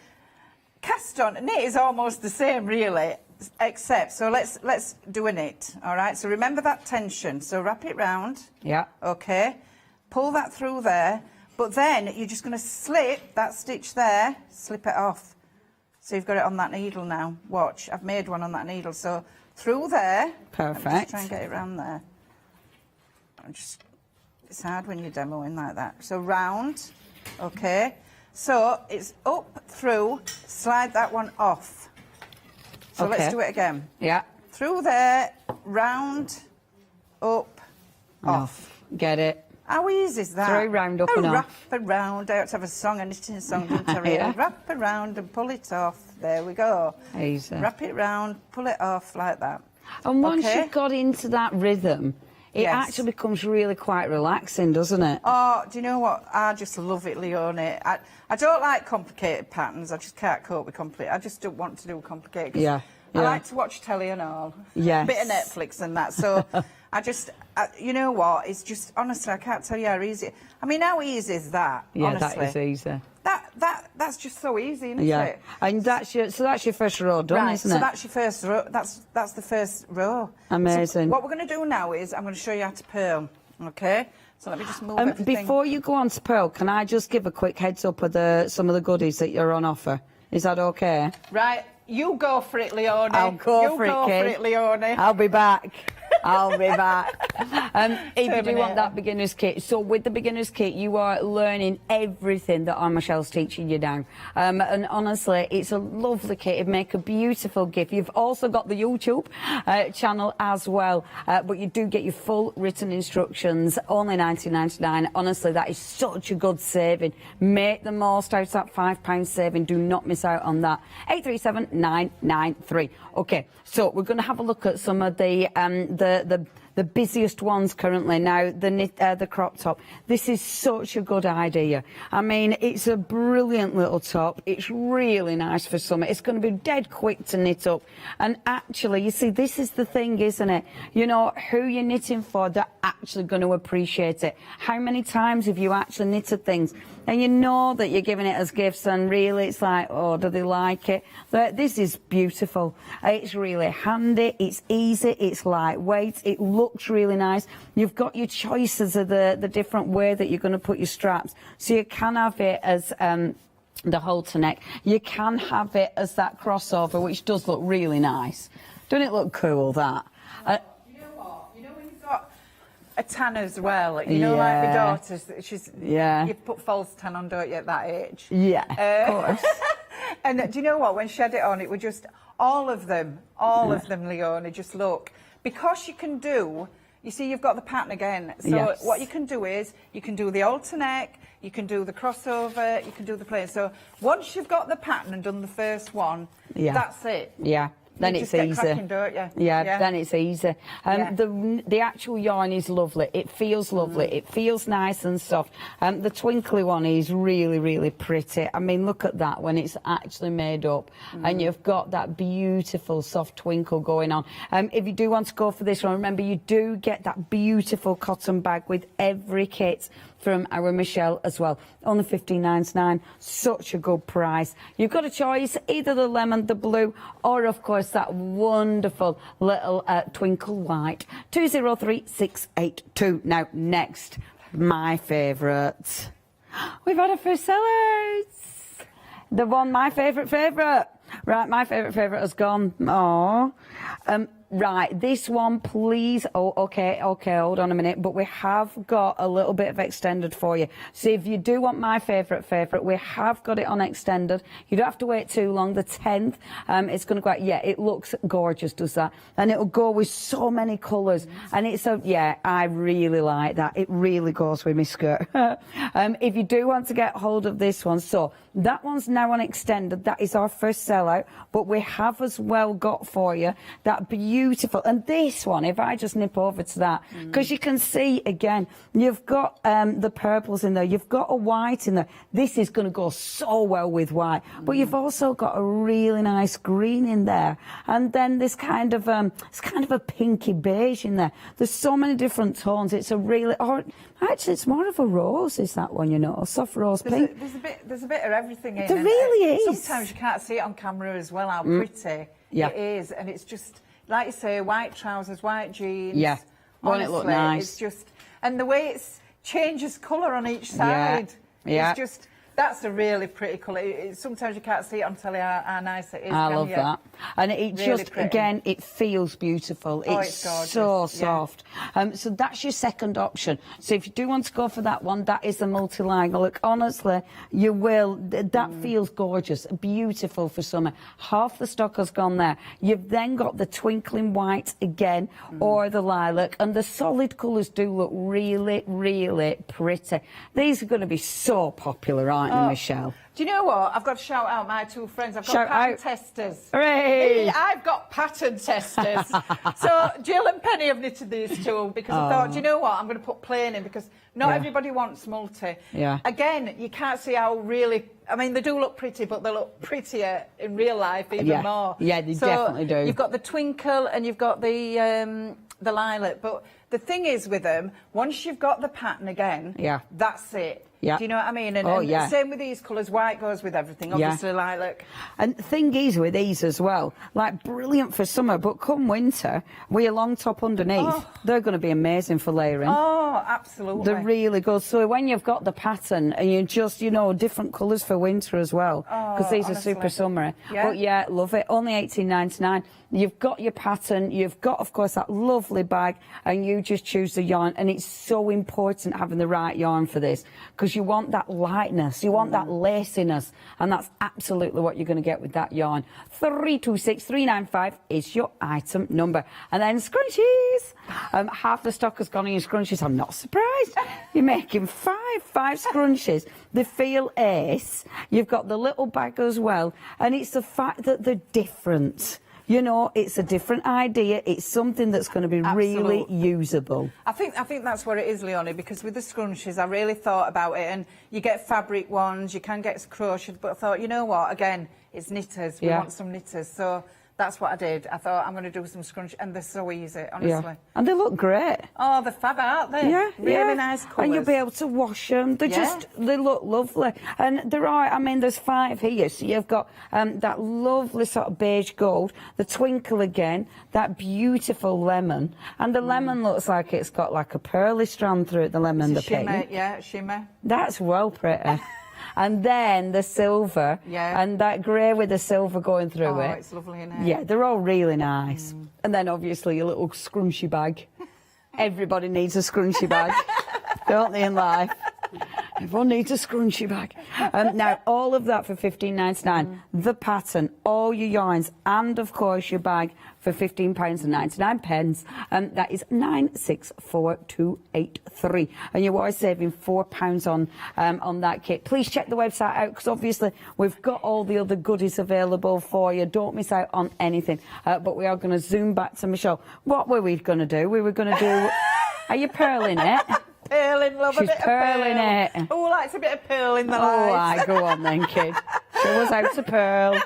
Cast on, knit is almost the same, really. Except, so let's do a knit, all right? So remember that tension. So wrap it round. Yeah. Okay. Pull that through there. But then you're just going to slip that stitch there, slip it off. So you've got it on that needle now. Watch, I've made one on that needle. So through there. Perfect. Just try and get it round there. It's hard when you're demoing like that. So round. Okay. So it's up, through, slide that one off. So let's do it again. Yeah. Through there, round, up, off. Get it. How easy is that? Through, round, up and off. Wrap around. I ought to have a song, a knitting song, don't I? Really? Wrap around and pull it off. There we go. Easy. Wrap it round, pull it off like that. And once you've got into that rhythm, it actually becomes really quite relaxing, doesn't it? Oh, do you know what? I just love it, Leonie. I don't like complicated patterns. I just can't cope with complicated. I just don't want to do complicated. Yeah. I like to watch telly and all. Yes. A bit of Netflix and that. So you know what? It's just, honestly, I can't tell you how easy. I mean, how easy is that? Yeah, honestly? that is easy. That's just so easy, isn't it? And that's your first row done, isn't it? So that's your first row. That's the first row. Amazing. So what we're going to do now is I'm going to show you how to purl. Okay. So let me just move everything. Before you go on to purl, can I just give a quick heads up of some of the goodies that you're on offer? Is that okay? Right. You go for it, Leonie. I'll go for it, Kate. Leonie. I'll be back. I'll be back. If you do want that beginner's kit, so with the beginner's kit, you are learning everything that Aunt Michelle's teaching you now. And honestly, it's a lovely kit. It'd make a beautiful gift. You've also got the YouTube channel as well, but you do get your full written instructions, only £19.99. Honestly, that is such a good saving. Make the most out of that £5 saving. Do not miss out on that. 837-993. Okay, so we're going to have a look at some of the busiest ones currently now. The crop top. This is such a good idea. I mean, it's a brilliant little top. It's really nice for summer. It's going to be dead quick to knit up. And actually, you see, this is the thing, isn't it? You know, who you're knitting for, they're actually going to appreciate it. How many times have you actually knitted things and you know that you're giving it as gifts and really it's like, oh, do they like it? But this is beautiful. It's really handy. It's easy. It's lightweight. It looks really nice. You've got your choices of the different way that you're going to put your straps. So you can have it as the halter neck. You can have it as that crossover, which does look really nice. Doesn't it look cool, that? You know what? You know when you've got a tan as well, you know, like my daughter's, you put false tan on, don't you, at that age? Yeah, of course. And do you know what? When she had it on, it was just all of them, Leonie, just look. Because you can do, you see, you've got the pattern again. So what you can do is, you can do the alter neck, you can do the crossover, you can do the plain. So once you've got the pattern and done the first one, that's it. Yeah. Then you it's just get easy. cracking, don't you? Yeah, then it's easy. The actual yarn is lovely. It feels lovely. It feels nice and soft. The twinkly one is really, really pretty. I mean, look at that when it's actually made up. And you've got that beautiful soft twinkle going on. If you do want to go for this one, remember you do get that beautiful cotton bag with every kit from our Michelle as well. Only $15.99. Such a good price. You've got a choice, either the lemon, the blue, or of course that wonderful little twinkle white. 203682. Now, next, my favourite. We've had a first sellers. The one, my favourite. Right, my favourite has gone. Oh. Right, this one, please. Oh, okay, hold on a minute. But we have got a little bit of extended for you. So if you do want my favourite, we have got it on extended. You don't have to wait too long. The 10th, it's going to go out. Yeah, it looks gorgeous, does that? And it'll go with so many colours. And it's I really like that. It really goes with my skirt. If you do want to get hold of this one, so that one's now on extended. That is our first sellout. But we have as well got for you that beautiful, and this one, if I just nip over to that, because you can see again, you've got the purples in there, you've got a white in there. This is going to go so well with white, but you've also got a really nice green in there, and then this kind of it's kind of a pinky beige in there. There's so many different tones. It's a really, actually it's more of a rose, is that one, you know, a soft rose pink. There's a bit of everything in there. Really is. Sometimes you can't see it on camera as well how pretty it is, and it's just, like you say, white trousers, white jeans. Yeah, won't it look nice? It's just, and the way it changes colour on each side. Yeah. It's just, that's a really pretty colour. Sometimes you can't see it on telly how nice it is. I love that. And it really just, pretty. Again, it feels beautiful. It's gorgeous. So soft. So that's your second option. So if you do want to go for that one, that is the multi-line. Look, honestly, you will. That feels gorgeous. Beautiful for summer. Half the stock has gone there. You've then got the twinkling white again, or the lilac. And the solid colours do look really, really pretty. These are going to be so popular, aren't they, Michelle? Do you know what? I've got to shout out my two friends. I've got pattern testers. Hooray! I've got pattern testers. So Jill and Penny have knitted these two because I thought, do you know what? I'm going to put plain in because not everybody wants multi. Yeah. Again, you can't see how really. I mean, they do look pretty, but they look prettier in real life even more. Yeah, they definitely do. You've got the twinkle and you've got the lilac, but the thing is with them, once you've got the pattern again, that's it. Do you know what I mean? And same with these colours, white goes with everything, obviously, lilac. And the thing is with these as well, like brilliant for summer, but come winter, with your long top underneath, they're going to be amazing for layering. Oh, absolutely. They're really good. So when you've got the pattern and you just, you know, different colours for winter as well, because these are super summery. But yeah, love it. Only $18.99. You've got your pattern, you've got, of course, that lovely bag, and you just choose the yarn. And it's so important having the right yarn for this, because you want that lightness, you want that laciness, and that's absolutely what you're going to get with that yarn. 326395 is your item number. And then scrunchies. Half the stock has gone in your scrunchies. I'm not surprised. You're making five scrunchies. They feel ace. You've got the little bag as well, and it's the fact that they're different. You know, it's a different idea. It's something that's going to be really usable. I think that's what it is, Leonie, because with the scrunchies, I really thought about it. And you get fabric ones, you can get crocheted, but I thought, you know what, again, it's knitters. We want some knitters. So that's what I did. I thought, I'm going to do some scrunchies, and they're so easy, honestly. Yeah. And they look great. Oh, they're fab, aren't they? Yeah, really nice colours. And you'll be able to wash them. They they look lovely. And there are, I mean, there's 5 here. So you've got that lovely sort of beige gold, the twinkle again, that beautiful lemon. And the lemon looks like it's got like a pearly strand through it, the lemon, the pink. Shimmer, yeah, shimmer. That's well pretty. And then the silver, and that grey with the silver going through it. Oh, it's lovely in here. Yeah, they're all really nice. And then obviously your little scrunchy bag. Everybody needs a scrunchy bag, don't they, in life? Everyone needs a scrunchy bag. Now, all of that for $15.99. The pattern, all your yarns, and of course your bag for £15.99. That is 964283. And you're always saving £4 on that kit. Please check the website out, because obviously we've got all the other goodies available for you. Don't miss out on anything. But we are going to zoom back to Michelle. What were we going to do? We were going to do... Are you purling it? Purling, love. She's a bit purling of pearl. it. Who likes a bit of pearl in the Oh, life? go on then, kid. Show us how to pearl.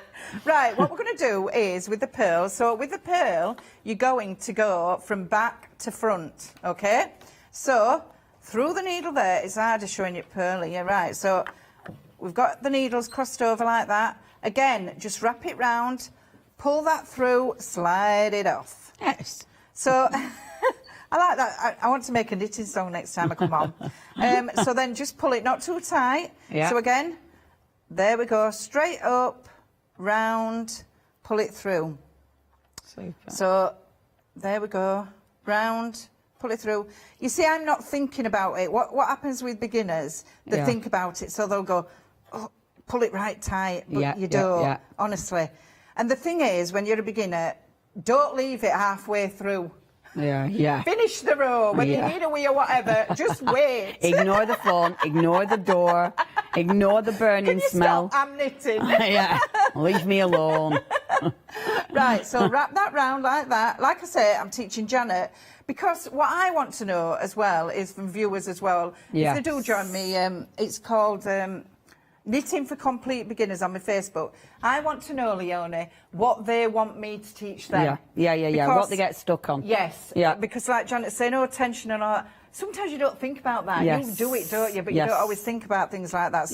Right, what we're going to do is, with the pearl, so with the pearl, you're going to go from back to front, OK? So, through the needle there, it's harder showing you pearl here, right? So, we've got the needles crossed over like that. Again, just wrap it round, pull that through, slide it off. Yes. So... I like that. I want to make a knitting song next time I come on. So then just pull it, not too tight. Yeah. So again, there we go, straight up, round, pull it through. Super. So there we go, round, pull it through. You see, I'm not thinking about it. What happens with beginners? They think about it, so they'll go, oh, pull it right tight, but you don't, honestly. And the thing is, when you're a beginner, don't leave it halfway through. Yeah. Finish the row. When you need a wee or whatever, just wait. Ignore the phone, ignore the door, ignore the burning smell. Stop? I'm knitting. Yeah, leave me alone. Right, so wrap that round like that. Like I say, I'm teaching Janet, because what I want to know as well is from viewers as well. If they do join me, it's called... Knitting for Complete Beginners on my Facebook. I want to know, Leonie, what they want me to teach them. Yeah. Because, what they get stuck on. Yes. Yeah. Because like Janet say, no tension and all that. Sometimes you don't think about that. Yes. You do it, don't you? But you don't always think about things like that.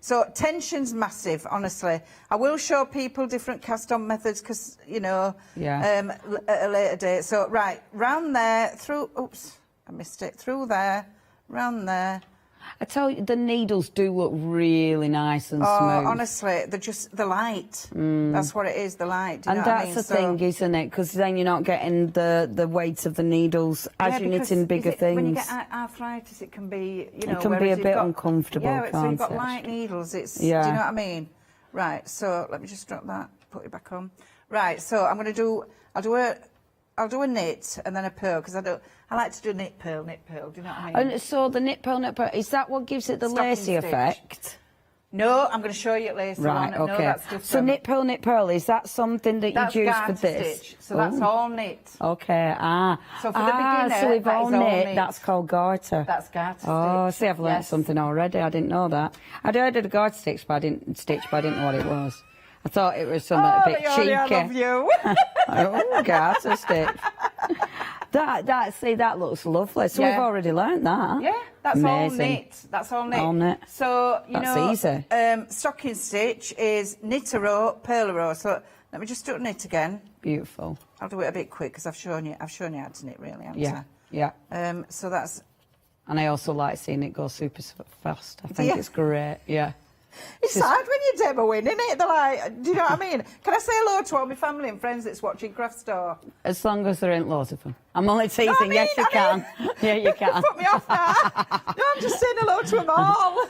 So tension's massive, honestly. I will show people different cast-on methods because, you know, at a later date. So, right, round there, through... Oops, I missed it. Through there, round there. I tell you, the needles do look really nice and smooth. Honestly, they're just the light. That's what it is, the light. Do you know that's what I mean? the thing, isn't it? Because then you're not getting the weight of the needles as you're knitting bigger things. When you get arthritis, it can be, you know, it can be a bit uncomfortable. Yeah, so you've got it? light needles. It's, do you know what I mean? Right. So let me just drop that. Put it back on. Right. So I'm going to do. I'll do a knit and then a purl, because I like to do knit purl. Do you know what I mean? And so the knit purl, is that what gives it the lacy effect? No, I'm going to show you it later right, on. Okay. No, that's different. So knit purl, is that something that you use for this? Stitch. So that's all knit. Okay, So for the beginner, so we've all knit, knit. That's called garter. That's garter stitch. Oh, see, I've learnt something already. I didn't know that. I'd heard of the garter stitch, but I didn't know what it was. I thought it was something a bit cheeky. I love you. Oh, garter stitch. See, that looks lovely. So we've already learnt that. Yeah, that's amazing. all knit. That's all knit. All knit. So, you That's know, easy. stocking stitch is knit a row, purl a row. So let me just do knit again. Beautiful. I'll do it a bit quick because I've shown you how to knit, really, haven't Yeah, I? yeah. So that's... And I also like seeing it go super fast. I think it's great, yeah. It's sad when you demo in, isn't it? They're like, do you know what I mean? Can I say hello to all my family and friends that's watching Craft Store? As long as there ain't loads of them. I'm only teasing. Yes, you can. Yeah, you can. Put me off now. No, I'm just saying hello to them all.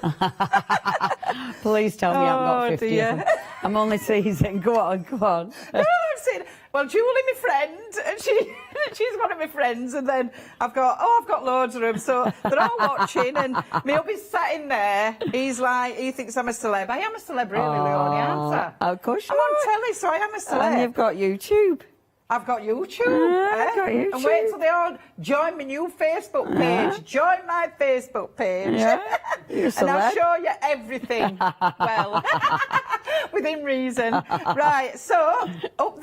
Please tell me I've got 50 of them. I'm only teasing. Go on, go on. No, I'm saying, well, Julie, my friend, and she's one of my friends, and then I've got loads of them, so they're all watching, and my hubby's sat in there. He thinks I'm a celeb. I am a celeb, really, Leonie, aren't I? Of course you I'm on telly, so I am a celeb. And you've got YouTube. I've got YouTube. I've got YouTube. And wait till they all join my new Facebook page. Join my Facebook page. Yeah. And I'll show you everything. Well, within reason. Right, so up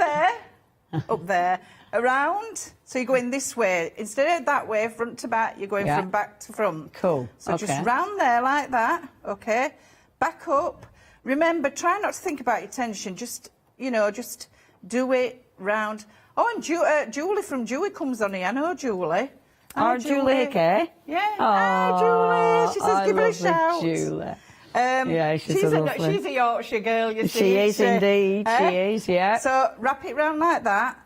there, around. So you're going this way. Instead of that way, front to back, you're going from back to front. Cool. So just round there like that, okay? Back up. Remember, try not to think about your tension. Just, you know, just do it round. Oh, and Julie from Dewey comes on here. I know Julie. Oh, Julie, okay? Yeah. Hi, Julie. She says, give her a shout. Julie. Yeah, she's lovely. She's a Yorkshire girl, you see. She is indeed, she is, yeah. So wrap it round like that.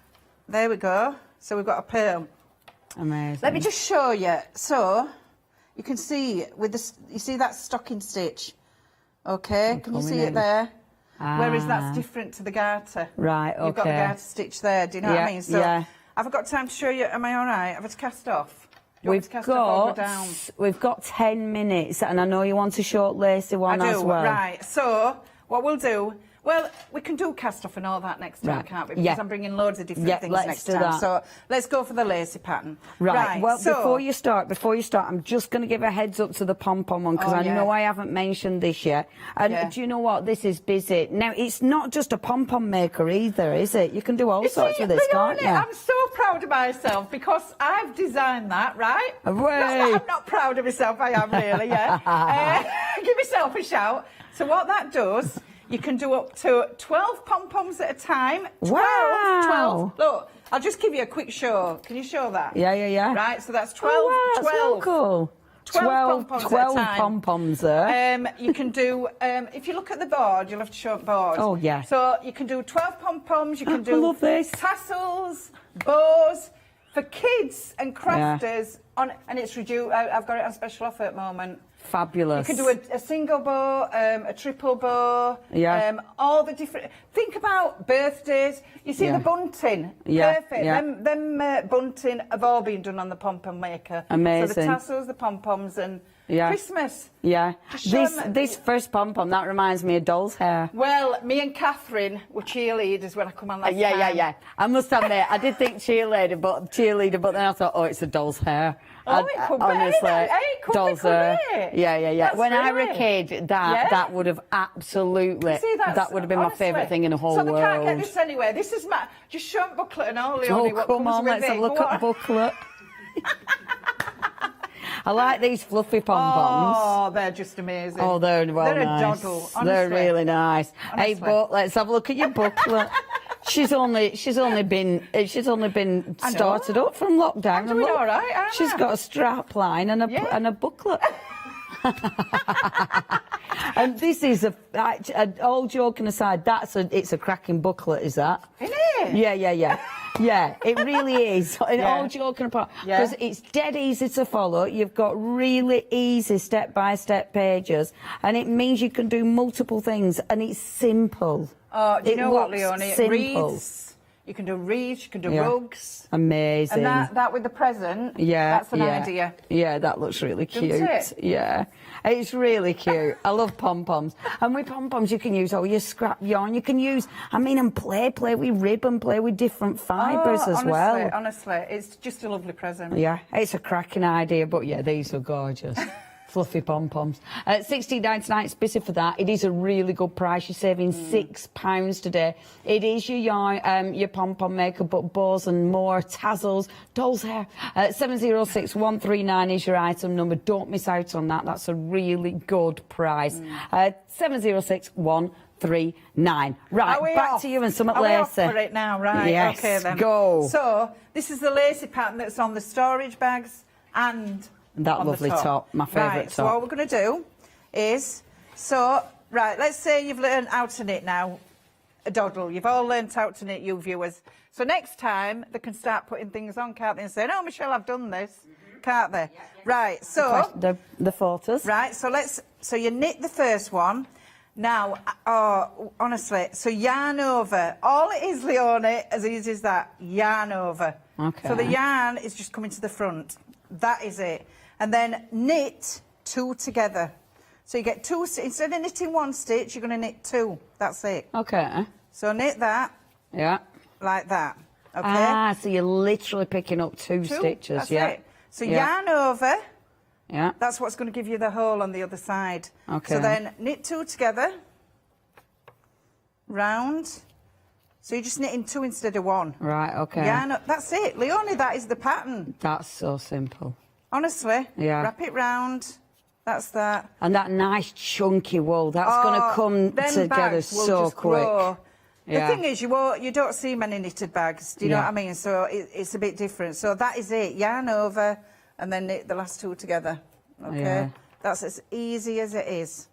There we go. So we've got a pearl. Amazing. Let me just show you. So you can see with this, you see that stocking stitch? Okay, can you see it there? Whereas that's different to the garter. Right, okay. You've got the garter stitch there, do you know what I mean? So have I got time to show you, am I all right? Have I to cast off? We've got 10 minutes, and I know you want a short lacy one as well. Right, so what we'll do, well, we can do cast off and all that next time, can't we? Because I'm bringing loads of different things next time. That. So let's go for the lacy pattern. Right. Well, so, before you start, I'm just going to give a heads up to the pom-pom one, because I know I haven't mentioned this yet. And do you know what? This is busy. Now, it's not just a pom-pom maker either, is it? You can do all sorts with this, can't you? I'm so proud of myself because I've designed that, right? I'm not proud of myself, I am really, give myself a shout. So what that does, you can do up to 12 pom-poms at a time. 12. Look, I'll just give you a quick show. Can you show that? Yeah. Right, so that's 12. That's 12. so cool. 12 pom-poms there. You can do, if you look at the board, you'll have to show the board. Oh, yeah. So you can do 12 pom-poms, you can do love this. tassels, bows, for kids and crafters, and it's reduced. I've got it on special offer at the moment. Fabulous. You can do a single bow, a triple bow, all the different... Think about birthdays. You see the bunting? Perfect. Them bunting have all been done on the pom-pom maker. Amazing. So the tassels, the pom-poms and Christmas. Yeah. This first pom-pom, that reminds me of doll's hair. Well, me and Catherine were cheerleaders when I come on last time. Yeah. I must admit, I did think cheerleader, but then I thought, oh, it's a doll's hair. Oh, it could be. Doll's hair. Yeah. That's when I was a kid, that would have absolutely, that would have been my favourite thing in the whole world. So they can't get this anywhere. This is my, just show them booklet and all, Leonie, what come comes on, with let's it. have a look at the booklet. I like these fluffy pom-poms. Oh, they're just amazing. Oh, they're nice. They're a doddle, honestly. They're really nice. Honestly. Hey, but let's have a look at your booklet. She's only been started up from lockdown. I'm doing all right, aren't She's I? got a strap line and a booklet. And this is all joking aside, it's a cracking booklet, is that? Isn't it? Yeah. Yeah, it really is. And all joking apart, because it's dead easy to follow. You've got really easy step-by-step pages, and it means you can do multiple things, and it's simple. Oh, do you know what, Leonie? Simple. Wreaths. You can do wreaths, you can do rugs. Amazing. And that with the present, that's an idea. Yeah, that looks really cute. Doesn't it? Yeah, it's really cute. I love pom-poms. And with pom-poms, you can use all your scrap yarn. You can use, and play with ribbon, play with different fibres as well. Honestly, it's just a lovely present. Yeah, it's a cracking idea, but yeah, these are gorgeous. fluffy pom-poms. £16.99 specific for that. It is a really good price. You're saving £6 today. It is your yarn, your pom-pom maker, but bows and more, tassels, doll's hair. 706139 is your item number. Don't miss out on that. That's a really good price. 706139. Right, back to you and some at Lacey. Are we off for it now? Right, yes, okay then. Go. So, this is the Lacey pattern that's on the storage bags and that on lovely the top, my favourite right, top. So what we're going to do is, right, let's say you've learned how to knit now, a doddle. You've all learned how to knit, you viewers. So next time, they can start putting things on, can't they, and say, "Oh, Michelle, I've done this," can't they? Right, so... The photos. Right, so you knit the first one. Now, honestly, so yarn over. All it is, Leonie, as easy as that, yarn over. Okay. So the yarn is just coming to the front. That is it. And then knit 2 together. So you get 2, instead of knitting 1 stitch, you're going to knit 2. That's it. Okay. So knit that. Yeah. Like that. Okay. Ah, so you're literally picking up 2 stitches. That's yeah. it. So yarn over. Yeah. That's what's going to give you the hole on the other side. Okay. So then knit 2 together. Round. So you're just knitting 2 instead of 1. Right, okay. Yarn up. That's it. Leonie, that is the pattern. That's so simple. Honestly. Yeah. Wrap it round. That's that. And that nice chunky wool, that's going to come them together bags will so just quick. Grow. Yeah. The thing is, you don't see many knitted bags. Do you know what I mean? So it's a bit different. So that is it. Yarn over and then knit the last 2 together. Okay? Yeah. That's as easy as it is.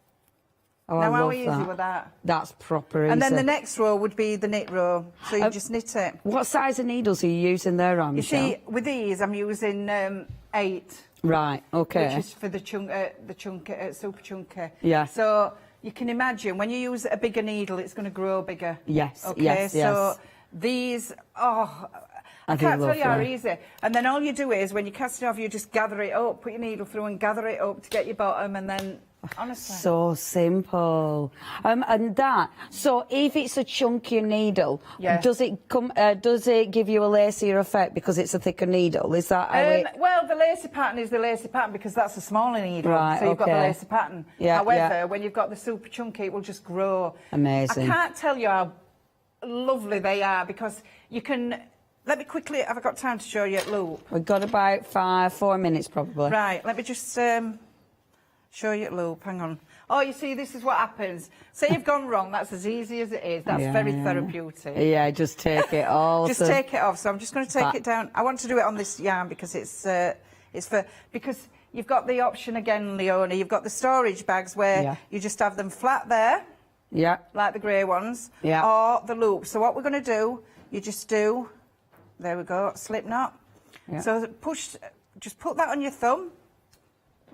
Oh, now, I how love easy that. with that? That's proper easy. And then the next row would be the knit row. So you just knit it. What size of needles are you using there, You Michelle? see, with these, I'm using 8. Right, okay. Which is for the super chunky. Yeah. So you can imagine when you use a bigger needle, it's going to grow bigger. Yes, Okay, yes, so yes. these, I do can't tell love you how that. easy. And then all you do is, when you cast it off, you just gather it up, put your needle through and gather it up to get your bottom, and then, honestly. So simple. And that, so if it's a chunkier needle, Yeah. does it give you a lacier effect because it's a thicker needle? Is that how it... Well, the lacy pattern is the lacy pattern because that's a smaller needle. Right, so you've got the okay. lacy pattern. Yeah, However, yeah. when you've got the super chunky, it will just grow. Amazing. I can't tell you how lovely they are because you can... Let me quickly... Have I got time to show you at loop? We've got about 4 minutes probably. Right, let me just show you at loop. Hang on. Oh, you see, this is what happens. Say you've gone wrong, that's as easy as it is. That's very therapeutic. Yeah, just take it all. Just take it off. So I'm just going to take it down. I want to do it on this yarn because because you've got the option again, Leonie. You've got the storage bags where you just have them flat there. Yeah. Like the grey ones. Yeah. Or the loop. So what we're going to do, you just do, there we go, slip knot. Yeah. So just put that on your thumb.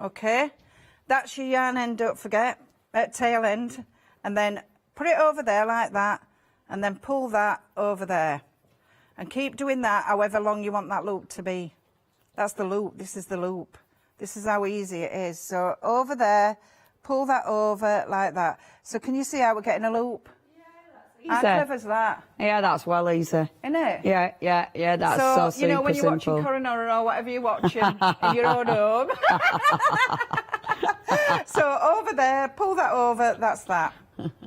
Okay. That's your yarn end, don't forget, tail end. And then put it over there like that. And then pull that over there. And keep doing that however long you want that loop to be. That's the loop. This is the loop. This is how easy it is. So over there, pull that over like that. So can you see how we're getting a loop? How clever is that? Yeah, that's well easy. Isn't it? Yeah, that's so super you know, when you're watching simple. Coronado or whatever you're watching in your own home. So over there, pull that over, that's that.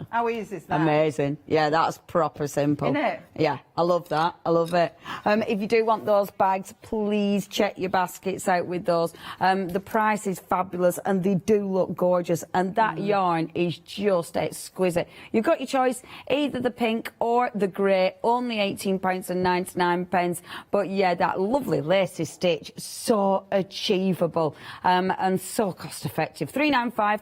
How easy is that? Amazing. Yeah, that's proper simple. Isn't it? Yeah, I love that. I love it. If you do want those bags, please check your baskets out with those. The price is fabulous and they do look gorgeous. And that yarn is just exquisite. You've got your choice, either the pink or the grey, only £18.99. But yeah, that lovely lacy stitch, so achievable and so cost effective. 395.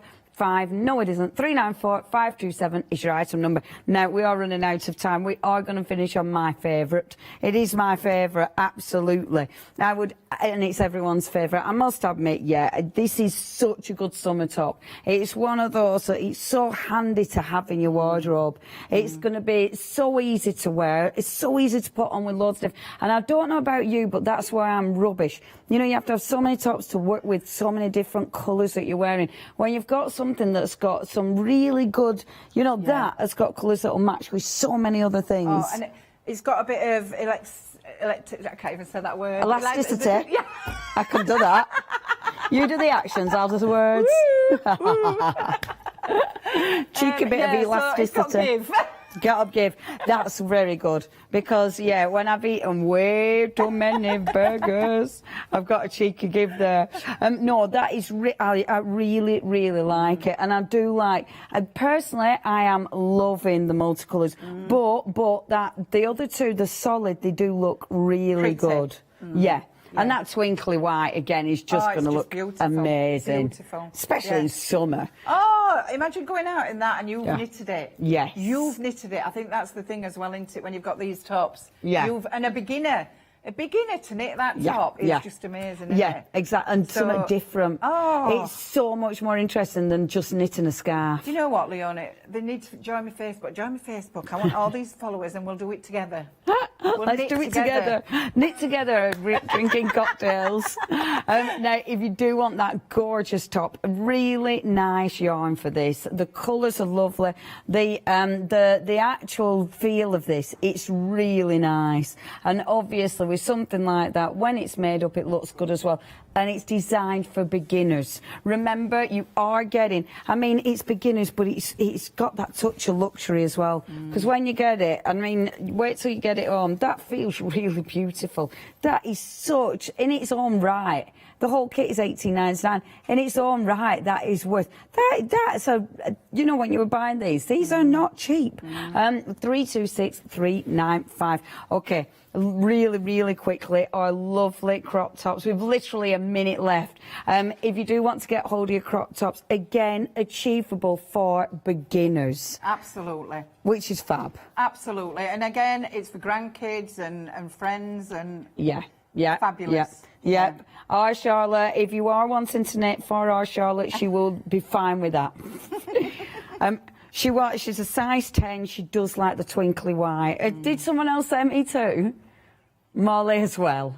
No, it isn't. 394527 is your item number. Now, we are running out of time. We are going to finish on my favourite. It is my favourite, absolutely. And it's everyone's favourite. I must admit, yeah, this is such a good summer top. It's one of those that it's so handy to have in your wardrobe. It's going to be so easy to wear. It's so easy to put on with loads of stuff. And I don't know about you, but that's where I'm rubbish. You know, you have to have so many tops to work with, so many different colours that you're wearing. When you've got something that's got some really good, you know, that has got colours that will match with so many other things. Oh, and it's got a bit of I can't even say that word. Elasticity. I can do that. You do the actions, I'll do the words. Cheeky bit of elasticity. Get up, give. That's very good because when I've eaten way too many burgers, I've got a cheeky give there. No, that is I really like it, and I do like. Personally, I am loving the multicolours, but that the other two, the solid, they do look really good. Yeah. And that twinkly white again is just going to look amazing, especially in summer. Oh, imagine going out in that and you've knitted it. Yes, you've knitted it. I think that's the thing as well, isn't it? When you've got these tops, and a beginner to knit that top is just amazing. Isn't it? Exactly, and something different. Oh, it's so much more interesting than just knitting a scarf. Do you know what, Leonie? They need to join my Facebook. Join my Facebook. I want all these followers, and we'll do it together. Let's do it together. Knit together, drinking cocktails. Now, if you do want that gorgeous top, really nice yarn for this. The colours are lovely. The actual feel of this, it's really nice. And obviously, with something like that, when it's made up, it looks good as well. And it's designed for beginners. Remember, you are getting, I mean, it's beginners, but it's got that touch of luxury as well. Because when you get it, I mean, wait till you get it on, that feels really beautiful. That is such, in its own right, the whole kit is $18.99. In its own right, that is worth, that's a, you know, when you were buying these are not cheap. 326395. Okay. Really quickly, our lovely crop tops. We've literally a minute left. If you do want to get hold of your crop tops, again, achievable for beginners. Absolutely. Which is fab. Absolutely. And again, it's for grandkids and friends and... Yeah. Fabulous. Yep. Our Charlotte, if you are wanting to knit for our Charlotte, she will be fine with that. She's a size 10. She does like the twinkly white. Did someone else say me too? Molly as well.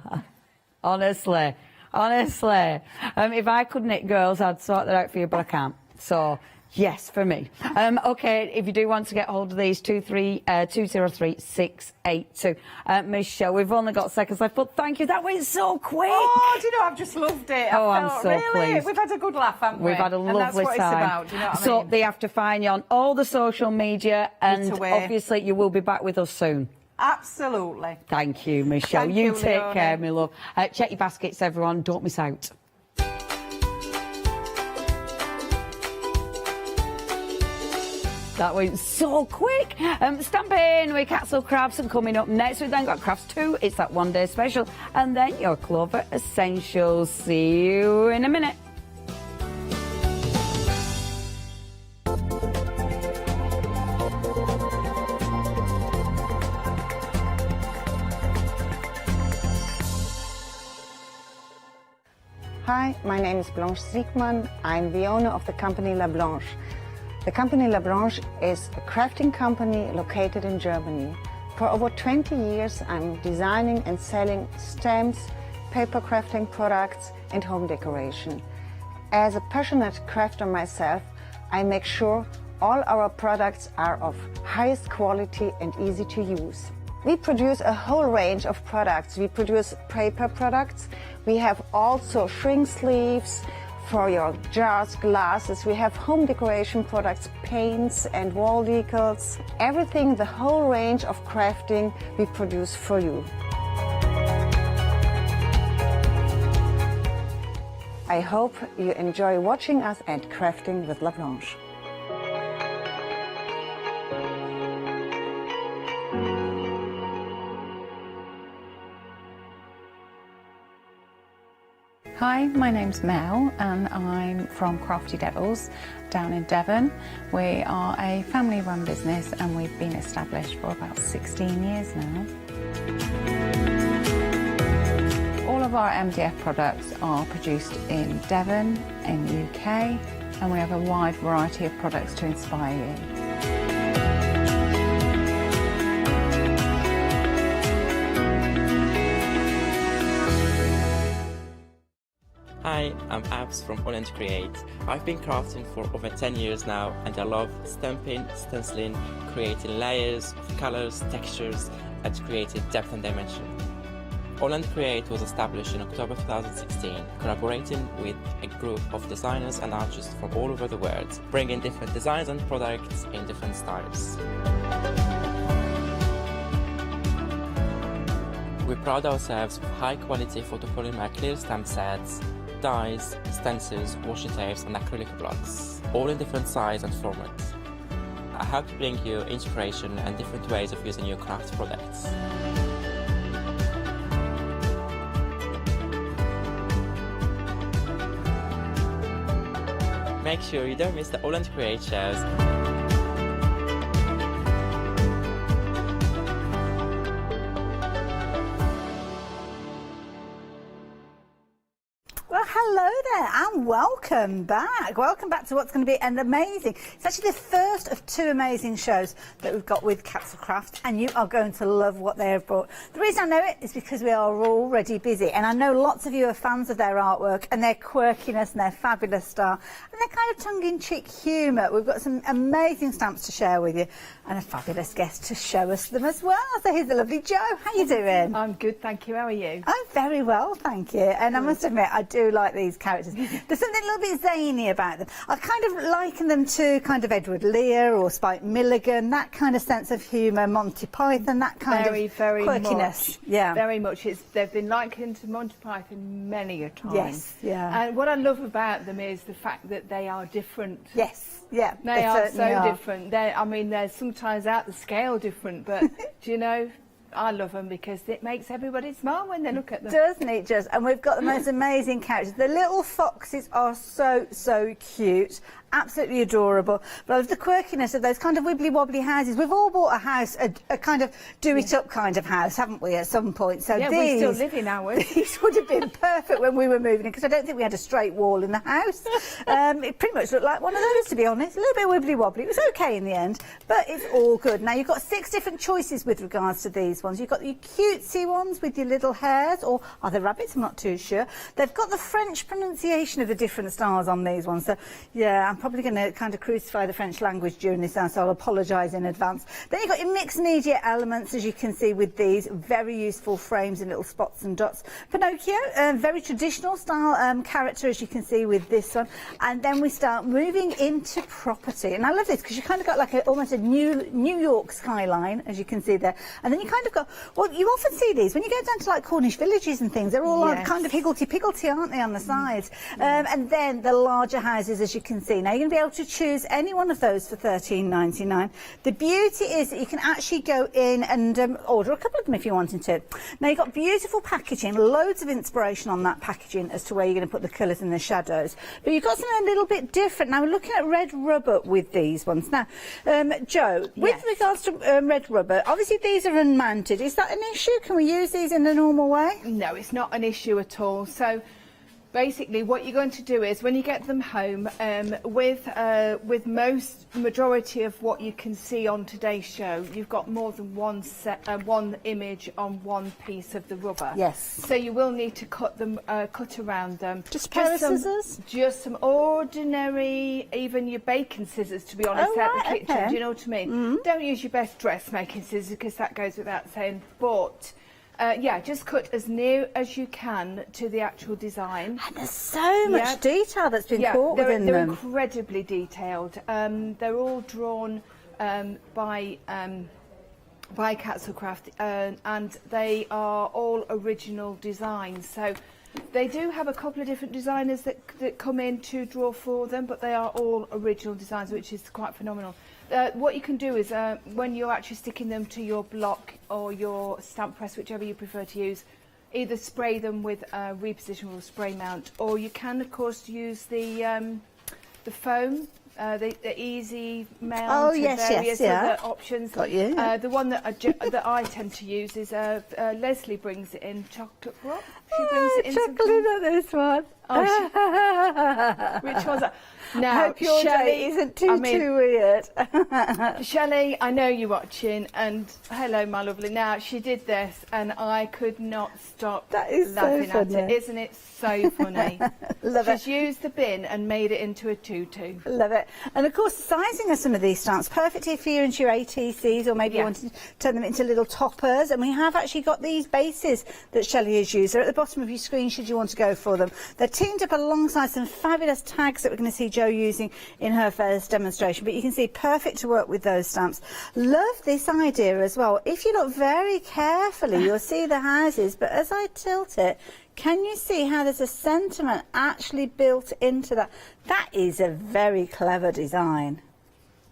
Honestly. If I could knit, girls, I'd sort that out for you, but I can't. So, yes, for me. Okay, if you do want to get hold of these, 203-682. Michelle, we've only got seconds left, but thank you. That went so quick. Oh, do you know, I've just loved it. I'm so pleased. We've had a good laugh, haven't we? We've had a lovely and that's what time. It's about, do you know what I so mean? they have to find you on all the social media, and obviously you will be back with us soon. Absolutely. Thank you, Michelle. Thank you you, take Leonie. care, my love. Check your baskets, everyone. Don't miss out. That went so quick. Stamping with Castle Crafts, and coming up next, we've then got Crafts 2. It's that one-day special. And then your Clover Essentials. See you in a minute. Hi, my name is Blanche Siegmann. I'm the owner of the company La Blanche. The company La Blanche is a crafting company located in Germany. For over 20 years, I'm designing and selling stamps, paper crafting products, and home decoration. As a passionate crafter myself, I make sure all our products are of highest quality and easy to use. We produce a whole range of products. We produce paper products. We have also shrink sleeves for your jars, glasses. We have home decoration products, paints and wall decals. Everything, the whole range of crafting we produce for you. I hope you enjoy watching us and crafting with La Blanche. Hi, my name's Mel and I'm from Crafty Devils down in Devon. We are a family-run business and we've been established for about 16 years now. All of our MDF products are produced in Devon, in the UK, and we have a wide variety of products to inspire you. Hi, I'm Abs from Hochanda Create. I've been crafting for over 10 years now and I love stamping, stenciling, creating layers of colors, textures and creating depth and dimension. Holland Create was established in October 2016, collaborating with a group of designers and artists from all over the world, bringing different designs and products in different styles. We pride ourselves with high-quality photopolymer clear stamp sets, dies, stencils, washi tapes and acrylic blocks, all in different size and format. I hope to bring you inspiration and different ways of using your craft products. Make sure you don't miss the Holland Create shows. Well, hello there and welcome back. Welcome back to what's going to be an amazing, it's actually the first of 2 amazing shows that we've got with Capsule Craft, and you are going to love what they have brought. The reason I know it is because we are already busy, and I know lots of you are fans of their artwork and their quirkiness and their fabulous style and their kind of tongue-in-cheek humour. We've got some amazing stamps to share with you and a fabulous guest to show us them as well. So here's the lovely Jo. How you doing? I'm good, thank you. How are you? I'm very well, thank you. And I must admit, I do like these characters. There's something a little bit zany about them. I kind of liken them to kind of Edward Lear or Spike Milligan, that kind of sense of humour, Monty Python, that kind of quirkiness. Much. Yeah. Very much. They've been likened to Monty Python many a time. Yes, yeah. And what I love about them is the fact that they are different. Yes, yeah. They are so different. I mean, they're sometimes out the scale different, but do you know, I love them because it makes everybody smile when they look at them. Doesn't it just? And we've got the most amazing characters. The little foxes are so, so cute. Absolutely adorable. But I love the quirkiness of those kind of wibbly-wobbly houses. We've all bought a house, a kind of do-it-up kind of house, haven't we, at some point? So yeah, these, we still live in ours. These would have been perfect when we were moving in, because I don't think we had a straight wall in the house. It pretty much looked like one of those, to be honest. A little bit wibbly-wobbly. It was okay in the end, but it's all good. Now, you've got 6 different choices with regards to these ones. You've got the cutesy ones with your little hairs, or are they rabbits? I'm not too sure. They've got the French pronunciation of the different styles on these ones. So, yeah, I'm probably going to kind of crucify the French language during this hour, so I'll apologise in advance. Then you've got your mixed media elements, as you can see with these. Very useful frames and little spots and dots. Pinocchio, very traditional style character, as you can see with this one. And then we start moving into property. And I love this because you kind of got like almost a New York skyline, as you can see there. And then you kind of got, well, you often see these when you go down to like Cornish villages and things. They're all like kind of higgledy-piggledy, aren't they, on the sides? And then the larger houses, as you can see. Now, you're going to be able to choose any one of those for $13.99. The beauty is that you can actually go in and order a couple of them if you're wanting to. Now, you've got beautiful packaging, loads of inspiration on that packaging as to where you're going to put the colours and the shadows. But you've got something a little bit different. Now, we're looking at red rubber with these ones. Now, Jo, with regards to red rubber, obviously these are unmounted. Is that an issue? Can we use these in a normal way? No, it's not an issue at all. So basically what you're going to do is when you get them home, with majority of what you can see on today's show, you've got more than one image on one piece of the rubber. Yes. So you will need to cut around them. Just a pair of scissors? Just some ordinary, even your baking scissors, to be honest, out the kitchen. Okay. Do you know what I mean? Don't use your best dressmaking scissors because that goes without saying, but yeah, just cut as near as you can to the actual design. And there's so much detail that's been caught within they're them. Incredibly detailed. They're all drawn by Capsule Craft, and they are all original designs. So they do have a couple of different designers that come in to draw for them, but they are all original designs, which is quite phenomenal. What you can do is, when you're actually sticking them to your block or your stamp press, whichever you prefer to use, either spray them with a repositionable spray mount, or you can, of course, use the foam, the easy mount. Various other options. Got you. The one that I tend to use is Leslie brings it in chocolate rock. She brings it in chuckling at this one. Oh, which was that? Now, I hope your day isn't too weird. Shelley, I know you're watching, and hello, my lovely. Now, she did this, and I could not stop laughing at it. Isn't it so funny? She's used the bin and made it into a tutu. Love it. And of course, the sizing of some of these stamps, perfect if you're into your ATCs, or maybe you want to turn them into little toppers. And we have actually got these bases that Shelley has used. They're at the bottom of your screen should you want to go for them. They're teamed up alongside some fabulous tags that we're going to see Jo using in her first demonstration, but you can see perfect to work with those stamps. Love this idea as well. If you look very carefully, you'll see the houses, but as I tilt it, can you see how there's a sentiment actually built into that? That is a very clever design.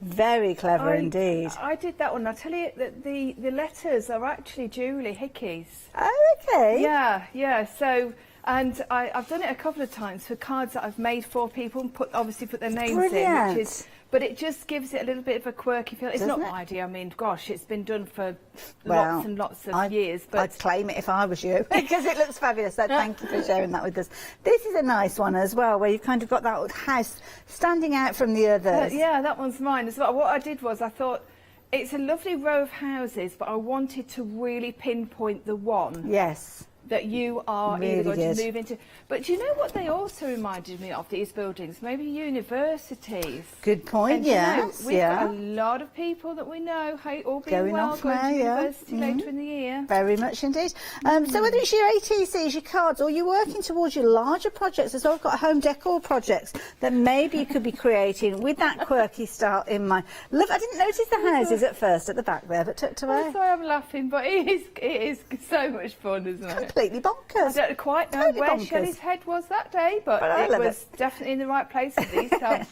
Very clever indeed. I did that one. I tell you that the letters are actually Julie Hickey's. Oh, okay. Yeah. So, and I've done it a couple of times for cards that I've made for people and obviously put their names in, which is. But it just gives it a little bit of a quirky feel. It's not my idea. I mean, gosh, it's been done for lots and lots of years. But I'd claim it if I was you, because it looks fabulous. So thank you for sharing that with us. This is a nice one as well, where you've kind of got that house standing out from the others. Yeah, that one's mine as well. What I did was I thought, it's a lovely row of houses, but I wanted to really pinpoint the one. Yes. That you are Really either going good. to move into. But do you know what they also reminded me of, these buildings? Maybe universities. Good point, And you know, yes. we've got a lot of people that we know, all being Going well, off going now, to yeah. university later in the year. Very much indeed. So whether it's your ATCs, your cards, or you're working towards your larger projects as well, I've got home decor projects that maybe you could be creating with that quirky style in mind. Look, I didn't notice the houses at first at the back there, but tucked away. I'm sorry I'm laughing, but it is so much fun, isn't it? Completely bonkers. I don't quite know Totally where bonkers. Shelley's head was that day, but I it love was definitely in the right place with these stamps.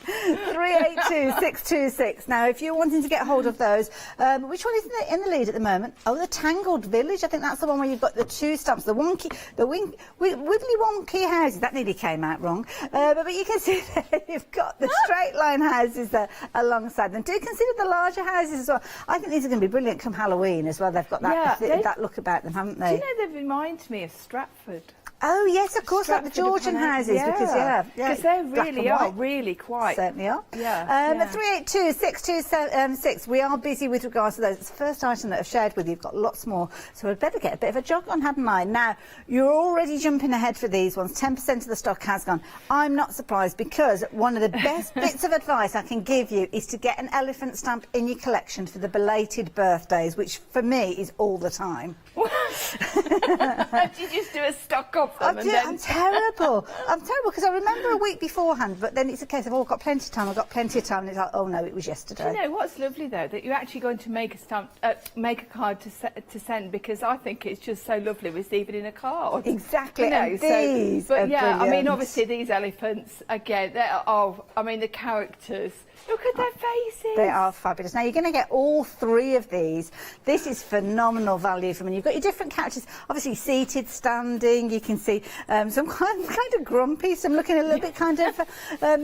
382-626. Now, if you're wanting to get hold of those, which one is in the lead at the moment? Oh, the Tangled Village. I think that's the one where you've got the two stamps, the wibbly wonky houses. That nearly came out wrong. But you can see there you've got the straight line houses there alongside them. Do consider the larger houses as well. I think these are going to be brilliant come Halloween as well. They've got that look about them, haven't they? Do you know, they remind me of Stratford. Oh yes, of course, like the Georgian houses, because they really are really quite. Certainly are. Yeah. 382-626. We are busy with regards to those. It's the first item that I've shared with you. You've got lots more, so I'd better get a bit of a jog on, hadn't I? Now, you're already jumping ahead for these ones. 10% of the stock has gone. I'm not surprised, because one of the best bits of advice I can give you is to get an elephant stamp in your collection for the belated birthdays, which for me is all the time. Did you just do a stock of them? I'm terrible. I'm terrible, because I remember a week beforehand, but then it's a case of, I've got plenty of time, I've got plenty of time, and it's like, oh no, it was yesterday. Do you know what's lovely though, that you're actually going to make a stamp, make a card to send, because I think it's just so lovely receiving in a card. Exactly. You know, and these are yeah, I mean, brilliant. obviously these elephants again. I mean, the characters. Look at their faces. They are fabulous. Now, you're going to get all three of these. This is phenomenal value for them. You've got your different characters, obviously seated, standing. You can see some kind of grumpy, some looking a little bit kind of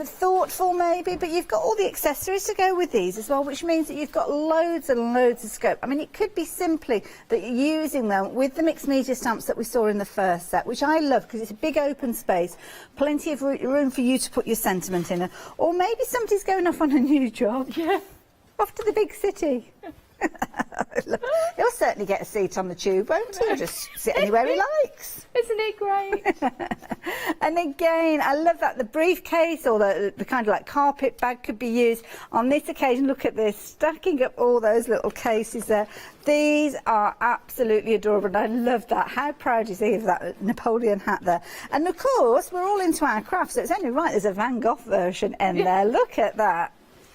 thoughtful maybe, but you've got all the accessories to go with these as well, which means that you've got loads and loads of scope. I mean, it could be simply that you're using them with the mixed media stamps that we saw in the first set, which I love, because it's a big open space, plenty of room for you to put your sentiment in. Or maybe somebody's going off on a new job. Yeah. Off to the big city. He'll certainly get a seat on the tube, won't he? He'll just sit anywhere he likes. Isn't it great? And again, I love that the briefcase or the kind of like carpet bag could be used. On this occasion, look at this, stacking up all those little cases there. These are absolutely adorable, and I love that. How proud is he of that Napoleon hat there? And of course, we're all into our craft, so it's only right there's a Van Gogh version in there. Look at that.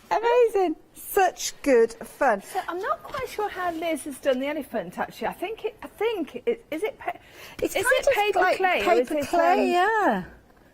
Amazing. Such good fun. So I'm not quite sure how Liz has done the elephant. Actually, I think is it paper clay? Paper clay, yeah.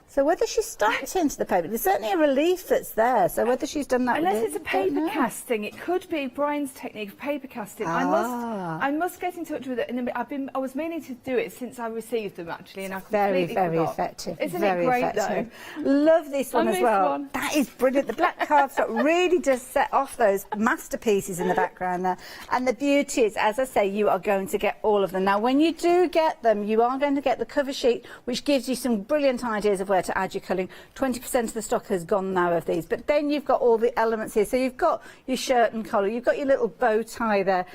So whether she stamped into the paper, there's certainly a relief that's there. So whether she's done that, unless it's a paper casting, it could be Brian's technique of paper casting. I must get in touch with it. And I was meaning to do it since I received them actually, and I completely very forgot. effective. Isn't very it great effective. though? Love this one I as missed well. one. That is brilliant. The black cardstock really does set off those masterpieces in the background there. And the beauty is, as I say, you are going to get all of them. Now, when you do get them, you are going to get the cover sheet, which gives you some brilliant ideas of where there to add your colouring. 20% of the stock has gone now of these, but then you've got all the elements here. So you've got your shirt and collar, you've got your little bow tie there,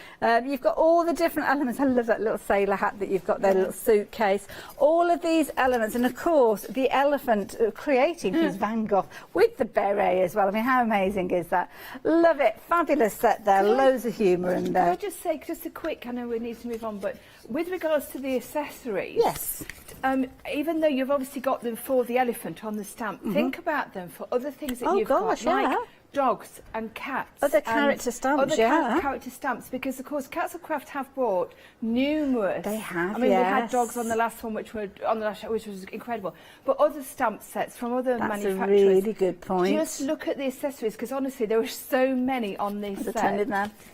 you've got all the different elements. I love that little sailor hat that you've got there, little suitcase, all of these elements, and of course the elephant creating his Van Gogh with the beret as well. I mean, how amazing is that? Love it. Fabulous set there, loads of humour in there. Can I just say, just a quick, I know we need to move on, but with regards to the accessories, yes, even though you've obviously got them for the elephant on the stamp, think about them for other things that you've got, like dogs and cats. Other character stamps, other character stamps, because of course Castlecraft have brought numerous. They have, I mean, we had dogs on the last one, which was incredible. But other stamp sets from other manufacturers. That's a really good point. Just look at the accessories, because honestly, there were so many on this set.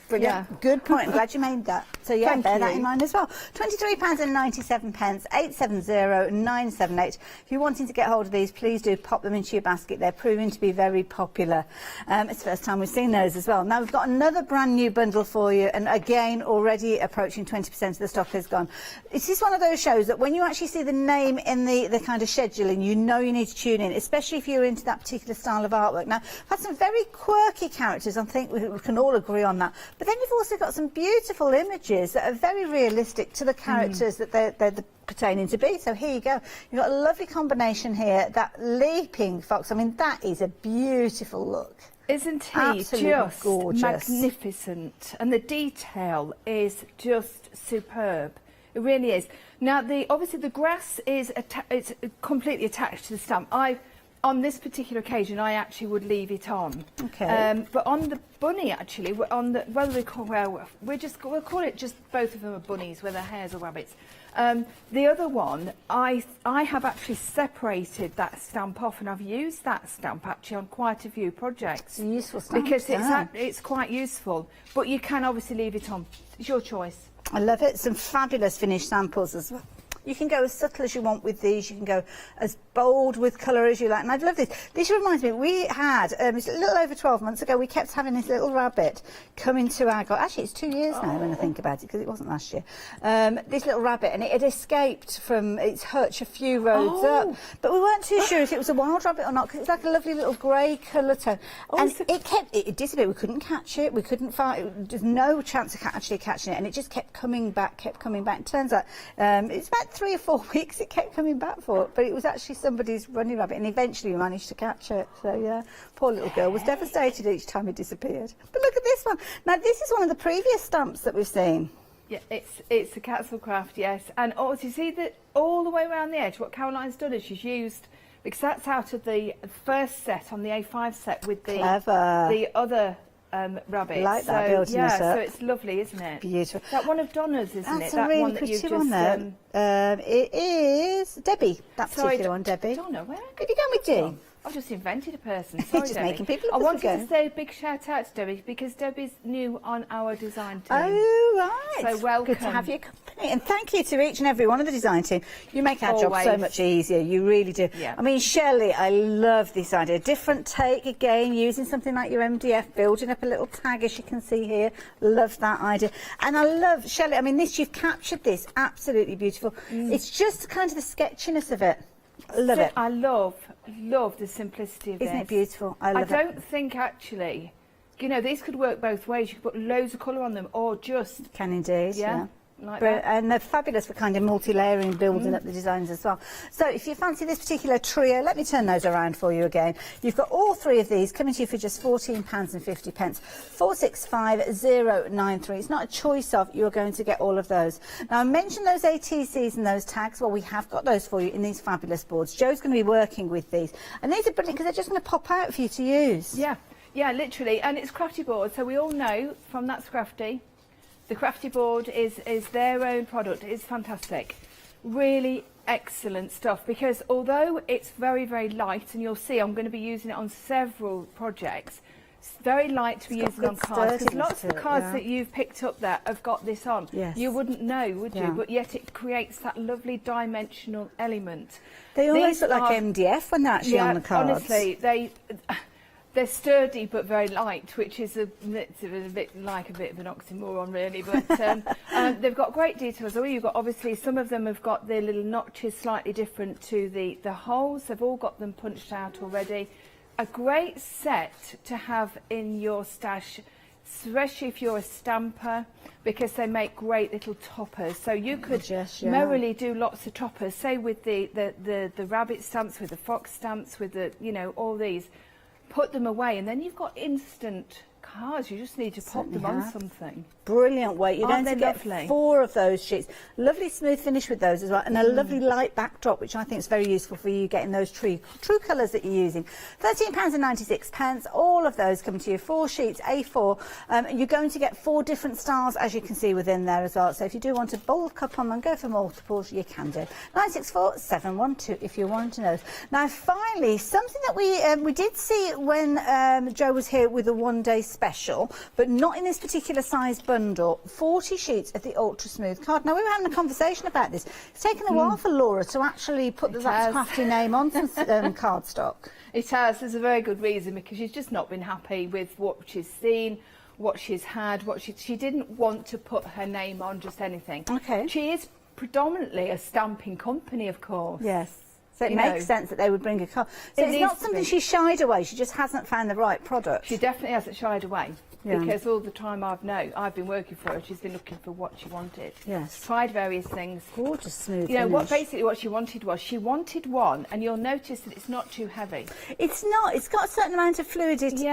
Brilliant. Yeah. Good point. I'm glad you made that. So yeah, Thank bear you. that in mind as well. £23.97, 870-978. If you're wanting to get hold of these, please do pop them into your basket. They're proving to be very popular. It's the first time we've seen those as well. Now we've got another brand new bundle for you, and again, already approaching 20% of the stock has gone. This is one of those shows that when you actually see the name in the kind of scheduling, you know you need to tune in, especially if you're into that particular style of artwork. Now, I've had some very quirky characters, I think we can all agree on that. But then you've also got some beautiful images that are very realistic to the characters that they're pertaining to be. So here you go. You've got a lovely combination here. That leaping fox, I mean, that is a beautiful look. Isn't he Absolutely just gorgeous. magnificent? And the detail is just superb. It really is. Now, obviously the grass is it's completely attached to the stamp. On this particular occasion, I actually would leave it on. Okay. But on the bunny, actually, we'll call it just both of them are bunnies, whether hares or rabbits. The other one, I have actually separated that stamp off, and I've used that stamp actually on quite a few projects. It's a useful stamp, because it's quite useful. But you can obviously leave it on. It's your choice. I love it. Some fabulous finished samples as well. You can go as subtle as you want with these. You can go as bold with colour as you like. And I love this. This reminds me, we had, it's a little over 12 months ago, we kept having this little rabbit come into our garden. Actually, it's 2 years now when I think about it, because it wasn't last year. This little rabbit, and it had escaped from its hutch a few roads up. But we weren't too sure if it was a wild rabbit or not, because it's like a lovely little grey colour tone. And it disappeared. We couldn't catch it. We couldn't find, there's no chance of actually catching it. And it just kept coming back, It turns out it's about 3 or 4 weeks it kept coming back for, but it was actually somebody's running rabbit, and eventually we managed to catch it. So yeah, poor little girl was devastated each time it disappeared. But look at this one. Now this is one of the previous stamps that we've seen. Yeah, it's a Castlecraft, yes. And also, you see that all the way around the edge, what Caroline's done is she's used, because that's out of the first set on the A5 set with the other rabbits. I like that building this up. So it's lovely, isn't it? Beautiful. That one of Donna's, isn't That's it? That a really one that pretty you've one just. there. It is Debbie. That Sorry, particular one, Debbie. Donna, where Have you gone with G? I've just invented a person. Sorry, Just Debbie. making people I look wanted good. to say a big shout out to Debbie, because Debbie's new on our design team. Oh, right. So welcome. Good to have your company. And thank you to each and every one of the design team. You make our job so Always. much easier. You really do. Yeah. I mean, Shelley, I love this idea. Different take again, using something like your MDF, building up a little tag, as you can see here. Love that idea. And I love, Shelley, I mean, you've captured this. Absolutely beautiful. It's just kind of the sketchiness of it. Love it. I love the simplicity of this. Isn't it beautiful? I love it. I don't think actually, you know, these could work both ways. You could put loads of colour on them, or just... Can indeed, yeah. Like But, that. and they're fabulous for kind of multi-layering, building up the designs as well. So if you fancy this particular trio, let me turn those around for you again. You've got all three of these coming to you for just £14.50. 465093. It's not a choice of, you're going to get all of those. Now, I mentioned those ATCs and those tags. Well, we have got those for you in these fabulous boards. Joe's going to be working with these. And these are brilliant because they're just going to pop out for you to use. Yeah, literally. And it's Crafty board, so we all know from That's Crafty. The Crafty board is their own product. It's fantastic. Really excellent stuff, because although it's very, very light, and you'll see I'm going to be using it on several projects, it's very light to be using on cards, because lots of cards that you've picked up there have got this on. Yes. You wouldn't know, would you? But yet it creates that lovely dimensional element. They always look like MDF when they're actually on the cards. Honestly, They're sturdy but very light, which is a bit like a bit of an oxymoron, really. But they've got great details. You've got, obviously, some of them have got their little notches slightly different to the holes. They've all got them punched out already. A great set to have in your stash, especially if you're a stamper, because they make great little toppers. So you could merrily do lots of toppers, say with the rabbit stamps, with the fox stamps, with the, you know, all these. Put them away, and then you've got instant cards. You just need to pop them on something. Brilliant weight. You're going to get 4 of those sheets. Lovely smooth finish with those as well, and a lovely light backdrop, which I think is very useful for you getting those true colours that you're using. £13.96. All of those come to you. 4 sheets, A4. You're going to get 4 different styles, as you can see within there as well. So if you do want to bulk up on them and go for multiples, you can do. 964 712 if you want to know. Now, finally, something that we did see when Joe was here with a one-day special, but not in this particular size bundle, 40 sheets of the ultra smooth card. Now, we were having a conversation about this. It's taken a while for Laura to actually put the That's Crafty name on some cardstock. It has. There's a very good reason, because she's just not been happy with what she's seen, what she's had, she didn't want to put her name on just anything. Okay. She is predominantly a stamping company, of course. Yes. So it makes sense that they would bring a card. So it's not something she shied away, she just hasn't found the right product. She definitely hasn't shied away. Yeah. Because all the time I've been working for her, she's been looking for what she wanted. Yes. Tried various things. Gorgeous smooth You know, finish. basically what she wanted was, she wanted one, and you'll notice that it's not too heavy. It's not. It's got a certain amount of fluidity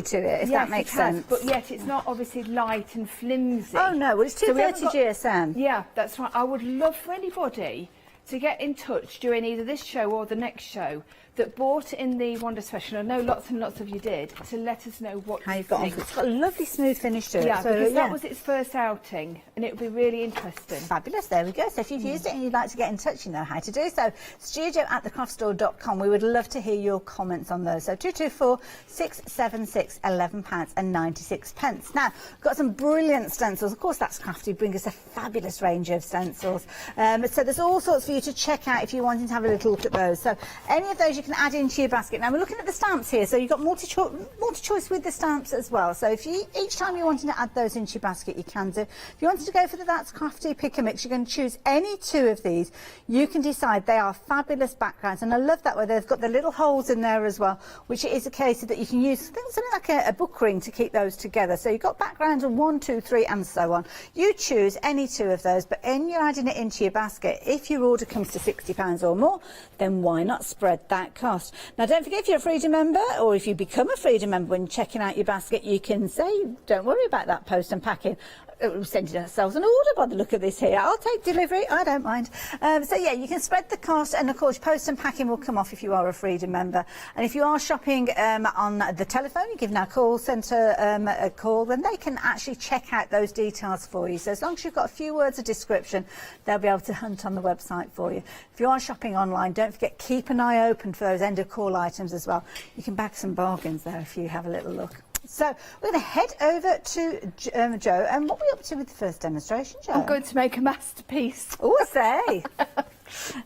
to it, if that makes sense. But yet it's not obviously light and flimsy. Oh no, well it's 230 GSM. Yeah, that's right. I would love for anybody to get in touch during either this show or the next show that bought in the Wonder Special. I know lots and lots of you did, to let us know what you got on. It's got a lovely smooth finish to it. Yeah, because that was its first outing, and it would be really interesting. Fabulous, there we go. So if you've used it and you'd like to get in touch, you know how to do so. studio@thecraftstore.com. We would love to hear your comments on those. So 224 676 £11.96. Now, we've got some brilliant stencils. Of course, That's Crafty bring us a fabulous range of stencils. So there's all sorts for you to check out if you're wanting to have a little look at those. So any of those you can add into your basket. Now, we're looking at the stamps here, so you've got multi-choice with the stamps as well. So if you, each time you're wanting to add those into your basket, you can do. If you wanted to go for the That's Crafty pick and mix, you're going to choose any 2 of these. You can decide. They are fabulous backgrounds, and I love that way they've got the little holes in there as well, which is a case that you can use something like a book ring to keep those together. So you've got backgrounds of 1, 2, 3 and so on. You choose any 2 of those, but when you're adding it into your basket, if your order comes to £60 or more, then why not spread that cost? Now, don't forget, if you're a Freedom member, or if you become a Freedom member, when checking out your basket, you can say, don't worry about that post and packing. We're sending ourselves an order by the look of this here. I'll take delivery, I don't mind. So yeah, you can spread the cost, and of course post and packing will come off if you are a Freedom member. And if you are shopping on the telephone, you give our call centre a call, then they can actually check out those details for you. So as long as you've got a few words of description, they'll be able to hunt on the website for you. If you are shopping online, don't forget, keep an eye open for those end of call items as well. You can bag some bargains there if you have a little look. So we're going to head over to Joe, and what are we up to with the first demonstration, Joe? I'm going to make a masterpiece. Oh, say.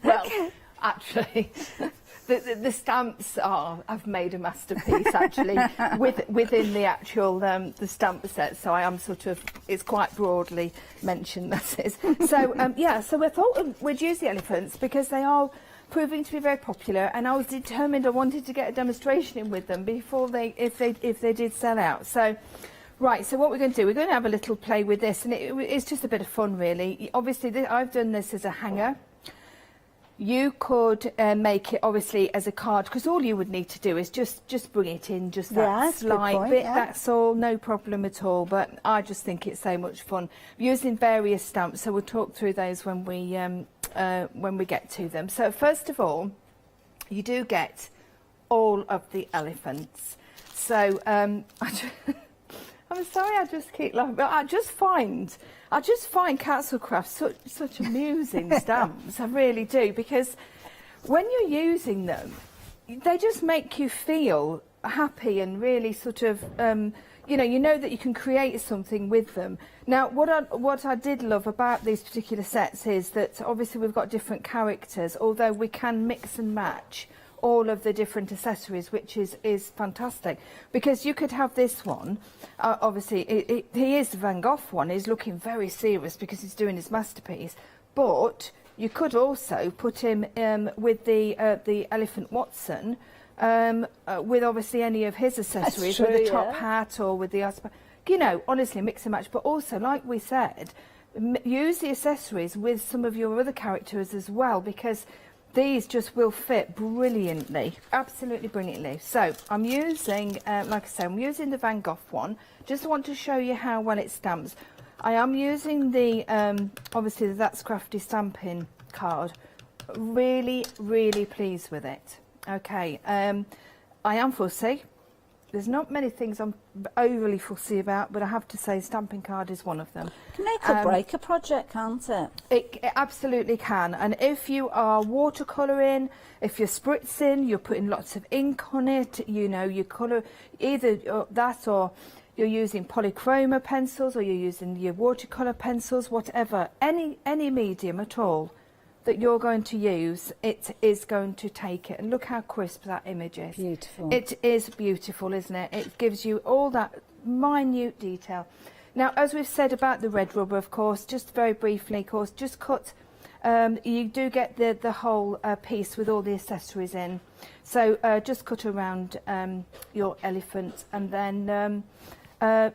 Well, actually, the stamps I've made a masterpiece actually within the actual the stamp set. So I am sort of, it's quite broadly mentioned, that is. So yeah, so I thought we'd use the elephants because they are proving to be very popular, and I was determined I wanted to get a demonstration in with them before if they did sell out. So right, so what we're going to do, we're going to have a little play with this, and it's just a bit of fun really. Obviously I've done this as a hanger. You could make it obviously as a card, because all you would need to do is just bring it in, just that slight bit, that's all, no problem at all. But I just think it's so much fun. I'm using various stamps, so we'll talk through those when we get to them. So first of all, you do get all of the elephants. So I'm sorry, I just keep laughing, but I just find Castlecraft such amusing stamps. I really do, because when you're using them, they just make you feel happy and really sort of, you know that you can create something with them. Now, what I did love about these particular sets is that obviously we've got different characters, although we can mix and match all of the different accessories, which is fantastic. Because you could have this one, obviously he is the Van Gogh one, he's looking very serious because he's doing his masterpiece, but you could also put him with the Elephant Watson, with obviously any of his accessories, true, with the top yeah. hat or with the, you know, honestly mix and match. But also, like we said, use the accessories with some of your other characters as well, because these just will fit brilliantly, absolutely brilliantly. So I'm using, like I said, I'm using the Van Gogh one. Just want to show you how well it stamps. I am using the, obviously the That's Crafty stamping card. Really, really pleased with it. Okay, I am fussy. There's not many things I'm overly fussy about, but I have to say stamping card is one of them. Can make or break a project, can't it? It absolutely can. And if you are watercolouring, if you're spritzing, you're putting lots of ink on it, you know, you colour either that, or you're using polychroma pencils, or you're using your watercolour pencils, whatever, any medium at all that you're going to use, it is going to take it. And look how crisp that image is. Beautiful. It is beautiful, isn't it? It gives you all that minute detail. Now, as we've said about the red rubber, of course, just very briefly, of course, just cut, you do get the whole piece with all the accessories in. So just cut around your elephant, and then,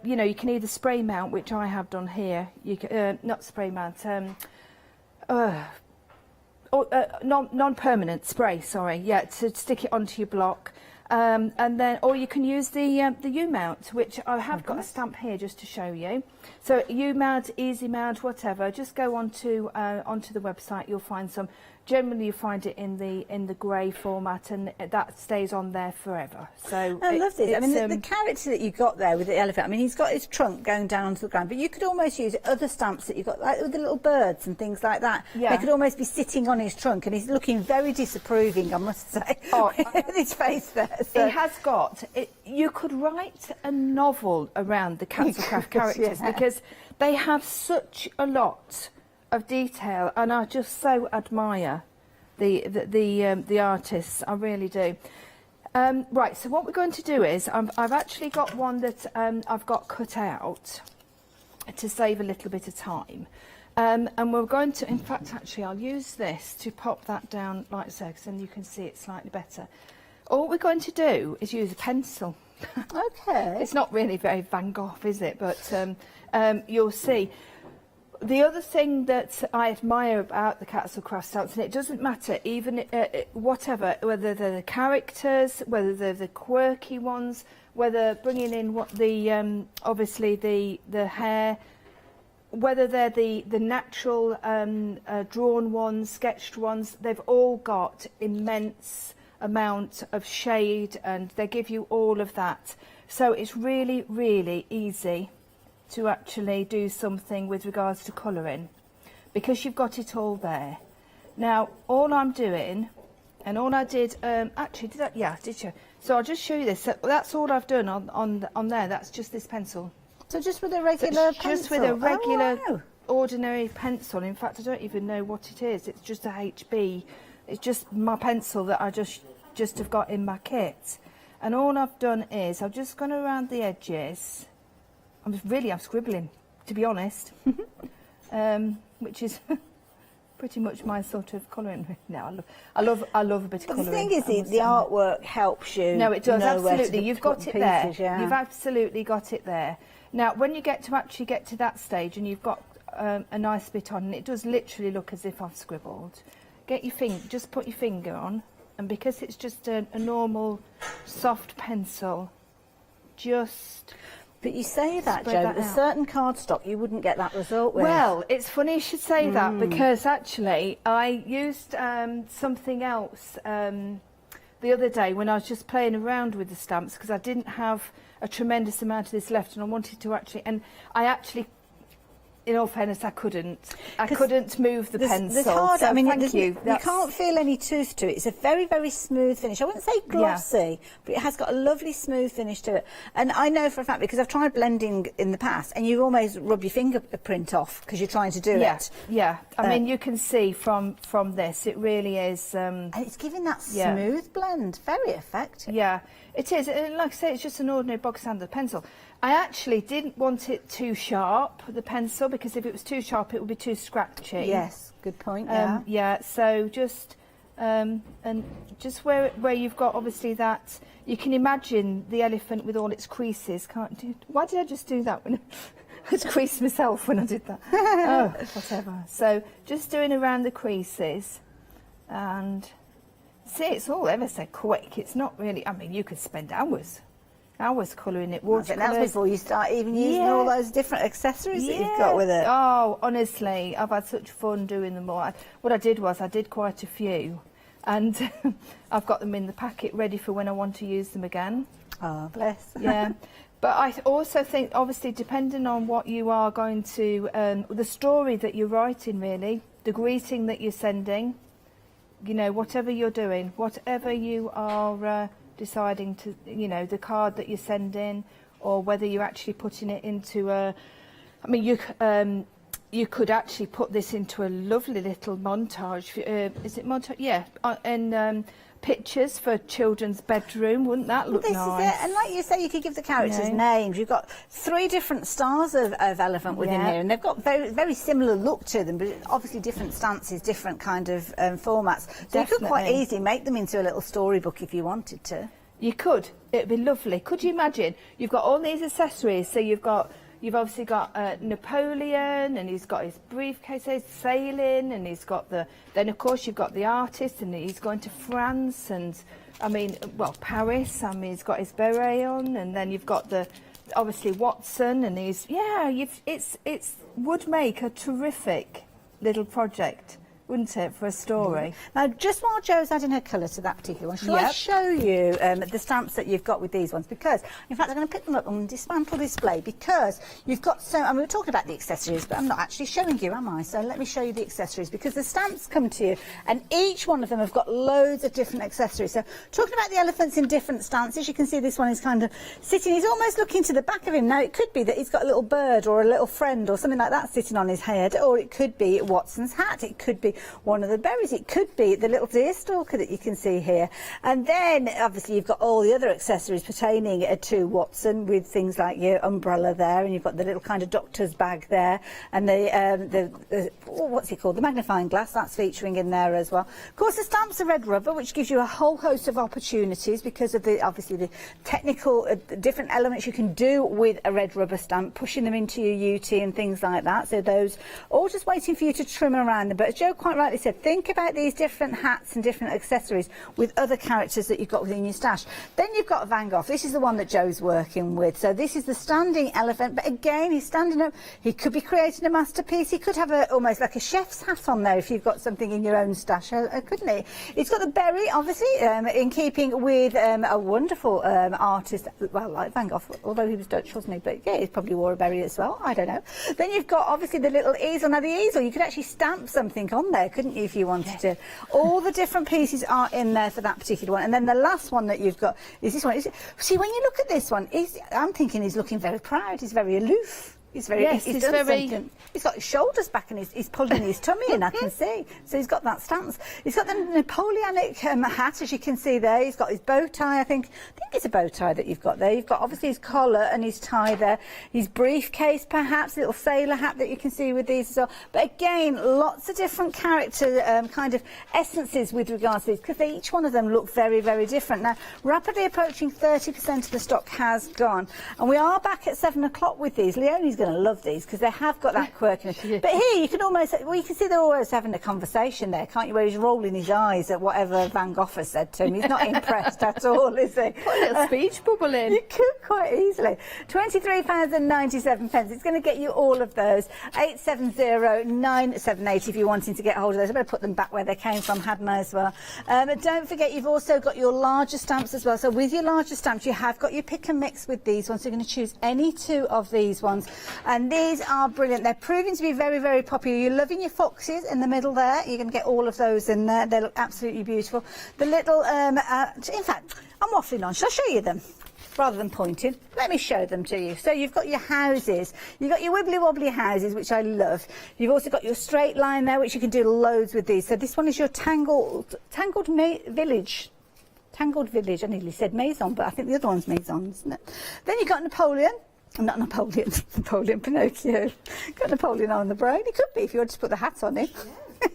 you know, you can either spray mount, which I have done here. You can, not spray mount, non-permanent spray, sorry, yeah, to stick it onto your block, and then, or you can use the U-mount, which I have got a stamp here just to show you. So U-mount, easy mount, whatever, just go onto the website, you'll find some. Generally you find it in the grey format, and that stays on there forever. So I love this. I mean, the character that you got there with the elephant, I mean, he's got his trunk going down onto the ground, but you could almost use other stamps that you got, like with the little birds and things like that. Yeah. They could almost be sitting on his trunk, and he's looking very disapproving, I must say, with his face there. So. He has got, you could write a novel around the Castlecraft characters, yeah. because they have such a lot of detail, and I just so admire the artists. I really do. Right, so what we're going to do is I've actually got one that I've got cut out to save a little bit of time, and we're going to, in fact, actually I'll use this to pop that down like so, because then you can see it slightly better. All we're going to do is use a pencil. Okay. It's not really very Van Gogh, is it? But you'll see. The other thing that I admire about the Castlecraft stamps, and it doesn't matter, even whatever, whether they're the characters, whether they're the quirky ones, whether bringing in what the obviously the hair, whether they're the natural drawn ones, sketched ones, they've all got immense amount of shade, and they give you all of that. So it's really, really easy to actually do something with regards to colouring, because you've got it all there. Now, all I'm doing, and all I did, actually, did I? Yeah, did you? So I'll just show you this. So that's all I've done on there. That's just this pencil. So just with a regular pencil? Just with a regular, wow. Ordinary pencil. In fact, I don't even know what it is. It's just a HB. It's just my pencil that I just have got in my kit. And all I've done is I've just gone around the edges. I'm scribbling, to be honest, which is pretty much my sort of colouring. No, I love a bit of colouring. The thing is, the artwork helps you. No, it does, absolutely. You've got it there. Pieces, yeah. You've absolutely got it there. Now, when you get to that stage, and you've got a nice bit on, and it does literally look as if I've scribbled. Get your finger, just put your finger on, and because it's just a normal soft pencil, just. But you say that, Jo, but there's certain cardstock you wouldn't get that result with. Well, it's funny you should say that, because actually I used something else the other day when I was just playing around with the stamps, because I didn't have a tremendous amount of this left, and I wanted to actually, and I actually in all fairness, I couldn't move the pencil. There's hard, so I mean, thank you. You can't feel any tooth to it. It's a very, very smooth finish. I wouldn't say glossy, but it has got a lovely smooth finish to it. And I know for a fact, because I've tried blending in the past, and you almost rub your fingerprint off because you're trying to do it. Yeah, I mean, you can see from this, it really is. And it's giving that smooth blend, very effective. Yeah, it is. And like I say, it's just an ordinary bog standard pencil. I actually didn't want it too sharp, the pencil, because if it was too sharp, it would be too scratchy. Yes, good point. Yeah. So just and just where you've got obviously that, you can imagine the elephant with all its creases. Why did I just do that when I was creased myself when I did that? Oh, whatever. So just doing around the creases, and see, it's all ever so quick. It's not really. I mean, you could spend hours colouring it. That's before you start even using all those different accessories that you've got with it. Oh, honestly, I've had such fun doing them all. What I did was I did quite a few, and I've got them in the packet ready for when I want to use them again. Oh, bless. Yeah. But I also think, obviously, depending on what you are going to, the story that you're writing, really, the greeting that you're sending, you know, whatever you're doing, whatever you are deciding to, you know, the card that you're sending, or whether you're actually putting it into a, I mean, you could actually put this into a lovely little montage. Is it montage? Yeah, and pictures for children's bedroom. Wouldn't that look nice? Is it. And like you say, you could give the characters names. You've got 3 different styles of elephant within here, and they've got very, very similar look to them, but obviously different stances, different kind of formats. So you could quite easily make them into a little storybook if you wanted to. You could. It'd be lovely. Could you imagine? You've got all these accessories. So you've obviously got Napoleon, and he's got his briefcase, sailing, and he's got then of course you've got the artist, and he's going to France, and I mean, well, Paris. I mean, he's got his beret on, and then you've got obviously Watson, and it would make a terrific little project, wouldn't it, for a story? Now, just while Jo's adding her colour to that particular one, shall I show you the stamps that you've got with these ones? Because, in fact, I'm going to pick them up on sample display, because you've got I mean, we're talking about the accessories, but I'm not actually showing you, am I? So let me show you the accessories, because the stamps come to you, and each one of them have got loads of different accessories. So, talking about the elephants in different stances, you can see this one is kind of sitting, he's almost looking to the back of him. Now, it could be that he's got a little bird or a little friend or something like that sitting on his head, or it could be Watson's hat, it could be one of the berries, it could be the little deer stalker that you can see here. And then obviously you've got all the other accessories pertaining to Watson, with things like your umbrella there, and you've got the little kind of doctor's bag there, and the what's it called, the magnifying glass, that's featuring in there as well. Of course, the stamps are red rubber, which gives you a whole host of opportunities because of obviously the technical different elements you can do with a red rubber stamp, pushing them into your UT and things like that. So those all just waiting for you to trim around them. But as Jo quite rightly said, think about these different hats and different accessories with other characters that you've got within your stash. Then you've got Van Gogh. This is the one that Jo's working with. So this is the standing elephant, but again, he's standing up. He could be creating a masterpiece. He could have almost like a chef's hat on there if you've got something in your own stash, couldn't he? He's got the berry, obviously, in keeping with a wonderful artist, well, like Van Gogh, although he was Dutch, wasn't he? But yeah, he probably wore a berry as well. I don't know. Then you've got obviously the little easel. Now the easel, you could actually stamp something on there, couldn't you, if you wanted to? All the different pieces are in there for that particular one. And then the last one that you've got is this one. See, when you look at this one, I'm thinking he's looking very proud. He's very aloof. He's very. Yes, he's done something. He's got his shoulders back and he's pulling his tummy in, I can see. So he's got that stance. He's got the Napoleonic hat, as you can see there. He's got his bow tie, I think it's a bow tie that you've got there. You've got obviously his collar and his tie there. His briefcase, perhaps, a little sailor hat that you can see with these as well. But again, lots of different character kind of essences with regards to these, because each one of them look very, very different. Now, rapidly approaching 30% of the stock has gone. And we are back at 7 o'clock with these. Leonie's going to love these because they have got that quirkiness. But here you can almost, well, you can see they're always having a conversation there, can't you, where he's rolling his eyes at whatever Van Gogh has said to him. He's not impressed at all, is he? Put a little speech bubble in. You could quite easily. £23.97. It's going to get you all of those. 870-978 if you're wanting to get hold of those. I better put them back where they came from, hadn't I, as well. Don't forget, you've also got your larger stamps as well. So with your larger stamps, you have got your pick and mix with these ones. So you're going to choose any 2 of these ones. And these are brilliant. They're proving to be very, very popular. You're loving your foxes in the middle there. You're going to get all of those in there. They look absolutely beautiful. The little, in fact, I'm waffling on. Shall I show you them? Rather than pointing, let me show them to you. So you've got your houses, you've got your wibbly wobbly houses, which I love. You've also got your straight line there, which you can do loads with these. So this one is your tangled village. Tangled village. I nearly said maison, but I think the other one's maison, isn't it? Then you've got Napoleon. Not Napoleon, Napoleon Pinocchio. Got Napoleon on the brain. It could be if you wanted to put the hat on it.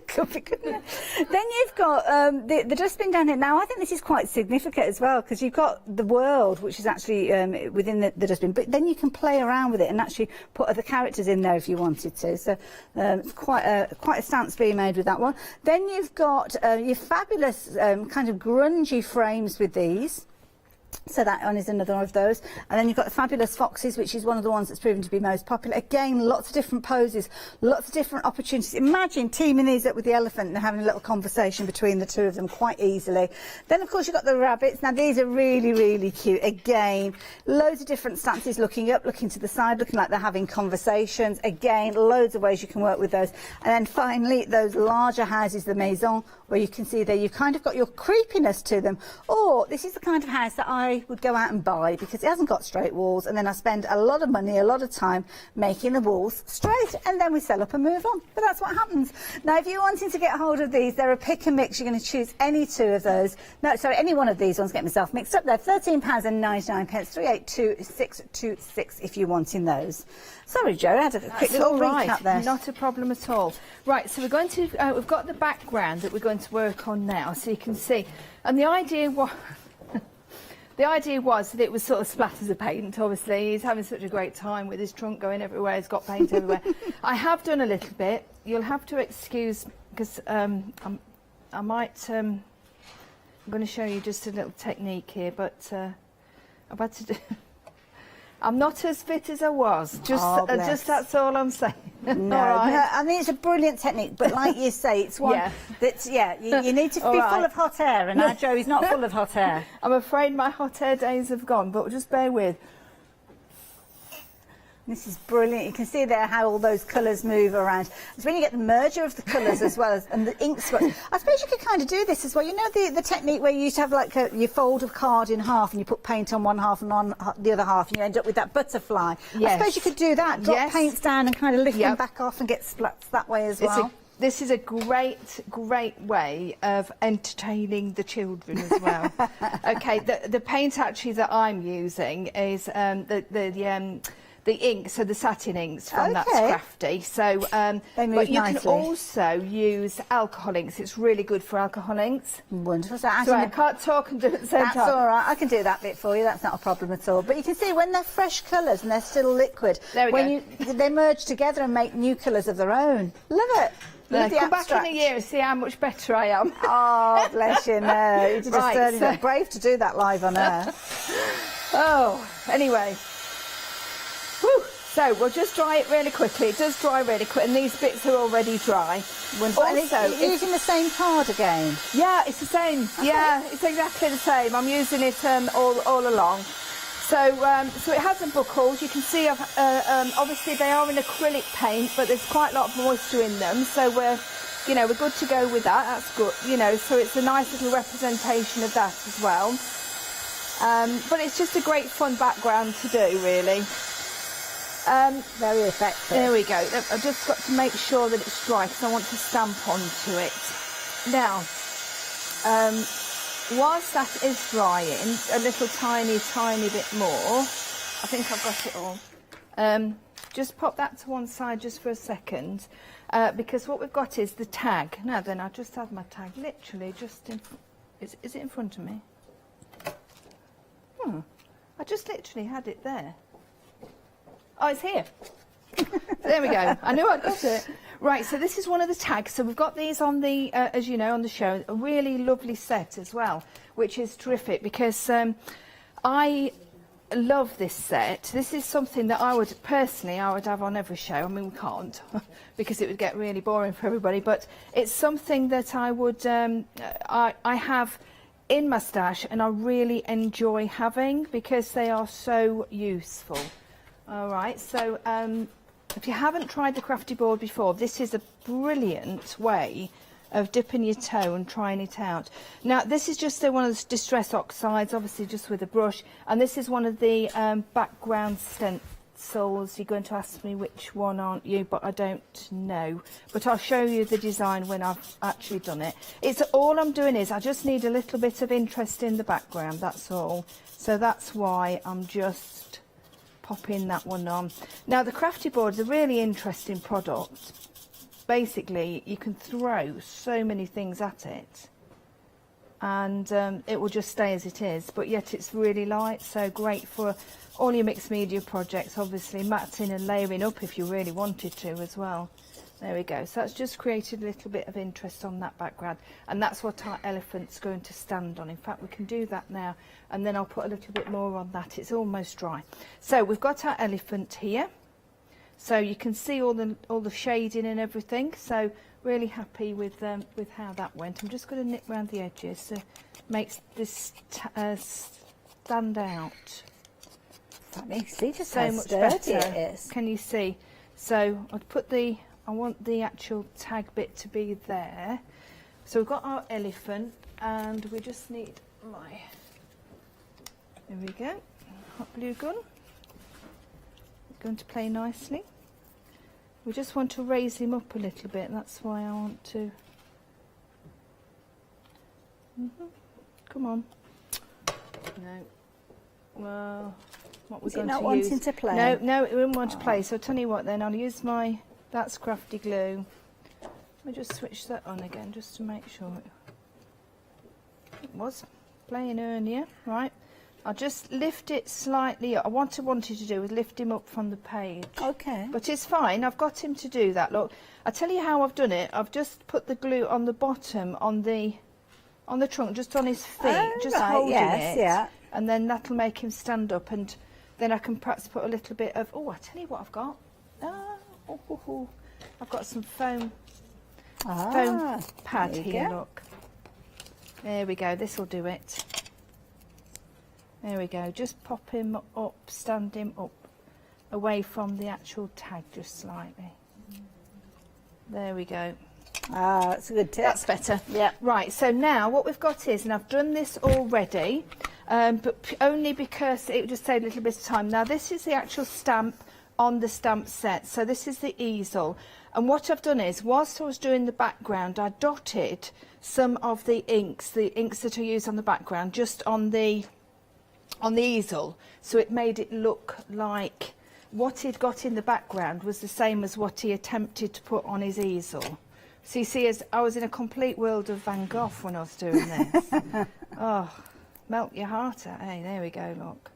Could be, couldn't it? Then you've got the dustbin down here. Now, I think this is quite significant as well, because you've got the world, which is actually within the dustbin, but then you can play around with it and actually put other characters in there if you wanted to. So it's quite a stance being made with that one. Then you've got your fabulous kind of grungy frames with these. So that one is another one of those. And then you've got the fabulous foxes, which is one of the ones that's proven to be most popular. Again, lots of different poses, lots of different opportunities. Imagine teaming these up with the elephant and having a little conversation between the two of them quite easily. Then, of course, you've got the rabbits. Now, these are really, really cute. Again, loads of different stances, looking up, looking to the side, looking like they're having conversations. Again, loads of ways you can work with those. And then finally, those larger houses, the maison, where you can see there you've kind of got your creepiness to them. Or this is the kind of house that I would go out and buy because it hasn't got straight walls, and then I spend a lot of money, a lot of time making the walls straight, and then we sell up and move on. But that's what happens. Now, if you're wanting to get hold of these, they're a pick and mix. You're going to choose any two of those. No, sorry, any one of these ones. Get myself mixed up there. £13.99, 382626 if you're wanting those. Sorry, Joe, I had a quick little recap there. Not a problem at all. Right, so we're going to, we've got the background that we're going to work on now, so you can see. And the idea was, that it was sort of splatters of paint, obviously. He's having such a great time with his trunk going everywhere. He's got paint everywhere. I have done a little bit. You'll have to excuse, because I might, I'm going to show you just a little technique here, but I've had to do... I'm not as fit as I was. Just that's all I'm saying. No, I mean, it's a brilliant technique, but like you say, it's one that's, you need to be full of hot air, and our Joe is not full of hot air. I'm afraid my hot air days have gone, but just bear with. This is brilliant. You can see there how all those colours move around. It's when you get the merger of the colours as well as and the ink spots. I suppose you could kind of do this as well. You know the technique where you used to have like you fold a card in half and you put paint on one half and on the other half and you end up with that butterfly. Yes. I suppose you could do that. Drop paints down and kind of lift them back off and get splats that way as well. This is a great way of entertaining the children as well. Okay, the paint actually that I'm using is the ink, so the satin inks from That's Crafty. So, but you can also use alcohol inks. It's really good for alcohol inks. Wonderful. So I can't talk and do it at the same time. That's all right. I can do that bit for you. That's not a problem at all. But you can see when they're fresh colours and they're still liquid, they merge together and make new colours of their own. Love it. Come back in a year and see how much better I am. Oh, bless you. No, you're just brave to do that live on air. Anyway. Whew. So we'll just dry it really quickly. It does dry really quick, and these bits are already dry. Also, you're using the same card again? Yeah, it's the same. Okay. Yeah, it's exactly the same. I'm using it all along. So so it hasn't buckled. You can see, obviously they are in acrylic paint, but there's quite a lot of moisture in them. So we're good to go with that. That's good. So it's a nice little representation of that as well. But it's just a great fun background to do, really. Very effective. There we go. I've just got to make sure that it's dry because I want to stamp onto it. Now, whilst that is drying, a little tiny bit more. I think I've got it all. Just pop that to one side just for a second, because what we've got is the tag. Now then, I just had my tag literally just in. Is it in front of me? I just literally had it there. Oh, it's here. There we go. I knew I'd got it. Right, so this is one of the tags. So we've got these on the, as you know, on the show. A really lovely set as well, which is terrific because I love this set. This is something that I would have on every show. I mean, we can't because it would get really boring for everybody. But it's something that I would, I have in my stash and I really enjoy having because they are so useful. All right, so if you haven't tried the crafty board before, this is a brilliant way of dipping your toe and trying it out. Now, this is just one of the distress oxides, obviously just with a brush, and this is one of the background stencils. You're going to ask me which one, aren't you? But I don't know. But I'll show you the design when I've actually done it. It's all I'm doing is I just need a little bit of interest in the background, that's all. So that's why I'm just popping that one on. Now, the crafty board is a really interesting product. Basically, you can throw so many things at it and it will just stay as it is, but yet it's really light, so great for all your mixed media projects, obviously matting and layering up if you really wanted to as well. There we go. So that's just created a little bit of interest on that background, and that's what our elephant's going to stand on. In fact, we can do that now, and then I'll put a little bit more on that. It's almost dry. So we've got our elephant here. So you can see all the shading and everything. So really happy with how that went. I'm just going to nip around the edges to make this stand out. Funny, see just so how much sturdy better. it is. Can you see? So I'd put I want the actual tag bit to be there. So we've got our elephant, and we just need there we go, hot glue gun. Going to play nicely. We just want to raise him up a little bit, that's why I want to. Come on. No. Well, what we're going to use. Not wanting to play? No, it wouldn't want to play. So I'll tell you what then, I'll use that's crafty glue. Let me just switch that on again just to make sure it was playing earlier. Right. I'll just lift it slightly up. What I wanted to do was lift him up from the page. Okay. But it's fine. I've got him to do that. Look, I'll tell you how I've done it. I've just put the glue on the bottom, on the trunk, just on his feet, just holding it. Yeah. And then that'll make him stand up. And then I can perhaps put a little bit of, I tell you what I've got. I've got some foam pad here, look. There we go. This will do it. There we go, just pop him up, stand him up, away from the actual tag just slightly. There we go. That's a good tip. That's better. Yeah. Right, so now what we've got is, and I've done this already, but only because it just saved a little bit of time. Now this is the actual stamp on the stamp set, so this is the easel. And what I've done is, whilst I was doing the background, I dotted some of the inks that I use on the background, just on the easel, so it made it look like what he'd got in the background was the same as what he attempted to put on his easel. So you see, as I was in a complete world of Van Gogh when I was doing this. Oh, melt your heart out. Hey, there we go, look.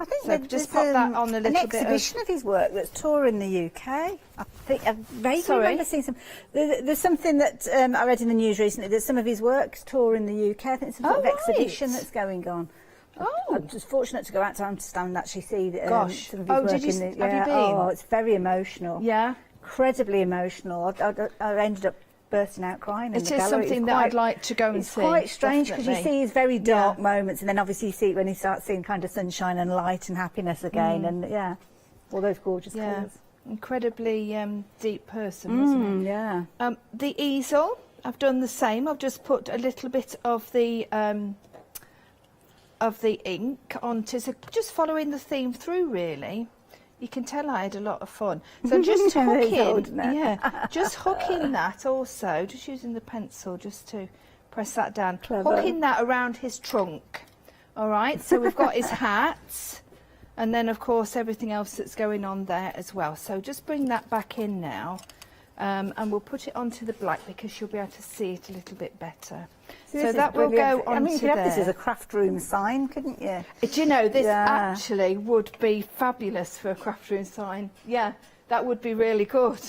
I think so just pop that on a little an exhibition of his work that's touring the UK. I think I vaguely remember seeing some. There's something that I read in the news recently that some of his work's touring the UK. I think it's some sort of exhibition that's going on. I was fortunate to go out to Amsterdam and actually see some of his work. Have you been? Oh, it's very emotional. Yeah. Incredibly emotional. I ended up bursting out crying in the gallery. It is something that I'd like to go and see. It's quite strange because you see his very dark moments, and then obviously you see it when he starts seeing kind of sunshine and light and happiness again, and all those gorgeous colours. Incredibly deep person, wasn't it? Yeah. The easel, I've done the same. I've just put a little bit of the ink onto, so just following the theme through, really. You can tell I had a lot of fun. So just hooking, just hooking that also, just using the pencil just to press that down. Clever. Hooking that around his trunk. All right, so we've got his hat, and then of course everything else that's going on there as well. So just bring that back in now, and we'll put it onto the black because you'll be able to see it a little bit better. So that will go onto there. I mean, you could have this as a craft room sign, couldn't you? Do you know, this actually would be fabulous for a craft room sign. Yeah, that would be really good.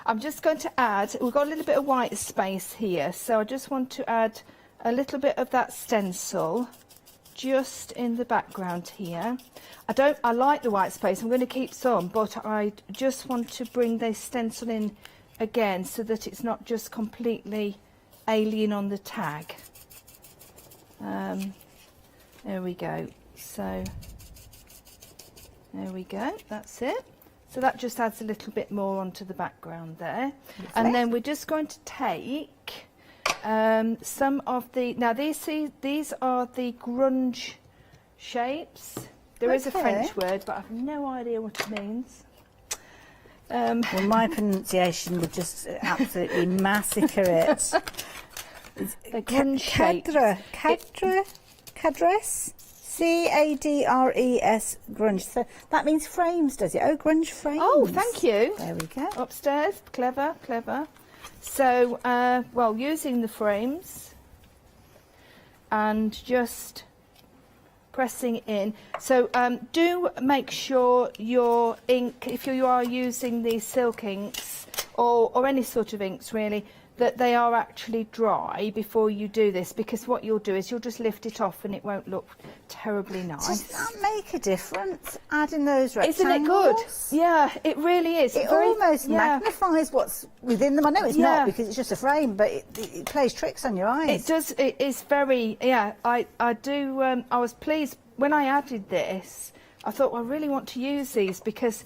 I'm just going to add, we've got a little bit of white space here, so I just want to add a little bit of that stencil just in the background here. I like the white space, I'm going to keep some, but I just want to bring the stencil in again so that it's not just completely alien on the tag. There we go. So There we go, that's it. So that just adds a little bit more onto the background there. And then we're just going to take some of the, now these are the grunge shapes. There is a French word, but I have no idea what it means. Well, my pronunciation would just absolutely massacre it. The grunge shapes. Cadres? C-A-D-R-E-S, grunge. So that means frames, does it? Oh, grunge frames. Oh, thank you. There we go. Upstairs, clever, clever. So, well, using the frames and just pressing in. So do make sure your ink, if you are using these silk inks or any sort of inks really, that they are actually dry before you do this, because what you'll do is you'll just lift it off and it won't look terribly nice. Does that make a difference, adding those rectangles? Isn't it good? Yeah, it really is. It almost magnifies what's within them. I know it's not because it's just a frame, but it plays tricks on your eyes. It does. It is very, I do, I was pleased when I added this. I thought, well, I really want to use these because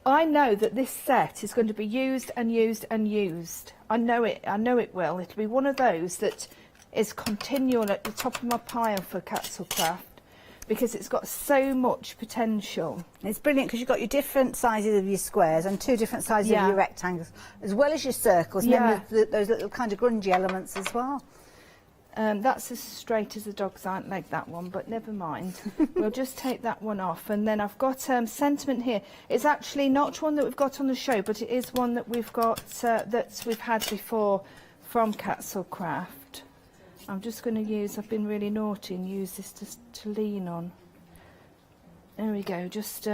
I know that this set is going to be used and used and used. I know it will. It'll be one of those that is continual at the top of my pile for Craft because it's got so much potential. It's brilliant because you've got your different sizes of your squares and two different sizes of your rectangles, as well as your circles, and then those little kind of grungy elements as well. That's as straight as a dog's hind leg, that one, but never mind. We'll just take that one off. And then I've got sentiment here. It's actually not one that we've got on the show, but it is one that we've got that we've had before from Craft. I'm just going to use, I've been really naughty and use this to lean on. There we go. Just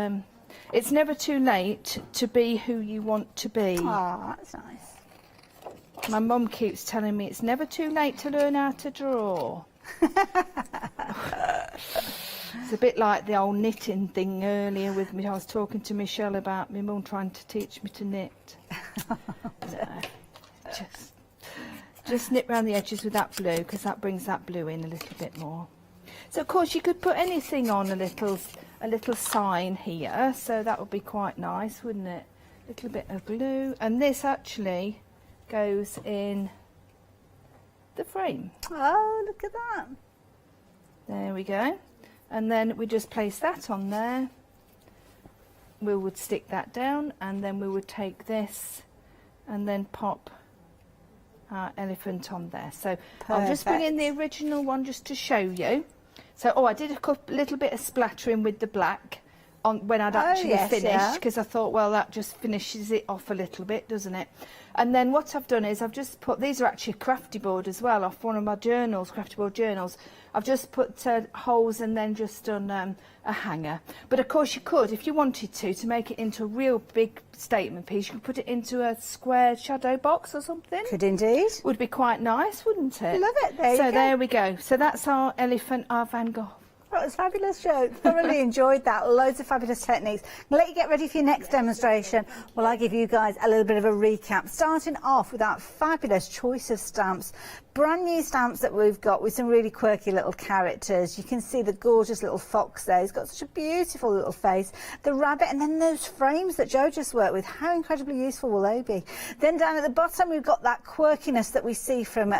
it's never too late to be who you want to be. Ah, that's nice. My mum keeps telling me it's never too late to learn how to draw. It's a bit like the old knitting thing earlier with me. I was talking to Michelle about my mum trying to teach me to knit. No, just knit around the edges with that blue because that brings that blue in a little bit more. So of course you could put anything on a little sign here, so that would be quite nice, wouldn't it? A little bit of blue, and this actually goes in the frame. Oh, look at that. There we go. And then we just place that on there. We would stick that down and then we would take this and then pop our elephant on there. So I'll just bring in the original one just to show you. So, I did a little bit of splattering with the black on when I'd actually finished, because I thought, well, that just finishes it off a little bit, doesn't it? And then what I've done is I've just put, these are actually a crafty board as well, off one of my journals, crafty board journals. I've just put holes and then just done a hanger. But of course you could, if you wanted to make it into a real big statement piece, you could put it into a square shadow box or something. Could indeed. Would be quite nice, wouldn't it? Love it. There you go. There we go. So that's our elephant, our Van Gogh. Well, it was a fabulous show. Thoroughly enjoyed that. Loads of fabulous techniques. I'll let you get ready for your next demonstration while I give you guys a little bit of a recap. Starting off with that fabulous choice of stamps. Brand new stamps that we've got with some really quirky little characters. You can see the gorgeous little fox there. He's got such a beautiful little face. The rabbit, and then those frames that Jo just worked with. How incredibly useful will they be? Then down at the bottom, we've got that quirkiness that we see from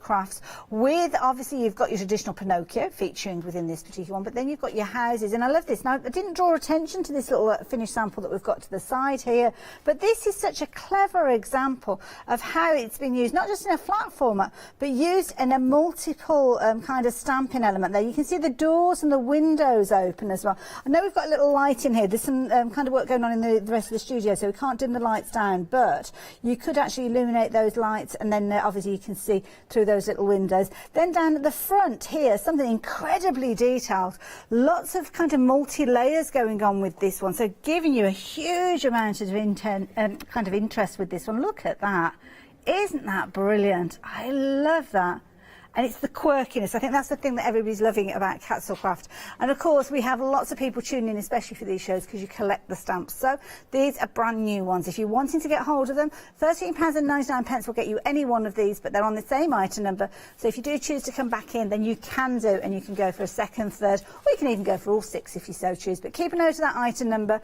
Crafts. With, obviously, you've got your traditional Pinocchio featuring within this particular one, but then you've got your houses, and I love this. Now, I didn't draw attention to this little finished sample that we've got to the side here, but this is such a clever example of how it's been used, not just in a flat format, but used in a multiple kind of stamping element there. You can see the doors and the windows open as well. I know we've got a little light in here. There's some kind of work going on in the rest of the studio, so we can't dim the lights down, but you could actually illuminate those lights, and then obviously you can see through those little windows. Then down at the front here, something incredibly detailed. Lots of kind of multi-layers going on with this one, so giving you a huge amount of kind of interest with this one. Look at that. Isn't that brilliant? I love that. And it's the quirkiness. I think that's the thing that everybody's loving about Catsall Craft. And of course, we have lots of people tuning in, especially for these shows, because you collect the stamps. So these are brand new ones. If you're wanting to get hold of them, £13.99 will get you any one of these, but they're on the same item number. So if you do choose to come back in, then you can do, and you can go for a second, third, or you can even go for all 6 if you so choose. But keep a note of that item number,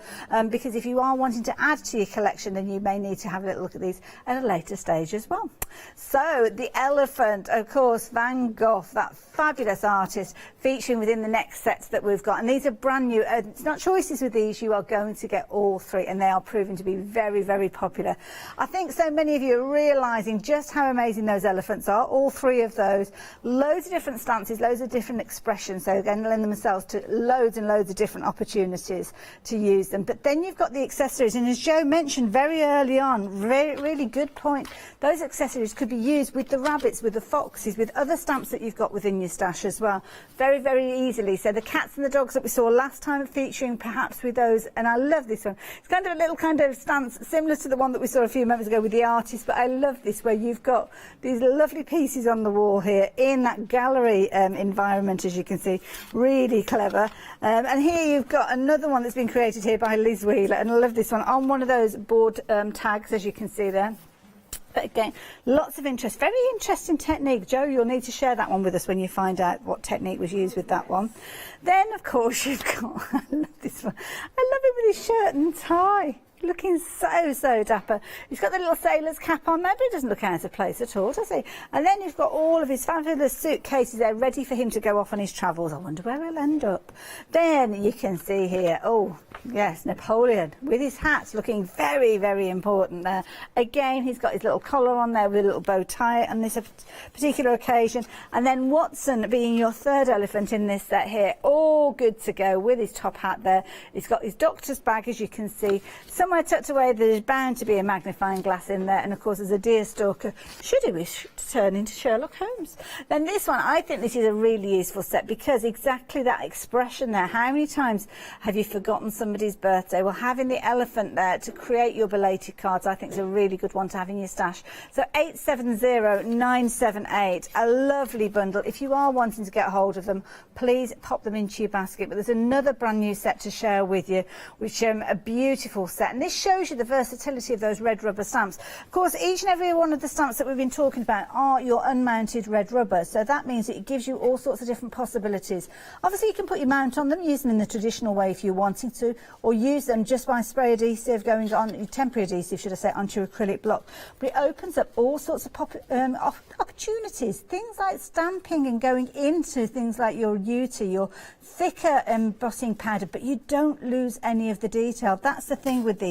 because if you are wanting to add to your collection, then you may need to have a little look at these at a later stage as well. So the elephant, of course, Van Gogh, that fabulous artist, featuring within the next sets that we've got. And these are brand new. It's not choices with these. You are going to get all 3, and they are proving to be very, very popular. I think so many of you are realising just how amazing those elephants are, all 3 of those. Loads of different stances, loads of different expressions. So again, lend themselves to loads and loads of different opportunities to use them. But then you've got the accessories. And as Joe mentioned very early on, really good point, those accessories could be used with the rabbits, with the foxes, with other stamps that you've got within your stash as well, very, very easily. So the cats and the dogs that we saw last time, featuring perhaps with those, and I love this one. It's kind of a little kind of stance similar to the one that we saw a few moments ago with the artist, but I love this, where you've got these lovely pieces on the wall here in that gallery environment, as you can see, really clever. And here you've got another one that's been created here by Liz Wheeler, and I love this one on one of those board tags, as you can see there. But again, lots of interest. Very interesting technique. Joe, you'll need to share that one with us when you find out what technique was used with that one. Then, of course, you've got, I love this one. I love him with his shirt and tie. Looking so dapper. He's got the little sailor's cap on there, but he doesn't look out of place at all, does he? And then you've got all of his fabulous suitcases there ready for him to go off on his travels. I wonder where he'll end up. Then you can see here, oh yes, Napoleon with his hat, looking very, very important there. Again, he's got his little collar on there with a little bow tie on this particular occasion. And then Watson being your 3rd elephant in this set here, all good to go with his top hat there. He's got his doctor's bag, as you can see. Somewhere tucked away, there's bound to be a magnifying glass in there, and of course, as a deer stalker, should he wish to turn into Sherlock Holmes. Then this one, I think this is a really useful set, because exactly that expression there. How many times have you forgotten somebody's birthday? Well, having the elephant there to create your belated cards, I think is a really good one to have in your stash. So 870978, a lovely bundle. If you are wanting to get hold of them, please pop them into your basket. But there's another brand new set to share with you, which a beautiful set. And this shows you the versatility of those red rubber stamps. Of course, each and every one of the stamps that we've been talking about are your unmounted red rubber. So that means that it gives you all sorts of different possibilities. Obviously, you can put your mount on them, use them in the traditional way if you're wanting to, or use them just by spray adhesive going on, temporary adhesive, should I say, onto your acrylic block. But it opens up all sorts of opportunities, things like stamping and going into things like your Uti, your thicker embossing powder, but you don't lose any of the detail. That's the thing with these.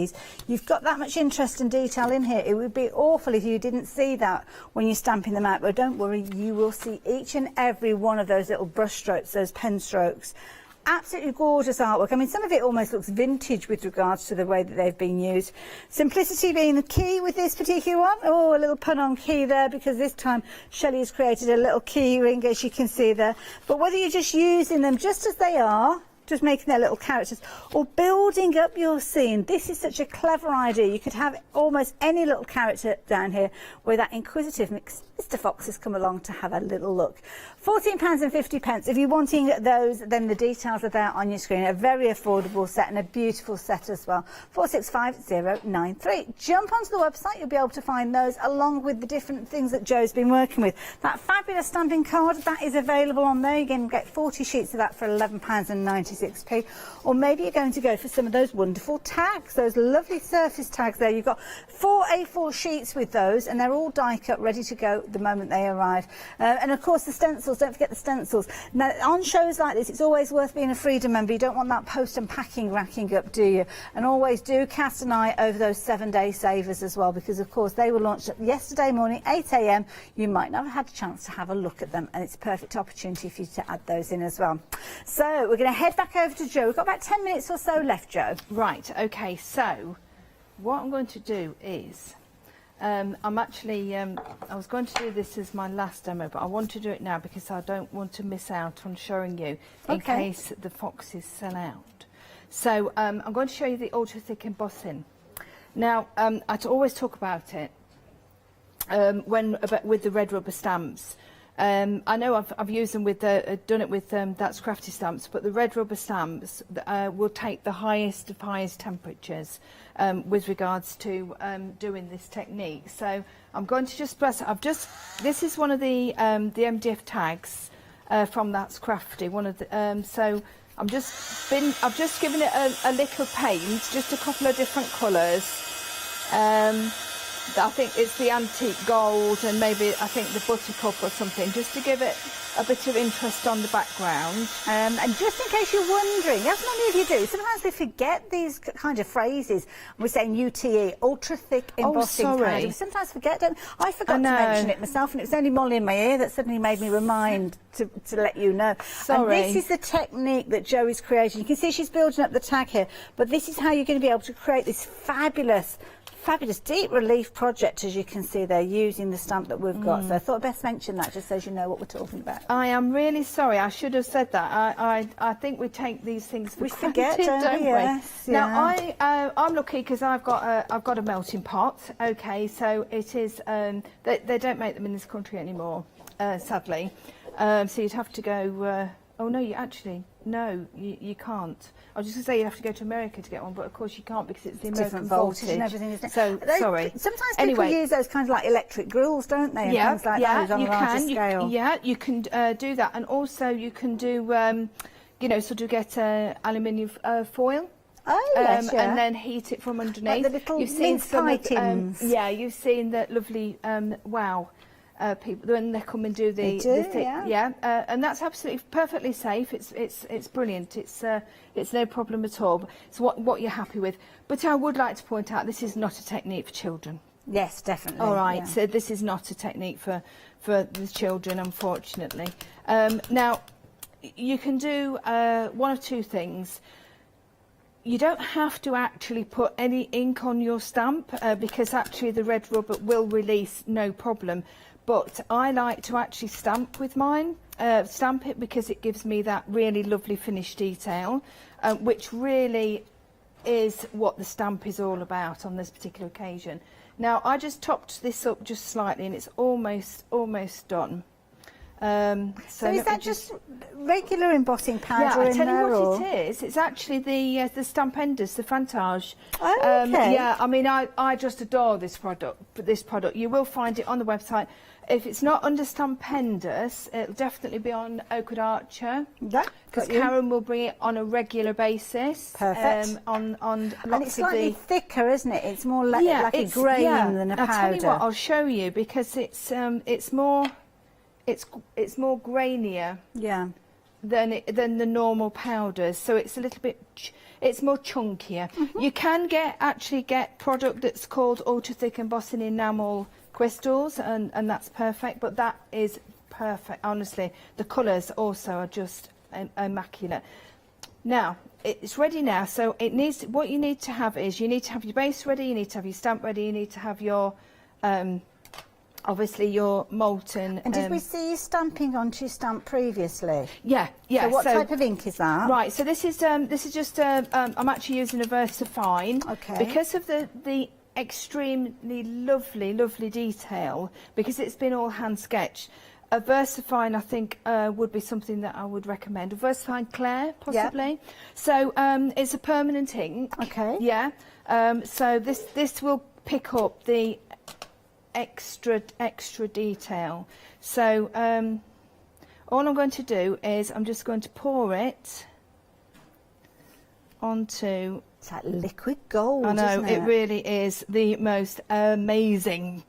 You've got that much interest and detail in here. It would be awful if you didn't see that when you're stamping them out, but don't worry, you will see each and every one of those little brush strokes, those pen strokes. Absolutely gorgeous artwork. I mean, some of it almost looks vintage with regards to the way that they've been used. Simplicity being the key with this particular one. Oh, a little pun on key there, because this time Shelley has created a little key ring, as you can see there. But whether you're just using them just as they are, just making their little characters, or building up your scene, this is such a clever idea. You could have almost any little character down here where that inquisitive Mr. Fox has come along to have a little look. £14.50. If you're wanting those, then the details are there on your screen. A very affordable set and a beautiful set as well. 465093. Jump onto the website, you'll be able to find those along with the different things that Joe's been working with. That fabulous stamping card, that is available on there. You can get 40 sheets of that for £11.96. Or maybe you're going to go for some of those wonderful tags, those lovely surface tags there. You've got 4 A4 sheets with those, and they're all die cut, ready to go the moment they arrive. And of course the stencils, don't forget the stencils. Now on shows like this, it's always worth being a Freedom member. You don't want that post and packing racking up, do you? And always do cast an eye over those 7-day savers as well, because of course they were launched yesterday morning, 8 AM. You might not have had a chance to have a look at them, and it's a perfect opportunity for you to add those in as well. So we're going to head back over to Joe. We've got about 10 minutes or so left, Joe. Right, okay, so what I'm going to do is I'm actually, I was going to do this as my last demo, but I want to do it now because I don't want to miss out on showing you in case the foxes sell out. So I'm going to show you the ultra thick embossing. Now, I always talk about it with the red rubber stamps. I know I've used them with done it with That's Crafty stamps, but the red rubber stamps will take the highest of highest temperatures with regards to doing this technique. So I'm going to just press. This is one of the MDF tags from That's Crafty. One of the so I've just given it a lick of paint, just a couple of different colours. I think it's the antique gold and maybe I think the buttercup or something, just to give it a bit of interest on the background. And just in case you're wondering, as many of you do, sometimes we forget these kind of phrases. We're saying UTE, ultra thick embossing powder. We sometimes forget, don't I? Forgot to mention it myself, and it was only Molly in my ear that suddenly made me remind to let you know. Sorry. And this is the technique that Jo is creating. You can see she's building up the tag here, but this is how you're going to be able to create this fabulous deep relief project, as you can see there, using the stamp that we've got. So I thought I'd best mention that just so you know what we're talking about. I am really sorry, I should have said that. I think we take these things for granted, forget, don't we? Yes, Now I'm lucky because I've got a melting pot. Okay, so it is they don't make them in this country anymore, sadly. So you'd have to go. Oh no, you can't. I was just going to say you have to go to America to get one, but of course you can't because it's the American voltage and everything, isn't it? So, sorry. Sometimes people use those kinds of like electric grills, don't they? And things like those on a larger scale. You can do that. And also you can do, sort of get aluminium foil. Oh, yes, and then heat it from underneath. Like the little you've seen pie tins. You've seen the lovely wow. People when they come and do the thing, and that's absolutely perfectly safe. It's brilliant. It's no problem at all. It's what you're happy with. But I would like to point out this is not a technique for children. Yes, definitely. All right. So this is not a technique for the children, unfortunately. Now you can do one of two things. You don't have to actually put any ink on your stamp because actually the red rubber will release no problem. But I like to actually stamp with mine, stamp it because it gives me that really lovely finished detail, which really is what the stamp is all about on this particular occasion. Now I just topped this up just slightly and it's almost done. So is that just regular embossing powder I in tell there? you what it is. It's actually the Stampenders, the Frantage. Oh, okay. Yeah, I mean I just adore this product. You will find it on the website. If it's not under Stampenders, it'll definitely be on Oakwood Archer. Because Karen will bring it on a regular basis. Perfect. On and it's slightly thicker, isn't it? It's more like a grain than a powder. I'll tell you what. I'll show you because it's more grainier. Yeah. Than the normal powders, so it's a little bit. It's more chunkier. You can actually get product that's called ultra thick embossing enamel crystals, and that's perfect. But that is perfect. Honestly, the colours also are just immaculate. Now it's ready now. So it needs. What you need to have is you need to have your base ready. You need to have your stamp ready. You need to have your. Obviously your molten... And did we see you stamping onto your stamp previously? Yeah. So what type of ink is that? Right, so this is just, I'm actually using a VersaFine. Okay. Because of the extremely lovely detail, because it's been all hand sketched, a VersaFine I think would be something that I would recommend. A VersaFine Claire, possibly. Yeah. So it's a permanent ink. Okay. Yeah. So this will pick up the extra detail. So all I'm going to do is I'm just going to pour it onto. It's like liquid gold. I know, isn't it? it really is the most amazing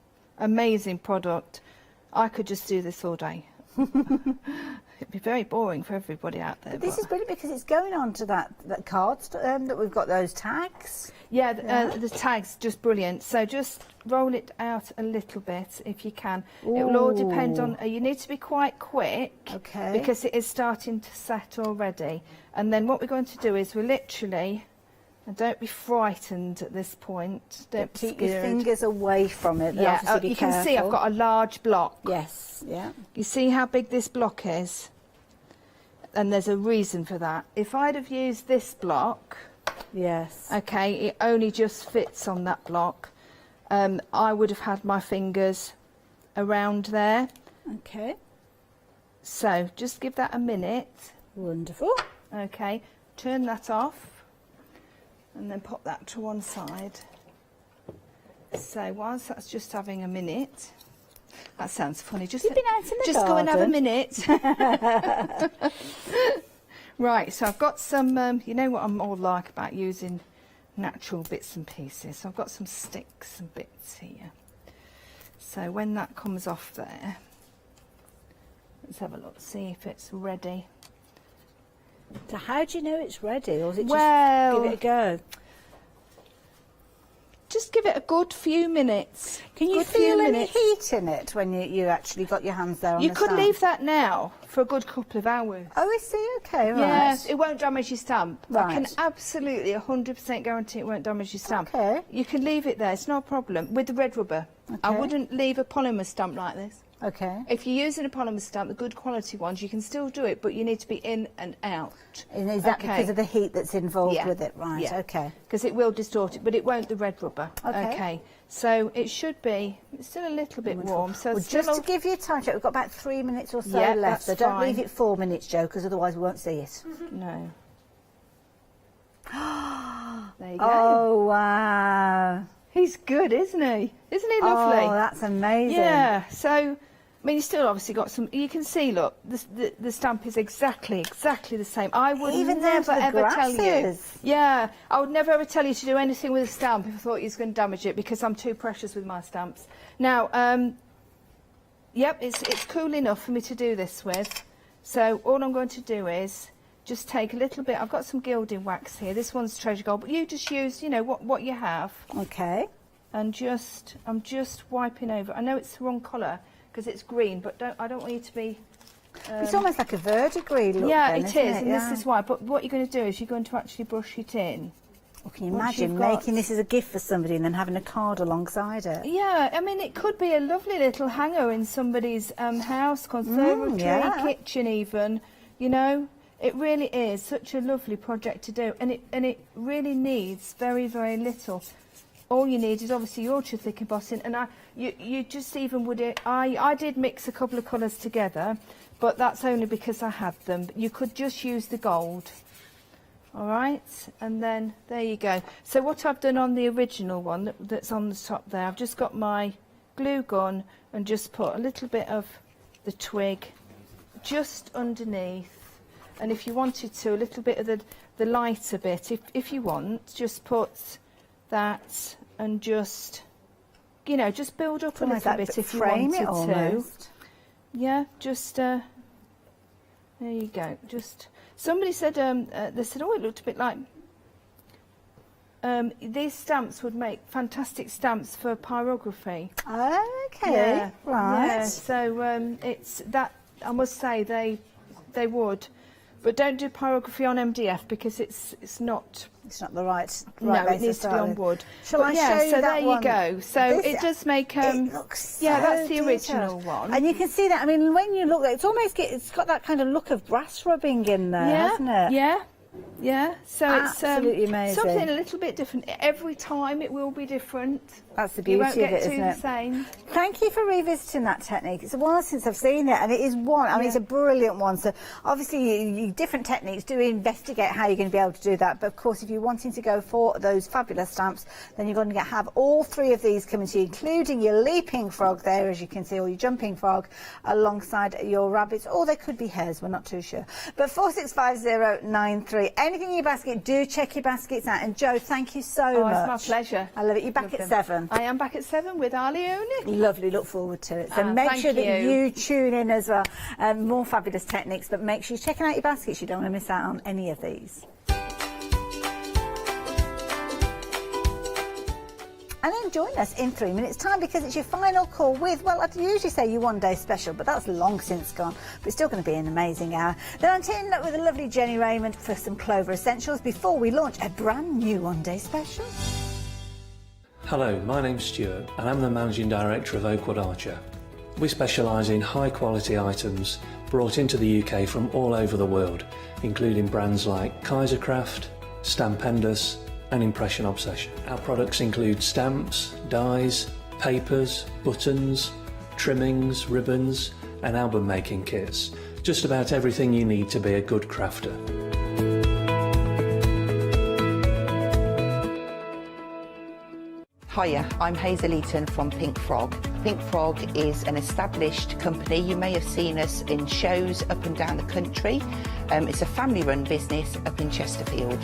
product. I could just do this all day. It'd be very boring for everybody out there. But this is brilliant because it's going on to that card that we've got those tags. Yeah, the tags, just brilliant. So just roll it out a little bit if you can. Ooh. It will all depend on, you need to be quite quick. Okay. Because it is starting to set already. And then what we're going to do is we're literally, and don't be frightened at this point. Don't be keep your fingers away from it. Yeah, you can see I've got a large block. Yes, yeah. You see how big this block is? And there's a reason for that. If I'd have used this block, yes, okay, it only just fits on that block. I would have had my fingers around there. Okay. So just give that a minute. Wonderful. Okay, turn that off and then pop that to one side. So whilst that's just having a minute, that sounds funny. Just, You've been out in the just go and have a garden. minute. Right, so I've got some, you know what I'm all like about using natural bits and pieces. So I've got some sticks and bits here. So when that comes off there, let's have a look, see if it's ready. So how do you know it's ready, or is it just Well, give it a go? Just give it a good few minutes. Can you feel any heat in it when you actually got your hands there on You the could stamp? leave that now for a good couple of hours. Oh, I see, okay, right. Yes, it won't damage your stamp. I can Right. absolutely 100% guarantee it won't damage your stamp. Okay. You can leave it there, it's no problem. With the red rubber. I Okay. wouldn't leave a polymer stamp like this. Okay. If you're using a polymer stamp, the good quality ones, you can still do it, but you need to be in and out. And is that because of the heat that's involved Yeah. with it? Right, Yeah. okay. Because it will distort it, but it won't the red rubber. Okay. So it should be, it's still a little bit warm. So Well, it's still just to give you a time check, we've got about 3 minutes or so Yeah, left, so that's don't leave fine. it 4 minutes, Jo, because otherwise we won't see it. No. There you go. Oh, wow. He's good, isn't he? Isn't he lovely? Oh, that's amazing. Yeah, so, I mean, you still obviously got some, you can see, look, the stamp is exactly the same. I would Even down to never the ever tell you. grasses. Yeah, I would never ever tell you to do anything with a stamp if I thought you was going to damage it, because I'm too precious with my stamps. Now, yep, it's cool enough for me to do this with. So all I'm going to do is just take a little bit. I've got some gilding wax here. This one's treasure gold, but you just use, you know, what you have. Okay. And I'm just wiping over. I know it's the wrong colour because it's green, but I don't want you to be. It's almost like a verdigris look. Yeah, then, it isn't is, and Yeah. this is why. But what you're going to do is you're going to actually brush it in. Well, can you Once imagine you've got- making this as a gift for somebody and then having a card alongside it? Yeah, I mean, it could be a lovely little hanger in somebody's house, conservatory, yeah. kitchen even, you know. It really is such a lovely project to do, and it really needs very, very little. All you need is obviously your thick embossing, and you just even would it. I did mix a couple of colours together, but that's only because I had them. You could just use the gold. All right, and then there you go. So what I've done on the original one that's on the top there, I've just got my glue gun and just put a little bit of the twig just underneath. And if you wanted to, a little bit of the lighter bit, if you want, just put that and just, you know, just build up a Almost little like bit if you frame wanted it almost. to. Yeah, just, there you go. Just, somebody said, they said, oh, it looked a bit like, these stamps would make fantastic stamps for pyrography. Okay, Yeah, right. Yeah, so it's that, I must say, they would. But don't do pyrography on MDF because it's not. It's not the right. No, base it needs to be start on with. wood. Shall But I yeah, show you so that there one? you go. So This- it does make. It looks yeah, so that's the original detailed. one. And you can see that. I mean, when you look, it's almost it's got that kind of look of brass rubbing in there, yeah, hasn't it? yeah, yeah. So Absolutely it's amazing. something a little bit different. Every time it will be different. That's the You beauty won't get of it, two isn't the it? same. Thank you for revisiting that technique. It's a while since I've seen it, and it is one. I mean, it's a brilliant one. So obviously, different techniques do investigate how you're going to be able to do that. But of course, if you're wanting to go for those fabulous stamps, then you're going to have all three of these coming to you, including your leaping frog there, as you can see, or your jumping frog, alongside your rabbits, or they could be hares. We're not too sure. But 465093. Anything in your basket, do check your baskets out. And Jo, thank you so much. It's my pleasure. I love it. You're back at 7. I am back at 7 with Alione. Lovely, look forward to it. So make thank sure that you. you tune in as well. More fabulous techniques, but make sure you're checking out your baskets. You don't want to miss out on any of these. And then join us in 3 minutes' time because it's your final call with, well, I'd usually say your one-day special, but that's long since gone. But it's still going to be an amazing hour. Then I'm teaming up with the lovely Jenny Raymond for some Clover Essentials before we launch a brand new one-day special. Hello, my name's Stuart and I'm the Managing Director of Oakwood Archer. We specialise in high quality items brought into the UK from all over the world, including brands like Kaisercraft, Stampendous and Impression Obsession. Our products include stamps, dies, papers, buttons, trimmings, ribbons and album making kits Just about everything you need to be a good crafter. Hiya, I'm Hazel Eaton from Pink Frog. Pink Frog is an established company. You may have seen us in shows up and down the country. It's a family-run business up in Chesterfield.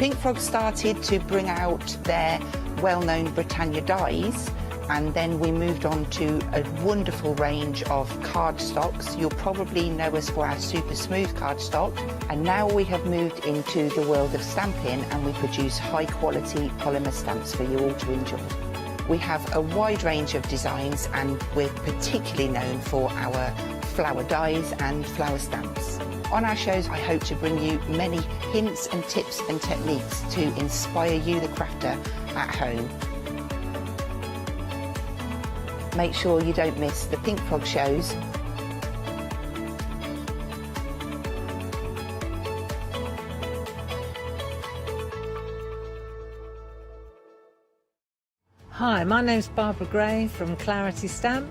Pink Frog started to bring out their well-known Britannia dies, and then we moved on to a wonderful range of cardstocks. You'll probably know us for our super smooth cardstock, and now we have moved into the world of stamping, and we produce high quality polymer stamps for you all to enjoy. We have a wide range of designs, and we're particularly known for our flower dies and flower stamps. On our shows, I hope to bring you many hints and tips and techniques to inspire you, the crafter, at home. Make sure you don't miss the Pink Frog shows. Hi, my name's Barbara Gray from Clarity Stamp,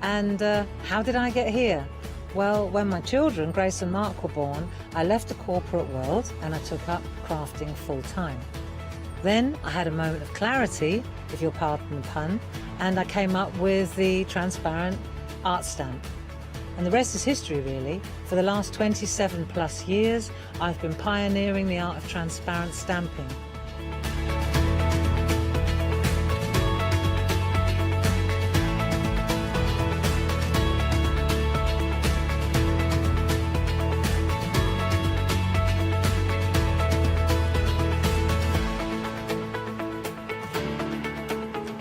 and how did I get here? Well, when my children, Grace and Mark, were born, I left the corporate world and I took up crafting full-time. Then I had a moment of clarity, if you'll pardon the pun, and I came up with the transparent art stamp. And the rest is history, really. For the last 27 plus years, I've been pioneering the art of transparent stamping.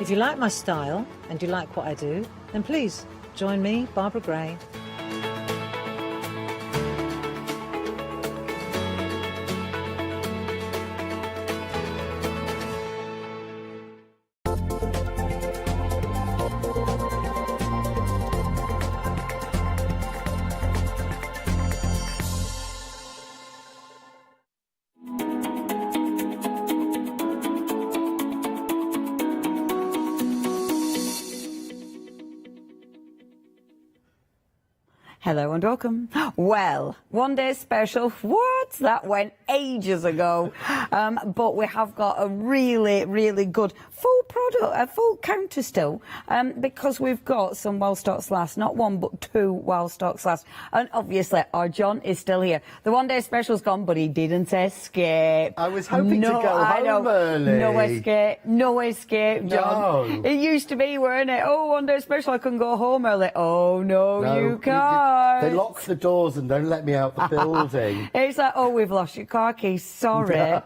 If you like my style and you like what I do, then please join me, Barbara Gray. Hello and welcome. Well, one day special. What? That went ages ago. But we have got a really, really good full product, a full counter still, because we've got some well-stocked slabs, not one but two well-stocked slabs. And obviously our John is still here. The one day special's gone, but he didn't escape. I was hoping to go home early. No escape, John. No. It used to be, weren't it? Oh, one day special, I can go home early. Oh, no, you can't. They lock the doors and don't let me out the building. It's like, oh, we've lost your car keys, sorry.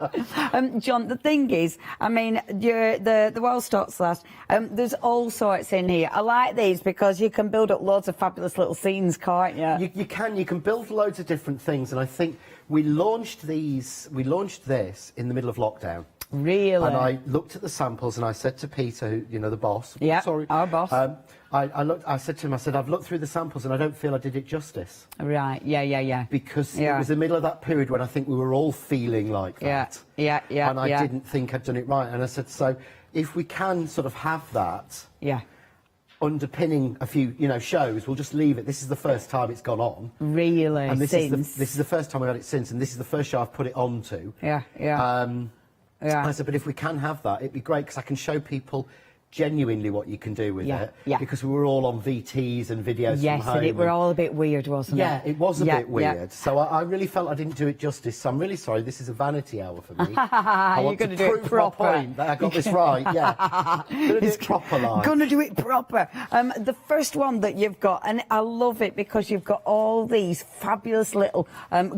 John, the thing is, I mean, the well-stocked slabs, there's all sorts in here. I like these because you can build up loads of fabulous little scenes, can't you? You can build loads of different things, and I think we launched this in the middle of lockdown. Really? And I looked at the samples and I said to Peter, who, you know, the boss. Yeah, sorry, our boss. I said to him, I've looked through the samples and I don't feel I did it justice. Right, yeah. Because it was the middle of that period when I think we were all feeling like that. Yeah. And I didn't think I'd done it right. And I said, so if we can sort of have that. Yeah. Underpinning a few, shows, we'll just leave it. This is the first time it's gone on. Really? And this is the first time I've had it since, and this is the first show I've put it onto. Yeah. I said, but if we can have that, it'd be great because I can show people genuinely what you can do with it. Yeah. Because we were all on VTs and videos from Yes, home. and it were all a bit weird, wasn't it? Yeah, it was a bit weird. Yeah. So I really felt I didn't do it justice. So I'm really sorry. This is a vanity hour for me. You're going to do it proper. My point that I got this right. Yeah, going to do it proper, like. Going to do it proper. The first one that you've got, and I love it because you've got all these fabulous little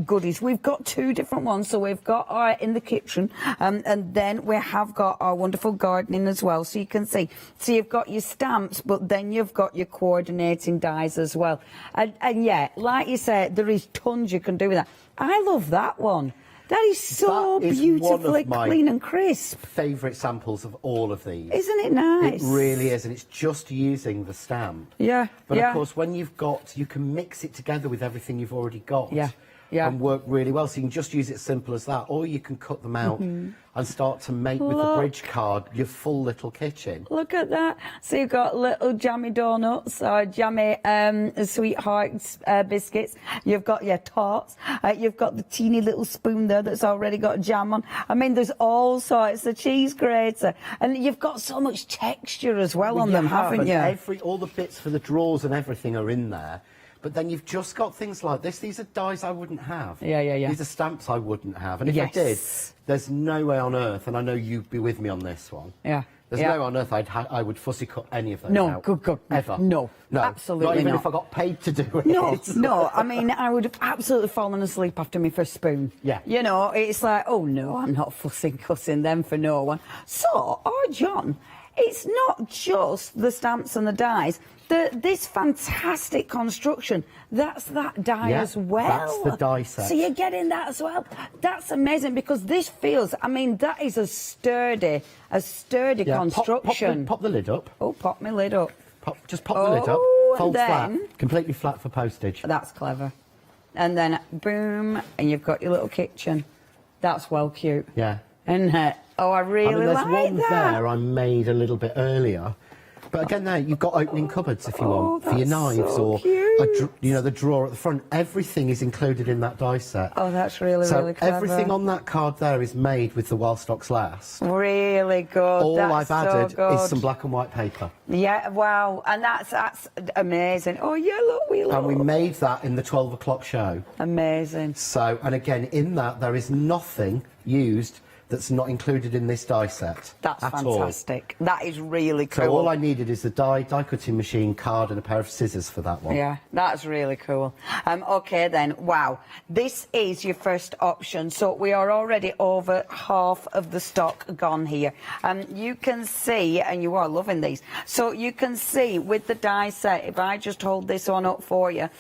goodies. We've got two different ones. So we've got our in the kitchen, and then we have got our wonderful gardening as well. So you can see. So you've got your stamps, but then you've got your coordinating dies as well. And yeah, like you said, there is tons you can do with that. I love that one. That is so beautifully clean and crisp. Favourite samples of all of these. Isn't it nice? It really is, and it's just using the stamp. Yeah. But of course, when you've got, you can mix it together with everything you've already got. Yeah. and work really well. So you can just use it simple as that, or you can cut them out and start to make with the bridge card your full little kitchen. Look at that. So you've got little jammy donuts or jammy sweethearts biscuits. You've got your tarts. You've got the teeny little spoon there that's already got jam on. I mean, there's all sorts of cheese grater. And you've got so much texture as well on them, haven't you? All the bits for the drawers and everything are in there. But then you've just got things like this. These are dies I wouldn't have. Yeah. These are stamps I wouldn't have. And if I did, there's no way on earth, and I know you'd be with me on this one. Yeah. There's no way on earth I would fussy cut any of those out. Good. Ever. No, absolutely not. Even not. if I got paid to do it. No. I mean, I would have absolutely fallen asleep after my first spoon. Yeah. You know, it's like, oh no, I'm not fussing cussing them for no one. So, John, it's not just the stamps and the dies. This fantastic construction, that's that die as well. That's the die set. So you're getting that as well. That's amazing because this feels, I mean, that is a sturdy construction. Pop the lid up. Oh, pop my lid up. Just pop the lid up. Fold flat. Completely flat for postage. That's clever. And then, boom, and you've got your little kitchen. That's well cute. Yeah. Isn't it? Oh, I really like that. There's one there I made a little bit earlier. But again, there you've got opening cupboards if you want for your knives, or the drawer at the front. Everything is included in that die set. Oh, that's really clever. Everything on that card there is made with the While Stocks Last. Really good. All that's I've added so is some black and white paper. Yeah, wow, and that's amazing. Oh, yeah, look, And we made that in the 12 o'clock show. Amazing. So, and again, in that there is nothing used that's not included in this die set. That's fantastic. That is really cool. So all I needed is the die cutting machine, card and a pair of scissors for that one. Yeah, that's really cool. OK then, wow. This is your first option. So we are already over half of the stock gone here. You can see, and you are loving these, so you can see with the die set, if I just hold this one up for you,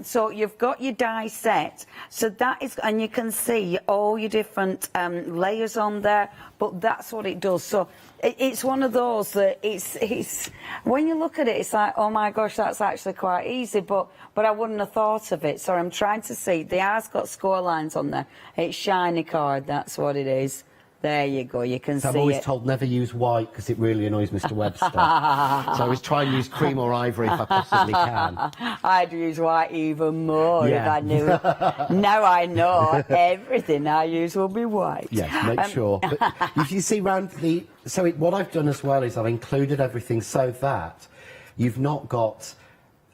so you've got your die set, so that is, and you can see all your different layers on there, but that's what it does. So it's one of those that it's when you look at it, it's like, oh my gosh, that's actually quite easy, but I wouldn't have thought of it. So I'm trying to see, the R's got score lines on there. It's shiny card, that's what it is. There you go, you can see it. I'm always told never use white because it really annoys Mr. Webster. So I always try and use cream or ivory if I possibly can. I'd use white even more if I knew it. Now I know everything I use will be white. Yes, make sure. But if you see round the... So what I've done as well is I've included everything so that you've not got...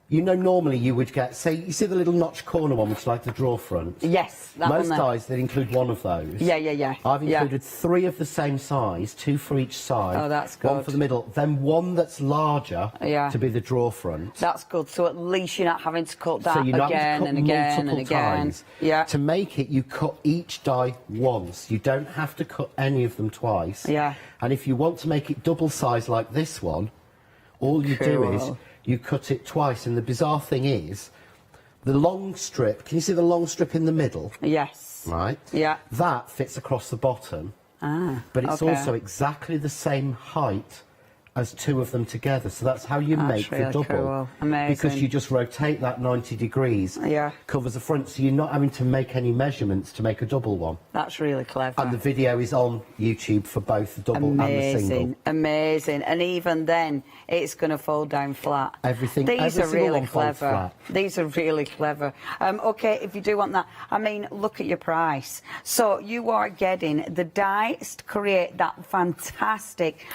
You know, normally you would get, say, you see the little notch corner one, which is like the drawer front? Yes, that Most one dies, they include one of those. Yeah. I've included 3 of the same size, 2 for each side. Oh, that's good. 1 for the middle, then 1 that's larger to be the drawer front. That's good, so at least you're not having to cut that so you're not again cut and again and multiple again. times. Yeah. To make it, you cut each die once. You don't have to cut any of them twice. Yeah. And if you want to make it double size like this one, all you do is you cut it twice, and the bizarre thing is, the long strip, can you see the long strip in the middle? Yes. Right? Yeah. That fits across the bottom, but it's also exactly the same height as 2 of them together, so that's how you make really the double. cool. Amazing. Because you just rotate that 90 degrees, covers the front, so you're not having to make any measurements to make a double one. That's really clever. And the video is on YouTube for both the double and the single. Amazing. And even then, it's going to fold down flat. These are really one folds clever. flat. These are really clever. OK, if you do want that, I mean, look at your price. So you are getting the dies to create that fantastic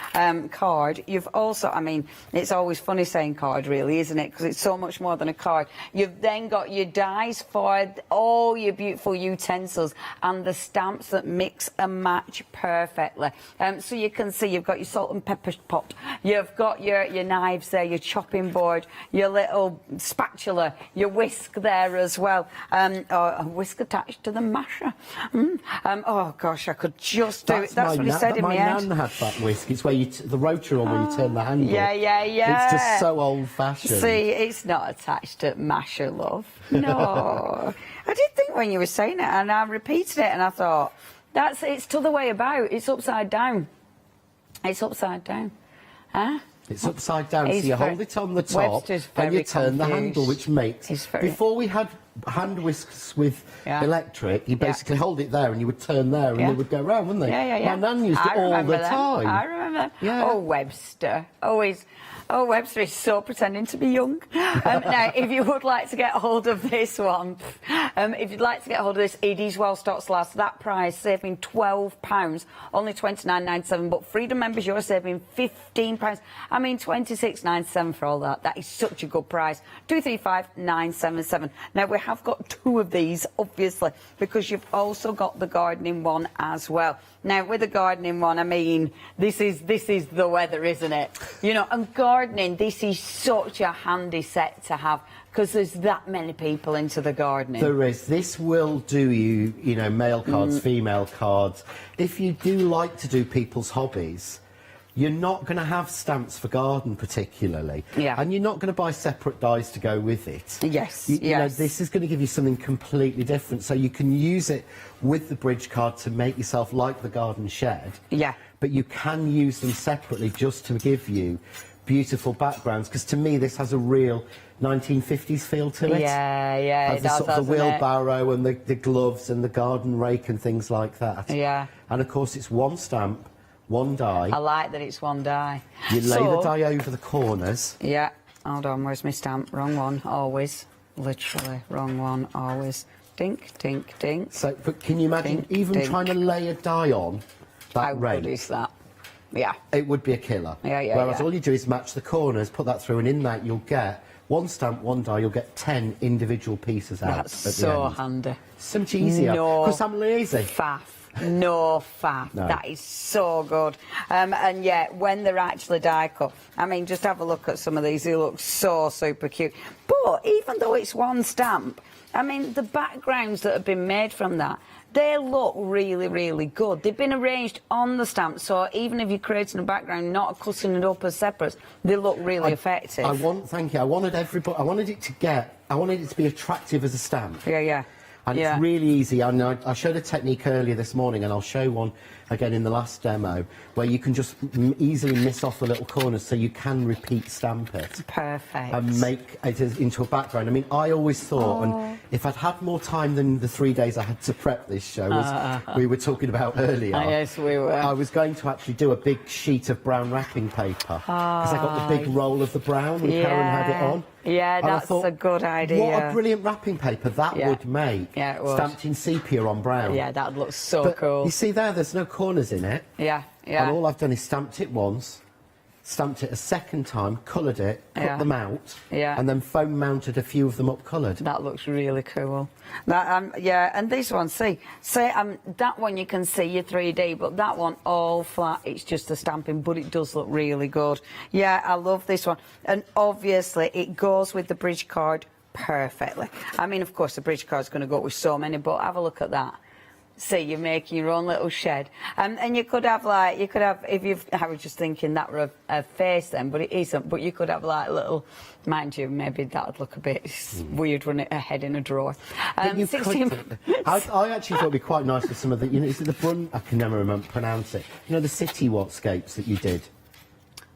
card. You've also, I mean, it's always funny saying card, really, isn't it? Because it's so much more than a card. You've then got your dies for all your beautiful utensils and the stamps that mix and match perfectly. So you can see you've got your salt and pepper pot, you've got your knives there, your chopping board, your little spatula, your whisk there as well. A whisk attached to the masher. Oh gosh, I could just do it. That's what he said in the end. My nan had that whisk. It's where the rotary one where you turn the handle. Yeah. It's just so old-fashioned. See, it's not attached to masher, love. No. I did think when you were saying it, and I repeated it, and I thought, it's t'other way about. It's upside down. It's upside down. Huh? It's upside down, so It's you very- hold it on the top Webster's and you very turn the confused. handle, which makes... It's very- Before we had hand whisks with Yeah. electric, you basically hold it there and you would turn there and Yeah. they would go round, wouldn't they? Yeah. My nan used it I all remember the them. time. I remember. Yeah. Oh, Webster. Always. Oh, Webster is so pretending to be young. Now, if you would like to get hold of this one, if you'd like to get hold of this, it is well stocked last. That price, saving £12, only £29.97. But Freedom members, you're saving £15. I mean, £26.97 for all that. That is such a good price. 235-977. Now, we have got 2 of these, obviously, because you've also got the gardening one as well. Now, with the gardening one, I mean, this is the weather, isn't it? You know, and gardening, this is such a handy set to have because there's that many people into the gardening. There is. This will do you, you know, male cards, female cards. If you do like to do people's hobbies, you're not going to have stamps for garden particularly. Yeah. And you're not going to buy separate dies to go with it. Yes, You know, yes. this is going to give you something completely different. So you can use it with the bridge card to make yourself like the garden shed. Yeah. But you can use them separately just to give you beautiful backgrounds. Because to me, this has a real 1950s feel to it. Yeah, Has it the does, sort of the doesn't it? wheelbarrow and the gloves and the garden rake and things like that. Yeah. And of course, it's one stamp, one die. I like that it's one die. You lay the die over the corners. Yeah. Hold on, where's my stamp? Wrong one, always. Literally, wrong one, always. Dink, dink, dink. So, but can you imagine Dink, even dink. trying to lay a die on that How rake? good is that? Yeah. It would be a killer. Yeah, Whereas yeah. all you do is match the corners, put that through, and in that you'll get one stamp, one die, you'll get 10 individual pieces out That's at the so end. handy. So much easier. No Because I'm lazy. faff. No faff. No. That is so good. And yeah, when they're actually die cut, I mean, just have a look at some of these. They look so super cute. But even though it's one stamp, I mean, the backgrounds that have been made from that, they look really, really good. They've been arranged on the stamp, so even if you're creating a background, not cutting it up as separate, they look really effective. Thank you. I wanted it to be attractive as a stamp. Yeah, yeah. And Yeah. it's really easy. I showed a technique earlier this morning, and I'll show one again in the last demo, where you can just easily miss off the little corners so you can repeat stamp it. Perfect. And make it into a background. I mean, I always thought, and if I'd had more time than the 3 days I had to prep this show, as we were talking about earlier, Yes, we were. I was going to actually do a big sheet of brown wrapping paper, because I got the big roll of the brown when Karen had it on. Yeah, And I that's thought, a good idea. What a brilliant wrapping paper that Yeah. would make. Yeah, it would. Stamped in sepia on brown. Yeah, that looks so But cool. you see there's no corners in it. Yeah, yeah. And all I've done is stamped it once, stamped it a second time, coloured it, cut Yeah. them out, Yeah. and then foam mounted a few of them up coloured. That looks really cool. That yeah, and this one, see that one you can see your 3D, but that one all flat. It's just a stamping, but it does look really good. Yeah, I love this one, and obviously it goes with the bridge card perfectly. I mean, of course, the bridge card's going to go with so many, but have a look at that. See, you're making your own little shed, and you could have if you've. I was just thinking that were a face then, but it isn't. But you could have like little, mind you, maybe that would look a bit weird, wouldn't it? A head in a drawer. But you 16. I actually thought it'd be quite nice with some of the, is it the I can never pronounce it. You know, the city watscapes that you did.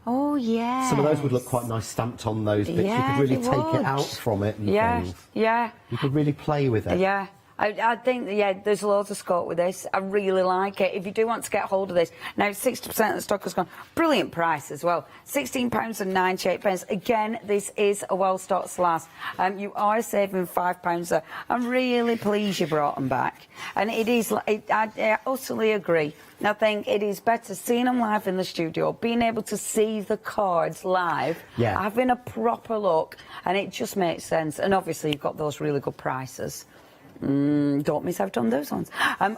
Oh yeah. Some of those would look quite nice stamped on those bits. Yeah, you could really they take would. it out from it and Yeah, things. yeah. You could really play with it. Yeah. I think, yeah, there's loads of scope with this. I really like it. If you do want to get hold of this, now 60% of the stock has gone. Brilliant price as well. £16.98. Again, this is a well-stocked last. You are saving £5 there. I'm really pleased you brought them back. And it is, I utterly agree. I think it is better seeing them live in the studio, being able to see the cards live, having a proper look, and it just makes sense. And obviously, you've got those really good prices. Don't miss out on those ones.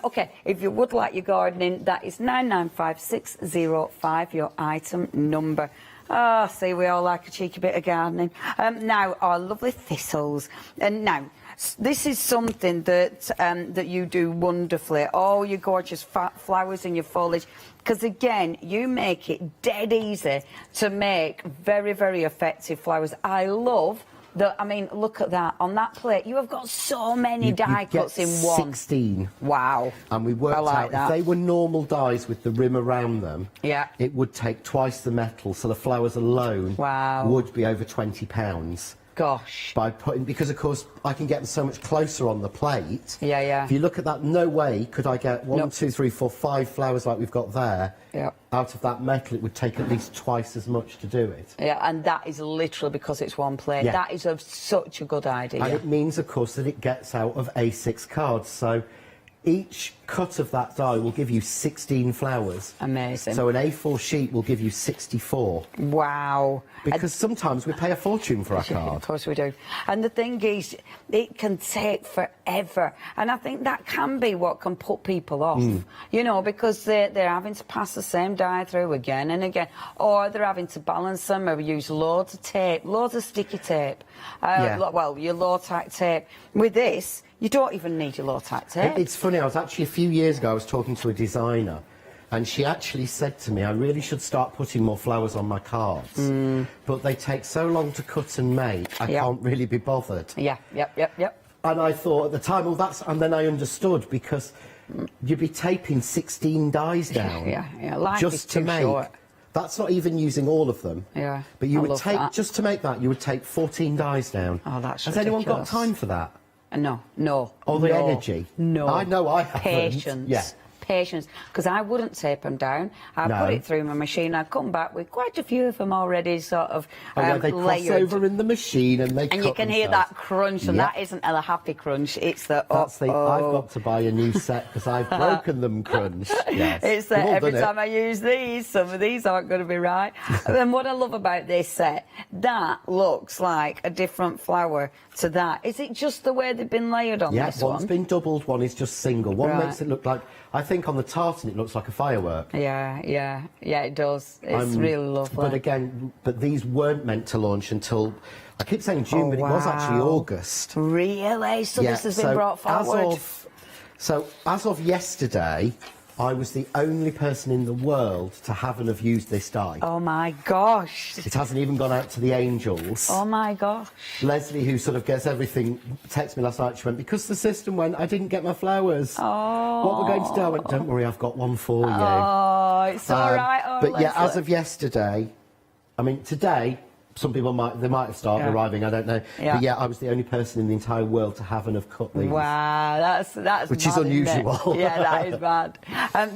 OK, if you would like your gardening, that is 995605, your item number. Oh, see, we all like a cheeky bit of gardening. Now, our lovely thistles. And now, this is something that that you do wonderfully. All your gorgeous flowers and your foliage. Because, again, you make it dead easy to make very, very effective flowers. I love I mean, look at that. On that plate, you have got so many die cuts in one. 16. Wow. And we worked out if they were normal dies with the rim around them, it would take twice the metal, so the flowers alone would be over £20. Gosh. By putting, because of course I can get them so much closer on the plate. Yeah, yeah. If you look at that, no way could I get 1, 2, 3, 4, 5 flowers like we've got there. Out of that metal, it would take at least twice as much to do it. Yeah, and that is literally because it's one plate. Yeah. That is such a good idea. And it means, of course, that it gets out of A6 cards. So each cut of that die will give you 16 flowers. Amazing. So an A4 sheet will give you 64. Wow. Because sometimes we pay a fortune for our card. Of course we do. And the thing is, it can take forever. And I think that can be what can put people off. You know, because they're having to pass the same die through again and again. Or they're having to balance them or use loads of tape, loads of sticky tape. Well, your low-tack tape. With this, you don't even need your low-tack tape. It's funny, I was actually a few years ago, I was talking to a designer, and she actually said to me, I really should start putting more flowers on my cards, but they take so long to cut and make, I can't really be bothered. Yep. And I thought at the time, well, that's... And then I understood, because you'd be taping 16 dies down Life just is to too make... short. That's not even using all of them. Yeah. But you I would love take, that. just to make that, you would take 14 dies down. Oh, that's Has anyone got ridiculous. time for that? No. Or the energy? No. I know I haven't. Patience. Yeah. Patience, because I wouldn't tape them down. I'd No. put it through my machine. I'd come back with quite a few of them already sort of They cross layered. over in the machine and they And cut you can hear themselves. that crunch, and that isn't a happy crunch. It's the I've got to buy a new set because I've broken them crunch. Yes. It's We've that all every done it. time I use these, some of these aren't going to be right. And what I love about this set, that looks like a different flower to that. Is it just the way they've been layered on this one? One's been doubled, one is just single. One Right. makes it look like, I think on the tartan it looks like a firework. Yeah, it does. It's really lovely. But again, these weren't meant to launch until, I keep saying June, but it was actually August. Really? So this has been brought forward? As of yesterday, I was the only person in the world to have and have used this die. Oh my gosh. It hasn't even gone out to the angels. Oh my gosh. Leslie, who sort of gets everything, texted me last night, she went, because the system went, I didn't get my flowers. Oh. What we're going to do? I went, don't worry, I've got one for you. Oh, it's all right. Oh, but yeah, Leslie. as of yesterday, I mean, today, some people might have started arriving, I don't know. But yeah, I was the only person in the entire world to have and have cut these. Wow, that's Which is mad, isn't it? unusual. Yeah, that is mad.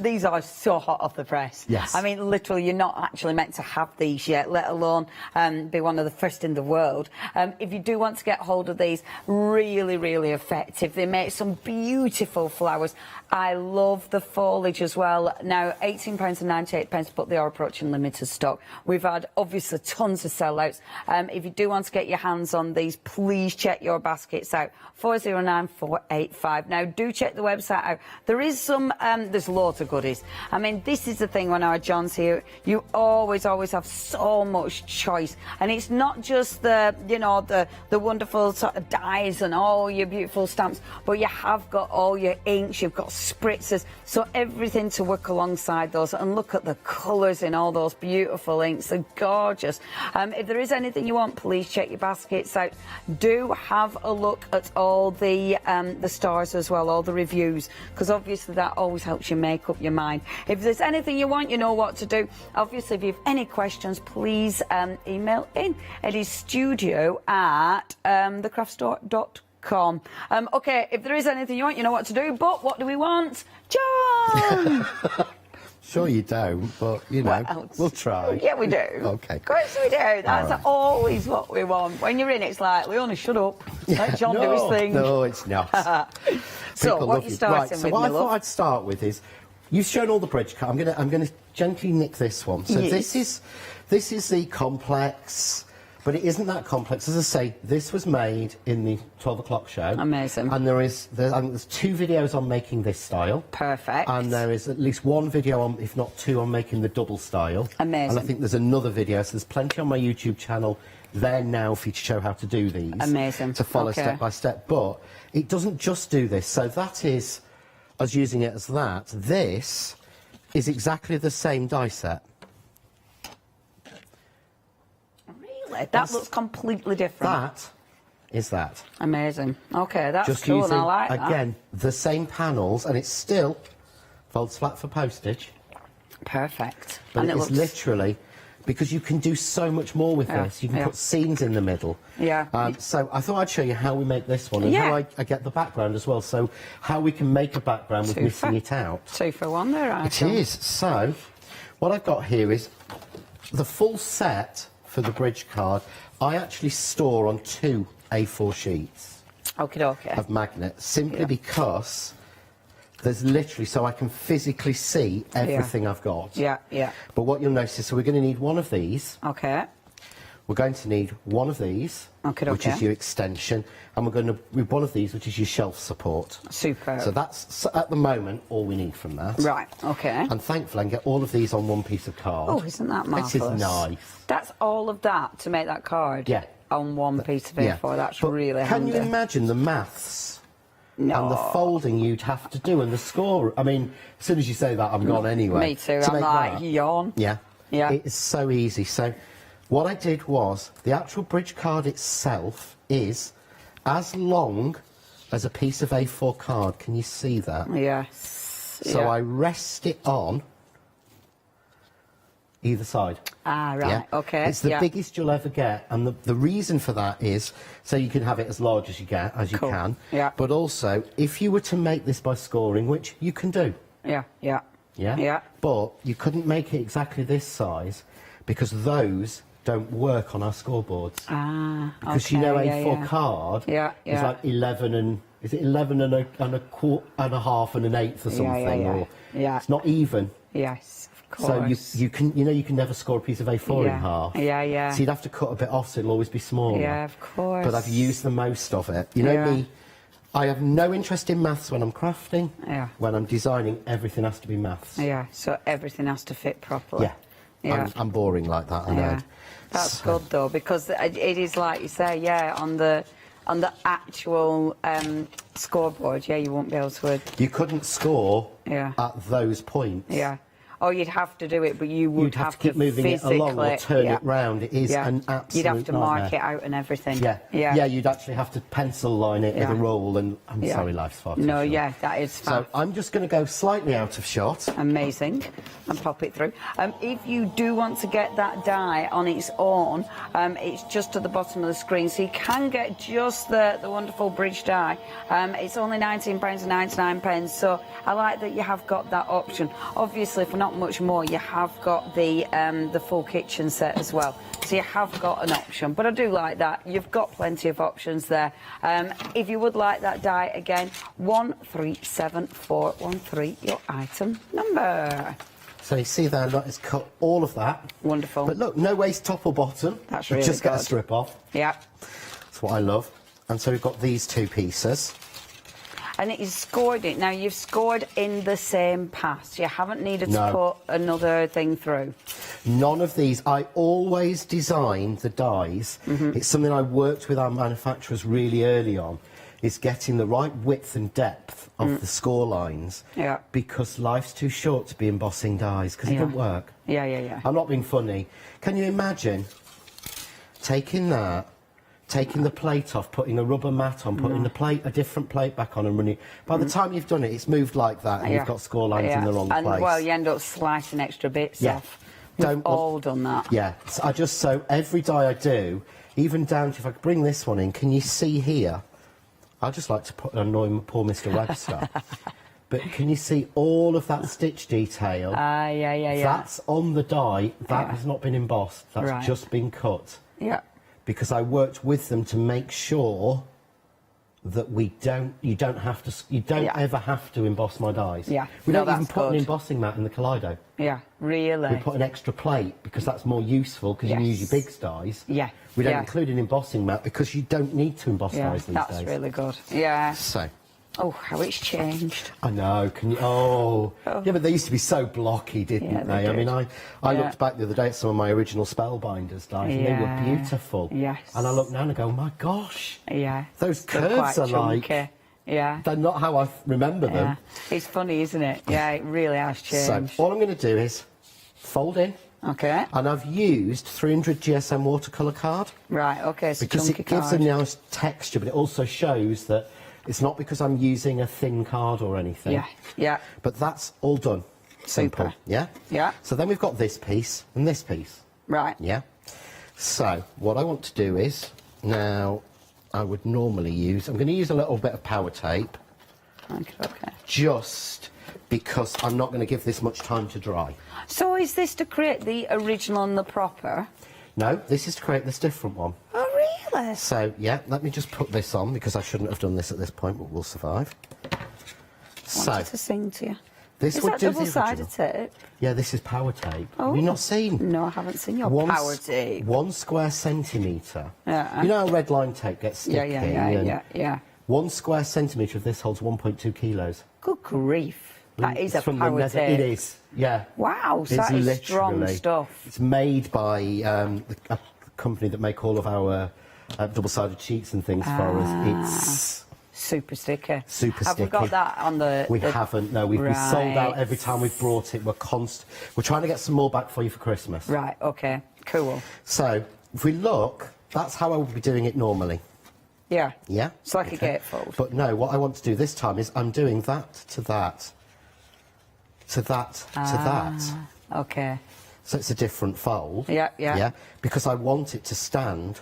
These are so hot off the press. Yes. I mean, literally, you're not actually meant to have these yet, let alone be one of the first in the world. If you do want to get hold of these, really, really effective. They make some beautiful flowers. I love the foliage as well. Now, £18.98, but they are approaching limited stock. We've had, obviously, tons of sellouts. If you do want to get your hands on these, please check your baskets out. 409485. Now, do check the website out. There is some, there's loads of goodies. I mean, this is the thing when our John's here, you always have so much choice. And it's not just the, you know, the wonderful sort of dyes and all your beautiful stamps, but you have got all your inks, you've got spritzers, so everything to work alongside those. And look at the colours in all those beautiful inks, they're gorgeous. If there is anything you want, please check your baskets out. Do have a look at all the stars as well, all the reviews, because obviously that always helps you make up your mind. If there's anything you want, you know what to do. Obviously, if you have any questions, please email in. It is studio@thecraftstore.com. Okay, if there is anything you want, you know what to do, but what do we want? John! Sure you don't, but, you know, we'll try. Yeah, we do. OK. Of course we do. That's always what we want. When you're in, it's like, Leona, shut up. Let John do his thing. No, it's not. So, People what love are you starting so with, what my I thought love? I'd start with is, you've shown all the bridge cut. I'm gonna gently nick this one. So Yes. this is the complex, but it isn't that complex. As I say, this was made in the 12 o'clock show. Amazing. And there's 2 videos on making this style. Perfect. And there is at least 1 video on, if not 2, on making the double style. Amazing. And I think there's another video, so there's plenty on my YouTube channel there now for you to show how to do these. Amazing. To follow Okay. step by step. But it doesn't just do this. So that is us using it as that. This is exactly the same die set. Really? That looks completely different. That is that. Amazing. Okay, that's Just cool, using, and I like that. again, the same panels, and it still folds flat for postage. Perfect. But And it it is looks... literally, because you can do so much more with this. You can put scenes in the middle. Yeah. So I thought I'd show you how we make this one and how I get the background as well. So how we can make a background with missing it out. 2 for 1 there, I It is. So what I've got here is the full set for the bridge card. I actually store on 2 A4 sheets of magnet, simply because there's literally, so I can physically see everything I've got. Yeah, yeah. But what you'll notice, so we're going to need one of these. Okay. We're going to need one of these, which is your extension, and we're going to need one of these, which is your shelf support. Super. So that's, at the moment, all we need from that. Right, okay. And thankfully, I can get all of these on one piece of card. Oh, isn't that marvellous? It is nice. That's all of that to make that card? Yeah. On one piece of A4, that's But really can handy. you imagine the maths and the folding you'd have to do and the score? I mean, as soon as you say that, I'm gone anyway. Me too, To I'm make like, that. yawn. Yeah. Yeah. It is so easy. So what I did was, the actual bridge card itself is as long as a piece of A4 card. Can you see that? Yes. So I rest it on either side. Ah, right, Yeah. okay. It's the biggest you'll ever get, and the reason for that is so you can have it as large as you can. Yeah. But also, if you were to make this by scoring, which you can do. Yeah, yeah. Yeah. Yeah. But you couldn't make it exactly this size because those don't work on our scoreboards. Ah, okay. Because you know A4 yeah. card Yeah, is yeah. like 11 and is it 11 and a quarter and a half and an eighth or something? yeah. Or Yeah. it's not even. Yes, of So course. you can you can never score a piece of A4 Yeah. in half. Yeah, yeah. So you'd have to cut a bit off, so it'll always be smaller. Yeah, of course. But I've used the most of it. You know Yeah. me, I have no interest in maths when I'm crafting. Yeah. When I'm designing, everything has to be maths. Yeah, so everything has to fit properly. Yeah. Yeah. I'm boring like that, I know. Yeah. That's So- good though, because it is like you say, on the actual scoreboard, you won't be able to. You couldn't score Yeah. at those points. Yeah. Oh, you'd have to do it, but you would You'd have to keep moving it physically, along or turn it round. It is an absolute You'd have to mark nightmare. it out and everything. Yeah. Yeah. You'd actually have to pencil line it with Yeah. a roll, and I'm Yeah. sorry, life's far too No, short. yeah, that is fab. So I'm just going to go slightly out of shot. Amazing, and pop it through. If you do want to get that die on its own, it's just at the bottom of the screen, so you can get just the wonderful bridge die. It's only £19.99, so I like that you have got that option. Obviously, for not much more, you have got the full kitchen set as well, so you have got an option. But I do like that. You've got plenty of options there. If you would like that die again, 137413, your item number. So you see there, that is cut all of that. Wonderful. But look, no waste top or bottom. That's You really just get a good. strip off. Yeah. That's what I love. And so we've got these 2 pieces. And it is scored it. Now, you've scored in the same pass. You haven't needed to No. put another thing through. None of these. I always design the dies. Mm-hmm. It's something I worked with our manufacturers really early on, is getting the right width and depth of the score lines. Yeah. Because life's too short to be embossing dies, because it Yeah. don't work. Yeah, yeah, yeah. I'm not being funny. Can you imagine taking that, taking the plate off, putting a rubber mat on, putting a different plate back on and running it? By the time you've done it, it's moved like that and you've got score lines in the wrong and, place. well, you end up slicing extra bits Yeah. off. We've all done that. Yeah, so I just sew every die I do, even down to, if I could bring this one in, can you see here? I just like to annoy poor Mr. Webster. But can you see all of that stitch detail? Yeah. That's on the die. That has not been embossed. That's Right. just been cut. Yeah. Because I worked with them to make sure that you don't ever have to emboss my dies. Yeah. We No, don't even that's put an good. embossing mat in the Kaleido. Yeah, really. We put an extra plate because that's more useful because you can use your big dies. Yeah. We don't Yeah. include an embossing mat because you don't need to emboss dies these that's days. really good. Yeah. So. Oh, how it's changed. I know, can you? Oh. Yeah, but they used to be so blocky, didn't Yeah, they? they I mean, did. I Yeah. looked back the other day at some of my original Spellbinders dies, and they were Yeah. beautiful. Yes. And I look now and I go, my gosh, Yeah. those They're curves quite are like, chunky. Yeah. they're not how I remember them. Yeah. It's funny, isn't it? Yeah, it really has changed. So all I'm going to do is fold in Okay. And I've used 300 GSM watercolour card. Right, okay, so because it chunky gives card. a nice texture, but it also shows that it's not because I'm using a thin card or anything. Yeah, yeah. But that's all done. Simple, Super. yeah? Yeah. So then we've got this piece and this piece. Right. Yeah? So, what I want to do is, now, I would normally use, I'm going to use a little bit of power tape. Okay. Just because I'm not going to give this much time to dry. So is this to create the original and the proper? No, this is to create this different one. Oh, really? So, yeah, let me just put this on, because I shouldn't have done this at this point, but we'll survive. Wanted to sing to you. This is would that do the double-sided original. tape? Yeah, this is power tape. Oh. Have you not seen? No, I haven't seen your power tape. 1 square centimetre. Yeah. You know how red line tape gets sticky? Yeah. 1 square centimetre of this holds 1.2 kilos. Good grief. That is a It's from the power tape. It is, yeah. Wow, so It's that is strong literally- stuff. It's made by a company that make all of our double-sided sheets and things for us. It's super sticky. super Have sticky. we got that on the... We haven't, no. We've been sold out Right. every time we've brought it. We're trying to get some more back for you for Christmas. Right, okay, cool. So, if we look, that's how I would be doing it normally. Yeah. Yeah? It's like a gatefold. But no, what I want to do this time is I'm doing that to that, to that, to that. Okay. So it's a different fold. Yeah. Yeah? Because I want it to stand...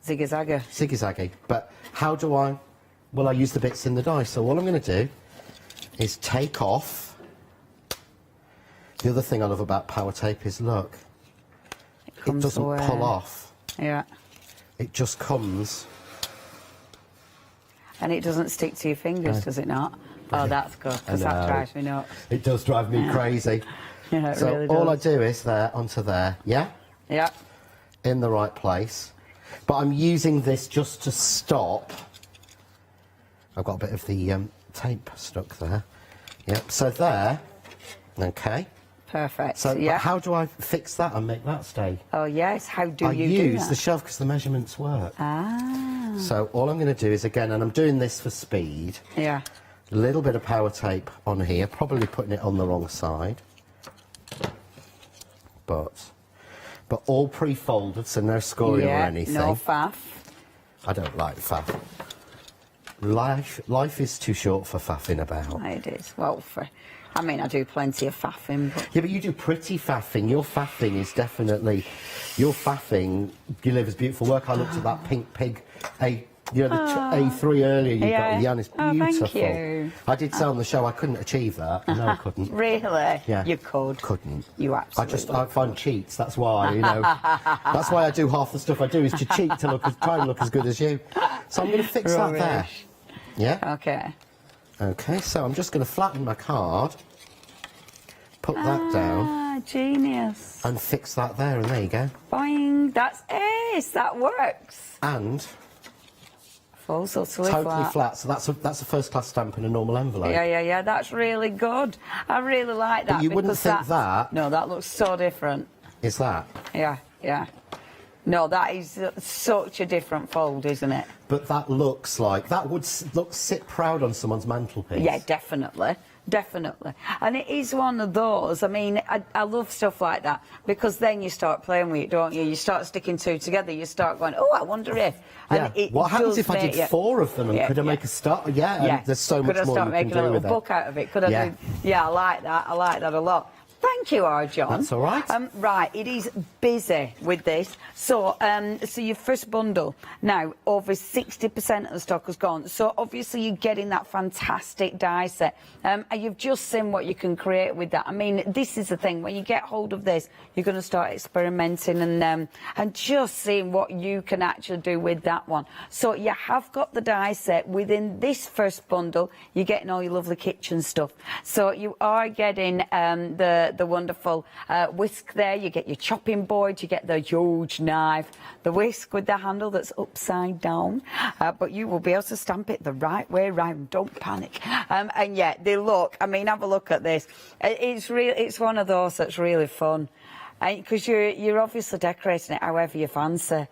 Ziggy-zaggy. Ziggy-zaggy. But how do I... Well, I use the bits in the die. So all I'm going to do is take off... The other thing I love about power tape is, look, it doesn't away. pull off. Yeah. It just comes... And it doesn't stick to your fingers, does it not? Oh, that's good, because I that know. drives me nuts. It does drive me crazy. Yeah, it so really all I does. do is there onto there, yeah? Yeah. In the right place. But I'm using this just to stop. I've got a bit of the tape stuck there. Yep, so there. Okay. Perfect. So yeah. but how do I fix that and make that stay? Oh, yes. How do I you do use that? the shelf because the measurements work. Ah. So all I'm going to do is, again, and I'm doing this for speed, Yeah. a little bit of power tape on here, probably putting it on the wrong side. But all pre-folded, so no scoring or anything. No faff. I don't like faff. Life is too short for faffing about. It is. Well, I mean, I do plenty of faffing, but... Yeah, but you do pretty faffing. Your faffing is definitely... Your faffing delivers beautiful work. I looked at that pink pig, A3 earlier you got with Jan. It's beautiful. Thank you. I did say on the show I couldn't achieve that. No, I couldn't. Really? Yeah. You could. Couldn't. You absolutely I find cheats. That's why, you know. That's why I do half the stuff I do is to cheat to try and look as good as you. So I'm going to fix that there. Yeah? Okay. Okay, so I'm just going to flatten my card, put that down, genius. and fix that there, and there you go. Boing. That's ace. That works. And falls totally flat. So that's a first-class stamp in a normal envelope. Yeah. That's really good. I really like that. But you wouldn't think that. No, that looks so different. Is that? Yeah. No, that is such a different fold, isn't it? But that looks like that would sit proud on someone's mantelpiece. Yeah, definitely. And it is one of those, I mean, I love stuff like that, because then you start playing with it, don't you? You start sticking two together, you start going, oh, I wonder if... Yeah. What happens if I did 4 of them, and could I make a start? Yeah, there's so much more you can do with it. Could I start making a little book out of it? Could I do... Yeah, I like that a lot. Thank you, John. That's all right. Right, it is busy with this. So, so your first bundle now, over 60% of the stock has gone. So obviously you're getting that fantastic die set, and you've just seen what you can create with that. I mean, this is the thing. When you get hold of this, you're going to start experimenting and just seeing what you can actually do with that one. So you have got the die set within this first bundle. You're getting all your lovely kitchen stuff. So you are getting the wonderful whisk there, you get your chopping board, you get the huge knife, the whisk with the handle that's upside down, but you will be able to stamp it the right way round, don't panic. And yeah, they look, I mean, have a look at this. It's one of those that's really fun, because you're obviously decorating it however you fancy.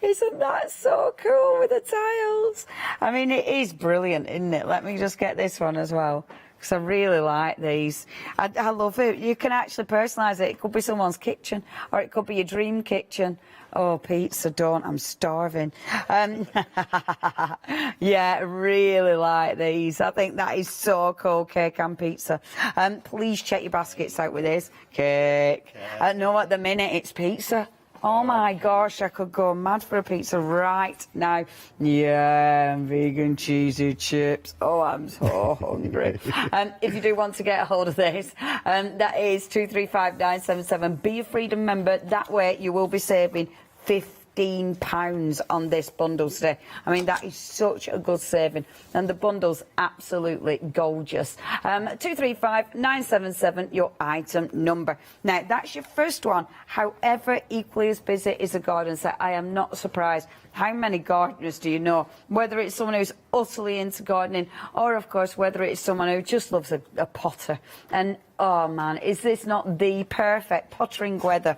Isn't that so cool with the tiles? I mean, it is brilliant, isn't it? Let me just get this one as well, because I really like these. I love it. You can actually personalise it. It could be someone's kitchen, or it could be your dream kitchen. Oh, pizza, don't. I'm starving. Yeah, really like these. I think that is so cool, cake and pizza. Please check your baskets out with this. Cake. No, at the minute it's pizza. Oh my gosh, I could go mad for a pizza right now. Yeah, vegan cheesy chips. Oh, I'm so hungry. If you do want to get a hold of this, that is 235977. Be a Freedom member. That way you will be saving £15 on this bundle today. I mean, that is such a good saving, and the bundle's absolutely gorgeous. 235977, your item number. Now, that's your first one. However, equally as busy is a garden set. I am not surprised. How many gardeners do you know? Whether it's someone who's utterly into gardening, or of course whether it's someone who just loves a potter. And oh man, is this not the perfect pottering weather?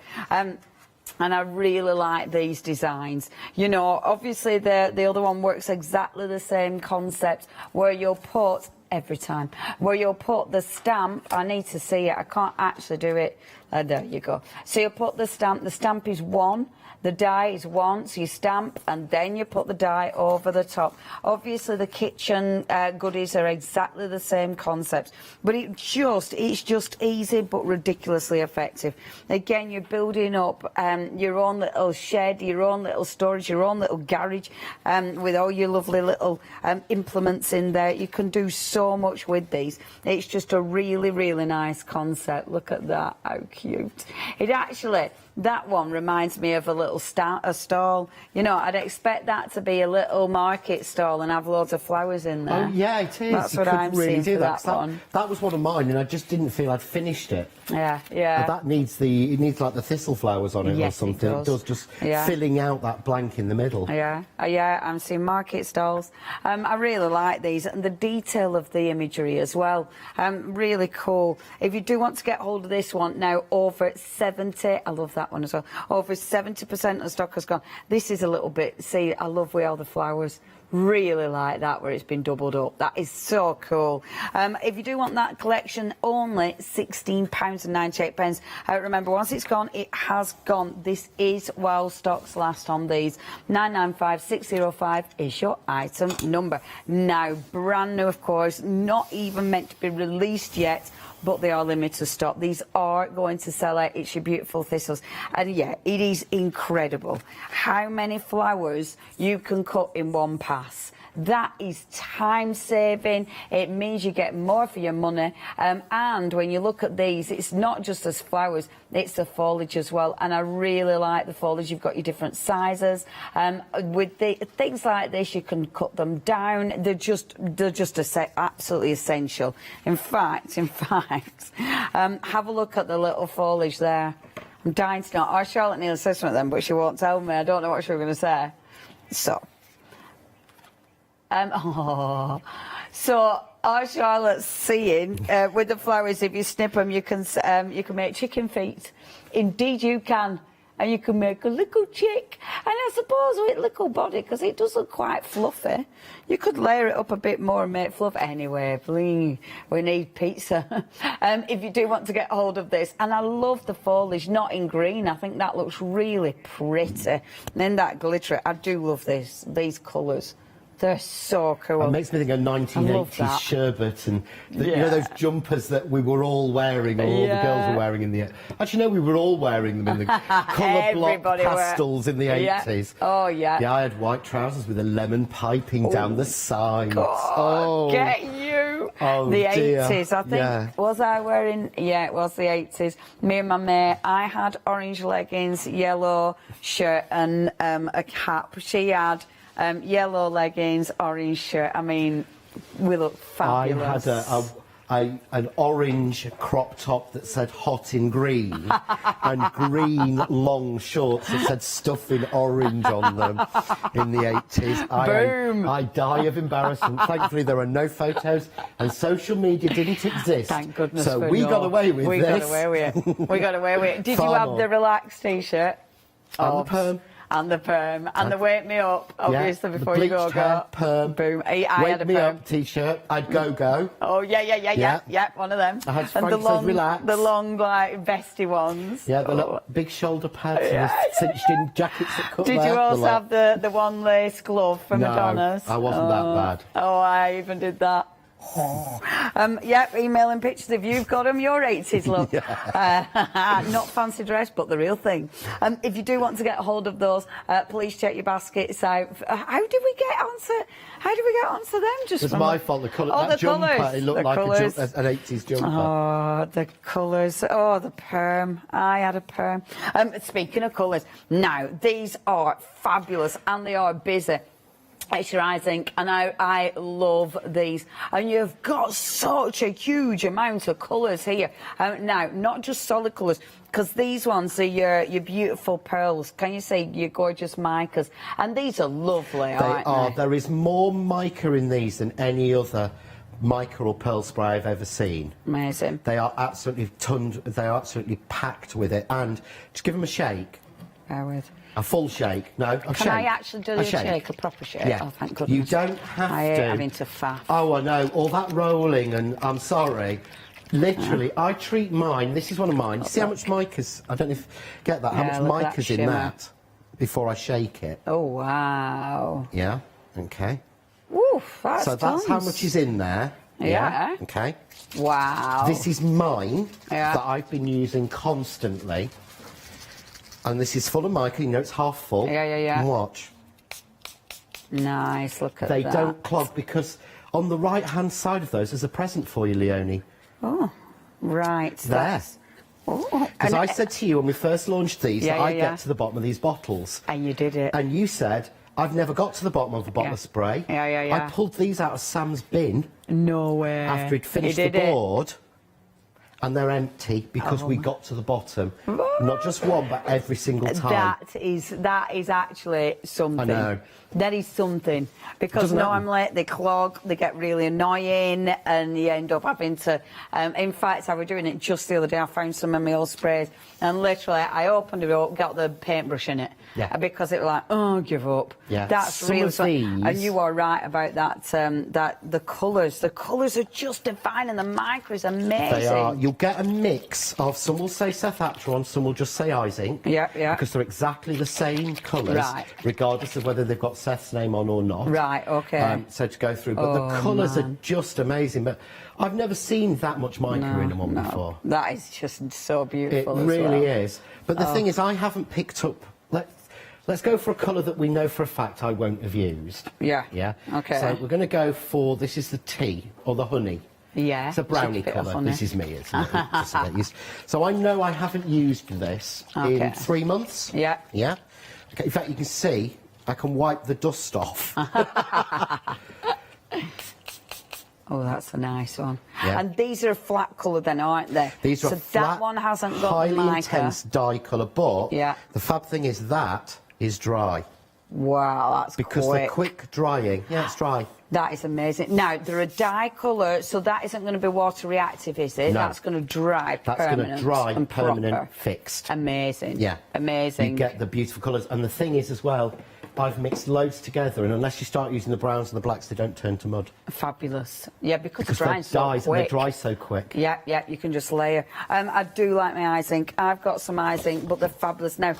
And I really like these designs. You know, obviously the other one works exactly the same concept, where you'll put every time, where you'll put the stamp. I need to see it. I can't actually do it. There you go. So you put the stamp. The stamp is 1. The die is 1, so you stamp and then you put the die over the top. Obviously the kitchen goodies are exactly the same concept, but it's just easy but ridiculously effective. Again, you're building up your own little shed, your own little storage, your own little garage with all your lovely little implements in there. You can do so much with these. It's just a really, really nice concept. Look at that, how cute. It actually, that one reminds me of a little stall. You know, I'd expect that to be a little market stall and have loads of flowers in there. Oh, yeah, it is. That's you what could I'm really seeing do for that. that one. That was one of mine, and I just didn't feel I'd finished it. Yeah, yeah. But that needs it needs like the thistle flowers on it, Yes, or something. it does. Just Yeah. filling out that blank in the middle. Yeah, yeah, I'm seeing market stalls. I really like these, and the detail of the imagery as well. Really cool. If you do want to get hold of this one now, over 70, I love that one as well, over 70% of stock has gone. This is a little bit, see, I love with all the flowers. Really like that, where it's been doubled up. That is so cool. If you do want that collection, only £16.98. Remember, once it's gone, it has gone. This is while stocks last on these. 995605 is your item number. Now, brand new, of course, not even meant to be released yet, but they are limited stock. These are going to sell out. It's your beautiful thistles. And yeah, it is incredible how many flowers you can cut in one pass. That is time saving. It means you get more for your money. And when you look at these, it's not just as flowers, it's the foliage as well. And I really like the foliage. You've got your different sizes. With things like this, you can cut them down. They're just absolutely essential. In fact, have a look at the little foliage there. I'm dying to know. Our Charlotte Neal says something then, but she won't tell me. I don't know what she was going to say. So. So our Charlotte's seeing with the flowers, if you snip them, you can make chicken feet. Indeed you can. And you can make a little chick. And I suppose with little body, because it does look quite fluffy, you could layer it up a bit more and make it fluffy. Anyway, please, we need pizza. If you do want to get hold of this, and I love the foliage, not in green. I think that looks really pretty. And then that glitter, I do love these colours. They're so cool. It makes me think of 1980s sherbet and you know those jumpers that we were all wearing, or all the girls were wearing in the... Actually, no, we were all wearing them in the colour block pastels in the 80s. Oh, yeah. Yeah, I had white trousers with a lemon piping down the sides. God, get you. Oh, the dear. 80s, I think. Yeah. Was I wearing... Yeah, it was the 80s. Me and my mate, I had orange leggings, yellow shirt and a cap. She had... yellow leggings, orange shirt. I mean, we look fabulous. I had an orange crop top that said hot in green and green long shorts that said stuff in orange on them in the 80s. Boom! I die of embarrassment. Thankfully, there are no photos and social media didn't exist. Thank goodness. So we got away with this. We got away with it. We got away with it. Did you have the relaxed T-shirt? And the perm. And the perm. And the wake me up, obviously, before you go. Perm. Boom. I Wake had a me perm. up T-shirt. I'd go. Oh, yeah, one of them. I had and the long, relax. the long, like, vesty ones. Yeah, the little big shoulder pads and the cinched-in jackets that cut Did there. you also have the one lace glove from Madonna's? I wasn't that bad. Oh, I even did that. Emailing pictures if you've got them, your 80s look. Not fancy dress, but the real thing. If you do want to get a hold of those, please check your baskets out. How did we get onto them? Just it was my fault. The colour, that jumper, it looked like an 80s jumper. Oh, the colours. Oh, the perm. I had a perm. Speaking of colours, now these are fabulous and they are busy. It's your eye zinc, and I love these. And you've got such a huge amount of colours here. Now, not just solid colours, because these ones are your beautiful pearls. Can you see your gorgeous micas? And these are lovely, aren't they? There is more mica in these than any other mica or pearl spray I've ever seen. Amazing. They are absolutely absolutely packed with it. And just give them a shake. Bear with. A full shake. No, a shake. Can I actually do a shake, a proper shake? Yeah. Oh, thank goodness. You don't have to. I'm into faff. Oh, I know. All that rolling, and I'm sorry. Literally, I treat mine. This is one of mine. See how much mica's? I don't know if get that. How much mica's in that before I shake it? Oh wow. Yeah. Okay. Oof, that's so that's how much is in there. Yeah. Okay. Wow. This is mine that I've been using constantly. And this is full of mica, you know, it's half full. Yeah. And watch. Nice, look at that. that. They don't clog because on the right-hand side of those, there's a present for you, Leonie. Oh, right. There. Because I said to you when we first launched these that I'd get to the bottom of these bottles. And you did it. And you said, I've never got to the bottom of a bottle of spray. Yeah. I pulled these out of Sam's bin. No way. After he'd finished the board. And they're empty because we got to the bottom. Not just one, but every single time. That is actually something. I know. That is something. Because normally they clog, they get really annoying, and you end up having to... in fact, I was doing it just the other day. I found some of my old sprays, and literally I opened it up, got the paintbrush in it. Because it was like, oh, give up. That's real. And you are right about that. That the colours are just divine, and the mica is amazing. They are. You'll get a mix of, some will say Seth Atron, some will just say eye zinc. Because they're exactly the same colours, regardless of whether they've got Seth's name on or not. Right, okay. So to go through, but the colours are just amazing. But I've never seen that much mica in a one before. That is just so beautiful. It really is. But the thing is, I haven't picked up. Let's go for a colour that we know for a fact I won't have used. Yeah. Okay. So we're going to go for, this is the tea or the honey. Yeah. It's a brownie colour. This is me, isn't it? So I know I haven't used this in 3 months. Yeah. Okay, in fact, you can see I can wipe the dust off. Oh, that's a nice one. And these are a flat colour then, aren't they? These are flat, that one hasn't got highly mica. Intense dye colour, but the fab thing is that is dry. Wow, that's because they're quick drying. Yeah, it's dry. That is amazing. Now, they're a dye colour, so that isn't going to be water reactive, is it? No. That's going to dry permanent. That's going to dry and permanent, proper. fixed. Amazing. Yeah. Amazing. You get the beautiful colours. And the thing is as well, I've mixed loads together, and unless you start using the browns and the blacks, they don't turn to mud. Fabulous. Yeah, because they're drying so dyes quick. and they dry so quick. Yeah, you can just layer. I do like my eye zinc. I've got some eye zinc, but they're fabulous. Now,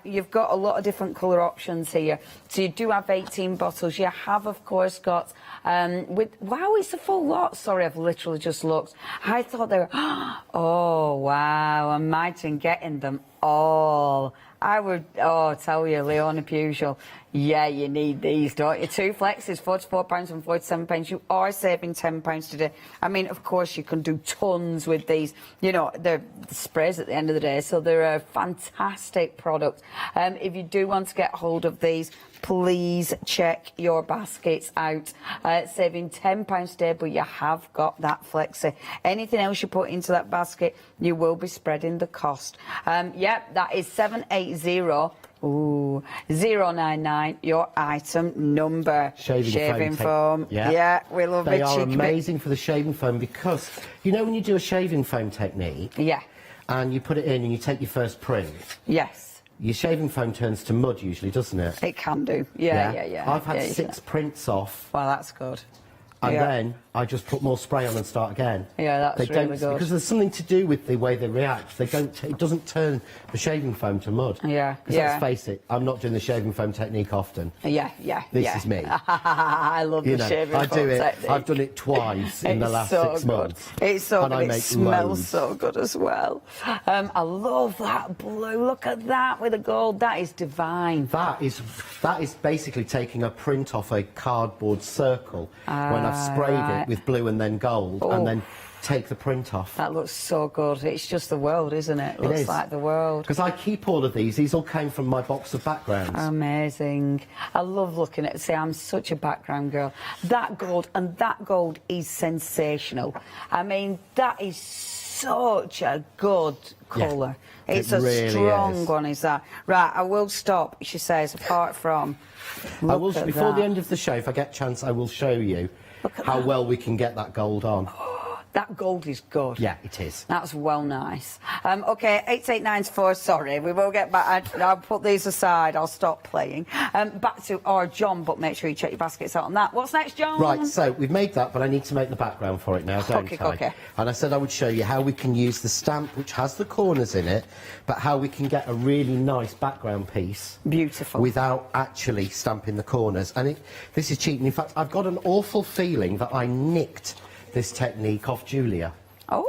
you've got a lot of different colour options here. So you do have 18 bottles. You have, of course, got... wow, it's a full lot. Sorry, I've literally just looked. I thought they were... Oh, wow, imagine getting them all. I would, tell you, Leona Pugel, yeah, you need these, don't you? 2 flexes, £44 and £47. You are saving £10 today. I mean, of course, you can do tons with these. You know, they're sprays at the end of the day, so they're a fantastic product. If you do want to get hold of these, please check your baskets out. Saving £10 today, but you have got that flexi. Anything else you put into that basket, you will be spreading the cost. That is 780 099, your item number. Shaving foam. Yeah, we love it. They are amazing for the shaving foam because, you know, when you do a shaving foam technique, and you put it in and you take your first print. Yes. your shaving foam turns to mud usually, doesn't it? It can do. Yeah. I've had 6 prints off. Well, that's good. And then I just put more spray on and start again. Yeah, that's really good. Because there's something to do with the way they react. They don't. It doesn't turn the shaving foam to mud. Yeah. Because let's face it, I'm not doing the shaving foam technique often. Yeah. This is me. I love the shaving foam technique. I've done it twice in the last 6 months. It's so good. And It smells so good as well. I love that blue. Look at that with the gold. That is divine. That is basically taking a print off a cardboard circle when I've sprayed it with blue and then gold, and then take the print off. That looks so good. It's just the world, isn't it? Looks is. like the world. Because I keep all of these. These all came from my box of backgrounds. Amazing. I love looking at it. See, I'm such a background girl. That gold is sensational. I mean, that is such a good colour. Yeah, it's a really strong one, is that? Right, I will stop, she says, apart from... Before the end of the show, if I get a chance, I will show you how well we can get that gold on. That gold is good. Yeah, it is. That's well nice. OK, 8894, sorry, we will get back. I'll put these aside, I'll stop playing. Back to our John, but make sure you check your baskets out on that. What's next, John? Right, so we've made that, but I need to make the background for it now, don't I? Okay. And I said I would show you how we can use the stamp, which has the corners in it, but how we can get a really nice background piece. Beautiful. Without actually stamping the corners. And this is cheating. In fact, I've got an awful feeling that I nicked this technique off Julia. Oh,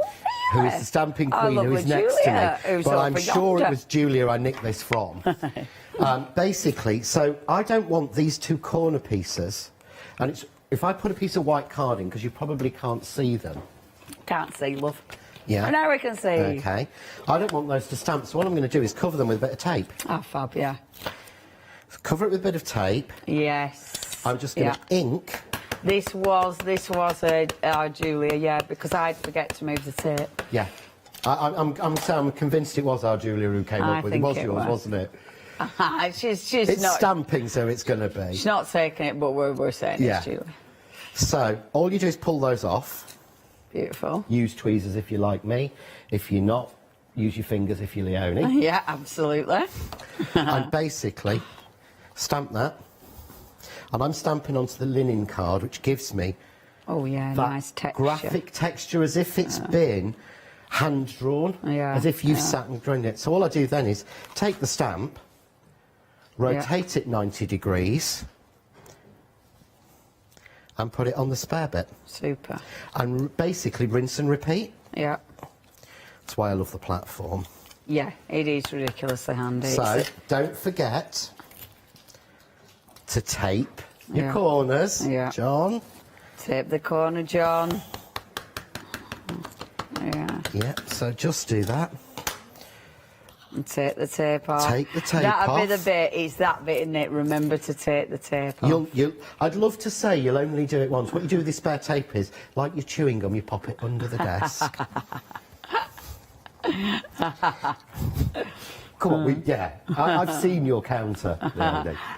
who is the stamping queen who is next to me. But I'm sure it was Julia I nicked this from. Basically, so I don't want these 2 corner pieces, and if I put a piece of white card in, because you probably can't see them. Can't see, love. Yeah. Now we can see. Okay. I don't want those to stamp, so what I'm going to do is cover them with a bit of tape. Ah, fab, yeah. Cover it with a bit of tape. Yes. I'm just going to ink. This was our Julia, yeah, because I'd forget to move the tape. Yeah. I'm convinced it was our Julia who came up with it. It was yours, wasn't it? She's it's not stamping, so it's going to be. She's not taking it, but we're saying it's Julia. So all you do is pull those off. Beautiful. Use tweezers if you're like me. If you're not, use your fingers if you're Leonie. Yeah, absolutely. And basically stamp that. And I'm stamping onto the linen card, which gives me that nice texture. Graphic texture, as if it's been hand-drawn, as if you've sat and drawn it. So all I do then is take the stamp, rotate it 90 degrees, and put it on the spare bit. Super. And basically rinse and repeat. Yeah. That's why I love the platform. Yeah, it is ridiculously handy. So don't forget to tape your corners, John. Tape the corner, John. Yeah. Yeah, so just do that. And take the tape off. Take the tape That'll off. be the bit, it's that bit, isn't it? Remember to take the tape off. I'd love to say you'll only do it once. What you do with this spare tape is, like your chewing gum, you pop it under the desk. Come on, I've seen your counter.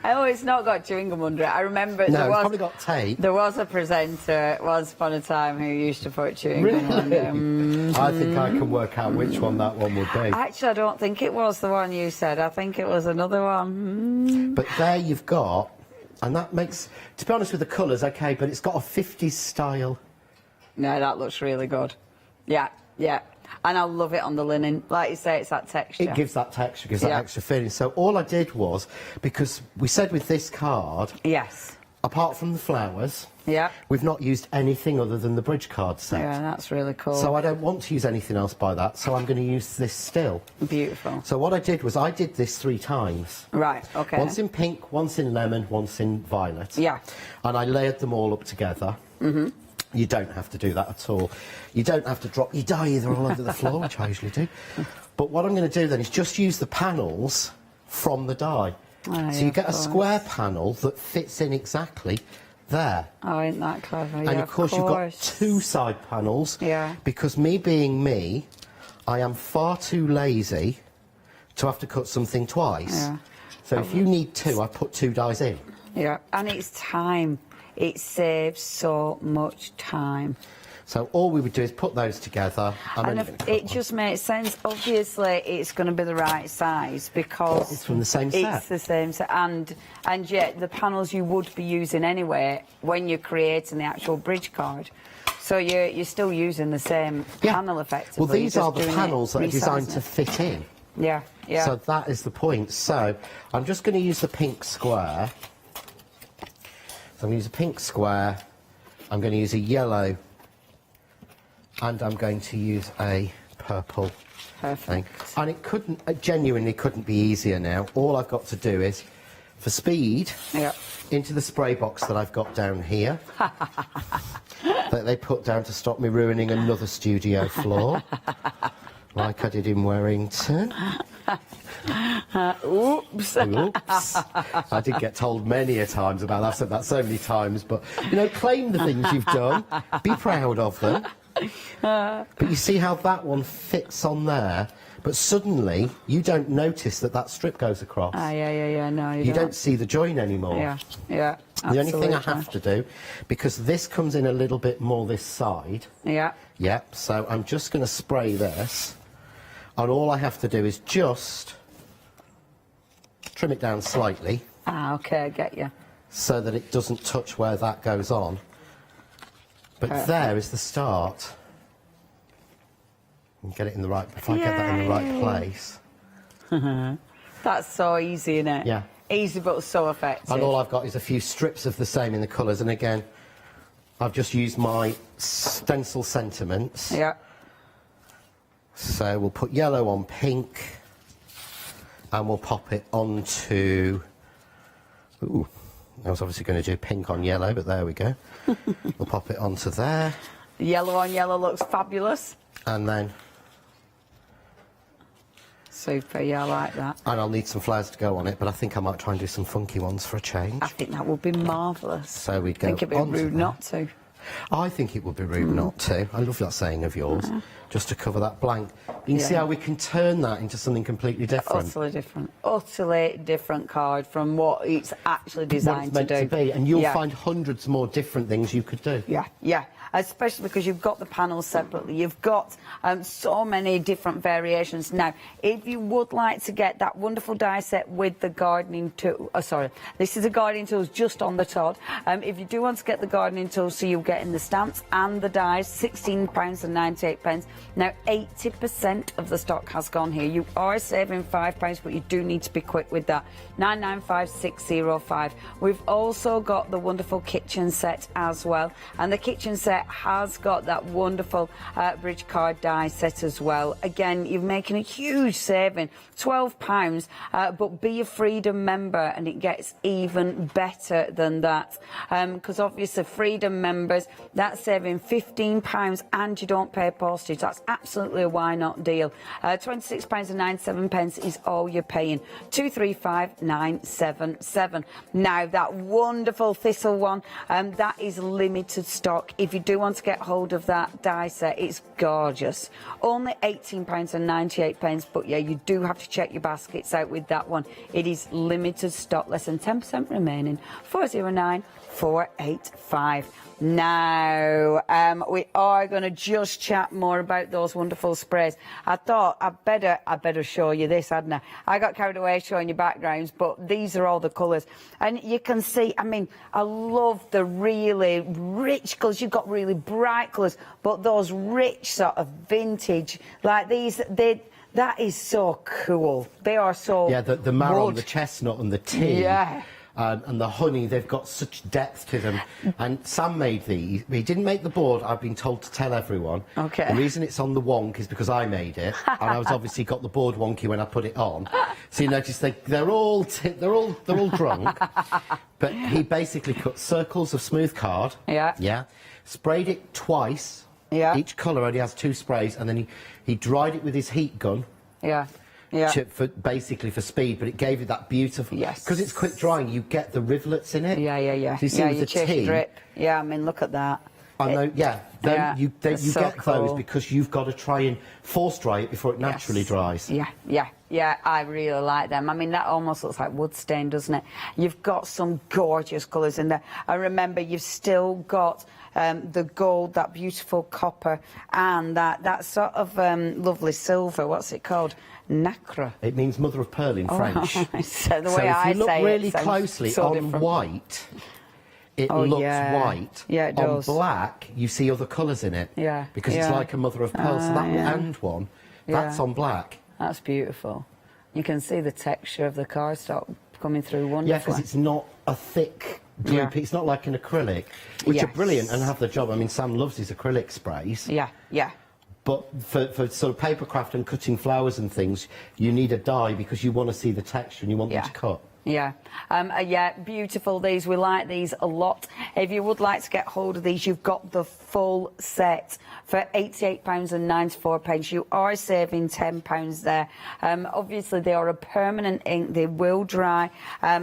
Oh, it's not got chewing gum under it. I remember it's probably got tape. There was a presenter once upon a time who used to put chewing gum under. I think I can work out which one that one would be. Actually, I don't think it was the one you said. I think it was another one. But there you've got, and that makes, to be honest with the colours, okay, but it's got a 50s style. No, that looks really good. Yeah, yeah. And I love it on the linen. Like you say, it's that texture. It gives that texture, gives that extra feeling. So all I did was, because we said with this card... Yes. Apart from the flowers... Yeah. We've not used anything other than the bridge card set. Yeah, that's really cool. So I don't want to use anything else by that, so I'm going to use this still. Beautiful. So what I did was I did this 3 times. Right, OK. Once in pink, once in lemon, once in violet. Yeah. And I layered them all up together. Mm-hmm. You don't have to do that at all. You don't have to drop your dye either all over the floor, which I usually do. But what I'm going to do then is just use the panels from the die. Oh, so you get a square panel that fits in exactly there. Oh, isn't that clever? And of course you've got 2 side panels. Yeah. Because me being me, I am far too lazy to have to cut something twice. Yeah. So if you need 2, I put 2 dies in. Yeah, and it's time. It saves so much time. So all we would do is put those together. And if it just makes sense. Obviously, it's going to be the right size because it's from the same set. It's the same set, and yet the panels you would be using anyway when you're creating the actual bridge card. So you're still using the same panel effectively. Well, these are the panels that are designed to fit in. Yeah, yeah. So that is the point. So I'm just going to use the pink square. So I'm going to use a pink square. I'm going to use a yellow. And I'm going to use a purple thing. And it genuinely couldn't be easier now. All I've got to do is, for speed, into the spray box that I've got down here, that they put down to stop me ruining another studio floor, like I did in Warrington. Oops. Oops. I did get told many a times about that. I've said that so many times, but, you know, claim the things you've done. Be proud of them. But you see how that one fits on there, but suddenly you don't notice that strip goes across. No, you don't see the join anymore. Yeah, The only thing I have to do, because this comes in a little bit more this side. Yep, so I'm just going to spray this, and all I have to do is just trim it down slightly. Okay, I get you. So that it doesn't touch where that goes on. But there is the start. And get it in the right. If I get that in the right place. That's so easy, isn't it? Yeah. Easy but so effective. And all I've got is a few strips of the same in the colours. And again, I've just used my stencil sentiments. Yeah. So we'll put yellow on pink, and we'll pop it onto. Ooh. I was obviously going to do pink on yellow, but there we go. We'll pop it onto there. Yellow on yellow looks fabulous. And then... Super, yeah, I like that. And I'll need some flowers to go on it, but I think I might try and do some funky ones for a change. I think that would be marvellous. So we'd go I think it'd be rude not to. I think it would be rude not to. I love that saying of yours, just to cover that blank. You can see how we can turn that into something completely different. Utterly different. Utterly different card from what it's actually designed what it's meant to do. be, and you'll find hundreds more different things you could do. Yeah. Especially because you've got the panels separately. You've got so many different variations. Now, if you would like to get that wonderful die set with the gardening tool, this is a gardening tools just on the top. If you do want to get the gardening tools, so you'll get in the stamps and the dies, £16.98. Now, 80% of the stock has gone here. You are saving £5, but you do need to be quick with that. 995605. We've also got the wonderful kitchen set as well, and the kitchen set has got that wonderful bridge card die set as well. Again, you're making a huge saving, £12, but be a Freedom member and it gets even better than that, because obviously Freedom members, that's saving £15 and you don't pay postage. That's absolutely a why not deal. £26.97 is all you're paying. 235977. Now that wonderful thistle one, that is limited stock. If you do want to get hold of that die set, it's gorgeous. Only £18.98, but yeah, you do have to check your baskets out with that one. It is limited stock, less than 10% remaining. 409485. Now, we are going to just chat more about those wonderful sprays. I thought I'd better show you this, hadn't I? I got carried away showing you backgrounds, but these are all the colours. And you can see, I mean, I love the really rich colours. You've got really bright colours, but those rich sort of vintage, like these, that is so cool. They are so the marrow, the chestnut and the tea. Yeah. And the honey, they've got such depth to them. And Sam made these. He didn't make the board, I've been told to tell everyone. Okay. The reason it's on the wonk is because I made it, and I was obviously got the board wonky when I put it on. So you notice they're all drunk. But he basically cut circles of smooth card. Yeah. Sprayed it twice. Yeah. Each colour only has 2 sprays, and then he dried it with his heat gun. Yeah. Basically for speed, but it gave it that beautiful. Yes. Because it's quick drying, you get the rivulets in it. Yeah. So you see with the chase tea. drip. Yeah, I mean, look at that. I know, yeah. You so get cool. those because you've got to try and force dry it before it naturally dries. Yeah, I really like them. I mean, that almost looks like wood stain, doesn't it? You've got some gorgeous colours in there. And remember, you've still got the gold, that beautiful copper, and that sort of lovely silver. What's it called? Nacre. It means mother of pearl in French. So the way if you look really it sounds closely so on different. white, it looks white. Yeah, it on does. black, you see other colours in it. Yeah. Because it's like a mother of pearl. So that end one, that's on black. That's beautiful. You can see the texture of the cardstock coming through wonderfully. Yeah, because it's not a thick glue piece. It's not like an acrylic, which are brilliant and have the job. I mean, Sam loves his acrylic sprays. Yeah. But for sort of papercraft and cutting flowers and things, you need a die because you want to see the texture and you want them to cut. Yeah, beautiful these. We like these a lot. If you would like to get hold of these, you've got the full set for £88.94. You are saving £10 there. Obviously, they are a permanent ink. They will dry,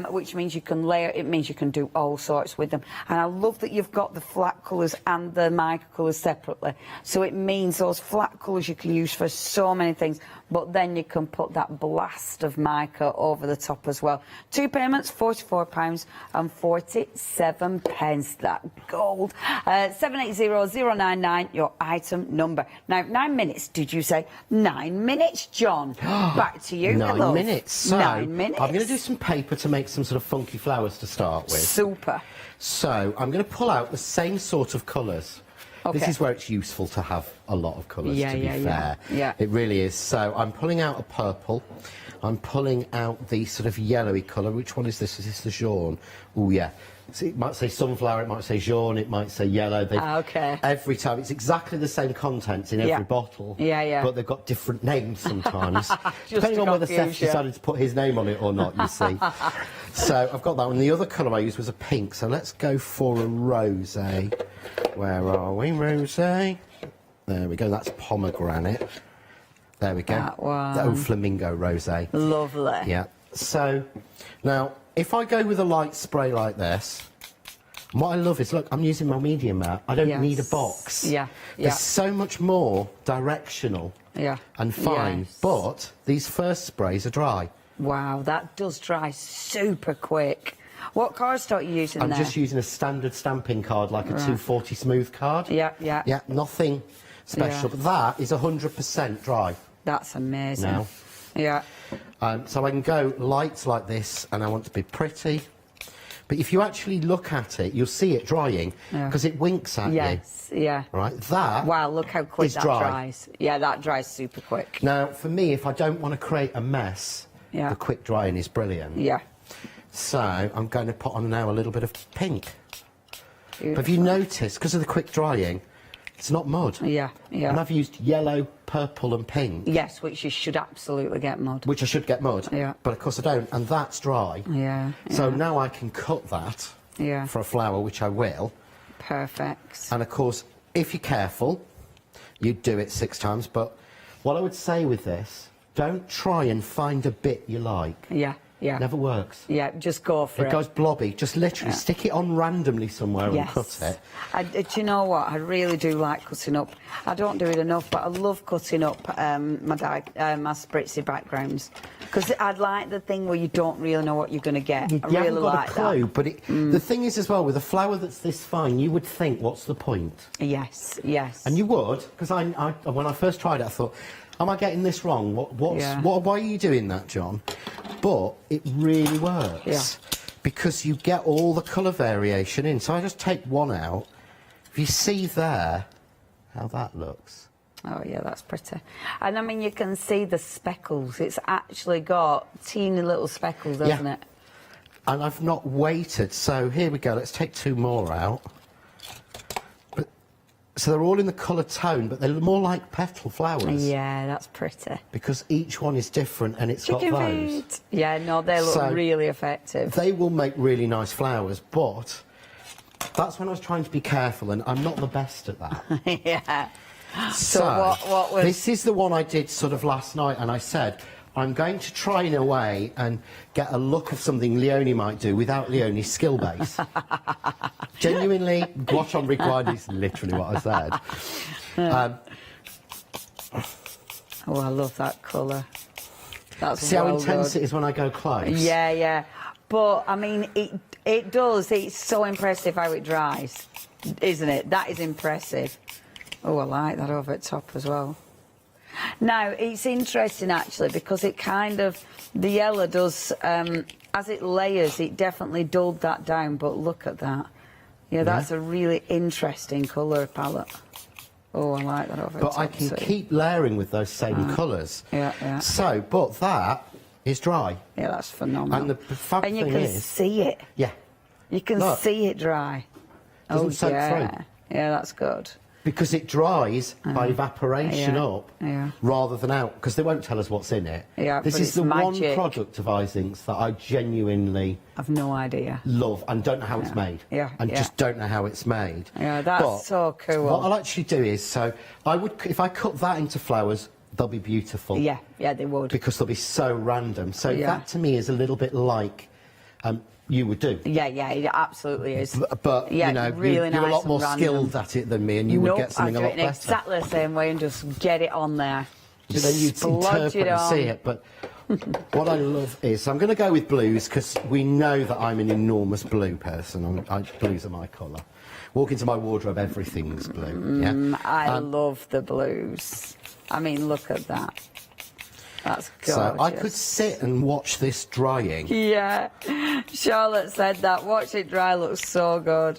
which means you can layer. It means you can do all sorts with them. And I love that you've got the flat colours and the mica colours separately. So it means those flat colours you can use for so many things. But then you can put that blast of mica over the top as well. 2 payments, £44.47. That gold. 780099, your item number. Now, 9 minutes, did you say? 9 minutes, John. Back to you, 9 minutes. So, 9 minutes. I'm going to do some paper to make some sort of funky flowers to start with. Super. So, I'm going to pull out the same sort of colours. Okay. This is where it's useful to have a lot of colours, to be fair. Yeah. It really is. So I'm pulling out a purple. I'm pulling out the sort of yellowy colour. Which one is this? Is this the jaune? Oh, yeah. So it might say sunflower, it might say jaune, it might say yellow. Okay. Every time. It's exactly the same contents in every bottle. But they've got different names sometimes. Depending on whether Seth decided to put his name on it or not, you see. So I've got that one. The other colour I used was a pink. So let's go for a rosé. Where are we? Rosé. There we go. That's pomegranate. There we go. That one. Oh, flamingo rosé. Lovely. Yeah. So now, if I go with a light spray like this, what I love is, look, I'm using my medium now. I don't need a box. There's so much more directional and fine. But these first sprays are dry. Wow, that does dry super quick. What cardstock are you using I'm there? just using a standard stamping card, like a 240 smooth card. Yeah, nothing special. But that is 100% dry. That's amazing. Now. So I can go light like this, and I want to be pretty. But if you actually look at it, you'll see it drying, because it winks at you. Right, that Wow, look how quick is that dry. dries. Yeah, that dries super quick. Now, for me, if I don't want to create a mess, the quick drying is brilliant. So I'm going to put on now a little bit of pink. But have you noticed, because of the quick drying, it's not mud. And I've used yellow, purple and pink. Yes, which you should absolutely get mud. Which I should get mud. But of course I don't, and that's dry. So now I can cut that for a flower, which I will. Perfect. And of course, if you're careful, you do it 6 times. But what I would say with this, don't try and find a bit you like. Never works. Just go for it. It goes blobby. Just literally stick it on randomly somewhere and cut it. Do you know what? I really do like cutting up. I don't do it enough, but I love cutting up my spritzy backgrounds. Because I'd like the thing where you don't really know what you're going to get. I really haven't got like a clue, that. but the thing is as well, with a flower that's this fine, you would think, what's the point? Yes. And you would, because when I first tried it, I thought, am I getting this wrong? Why are you doing that, John? But it really works because you get all the colour variation in. So I just take one out. If you see there how that looks. Oh, yeah, that's pretty. And, I mean, you can see the speckles. It's actually got teeny little speckles, doesn't it? And I've not waited. So here we go. Let's take 2 more out. So they're all in the colour tone, but they're more like petal flowers. Yeah, that's pretty. Because each one is different and it's got those. Yeah, no, they look really effective. They will make really nice flowers, but that's when I was trying to be careful, and I'm not the best at that. So what was... This is the one I did sort of last night, and I said, I'm going to try in a way and get a look of something Leonie might do without Leonie's skill base. Genuinely, watch on rewind is literally what I said. Oh, I love that colour. That's See how intense it is when I go close? Yeah, yeah. But, I mean, it does. It's so impressive how it dries, isn't it? That is impressive. Oh, I like that over the top as well. Now, it's interesting, actually, because it kind of... The yellow does... as it layers, it definitely dulled that down, but look at that. Yeah, that's a really interesting colour palette. Oh, I like that over the top. But I can keep layering with those same colours. Yeah, yeah. So, but that is dry. Yeah, that's phenomenal. And the fab and you thing can is... see it. Yeah. You can see it dry. Doesn't soak yeah. through. Yeah, that's good. Because it dries by evaporation up rather than out, because they won't tell us what's in it. Yeah, this but is it's the magic. one product of Ising's that I genuinely... I've no idea. ...love and don't know how it's made. Yeah, and just don't know how it's made. Yeah, that's but so cool. What I'll actually do is, so I would, if I cut that into flowers, they'll be beautiful. Yeah, yeah, they would. Because they'll be so random. So that to me is a little bit like you would do. Yeah, yeah, it absolutely is. But yeah, you know, really you're nice a lot more and skilled at it than me, and you would get something a lot in better. exactly the same way and just get it on there. But then you interpret and see it. But what I love is, I'm going to go with blues because we know that I'm an enormous blue person. Blues are my colour. Walk into my wardrobe, everything's blue. Yeah, I love the blues. I mean, look at that. That's gorgeous. So I could sit and watch this drying. Yeah, Charlotte said that. Watch it dry looks so good.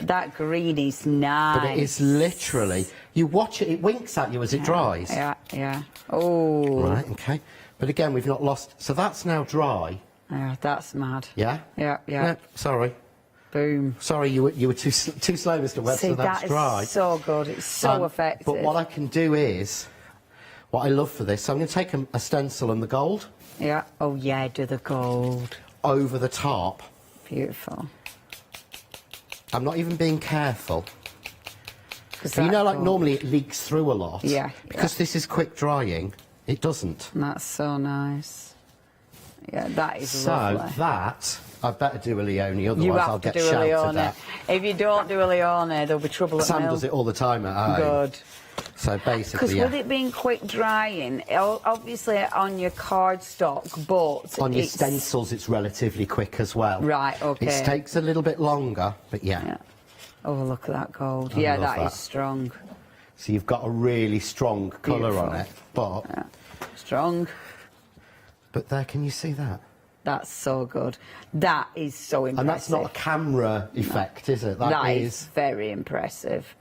That green is nice. But it is literally, you watch it, it winks at you as it dries. Yeah, yeah. Oh. Right, okay. But again, we've not lost, so that's now dry. Yeah, that's mad. Yeah? Yeah, yeah. No, sorry. Boom. Sorry, you were too slow, Mr. Webb, See, so that's dry. that is so good. It's so effective. But what I can do is, what I love for this, so I'm going to take a stencil and the gold. Yeah. Oh, yeah, do the gold. Over the top. Beautiful. I'm not even being careful. So you know, like normally it leaks through a lot. Yeah. Because this is quick drying, it doesn't. And that's so nice. Yeah, that is lovely. So that, I better do a Leone, otherwise you have I'll get to do a shouted Leone. at. If you don't do a Leone, there'll be trouble at Sam mill. does it all the time at home. Good. So basically, Because with it being quick drying, obviously on your cardstock, but on your stencils, it's relatively quick as well. Right, OK. It takes a little bit longer, but yeah. Oh, look at that gold. I Yeah, love that is strong. So you've got a really strong colour on it, but... Yeah. Strong. But there, can you see that? That's so good. That is so impressive. And that's not a camera effect, is it? That is very impressive.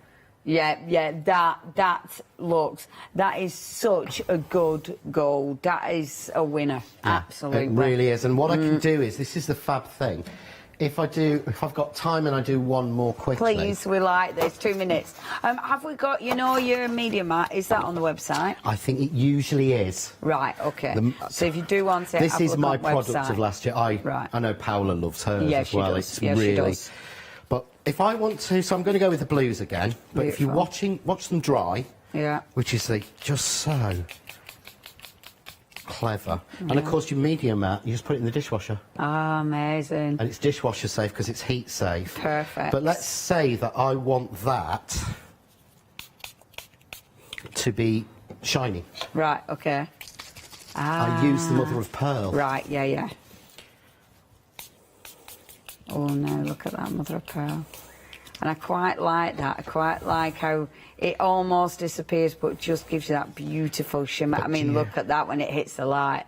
Yeah, yeah, that is such a good gold. That is a winner, absolutely. It really is. And what I can do is, this is the fab thing. If I've got time and I do one more quickly. Please, we like this. 2 minutes. Have we got, you know, your media mat? Is that on the website? I think it usually is. Right, OK. So if you do want it, this is my on product website. of last year. I know Paola loves hers as well. Does. It's yeah, really. She does. But if I want to, so I'm going to go with the blues again. But if you're watch them dry, which is just so clever. And of course, your media mat, you just put it in the dishwasher. Ah, amazing. And it's dishwasher safe because it's heat safe. Perfect. But let's say that I want that to be shiny. Right, OK. I use the mother of pearl. Right, yeah, yeah. Oh no, look at that mother of pearl. And I quite like that. I quite like how it almost disappears but just gives you that beautiful shimmer. I mean, look at that when it hits the light.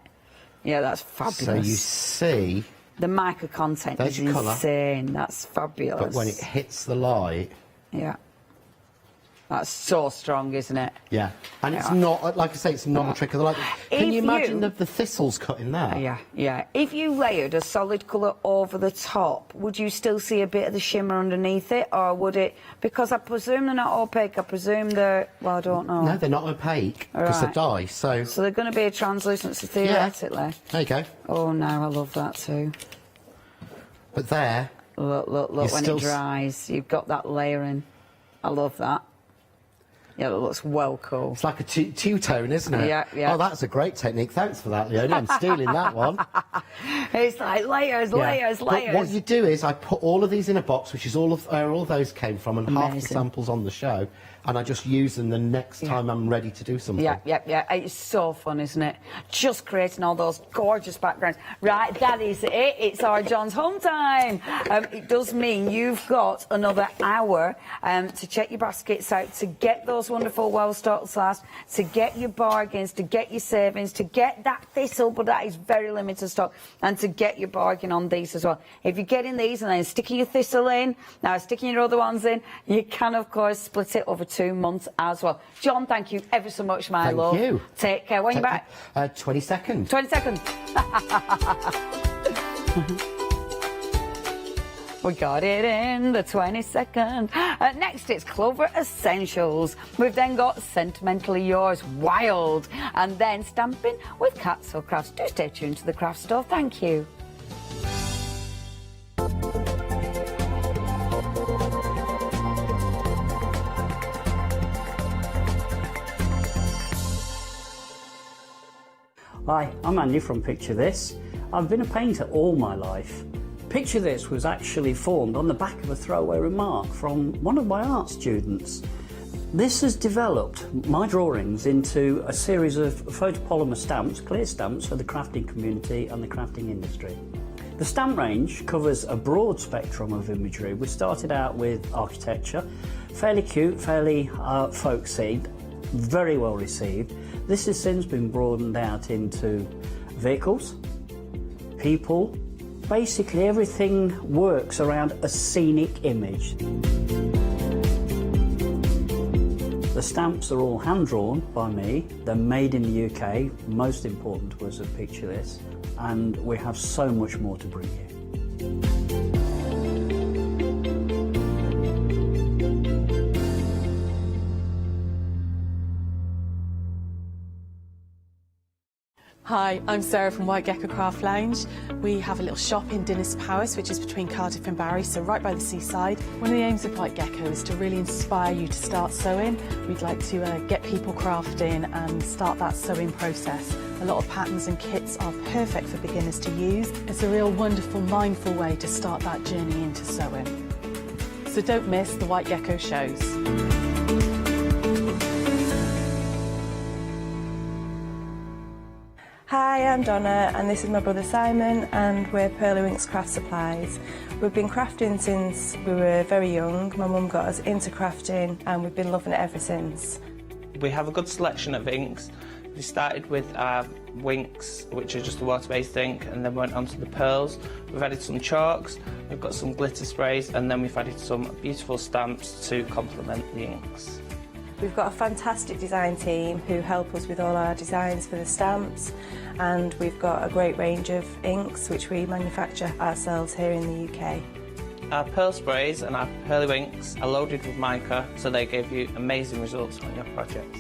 Yeah, that's fabulous. So you see... The mica content is insane. That's fabulous. But when it hits the light... Yeah. That's so strong, isn't it? Yeah. And it's not, like I say, it's not a trick of the light. Can you imagine the thistles cut in there? Yeah, yeah. If you layered a solid colour over the top, would you still see a bit of the shimmer underneath it? Or would it... Because I presume they're not opaque. I presume they're... Well, I don't know. No, they're not opaque because they dye, so... So they're going to be a translucency, theoretically. Yeah. There you go. Oh, no, I love that too. But there... Look, when it dries, you've got that layering. I love that. Yeah, that looks well cool. It's like a two-tone, isn't it? Yeah, yeah. Oh, that's a great technique. Thanks for that, Leonie. I'm stealing that one. It's like layers, layers, But layers. what you do is I put all of these in a box, which is all of where all those came from, and half the Amazing. samples on the show, and I just use them the next time I'm ready to do something. Yeah, yeah, yeah. It's so fun, isn't it? Just creating all those gorgeous backgrounds. Right, that is it. It's our John's home time. It does mean you've got another hour to check your baskets out, to get those wonderful well-stocked slabs, to get your bargains, to get your savings, to get that thistle, but that is very limited stock, and to get your bargain on these as well. If you're getting these and then sticking your thistle in, now sticking your other ones in, you can, of course, split it over 2 months as well. John, thank you ever so much, my love. Thank you. Take care. When are you back? 20 seconds. 20 seconds. We got it in the 22nd. Next, it's Clover Essentials. We've then got Sentimentally Yours, Wild, and then Stamping with Catso Crafts. Do stay tuned to the craft store. Thank you. Hi, I'm Andy from Picture This. I've been a painter all my life. Picture This was actually formed on the back of a throwaway remark from one of my art students. This has developed my drawings into a series of photopolymer stamps, clear stamps for the crafting community and the crafting industry. The stamp range covers a broad spectrum of imagery. We started out with architecture, fairly cute, fairly folksy, very well received. This has since been broadened out into vehicles, people, basically everything works around a scenic image. The stamps are all hand-drawn by me, they're made in the UK, most important was a Picture This, and we have so much more to bring you. Hi, I'm Sarah from White Gecko Craft Lounge. We have a little shop in Dinas Powys, which is between Cardiff and Barry, so right by the seaside. One of the aims of White Gecko is to really inspire you to start sewing. We'd like to get people crafting and start that sewing process. A lot of patterns and kits are perfect for beginners to use. It's a real wonderful, mindful way to start that journey into sewing. So don't miss the White Gecko shows. Hi, I'm Donna and this is my brother Simon and we're Pearly Winks Craft Supplies. We've been crafting since we were very young. My mum got us into crafting and we've been loving it ever since. We have a good selection of inks. We started with our Winks, which are just a water-based ink, and then went on to the pearls. We've added some chalks, we've got some glitter sprays, and then we've added some beautiful stamps to complement the inks. We've got a fantastic design team who help us with all our designs for the stamps, and we've got a great range of inks which we manufacture ourselves here in the UK. Our pearl sprays and our Pearly Winks are loaded with mica, so they give you amazing results on your projects.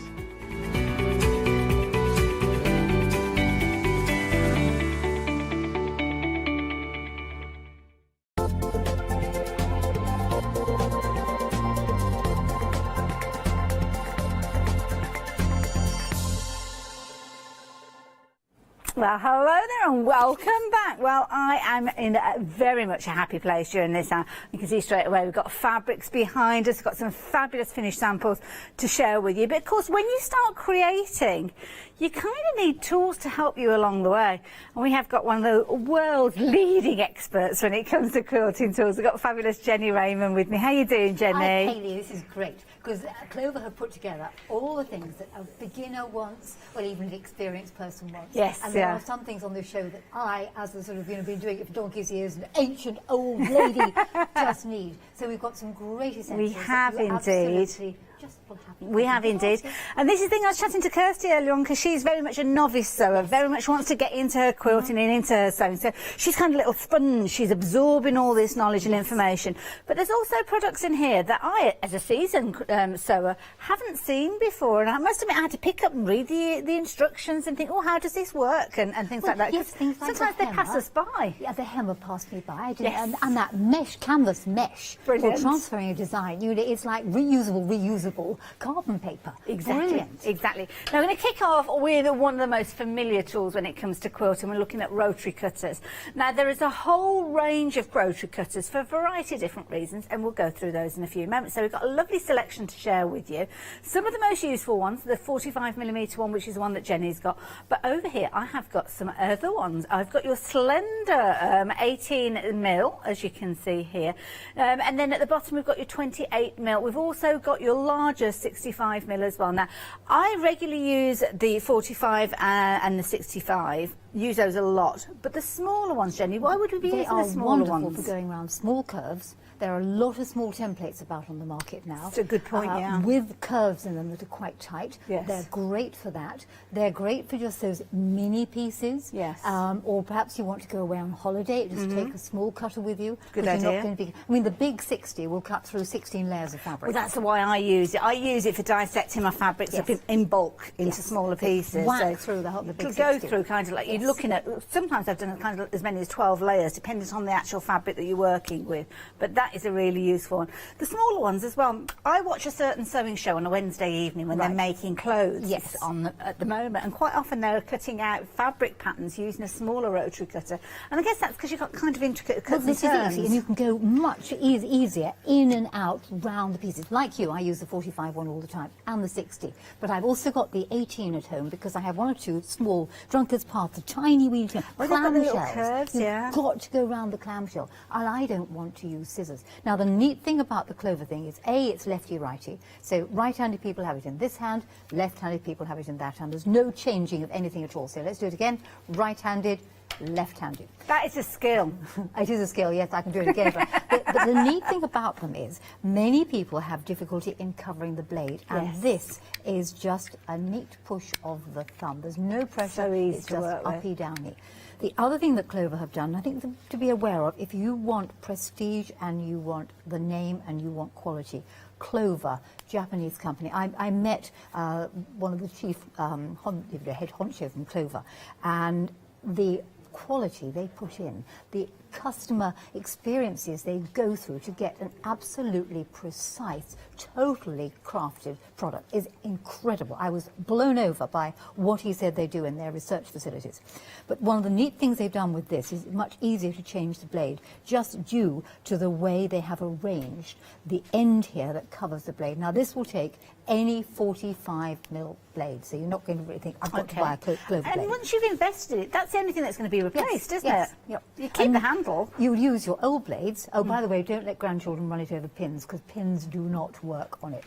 Well, hello there and welcome back. Well, I am in very much a happy place during this hour. You can see straight away we've got fabrics behind us, we've got some fabulous finished samples to share with you. But of course, when you start creating, you kind of need tools to help you along the way. And we have got one of the world's leading experts when it comes to quilting tools. We've got fabulous Jenny Raymond with me. How are you doing, Jenny? Hi, Hayley, this is great. Because Clover have put together all the things that a beginner wants, or even an experienced person wants. Yes, and there are some things on this show that I, as a sort of, been doing it for donkey's years, an ancient old lady, just need. So we've got some great essentials. We have indeed. Absolutely just will have. We have indeed. And this is the thing I was chatting to Kirsty earlier on, because she's very much a novice sewer, very much wants to get into her quilting and into her sewing. So she's kind of a little sponge. She's absorbing all this knowledge and information. But there's also products in here that I, as a seasoned sewer, haven't seen before. And I must admit, I had to pick up and read the instructions and think, oh, how does this work? And things like that. Yes, things like sometimes they pass us by. Yeah, the hammer passed me by. I didn't, Yes. and that mesh, canvas mesh, Brilliant. for transferring a design. It's like reusable. reusable carbon paper. Exactly. Brilliant. Exactly. Now we're going to kick off with one of the most familiar tools when it comes to quilting. We're looking at rotary cutters. Now there is a whole range of rotary cutters for a variety of different reasons, and we'll go through those in a few moments. So we've got a lovely selection to share with you. Some of the most useful ones, the 45mm one, which is the one that Jenny's got. But over here I have got some other ones. I've got your slender 18mm, as you can see here. And then at the bottom we've got your 28mm. We've also got your larger 65mm as well. Now, I regularly use the 45 and the 65. Use those a lot. But the smaller ones, Jenny, why would we be using the smaller ones? They are wonderful for going around small curves. There are a lot of small templates about on the market now. That's a good point, yeah. With curves in them that are quite tight. Yes. They're great for that. They're great for just those mini pieces. Yes. Or perhaps you want to go away on holiday, just take a small cutter with you. Good You're idea. not going to be, I mean, the big 60 will cut through 16 layers of fabric. Well, that's why I use it. I use it for dissecting my fabrics up in bulk into smaller pieces. Whack through the big it'll go 60. through kind of like you're looking at. Sometimes I've done kind of as many as 12 layers, depending on the actual fabric that you're working with. But that is a really useful one. The smaller ones as well. I watch a certain sewing show on a Wednesday evening when they're making clothes. Yes. At the moment, and quite often they're cutting out fabric patterns using a smaller rotary cutter. And I guess that's because you've got kind of intricate cuts This and is turns. easy, and you can go much easier in and out round the pieces. Like you, I use the 45 one all the time, and the 60. But I've also got the 18 at home because I have one or two small drunkard's paths, the tiny wee Well, they've got the little clamshells. curves, You've got to go round the clamshell, and I don't want to use scissors. Now, the neat thing about the clover thing is, A, it's lefty-righty. So right-handed people have it in this hand, left-handed people have it in that hand. There's no changing of anything at all. So let's do it again. Right-handed, left-handed. That is a skill. It is a skill, yes, I can do it again. but the neat thing about them is many people have difficulty in covering the blade, and this is just a neat push of the thumb. There's no pressure. So easy it's to just work with. uppy, downy. The other thing that Clover have done, I think to be aware of, if you want prestige and you want the name and you want quality, Clover, Japanese company. I met one of the chief head honcho from Clover, and the quality they put in, the customer experiences they go through to get an absolutely precise, totally crafted product is incredible. I was blown over by what he said they do in their research facilities. But one of the neat things they've done with this is much easier to change the blade, just due to the way they have arranged the end here that covers the blade. Now this will take any 45mm blade, so you're not going to really think, I've got to buy a Clover blade. And once you've invested it, that's the only thing that's going to be replaced, isn't it? Yep. You keep the handle. You would use your old blades. Oh, by the way, don't let grandchildren run it over pins, because pins do not work on it.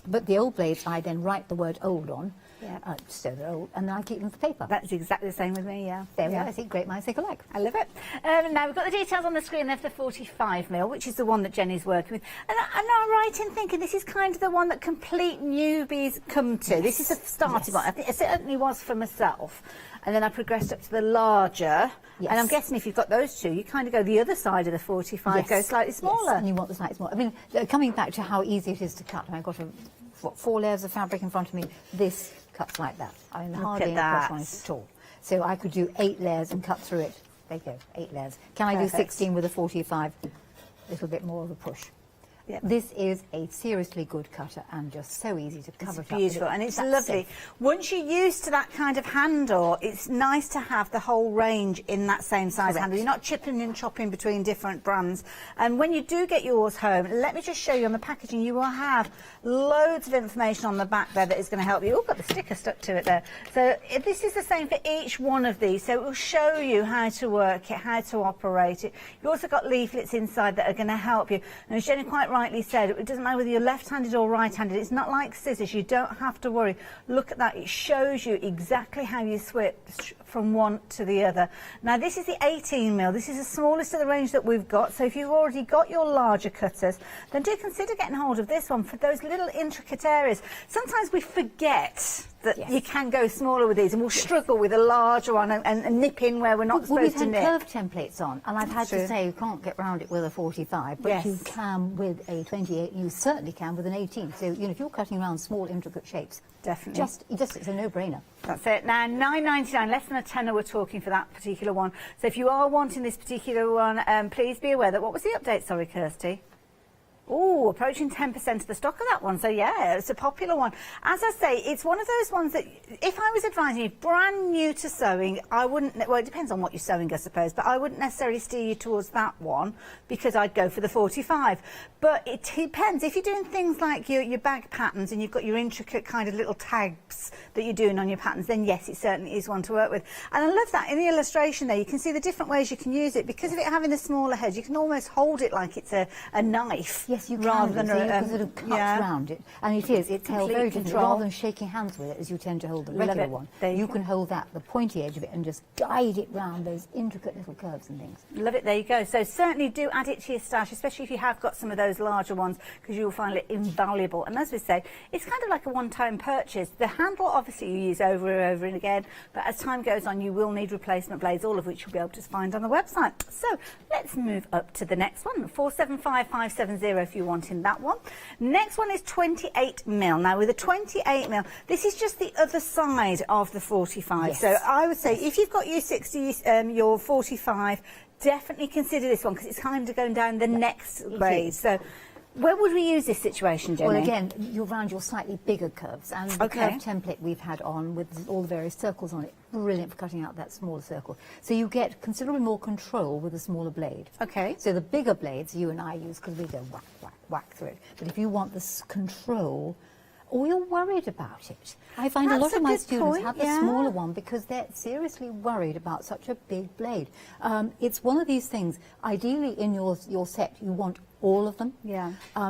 But the old blades, I then write the word old on, so they're old, and then I keep them for paper. That's exactly the same with me, yeah. There we are. I think great minds think alike. I love it. Now, we've got the details on the screen there for the 45mm, which is the one that Jenny's working with. And I'm right in thinking this is kind of the one that complete newbies come to. This is a starting one. I think it certainly was for myself. And then I progressed up to the larger. Yes. And I'm guessing if you've got those two, you kind of go the other side of the 45, go slightly smaller. Yes, and you want the slightly smaller. I mean, coming back to how easy it is to cut, I've got 4 layers of fabric in front of me. This cuts like that. I mean, hardly any pressure on it at all. So I could do 8 layers and cut through it. There you go, 8 layers. Can I do 16 with a 45? A little bit more of a push. Yep. This is a seriously good cutter and just so easy to cover it up. Beautiful, and it's lovely. Once you're used to that kind of handle, it's nice to have the whole range in that same size handle. You're not chipping and chopping between different brands. And when you do get yours home, let me just show you on the packaging, you will have loads of information on the back there that is going to help you. Oh, got the sticker stuck to it there. So this is the same for each one of these. So it will show you how to work it, how to operate it. You've also got leaflets inside that are going to help you. And as Jenny quite rightly said, it doesn't matter whether you're left-handed or right-handed. It's not like scissors. You don't have to worry. Look at that. It shows you exactly how you switch from one to the other. Now, this is the 18mm. This is the smallest of the range that we've got. So if you've already got your larger cutters, then do consider getting hold of this one for those little intricate areas. Sometimes we forget that you can go smaller with these, and we'll struggle with a larger one and nip in where we're not supposed to nip. We've had curved templates on, and I've had to say you can't get round it with a 45, but you can with a 28, and you certainly can with an 18. So, you know, if you're cutting around small, intricate shapes, definitely, just it's a no-brainer. That's it. Now, £9.99, less than a tenner we're talking for that particular one. So if you are wanting this particular one, please be aware that, what was the update, sorry, Kirsty? Oh, approaching 10% of the stock of that one. So yeah, it's a popular one. As I say, it's one of those ones that if I was advising you brand new to sewing, I wouldn't, well, it depends on what you're sewing, I suppose, but I wouldn't necessarily steer you towards that one because I'd go for the 45. But it depends. If you're doing things like your bag patterns and you've got your intricate kind of little tags that you're doing on your patterns, then yes, it certainly is one to work with. And I love that in the illustration there, you can see the different ways you can use it. Because of it having a smaller head, you can almost hold it like it's a knife. Yes, you can. Rather than so you can sort of cut around it. And it's held very different. Rather than shaking hands with it as you tend to hold the regular one, you can hold that, the pointy edge of it, and just guide it round those intricate little curves and things. Love it, there you go. So certainly do add it to your stash, especially if you have got some of those larger ones, because you'll find it invaluable. And as we say, it's kind of like a one-time purchase. The handle, obviously, you use over and over and again, but as time goes on, you will need replacement blades, all of which you'll be able to find on the website. So let's move up to the next one, 475570 if you're wanting that one. Next one is 28mm. Now with a 28mm, this is just the other side of the 45. Yes. So I would say if you've got your 60, your 45, definitely consider this one because it's kind of going down the next grade. So where would we use this situation, Jenny? Well, again, you're around your slightly bigger curves, and the curve template we've had on with all the various circles on it, brilliant for cutting out that smaller circle. So you get considerably more control with a smaller blade. Okay. So the bigger blades you and I use because we go whack, whack, whack through it. But if you want this control, or you're worried about it. I find a lot of my students have the smaller one because they're seriously worried about such a big blade. It's one of these things, ideally in your set you want all of them,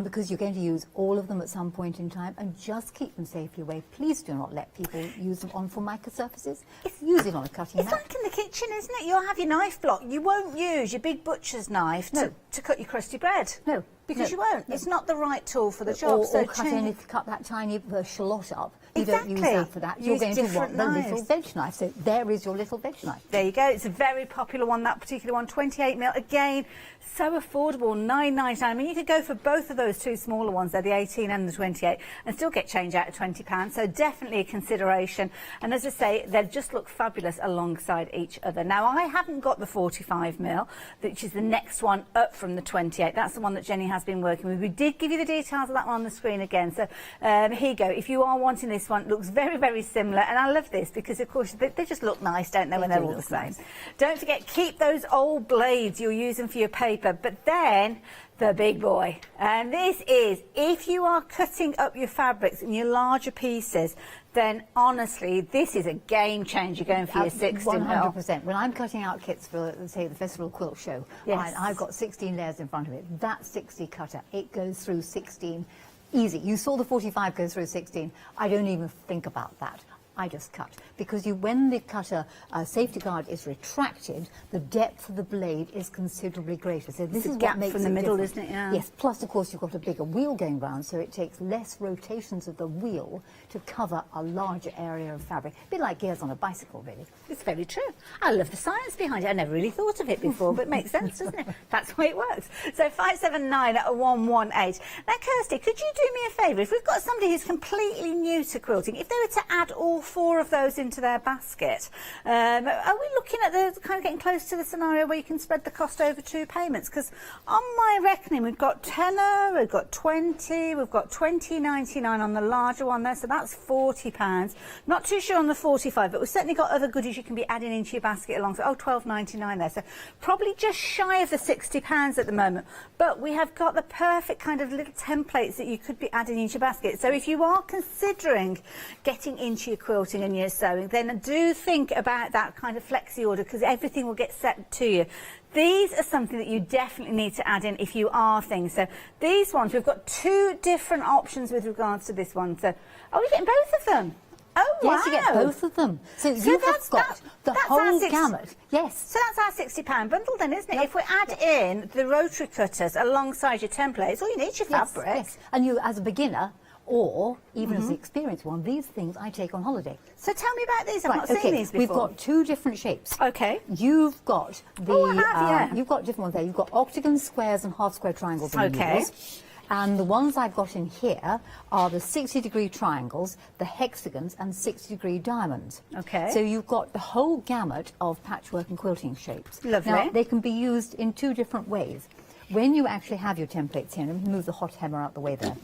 because you're going to use all of them at some point in time, and just keep them safely away. Please do not let people use them on formica surfaces. Use it on a cutting mat. It's like in the kitchen, isn't it? You'll have your knife block. You won't use your big butcher's knife to cut your crusty bread. No. Because you won't. It's not the right tool for the job. Or cut that tiny shallot up. You don't use that for that. You're going to want the little veg knife. So there is your little veg knife. There you go. It's a very popular one, that particular one. 28mm. Again, so affordable, $9.99. I mean, you could go for both of those two smaller ones, they're the 18 and the 28, and still get change out of £20. So definitely a consideration. And as I say, they just look fabulous alongside each other. Now, I haven't got the 45mm, which is the next one up from the 28. That's the one that Jenny has been working with. We did give you the details of that one on the screen again. So here you go. If you are wanting this one, it looks very, very similar. And I love this because, of course, they just look nice, don't they, when they're all the same. Nice. Don't forget, keep those old blades you're using for your paper. But then the big boy, and this is if you are cutting up your fabrics in your larger pieces, then honestly this is a game changer going for your 60 100%. When I'm cutting out kits for, say, the Festival Quilt Show, I've got 16 layers in front of it. That 60 cutter, it goes through 16 easy. You saw the 45 go through 16. I don't even think about that. I just cut. Because when the cutter safety guard is retracted, the depth of the blade is considerably greater. So this is what makes from the middle, isn't it? Yeah. Yes. Plus, of course, you've got a bigger wheel going round, so it takes less rotations of the wheel to cover a larger area of fabric. A bit like gears on a bicycle, really. It's very true. I love the science behind it. I never really thought of it before, but it makes sense, doesn't it? That's the way it works. So 579-118. Now, Kirsty, could you do me a favour? If we've got somebody who's completely new to quilting, if they were to add all 4 of those into their basket, are we looking at the kind of getting close to the scenario where you can spread the cost over 2 payments? Because on my reckoning, we've got tenner, we've got 20, we've got $20.99 on the larger one there, so that's £40. Not too sure on the 45, but we've certainly got other goodies you can be adding into your basket alongside. Oh, $12.99 there, so probably just shy of the £60 at the moment. But we have got the perfect kind of little templates that you could be adding into your basket. So if you are considering getting into your quilting and your sewing, then do think about that kind of flexi order, because everything will get set to you. These are something that you definitely need to add in if you are things. So these ones, we've got 2 different options with regards to this one. So, are we getting both of them? Oh, wow. Yes, you get both of them. So you have got the whole gamut. Yes. So that's our £60 bundle then, isn't it? Yep. If we add in the rotary cutters alongside your templates, all you need is your fabric. Yes. And you, as a beginner, or even as an experienced one, these things I take on holiday. So tell me about these. I've not seen these before. We've got 2 different shapes. Okay. You've got the you've got different ones there. You've got octagons, squares, and half square triangles. And needles. And the ones I've got in here are the 60-degree triangles, the hexagons, and 60-degree diamonds. Okay. So you've got the whole gamut of patchwork and quilting shapes. Lovely. Now, they can be used in 2 different ways. when you actually have your templates here, let me move the hot hammer out the way there.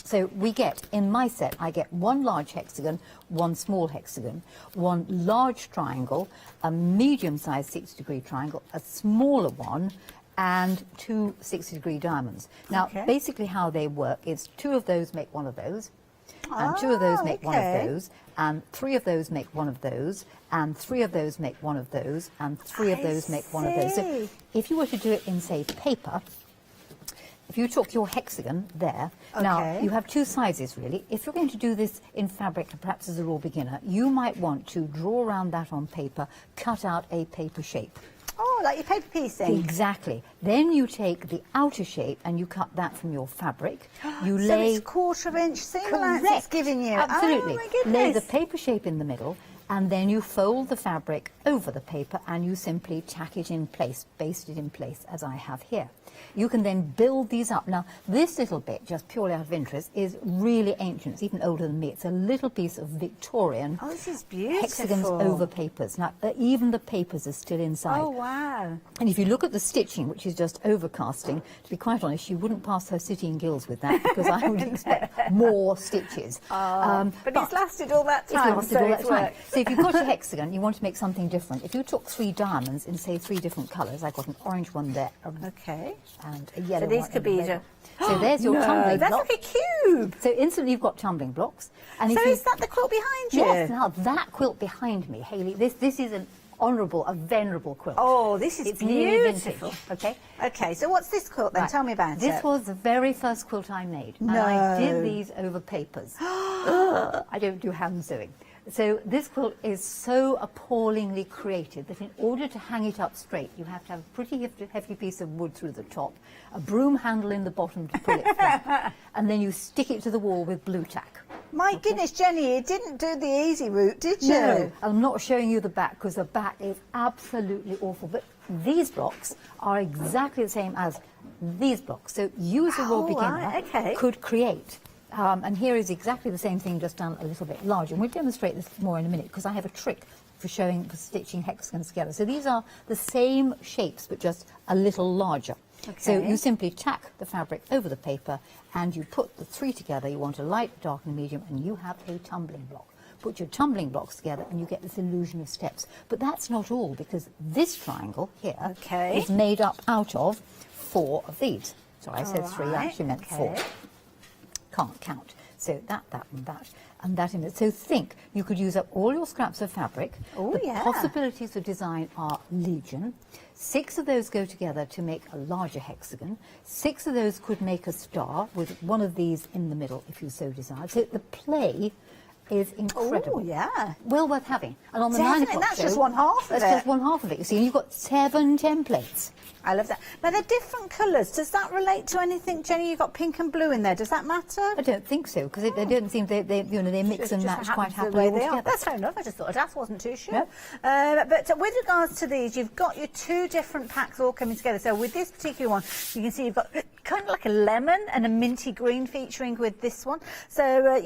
So we get, in my set, I get one large hexagon, one small hexagon, one large triangle, a medium-sized 60-degree triangle, a smaller one, and 2 60-degree diamonds. Now, basically how they work is 2 of those make one of those, and 2 of those make one of those, and 3 of those make one of those, and 3 of those make one of those, and 3 of those make one of those. So if you were to do it in, say, paper, if you took your hexagon there, now you have 2 sizes really. If you're going to do this in fabric, perhaps as a raw beginner, you might want to draw around that on paper, cut out a paper shape. Oh, like your paper piecing. Exactly. Then you take the outer shape and you cut that from your fabric. You So lay it's 1/4 inch seam allowance it's giving you. Absolutely. Oh, my goodness. Lay the paper shape in the middle, and then you fold the fabric over the paper and you simply tack it in place, baste it in place, as I have here. You can then build these up. Now, this little bit, just purely out of interest, is really ancient. It's even older than me. It's a little piece of Victorian this is beautiful. hexagons over papers. Now, even the papers are still inside. Oh, wow. And if you look at the stitching, which is just overcasting, to be quite honest, you wouldn't pass her City and Guilds with that, because I would expect more stitches. But it's lasted all that time. It's lasted all that time. So if you've got a hexagon, you want to make something different. If you took 3 diamonds in, say, 3 different colours, I've got an orange one there. And a yellow So these one could in the be middle. So there's your tumbling that's block. like a cube. So instantly you've got tumbling blocks. And So if you, is that the quilt behind you? Yes. Now that quilt behind me, Hayley, this is an honourable, a venerable quilt. Oh, this is it's nearly beautiful. vintage. Okay. Okay, so what's this quilt then? Right. Tell me about it. This was the very first quilt I made. And No. I did these over papers. I don't do hand sewing. So this quilt is so appallingly creative that in order to hang it up straight, you have to have a pretty heavy piece of wood through the top, a broom handle in the bottom to pull it flat, and then you stick it to the wall with blue tack. My goodness, Jenny, you didn't do the easy route, did you? No, I'm not showing you the back because the back is absolutely awful. But these blocks are exactly the same as these blocks. So you as a raw beginner could create. And here is exactly the same thing, just done a little bit larger. And we'll demonstrate this more in a minute because I have a trick for stitching hexagons together. So these are the same shapes, but just a little larger. So you simply tack the fabric over the paper and you put the 3 together. You want a light, dark and medium, and you have a tumbling block. Put your tumbling blocks together and you get this illusion of steps. But that's not all, because this triangle here is made up out of 4 of these. So I said 3, I actually meant 4. Can't count. So that, and that in it. So think, you could use up all your scraps of fabric. The possibilities of design are legion. 6 of those go together to make a larger hexagon. 6 of those could make a star with one of these in the middle if you so desired. So the play is incredible. Oh, yeah. Well worth having. And on the Definitely, 9 o'clock that's show, just one half of it. That's just one half of it. You see, you've got 7 templates. I love that. Now, they're different colours. Does that relate to anything? Jenny, you've got pink and blue in there. Does that matter? I don't think so, because they don't seem, they mix and match quite happily all together. That's fair enough. I just thought I'd ask, wasn't too sure. But with regards to these, you've got your 2 different packs all coming together. So with this particular one, you can see you've got kind of like a lemon and a minty green featuring with this one. So,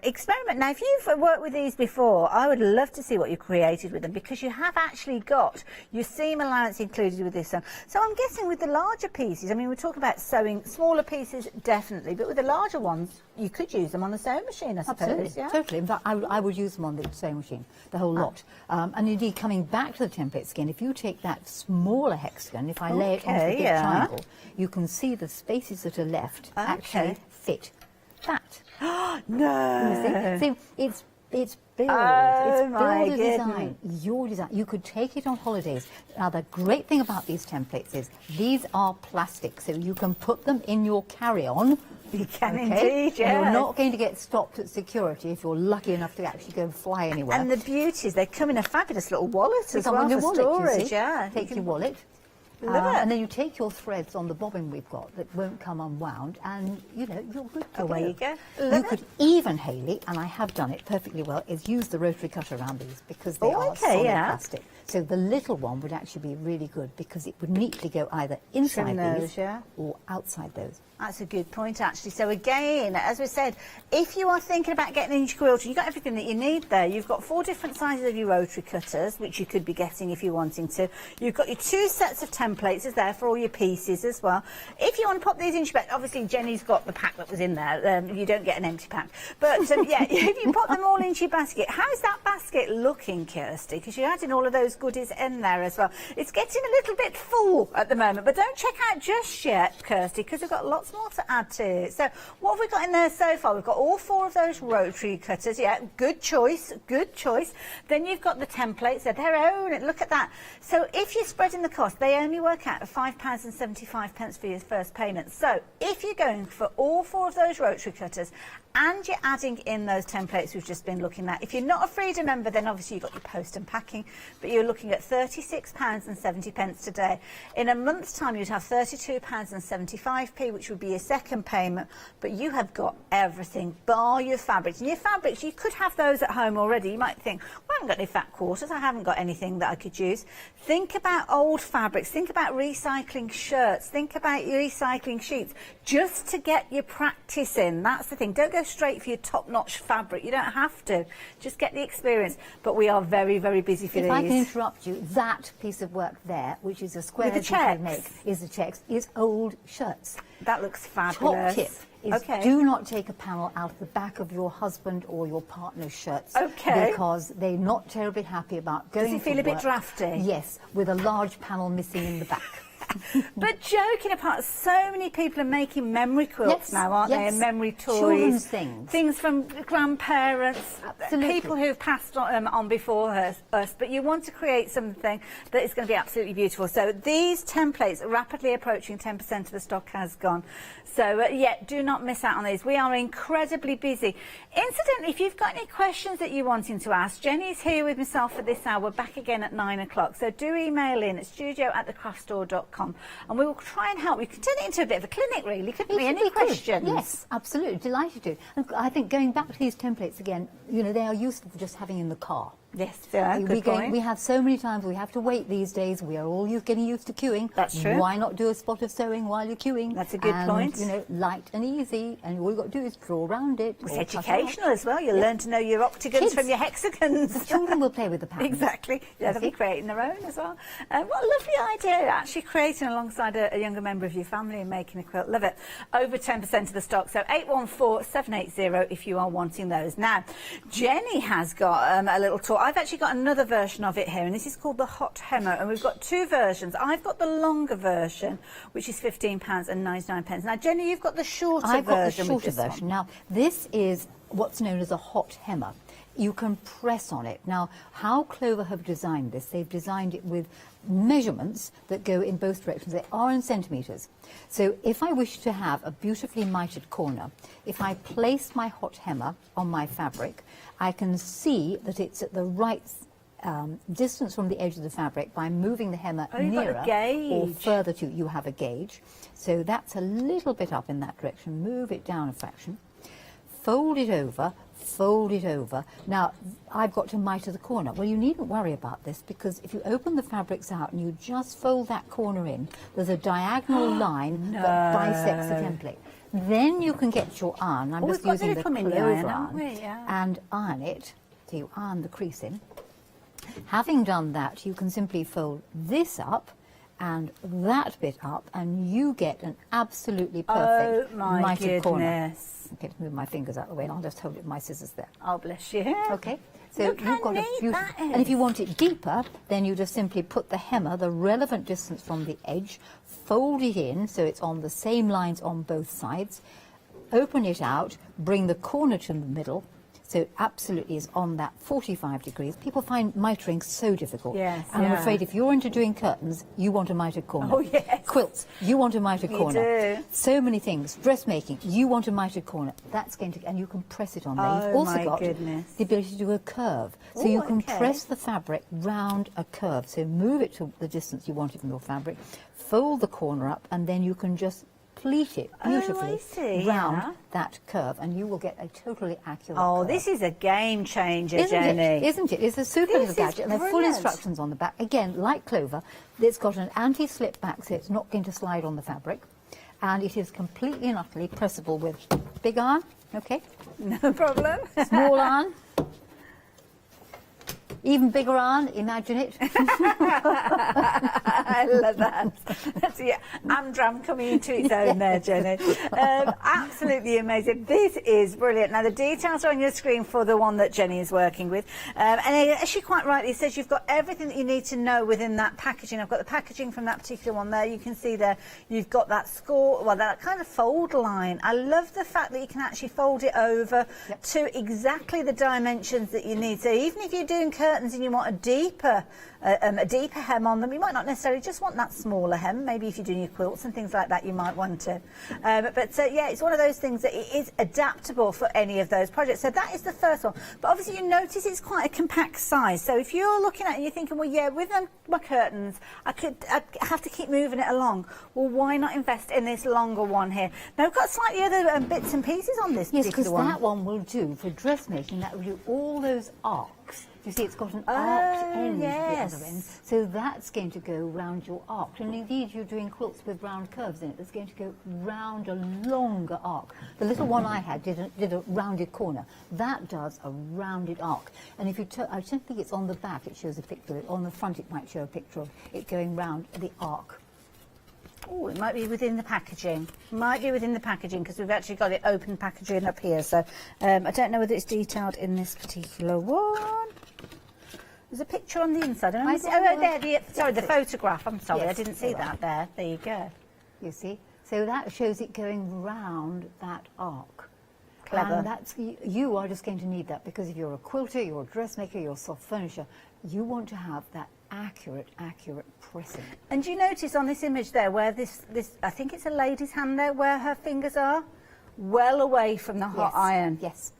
experiment. Now, if you've worked with these before, I would love to see what you created with them, because you have actually got your seam allowance included with this one. So I'm guessing with the larger pieces, I mean, we talk about sewing smaller pieces, definitely, but with the larger ones, you could use them on the sewing machine, I suppose. Absolutely, yeah? totally. In fact, I would use them on the sewing machine, the whole lot. And indeed, coming back to the template skin, if you take that smaller hexagon, if I lay it onto the big triangle, you can see the spaces that are left actually fit that. No! See, it's build. Oh, it's my build a design. goodness. Your design. You could take it on holidays. Now, the great thing about these templates is these are plastic, so you can put them in your carry-on. You can indeed, yes. And you're not going to get stopped at security if you're lucky enough to actually go and fly anywhere. And the beauty is they come in a fabulous little wallet as come well in your for wallet, storage. you see. Yeah, Take your wallet. Love it. And then you take your threads on the bobbin we've got that won't come unwound, and you're good to Away go. you go. You Love could even, Hayley, and I have done it perfectly well, is use the rotary cutter around these, because they are solid plastic. So the little one would actually be really good because it would neatly go either inside these or outside those. That's a good point, actually. So again, as we said, if you are thinking about getting into quilting, you've got everything that you need there. You've got 4 different sizes of your rotary cutters, which you could be getting if you're wanting to. You've got your 2 sets of templates is there for all your pieces as well. If you want to pop these into your bag, obviously Jenny's got the pack that was in there. You don't get an empty pack. But yeah, if you pop them all into your basket, how's that basket looking, Kirsty? Because you're adding all of those goodies in there as well. It's getting a little bit full at the moment, but don't check out just yet, Kirsty, because we've got lots more to add to it. So what have we got in there so far? We've got all 4 of those rotary cutters. Yeah, good choice, good choice. Then you've got the templates. They're their own. Look at that. So if you're spreading the cost, they only work out at £5.75 for your first payment. So if you're going for all 4 of those rotary cutters and you're adding in those templates we've just been looking at, if you're not a Freedom member, then obviously you've got your post and packing, but you're looking at £36.70 today. In a month's time, you'd have £32.75, which would be your second payment, but you have got everything, bar your fabrics. And your fabrics, you could have those at home already. You might think, well, I haven't got any fat quarters, I haven't got anything that I could use. Think about old fabrics, think about recycling shirts, think about recycling sheets, just to get your practice in. That's the thing. Don't go straight for your top-notch fabric. You don't have to. Just get the experience. But we are very, very busy for these. If I can interrupt you, that piece of work there, which is a square that you make, is the checks, is old shirts. That looks fabulous. Top tip is do not take a panel out the back of your husband or your partner's shirts. Because they're not terribly happy about going to work. Does it feel a bit drafty? Yes, with a large panel missing in the back. But joking apart, so many people are making memory quilts now, aren't they? And memory toys. Children's things. Things from grandparents, people who've passed on before us. But you want to create something that is going to be absolutely beautiful. So these templates are rapidly approaching 10% of the stock has gone. So yeah, do not miss out on these. We are incredibly busy. Incidentally, if you've got any questions that you're wanting to ask, Jenny's here with myself for this hour, back again at 9 o'clock. So do email in at studio@thecraftstore.com. And we will try and help. We can turn it into a bit of a clinic, really, couldn't we? Any questions? Yes, absolutely. Delighted to. And I think going back to these templates again, you know, they are useful for just having in the car. Yes, good point. We have so many times we have to wait these days. We are all getting used to queuing. That's true. Why not do a spot of sewing while you're queuing? That's a good point. You know, light and easy, and all you've got to do is draw around it. It's educational as well. You'll learn to know your octagons from your hexagons. The children will play with the patterns. Exactly. Yeah, they'll be creating their own as well. What a lovely idea, actually creating alongside a younger member of your family and making a quilt. Love it. Over 10% of the stock. So 814-780 if you are wanting those. Now, Jenny has got a little tour. I've actually got another version of it here, and this is called the Hochanda, and we've got 2 versions. I've got the longer version, which is £15.99. Now, Jenny, you've got the shorter version. I've got the shorter version. Now, this is what's known as a Hochanda. You can press on it. Now, how Clover have designed this, they've designed it with measurements that go in both directions. They are in centimetres. So if I wish to have a beautifully mitered corner, if I place my Hochanda on my fabric, I can see that it's at the right distance from the edge of the fabric by moving the hemmer nearer or further to. You have a gauge. So that's a little bit up in that direction. Move it down a fraction. Fold it over. Fold it over. Now, I've got to miter the corner. Well, you needn't worry about this, because if you open the fabrics out and you just fold that corner in, there's a diagonal line that bisects the template. Then you can get your iron. I'm just using the Clover iron and iron it. So you iron the crease in. Having done that, you can simply fold this up and that bit up, and you get an absolutely perfect mitered corner. Okay, let's move my fingers out of the way, and I'll just hold it with my scissors there. Oh, bless you. Okay, so you've got a beautiful. And if you want it deeper, then you just simply put the hemmer the relevant distance from the edge, fold it in so it's on the same lines on both sides, open it out, bring the corner to the middle. So it absolutely is on that 45 degrees. People find mitering so difficult. Yes, and I'm afraid if you're into doing curtains, you want a mitered corner. Oh, yes. Quilts, you want a mitered corner. Do. So many things. Dressmaking, you want a mitered corner. That's going to, and you can press it on there. You've also got the ability to do a curve. So you can press the fabric round a curve. So move it to the distance you want it from your fabric, fold the corner up, and then you can just complete it beautifully round that curve, and you will get a totally accurate curve. This is a game changer, Jenny. Isn't it? It's a super little gadget, and there are full instructions on the back. Again, like Clover, it's got an anti-slip back, so it's not going to slide on the fabric, and it is completely and utterly pressable with big iron, okay? No problem. Small iron. Even bigger iron, imagine it. I love that. That's Amdram coming into its own there, Jenny. Absolutely amazing. This is brilliant. Now, the details are on your screen for the one that Jenny is working with. And as she quite rightly says, you've got everything that you need to know within that packaging. I've got the packaging from that particular one there. You can see there, you've got that score, well, that kind of fold line. I love the fact that you can actually fold it over to exactly the dimensions that you need. So even if you're doing curtains and you want a deeper hem on them, you might not necessarily just want that smaller hem. Maybe if you're doing your quilts and things like that, you might want to. Yeah, it's one of those things that it is adaptable for any of those projects. So that is the first one. But obviously you notice it's quite a compact size. So if you're looking at it and you're thinking, well, yeah, with my curtains, I'd have to keep moving it along. Well, why not invest in this longer one here? Now, we've got slightly other bits and pieces on this particular one. Yes, because that one will do for dressmaking. That will do all those arcs. You see, it's got an arced end at the other end, so that's going to go round your arc. And indeed, you're doing quilts with round curves in it. That's going to go round a longer arc. The little one I had did a rounded corner. That does a rounded arc. And if you, I don't think it's on the back. It shows a picture of it. On the front, it might show a picture of it going round the arc. Oh, it might be within the packaging. Might be within the packaging because we've actually got it open packaging up here. So I don't know whether it's detailed in this particular one. There's a picture on the inside. Oh, there. Sorry, the photograph. I'm sorry, I didn't see that there. There you go. You see? So that shows it going round that arc. Clever. And that's, you are just going to need that because if you're a quilter, you're a dressmaker, you're soft furniture, you want to have that accurate pressing. And do you notice on this image there where this I think it's a lady's hand there, where her fingers are well away from the hot iron? Yes.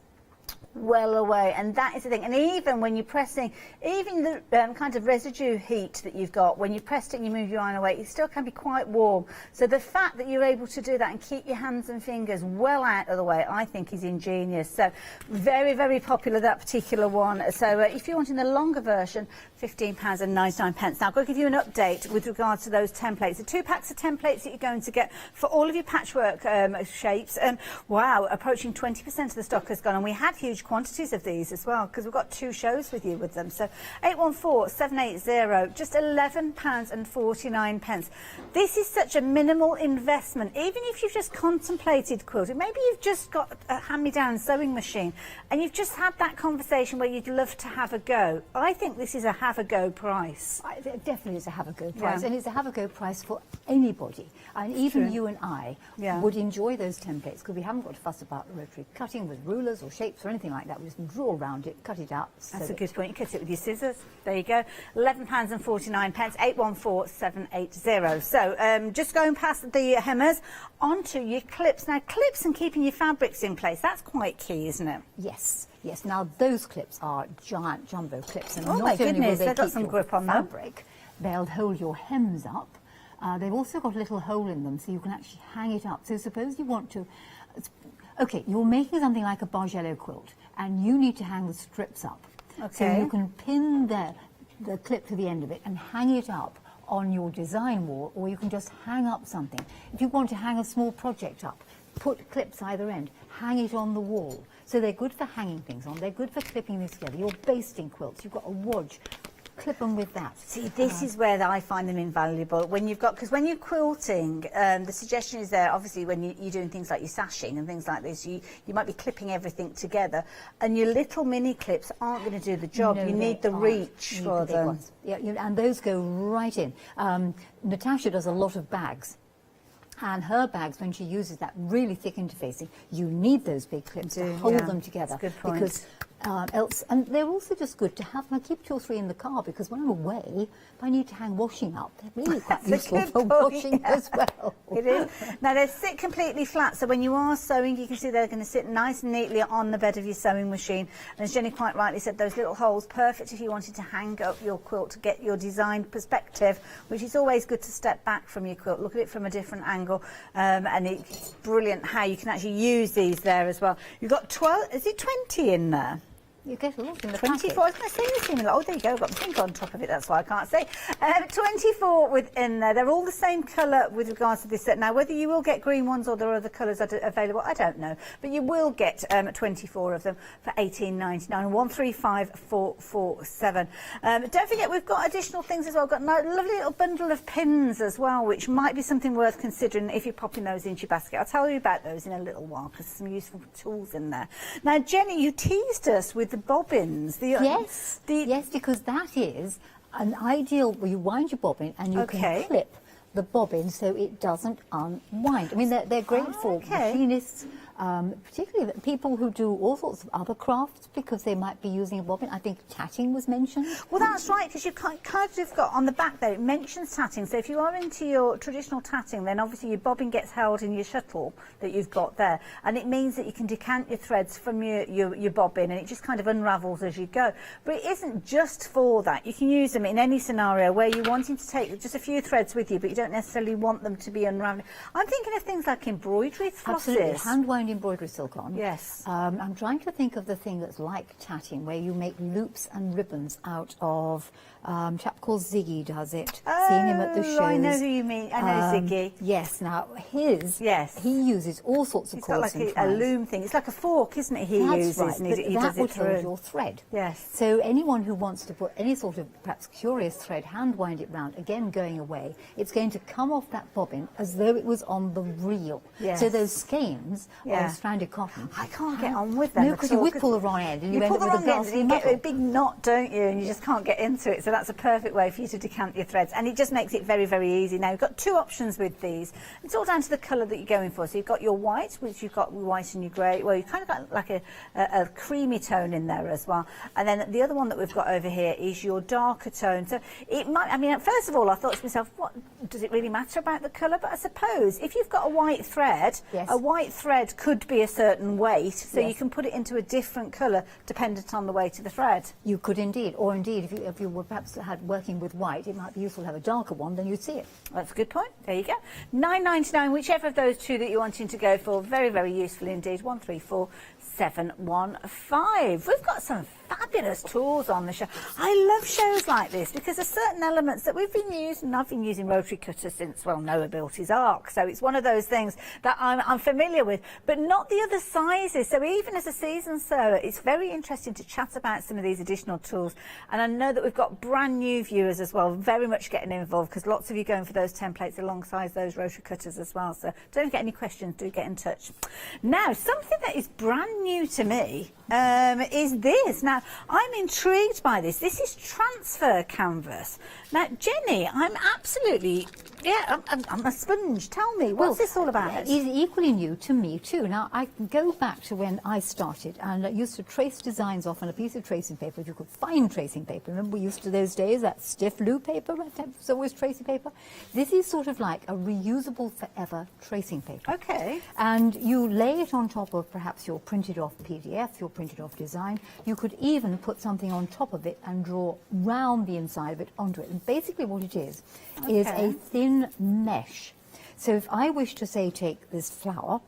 Well away, and that is the thing. And even when you're pressing, even the kind of residue heat that you've got when you pressed it and you move your iron away, it still can be quite warm. So the fact that you're able to do that and keep your hands and fingers well out of the way, I think is ingenious. So very, very popular, that particular one. So if you're wanting the longer version, £15.99. Now, I've got to give you an update with regards to those templates. The 2 packs of templates that you're going to get for all of your patchwork shapes. Wow, approaching 20% of the stock has gone, and we had huge quantities of these as well because we've got 2 shows with you with them. So 814-780, just £11.49. This is such a minimal investment. Even if you've just contemplated quilting, maybe you've just got a hand-me-down sewing machine and you've just had that conversation where you'd love to have a go. I think this is a have-a-go price. It definitely is a have-a-go price, and it's a have-a-go price for anybody. And even you and I would enjoy those templates because we haven't got to fuss about rotary cutting with rulers or shapes or anything like that. We just draw around it, cut it out. That's a good point. You cut it with your scissors. There you go. £11.49. 814-780. So just going past the hemmers, onto your clips. Now, clips and keeping your fabrics in place, that's quite key, isn't it? Yes. Yes. Now, those clips are giant jumbo clips. And oh, not my only goodness, will they they've got keep some your grip on fabric, they'll hold your hems up. They've also got a little hole in them so you can actually hang it up. So suppose you want to... OK, you're making something like a Bargello quilt and you need to hang the strips up. Okay. So you can pin the clip to the end of it and hang it up on your design wall, or you can just hang up something. If you want to hang a small project up, put clips either end, hang it on the wall. So they're good for hanging things on, they're good for clipping these together. You're basting quilts, you've got a wodge, clip them with that. See, this is where I find them invaluable. When you've got, because when you're quilting, the suggestion is there, obviously, when you're doing things like your sashing and things like this, you might be clipping everything together, and your little mini clips aren't going to do the job. No, you need the reach for them. Yeah, and those go right in. Natasha does a lot of bags. And her bags, when she uses that really thick interfacing, you need those big clips to hold them together. That's a good point. Because else. And they're also just good to have, and I keep 2 or 3 in the car because when I'm away, if I need to hang washing up, they're really quite useful for washing as well. It is. Now they sit completely flat, so when you are sewing, you can see they're going to sit nice and neatly on the bed of your sewing machine. And as Jenny quite rightly said, those little holes, perfect if you wanted to hang up your quilt to get your design perspective, which is always good to step back from your quilt, look at it from a different angle, and it's brilliant how you can actually use these there as well. You've got 12, is it 20 in there? You get a lot in the 24, I was going to say you seem like, oh, there you go, I've got the pink on top of it, that's why I can't say. 24 within there. They're all the same colour with regards to this set. Now, whether you will get green ones or there are other colours available, I don't know. But you will get 24 of them for $18.99, 135447. Don't forget, we've got additional things as well. We've got a lovely little bundle of pins as well, which might be something worth considering if you're popping those into your basket. I'll tell you about those in a little while because there's some useful tools in there. Now, Jenny, you teased us with the bobbins. Yes, because that is an ideal where you wind your bobbin and you can clip the bobbin so it doesn't unwind. I mean, they're great for machinists, particularly people who do all sorts of other crafts because they might be using a bobbin. I think tatting was mentioned. Well, that's right, because you kind of got on the back there, it mentions tatting. So if you are into your traditional tatting, then obviously your bobbin gets held in your shuttle that you've got there. And it means that you can decant your threads from your bobbin and it just kind of unravels as you go. But it isn't just for that. You can use them in any scenario where you're wanting to take just a few threads with you, but you don't necessarily want them to be unraveling. I'm thinking of things like embroidery flosses. Absolutely, hand-wound embroidery silk on. Yes. I'm trying to think of the thing that's like tatting, where you make loops and ribbons out of. A chap called Ziggy does it. Seen him at the shows. I know who you mean. I know Ziggy. Yes. Now he uses all sorts of cords and got like a loom thing. It's like a fork, isn't it? He uses, right, and but he that does would it hold through your thread. Yes. So anyone who wants to put any sort of perhaps curious thread, hand wind it round, again going away, it's going to come off that bobbin as though it was on the reel. Yes. So those skeins on stranded cotton. I can't get on with them. No, because you would pull the wrong end and you end pull up with the a wrong end ghastly and you get muddle. a big knot, don't you? And you just can't get into it. So that's a perfect way for you to decant your threads. And it just makes it very, very easy. Now, you've got 2 options with these. It's all down to the colour that you're going for. So you've got your white, which you've got white and your grey. Well, you've kind of got like a creamy tone in there as well. And then the other one that we've got over here is your darker tone. So it might, I mean, first of all, I thought to myself, what does it really matter about the colour? But I suppose if you've got a white thread, a white thread could be a certain weight. So you can put it into a different colour dependent on the weight of the thread. You could indeed. Or indeed, if you were perhaps working with white, it might be useful to have a darker one, then you'd see it. That's a good point. There you go. $9.99, whichever of those 2 that you're wanting to go for. Very, very useful indeed. 134715. We've got some fabulous tools on the show. I love shows like this because there's certain elements that we've been using. I've been using rotary cutters since, well, Noah built his ark. So it's one of those things that I'm familiar with, but not the other sizes. So even as a seasoned sewer, it's very interesting to chat about some of these additional tools. And I know that we've got brand new viewers as well, very much getting involved because lots of you going for those templates alongside those rotary cutters as well. So don't get any questions, do get in touch. Now, something that is brand new to me is this. Now, I'm intrigued by this. This is transfer canvas. Now, Jenny, I'm absolutely, I'm a sponge. Tell me, what's this all about? It is equally new to me too. Now, I can go back to when I started and I used to trace designs off on a piece of tracing paper, if you could find tracing paper. Remember, we used to those days, that stiff blue paper, that was always tracing paper. This is sort of like a reusable forever tracing paper. Okay. And you lay it on top of perhaps your printed off PDF, your printed off design. You could even put something on top of it and draw round the inside of it onto it. And basically what it is a thin mesh. So if I wish to say take this flower,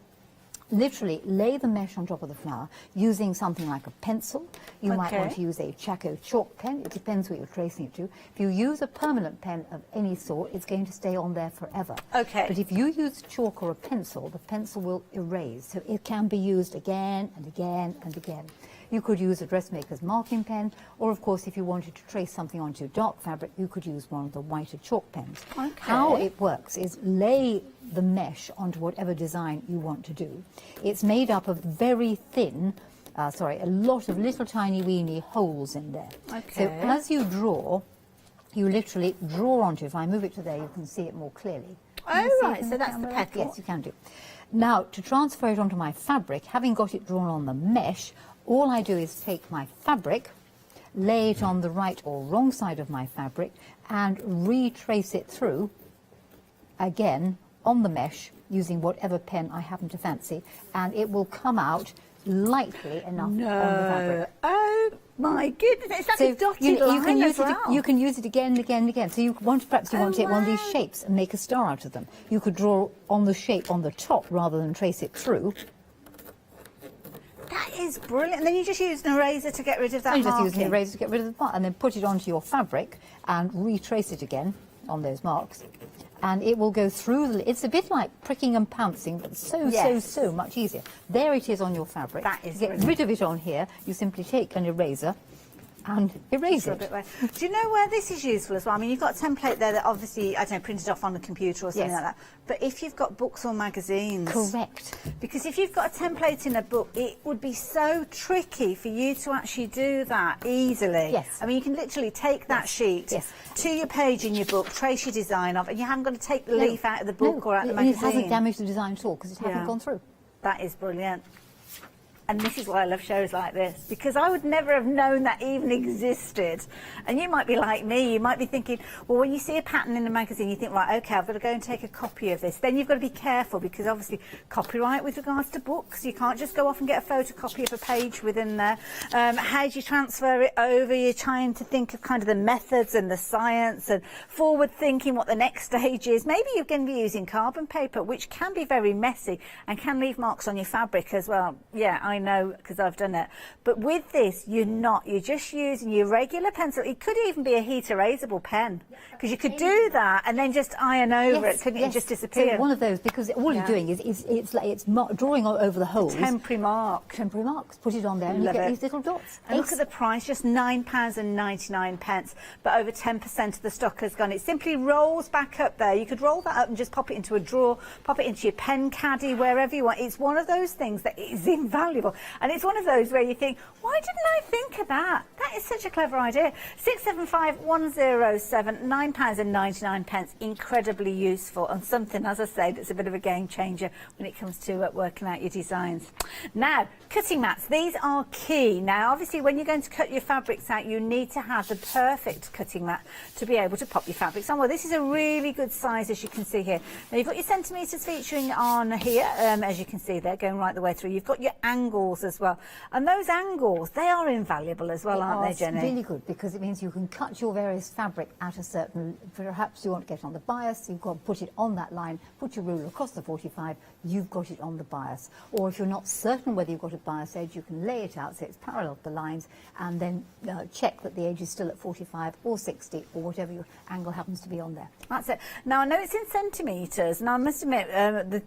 literally lay the mesh on top of the flower using something like a pencil. You might want to use a Chaco chalk pen. It depends what you're tracing it to. If you use a permanent pen of any sort, it's going to stay on there forever. Okay. But if you use chalk or a pencil, the pencil will erase. So it can be used again and again and again. You could use a dressmaker's marking pen, or of course, if you wanted to trace something onto dark fabric, you could use one of the whiter chalk pens. Okay. How it works is lay the mesh onto whatever design you want to do. It's made up of very thin, a lot of little tiny weeny holes in there. Okay. So as you draw, you literally draw onto it. If I move it to there, you can see it more clearly. Oh, right, so that's the petal. Yes, you can do. Now, to transfer it onto my fabric, having got it drawn on the mesh, All I do is take my fabric, lay it on the right or wrong side of my fabric, and retrace it through again on the mesh using whatever pen I happen to fancy, and it will come out lightly enough on the fabric. Oh my goodness, it's like a dotted line as well. You can use it again and again and again. So perhaps you want to take one of these shapes and make a star out of them. You could draw on the shape on the top rather than trace it through. That is brilliant. And then you just use an eraser to get rid of that You just use marking. an eraser to get rid of the mark, and then put it onto your fabric and retrace it again on those marks. And it will go through it's a bit like pricking and pouncing, but so much easier. There it is on your fabric. That is to get rid of it on here, you simply take an eraser and erase it. Do you know where this is useful as well? I mean, you've got a template there that obviously, I don't know, printed off on the computer or something like that. But if you've got books or magazines... Correct. Because if you've got a template in a book, it would be so tricky for you to actually do that easily. Yes. I mean, you can literally take that sheet to your page in your book, trace your design of, and you haven't got to take the leaf out of the book or out of the magazine. It hasn't damaged the design at all because it hasn't gone through. That is brilliant. And this is why I love shows like this, because I would never have known that even existed. And you might be like me, you might be thinking, well, when you see a pattern in a magazine, you think, right, OK, I've got to go and take a copy of this. Then you've got to be careful, because obviously copyright with regards to books, you can't just go off and get a photocopy of a page within there. How do you transfer it over? You're trying to think of kind of the methods and the science and forward thinking what the next stage is. Maybe you're going to be using carbon paper, which can be very messy and can leave marks on your fabric as well. Yeah, I know, because I've done it. But with this, you're not. You're just using your regular pencil. It could even be a heat erasable pen, because you could do that and then just iron over it, couldn't you? Just disappear. So one of those, because all you're doing is it's drawing over the holes. Temporary mark. Temporary marks. Put it on there, and you get these little dots. And look at the price, just £9.99, but over 10% of the stock has gone. It simply rolls back up there. You could roll that up and just pop it into a drawer, pop it into your pen caddy, wherever you want. It's one of those things that is invaluable. And it's one of those where you think, why didn't I think of that? That is such a clever idea. 675107, £9.99, incredibly useful, and something, as I say, that's a bit of a game changer when it comes to working out your designs. Now, cutting mats, these are key. Now, obviously, when you're going to cut your fabrics out, you need to have the perfect cutting mat to be able to pop your fabrics on. Well, this is a really good size, as you can see here. Now, you've got your centimetres featuring on here, as you can see there, going right the way through. You've got your angles as well. And those angles, they are invaluable as well, aren't they, Jenny? Really good, because it means you can cut your various fabric at a certain, perhaps you want to get on the bias, you've got to put it on that line, put your ruler across the 45, you've got it on the bias. Or if you're not certain whether you've got a bias edge, you can lay it out so it's parallel to the lines, and then check that the edge is still at 45 or 60 or whatever your angle happens to be on there. That's it. Now, I know it's in centimetres, and I must admit, the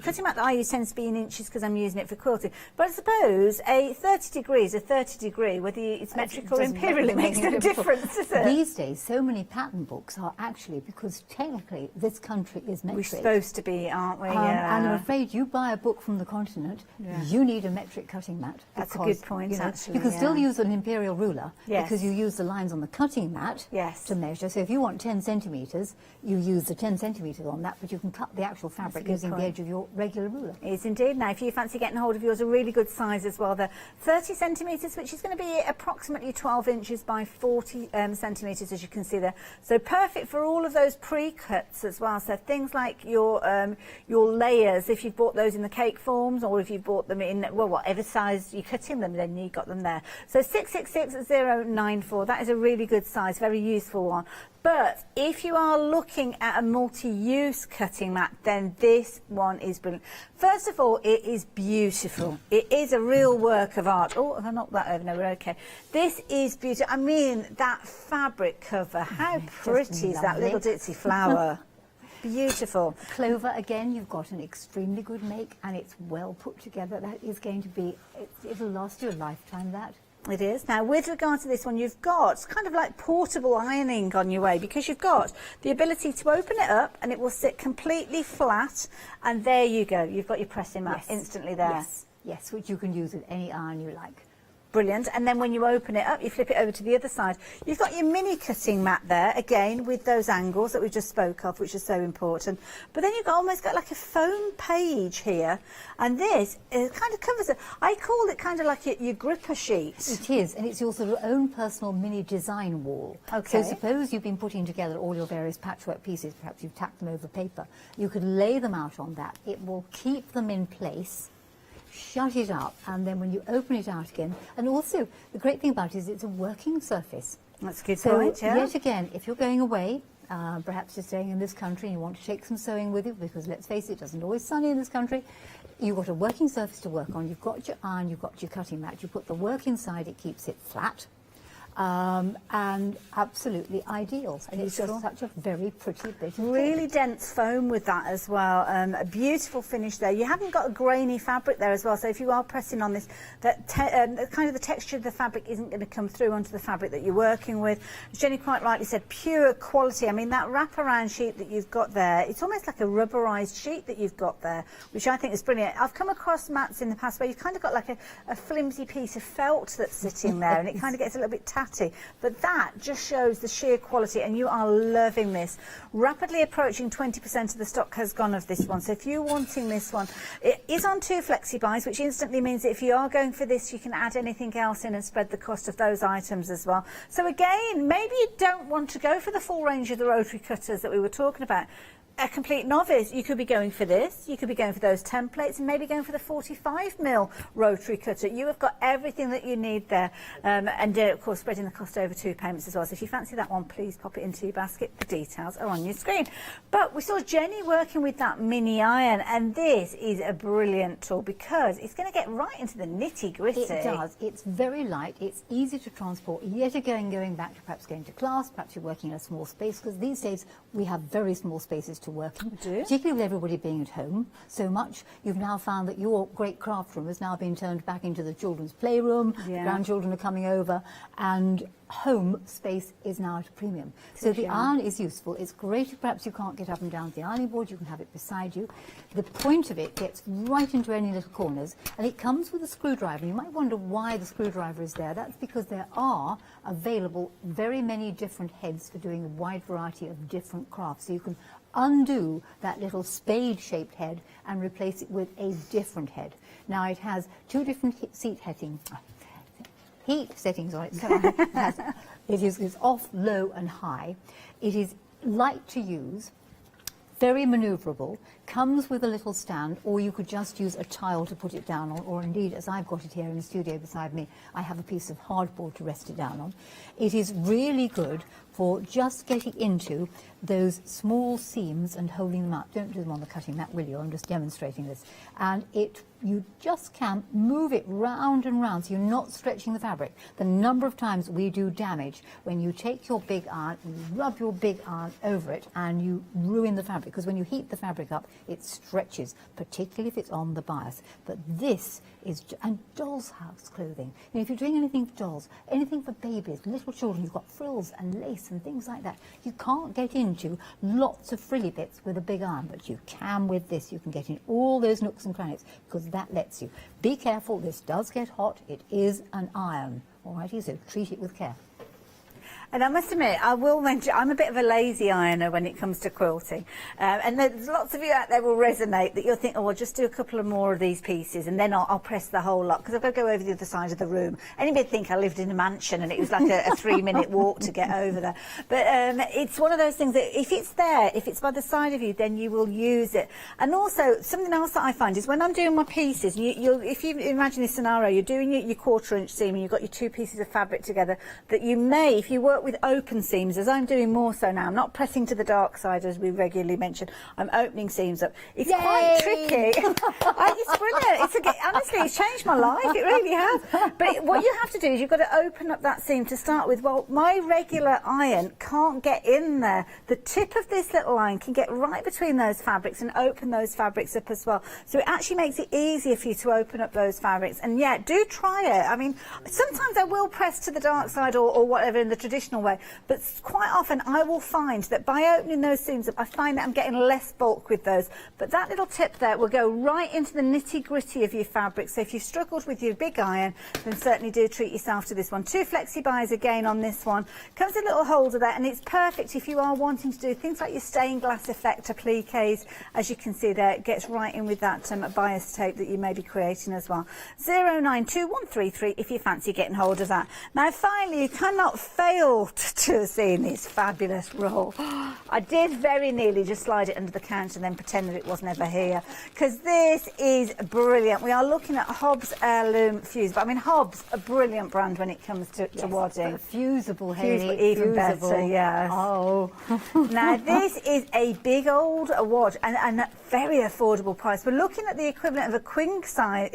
cutting mat that I use tends to be in inches because I'm using it for quilting. But I suppose a 30 degree is a 30 degree, whether it's metric or imperial, it makes no difference, does it? These days, so many pattern books are actually, because technically this country is metric. We're supposed to be, aren't we? And I'm afraid you buy a book from the continent, you need a metric cutting mat. That's a good point, actually. You can still use an imperial ruler, Yes. because you use the lines on the cutting mat to measure. So if you want 10 centimetres, you use the 10 centimetres on that, but you can cut the actual fabric using the edge of your regular ruler. It is indeed. Now, if you fancy getting hold of yours, a really good size as well. They're 30 centimetres, which is going to be approximately 12 inches by 40 centimetres, as you can see there. So perfect for all of those pre-cuts as well. So things like your layers, if you've bought those in the cake forms, or if you've bought them in, well, whatever size you're cutting them, then you've got them there. So 666094, that is a really good size, very useful one. But if you are looking at a multi-use cutting mat, then this one is brilliant. First of all, it is beautiful. It is a real work of art. Oh, I knocked that over. No, we're okay. This is beautiful. I mean, that fabric cover, how pretty is that little ditzy flower? Beautiful. Clover, again, you've got an extremely good make, and it's well put together. That is going to be, it'll last you a lifetime, that. It is. Now, with regard to this one, you've got kind of like portable ironing on your way, because you've got the ability to open it up and it will sit completely flat, and there you go. You've got your pressing mat instantly there. Yes, which you can use with any iron you like. brilliant. And then when you open it up, you flip it over to the other side. You've got your mini cutting mat there, again, with those angles that we just spoke of, which is so important. But then you've almost got like a foam page here. And this kind of covers it. I call it kind of like your gripper sheet. It is, and it's your sort of own personal mini design wall. Okay. So suppose you've been putting together all your various patchwork pieces, perhaps you've tacked them over paper. You could lay them out on that. It will keep them in place, shut it up, and then when you open it out again, and also the great thing about it is it's a working surface. That's a good so point, yeah. Yet again, if you're going away, perhaps you're staying in this country and you want to take some sewing with you, because let's face it, it doesn't always sunny in this country. You've got a working surface to work on, you've got your iron, you've got your cutting mat, you put the work inside, it keeps it flat. And absolutely ideal. And it's just such a very pretty bit of really dense foam with that as well. A beautiful finish there. You haven't got a grainy fabric there as well, so if you are pressing on this, that kind of the texture of the fabric isn't going to come through onto the fabric that you're working with. As Jenny quite rightly said, pure quality. I mean, that wraparound sheet that you've got there, it's almost like a rubberized sheet that you've got there, which I think is brilliant. I've come across mats in the past where you've kind of got like a flimsy piece of felt that's sitting there and it kind of gets a little bit tatty. But that just shows the sheer quality, and you are loving this. Rapidly approaching 20% of the stock has gone of this one, so if you're wanting this one, it is on 2 flexi buys, which instantly means that if you are going for this, you can add anything else in and spread the cost of those items as well. So again, maybe you don't want to go for the full range of the rotary cutters that we were talking about. A complete novice, you could be going for this, you could be going for those templates, and maybe going for the 45mm rotary cutter. You have got everything that you need there, and of course spreading the cost over 2 payments as well. So if you fancy that one, please pop it into your basket. The details are on your screen. But we saw Jenny working with that mini iron, and this is a brilliant tool because it's going to get right into the nitty-gritty. It does. It's very light, it's easy to transport. Yet again, going back to perhaps going to class, perhaps you're working in a small space, because these days we have very small spaces to work in, particularly with everybody being at home so much. You've now found that your great craft room has now been turned back into the children's playroom, the grandchildren are coming over, and home space is now at a premium. So the iron is useful. It's great if perhaps you can't get up and down the ironing board, you can have it beside you. The point of it gets right into any little corners, and it comes with a screwdriver. You might wonder why the screwdriver is there. That's because there are available very many different heads for doing a wide variety of different crafts. So you can undo that little spade-shaped head and replace it with a different head. Now it has 2 different heat settings on it. So it is off, low and high. It is light to use, very manoeuvrable, comes with a little stand, or you could just use a tile to put it down on, or indeed, as I've got it here in the studio beside me, I have a piece of hardboard to rest it down on. It is really good for just getting into those small seams and holding them up. Don't do them on the cutting mat, will you? I'm just demonstrating this. And you just can move it round and round, so you're not stretching the fabric. The number of times we do damage when you take your big iron, and you rub your big iron over it, and you ruin the fabric, because when you heat the fabric up, it stretches, particularly if it's on the bias. But this is, and doll's house clothing. You know, if you're doing anything for dolls, anything for babies, little children, you've got frills and lace and things like that. You can't get into lots of frilly bits with a big iron, but you can with this. You can get in all those nooks and crannies, because that lets you. Be careful, this does get hot. It is an iron, alrighty, so treat it with care. And I must admit, I will mention, I'm a bit of a lazy ironer when it comes to quilting. And there's lots of you out there will resonate that you'll think, oh, I'll just do a couple of more of these pieces and then I'll press the whole lot, because I've got to go over the other side of the room. Anybody think I lived in a mansion and it was like a 3-minute walk to get over there. But it's one of those things that if it's there, if it's by the side of you, then you will use it. And also, something else that I find is when I'm doing my pieces, if you imagine this scenario, you're doing your 1/4-inch seam and you've got your 2 pieces of fabric together, that you may, if you work with open seams, as I'm doing more so now, I'm not pressing to the dark side as we regularly mention, I'm opening seams up. It's quite tricky. It's brilliant. Honestly, it's changed my life, it really has. But what you have to do is you've got to open up that seam to start with. Well, my regular iron can't get in there. The tip of this little iron can get right between those fabrics and open those fabrics up as well. So it actually makes it easier for you to open up those fabrics. And yeah, do try it. I mean, sometimes I will press to the dark side or whatever in the traditional traditional way. But quite often I will find that by opening those seams up, I find that I'm getting less bulk with those. But that little tip there will go right into the nitty-gritty of your fabric. So if you've struggled with your big iron, then certainly do treat yourself to this one. 2 flexi buys again on this one. Comes a little holder there, and it's perfect if you are wanting to do things like your stained glass effect appliques. As you can see there, it gets right in with that bias tape that you may be creating as well. 092133 if you fancy getting hold of that. Now finally, you cannot fail to have seen this fabulous roll. I did very nearly just slide it under the counter and then pretend that it wasn't ever here, because this is brilliant. We are looking at Hobbs Heirloom Fuse, but I mean Hobbs, a brilliant brand when it comes to wadding. Fusible, Hayley. Even better, yes. Oh. Now this is a big old wad and a very affordable price. We're looking at the equivalent of a queen size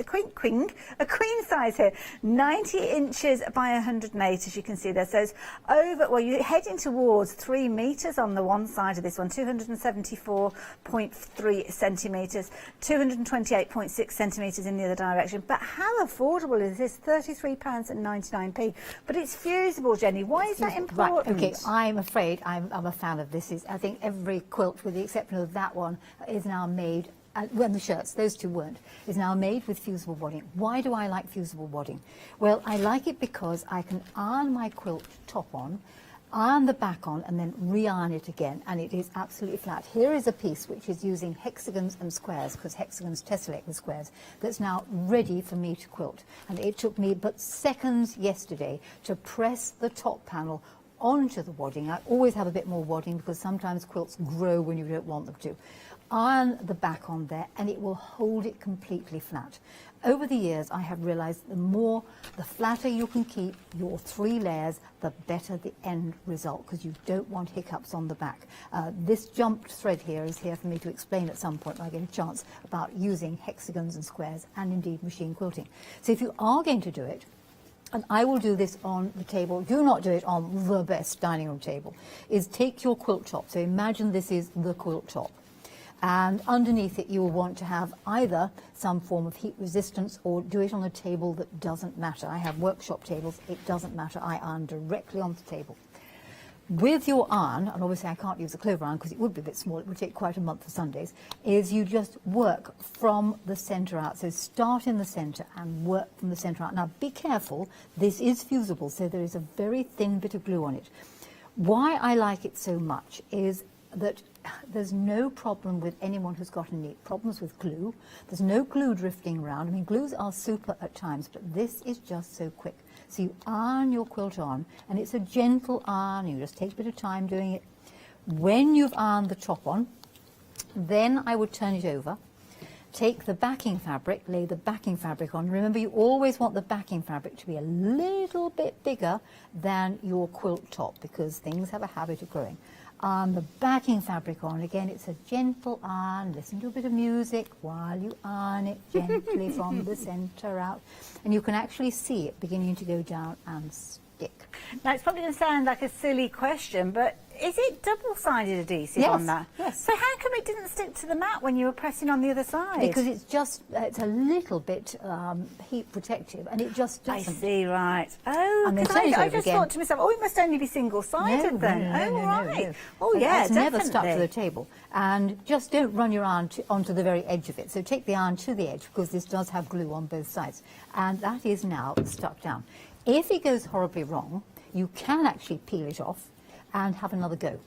here, 90 inches by 108, as you can see there. So it's over, well, you're heading towards 3 metres on the one side of this one, 274.3 centimetres, 228.6 centimetres in the other direction. But how affordable is this? £33.99. But it's fusible, Jenny. Why is that important? Right, okay, I'm afraid I'm a fan of this. I think every quilt, with the exception of that one, is now made, when the shirts, those two weren't, is now made with fusible wadding. Why do I like fusible wadding? Well, I like it because I can iron my quilt top on, iron the back on, and then re-iron it again, and it is absolutely flat. Here is a piece which is using hexagons and squares, because hexagons tessellate with squares, that's now ready for me to quilt. And it took me but seconds yesterday to press the top panel onto the wadding. I always have a bit more wadding because sometimes quilts grow when you don't want them to. Iron the back on there and it will hold it completely flat. Over the years I have realised the flatter you can keep your 3 layers, the better the end result, because you don't want hiccups on the back. This jumped thread here is here for me to explain at some point when I get a chance about using hexagons and squares and indeed machine quilting. So if you are going to do it, and I will do this on the table, do not do it on the best dining room table, is take your quilt top. So imagine this is the quilt top. And underneath it you will want to have either some form of heat resistance or do it on a table that doesn't matter. I have workshop tables, it doesn't matter, I iron directly on the table. With your iron, and obviously I can't use a clover iron because it would be a bit small, it would take quite a month for Sundays, is you just work from the centre out. So start in the centre and work from the centre out. Now be careful, this is fusible, so there is a very thin bit of glue on it. Why I like it so much is that there's no problem with anyone who's got any problems with glue. There's no glue drifting around. I mean, glues are super at times, but this is just so quick. So you iron your quilt on, and it's a gentle iron. You just take a bit of time doing it. When you've ironed the top on, then I would turn it over, take the backing fabric, lay the backing fabric on. Remember, you always want the backing fabric to be a little bit bigger than your quilt top because things have a habit of growing. The backing fabric on, again, it's a gentle iron. Listen to a bit of music while you iron it gently from the centre out. And you can actually see it beginning to go down and stick. Now, it's probably going to sound like a silly question, but is it double-sided adhesive on that? Yes. So how come it didn't stick to the mat when you were pressing on the other side? Because it's just, it's a little bit heat protective, and it just doesn't. I see, right. Oh, and then I just thought to myself, oh, it must only be single-sided then. No. Oh, yeah, it's never stuck to the table. And just don't run your iron onto the very edge of it. So take the iron to the edge, because this does have glue on both sides. And that is now stuck down. If it goes horribly wrong, you can actually peel it off and have another go.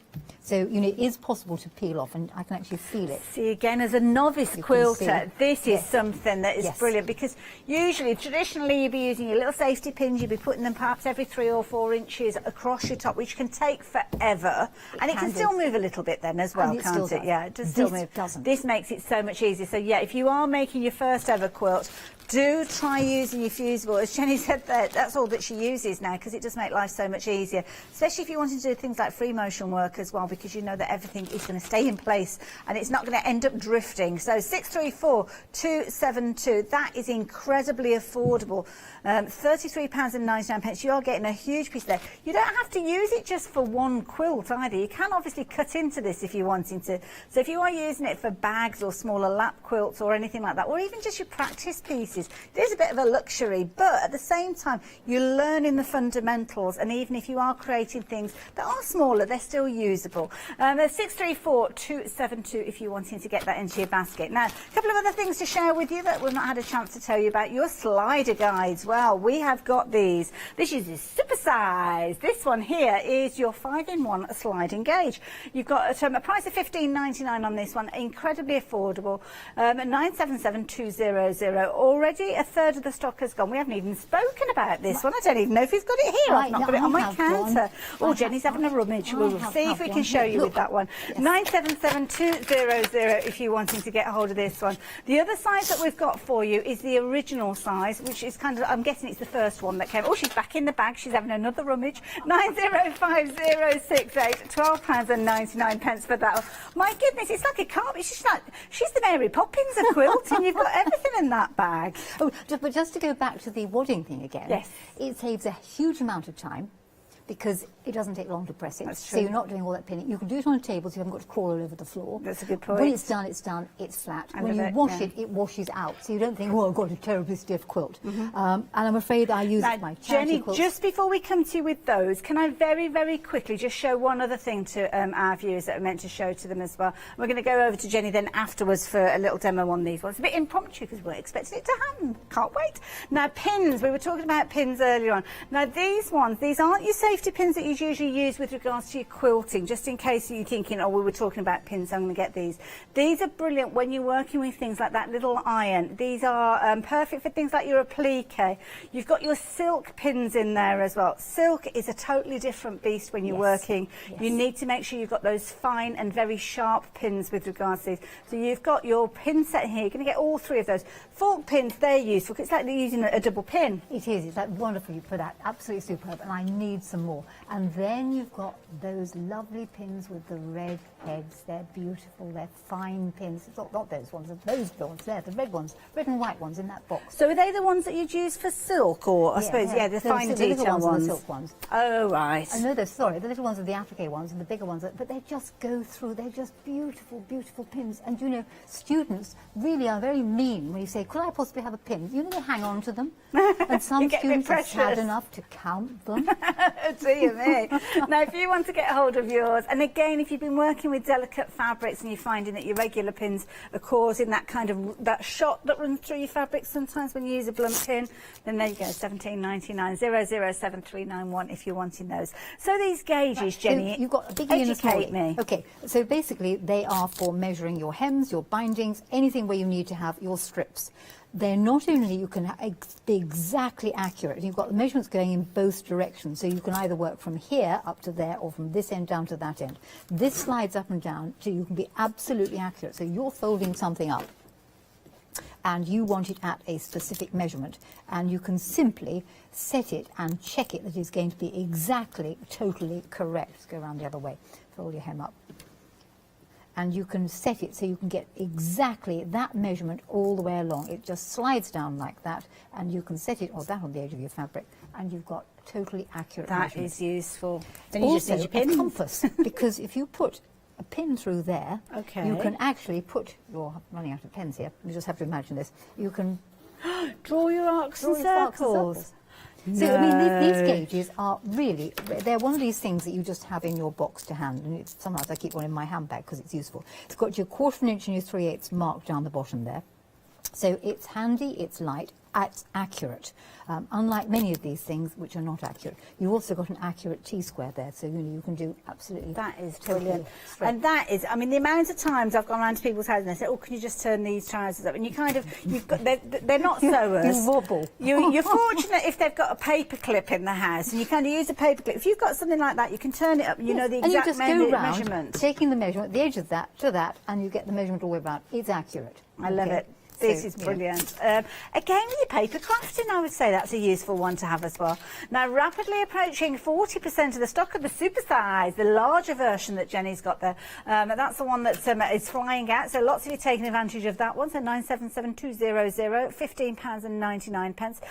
So, you know, it is possible to peel off, and I can actually feel it. See, again, as a novice quilter, this is something that is brilliant, because usually, traditionally, you'd be using your little safety pins, you'd be putting them perhaps every 3 or 4 inches across your top, which can take forever, and it can still move a little bit then as well, can't it? Yeah, it does still move. This makes it so much easier. So, yeah, if you are making your first ever quilt, do try using your fusible. As Jenny said, that's all that she uses now, because it does make life so much easier, especially if you're wanting to do things things like free motion work as well, because you know that everything is going to stay in place and it's not going to end up drifting. So 634-272, that is incredibly affordable. £33.99. You are getting a huge piece there. You don't have to use it just for one quilt either. You can obviously cut into this if you're wanting to. So if you are using it for bags or smaller lap quilts or anything like that, or even just your practice pieces, it is a bit of a luxury, but at the same time, you're learning the fundamentals, and even if you are creating things that are smaller, they're still usable. 634-272 if you're wanting to get that into your basket. Now, a couple of other things to share with you that we've not had a chance to tell you about. Your slider guides. Well, we have got these. This is super size. This one here is your 5-in-1 sliding gauge. You've got a price of $15.99 on this one. Incredibly affordable. 977200. Already a third of the stock has gone. We haven't even spoken about this one. I don't even know if he's got it here. I've not got it on my counter. Oh, Jenny's having a rummage. We'll see if we can show you with that one. 977200 if you're wanting to get hold of this one. The other size that we've got for you is the original size, which is kind of, I'm guessing it's the first one that came. Oh, she's back in the bag. She's having another rummage. 905068, £12.99 for that one. My goodness, it's like a carpet. It's just like, she's the Mary Poppins of quilting. You've got everything in that bag. Oh, but just to go back to the wadding thing again, yes, it saves a huge amount of time because it doesn't take long to press it. That's So true. you're not doing all that pinning. You can do it on a table so you haven't got to crawl all over the floor. That's a good point. When it's done, it's flat. I When love you it, wash yeah. it, it washes out. So you don't think, oh, I've got a terribly stiff quilt. And I'm afraid I use it for my charity Jenny, quilts. just before we come to you with those, can I very, very quickly just show one other thing to our viewers that I meant to show to them as well. We're going to go over to Jenny then afterwards for a little demo on these ones. A bit impromptu because we're expecting it to happen. Can't wait. Now, pins. We were talking about pins earlier on. Now, these ones, these aren't your safety pins that you usually use with regards to your quilting, just in case you're thinking, oh, we were talking about pins, I'm going to get these. These are brilliant when you're working with things like that little iron. These are perfect for things like your applique. You've got your silk pins in there as well. Silk is a totally different beast when you're working. Yes. You need to make sure you've got those fine and very sharp pins with regards to these. So you've got your pin set here. You're going to get all three of those. Fork pins, they're useful. It's like they're using a double pin. It is. It's like wonderful for that. Absolutely superb. And I need some more. And then you've got those lovely pins with the red heads. They're beautiful. They're fine pins. It's not those ones. Those ones there. The red ones. Red and white ones in that box. So are they the ones that you'd use for silk, or I suppose, yeah, the fine detail ones. The silk ones. Oh, right. I know they're, sorry, the little ones are the applique ones and the bigger ones, but they just go through. They're just beautiful, beautiful pins. And, you know, students really are very mean when you say, could I possibly have a pin? You know, they hang on to them. And some students are sad enough to count them. Dear me. Now, if you want to get hold of yours, and again, if you've been working with delicate fabrics and you're finding that your regular pins are causing that kind of, that shot that runs through your fabric sometimes when you use a blunt pin, then there you go, $17.99, 007391 if you're wanting those. So these gauges, Right, Jenny, so you've got a biggie and a educate smallie. me. Okay, so basically they are for measuring your hems, your bindings, anything where you need to have your strips. They're not only you can be exactly accurate, you've got the measurements going in both directions, so you can either work from here up to there or from this end down to that end. This slides up and down, so you can be absolutely accurate. So you're folding something up and you want it at a specific measurement, and you can simply set it and check it that it's going to be exactly, totally correct. Let's go around the other way. Fold your hem up. And you can set it so you can get exactly that measurement all the way along. It just slides down like that, and you can set it, or that on the edge of your fabric, and you've got totally accurate That measurements. is useful. Then you just Also, need your a pins. compass, because if you put a pin through there, Okay. you can actually put, you're running out of pens here, you just have to imagine this, you can draw your arcs draw and your arcs and circles. So, I mean, these gauges are really, they're one of these things that you just have in your box to hand, and it's, sometimes I keep one in my handbag because it's useful. It's got your 1/4 inch and your 3/8 marked down the bottom there. So it's handy, it's light, it's accurate. Unlike many of these things which are not accurate. You've also got an accurate T-square there, so you can do absolutely. That is totally brilliant. straight. And that is, I mean, the amount of times I've gone around to people's houses and they say, oh, can you just turn these trousers up? And you kind of, you've got, they're not sewers. You wobble. You're fortunate if they've got a paper clip in the house, and you kind of use a paper clip. If you've got something like that, you can turn it up and you know the And you exact just go round, measurement. taking the measurement, the edge of that to that, and you get the measurement all the way around. It's accurate. I love it. This is brilliant. Again, with your paper crafting, I would say that's a useful one to have as well. Now, rapidly approaching 40% of the stock of the super size, the larger version that Jenny's got there. That's the one that is flying out. So lots of you taking advantage of that one. So 977200, £15.99.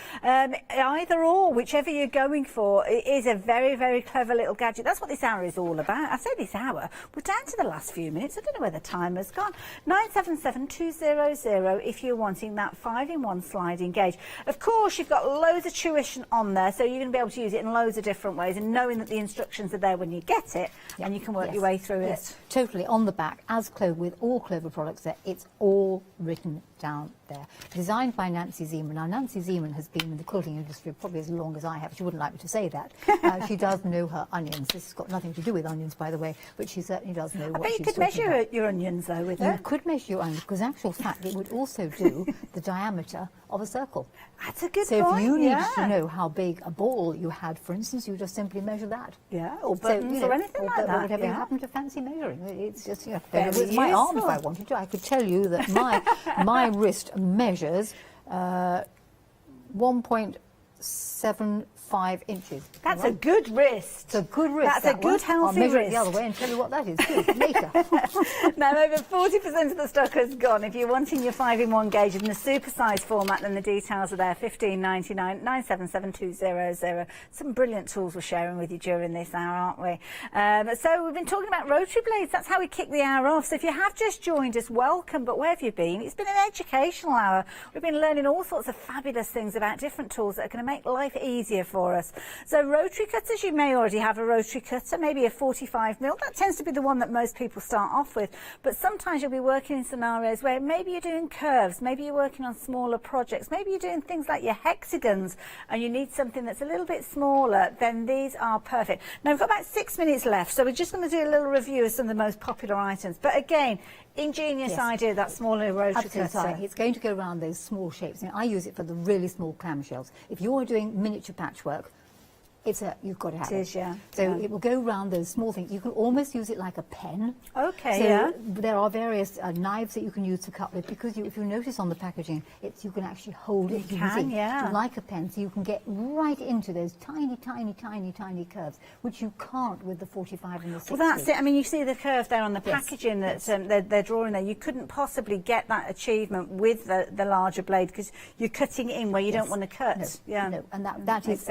Either or, whichever you're going for, it is a very, very clever little gadget. That's what this hour is all about. I say this hour, we're down to the last few minutes. I don't know where the timer's gone. 977200 if you're wanting that 5-in-1 sliding gauge. Of course, you've got loads of tuition on there, so you're going to be able to use it in loads of different ways, and knowing that the instructions are there when you get it, and you can work your way through it. Totally, on the back, as with all Clover products there, it's all written down there. Designed by Nancy Zeman. Now, Nancy Zeman has been in the quilting industry probably as long as I have. She wouldn't like me to say that. She does know her onions. This has got nothing to do with onions, by the way, but she certainly does know what she's talking about. I bet you could measure your onions, though, with it. You could measure your onions, because in actual fact, it would also do the diameter of a circle. That's a good point. So if you needed to yeah. know how big a ball you had, for instance, you just simply measure that. Yeah, or buttons or anything like that. Whatever you yeah. happen to fancy measuring. It's just, Very with my arm, if useful. I wanted to, I could tell you that my wrist measures 1.75 inches. That's a good wrist. It's a good wrist. That's a good, healthy I'll measure wrist. it the other way and tell you what that is later. Now, over 40% of the stock has gone. If you're wanting your 5-in-1 gauge in the super size format, then the details are there. £15.99, 977200. Some brilliant tools we're sharing with you during this hour, aren't we? So we've been talking about rotary blades. That's how we kick the hour off. So if you have just joined us, welcome. But where have you been? It's been an educational hour. We've been learning all sorts of fabulous things about different tools that are going to make life easier for us. So rotary cutters, you may already have a rotary cutter, maybe a 45mm. That tends to be the one that most people start off with. But sometimes you'll be working in scenarios where maybe you're doing curves, maybe you're working on smaller projects, maybe you're doing things like your hexagons and you need something that's a little bit smaller, then these are perfect. Now, we've got about 6 minutes left, so we're just going to do a little review of some of the most popular items. But again, ingenious idea, that smaller rotary cutter. Right. It's going to go around those small shapes. I use it for the really small clamshells. If you're doing miniature patchwork, you've got to have it. It is, yeah. So it will go around those small things. You can almost use it like a pen. Okay, so yeah. There are various knives that you can use to cut with, because if you notice on the packaging, you can actually hold it. You can, yeah. Like a pen, so you can get right into those tiny, tiny, tiny, tiny curves, which you can't with the 45 and the 60. Well, that's it. I mean, you see the curve there on the packaging that they're drawing there. You couldn't possibly get that achievement with the larger blade, because you're cutting in where you don't want to cut. No, yeah. No, and that is,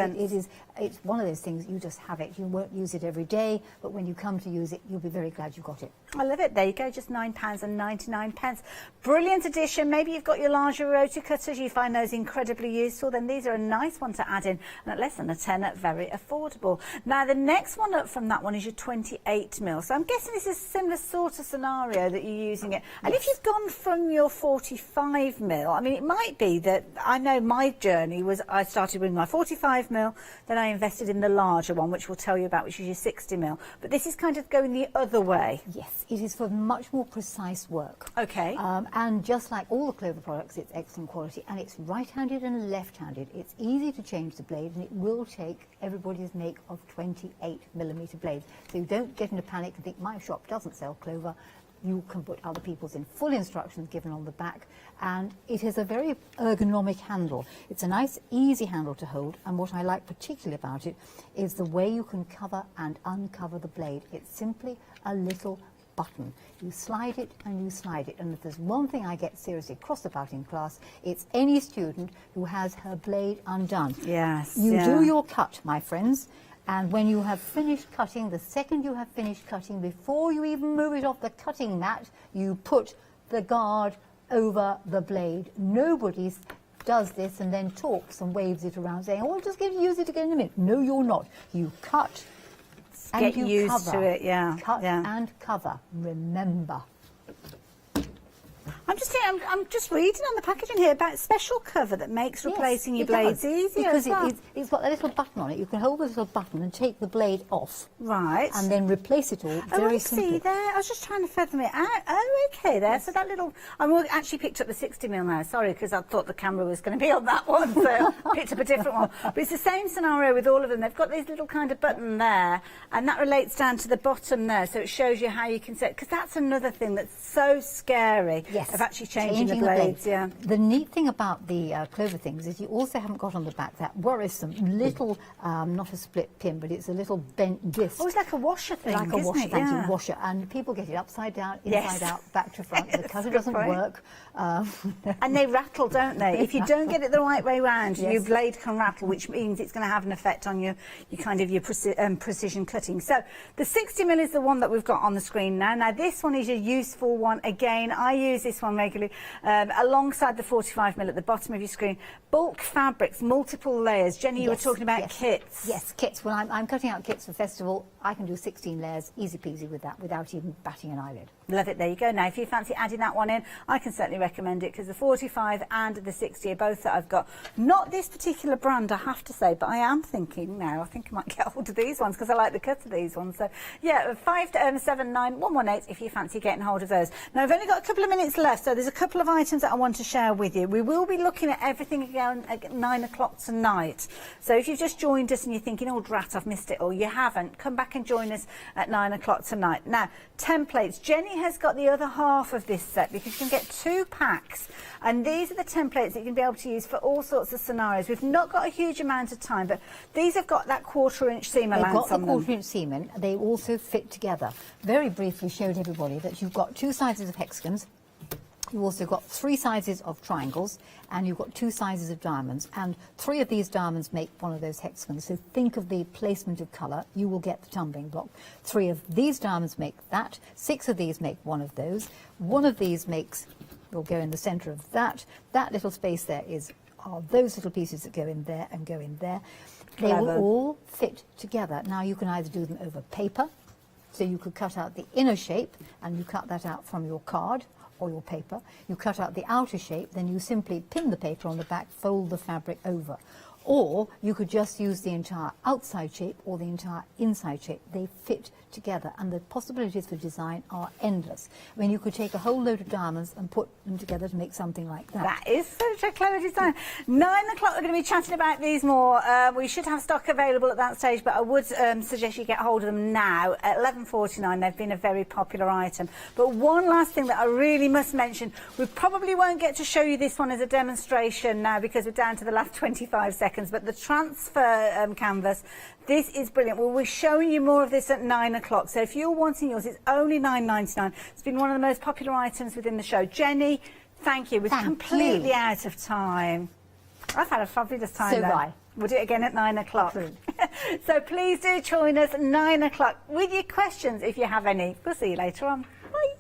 it's one of those things, you just have it. You won't use it every day, but when you come to use it, you'll be very glad you got it. I love it. There you go, just £9.99. Brilliant addition. Maybe you've got your larger rotary cutters, you find those incredibly useful, then these are a nice one to add in, and at less than a tenner, very affordable. Now, the next one up from that one is your 28mm. So I'm guessing this is a similar sort of scenario that you're using it. And if you've gone from your 45mm, I mean, it might be that, I know my journey was, I started with my 45mm, then I invested in the larger one, which we'll tell you about, which is your 60mm. But this is kind of going the other way. Yes, it is for much more precise work. Okay. And just like all the Clover products, it's excellent quality, and it's right-handed and left-handed. It's easy to change the blade, and it will take everybody's make of 28mm blades. So you don't get into panic and think, my shop doesn't sell Clover. You can put other people's in, full instructions given on the back, and it has a very ergonomic handle. It's a nice, easy handle to hold, and what I like particularly about it is the way you can cover and uncover the blade. It's simply a little button. You slide it and you slide it, and if there's one thing I get seriously cross about in class, it's any student who has her blade undone. Yes. You do your cut, my friends. And when you have finished cutting, the second you have finished cutting, before you even move it off the cutting mat, you put the guard over the blade. Nobody does this and then talks and waves it around saying, oh, I'll just use it again in a minute. No, you're not. You cut and you used cover. to it, yeah. Cut and cover. Remember. I'm just reading on the packaging here about special cover that makes replacing your blades easier. Because as well. it's got a little button on it. You can hold the little button and take the blade off. Right. And then replace it all very simply. See there. I was just trying to feather it out. Oh, okay, there. Yes. So that little... I actually picked up the 60mm now. Sorry, because I thought the camera was going to be on that one, so I picked up a different one. But it's the same scenario with all of them. They've got this little kind of button there, and that relates down to the bottom there, so it shows you how you can set... Because that's another thing that's so scary. Yes. actually changing the blades, yeah. The neat thing about the clover things is you also haven't got on the back that worrisome little, not a split pin, but it's a little bent disc. Oh, it's like a washer thing, like a washer, isn't it? thank you, Yeah. washer. And people get it upside down, Yes. inside out, back to front. The cutter Good doesn't point. work. And they rattle, don't they? If you don't get it the right way round, Yes. your blade can rattle, which means it's going to have an effect on your precision cutting. So the 60mm is the one that we've got on the screen now. Now this one is a useful one. Again, I use this one regularly alongside the 45mm at the bottom of your screen. Bulk fabrics, multiple layers. Jenny, you were talking about kits. Yes, kits. When I'm cutting out kits for festival, I can do 16 layers, easy peasy with that, without even batting an eyelid. Love it. There you go. Now, if you fancy adding that one in, I can certainly recommend it, because the 45 and the 60 are both that I've got. Not this particular brand, I have to say, but I am thinking now, I think I might get hold of these ones because I like the cut of these ones. So, yeah, 579 if you fancy getting hold of those. Now, I've only got a couple of minutes left, so there's a couple of items that I want to share with you. We will be looking at everything again at 9 o'clock tonight. So if you've just joined us and you're thinking, oh, drat, I've missed it, or you haven't, come back and join us at 9 o'clock tonight. Now, templates. Jenny has got the other half of this set, because you can get 2 packs, and these are the templates that you can be able to use for all sorts of scenarios. We've not got a huge amount of time, but these have got that 1/4 inch seam allowance on them. They've got the 1/4 inch seam, and they also fit together. Very briefly showed everybody that you've got 2 sizes of hexagons. You've also got 3 sizes of triangles, and you've got 2 sizes of diamonds, and 3 of these diamonds make one of those hexagons. So think of the placement of colour. You will get the tumbling block. 3 of these diamonds make that. 6 of these make one of those. One of these will go in the centre of that. That little space there are those little pieces that go in there and go in there. They will all fit together. Now you can either do them over paper, so you could cut out the inner shape, and you cut that out from your card or your paper. You cut out the outer shape, then you simply pin the paper on the back, fold the fabric over. Or you could just use the entire outside shape or the entire inside shape. They fit together, and the possibilities for design are endless. I mean, you could take a whole load of diamonds and put them together to make something like that. That is such a clever design. 9 o'clock, we're going to be chatting about these more. We should have stock available at that stage, but I would suggest you get hold of them now. At 11:49, they've been a very popular item. But one last thing that I really must mention, we probably won't get to show you this one as a demonstration now, because we're down to the last 25 seconds, but the transfer canvas, this is brilliant. We'll be showing you more of this at 9 o'clock. So if you're wanting yours, it's only £9.99. It's been one of the most popular items within the show. Jenny, thank you. We're completely out of time. I've had a fabulous time. So have I. We'll do it again at 9 o'clock. So please do join us at 9 o'clock with your questions if you have any. We'll see you later on. Bye.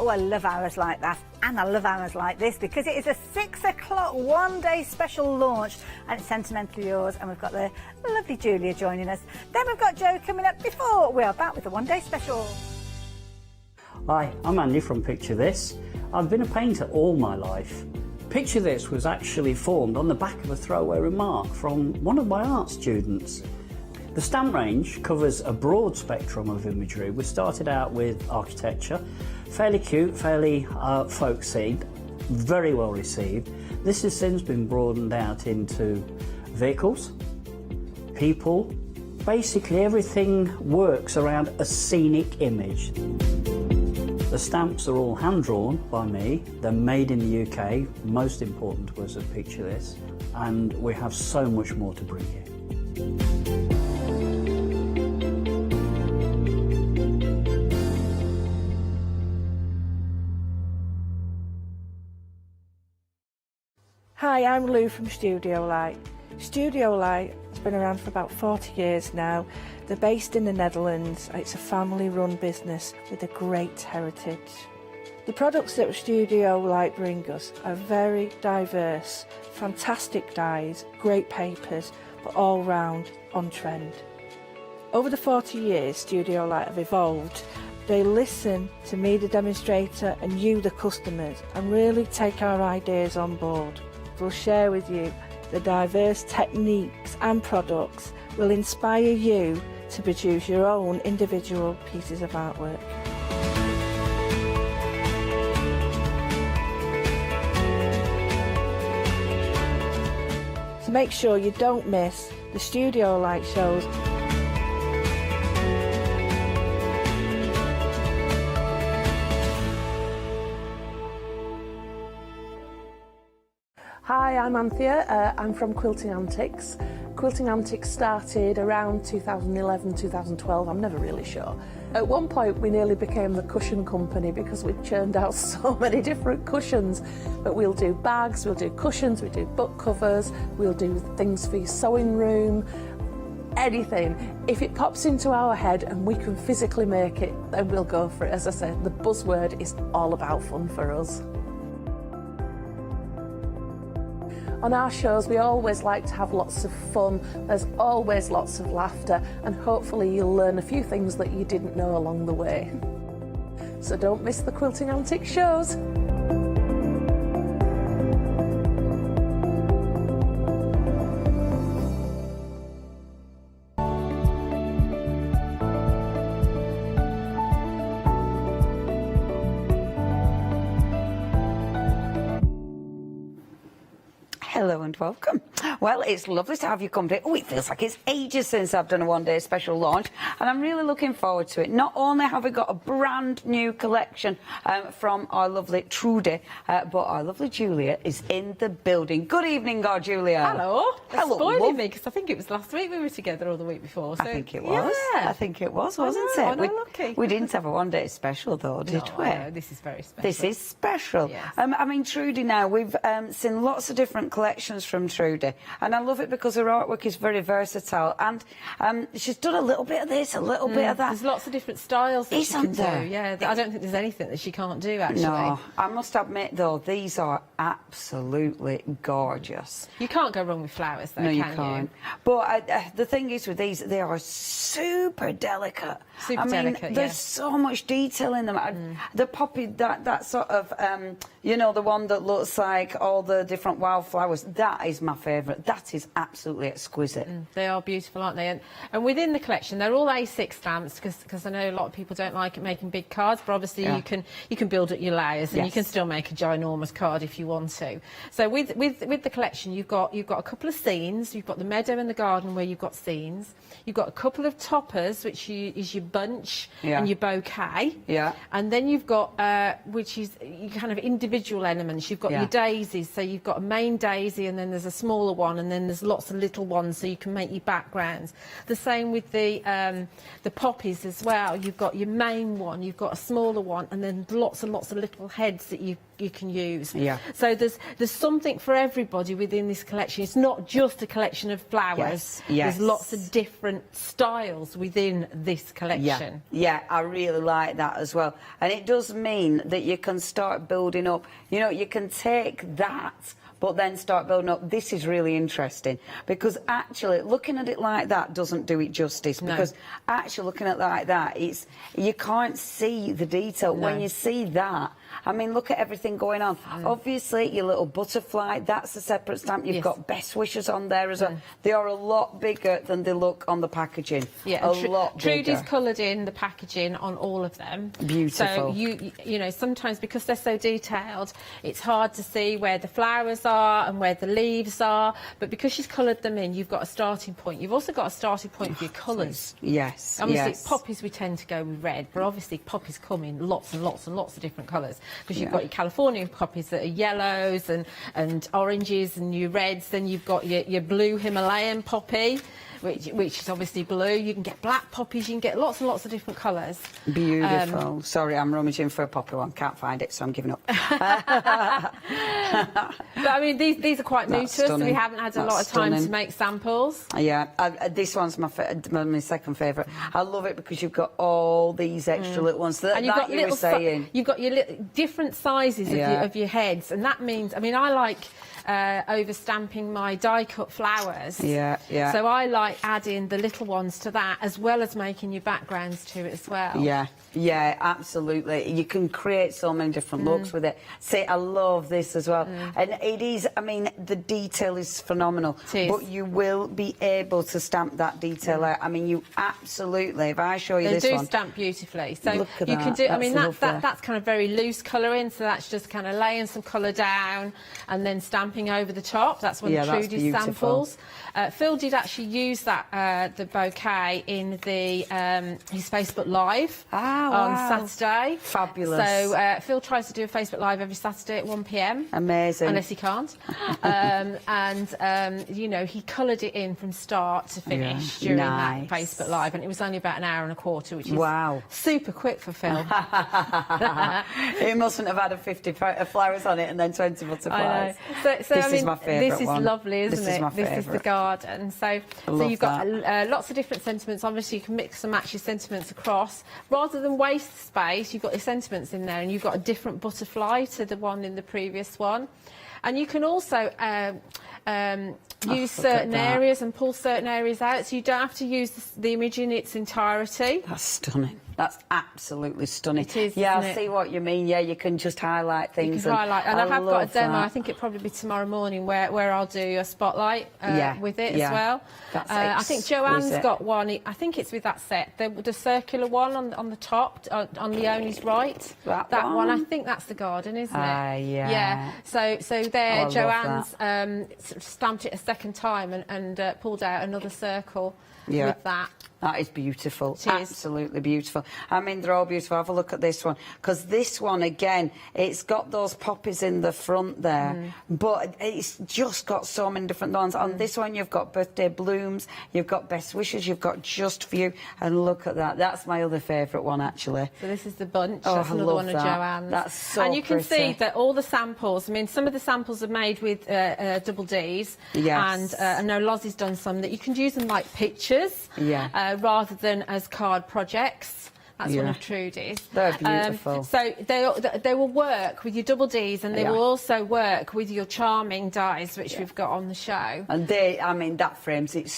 Oh, I love hours like that. And I love hours like this, because it is a 6 o'clock one-day special launch, and it's sentimentally yours. And we've got the lovely Julia joining us. Then we've got Joe coming up before we are back with the one-day special. Hi, I'm Andy from Picture This. I've been a painter all my life. Picture This was actually formed on the back of a throwaway remark from one of my art students. The stamp range covers a broad spectrum of imagery. We started out with architecture, fairly cute, fairly folksy, very well received. This has since been broadened out into vehicles, people. Basically everything works around a scenic image. The stamps are all hand-drawn by me. They're made in the UK, most important to us at Picture This, and we have so much more to bring you. Hi, I'm Lou from Studio Light. Studio Light has been around for about 40 years now. They're based in the Netherlands. It's a family-run business with a great heritage. The products that Studio Light bring us are very diverse, fantastic dyes, great papers, but all round on trend. Over the 40 years Studio Light have evolved. They listen to me, the demonstrator, and you, the customers, and really take our ideas on board. We'll share with you the diverse techniques and products will inspire you to produce your own individual pieces of artwork. So make sure you don't miss the Studio Light shows. Hi, I'm Anthea. I'm from Quilting Antics. Quilting Antics started around 2011, 2012, I'm never really sure. At one point we nearly became the cushion company because we churned out so many different cushions. But we'll do bags, we'll do cushions, we do book covers, we'll do things for your sewing room, anything. If it pops into our head and we can physically make it, then we'll go for it. As I said, the buzzword is all about fun for us. On our shows, we always like to have lots of fun. There's always lots of laughter, and hopefully you'll learn a few things that you didn't know along the way. So don't miss the Quilting Antics shows. Hello and welcome. Well, it's lovely to have you company. Oh, it feels like it's ages since I've done a one-day special launch, and I'm really looking forward to it. Not only have we got a brand new collection from our lovely Trudy, but our lovely Julia is in the building. Good evening, Julia. Hello. Hello, Spoiling love. me, because I think it was last week we were together or the week before. So, I think it was. Yeah. I think it was, wasn't I it? know, lucky. We didn't have a one-day special, though, did No, we? I know, this is very special. This is special. Yes. I mean, Trudy now, we've seen lots of different collections from Trudy, and I love it because her artwork is very versatile, and she's done a little bit of this, a little bit of that. There's lots of different styles that she can Isn't there? do. Yeah, I don't think there's anything that she can't do, actually. No, I must admit, though, these are absolutely gorgeous. You can't go wrong with flowers, though, No, you can can't. But the thing is with these, they are super delicate. Super delicate, there's yeah. so much detail in them. The poppy, that sort of, you know, the one that looks like all the different wildflowers, that is my favourite. That is absolutely exquisite. They are beautiful, aren't they? And within the collection, they're all A6 stamps, because I know a lot of people don't like making big cards, but obviously Yeah. you can build up your layers, and you Yes. can still make a ginormous card if you want to. So with the collection, you've got a couple of scenes. You've got the meadow and the garden where you've got scenes. You've got a couple of toppers, which is your bunch Yeah. and your bouquet. Yeah. And then you've got which is your kind of individual elements. You've got Yeah. your daisies, so you've got a main daisy, and then there's a smaller one, and then there's lots of little ones, so you can make your backgrounds. The same with the poppies as well. You've got your main one, you've got a smaller one, and then lots and lots of little heads that you can use. Yeah. So there's something for everybody within this collection. It's not just a collection of flowers. Yes, yes. There's lots of different styles within this collection. Yeah, I really like that as well. And it does mean that you can start building up, you know, you can take that but then start building up. This is really interesting, because actually looking at it like that doesn't do it justice. No. Because actually looking at it like that, you can't see the detail. No. When you see that, I mean, look at everything going on. Obviously, your little butterfly, that's a separate stamp. You've Yes. got best wishes on there as well. They are a lot bigger than they look on the packaging. Yeah, a and lot bigger. Trudy's coloured in the packaging on all of them. Beautiful. So you know, sometimes because they're so detailed, it's hard to see where the flowers are and where the leaves are. But because she's coloured them in, you've got a starting point. You've also got a starting point for your colours. Yes. Obviously, yes. poppies we tend to go with red, but obviously poppies come in lots and lots and lots of different colours, because you've Yeah. got your Californian poppies that are yellows and oranges and your reds. Then you've got your blue Himalayan poppy, which is obviously blue. You can get black poppies. You can get lots and lots of different colours. Beautiful. Sorry, I'm rummaging for a poppy one. Can't find it, so I'm giving up. But I mean, these are quite new to That's us, so we stunning. haven't had a That's lot of time to stunning. make samples. Yeah, this one's my second favourite. I love it because you've got all these extra little ones that, And you've got you were little saying. you've got your different sizes Yeah. of your heads, and that means, I mean, I like over stamping my die cut flowers. Yeah, yeah. So I like adding the little ones to that, as well as making your backgrounds to it as well. Yeah, yeah, absolutely. You can create so many different looks with it. See, I love this as well. And it is, I mean, the detail is phenomenal. It is. But you will be able to stamp that detail out. I mean, you absolutely, if I show you They this do one. stamp beautifully. So Look at you that. can do, I mean, That's lovely. that's kind of very loose colouring, so that's just kind of laying some colour down and then stamping stamping over the top. That's one of Trudy's samples. Phil did actually use that the bouquet in the his Facebook Live on Saturday. Fabulous. So Phil tries to do a Facebook Live every Saturday at 1 p.m. Amazing. Unless he can't. You know, he coloured it in from start to finish during that Facebook Live, and it was only about an hour and a quarter, which is super quick for Phil. It mustn't have had a 50 flowers on it and then 20 butterflies. So this I mean, is my favourite this is one. lovely, isn't it? This is the garden. So you've got lots of different sentiments. Obviously, you can mix and match your sentiments across. Rather than waste space, you've got your sentiments in there, and you've got a different butterfly to the one in the previous one. And you can also use certain areas and pull certain areas out, so you don't have to use the image in its entirety. That's stunning. That's absolutely stunning. It is, yeah, I isn't see it? what you mean. Yeah, you can just highlight things. You can highlight, and I have got a demo. That. I think it'll probably be tomorrow morning where I'll do a spotlight with it as well. That's I think Joanne's got one. I think it's with that set, the circular one on the top, on Leonie's right. That one. I think that's the garden, isn't it? Yeah. So there, Joanne's sort of stamped it a second time and pulled out another circle with that. That is beautiful. Absolutely beautiful. I mean, they're all beautiful. Have a look at this one. Because this one, again, it's got those poppies in the front there. But it's just got so many different ones. On this one, you've got birthday blooms. You've got best wishes. You've got just for you. And look at that. That's my other favourite one, actually. So this is the bunch. Oh, That's I another love one of that. Joanne's. That's so And you can pretty. see that all the samples, I mean, some of the samples are made with double Ds. Yes. And I know Lozzie's done some that you can use them like pictures rather than as card projects. That's one of Trudy's. They're beautiful. So they will work with your double Ds, and they will also work with your charming dies, which we've got on the show. And I mean, that frames it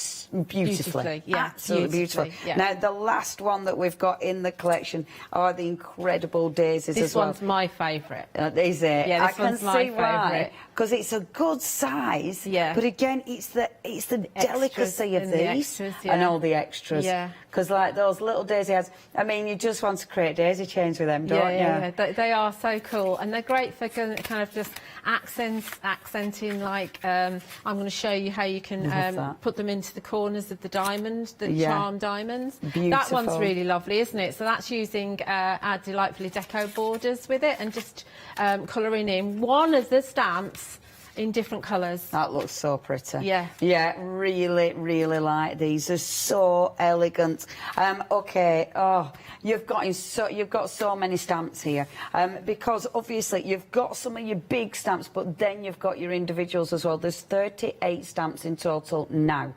beautifully. Absolutely beautiful. Yeah. Now, the last one that we've got in the collection are the incredible daisies This as well. one's my favourite. Is it? Yeah, this I can one's my see why. favourite. Because it's a good size, but again, it's the delicacy of these and all the extras. Because like those little daisy heads, I mean, you just want to create daisy chains with them, don't you? Yeah. They are so cool, and they're great for kind of just accenting. Like I'm going to show you how you can put them into the corners of the diamond, the charm diamonds. Beautiful. That one's really lovely, isn't it? So that's using our Delightfully Deco borders with it, and just colouring in one of the stamps in different colours. That looks so pretty. Yeah. Yeah, really, really like these. They're so elegant. Okay. Oh, you've got so many stamps here. Because obviously you've got some of your big stamps, but then you've got your individuals as well. There's 38 stamps in total now.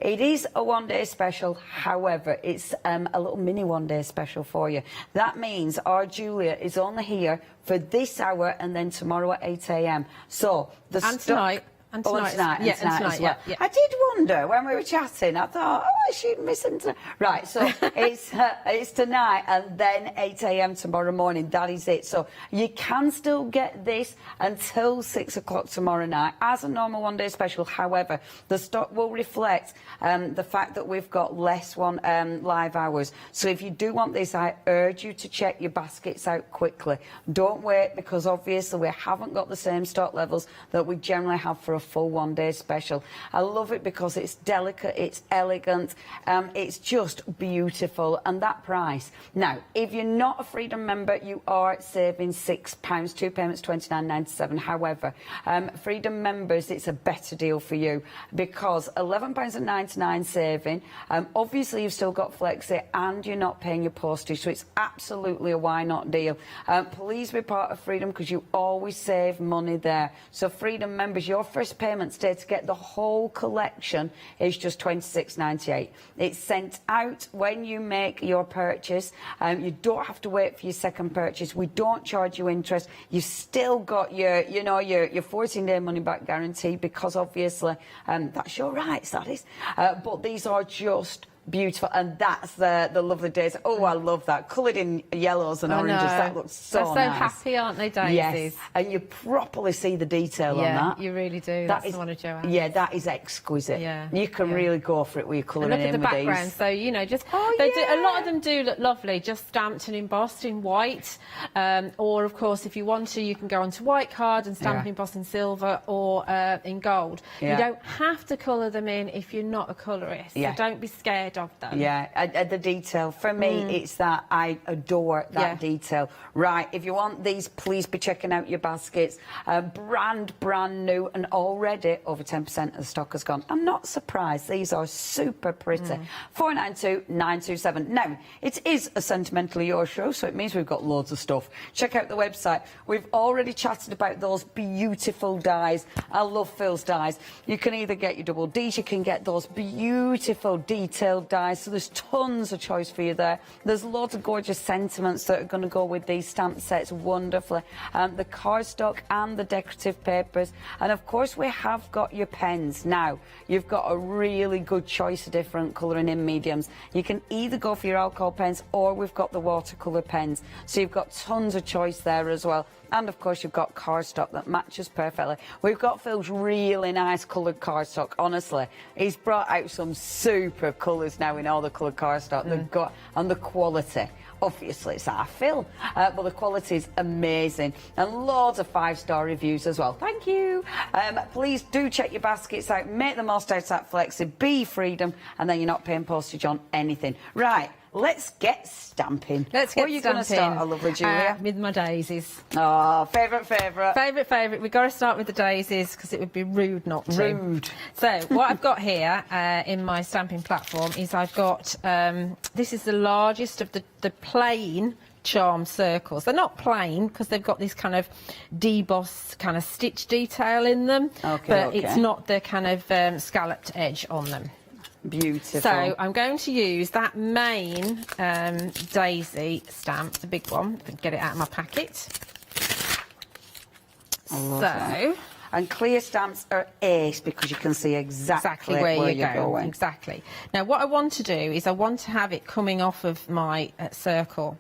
It is a one-day special, however, it's a little mini one-day special for you. That means our Julia is only here for this hour and then tomorrow at 8 a.m. So the tonight. And tonight, as well. I did wonder when we were chatting. I thought, oh, she'd missing. Right, so it's tonight and then 8 a.m. tomorrow morning. That is it. So you can still get this until 6 o'clock tomorrow night as a normal one-day special. However, the stock will reflect the fact that we've got less live hours. So if you do want this, I urge you to check your baskets out quickly. Don't wait, because obviously we haven't got the same stock levels that we generally have for a full one-day special. I love it because it's delicate, it's elegant, it's just beautiful, and that price. Now, if you're not a Freedom member, you are saving £6, 2 payments £29.97. However, Freedom members, it's a better deal for you because £11.99 saving. Obviously, you've still got Flexi and you're not paying your postage, so it's absolutely a why not deal. Please be part of Freedom because you always save money there. So Freedom members, your first payment today to get the whole collection is just £26.98. It's sent out when you make your purchase. You don't have to wait for your second purchase. We don't charge you interest. You've still got your 14-day money-back guarantee because obviously that's your rights, that is. But these are just beautiful, and that's the lovely daisy. Oh, I love that, coloured in yellows and oranges. That looks so nice. They're so happy, aren't they, daisies? Yes, and you properly see the detail on that. You really do. That's the one of Joanne. Yeah, that is exquisite. Yeah, you can really go for it with your colouring and look in at the with background. these. So you know, just a lot of them do look lovely, just stamped and embossed in white. Or of course, if you want to, you can go onto white card and stamp and emboss in silver or in gold. You don't have to colour them in if you're not a colourist. So don't be scared of them. Yeah, the detail. For me, it's that I adore that detail. Right, if you want these, please be checking out your baskets. Brand new, and already over 10% of the stock has gone. I'm not surprised. These are super pretty. 492-927. Now, it is a Sentimentally Yours show, so it means we've got loads of stuff. Check out the website. We've already chatted about those beautiful dies. I love Phil's dies. You can either get your double Ds, you can get those beautiful detailed dies. So there's tons of choice for you there. There's loads of gorgeous sentiments that are going to go with these stamp sets wonderfully. The cardstock and the decorative papers. And of course, we have got your pens. Now, you've got a really good choice of different colouring in mediums. You can either go for your alcohol pens, or we've got the watercolour pens. So you've got tons of choice there as well. And of course, you've got cardstock that matches perfectly. We've got Phil's really nice coloured cardstock. Honestly, he's brought out some super colours now in all the coloured cardstock they've got, and the quality. Obviously, it's our Phil, but the quality is amazing, and loads of 5-star reviews as well. Thank you. Please do check your baskets out. Make the most out of that Flexi. Be freedom, and then you're not paying postage on anything. Right. Let's get stamping. Let's get Where are you going to start, lovely Julia? With my daisies. Oh, favourite. Favourite. We've got to start with the daisies because it would be rude not to. Rude. So what I've got here in my stamping platform is I've got, this is the largest of the plain charm circles. They're not plain because they've got this kind of debossed kind of stitch detail in them, but it's not the kind of scalloped edge on them. Beautiful. So I'm going to use that main daisy stamp, the big one, get it out of my packet. And clear stamps are ace because you can see exactly where you're going. Exactly. Now, what I want to do is I want to have it coming off of my circle,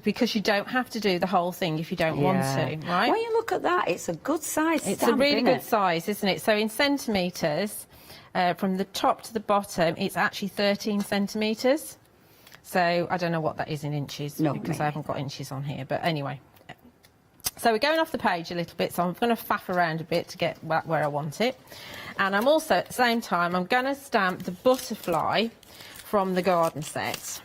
because you don't have to do the whole thing if you don't want to, right? When you look at that, it's a good size stamp, It's a really good it? size, isn't it? So in centimetres, from the top to the bottom, it's actually 13 centimetres. So I don't know what that is in inches, because I haven't got inches on here. But anyway, so we're going off the page a little bit, so I'm going to faff around a bit to get where I want it. And I'm also, at the same time, I'm going to stamp the butterfly from the garden set,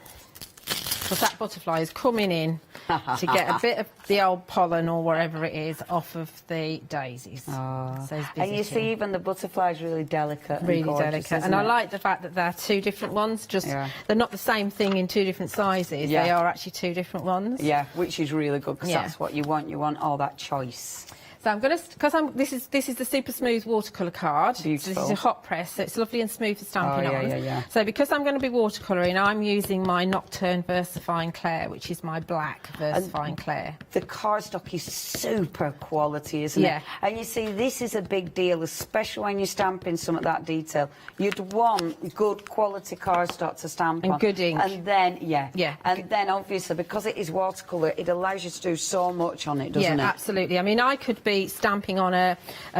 because that butterfly is coming in to get a bit of the old pollen or whatever it is off of the daisies. So and you see even the butterfly is really delicate. Really and gorgeous, delicate. And I like the fact that they're two different ones. They're not the same thing in two different sizes. They are actually two different ones. Yeah, which is really good because that's what you want. You want all that choice. So I'm going to, because this is the super smooth watercolour card. Beautiful. So this is a hot press, so it's lovely and smooth for stamping on. Yeah. So because I'm going to be watercolouring, I'm using my Nocturne Versifying Clair, which is my black Versifying Clair. The cardstock is super quality, isn't it? And you see, this is a big deal, especially when you're stamping some of that detail. You'd want good quality cardstock to stamp on. And good ink. And then, and then obviously, because it is watercolour, it allows you to do so much on it, doesn't it? Yeah, absolutely. I mean, I could be stamping on a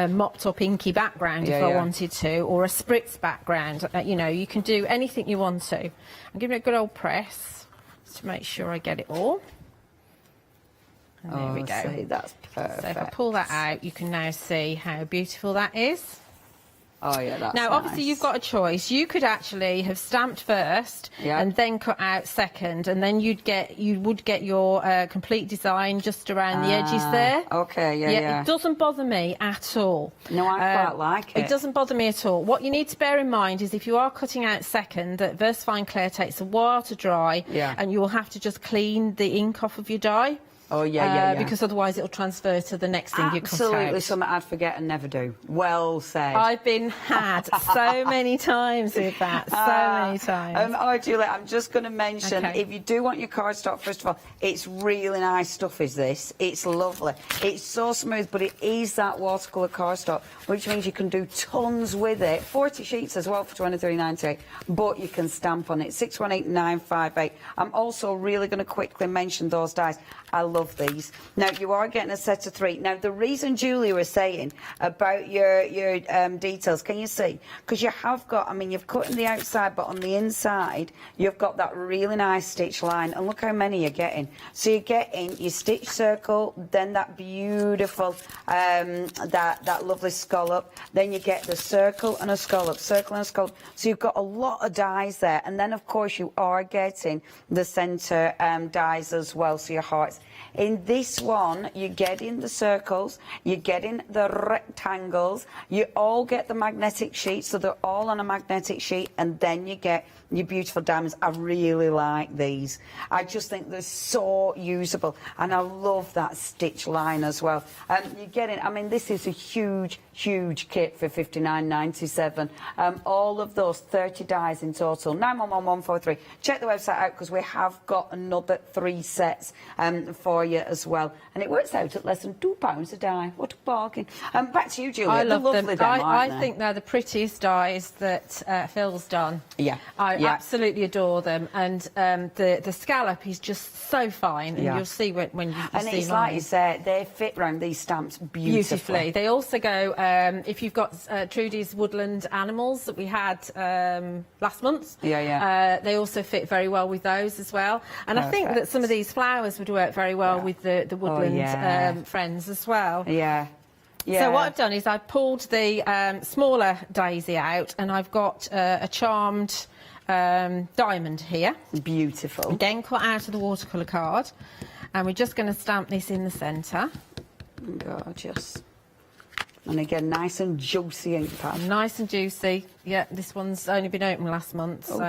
mopped up inky background if I wanted to, or a spritz background. You know, you can do anything you want to. I'm giving it a good old press to make sure I get it all. And there we go. See, that's perfect. So if I pull that out, you can now see how beautiful that is. Oh yeah, that's now obviously nice. you've got a choice. You could actually have stamped first and then cut out second, and then you would get your complete design just around the edges there. Okay, yeah. It doesn't bother me at all. No, I quite like it. It doesn't bother me at all. What you need to bear in mind is if you are cutting out second, that Versifying Clair takes a while to dry, and you will have to just clean the ink off of your die. Oh, yeah. Because otherwise it'll transfer to the next thing you cut out. Absolutely, something I'd forget and never do. Well said. I've been had so many times with that, so many times. Oh, Julie, I'm just going to mention, if you do want your cardstock, first of all, it's really nice stuff, is this. It's lovely. It's so smooth, but it is that watercolour cardstock, which means you can do tons with it. 40 sheets as well for $23.98, but you can stamp on it. 618958. I'm also really going to quickly mention those dies. I love these. Now, you are getting a set of 3. Now, the reason Julie was saying about your details, can you see? Because you have got, I mean, you've cut in the outside, but on the inside, you've got that really nice stitch line. And look how many you're getting. So you're getting your stitch circle, then that beautiful, that lovely scallop. Then you get the circle and a scallop, circle and a scallop. So you've got a lot of dies there. And then, of course, you are getting the centre dies as well, so your hearts. In this one, you're getting the circles, you're getting the rectangles, you all get the magnetic sheet, so they're all on a magnetic sheet, and then you get your beautiful diamonds. I really like these. I just think they're so usable, and I love that stitch line as well. You're getting, I mean, this is a huge kit for $59.97. All of those 30 dies in total. 911143. Check the website out because we have got another 3 sets for you as well, and it works out at less than £2 a die. What a bargain. Back to you, Julia. I love lovely them. I they? think they're the prettiest dies that Phil's done. Yeah. I absolutely adore them, and the scallop is just so fine, and you'll see when you and see it's mine. like you said, they fit round these stamps beautifully. They also go, if you've got Trudy's woodland animals that we had last month, they also fit very well with those as well. And I think that some of these flowers would work very well with the woodland friends as well. Yeah. So what I've done is I've pulled the smaller daisy out, and I've got a charmed diamond here. Beautiful. Again, cut out of the watercolour card, and we're just going to stamp this in the centre. Gorgeous. And again, nice and juicy ink pad. Nice and juicy. Yeah, this one's only been opened last month, so...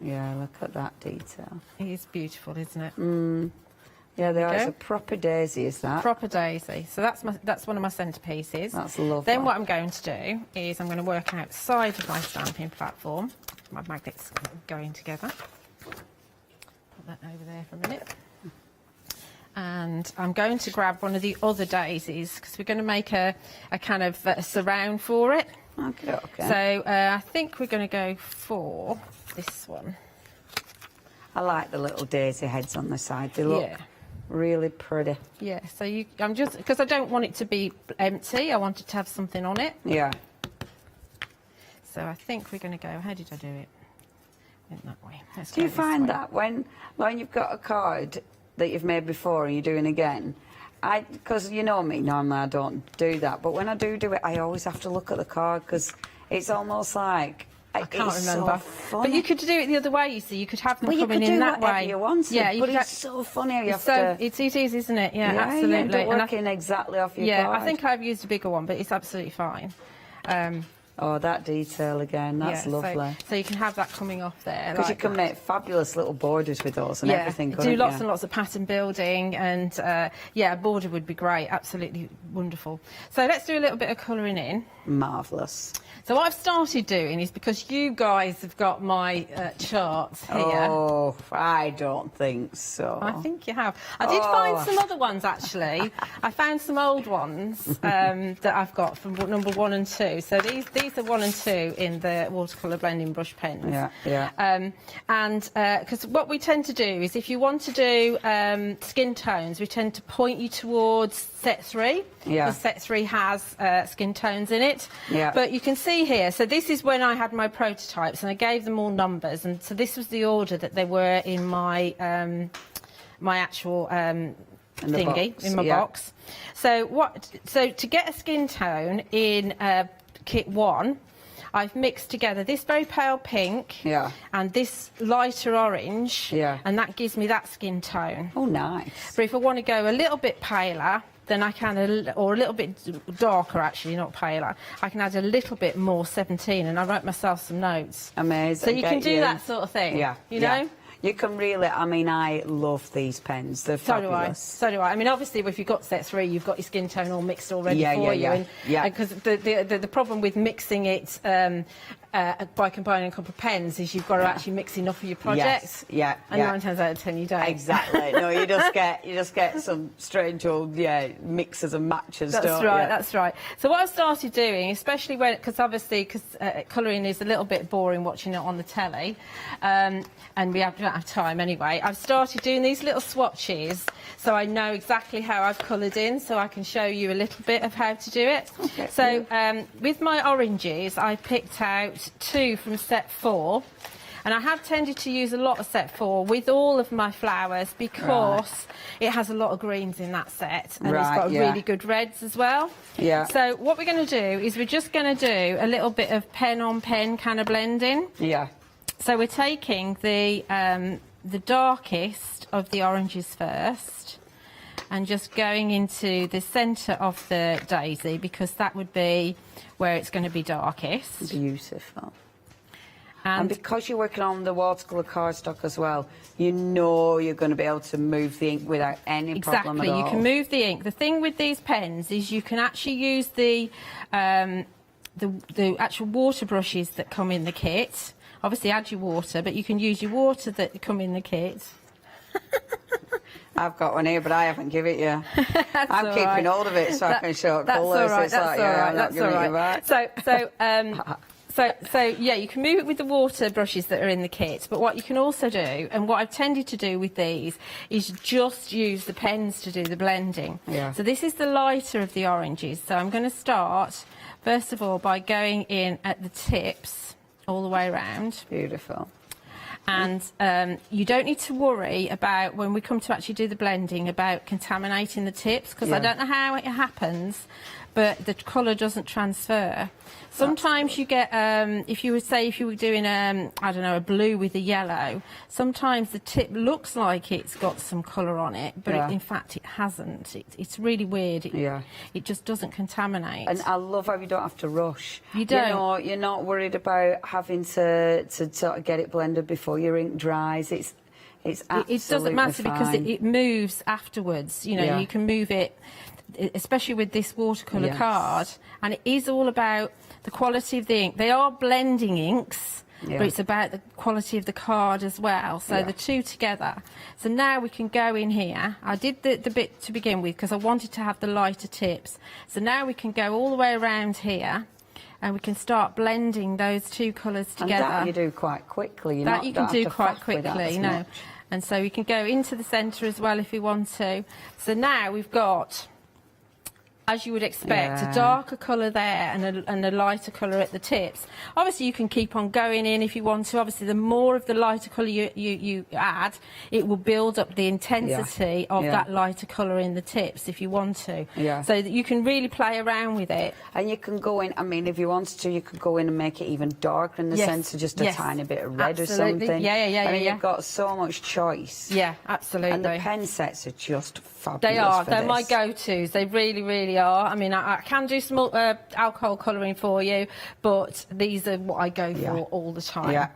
yeah, look at that detail. It is beautiful, isn't it? Yeah, they are. It's a proper daisy, is that? Proper daisy. So that's one of my centerpieces. That's lovely. Then what I'm going to do is I'm going to work outside of my stamping platform. My magnets going together. Put that over there for a minute. And I'm going to grab one of the other daisies because we're going to make a kind of surround for it. Okay. So I think we're going to go for this one. I like the little daisy heads on the side. They look really pretty. Yeah, so I'm just, because I don't want it to be empty, I want it to have something on it. Yeah. So I think we're going to go, how did I do it? Went that way. Do you find that when you've got a card that you've made before and you're doing again, because you know me, normally I don't do that, but when I do it, I always have to look at the card because it's almost like... I can't remember. So but you could do it the other way, you see. You could have them coming in that way. You could do whatever you want to, yeah, but it's so funny how you have to... It is, isn't it? Yeah, You absolutely. end up working exactly off your card. I think I've used a bigger one, but it's absolutely fine. Oh, that detail again, that's lovely. So you can have that coming off there. Because you can make fabulous little borders with those and everything, couldn't do lots and lots of pattern building, and a border would be great, absolutely wonderful. So let's do a little bit of colouring in. Marvellous. So what I've started doing is, because you guys have got my charts here. Oh, I don't think so. I think you have. I did find some other ones, actually. I found some old ones that I've got from number 1 and 2. So these are 1 and 2 in the watercolour blending brush pens. Yeah. And because what we tend to do is, if you want to do skin tones, we tend to point you towards set 3. Yeah. Because set 3 has skin tones in it. Yeah. But you can see here, so this is when I had my prototypes, and I gave them all numbers, and so this was the order that they were in my my actual thingy in my box. So to get a skin tone in kit 1, I've mixed together this very pale pink and this lighter orange, and that gives me that skin tone. Oh, nice. But if I want to go a little bit paler, then I can, or a little bit darker actually, not paler, I can add a little bit more 17, and I wrote myself some notes. Amazing. So you can do that sort of thing, you know? You can really, I mean, I love these pens. They're fabulous. So do I. I mean, obviously, if you've got set 3, you've got your skin tone all mixed already for you. Because the problem with mixing it by combining a couple of pens is you've got to actually mix enough of your projects. Yes. And 9 times out of 10 you don't. Exactly. No, you just get some strange old mixes and matches. That's right. That's right. So what I've started doing, especially because colouring is a little bit boring watching it on the telly, and we don't have time anyway. I've started doing these little swatches, so I know exactly how I've coloured in, so I can show you a little bit of how to do it. Okay. So with my oranges, I picked out 2 from set 4. And I have tended to use a lot of set 4 with all of my flowers because it has a lot of greens in that set, and it's got really good reds as well. Yeah. So what we're going to do is we're just going to do a little bit of pen on pen kind of blending. Yeah. So we're taking the darkest of the oranges first and just going into the centre of the daisy, because that would be where it's going to be darkest. Beautiful. And because you're working on the watercolour cardstock as well, you know you're going to be able to move the ink without any problem at all. Exactly, you can move the ink. The thing with these pens is you can actually use the actual water brushes that come in the kit. Obviously add your water, but you can use your water that come in the kit. I've got one here, but I haven't given it you. I'm keeping hold of it so I can show it colours. That's all right. So yeah, you can move it with the water brushes that are in the kit, but what you can also do, and what I've tended to do with these, is just use the pens to do the blending. Yeah. So this is the lighter of the oranges, so I'm going to start, first of all, by going in at the tips all the way around. Beautiful. And you don't need to worry about, when we come to actually do the blending, about contaminating the tips, because I don't know how it happens, but the colour doesn't transfer. Sometimes you get, if you were doing, I don't know, a blue with a yellow, sometimes the tip looks like it's got some colour on it, but in fact it hasn't. It's really weird. It just doesn't contaminate. And I love how you don't have to rush. You don't. You know, you're not worried about having to sort of get it blended before your ink dries. It's absolutely it doesn't matter fine. because it moves afterwards. You know, you can move it, especially with this watercolour card, and it is all about the quality of the ink. They are blending inks, but it's about the quality of the card as well, so the two together. So now we can go in here. I did the bit to begin with because I wanted to have the lighter tips. So now we can go all the way around here, and we can start blending those two colours together. And that you do quite quickly. You can do quite quickly, no. And so we can go into the centre as well if we want to. So now we've got, as you would expect, a darker colour there and a lighter colour at the tips. Obviously, you can keep on going in if you want to. Obviously, the more of the lighter colour you add, it will build up the intensity of that lighter colour in the tips if you want to. So that you can really play around with it. And you can go in, I mean, if you wanted to, you could go in and make it even darker in the centre, just a tiny bit of red or something. I mean, you've got so much choice. Yeah, absolutely. And the pen sets are just fabulous. They are. They're this. my go-tos. They really, really are. I mean, I can do some alcohol colouring for you, but these are what I go for all the time.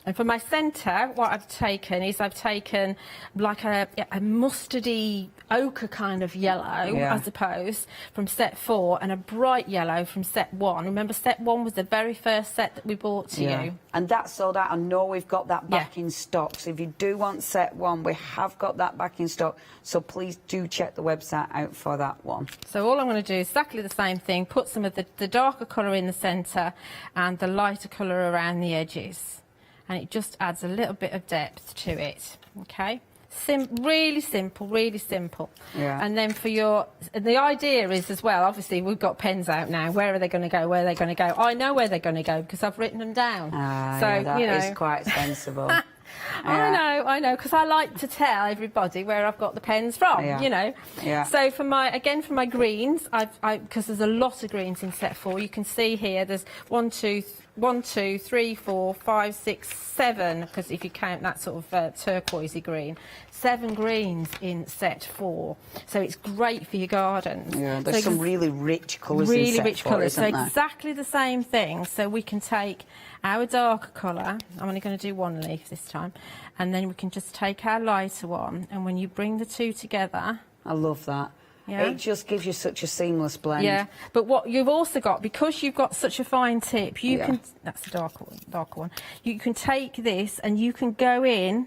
And for my centre, what I've taken is like a mustardy ochre kind of yellow, I suppose, from set 4, and a bright yellow from set 1. Remember, set 1 was the very first set that we brought to you. And that's sold out. I know we've got that back in stock. So if you do want set 1, we have got that back in stock. So please do check the website out for that one. So all I'm going to do is exactly the same thing, put some of the darker colour in the centre and the lighter colour around the edges. And it just adds a little bit of depth to it, okay? Really simple, really simple. And then for the idea is as well, obviously we've got pens out now. Where are they going to go? Where are they going to go? I know where they're going to go because I've written them down. That is quite sensible. I know, because I like to tell everybody where I've got the pens from, you know. So for my greens, because there's a lot of greens in set 4, you can see here there's 1, 2, 1, 2, 3, 4, 5, 6, 7, because if you count that sort of turquoisey green, 7 greens in set 4. So it's great for your gardens. Yeah, there's so some really rich colours in really set rich 4, colours. So isn't there? exactly the same thing. So we can take our darker colour, I'm only going to do 1 leaf this time, and then we can just take our lighter one, and when you bring the two together... I love that. Yeah. It just gives you such a seamless blend. Yeah, but what you've also got, because you've got such a fine tip, you can... That's the darker one. You can take this and you can go in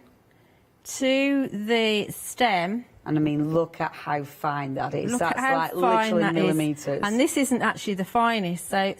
to the stem... And I mean, look at how fine that is. Look That's at how like fine literally that is. millimetres. And this isn't actually the finest, so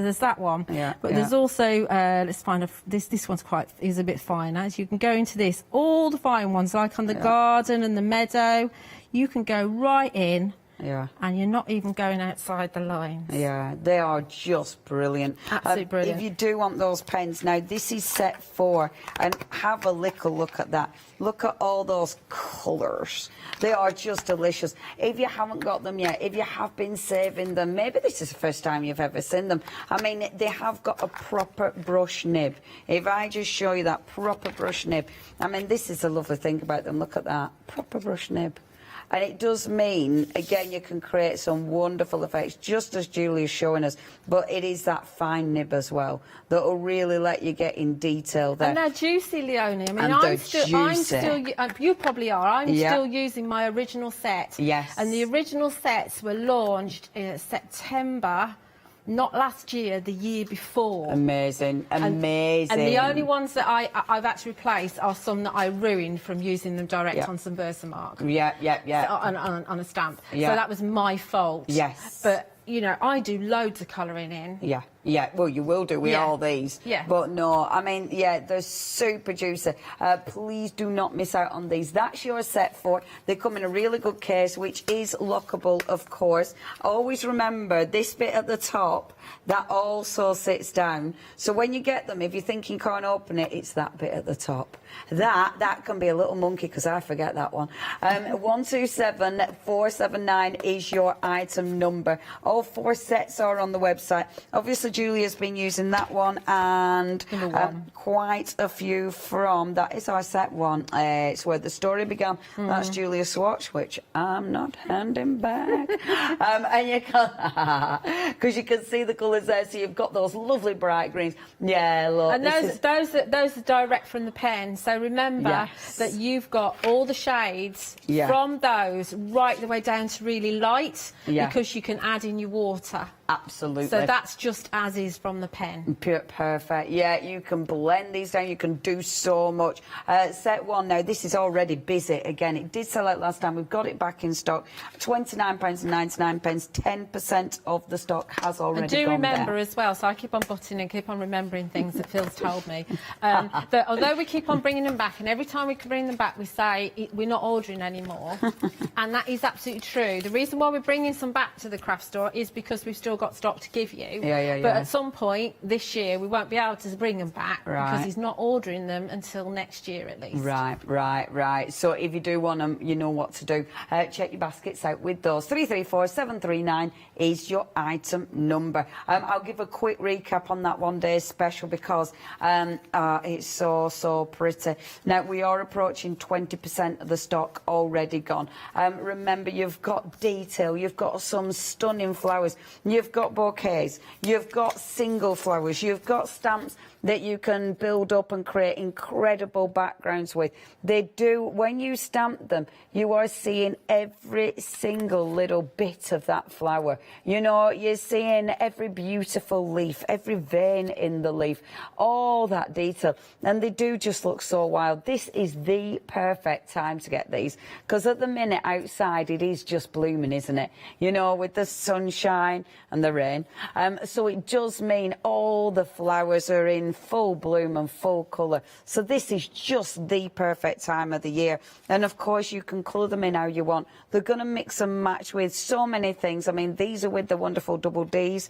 there's that one. Yeah, but there's also, let's find this one's is a bit finer. So you can go into this, all the fine ones, like on the garden and the meadow, you can go right in. Yeah. And you're not even going outside the lines. Yeah, they are just brilliant. Absolutely brilliant. If you do want those pens, now this is set 4, and have a little look at that. Look at all those colours. They are just delicious. If you haven't got them yet, if you have been saving them, maybe this is the first time you've ever seen them. I mean, they have got a proper brush nib. If I just show you that proper brush nib, I mean, this is the lovely thing about them. Look at that, proper brush nib. And it does mean, again, you can create some wonderful effects, just as Julia's showing us, but it is that fine nib as well that will really let you get in detail there. And they're juicy, Leonie. I mean, And I'm they're still, you probably are. I'm Yeah. still using my original set. Yes. And the original sets were launched in September. Not last year, the year before. Amazing, amazing. And the only ones that I've actually replaced are some that I ruined from using them direct on some Versamark. Yeah. On a stamp. Yeah. So that was my fault. Yes. But, you know, I do loads of colouring in. Yeah, well, you will do with all these. Yeah. But no, I mean, yeah, they're super juicy. Please do not miss out on these. That's your set 4. They come in a really good case, which is lockable, of course. Always remember, this bit at the top, that also sits down. So when you get them, if you think you can't open it, it's that bit at the top. That can be a little monkey, because I forget that one. 127479 is your item number. All 4 sets are on the website. Obviously, Julia's been using that one, and quite a few from, that is our set 1. It's where the story began. That's Julia's swatch, which I'm not handing back. And you can, because you can see the colours there, so you've got those lovely bright greens. Yeah, look. And those are direct from the pen. So remember that you've got all the shades from those right the way down to really light, because you can add in your water. Absolutely. So that's just as is from the pen. Perfect. Yeah, you can blend these down. You can do so much. Set 1 now. This is already busy. Again, it did sell out last time. We've got it back in stock. £29.99. 10% of the stock has already gone there. And do remember as well, so I keep on butting and keep on remembering things that Phil's told me, that although we keep on bringing them back, and every time we bring them back we say we're not ordering anymore, and that is absolutely true. The reason why we're bringing some back to the craft store is because we've still got stock to give you. But at some point this year we won't be able to bring them back because he's not ordering them until next year at least. Right. So if you do want them, you know what to do. Check your baskets out with those. 334739 is your item number. I'll give a quick recap on that 1 day special, because it's so pretty. Now, we are approaching 20% of the stock already gone. Remember, you've got detail, you've got some stunning flowers, you've got bouquets, you've got single flowers, you've got stamps that you can build up and create incredible backgrounds with. They do, when you stamp them, you are seeing every single little bit of that flower. You know, you're seeing every beautiful leaf, every vein in the leaf, all that detail. And they do just look so wild. This is the perfect time to get these, because at the minute outside it is just blooming, isn't it? You know, with the sunshine and the rain. So it does mean all the flowers are in full bloom and full colour. So this is just the perfect time of the year. And of course you can colour them in how you want. They're going to mix and match with so many things. I mean, these are with the wonderful double Ds.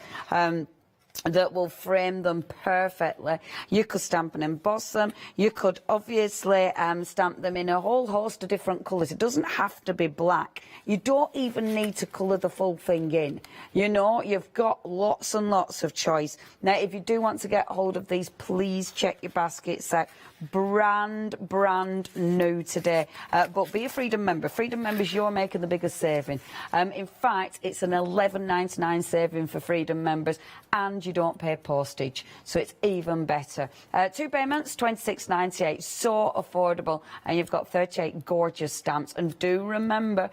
that will frame them perfectly. You could stamp and emboss them. You could obviously stamp them in a whole host of different colours. It doesn't have to be black. You don't even need to colour the full thing in. You know, you've got lots and lots of choice. Now, if you do want to get hold of these, please check your basket set. Brand new today. But be a Freedom member. Freedom members, you're making the biggest saving. In fact, it's an $11.99 saving for Freedom members, and you don't pay postage, so it's even better. 2 payments, $26.98, so affordable, and you've got 38 gorgeous stamps. And do remember,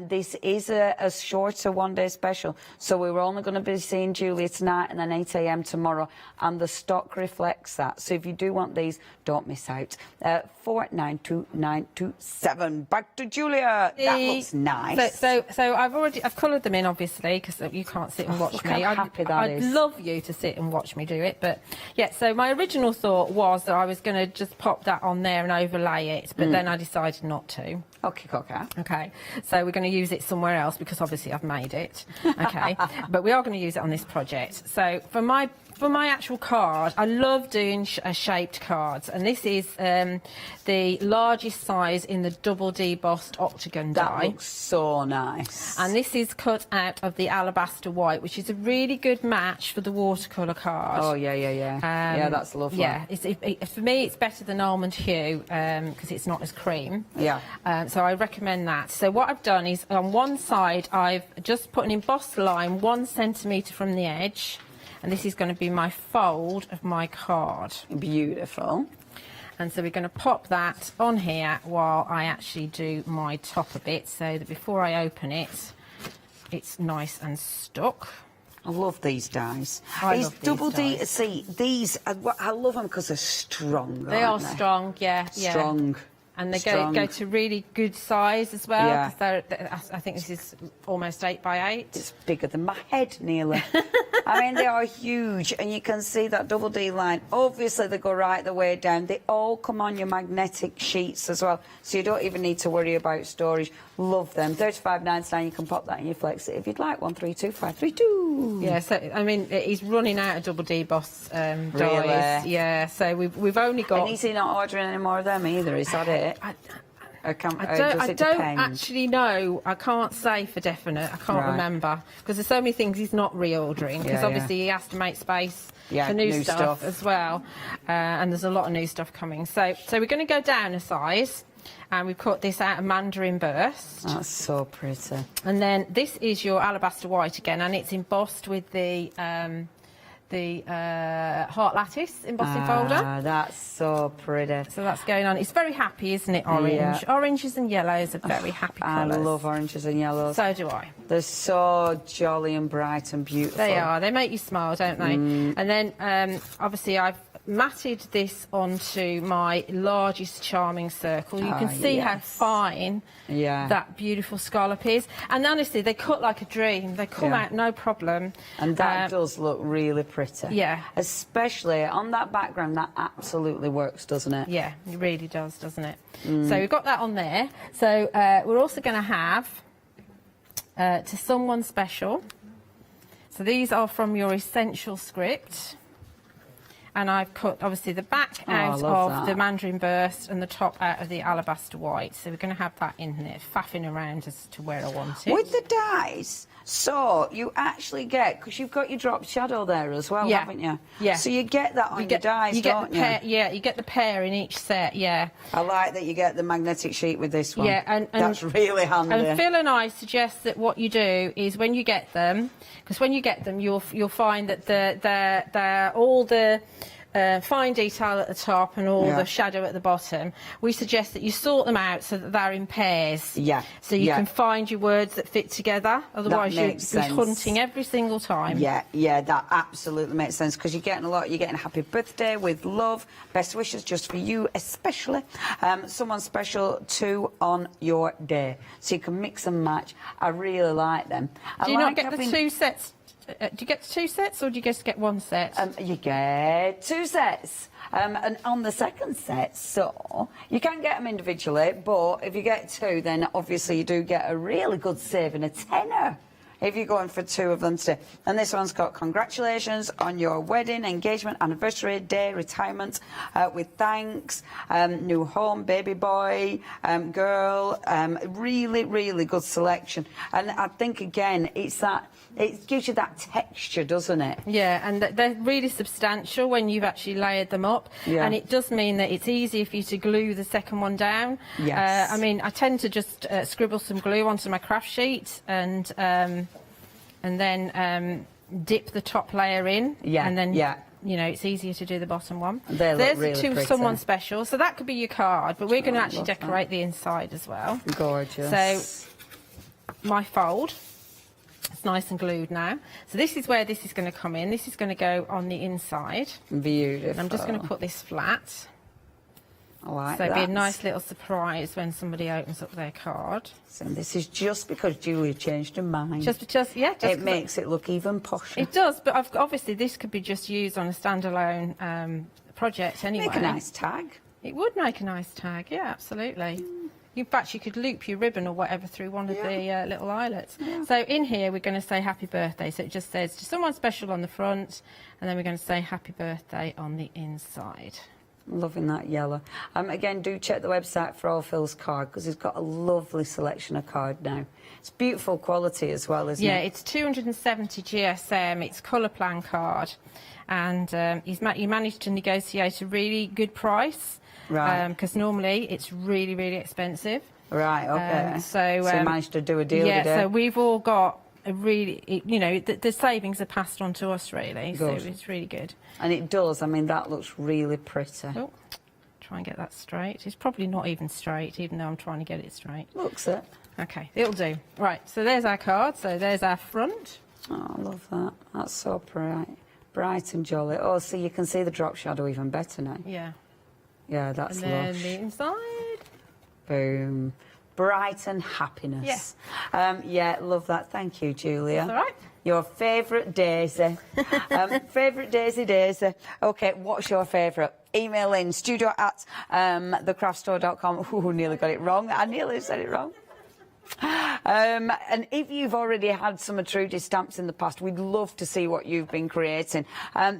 this is a shorter one-day special, so we're only going to be seeing Julia tonight and then 8 AM tomorrow, and the stock reflects that. So if you do want these, don't miss out. 492927. Back to Julia. That looks nice. So I've coloured them in, obviously, because you can't sit and watch me. I'd love you to sit and watch me do it, but yeah. So my original thought was that I was going to just pop that on there and overlay it, but then I decided not to. Okay. So we're going to use it somewhere else because obviously I've made it. Okay. But we are going to use it on this project. So for my actual card, I love doing shaped cards, and this is the largest size in the double debossed octagon die. That looks so nice. And this is cut out of the alabaster white, which is a really good match for the watercolour card. Oh, yeah. Yeah, that's lovely. Yeah, for me, it's better than almond hue because it's not as cream. Yeah. So I recommend that. So what I've done is on one side, I've just put an embossed line 1 centimetre from the edge. And this is going to be my fold of my card. Beautiful. And so we're going to pop that on here while I actually do my top a bit, so that before I open it, it's nice and stuck. I love these dies. I These love these double D. dies. See, these I love them because they're strong. They are strong, yeah. Strong. And they Strong. go to really good size as well. Yeah. 'Cause I think this is almost 8 by 8. It's bigger than my head, nearly. I mean, they are huge, and you can see that double D line. Obviously, they go right the way down. They all come on your magnetic sheets as well, so you don't even need to worry about storage. Love them. $35.99. You can pop that in your flexi if you'd like. 132532. Yeah, so I mean, he's running out of double D-boss dies. Really? Yeah, so we've only got. And is he not ordering any more of them either? Is that it? I don't actually know. I can't say for definite. I can't remember because there's so many things he's not reordering because obviously he has to make space for new stuff as well, and there's a lot of new stuff coming. So we're going to go down a size, and we've cut this out of mandarin burst. That's so pretty. And then this is your alabaster white again, and it's embossed with the heart lattice embossing folder. That's so pretty. So that's going on. It's very happy, isn't it, orange? Yeah. Oranges and yellows are very happy colours. I love oranges and yellows. So do I. They're so jolly and bright and beautiful. They are. They make you smile, don't they? And then, obviously, I've matted this onto my largest charming circle. You can see how fine that beautiful scallop is. And honestly, they cut like a dream. They come out no problem. And that does look really pretty. Yeah. Especially on that background, that absolutely works, doesn't it? Yeah, it really does, doesn't it? So we've got that on there. So we're also going to have To Someone Special. So these are from your essential script. And I've cut, obviously, the back out of the mandarin burst and the top out of the alabaster white. So we're going to have that in there, faffing around as to where I want it. With the dies, so you actually get, because you've got your drop shadow there as well, haven't you? Yeah. So you get that on your dies, don't you? Yeah, you get the pair in each set, yeah. I like that you get the magnetic sheet with this one. Yeah, and that's really handy. And Phil and I suggest that what you do is when you get them, because when you get them, you'll find that they're all the fine detail at the top and all the shadow at the bottom. We suggest that you sort them out so that they're in pairs. Yeah. So you can find your words that fit together. Otherwise, you'll be hunting every single time. Yeah, that absolutely makes sense because you're getting a lot. You're getting happy birthday with love, best wishes just for you, especially someone special too on your day. So you can mix and match. I really like them. Do you not get the 2 sets? Do you get 2 sets or do you just get 1 set? You get 2 sets. And on the second set, so you can get them individually, but if you get 2, then obviously you do get a really good saving, a tenner. if you're going for 2 of them today. And this one's got congratulations on your wedding, engagement, anniversary, day, retirement, with thanks, new home, baby boy, girl, really, really good selection. And I think, again, it's that, it gives you that texture, doesn't it? Yeah, and they're really substantial when you've actually layered them up. Yeah. And it does mean that it's easier for you to glue the second one down. Yes. I mean, I tend to just scribble some glue onto my craft sheet and then dip the top layer in. Yeah, and then, yeah. you know, it's easier to do the bottom one. They look There's really the two pretty. someone special. So that could be your card, but we're going to Oh, actually love decorate the inside as well. Gorgeous. So my fold. It's nice and glued now. So this is where this is going to come in. This is going to go on the inside. Beautiful. And I'm just going to put this flat. I like so that. it'd be a nice little surprise when somebody opens up their card. So this is just because Julia changed her mind. Yeah. It makes it look even posher. It does, but obviously this could be just used on a standalone project anyway. Make a nice tag. It would make a nice tag, yeah, absolutely. In fact, you could loop your ribbon or whatever through one of the little eyelets. Yeah. So in here, we're going to say happy birthday. So it just says to someone special on the front, and then we're going to say happy birthday on the inside. Loving that yellow. Again, do check the website for all Phil's card, because he's got a lovely selection of card now. It's beautiful quality as well, isn't it? Yeah, it's 270 GSM. It's colour plan card. And he managed to negotiate a really good price. Right. Because normally it's really, really expensive. Right, okay. So you managed to do a deal yeah, today. so we've all got a really, you know, the savings are passed on to us, really. Good. So it's really good. And it does. I mean, that looks really pretty. Oh, try and get that straight. It's probably not even straight, even though I'm trying to get it straight. Looks it. Okay, it'll do. Right, so there's our card. So there's our front. Oh, I love that. That's so bright and jolly. Oh, see, you can see the drop shadow even better now. Yeah. Yeah, that's And then lush. the inside. Boom. Bright and happiness. Yeah, love that. Thank you, Julia. That's all right. Your favourite Daisy. Favourite Daisy. OK, what's your favourite? Email in studio@thecraftstore.com. Ooh, nearly got it wrong. I nearly said it wrong. And if you've already had some of Trudy's stamps in the past, we'd love to see what you've been creating.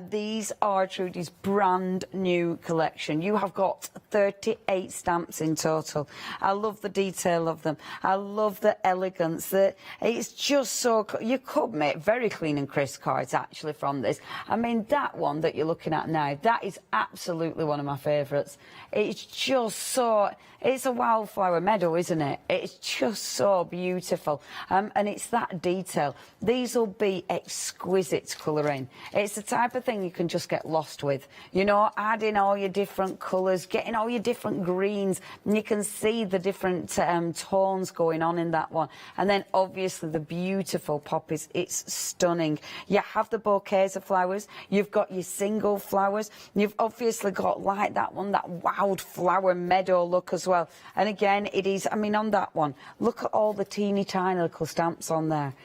These are Trudy's brand new collection. You have got 38 stamps in total. I love the detail of them. I love the elegance. It's just so... You could make very clean and crisp cards, actually, from this. I mean, that one that you're looking at now, that is absolutely one of my favourites. It's just so... It's a wildflower meadow, isn't it? It's just so beautiful. And it's that detail. These will be exquisite colouring. It's the type of thing you can just get lost with. You know, adding all your different colours, getting all your different greens, and you can see the different tones going on in that one. And then, obviously, the beautiful poppies. It's stunning. You have the bouquets of flowers. You've got your single flowers. You've obviously got, like that one, that wildflower meadow look as well. And again, it is, I mean, on that one, look at all the teeny tiny little stamps on there.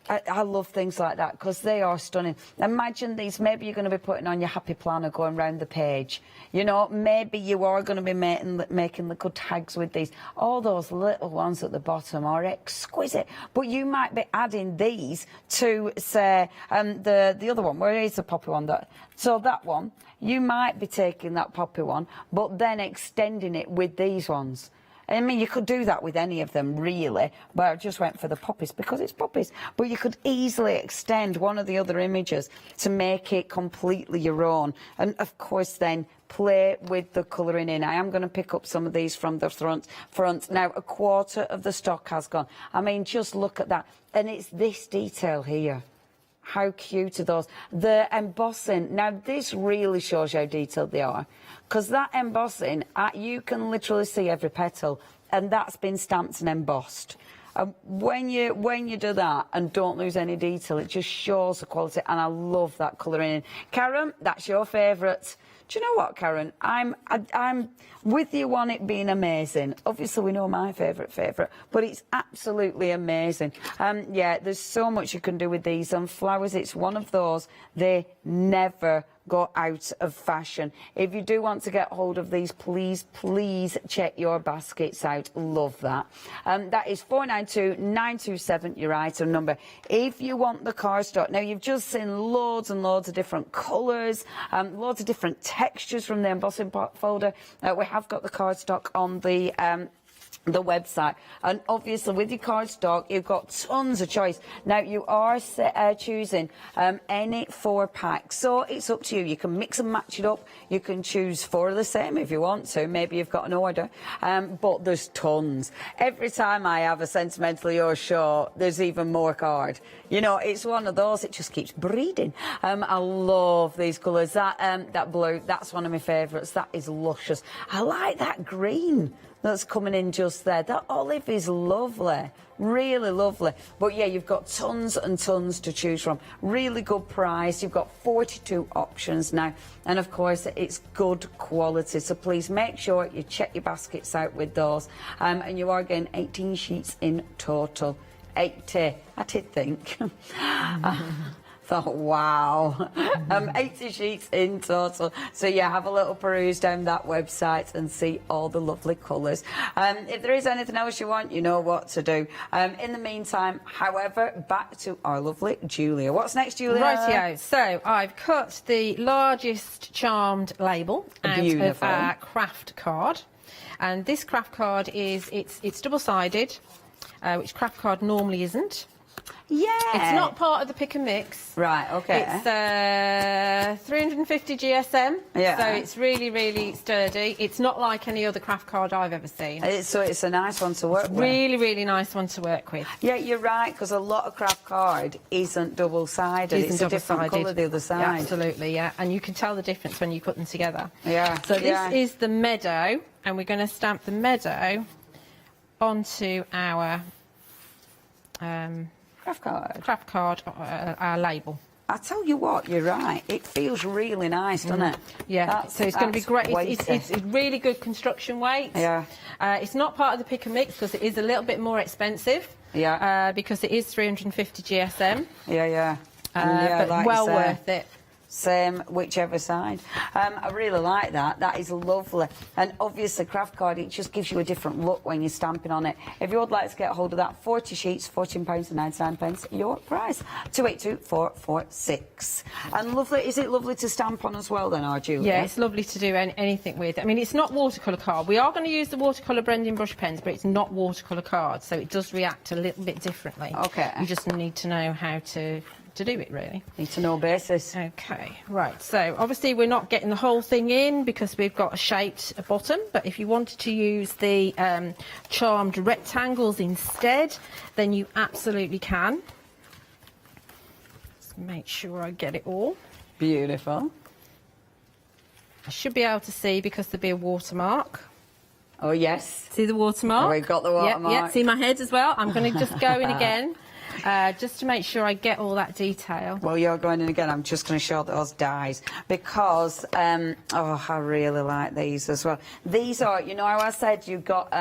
I love things like that because they are stunning. Imagine these, maybe you're going to be putting on your happy planner going round the page. You know, maybe you are going to be making little tags with these. All those little ones at the bottom are exquisite. But you might be adding these to, say, the other one. Where is the poppy one? So that one, you might be taking that poppy one, but then extending it with these ones. I mean, you could do that with any of them, really, but I just went for the poppies because it's poppies. But you could easily extend one of the other images to make it completely your own. And, of course, then play with the colouring in. I am going to pick up some of these from the front. Now, a quarter of the stock has gone. I mean, just look at that. And it's this detail here. How cute are those? The embossing. Now, this really shows you how detailed they are. Because that embossing, you can literally see every petal. And that's been stamped and embossed. When you do that and don't lose any detail, it just shows the quality. And I love that colouring. Karen, that's your favourite. Do you know what, Karen? I'm with you on it being amazing. Obviously, we know my favourite, but it's absolutely amazing. Yeah, there's so much you can do with these. And flowers, it's one of those, they never go out of fashion. If you do want to get hold of these, please check your baskets out. Love that. That is 492927, your item number. If you want the cardstock, now you've just seen loads and loads of different colours, loads of different textures from the embossing folder. We have got the cardstock on the website, and obviously with your cardstock you've got tons of choice. Now you are choosing any 4-pack, so it's up to you. You can mix and match it up. You can choose 4 of the same if you want to. Maybe you've got an order, but there's tons. Every time I have a Sentimental Yours show, there's even more card. You know, it's one of those, it just keeps breeding. I love these colours. That blue, that's one of my favourites. That is luscious. I like that green that's coming in just there. That olive is lovely, really lovely. But yeah, you've got tons and tons to choose from. Really good price. You've got 42 options now, and of course it's good quality, so please make sure you check your baskets out with those. And you are getting 18 sheets in total. 80, I did think. Thought, wow, 80 sheets in total. So yeah, have a little peruse down that website and see all the lovely colours. If there is anything else you want, you know what to do. In the meantime, however, back to our lovely Julia. What's next, Julia? Rightio. So I've cut the largest charmed label out of our craft card, and this craft card is it's double-sided, which craft card normally isn't. Yeah. It's not part of the pick and mix. Right, okay. It's 350 GSM, yeah. So it's really, really sturdy. It's not like any other craft card I've ever seen. So it's a nice one to work with. Really, really nice one to work with. Yeah, you're right, because a lot of craft card isn't double-sided. It's a different colour the other side. Yeah, absolutely, yeah. And you can tell the difference when you put them together. Yeah. So this is the meadow, and we're going to stamp the meadow onto our craft card, our label. I tell you what, you're right. It feels really nice, doesn't it? Yeah, so it's going to be great. It's really good construction weight. Yeah. It's not part of the pick and mix because it is a little bit more expensive. Yeah. Because it is 350 GSM. Yeah. And but well worth it. Same, whichever side. I really like that. That is lovely. And obviously, craft card, it just gives you a different look when you're stamping on it. If you would like to get hold of that, 40 sheets, £14.99, your price, 282446. And lovely, is it lovely to stamp on as well then, Julia? Yeah, it's lovely to do anything with. I mean, it's not watercolour card. We are going to use the watercolour blending brush pens, but it's not watercolour card, so it does react a little bit differently. Okay. You just need to know how to do it, really. Need to know basis. Okay, right, so obviously we're not getting the whole thing in because we've got a shaped bottom, but if you wanted to use the charmed rectangles instead, then you absolutely can. Just make sure I get it all. Beautiful. I should be able to see because there'll be a watermark. Oh, yes. See the watermark? Oh, we've got the watermark. Yeah, see my head as well? I'm going to just go in again. Just to make sure I get all that detail. Well, you're going in again. I'm just going to show those dies because, oh, I really like these as well. These are, you know how I said you've got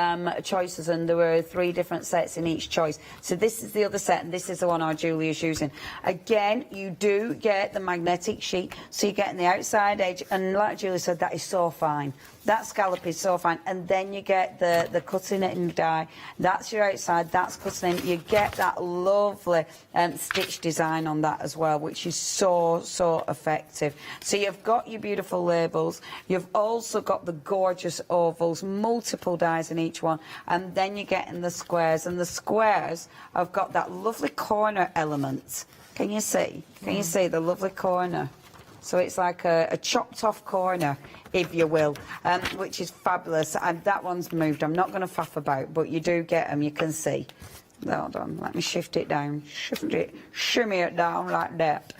choices and there were 3 different sets in each choice. So this is the other set and this is the one our Julia's using. Again, you do get the magnetic sheet, so you're getting the outside edge, and like Julia said, that is so fine. That scallop is so fine, and then you get the cutting it in die. That's your outside, that's cutting in. You get that lovely stitch design on that as well, which is so effective. So you've got your beautiful labels, you've also got the gorgeous ovals, multiple dies in each one, and then you're getting the squares, and the squares have got that lovely corner element. Can you see? Can you see the lovely corner? So it's like a chopped off corner, if you will, which is fabulous. And that one's moved. I'm not going to faff about, but you do get them, you can see. Hold on, let me shift it down. Shift it, shimmy it down like that.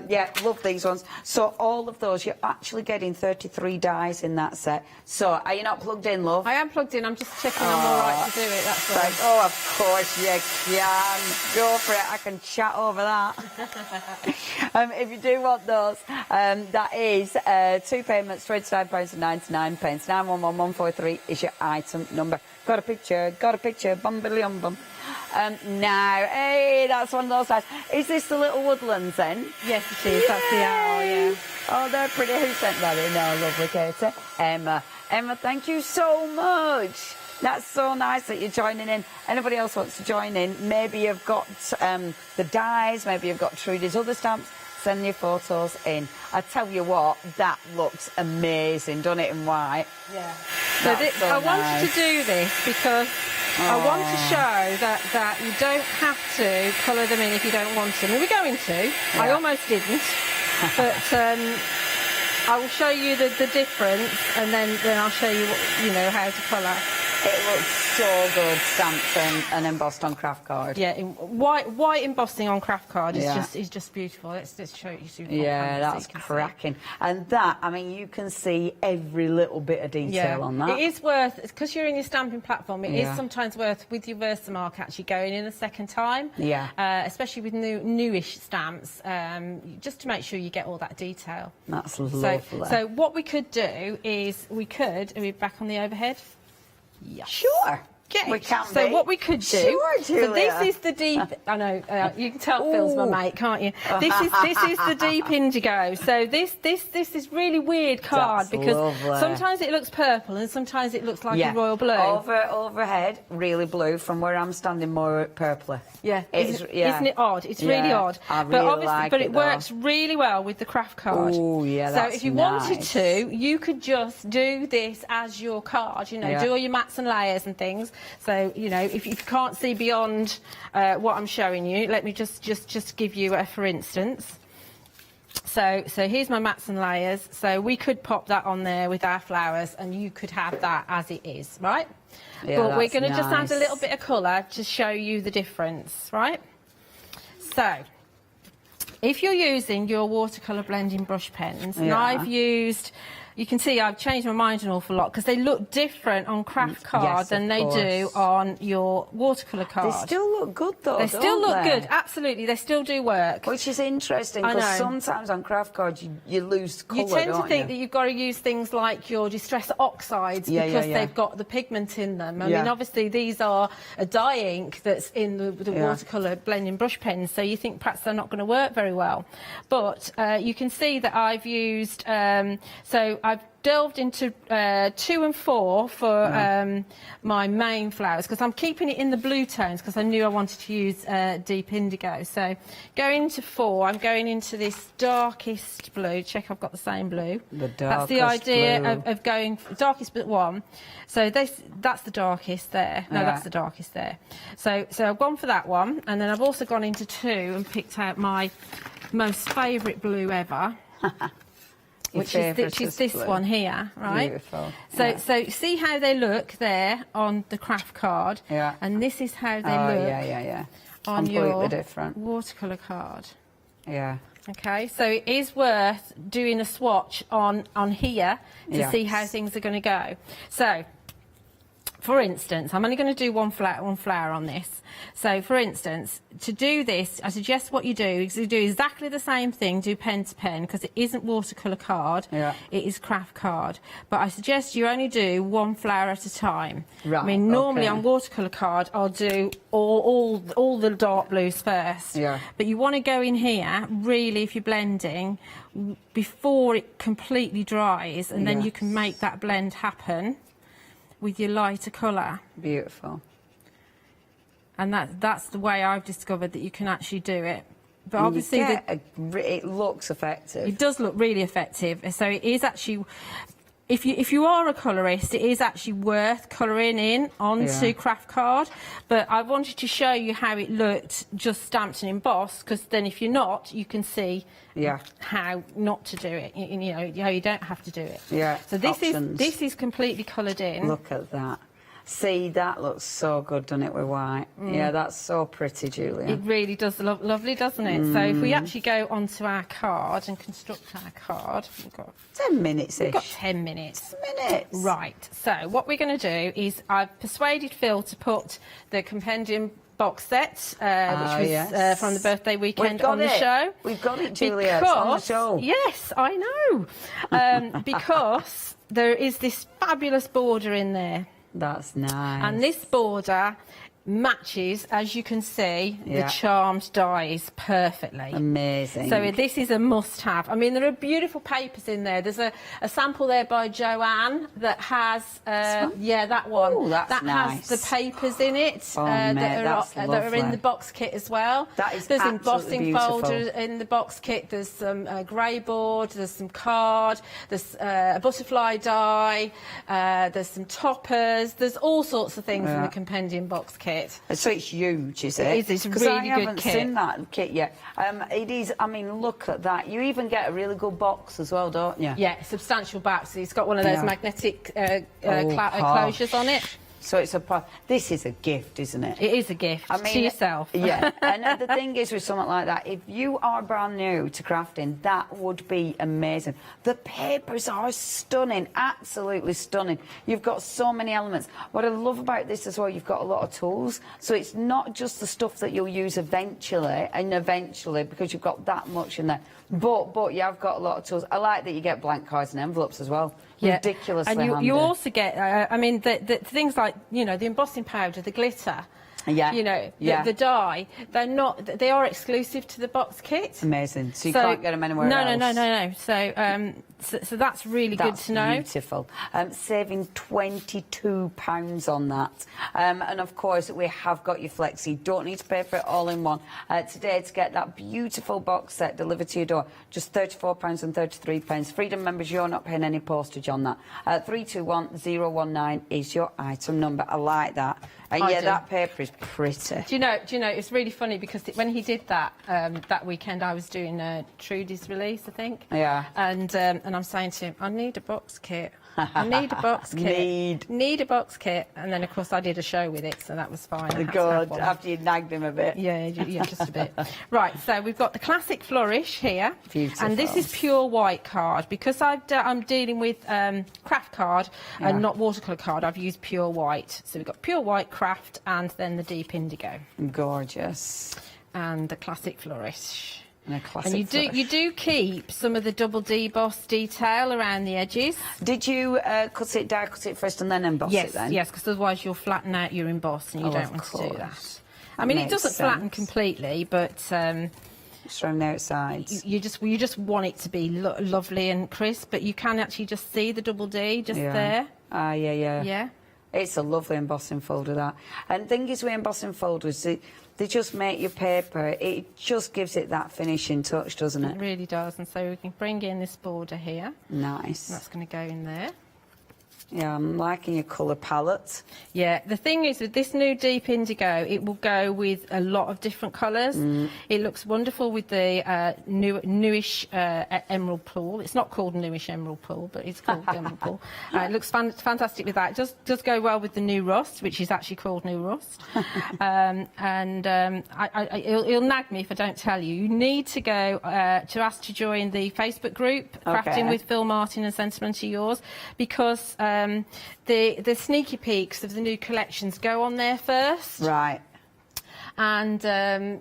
Yeah, love these ones. So all of those, you're actually getting 33 dies in that set. So are you not plugged in, love? I am plugged in. I'm just checking I'm all right to do it, that's all. Right. Oh, of course you can. Go for it. I can chat over that. If you do want those, that is 2 payments, £29.99. 911143 is your item number. Got a picture, bum-billy-um-bum. Now, hey, that's one of those times. Is this the little woodlands then? Yes, it is. That's the owl, yeah. Oh, they're pretty. Who sent that in? Oh, lovely, Katie. Emma. Emma, thank you so much. That's so nice that you're joining in. Anybody else wants to join in? Maybe you've got the dies, maybe you've got Trudy's other stamps. Send your photos in. I tell you what, that looks amazing, doesn't it, in white? Yeah. So I wanted to do this because I want to show that you don't have to colour them in if you don't want to. I mean, we're going to. Yeah. I almost didn't. But I will show you the difference, and then I'll show you, how to colour. It looks so good, stamped and embossed on craft card. Yeah, white embossing on craft card is just beautiful. Let's show you. Yeah, that's cracking. And that, I mean, you can see every little bit of detail on that. It is worth, because you're in your stamping platform, it is sometimes worth, with your Versamark, actually going in a second time. Yeah. Especially with newish stamps, just to make sure you get all that detail. That's lovely. So what we could do is are we back on the overhead? Yeah. Sure. We can so what we could do, sure, Julia. so this is the deep, I know, you can tell Phil's my mate, can't you? This is the deep indigo. So this is really weird card. That's because lovely. sometimes it looks purple and sometimes it looks like a royal blue. Overhead, really blue. From where I'm standing, more purpley. Yeah, isn't it odd? It's really odd. I really but it works really well with the craft card. Oh, yeah, that's So if you wanted to, you could just do this as your card, do all your mats and layers and things. So, if you can't see beyond what I'm showing you, let me just give you a for instance. So here's my mats and layers. So we could pop that on there with our flowers and you could have that as it is, right? Yeah, but we're going to just add nice. a little bit of colour to show you the difference, right? So if you're using your watercolour blending brush pens, and I've used... You can see I've changed my mind an awful lot because they look different on craft card than they do on your watercolour card. They still look good though, They still look good, absolutely. They still do work. Which is interesting because sometimes on craft cards you lose colour, You tend to think that you've got to use things like your distress oxides because they've got the pigment in them. I mean, obviously these are a dye ink that's in the watercolour blending brush pens, so you think perhaps they're not going to work very well. But you can see that I've used... I've delved into 2 and 4 for my main flowers because I'm keeping it in the blue tones because I knew I wanted to use deep indigo. So going into 4, I'm going into this darkest blue. Check I've got the same blue. That's the idea of going darkest but 1. So that's the darkest there. No, that's the darkest there. So I've gone for that one, and then I've also gone into 2 and picked out my most favourite blue ever. Which is this one here, right? Beautiful. So see how they look there on the craft card, and this is how they look on your watercolour card. Yeah. Okay, so it is worth doing a swatch on here to see how things are going to go. So, for instance, I'm only going to do one flower on this. So, for instance, to do this, I suggest what you do is you do exactly the same thing, do pen to pen, because it isn't watercolour card, it is craft card. But I suggest you only do one flower at a time. Right, I mean, normally on watercolour card, I'll do all the dark blues first. But you want to go in here, really, if you're blending, before it completely dries, and then you can make that blend happen with your lighter colour. Beautiful. And that's the way I've discovered that you can actually do it. But obviously it looks effective. It does look really effective. So it is actually, if you are a colourist, it is actually worth colouring in onto craft card. But I wanted to show you how it looked just stamped and embossed, because then if you're not, you can see how not to do it. How you don't have to do it. So this is completely coloured in. Look at that. See, that looks so good, doesn't it, with white? Yeah, that's so pretty, Julia. It really does look lovely, doesn't it? So if we actually go onto our card and construct our card, we've got 10 minutes-ish. We've got 10 minutes. 10 minutes. Right. So what we're going to do is I've persuaded Phil to put the compendium box set, which was from the birthday weekend on the show. We've got it, Julia. It's on the show. Yes, I know. Because there is this fabulous border in there. That's nice. And this border matches, as you can see, the charmed dies perfectly. Amazing. So this is a must-have. I mean, there are beautiful papers in there. There's a sample there by Joanne that has, that one. Oh, that's that nice. has the papers in it that's that are in the box kit as well. That is There's absolutely embossing beautiful. folders in the box kit. There's some grey board. There's some card. There's a butterfly die. There's some toppers. There's all sorts of things in the compendium box kit. So it's huge, is it? It is. It's a Because really I good haven't kit. seen that kit yet. It is. I mean, look at that. You even get a really good box as well, don't you? Yeah, substantial back. So it's got one of those magnetic posh. closures on it. So it's this is a gift, isn't it? It is a gift to yourself. Yeah, and the thing is with something like that, if you are brand new to crafting, that would be amazing. The papers are stunning, absolutely stunning. You've got so many elements. What I love about this as well, you've got a lot of tools. So it's not just the stuff that you'll use eventually, because you've got that much in there. But you have got a lot of tools. I like that you get blank cards and envelopes as well. Yeah. Ridiculously and handy. you also get, I mean, the things like, you know, the embossing powder, the glitter, you know, the dye, they are exclusive to the box kit. Amazing. So you can't get them anywhere else. No. So that's really good to know. Beautiful. Saving £22 on that. And of course, we have got your flexi. You don't need to pay for it all in one. Today, to get that beautiful box set delivered to your door, just £34.33. Freedom members, you're not paying any postage on that. 321019 is your item number. I like that. And that paper is pretty. Do you know? It's really funny because when he did that that weekend, I was doing Trudy's release, I think. Yeah. And I'm saying to him, I need a box kit. I need a box kit. Need a box kit. And then, of course, I did a show with it, so that was fine. Good. After you nagged him a bit. Yeah, just a bit. Right, so we've got the classic flourish here. Beautiful. And this is pure white card. Because I'm dealing with craft card and not watercolour card, I've used pure white. So we've got pure white craft and then the deep indigo. Gorgeous. And the classic flourish. And you do keep some of the double deboss detail around the edges. Did you cut it first and then emboss it then? Yes, because otherwise you'll flatten out your emboss and you don't want to do that. I mean, it doesn't flatten completely, but just around the outsides. You just want it to be lovely and crisp, but you can actually just see the double D there. Yeah. It's a lovely embossing folder, that. And the thing is with embossing folders, they just make your paper, it just gives it that finishing touch, doesn't it? It really does. And so we can bring in this border here. Nice. That's going to go in there. Yeah, I'm liking your colour palette. Yeah, the thing is with this new deep indigo, it will go with a lot of different colours. It looks wonderful with the newish emerald pool. It's not called newish emerald pool, but it's called emerald pool. It looks fantastic with that. It does go well with the new rust, which is actually called new rust. He'll nag me if I don't tell you. You need to go to ask to join the Facebook group, Crafting with Phil Martin and Sentimental Yours, because the sneaky peeks of the new collections go on there first. Right. And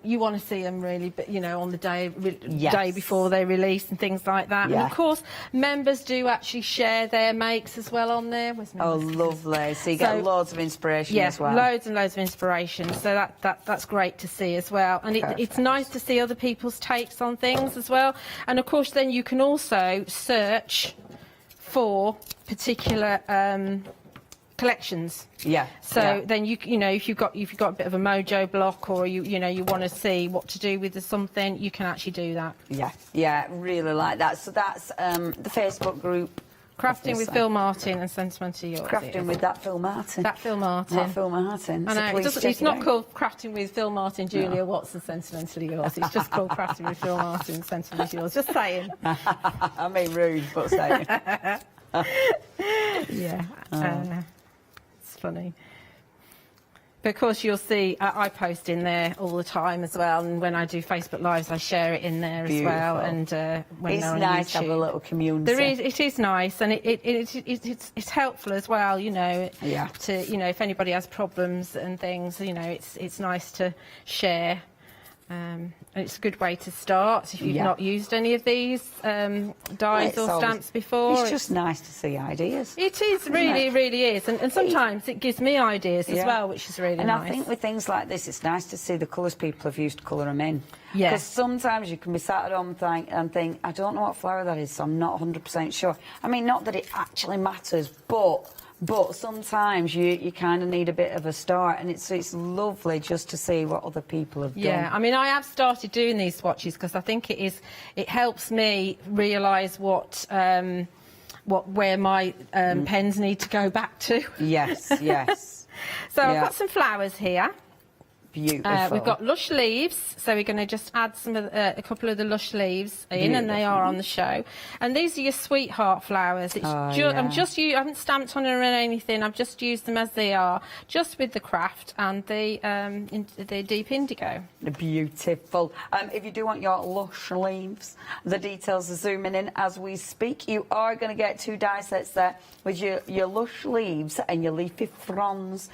you want to see them really, you know, on the day before they release and things like that. Yeah. And of course, members do actually share their makes as well on there. Oh, lovely! So you get loads of inspiration as well. Loads and loads of inspiration. So that's great to see as well. And it's nice to see other people's takes on things as well. And of course, then you can also search for particular collections. Yeah. So then you know if you've got a bit of a mojo block, or you want to see what to do with something, you can actually do that. Yeah, really like that. So that's the Facebook group. Crafting with Phil Martin and Sentimental Yours. Crafting with that Phil Martin. That Phil Martin. That Phil Martin. I know, it's not called Crafting with Phil Martin, Julia Watson, Sentimental Yours. It's just called Crafting with Phil Martin, Sentimental Yours. Just saying. I mean, rude, but saying. It's funny. But of course, you'll see I post in there all the time as well, and when I do Facebook Lives, I share it in there as well. And when it's they're on nice YouTube, to have a little community. It is nice, and it's helpful as well. You know, to if anybody has problems and things, you know, it's nice to share And it's a good way to start if you've not used any of these dies or stamps before. It's just nice to see ideas. It is, really, really is. And sometimes it gives me ideas as well, which is really nice. And I think with things like this, it's nice to see the colours people have used to colour them in. Yeah. Because sometimes you can be sat at home and think, I don't know what flower that is, so I'm not 100% sure. I mean, not that it actually matters, but sometimes you kind of need a bit of a start, and it's lovely just to see what other people have done. Yeah, I mean, I have started doing these swatches because I think it helps me realise where my pens need to go back to. Yes, yes. So I've got some flowers here. Beautiful. We've got lush leaves, so we're going to just add a couple of the lush leaves in, and they are on the show. And these are your sweetheart flowers. It's I haven't stamped on them or anything. I've just used them as they are, just with the craft and the deep indigo. Beautiful. If you do want your lush leaves, the details are zooming in as we speak. You are going to get 2 die sets there with your lush leaves and your leafy fronds.